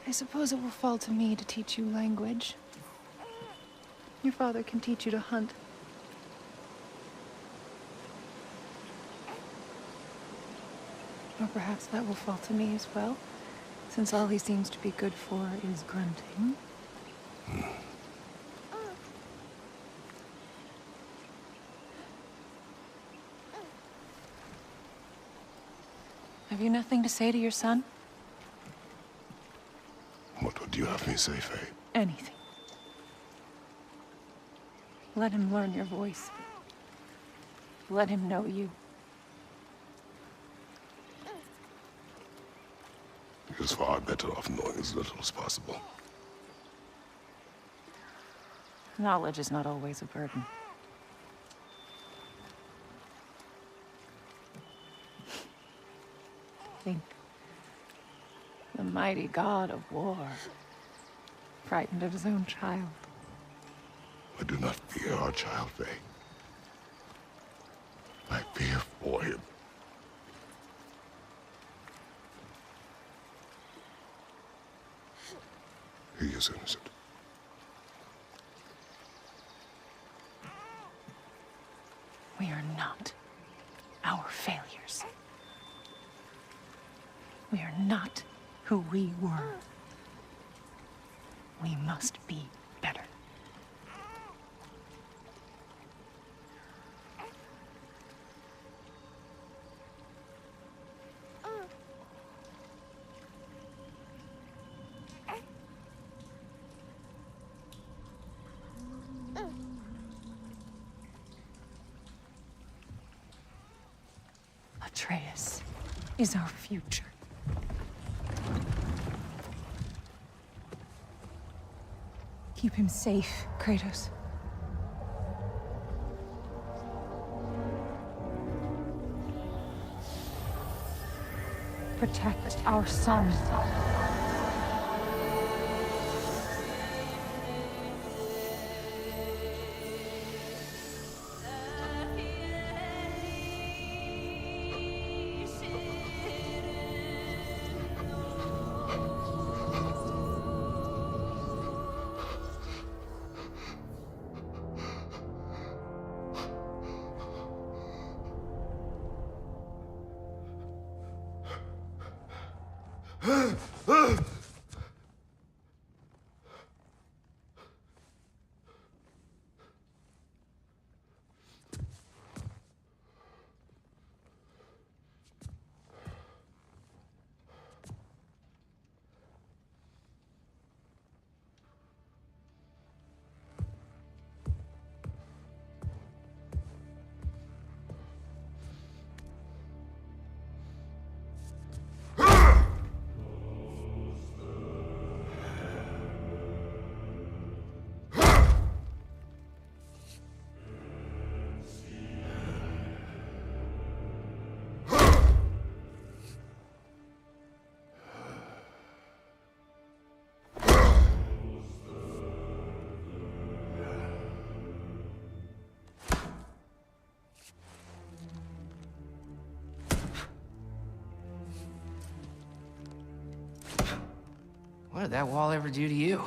I suppose it will fall to me to teach you language. Your father can teach you to hunt. Or perhaps that will fall to me as well, since all he seems to be good for is grunting. Have you nothing to say to your son? What would you have me say, Faye? Anything. Let him learn your voice. Let him know you. He is far better off knowing as little as possible. Knowledge is not always a burden. Think. The mighty god of war, frightened of his own child. I do not fear our child, Faye. I fear for him. He is innocent. We are not our failures. We are not who we were. We must be better. Atreus is our future. Keep him safe, Kratos. Protect our son. What did that wall ever do to you?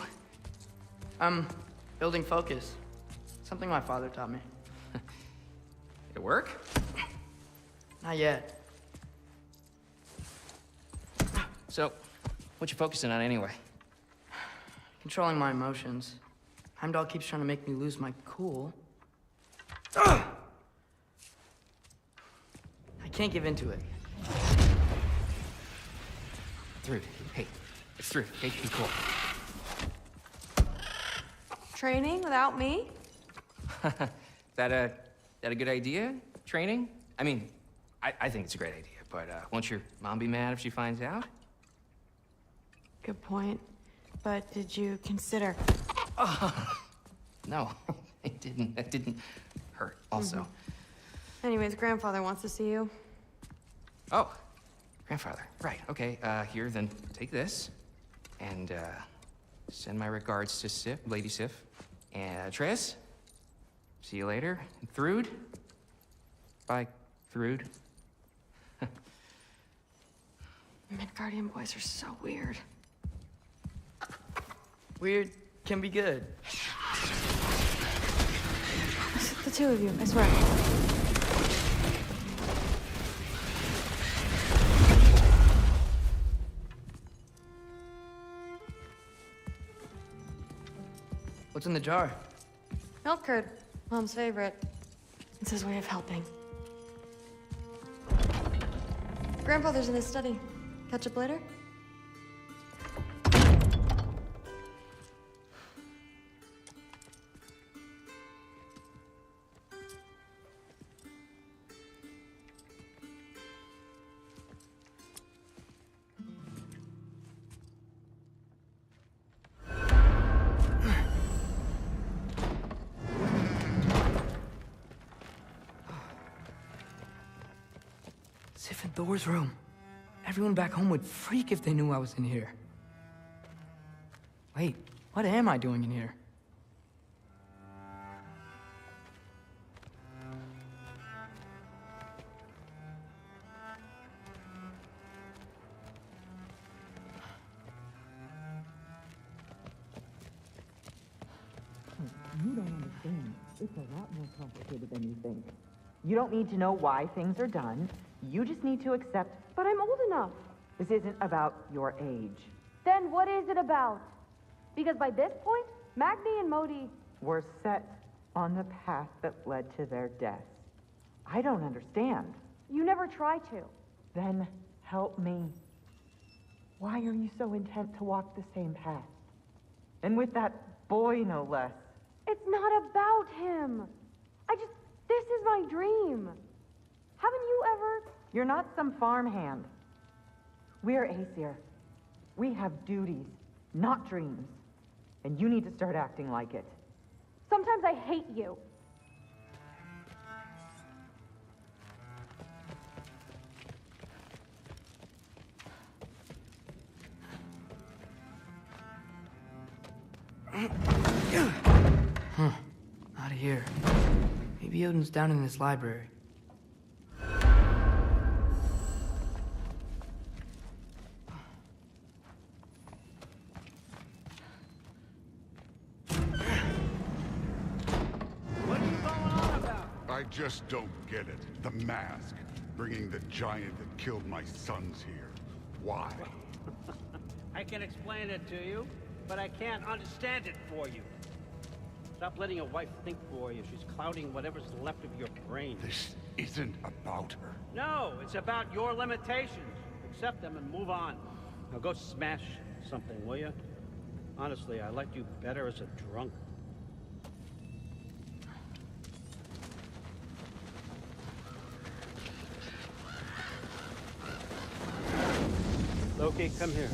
Building focus. Something my father taught me. It work? Not yet. So, what you focusing on anyway? Controlling my emotions. Heimdall keeps trying to make me lose my cool. I can't give into it. Thrud, hey, it's Thrud. Hey, be cool. Training without me? That a good idea? Training? I mean, I think it's a great idea, but won't your mom be mad if she finds out? Good point. But did you consider... No, it didn't. That didn't hurt, also. Anyways, grandfather wants to see you. Oh, grandfather. Right, okay. Here, then take this. And, send my regards to Sif, Lady Sif. And, Tris? See you later. And Thrud? Bye, Thrud. Midgardian boys are so weird. Weird can be good. The two of you, I swear. What's in the jar? Milk curd, Mom's favorite. It's his way of helping. Grandfather's in his study. Catch up later? Sif and Thor's room. Everyone back home would freak if they knew I was in here. Wait, what am I doing in here? You don't understand. It's a lot more complicated than you think. You don't need to know why things are done. You just need to accept. But I'm old enough. This isn't about your age. Then what is it about? Because by this point, Magni and Modi... We're set on the path that led to their deaths. I don't understand. You never try to. Then help me. Why are you so intent to walk the same path? And with that boy, no less. It's not about him. This is my dream. Haven't you ever... You're not some farmhand. We're Aesir. We have duties, not dreams. And you need to start acting like it. Sometimes I hate you. Huh. Out of here. Maybe Odin's down in this library. I just don't get it. The mask. Bringing the giant that killed my sons here. Why? I can explain it to you, but I can't understand it for you. Stop letting your wife think for you. She's clouding whatever's left of your brain. This isn't about her. No, it's about your limitations. Accept them and move on. Now go smash something, will you? Honestly, I liked you better as a drunk. Loki, come here.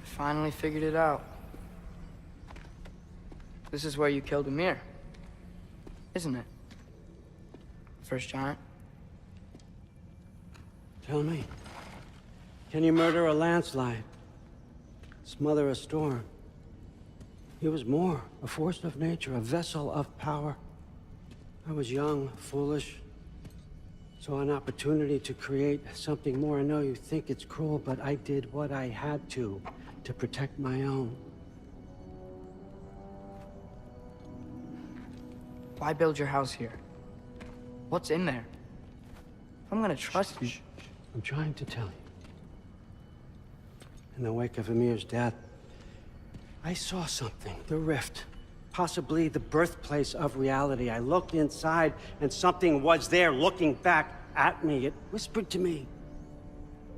Finally figured it out. This is where you killed Ymir, isn't it? First giant. Tell me, can you murder a landslide? Smother a storm? He was more, a force of nature, a vessel of power. I was young, foolish, saw an opportunity to create something more. I know you think it's cruel, but I did what I had to protect my own. Why build your house here? What's in there? I'm gonna trust you. I'm trying to tell you. In the wake of Ymir's death, I saw something, the rift. Possibly the birthplace of reality. I looked inside, and something was there looking back at me. It whispered to me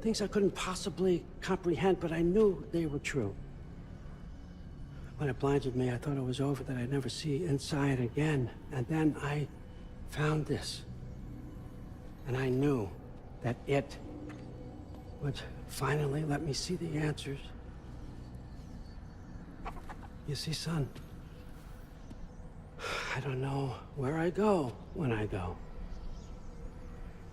things I couldn't possibly comprehend, but I knew they were true. When it blinded me, I thought it was over, that I'd never see inside again. And then I found this. And I knew that it would finally let me see the answers. You see, son, I don't know where I go when I go.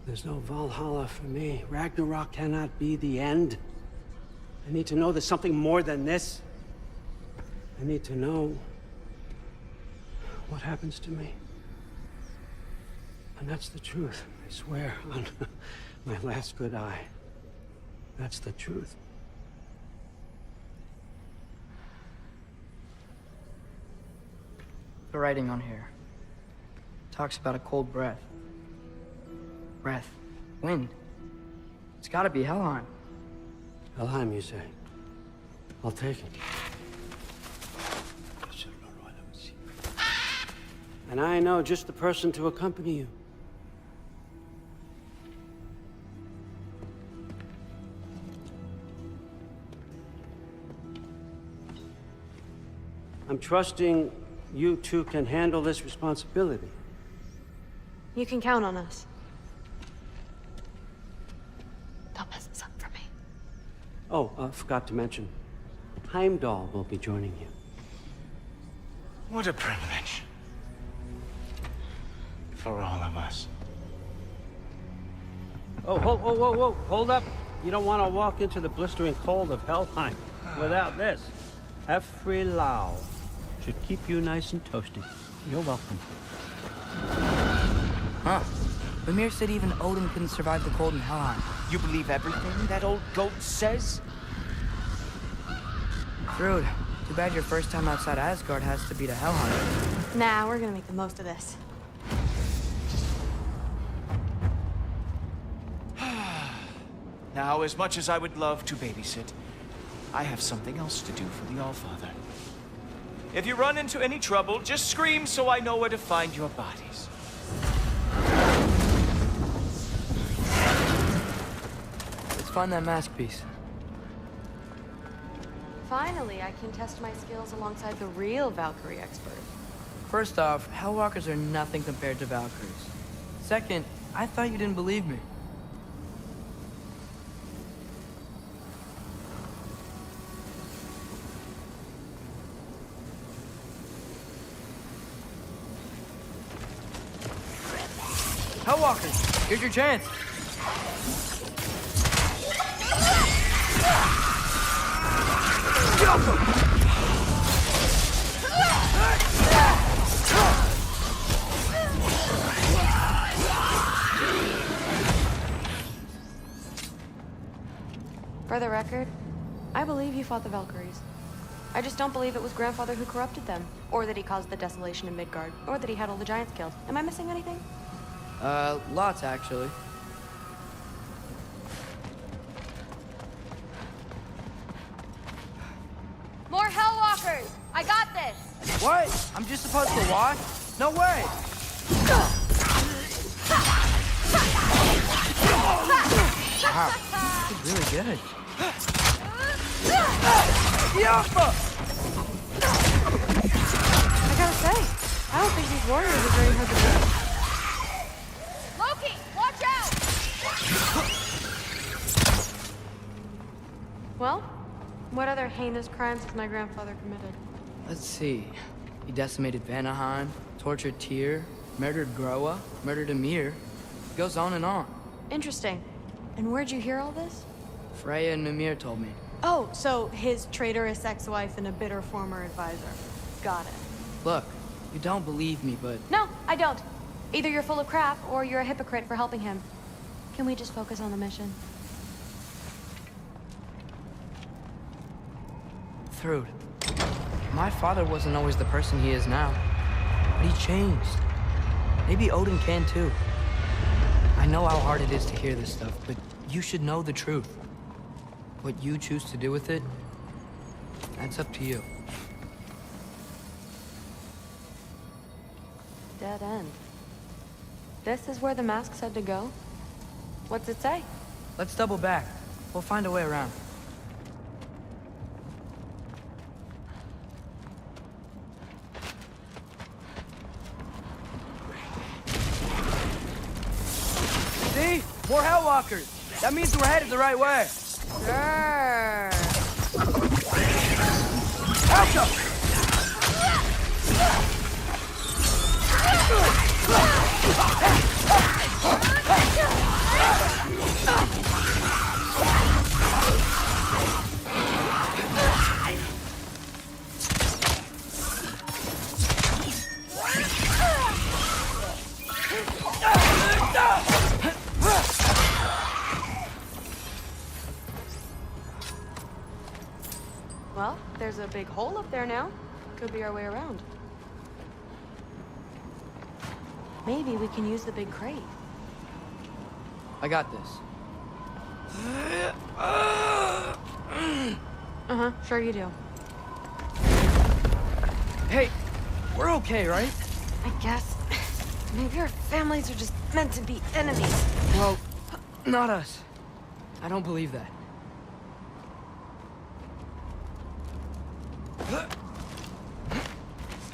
There's no Valhalla for me. Ragnarok cannot be the end. I need to know there's something more than this. I need to know what happens to me. And that's the truth, I swear, on my last good eye. That's the truth. The writing on here talks about a cold breath. Breath. Wind. It's gotta be Helheim. Helheim, you say? I'll take it. And I know just the person to accompany you. I'm trusting you two can handle this responsibility. You can count on us. Don't mess this up for me. Oh, forgot to mention, Heimdall will be joining you. What a privilege. For all of us. Oh, whoa, hold up. You don't want to walk into the blistering cold of Helheim without this. E FooLy should keep you nice and toasty. You're welcome. Huh. Ymir said even Odin couldn't survive the cold in Helheim. You believe everything that old goat says? Rude. Too bad your first time outside Asgard has to be to Helheim. Nah, we're gonna make the most of this. Now, as much as I would love to babysit, I have something else to do for the Allfather. If you run into any trouble, just scream so I know where to find your bodies. Let's find that mask piece. Finally, I can test my skills alongside the real Valkyrie expert. First off, Hellwalkers are nothing compared to Valkyries. Second, I thought you didn't believe me. Hellwalkers, here's your chance. For the record, I believe you fought the Valkyries. I just don't believe it was Grandfather who corrupted them, or that he caused the desolation in Midgard, or that he had all the giants killed. Am I missing anything? Lots, actually. More Hellwalkers! I got this! What? I'm just supposed to watch? No way! Wow, this is really good. I gotta say, I don't think these warriors are very hard to beat. Loki, watch out! Well, what other heinous crimes has my grandfather committed? Let's see. He decimated Vanaheim, tortured Tyr, murdered Groa, murdered Ymir. It goes on and on. Interesting. And where'd you hear all this? Freya and Mimir told me. Oh, so his traitorous ex-wife and a bitter former advisor. Got it. Look, you don't believe me, but... No, I don't. Either you're full of crap, or you're a hypocrite for helping him. Can we just focus on the mission? Thrud, my father wasn't always the person he is now. But he changed. Maybe Odin can too. I know how hard it is to hear this stuff, but you should know the truth. What you choose to do with it, that's up to you. Dead end. This is where the mask said to go? What's it say? Let's double back. We'll find a way around. See? More Hellwalkers! That means we're headed the right way! Sure. Alpha! Well, there's a big hole up there now. Could be our way around. Maybe we can use the big crate. I got this. Uh-huh, sure you do. Hey, we're okay, right? I guess. Maybe our families are just meant to be enemies. Well, not us. I don't believe that.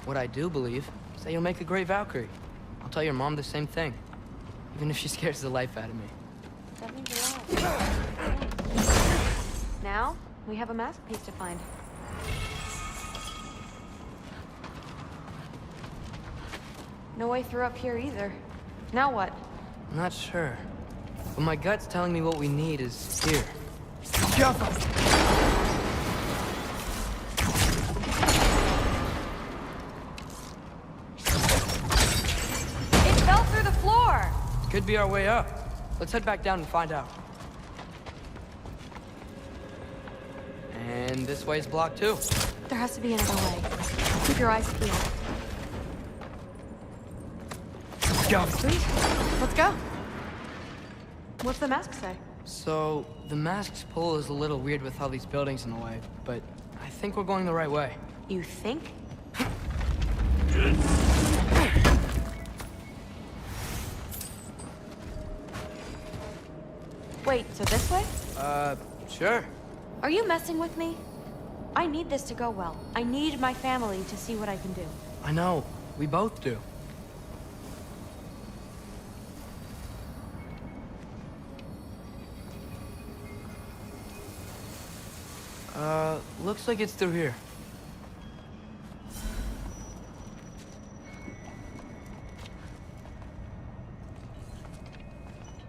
What I do believe is that you'll make a great Valkyrie. I'll tell your mom the same thing, even if she scares the life out of me. That means a lot. Now, we have a mask piece to find. No way through up here either. Now what? I'm not sure, but my gut's telling me what we need is here. Could be our way up. Let's head back down and find out. And this way's blocked too. There has to be another way. Keep your eyes peeled. Go. Sweet. Let's go. What's the mask say? So, the mask's pull is a little weird with all these buildings in the way, but I think we're going the right way. You think? Wait, so this way? Sure. Are you messing with me? I need this to go well. I need my family to see what I can do. I know. We both do. Looks like it's through here.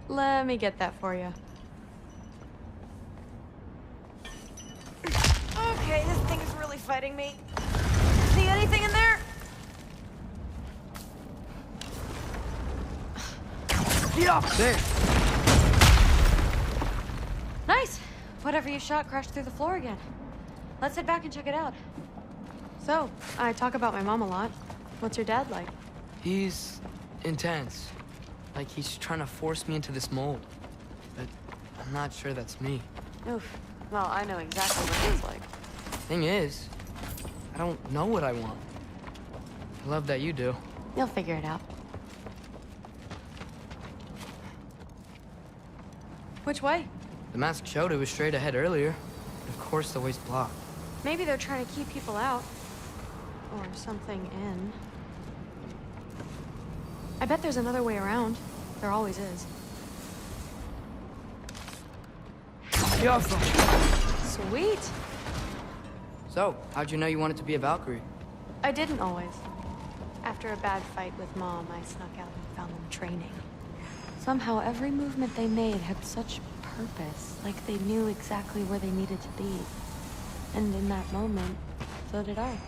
Let me get that for you. Okay, this thing is really fighting me. See anything in there? Yeah, there. Nice. Whatever you shot crashed through the floor again. Let's head back and check it out. So, I talk about my mom a lot. What's your dad like? He's intense. Like he's trying to force me into this mold. But I'm not sure that's me. Oof. Well, I know exactly what it's like. Thing is, I don't know what I want. I love that you do. You'll figure it out. Which way? The mask showed it was straight ahead earlier. Of course the way's blocked. Maybe they're trying to keep people out. Or something in. I bet there's another way around. There always is. Sweet! So, how'd you know you wanted to be a Valkyrie? I didn't always. After a bad fight with Mom, I snuck out and found them training. Somehow, every movement they made had such purpose, like they knew exactly where they needed to be. And in that moment, so did I.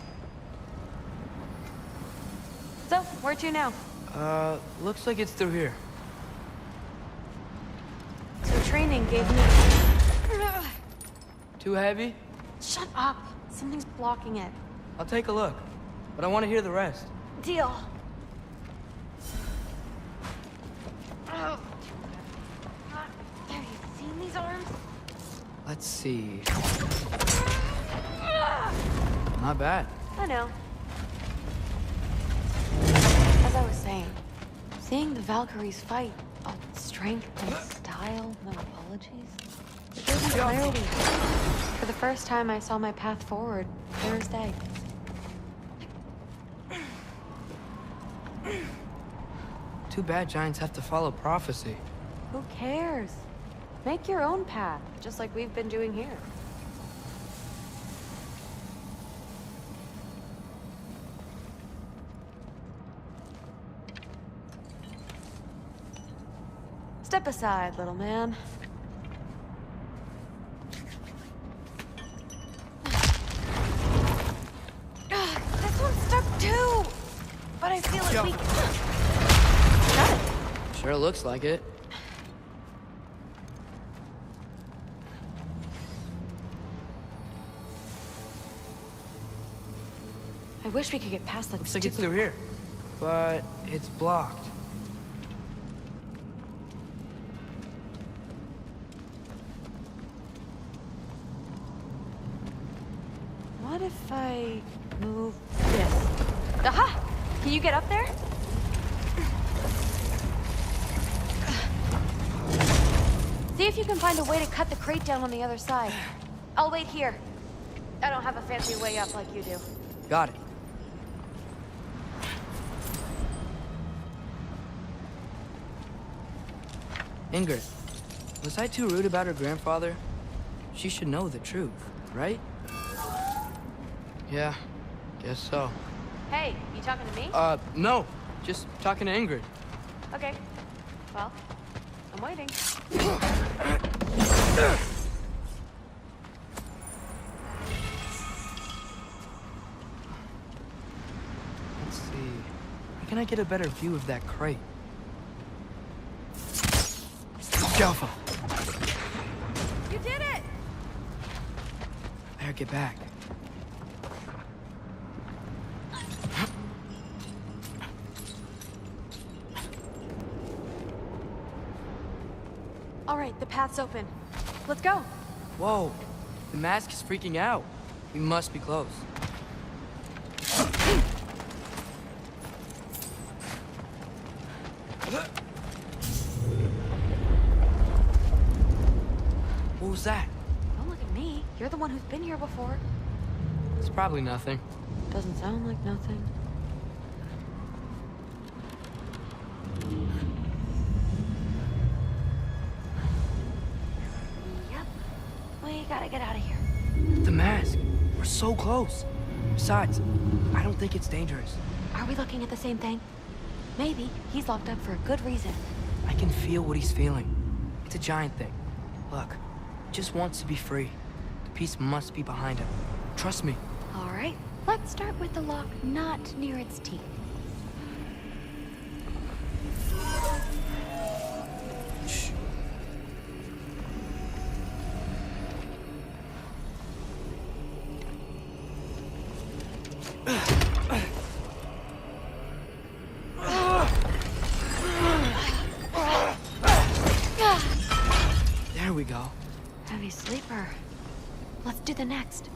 So, where to now? Looks like it's through here. So training gave me... Too heavy? Shut up! Something's blocking it. I'll take a look, but I want to hear the rest. Deal. Oh. Have you seen these arms? Let's see. Not bad. I know. As I was saying, seeing the Valkyries fight, all strength and style, no apologies, it gave me clarity. For the first time, I saw my path forward, clear as day. Too bad giants have to follow prophecy. Who cares? Make your own path, just like we've been doing here. Step aside, little man. This one's stuck too! But I feel it weak. Got it. Sure looks like it. I wish we could get past that. Looks like it's through here, but it's blocked. What if I move this? Aha! Can you get up there? See if you can find a way to cut the crate down on the other side. I'll wait here. I don't have a fancy way up like you do. Got it. Ingrid, was I too rude about her grandfather? She should know the truth, right? Yeah, guess so. Hey, you talking to me? No. Just talking to Ingrid. Okay. Well, I'm waiting. Let's see. How can I get a better view of that crate? Alpha! You did it! Better get back. All right, the path's open. Let's go. Whoa, the mask is freaking out. We must be close. What was that? Don't look at me. You're the one who's been here before. It's probably nothing. Doesn't sound like nothing. Yep. We gotta get out of here. The mask. We're so close. Besides, I don't think it's dangerous. Are we looking at the same thing? Maybe. He's locked up for a good reason. I can feel what he's feeling. It's a giant thing. Look, he just wants to be free. The peace must be behind him. Trust me. All right. Let's start with the lock not near its teeth. Shh. sleeper. Let's do the next.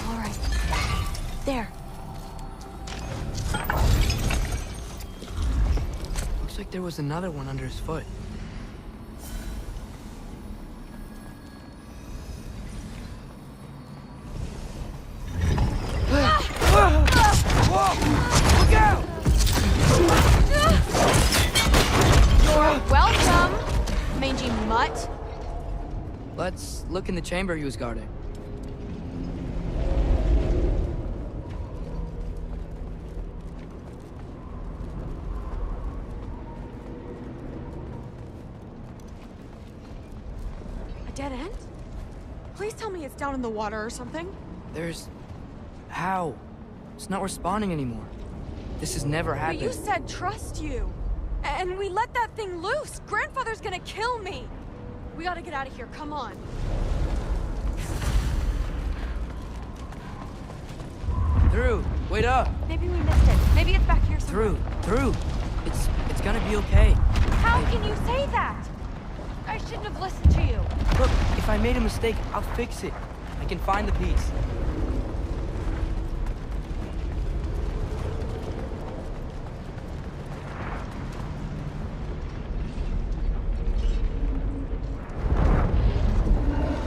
All right. There. Looks like there was another one under his foot. Look out! You're welcome, mangy mutt. Let's look in the chamber he was guarding. A dead end? Please tell me it's down in the water or something. There's... How? It's not respawning anymore. This has never happened. But you said trust you. And we let that thing loose. Grandfather's gonna kill me. We gotta get out of here, come on. Through, wait up. Maybe we missed it. Maybe it's back here somewhere. Through. It's gonna be okay. How can you say that? I shouldn't have listened to you. Look, if I made a mistake, I'll fix it. I can find the piece.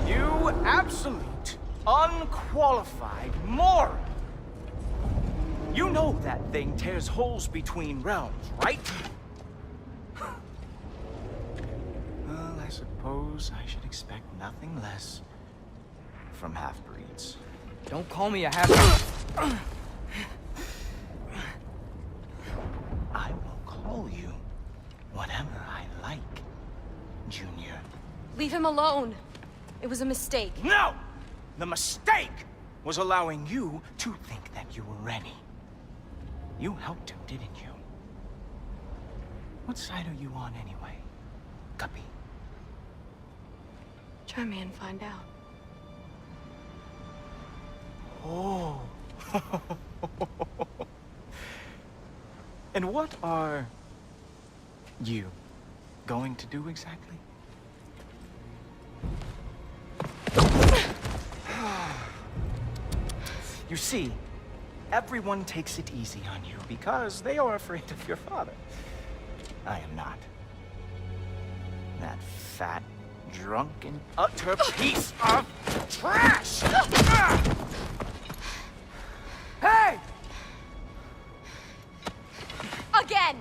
You absolute, unqualified moron! You know that thing tears holes between realms, right? Well, I suppose I should expect nothing less from half-breeds. Don't call me a half... I will call you whatever I like, Junior. Leave him alone. It was a mistake. No! The mistake was allowing you to think that you were ready. You helped him, didn't you? What side are you on anyway, Guppy? Try me and find out. Oh. And what are you going to do exactly? You see, everyone takes it easy on you because they are afraid of your father. I am not. That fat, drunken, utter piece of trash! Hey! Again!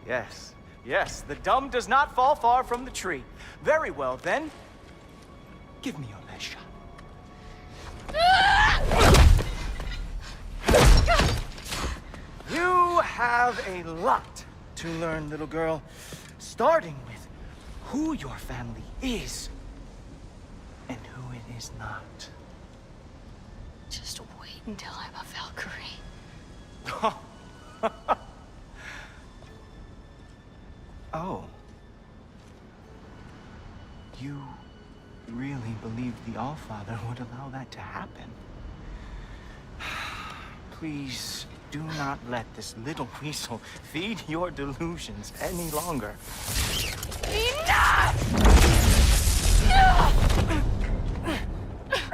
Yes, yes, the dumb does not fall far from the tree. Very well, then. Give me your best shot. You have a lot to learn, little girl. Starting with who your family is and who it is not. Just wait until I'm a Valkyrie. Oh. You really believed the Allfather would allow that to happen? Please do not let this little weasel feed your delusions any longer. Enough!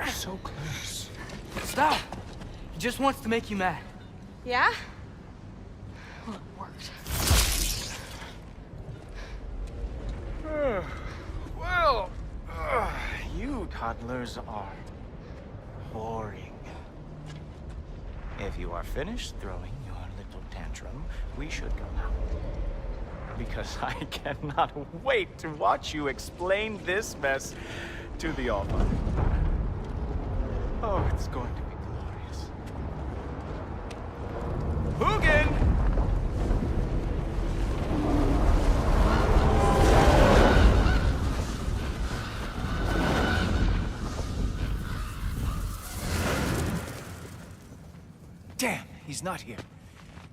So close. Stop! He just wants to make you mad. Yeah? Well, it worked. Well, you toddlers are boring. If you are finished throwing your little tantrum, we should go now. Because I cannot wait to watch you explain this mess to the Allfather. Oh, it's going to be glorious. Hugin! Damn, he's not here.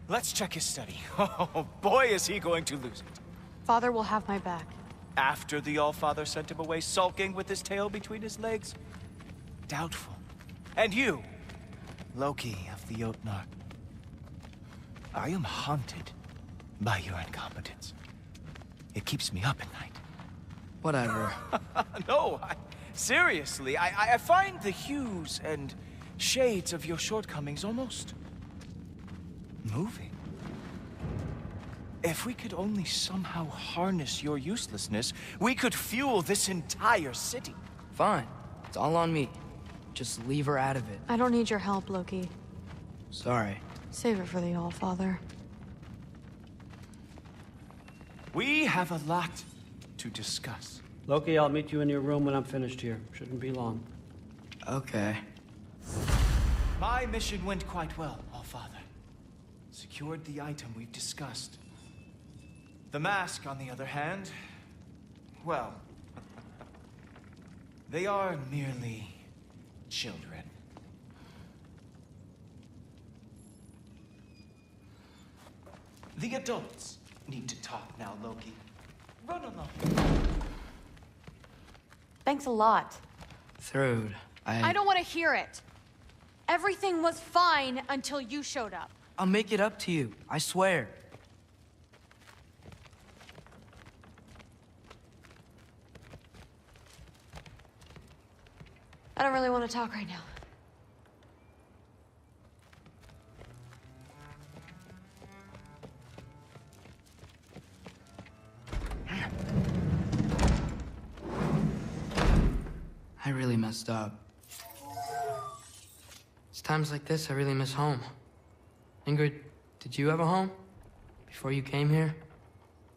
Let's check his study. Oh, boy, is he going to lose it. Father will have my back. After the Allfather sent him away sulking with his tail between his legs? Doubtful. And you, Loki of the Jotnar. I am haunted by your incompetence. It keeps me up at night. Whatever. No, seriously, I find the hues and shades of your shortcomings almost moving. If we could only somehow harness your uselessness, we could fuel this entire city. Fine. It's all on me. Just leave her out of it. I don't need your help, Loki. Sorry. Save it for the Allfather. We have a lot to discuss. Loki, I'll meet you in your room when I'm finished here. Shouldn't be long. Okay. My mission went quite well, Allfather. Secured the item we've discussed. The mask, on the other hand, well, they are merely children. The adults need to talk now, Loki. Run along. Thanks a lot. Thrud, I don't want to hear it. Everything was fine until you showed up. I'll make it up to you. I swear. I don't really want to talk right now. I really messed up. It's times like this I really miss home. Ingrid, did you have a home? Before you came here?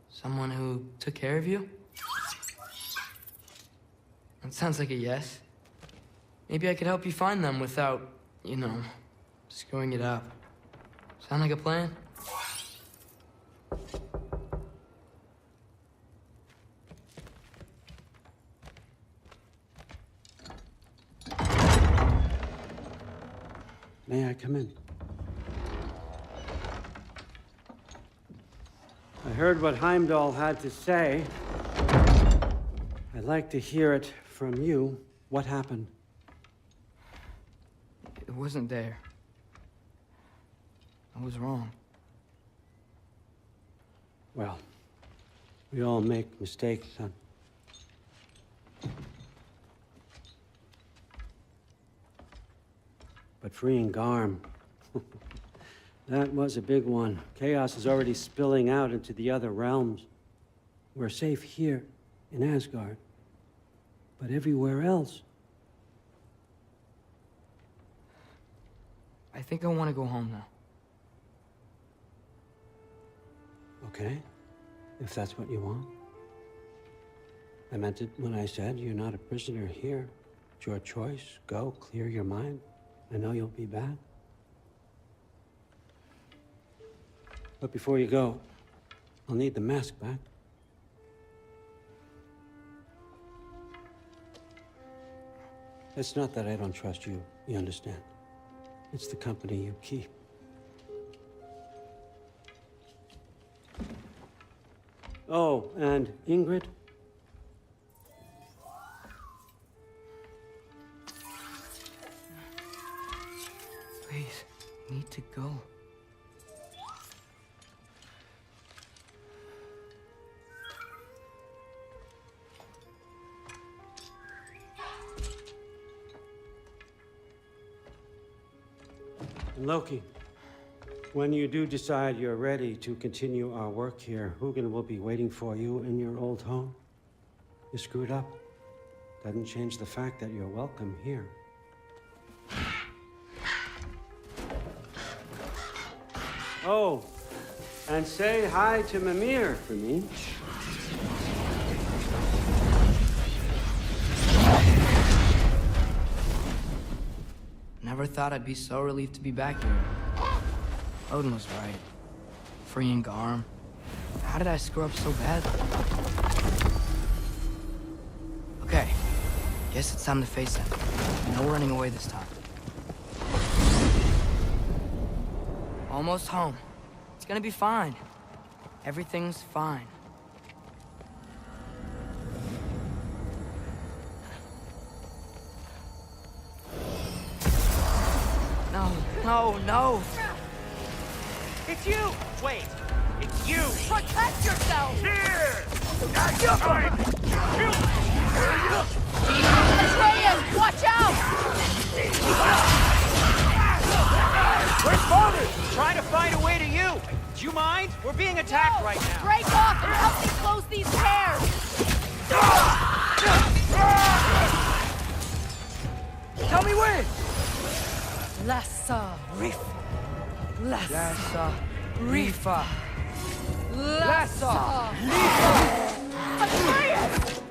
Someone who took care of you? That sounds like a yes. Maybe I could help you find them without, you know, screwing it up. Sound like a plan? May I come in? I heard what Heimdall had to say. I'd like to hear it from you. What happened? It wasn't there. I was wrong. Well, we all make mistakes, son. But freeing Garm, that was a big one. Chaos is already spilling out into the other realms. We're safe here in Asgard, but everywhere else. I think I want to go home now. Okay, if that's what you want. I meant it when I said you're not a prisoner here. It's your choice. Go, clear your mind. I know you'll be back. But before you go, I'll need the mask back. It's not that I don't trust you, you understand? It's the company you keep. Oh, and Ingrid? Please, need to go. Loki, when you do decide you're ready to continue our work here, Hugin will be waiting for you in your old home. You screwed up. Doesn't change the fact that you're welcome here. Oh, and say hi to Mimir for me. Never thought I'd be so relieved to be back here. Odin was right. Freeing Garm. How did I screw up so badly? Okay. Guess it's time to face it. No running away this time. Almost home. It's gonna be fine. Everything's fine. No, no. It's you! Wait, it's you! Protect yourself! Here! Atreus, watch out! Where's Father? Trying to find a way to you. Do you mind? We're being attacked right now. Break off and help me close these pairs! Tell me when! Lassa Rifa. Lassa Rifa. Lassa Atreus!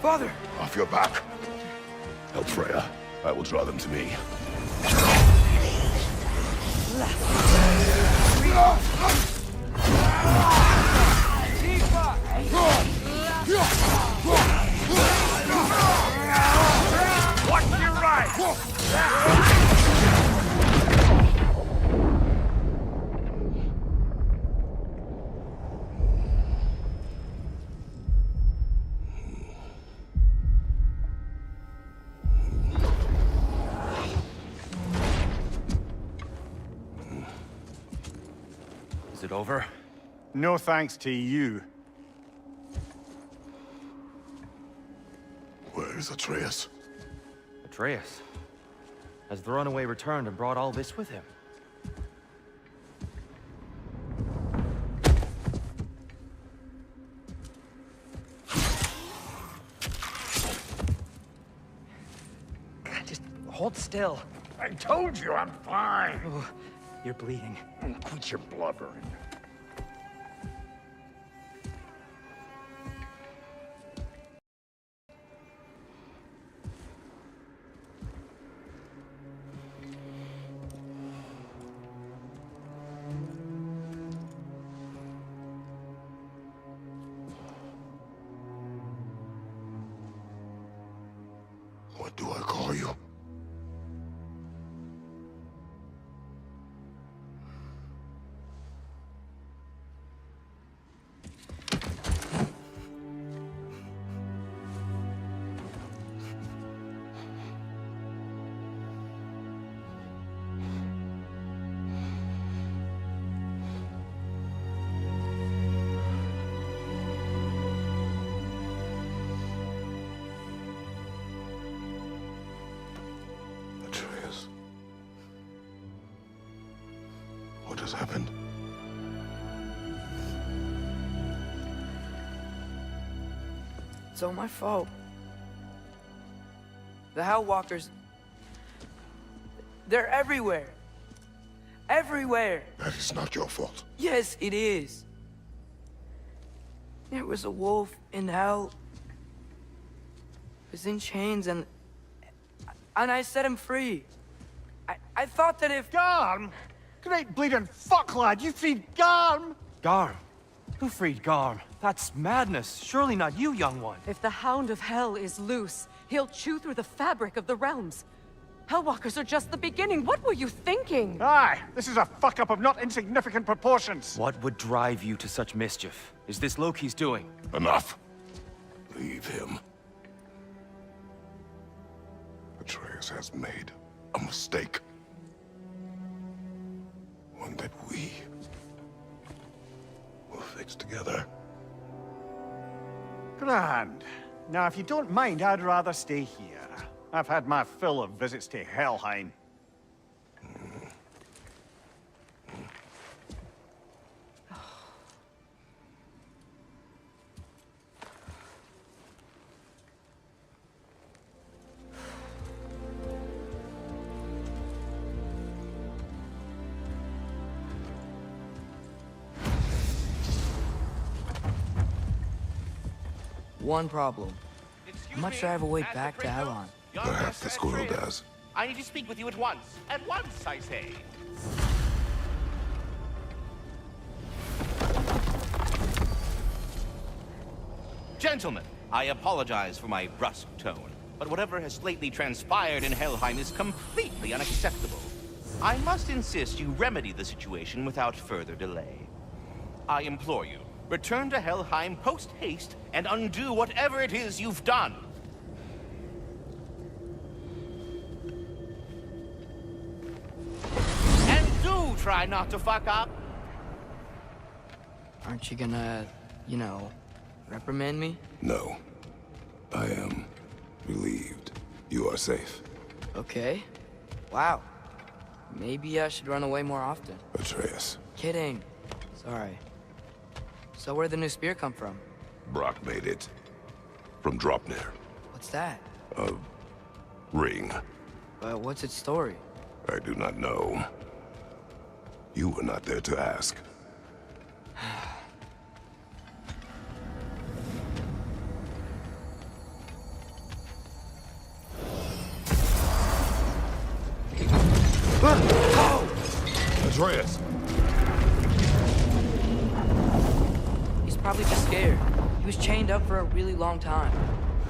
Father! Off your back. Help Freya. I will draw them to me. Watch your right! Is it over? No thanks to you. Where is Atreus? Atreus. Has the runaway returned and brought all this with him? Just hold still. I told you I'm fine. Oh, you're bleeding. Quit your blubbering. What do I call you? Atreus. What has happened? It's all my fault. The Hell Walkers... They're everywhere. Everywhere. That is not your fault. Yes, it is. There was a wolf in hell. He was in chains and I set him free. I thought that if... Garm? Great bleeding fuck, lad. You freed Garm? Garm? Who freed Garm? That's madness. Surely not you, young one. If the Hound of Hell is loose, he'll chew through the fabric of the realms. Hellwalkers are just the beginning. What were you thinking? Aye, this is a fuck-up of not insignificant proportions. What would drive you to such mischief? Is this Loki's doing? Enough. Leave him. Atreus has made a mistake. One that we will fix together. Grand. Now, if you don't mind, I'd rather stay here. I've had my fill of visits to Helheim. One problem. I'm not sure I have a way back to Elon. Perhaps the squirrel does. I need to speak with you at once. At once, I say. Gentlemen, I apologize for my brusque tone, but whatever has lately transpired in Helheim is completely unacceptable. I must insist you remedy the situation without further delay. I implore you, return to Helheim post-haste and undo whatever it is you've done. And do try not to fuck up. Aren't you gonna, you know, reprimand me? No. I am relieved. You are safe. Okay. Wow. Maybe I should run away more often. Atreus. Kidding. Sorry. So where'd the new spear come from? Brock made it. From Dropnir. What's that? A ring. But what's its story? I do not know. You were not there to ask. Atreus! He's probably just scared. He was chained up for a really long time.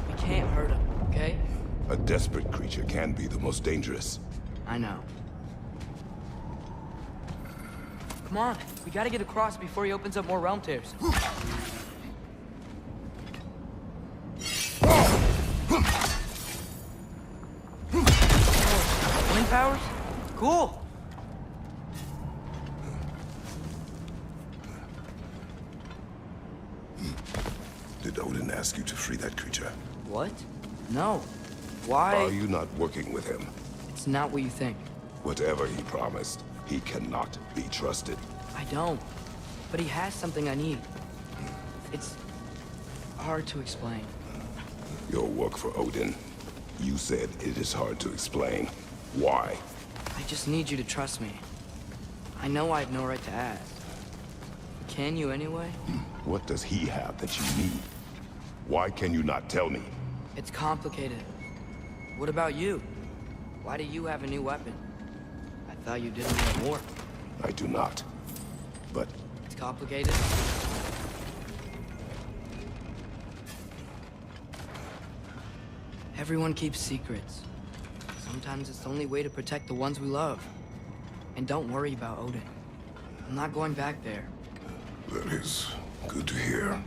We can't hurt him, okay? A desperate creature can be the most dangerous. I know. Come on, we gotta get across before he opens up more realm tears. Wind powers? Cool! Did Odin ask you to free that creature? What? No. Why? Are you not working with him? It's not what you think. Whatever he promised, he cannot be trusted. I don't. But he has something I need. It's hard to explain. Your work for Odin. You said it is hard to explain. Why? I just need you to trust me. I know I have no right to ask. Can you anyway? What does he have that you need? Why can you not tell me? It's complicated. What about you? Why do you have a new weapon? I thought you didn't want war. I do not. But... It's complicated? Everyone keeps secrets. Sometimes it's the only way to protect the ones we love. And don't worry about Odin. I'm not going back there. That is good to hear.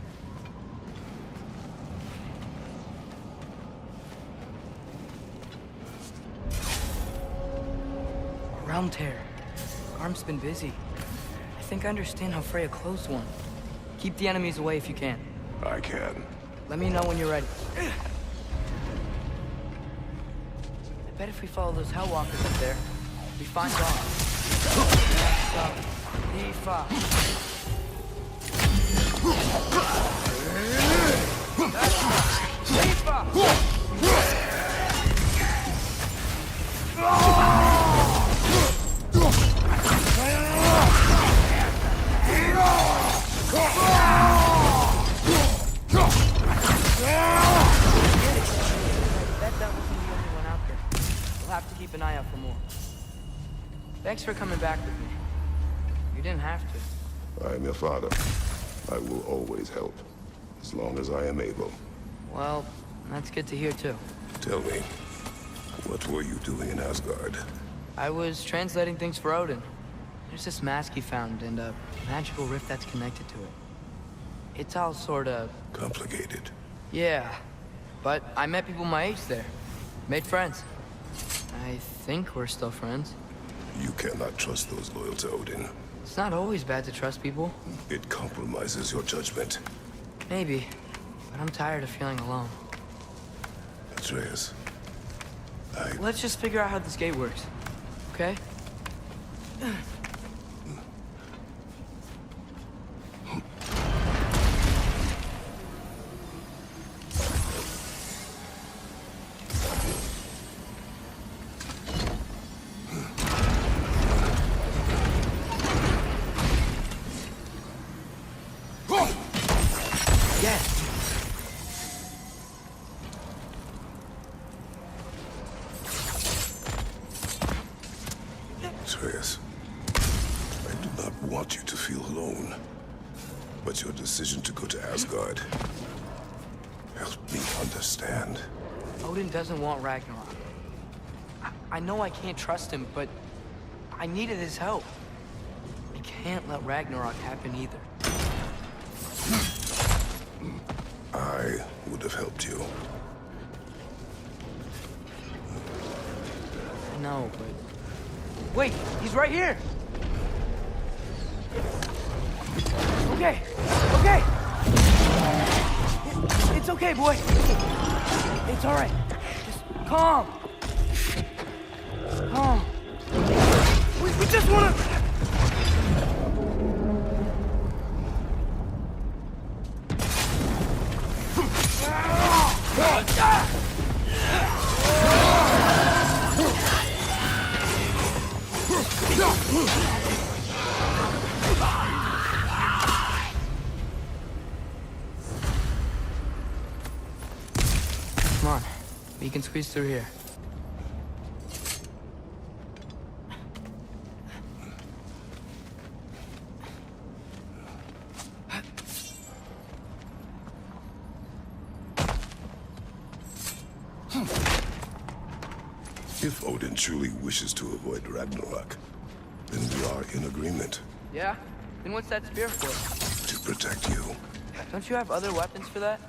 A realm tear. Garm's been busy. I think I understand how Freya closed one. Keep the enemies away if you can. I can. Let me know when you're ready. I bet if we follow those Hellwalkers up there, we find Dawn. We'll have to keep an eye out for more. Thanks for coming back with me. You didn't have to. I am your father. I will always help, as long as I am able. Well, that's good to hear too. Tell me, what were you doing in Asgard? I was translating things for Odin. There's this mask he found and a magical rift that's connected to it. It's all sort of... complicated. Yeah, but I met people my age there. Made friends. I think we're still friends. You cannot trust those loyal to Odin. It's not always bad to trust people. It compromises your judgment. Maybe, but I'm tired of feeling alone. Atreus, Let's just figure out how this gate works, okay? Atreus, I do not want you to feel alone. But your decision to go to Asgard helped me understand. Odin doesn't want Ragnarok. I know I can't trust him, but I needed his help. I can't let Ragnarok happen either. I would have helped you. No, but... Wait, he's right here! Okay, okay! It's okay, boy. It's all right. Just calm. Calm. We just wanna... Come on. We can squeeze through here. If Odin truly wishes to avoid Ragnarok, then we are in agreement. Yeah? Then what's that spear for? To protect you. Don't you have other weapons for that?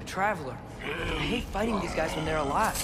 A traveler. I hate fighting these guys when they're alive.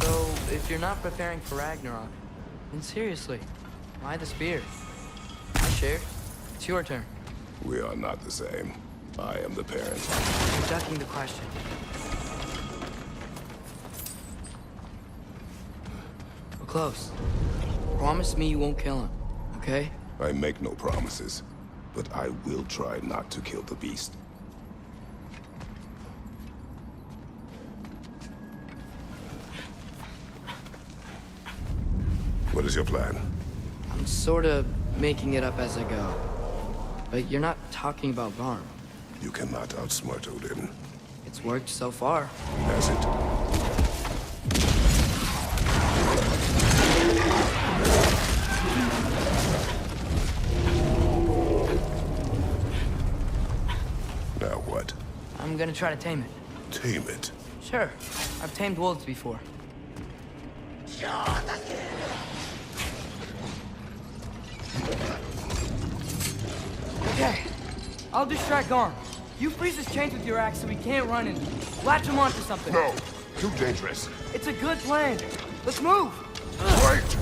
So, if you're not preparing for Ragnarok, then seriously, why the spear? I shared. It's your turn. We are not the same. I am the parent. You're ducking the question. We're close. Promise me you won't kill him, okay? I make no promises, but I will try not to kill the beast. What is your plan? I'm sorta making it up as I go. But you're not talking about Varm. You cannot outsmart Odin. It's worked so far. Has it? Now what? I'm gonna try to tame it. Tame it? Sure. I've tamed wolves before. Okay. I'll distract Garm. You freeze his chains with your axe so he can't run and latch him onto something. No. Too dangerous. It's a good plan. Let's move. Wait!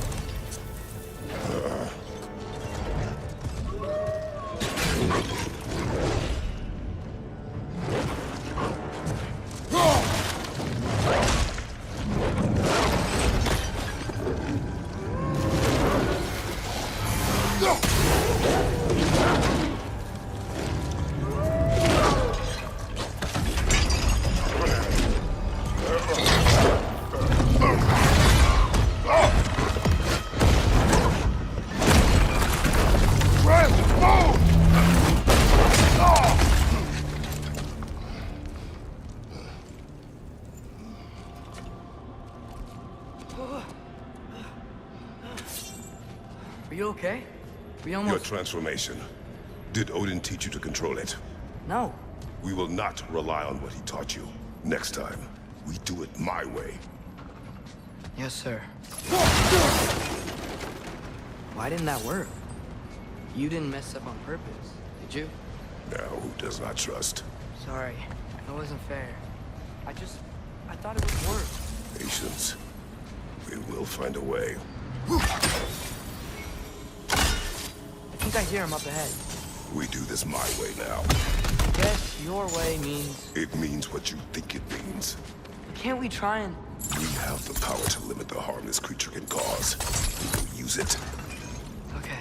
Are you okay? We Your almost... transformation. Did Odin teach you to control it? No. We will not rely on what he taught you. Next time, we do it my way. Yes, sir. Why didn't that work? You didn't mess up on purpose, did you? Now, who does not trust? Sorry. That wasn't fair. I thought it would work. Patience. We will find a way. I think I hear him up ahead. We do this my way now. Guess your way means... It means what you think it means. Can't we try and... We have the power to limit the harm this creature can cause. We will use it. Okay.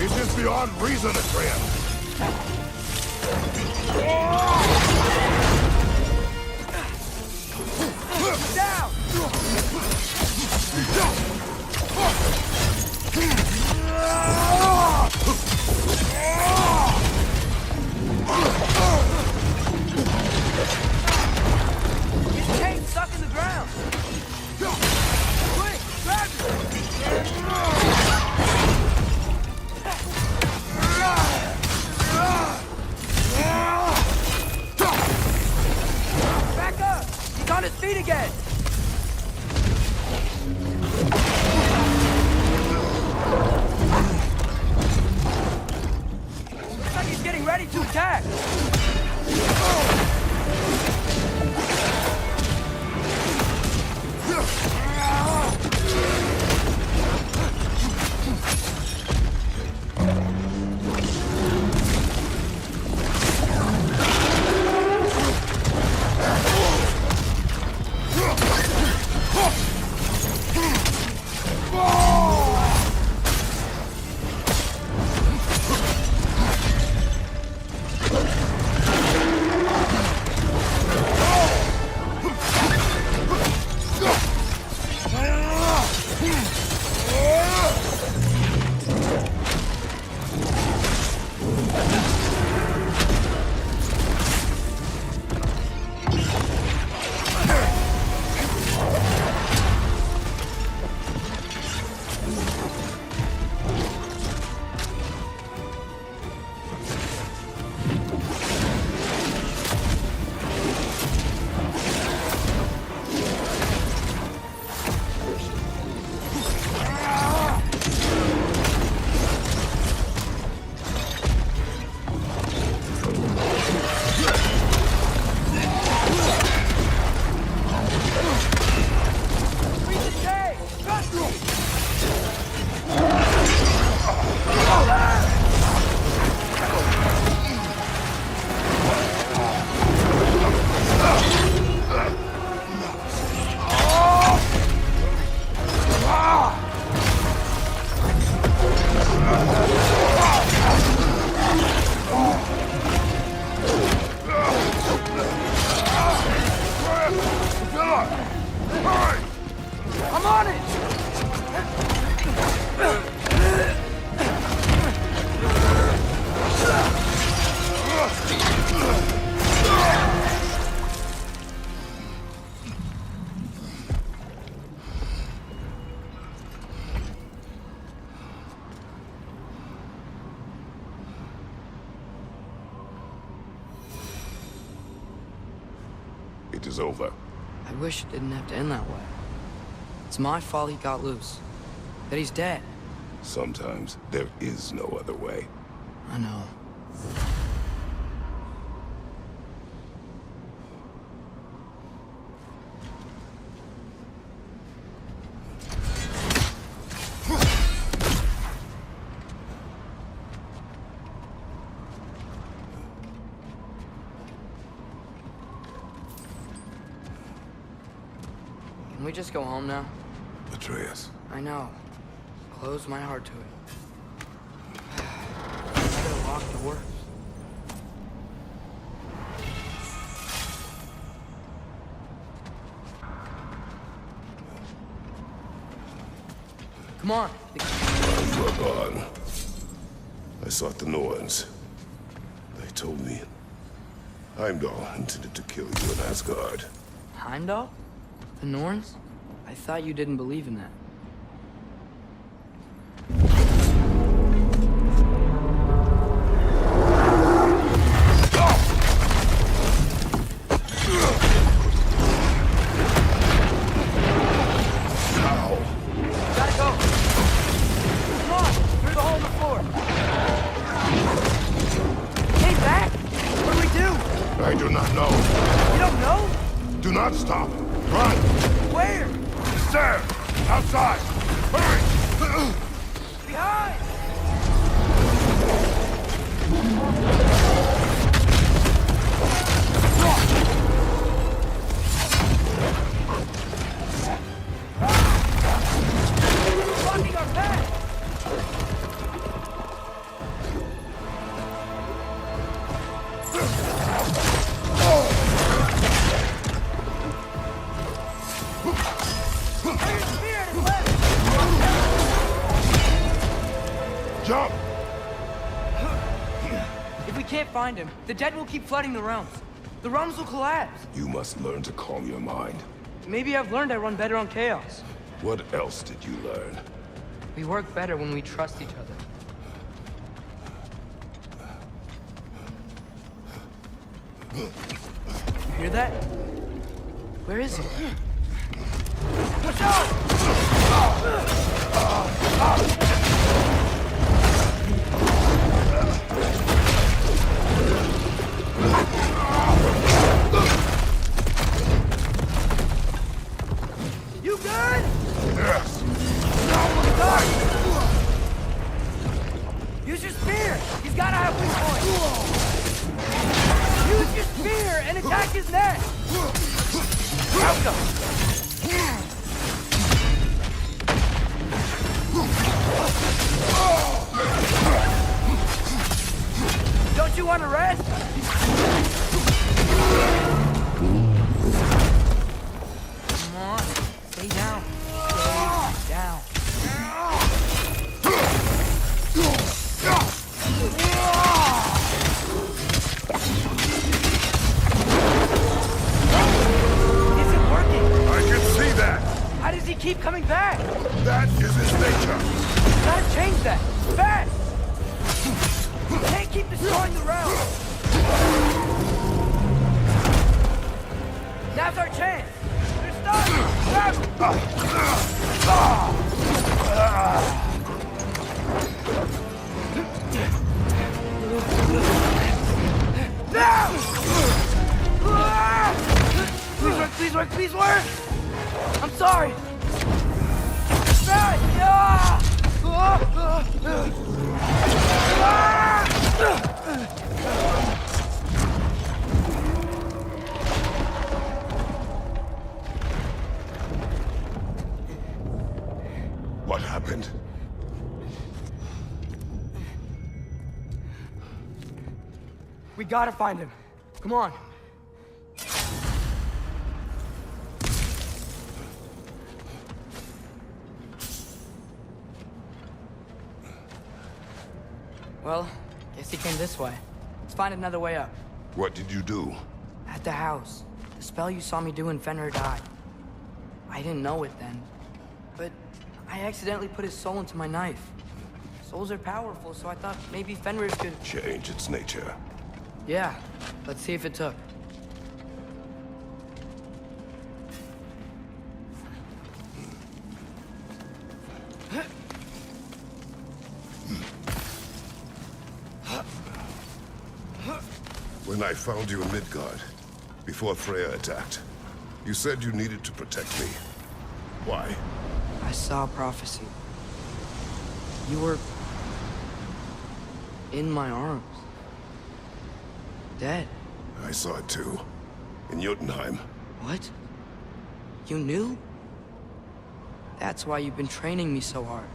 It is beyond reason, Atreus. Down! His chain's stuck in the ground! Quick, grab it! Back up! He's on his feet again! Looks like he's getting ready to attack! I'm on it! It is over. I wish it didn't have to end that way. It's my fault he got loose. That he's dead. Sometimes there is no other way. I know. Can we just go home now? Atreus. I know. Close my heart to it. I gotta walk the works. Come on. You're gone. I sought the Norns. They told me Heimdall intended to kill you in Asgard. Heimdall? The Norns? I thought you didn't believe in that. I do not know. You don't know? Do not stop. Run! Where? There! Outside! Hurry! Behind! Blocking our path! Jump! If we can't find him, the dead will keep flooding the realms. The realms will collapse. You must learn to calm your mind. Maybe I've learned I run better on chaos. What else did you learn? We work better when we trust each other. You hear that? Where is he? Watch out! You good? Yes. Use your spear! He's gotta have weak points! Use your spear and attack his neck! Outcome! Don't you want to rest? Come on, stay down. Stay down. Isn't working. I can see that. How does he keep coming back? That is his nature. Gotta change that. Fast! We can't keep destroying the realm. Now's our chance. They're starting. No! Please work, please work, please work! I'm sorry. What happened? We gotta find him. Come on. Well, guess he came this way. Let's find another way up. What did you do? At the house. The spell you saw me do when Fenrir died. I didn't know it then, but I accidentally put his soul into my knife. Souls are powerful, so I thought maybe Fenrir's could... Change its nature. Yeah, let's see if it took. When I found you in Midgard, before Freya attacked, you said you needed to protect me. Why? I saw a prophecy. You were... in my arms. Dead. I saw it too. In Jotunheim. What? You knew? That's why you've been training me so hard.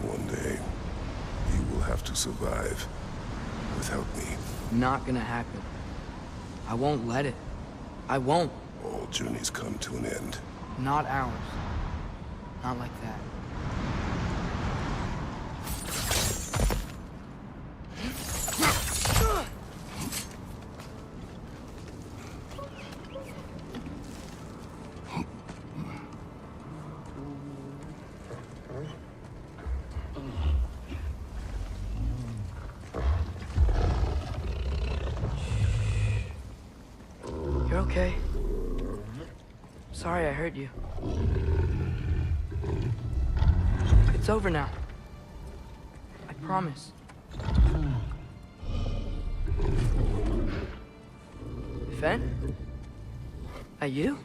One day, you will have to survive without me. Not gonna happen. I won't let it. I won't. All journeys come to an end. Not ours. Not like that. okay? Sorry I hurt you. It's over now. I promise. Fen? That you?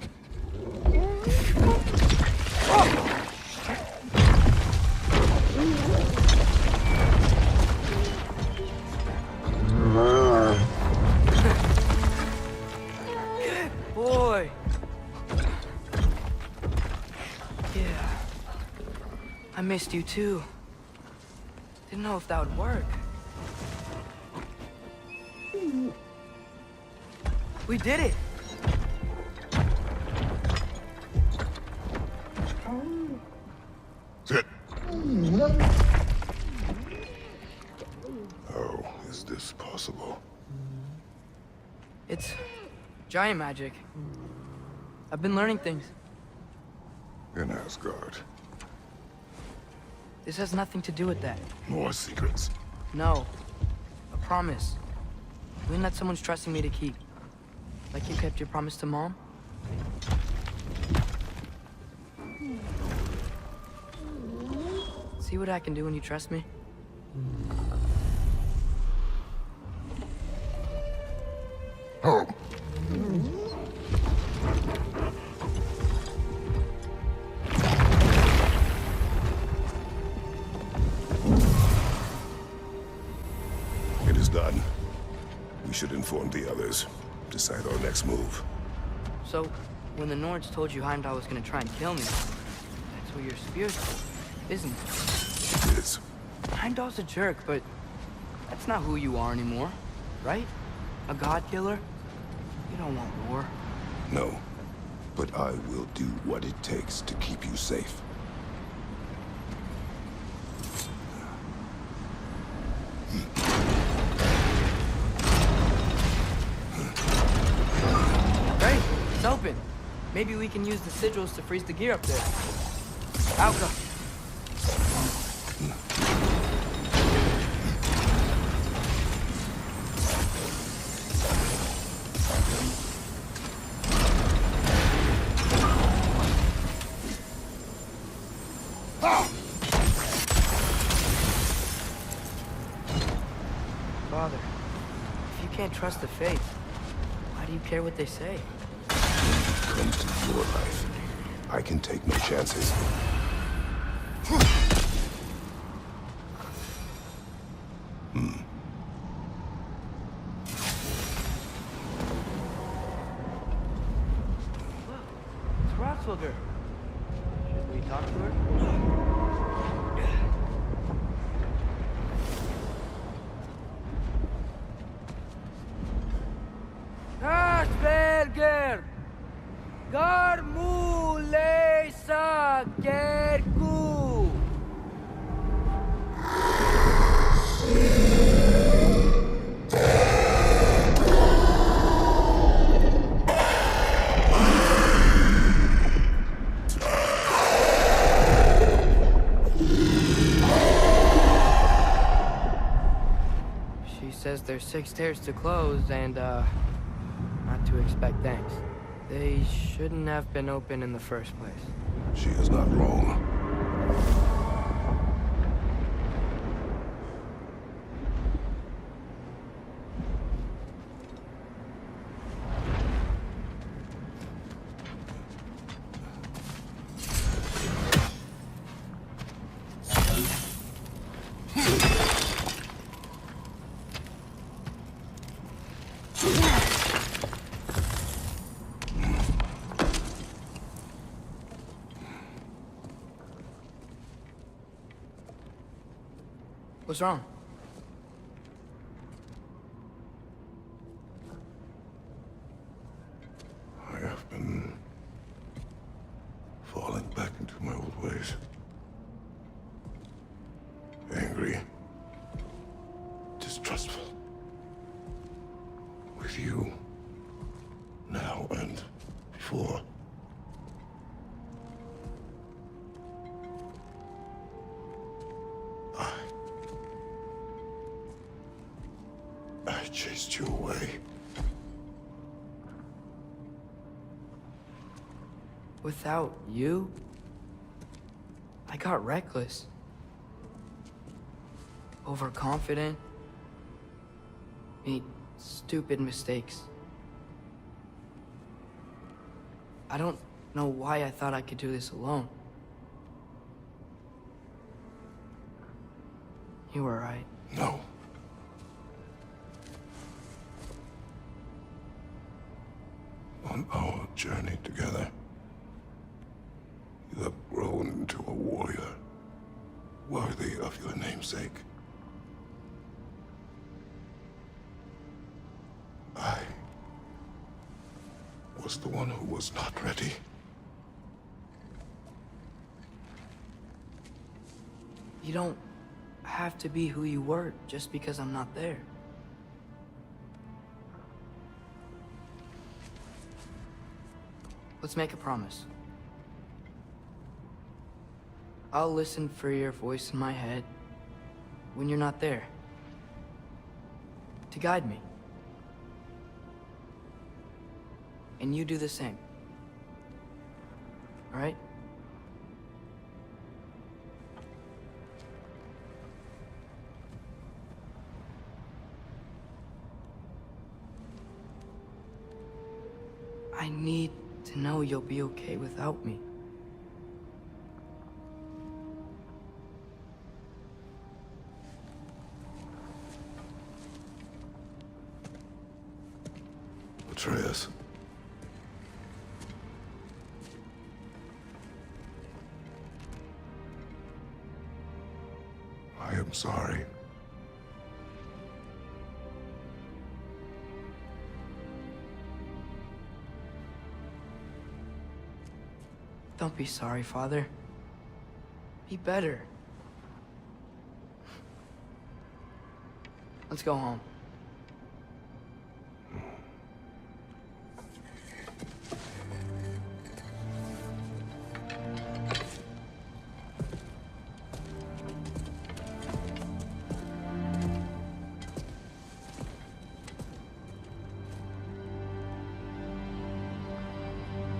Boy. Yeah. I missed you too. Didn't know if that would work. We did it! Sit. How is this possible? It's giant magic. I've been learning things. In Asgard. This has nothing to do with that. More secrets. No. A promise. Something that someone's trusting me to keep. Like you kept your promise to Mom? See what I can do when you trust me? Oh. It is done. We should inform the others. Decide our next move. So, when the Nords told you Heimdall was gonna try and kill me, that's what your spear's for, isn't it? It is. Heimdall's a jerk, but that's not who you are anymore, right? A god killer? You don't want war. No. But I will do what it takes to keep you safe. Right, it's open. Maybe we can use the sigils to freeze the gear up there. Out go. Father, if you can't trust the faith, why do you care what they say? When it comes to your life, I can take no chances. It's Rothfelder. Should we talk to her? Asperger! Garmulesa Gerku! She says there's 6 stairs to close and, not to expect thanks. They shouldn't have been open in the first place. She is not wrong. What's wrong? I have been falling back into my old ways. Angry. Distrustful. With you. Now and before. I chased you away. Without you, I got reckless. Overconfident. Made stupid mistakes. I don't know why I thought I could do this alone. You were right. No. On our journey together, you have grown into a warrior worthy of your namesake. I was the one who was not ready. You don't have to be who you were just because I'm not there. Let's make a promise. I'll listen for your voice in my head when you're not there, to guide me. And you do the same. All right? I need to know you'll be okay without me. Atreus. I am sorry. Don't be sorry, Father. Be better. Let's go home.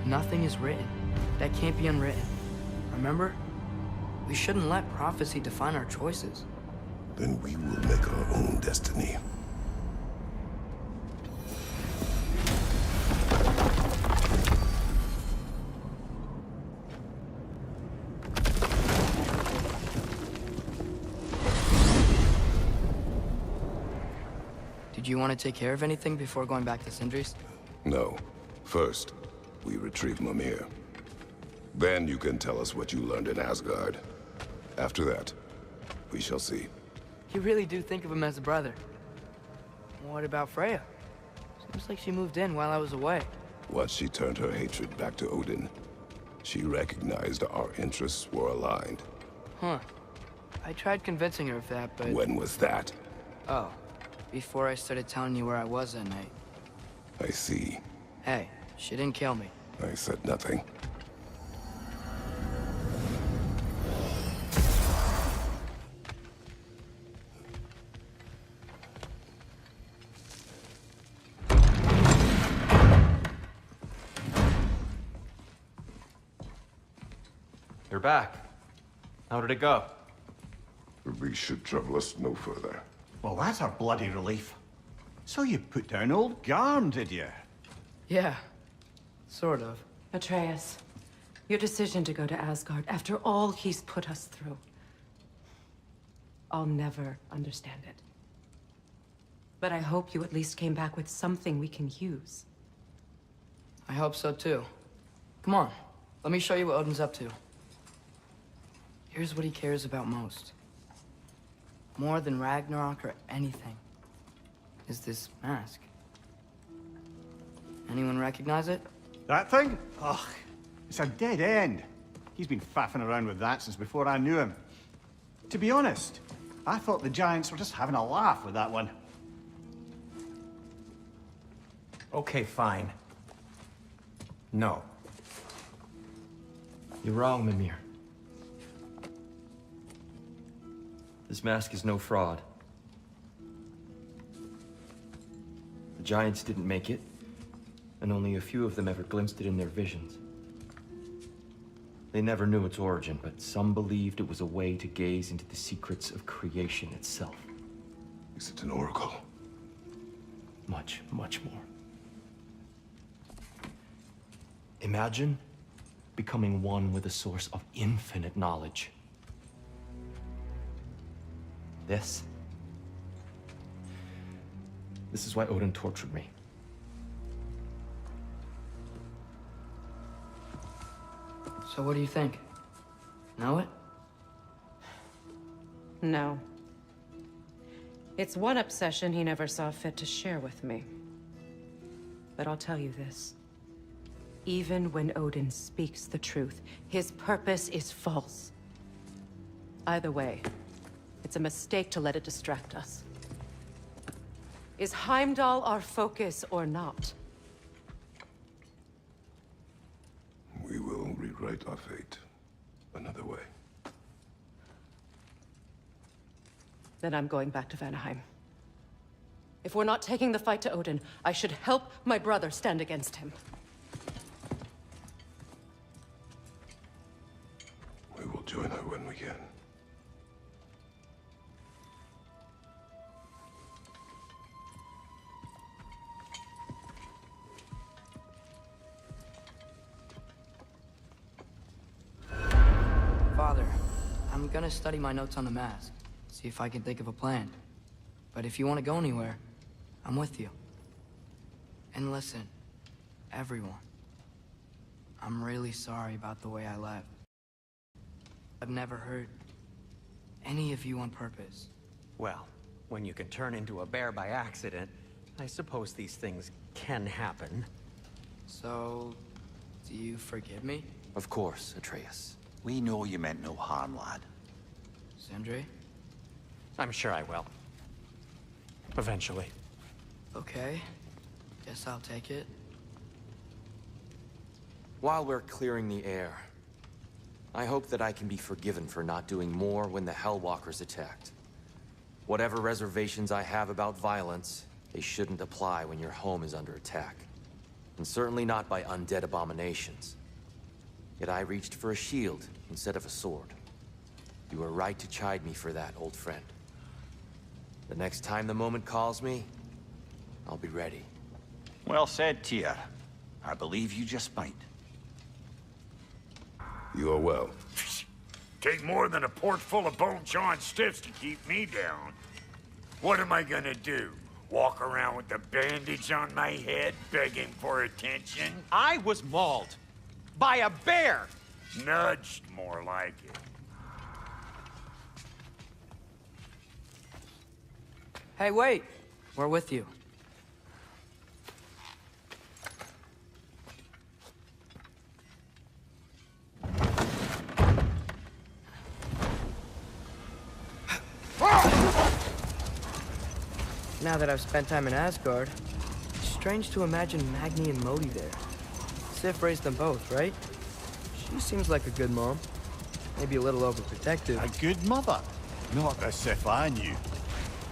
Nothing is written that can't be unwritten. Remember? We shouldn't let prophecy define our choices. Then we will make our own destiny. Did you want to take care of anything before going back to Sindri's? No. First, we retrieve Mimir. Then you can tell us what you learned in Asgard. After that, we shall see. You really do think of him as a brother. What about Freya? Seems like she moved in while I was away. Once she turned her hatred back to Odin, she recognized our interests were aligned. Huh. I tried convincing her of that, but... When was that? Oh, before I started telling you where I was that night. I see. Hey, she didn't kill me. I said nothing. You're back. How did it go? The beast should trouble us no further. Well, that's a bloody relief. So you put down old Garm, did you? Yeah, sort of. Atreus, your decision to go to Asgard after all he's put us through. I'll never understand it. But I hope you at least came back with something we can use. I hope so too. Come on, let me show you what Odin's up to. Here's what he cares about most. More than Ragnarok or anything. Is this mask. Anyone recognize it? That thing? Ugh, it's a dead end. He's been faffing around with that since before I knew him. To be honest, I thought the Giants were just having a laugh with that one. Okay, fine. No. You're wrong, Mimir. This mask is no fraud. The Giants didn't make it, and only a few of them ever glimpsed it in their visions. They never knew its origin, but some believed it was a way to gaze into the secrets of creation itself. Is it an oracle? Much, much more. Imagine becoming one with a source of infinite knowledge. This is why Odin tortured me. So what do you think? Know it? No. It's one obsession he never saw fit to share with me. But I'll tell you this. Even when Odin speaks the truth, his purpose is false. Either way, it's a mistake to let it distract us. Is Heimdall our focus or not? We will rewrite our fate another way. Then I'm going back to Vanaheim. If we're not taking the fight to Odin, I should help my brother stand against him. We will join her when we can. Father, I'm gonna study my notes on the mask. See if I can think of a plan. But if you want to go anywhere, I'm with you. And listen, everyone. I'm really sorry about the way I left. I've never hurt any of you on purpose. Well, when you can turn into a bear by accident, I suppose these things can happen. So, do you forgive me? Of course, Atreus. We know you meant no harm, lad. Sindri? I'm sure I will. Eventually. Okay. Guess I'll take it. While we're clearing the air, I hope that I can be forgiven for not doing more when the Hellwalkers attacked. Whatever reservations I have about violence, they shouldn't apply when your home is under attack. And certainly not by undead abominations. Yet I reached for a shield instead of a sword. You were right to chide me for that, old friend. The next time the moment calls me, I'll be ready. Well said, Tyr. I believe you just might. You are well. Take more than a port full of bone-chawing stiffs to keep me down. What am I gonna do? Walk around with a bandage on my head, begging for attention? I was mauled by a bear! Nudged, more like it. Hey, wait! We're with you. Now that I've spent time in Asgard, it's strange to imagine Magni and Modi there. Sif raised them both, right? She seems like a good mom. Maybe a little overprotective. A good mother? Not the Sif I knew.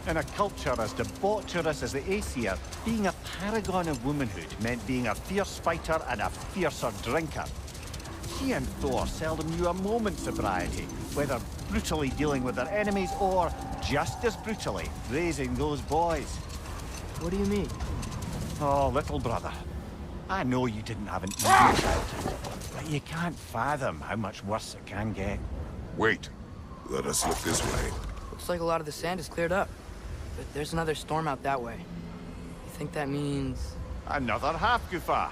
In a culture as debaucherous as the Aesir, being a paragon of womanhood meant being a fierce fighter and a fiercer drinker. She and Thor seldom knew a moment's sobriety, whether brutally dealing with their enemies or, just as brutally, raising those boys. What do you mean? Oh, little brother. I know you didn't have an easy childhood, but you can't fathom how much worse it can get. Wait. Let us look this way. Looks like a lot of the sand is cleared up. But there's another storm out that way. You think that means... Another half-goofa.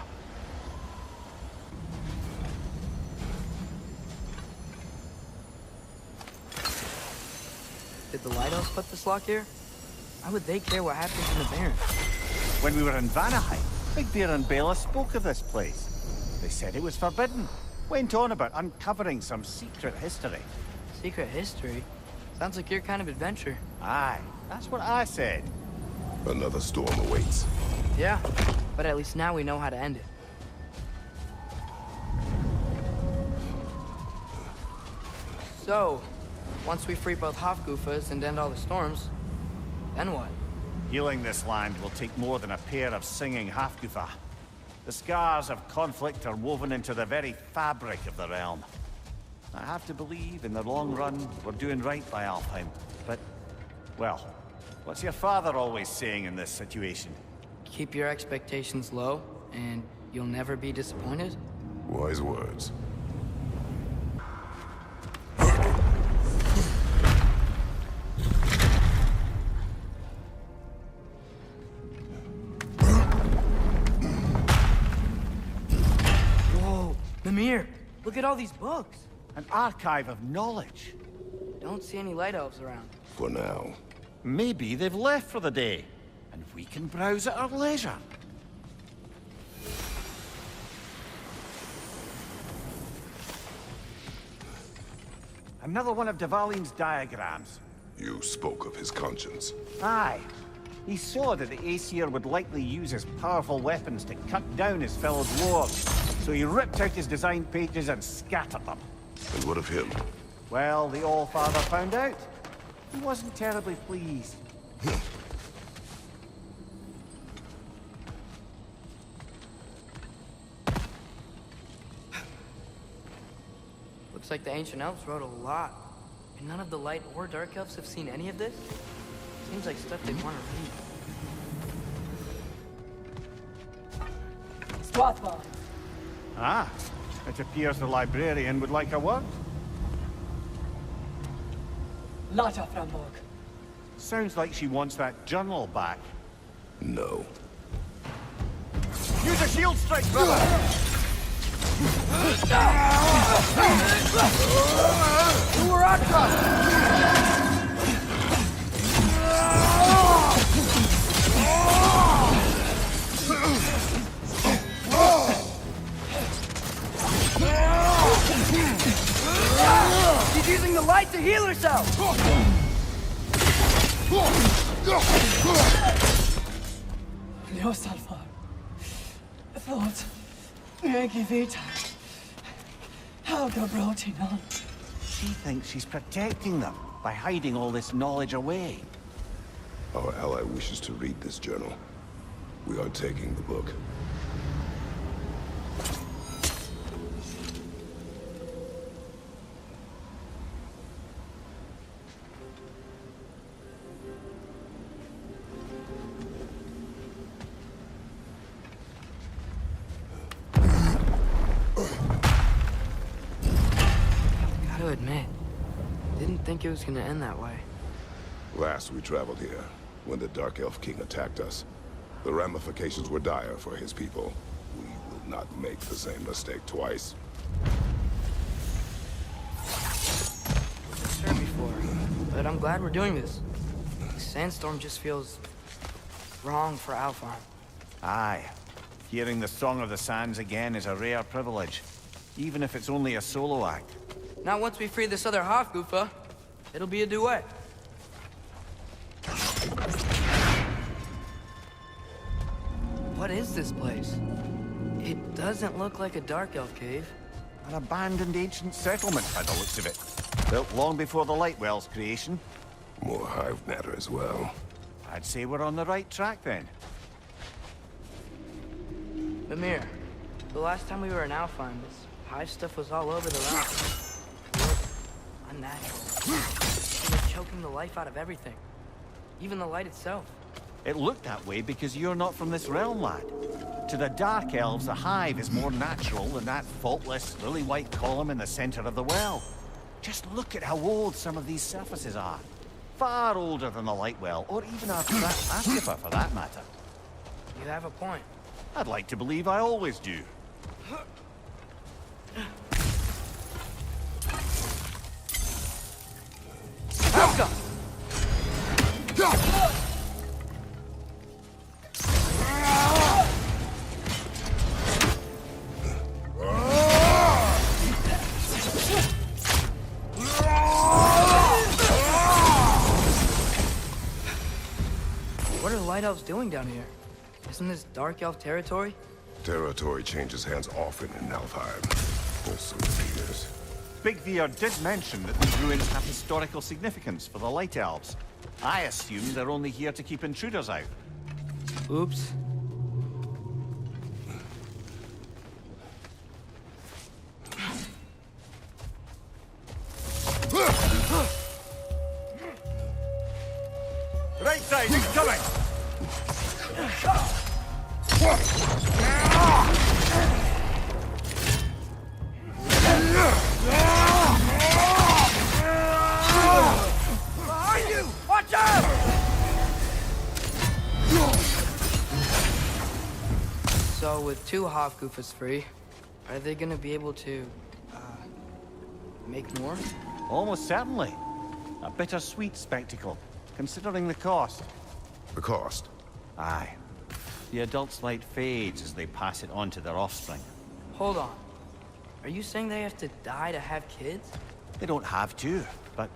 Did the Lighthouse put this lock here? Why would they care what happens in the Barrens? When we were in Vanaheim, Big Bear and Bela spoke of this place. They said it was forbidden. Went on about uncovering some secret history. Secret history? Sounds like your kind of adventure. Aye, that's what I said. Another storm awaits. Yeah, but at least now we know how to end it. So, once we free both Hofgufas and end all the storms, then what? Healing this land will take more than a pair of singing Hafgufa. The scars of conflict are woven into the very fabric of the realm. I have to believe, in the long run, we're doing right by Alfheim. But, well, what's your father always saying in this situation? Keep your expectations low, and you'll never be disappointed? Wise words. Whoa, Mimir, look at all these books. An archive of knowledge. Don't see any light elves around. For now. Maybe they've left for the day, and we can browse at our leisure. Another one of Dvalin's diagrams. You spoke of his conscience. Aye. He saw that the Aesir would likely use his powerful weapons to cut down his fellow dwarves, so he ripped out his design pages and scattered them. And what of him? Well, the All-Father found out. He wasn't terribly pleased. Looks like the ancient elves wrote a lot. And none of the light or dark elves have seen any of this? Seems like stuff they want to read. Swathbar. Ah, it appears the librarian would like a word. Lata Framborg. Sounds like she wants that journal back. No. Use a shield strike, brother! She's using the light to heal herself! Ljósalfar. Thought. Ekki vita. Helga Brotinon. She thinks she's protecting them by hiding all this knowledge away. Our ally wishes to read this journal. We are taking the book. Gotta admit, didn't think it was gonna end that way. Last we traveled here, when the Dark Elf King attacked us, the ramifications were dire for his people. We will not make the same mistake twice. Wasn't sure before, but I'm glad we're doing this. Sandstorm just feels wrong for Alfheim. Aye. Hearing the Song of the Sands again is a rare privilege, even if it's only a solo act. Not once we free this other half, Goofa. It'll be a duet. What is this place? It doesn't look like a Dark Elf cave. An abandoned ancient settlement by the looks of it. Built long before the Lightwell's creation. More hive matter as well. I'd say we're on the right track then. Mimir, the last time we were in Alfheim, this hive stuff was all over the realm. Unnatural. It was choking the life out of everything. Even the light itself. It looked that way because you're not from this realm, lad. To the Dark Elves, the hive is more natural than that faultless, lily-white column in the center of the well. Just look at how old some of these surfaces are. Far older than the Lightwell, or even our Ascifer for that matter. You have a point. I'd like to believe I always do. Helga! What are the Light Elves doing down here? Isn't this Dark Elf territory? Territory changes hands often in Alfheim. Or so it appears. Big Veer did mention that these ruins have historical significance for the Light Elves. I assume they're only here to keep intruders out. Oops. 2 Hofgufas free. Are they gonna be able to, make more? Almost certainly. A bittersweet spectacle, considering the cost. The cost? Aye. The adult's light fades as they pass it on to their offspring. Hold on. Are you saying they have to die to have kids? They don't have to, but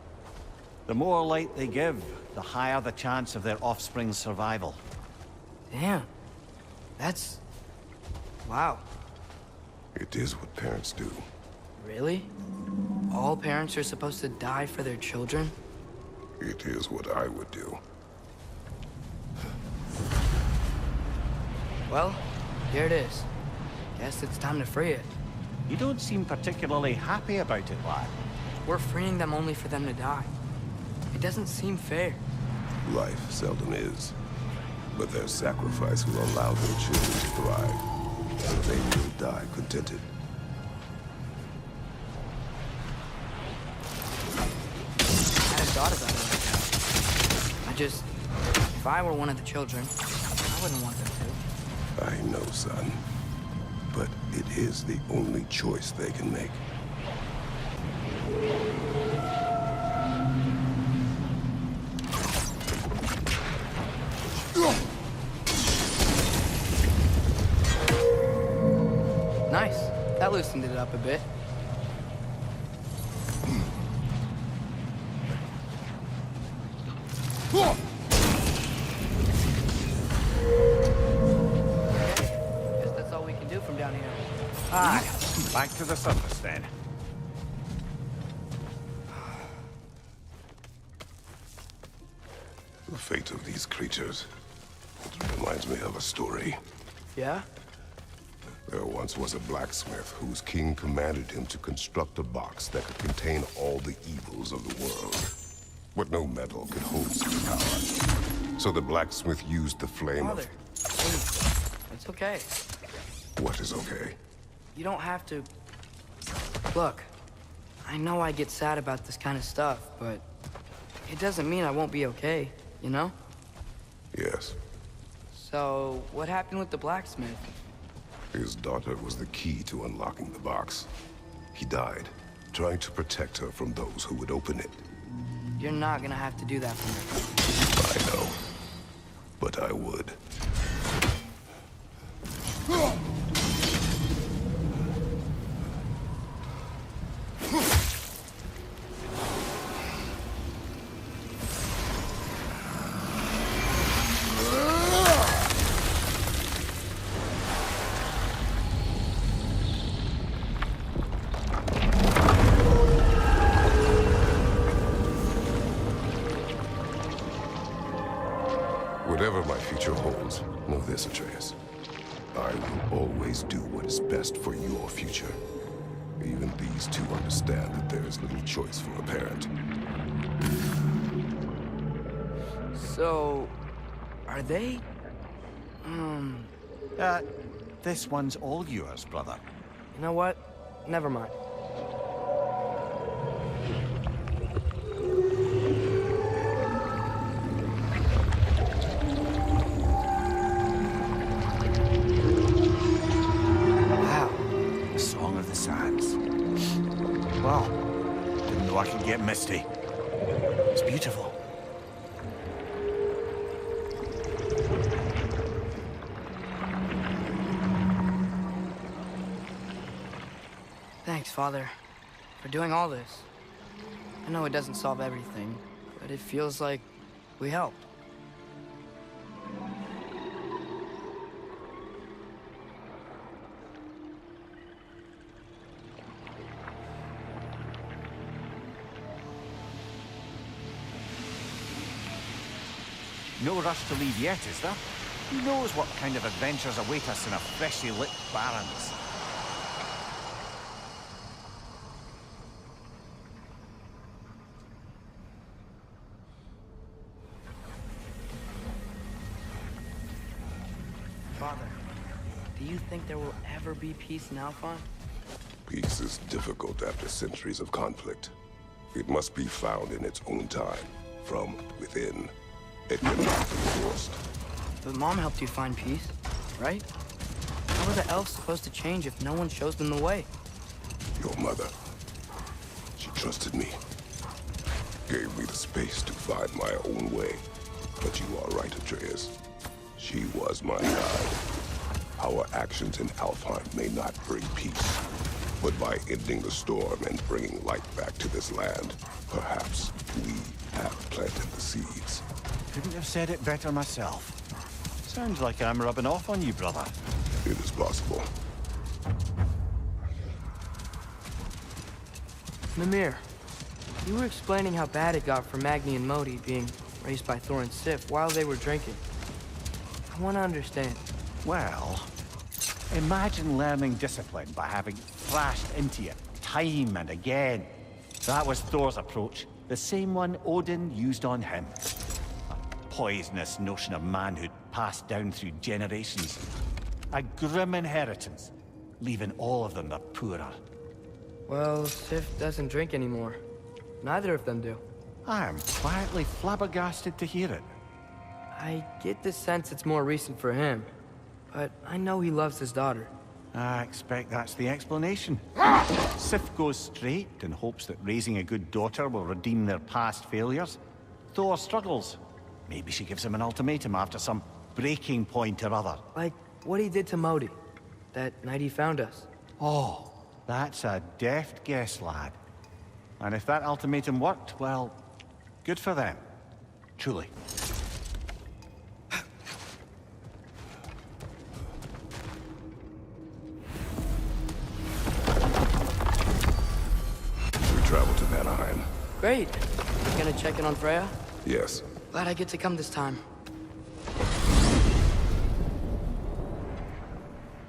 the more light they give, the higher the chance of their offspring's survival. Damn. That's... wow. It is what parents do. Really? All parents are supposed to die for their children? It is what I would do. Well, here it is. Guess it's time to free it. You don't seem particularly happy about it, lad. We're freeing them only for them to die. It doesn't seem fair. Life seldom is. But their sacrifice will allow their children to thrive. So they will die contented. I hadn't thought about it like that. If I were one of the children, I wouldn't want them to. I know, son. But it is the only choice they can make. Nice. That loosened it up a bit. Guess that's all we can do from down here. Aye. Back to the surface then. The fate of these creatures reminds me of a story. Yeah? There once was a blacksmith whose king commanded him to construct a box that could contain all the evils of the world. But no metal could hold such power. So the blacksmith used the flame Father, please. It's okay. What is okay? You don't have to... Look, I know I get sad about this kind of stuff, but it doesn't mean I won't be okay, you know? Yes. So, what happened with the blacksmith? His daughter was the key to unlocking the box. He died, trying to protect her from those who would open it. You're not gonna have to do that for I me. know. But I would. Whatever my future holds, know this, Atreus. I will always do what is best for your future. Even these two understand that there is little choice for a parent. So, are they... This one's all yours, brother. You know what? Never mind. Wow. Didn't know I could get misty. It's beautiful. Thanks, Father, for doing all this. I know it doesn't solve everything, but it feels like we helped. No rush to leave yet, is there? Who knows what kind of adventures await us in a freshly lit Barrens? Father, do you think there will ever be peace in Alphon? Peace is difficult after centuries of conflict. It must be found in its own time, from within. It cannot be forced. But Mom helped you find peace, right? How How are the elves supposed to change if no one shows them the way? Your mother. She trusted me. Gave me the space to find my own way. But you are right, Atreus. She was my guide. Our actions in Alfheim may not bring peace, but by ending the storm and bringing light back to this land, perhaps we have planted the seeds. Couldn't have said it better myself. Sounds like I'm rubbing off on you, brother. It is possible. Mimir, you were explaining how bad it got for Magni and Modi being raised by Thor and Sif while they were drinking. I want to understand. Well, imagine learning discipline by having thrashed into you time and again. That was Thor's approach, the same one Odin used on him. A poisonous notion of manhood passed down through generations. A grim inheritance, leaving all of them the poorer. Well, Sif doesn't drink anymore. Neither of them do. I am quietly flabbergasted to hear it. I get the sense it's more recent for him, but I know he loves his daughter. I expect that's the explanation. Sif goes straight and hopes that raising a good daughter will redeem their past failures. Thor struggles. Maybe she gives him an ultimatum after some breaking point or other. Like what he did to Modi, that night he found us. Oh, that's a deft guess, lad. And if that ultimatum worked, well, good for them. Truly. We travel to Vanaheim. Great. You gonna check in on Freya? Yes. Glad I get to come this time.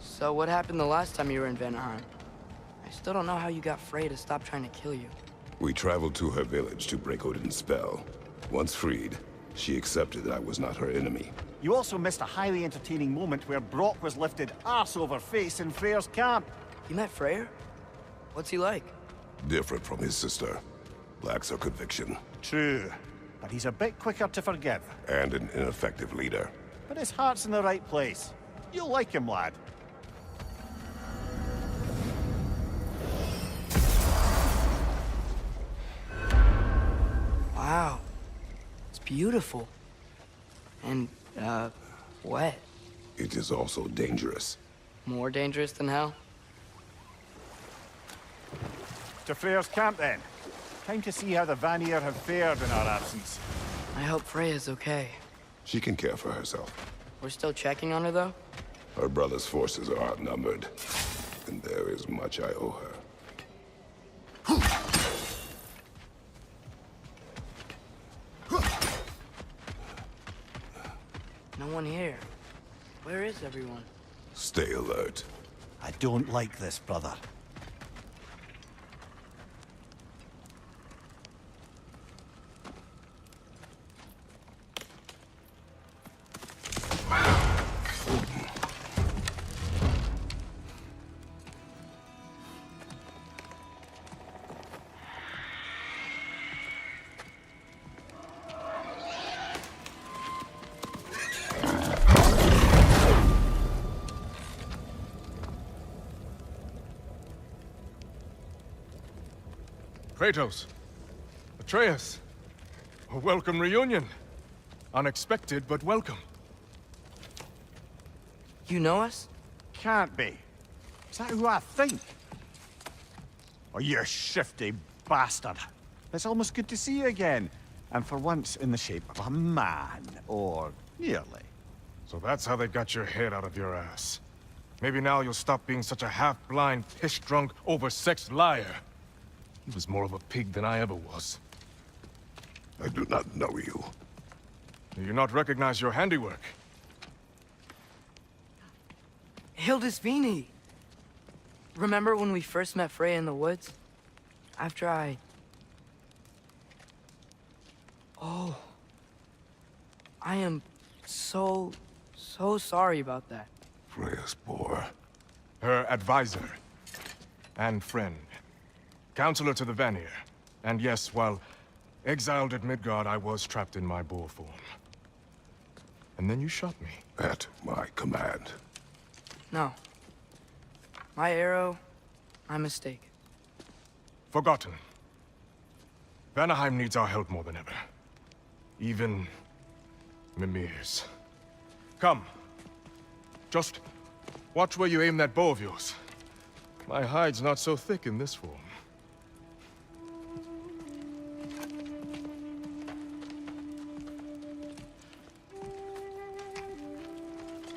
So what happened the last time you were in Vanaheim? I still don't know how you got Freya to stop trying to kill you. We traveled to her village to break Odin's spell. Once freed, she accepted that I was not her enemy. You also missed a highly entertaining moment where Brock was lifted arse over face in Freyr's camp. You met Freyr? What's he like? Different from his sister. Lacks her conviction. True, but he's a bit quicker to forgive. And an ineffective leader. But his heart's in the right place. You'll like him, lad. Wow. It's beautiful. And, wet. It is also dangerous. More dangerous than hell? To Freyr's camp, then. Time to see how the Vanir have fared in our absence. I hope Freya's okay. She can care for herself. We're still checking on her, though? Her brother's forces are outnumbered, and there is much I owe her. No one here. Where is everyone? Stay alert. I don't like this, brother. Kratos, Atreus, a welcome reunion. Unexpected, but welcome. You know us? Can't be. Is that who I think? Oh, you shifty bastard. It's almost good to see you again. And for once in the shape of a man, or nearly. So that's how they got your head out of your ass. Maybe now you'll stop being such a half-blind, piss-drunk, oversexed liar. He was more of a pig than I ever was. I do not know you. Do you not recognize your handiwork? Hildisvini! Remember when we first met Freya in the woods? After I... Oh. I am so sorry about that. Freya's boar. Her advisor. And friend. Counselor to the Vanir. And yes, while exiled at Midgard, I was trapped in my boar form. And then you shot me. At my command. No. My arrow, my mistake. Forgotten. Vanaheim needs our help more than ever. Even Mimir's. Come. Just watch where you aim that bow of yours. My hide's not so thick in this form.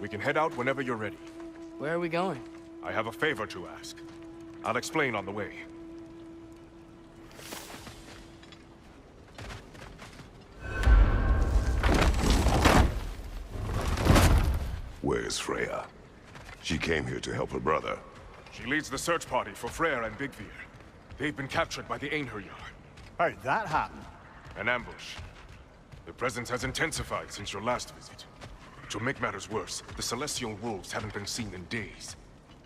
We can head out whenever you're ready. Where are we going? I have a favor to ask. I'll explain on the way. Where's Freya? She came here to help her brother. She leads the search party for Freyr and Bigvir. They've been captured by the Einherjar. How'd that happen? An ambush. The presence has intensified since your last visit. To make matters worse, the Celestial Wolves haven't been seen in days.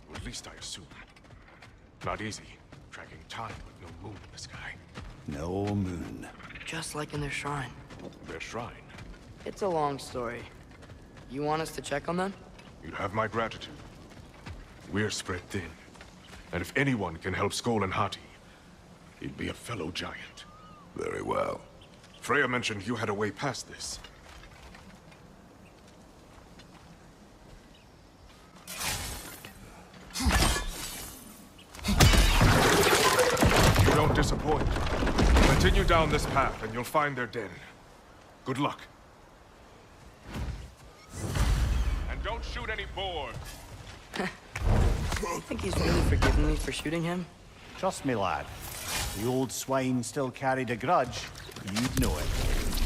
Or at least I assume. Not easy, tracking time with no moon in the sky. No moon. Just like in their shrine. Their shrine? It's a long story. You want us to check on them? You have my gratitude. We're spread thin. And if anyone can help Skoll and Hati, he'd be a fellow giant. Very well. Freya mentioned you had a way past this. You don't disappoint. Continue down this path and you'll find their den. Good luck. And don't shoot any boars. You think he's really forgiven me for shooting him? Trust me, lad. The old swine still carried a grudge. You'd know it.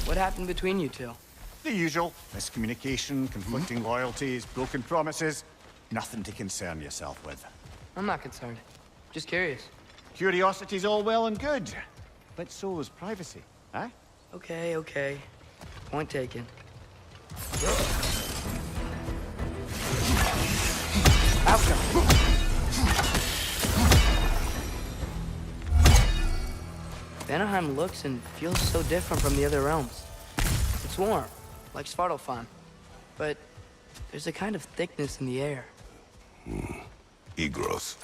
What happened between you two? The usual. Miscommunication, conflicting loyalties, broken promises. Nothing to concern yourself with. I'm not concerned. Just curious. Curiosity's all well and good. But so is privacy, eh? Okay. Point taken. Vanaheim looks and feels so different from the other realms. It's warm, like Svartalfheim, but there's a kind of thickness in the air. Egros.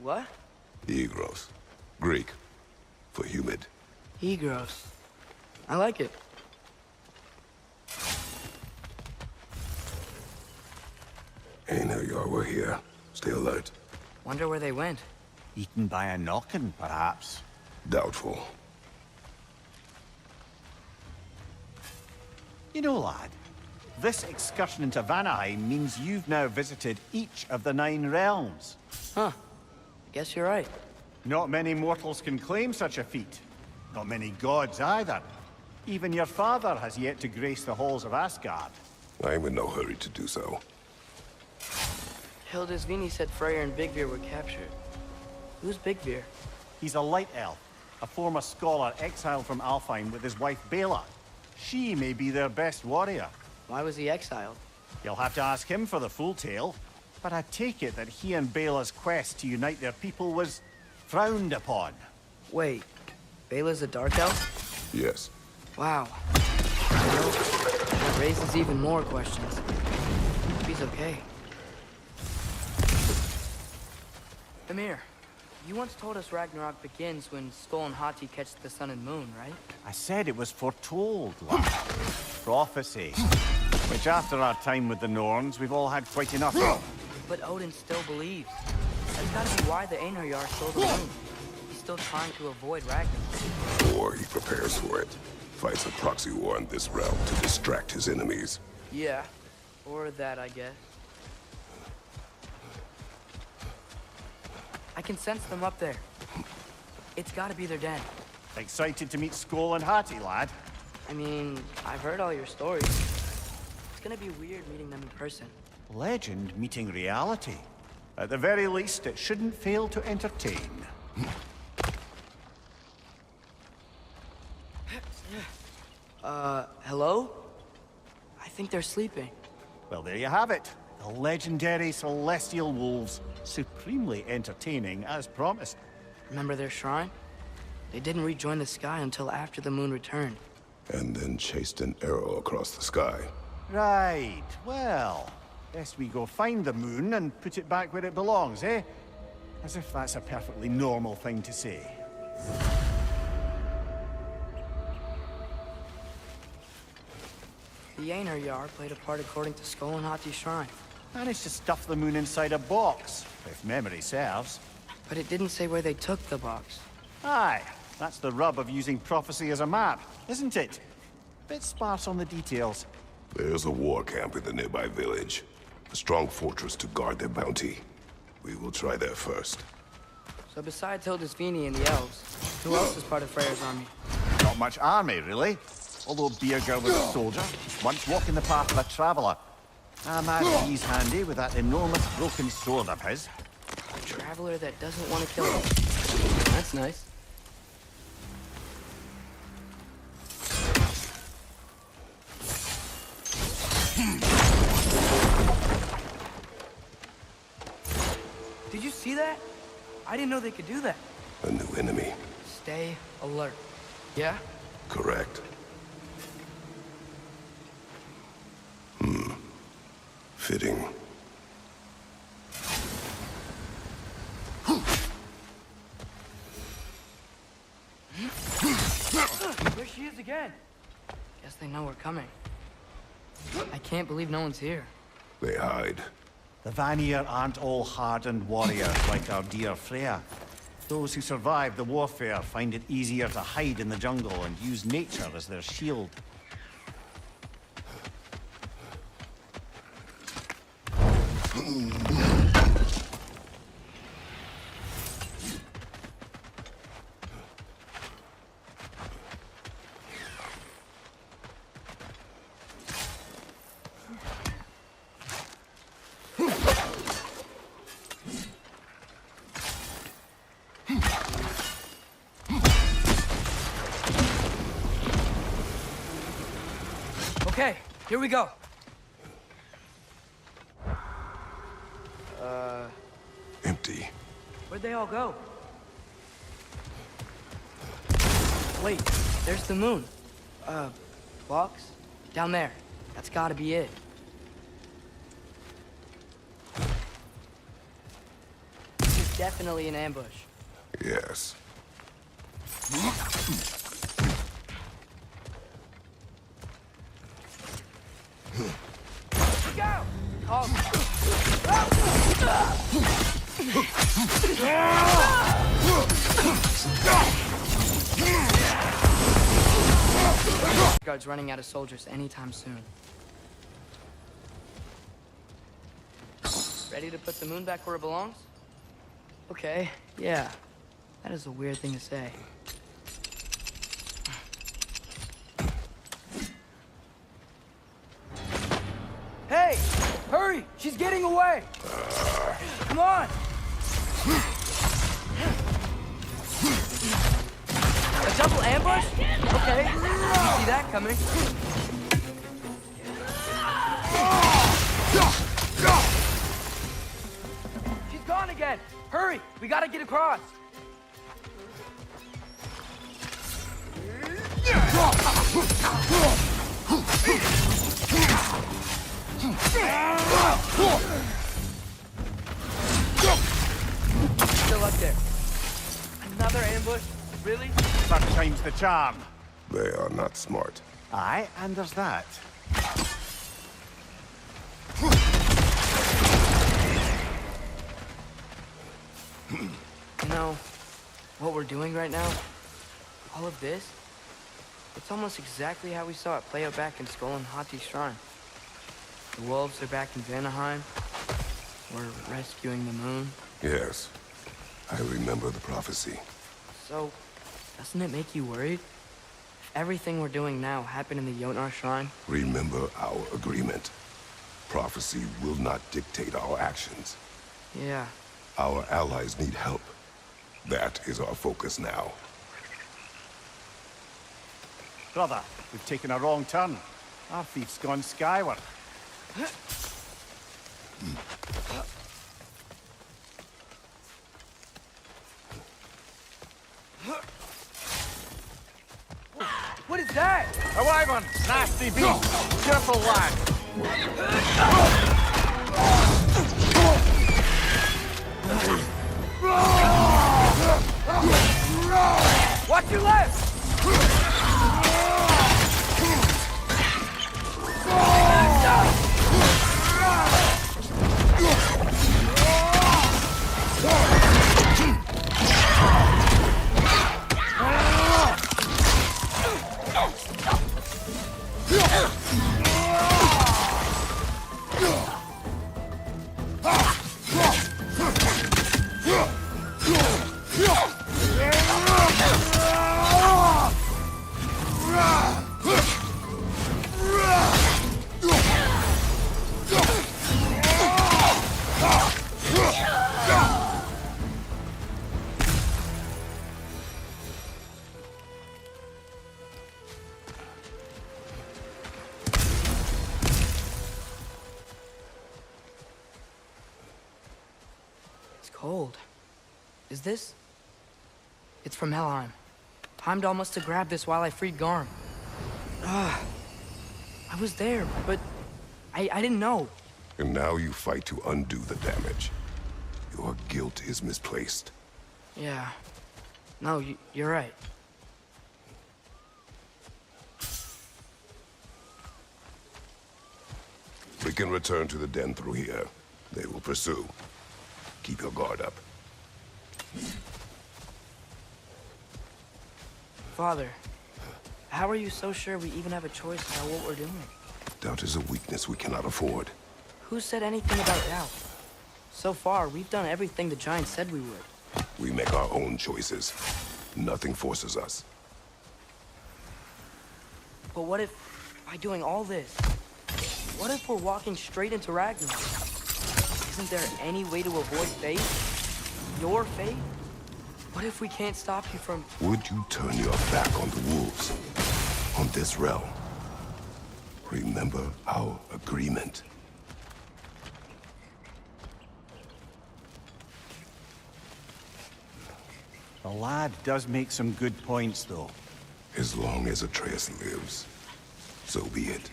What? Egros. Greek. For humid. Egros. I like it. Einherjar were here. Stay alert. Wonder where they went. Eaten by a knockin', perhaps. Doubtful. You know, lad, this excursion into Vanaheim means you've now visited each of the 9 realms. Huh. Guess you're right. Not many mortals can claim such a feat. Not many gods either. Even your father has yet to grace the halls of Asgard. I'm in no hurry to do so. Hildisvini said Freyr and Bigvir were captured. Who's Bigvir? He's a light elf, a former scholar exiled from Alfheim with his wife Bela. She may be their best warrior. Why was he exiled? You'll have to ask him for the full tale. But I take it that he and Bela's quest to unite their people was frowned upon. Wait, Bela's a dark elf? Yes. Wow. Well, that raises even more questions. Hope he's okay. Amir, you once told us Ragnarok begins when Skoll and Hati catch the sun and moon, right? I said it was foretold, lad. Prophecy. Which after our time with the Norns, we've all had quite enough of. But Odin still believes. That's gotta be why the Einherjar stole the moon. He's still trying to avoid Ragnarok. Or he prepares for it. Fights a proxy war in this realm to distract his enemies. Yeah. Or that, I guess. I can sense them up there. It's gotta be their den. Excited to meet Skoll and Hati, lad? I mean, I've heard all your stories. It's gonna be weird meeting them in person. Legend meeting reality. At the very least, it shouldn't fail to entertain. Hello? I think they're sleeping. Well, there you have it. The legendary Celestial Wolves. Supremely entertaining, as promised. Remember their shrine? They didn't rejoin the sky until after the moon returned. And then chased an arrow across the sky. Right, well, Best we go find the moon and put it back where it belongs, eh? As if that's a perfectly normal thing to say. The Aner Yar played a part according to Skull and Hati's shrine. Managed to stuff the moon inside a box, if memory serves. But it didn't say where they took the box. Aye, that's the rub of using prophecy as a map, isn't it? Bit sparse on the details. There's a war camp in the nearby village. A strong fortress to guard their bounty. We will try there first. So besides Hildisvini and the elves, who else is part of Freyr's army? Not much army, really. Although Beerger was a soldier, once walking the path of a traveller. I imagine he's handy with that enormous broken sword of his. A traveler that doesn't want to kill him. That's nice. Did you see that? I didn't know they could do that. A new enemy. Stay alert. Yeah? Correct. Fitting. There she is again. Guess they know we're coming. I can't believe no one's here. They hide. The Vanir aren't all hardened warriors like our dear Freya. Those who survive the warfare find it easier to hide in the jungle and use nature as their shield. Okay, here we go. Empty. Where'd they all go? Wait, there's the moon. Box? Down there. That's gotta be it. This is definitely an ambush. Yes. Go! Oh. Guards running out of soldiers anytime soon. Ready to put the moon back where it belongs? Okay, yeah. That is a weird thing to say. Hey! Hurry! She's getting away! Come on! A double ambush? Okay, didn't see that coming. She's gone again! Hurry! We gotta get across! Still up there. Another ambush? Really? Third time's the charm. They are not smart. Aye, and there's that. You know, what we're doing right now, all of this, it's almost exactly how we saw it play out back in Skull and Hati's shrine. The wolves are back in Vanaheim. We're rescuing the moon. Yes. I remember the prophecy. So, doesn't it make you worried? If everything we're doing now happened in the Jotnar shrine? Remember our agreement. Prophecy will not dictate our actions. Yeah. Our allies need help. That is our focus now. Brother, we've taken a wrong turn. Our thief's gone skyward. What is that? A wyvern! Nasty beast! Careful, lad! to your left! Cold. Is this? It's from Helheim. Heimdall must have grabbed this while I freed Garm. I was there, but I didn't know. And now you fight to undo the damage. Your guilt is misplaced. Yeah. No, you're right. We can return to the den through here. They will pursue. Keep your guard up. Father, how are you so sure we even have a choice about what we're doing? Doubt is a weakness we cannot afford. Who said anything about doubt? So far, we've done everything the Giants said we would. We make our own choices. Nothing forces us. But what if, by doing all this, what if we're walking straight into Ragnarok? Isn't there any way to avoid fate? Your fate? What if we can't stop you from... Would you turn your back on the wolves? On this realm? Remember our agreement. The lad does make some good points, though. As long as Atreus lives, so be it.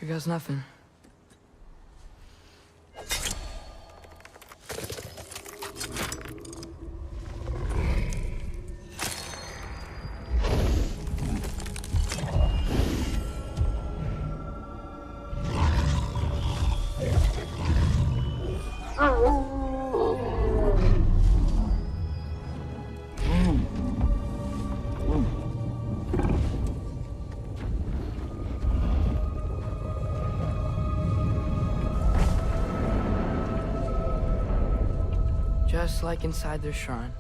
Here goes nothing. Just like inside their shrine.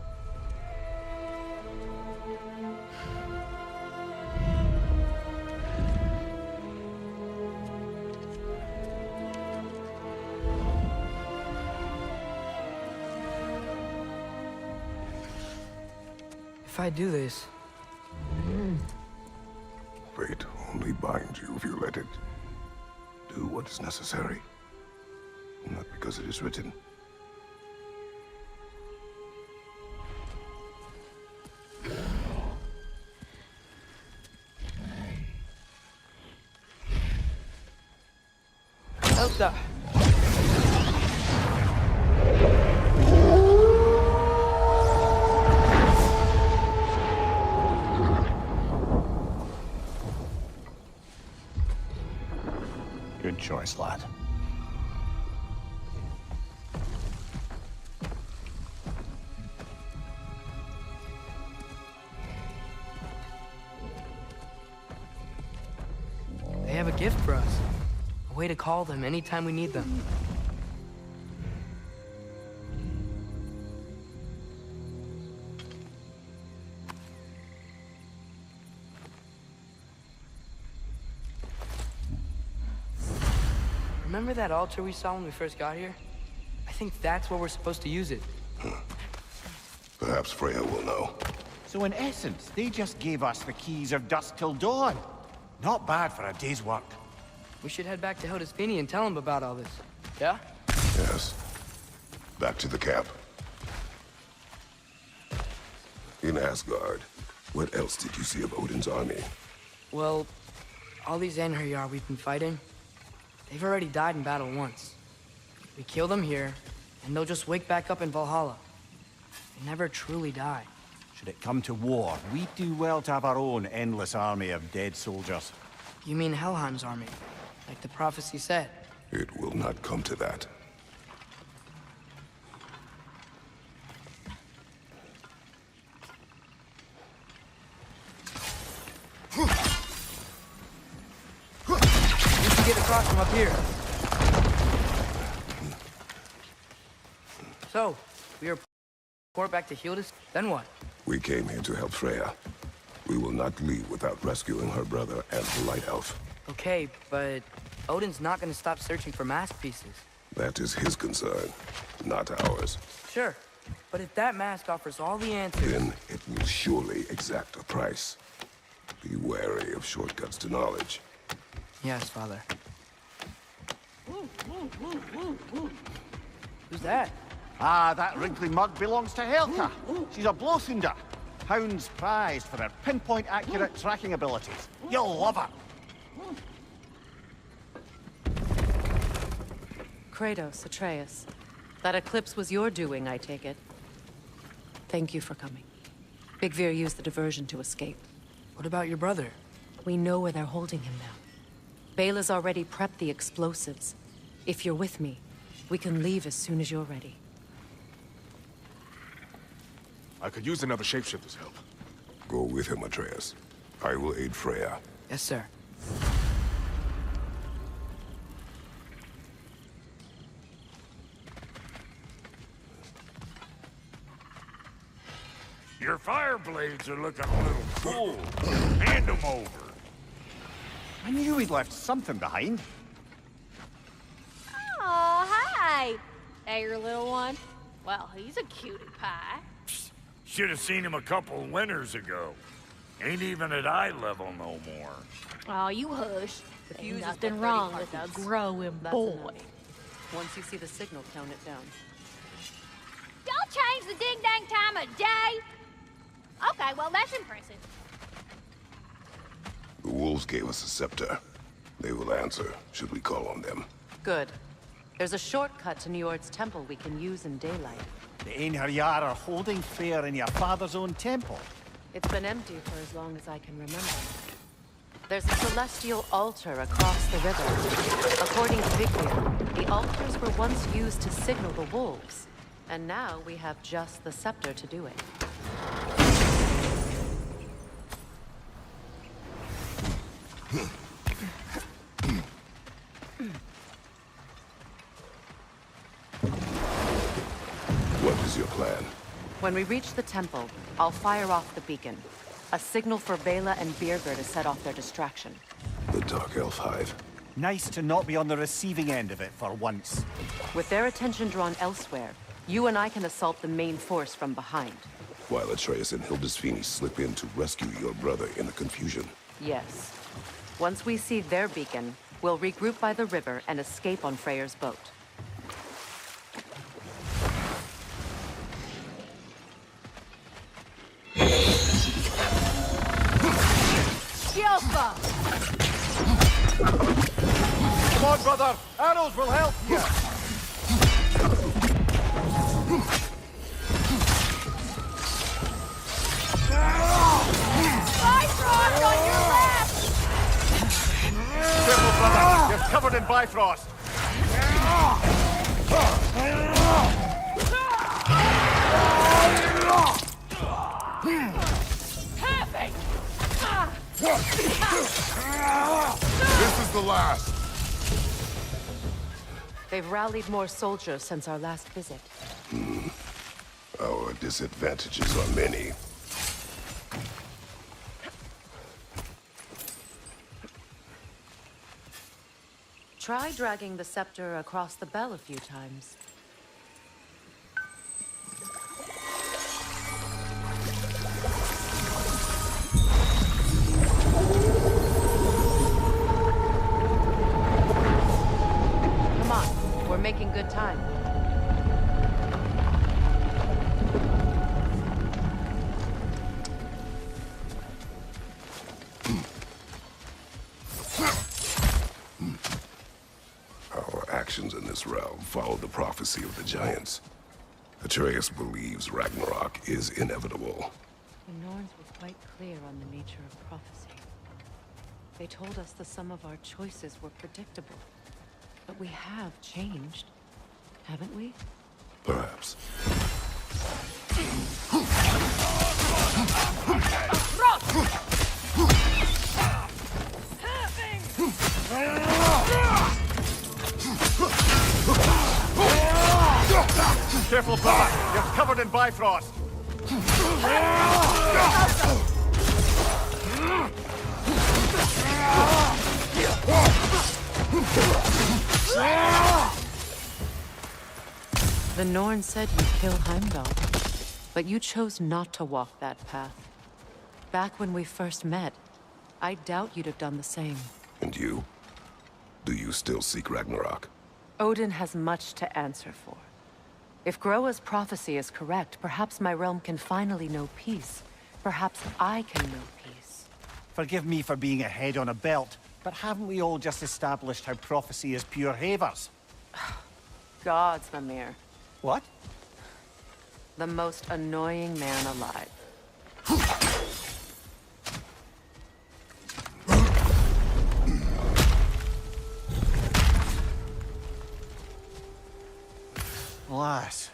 If I do this... Fate only binds you if you let it. Do what is necessary. Not because it is written. Elsa! Good choice, lad. They have a gift for us. A way to call them anytime we need them. Remember that altar we saw when we first got here? I think that's where we're supposed to use it. Perhaps Freya will know. So in essence, they just gave us the keys of dusk till dawn. Not bad for a day's work. We should head back to Hildisvini and tell him about all this. Yeah? Yes. Back to the camp. In Asgard, what else did you see of Odin's army? Well, all these Einherjar we've been fighting, they've already died in battle once. We kill them here, and they'll just wake back up in Valhalla. They never truly die. Should it come to war, we do well to have our own endless army of dead soldiers. You mean Helheim's army, like the prophecy said? It will not come to that. We can get across from up here. So, we are port back to Hildis, then what? We came here to help Freya. We will not leave without rescuing her brother and the Light Elf. Okay, but Odin's not gonna stop searching for mask pieces. That is his concern, not ours. Sure, but if that mask offers all the answers... Then it will surely exact a price. Be wary of shortcuts to knowledge. Yes, Father. Who's that? Ah, that wrinkly mug belongs to Helka. She's a Blothunder. Hound's prized for her pinpoint-accurate tracking abilities. You'll love her. Kratos, Atreus. That eclipse was your doing, I take it. Thank you for coming. Big Veer used the diversion to escape. What about your brother? We know where they're holding him now. Bela's already prepped the explosives. If you're with me, we can leave as soon as you're ready. I could use another shapeshifter's help. Go with him, Atreus. I will aid Freya. Yes, sir. Your fire blades are looking a little full. Hand them over. I knew we'd left something behind. Oh, hi. Hey, your little one. Well, he's a cutie pie. Should have seen him a couple winters ago. Ain't even at eye level no more. Oh, you hush. The Ain't fuse has nothing been wrong ready, with a Carthus. growing That's boy. enough. Once you see the signal, tone it down. Don't change the ding-dang time of day. Okay, well, that's impressive. The wolves gave us a scepter. They will answer, should we call on them. Good. There's a shortcut to Njord's temple we can use in daylight. The Einherjar are holding fair in your father's own temple. It's been empty for as long as I can remember. There's a celestial altar across the river. According to Vigdir, the altars were once used to signal the wolves. And now we have just the scepter to do it. What is your plan? When we reach the temple, I'll fire off the beacon. A signal for Bela and Birgir to set off their distraction. The Dark Elf Hive. Nice to not be on the receiving end of it for once. With their attention drawn elsewhere, you and I can assault the main force from behind. While Atreus and Hildisvini slip in to rescue your brother in the confusion. Yes. Once we see their beacon, we'll regroup by the river and escape on Freyr's boat. Skillful! Come on, brother! Arrows will help you! Bifrost on your left! Careful, brother! You're covered in Bifrost! Perfect! This is the last! They've rallied more soldiers since our last visit. Our disadvantages are many. Try dragging the scepter across the bell a few times. good time. Our actions in this realm follow the prophecy of the giants. Atreus believes Ragnarok is inevitable. The Norns were quite clear on the nature of prophecy. They told us the sum of our choices were predictable. But we have changed, haven't we? Perhaps. Careful, brother. You're covered in Bifrost. The Norn said you'd kill Heimdall, but you chose not to walk that path. Back when we first met, I doubt you'd have done the same. And you? Do you still seek Ragnarok? Odin has much to answer for. If Groa's prophecy is correct, perhaps my realm can finally know peace. Perhaps I can know peace. Forgive me for being a head on a belt, but haven't we all just established how prophecy is pure havers? Gods, Mimir. What? The most annoying man alive. Alas,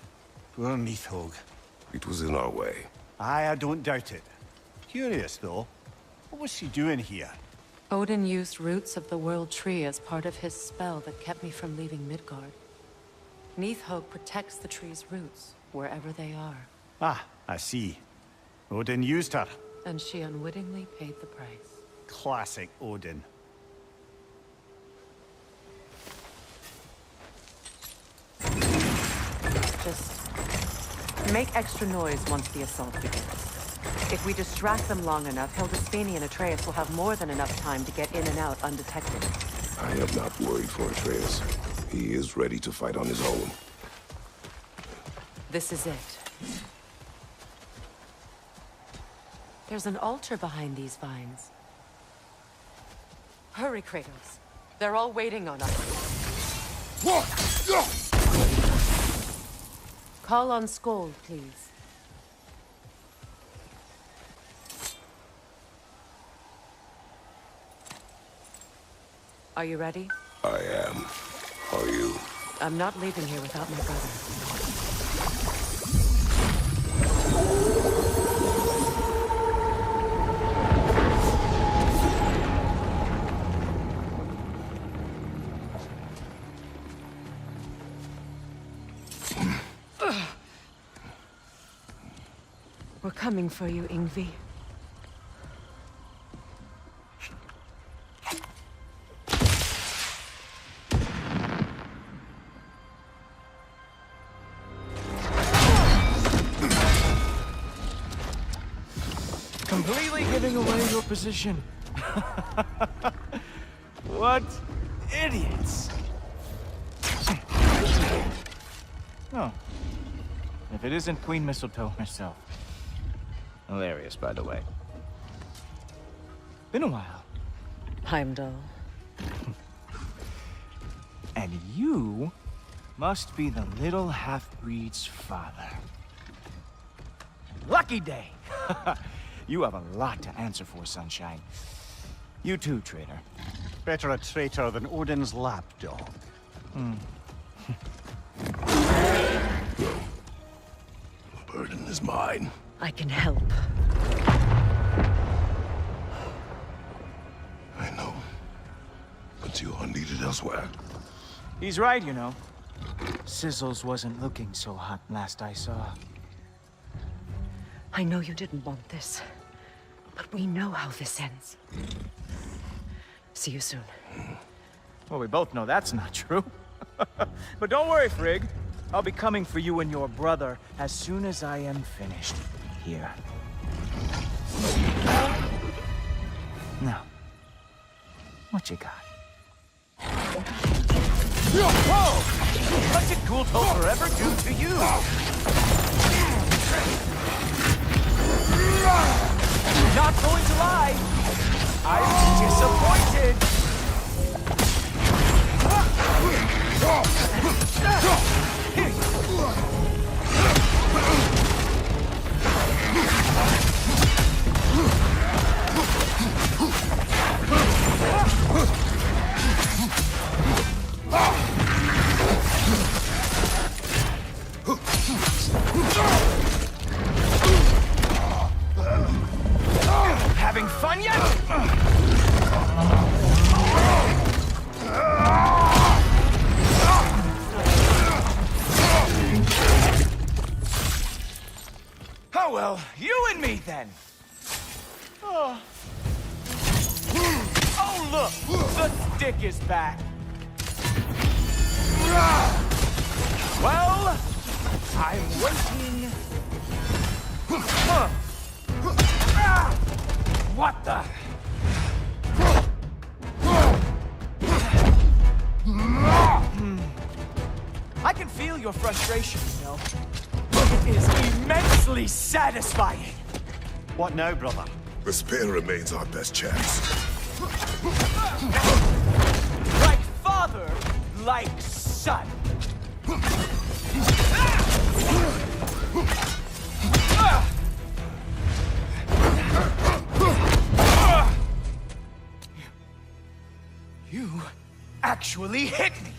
poor Nithhog. It was in our way. Aye, I don't doubt it. Curious, though. What was she doing here? Odin used roots of the World Tree as part of his spell that kept me from leaving Midgard. Nithhog protects the tree's roots, wherever they are. Ah, I see. Odin used her. And she unwittingly paid the price. Classic Odin. Just make extra noise once the assault begins. If we distract them long enough, Hildisfini and Atreus will have more than enough time to get in and out undetected. I am not worried for Atreus. He is ready to fight on his own. This is it. There's an altar behind these vines. Hurry, Kratos. They're all waiting on us. Call on Skoll, please. Are you ready? I am. Are you? I'm not leaving here without my brother. We're coming for you, Yngvi. Completely giving away your position. What idiots. Oh. If it isn't Queen Mistletoe herself. Hilarious, by the way. Been a while. Heimdall. And you must be the little half-breed's father. Lucky day! You have a lot to answer for, Sunshine. You too, traitor. Better a traitor than Odin's lapdog. The burden is mine. I can help. I know. But you are needed elsewhere. He's right, you know. Sizzles wasn't looking so hot last I saw. I know you didn't want this, but we know how this ends. See you soon. Well, we both know that's not true. But don't worry, Frigg. I'll be coming for you and your brother as soon as I am finished here. Now, what you got? Whoa! What did Ghoul ever do to you? Not going to lie, I'm disappointed. Having fun yet? Oh well, you and me then. Oh, look, the stick is back. Well, I'm waiting. What the? I can feel your frustration, you know. But it is immensely satisfying. What now, brother? The spear remains our best chance. Like father, like son. You actually hit me.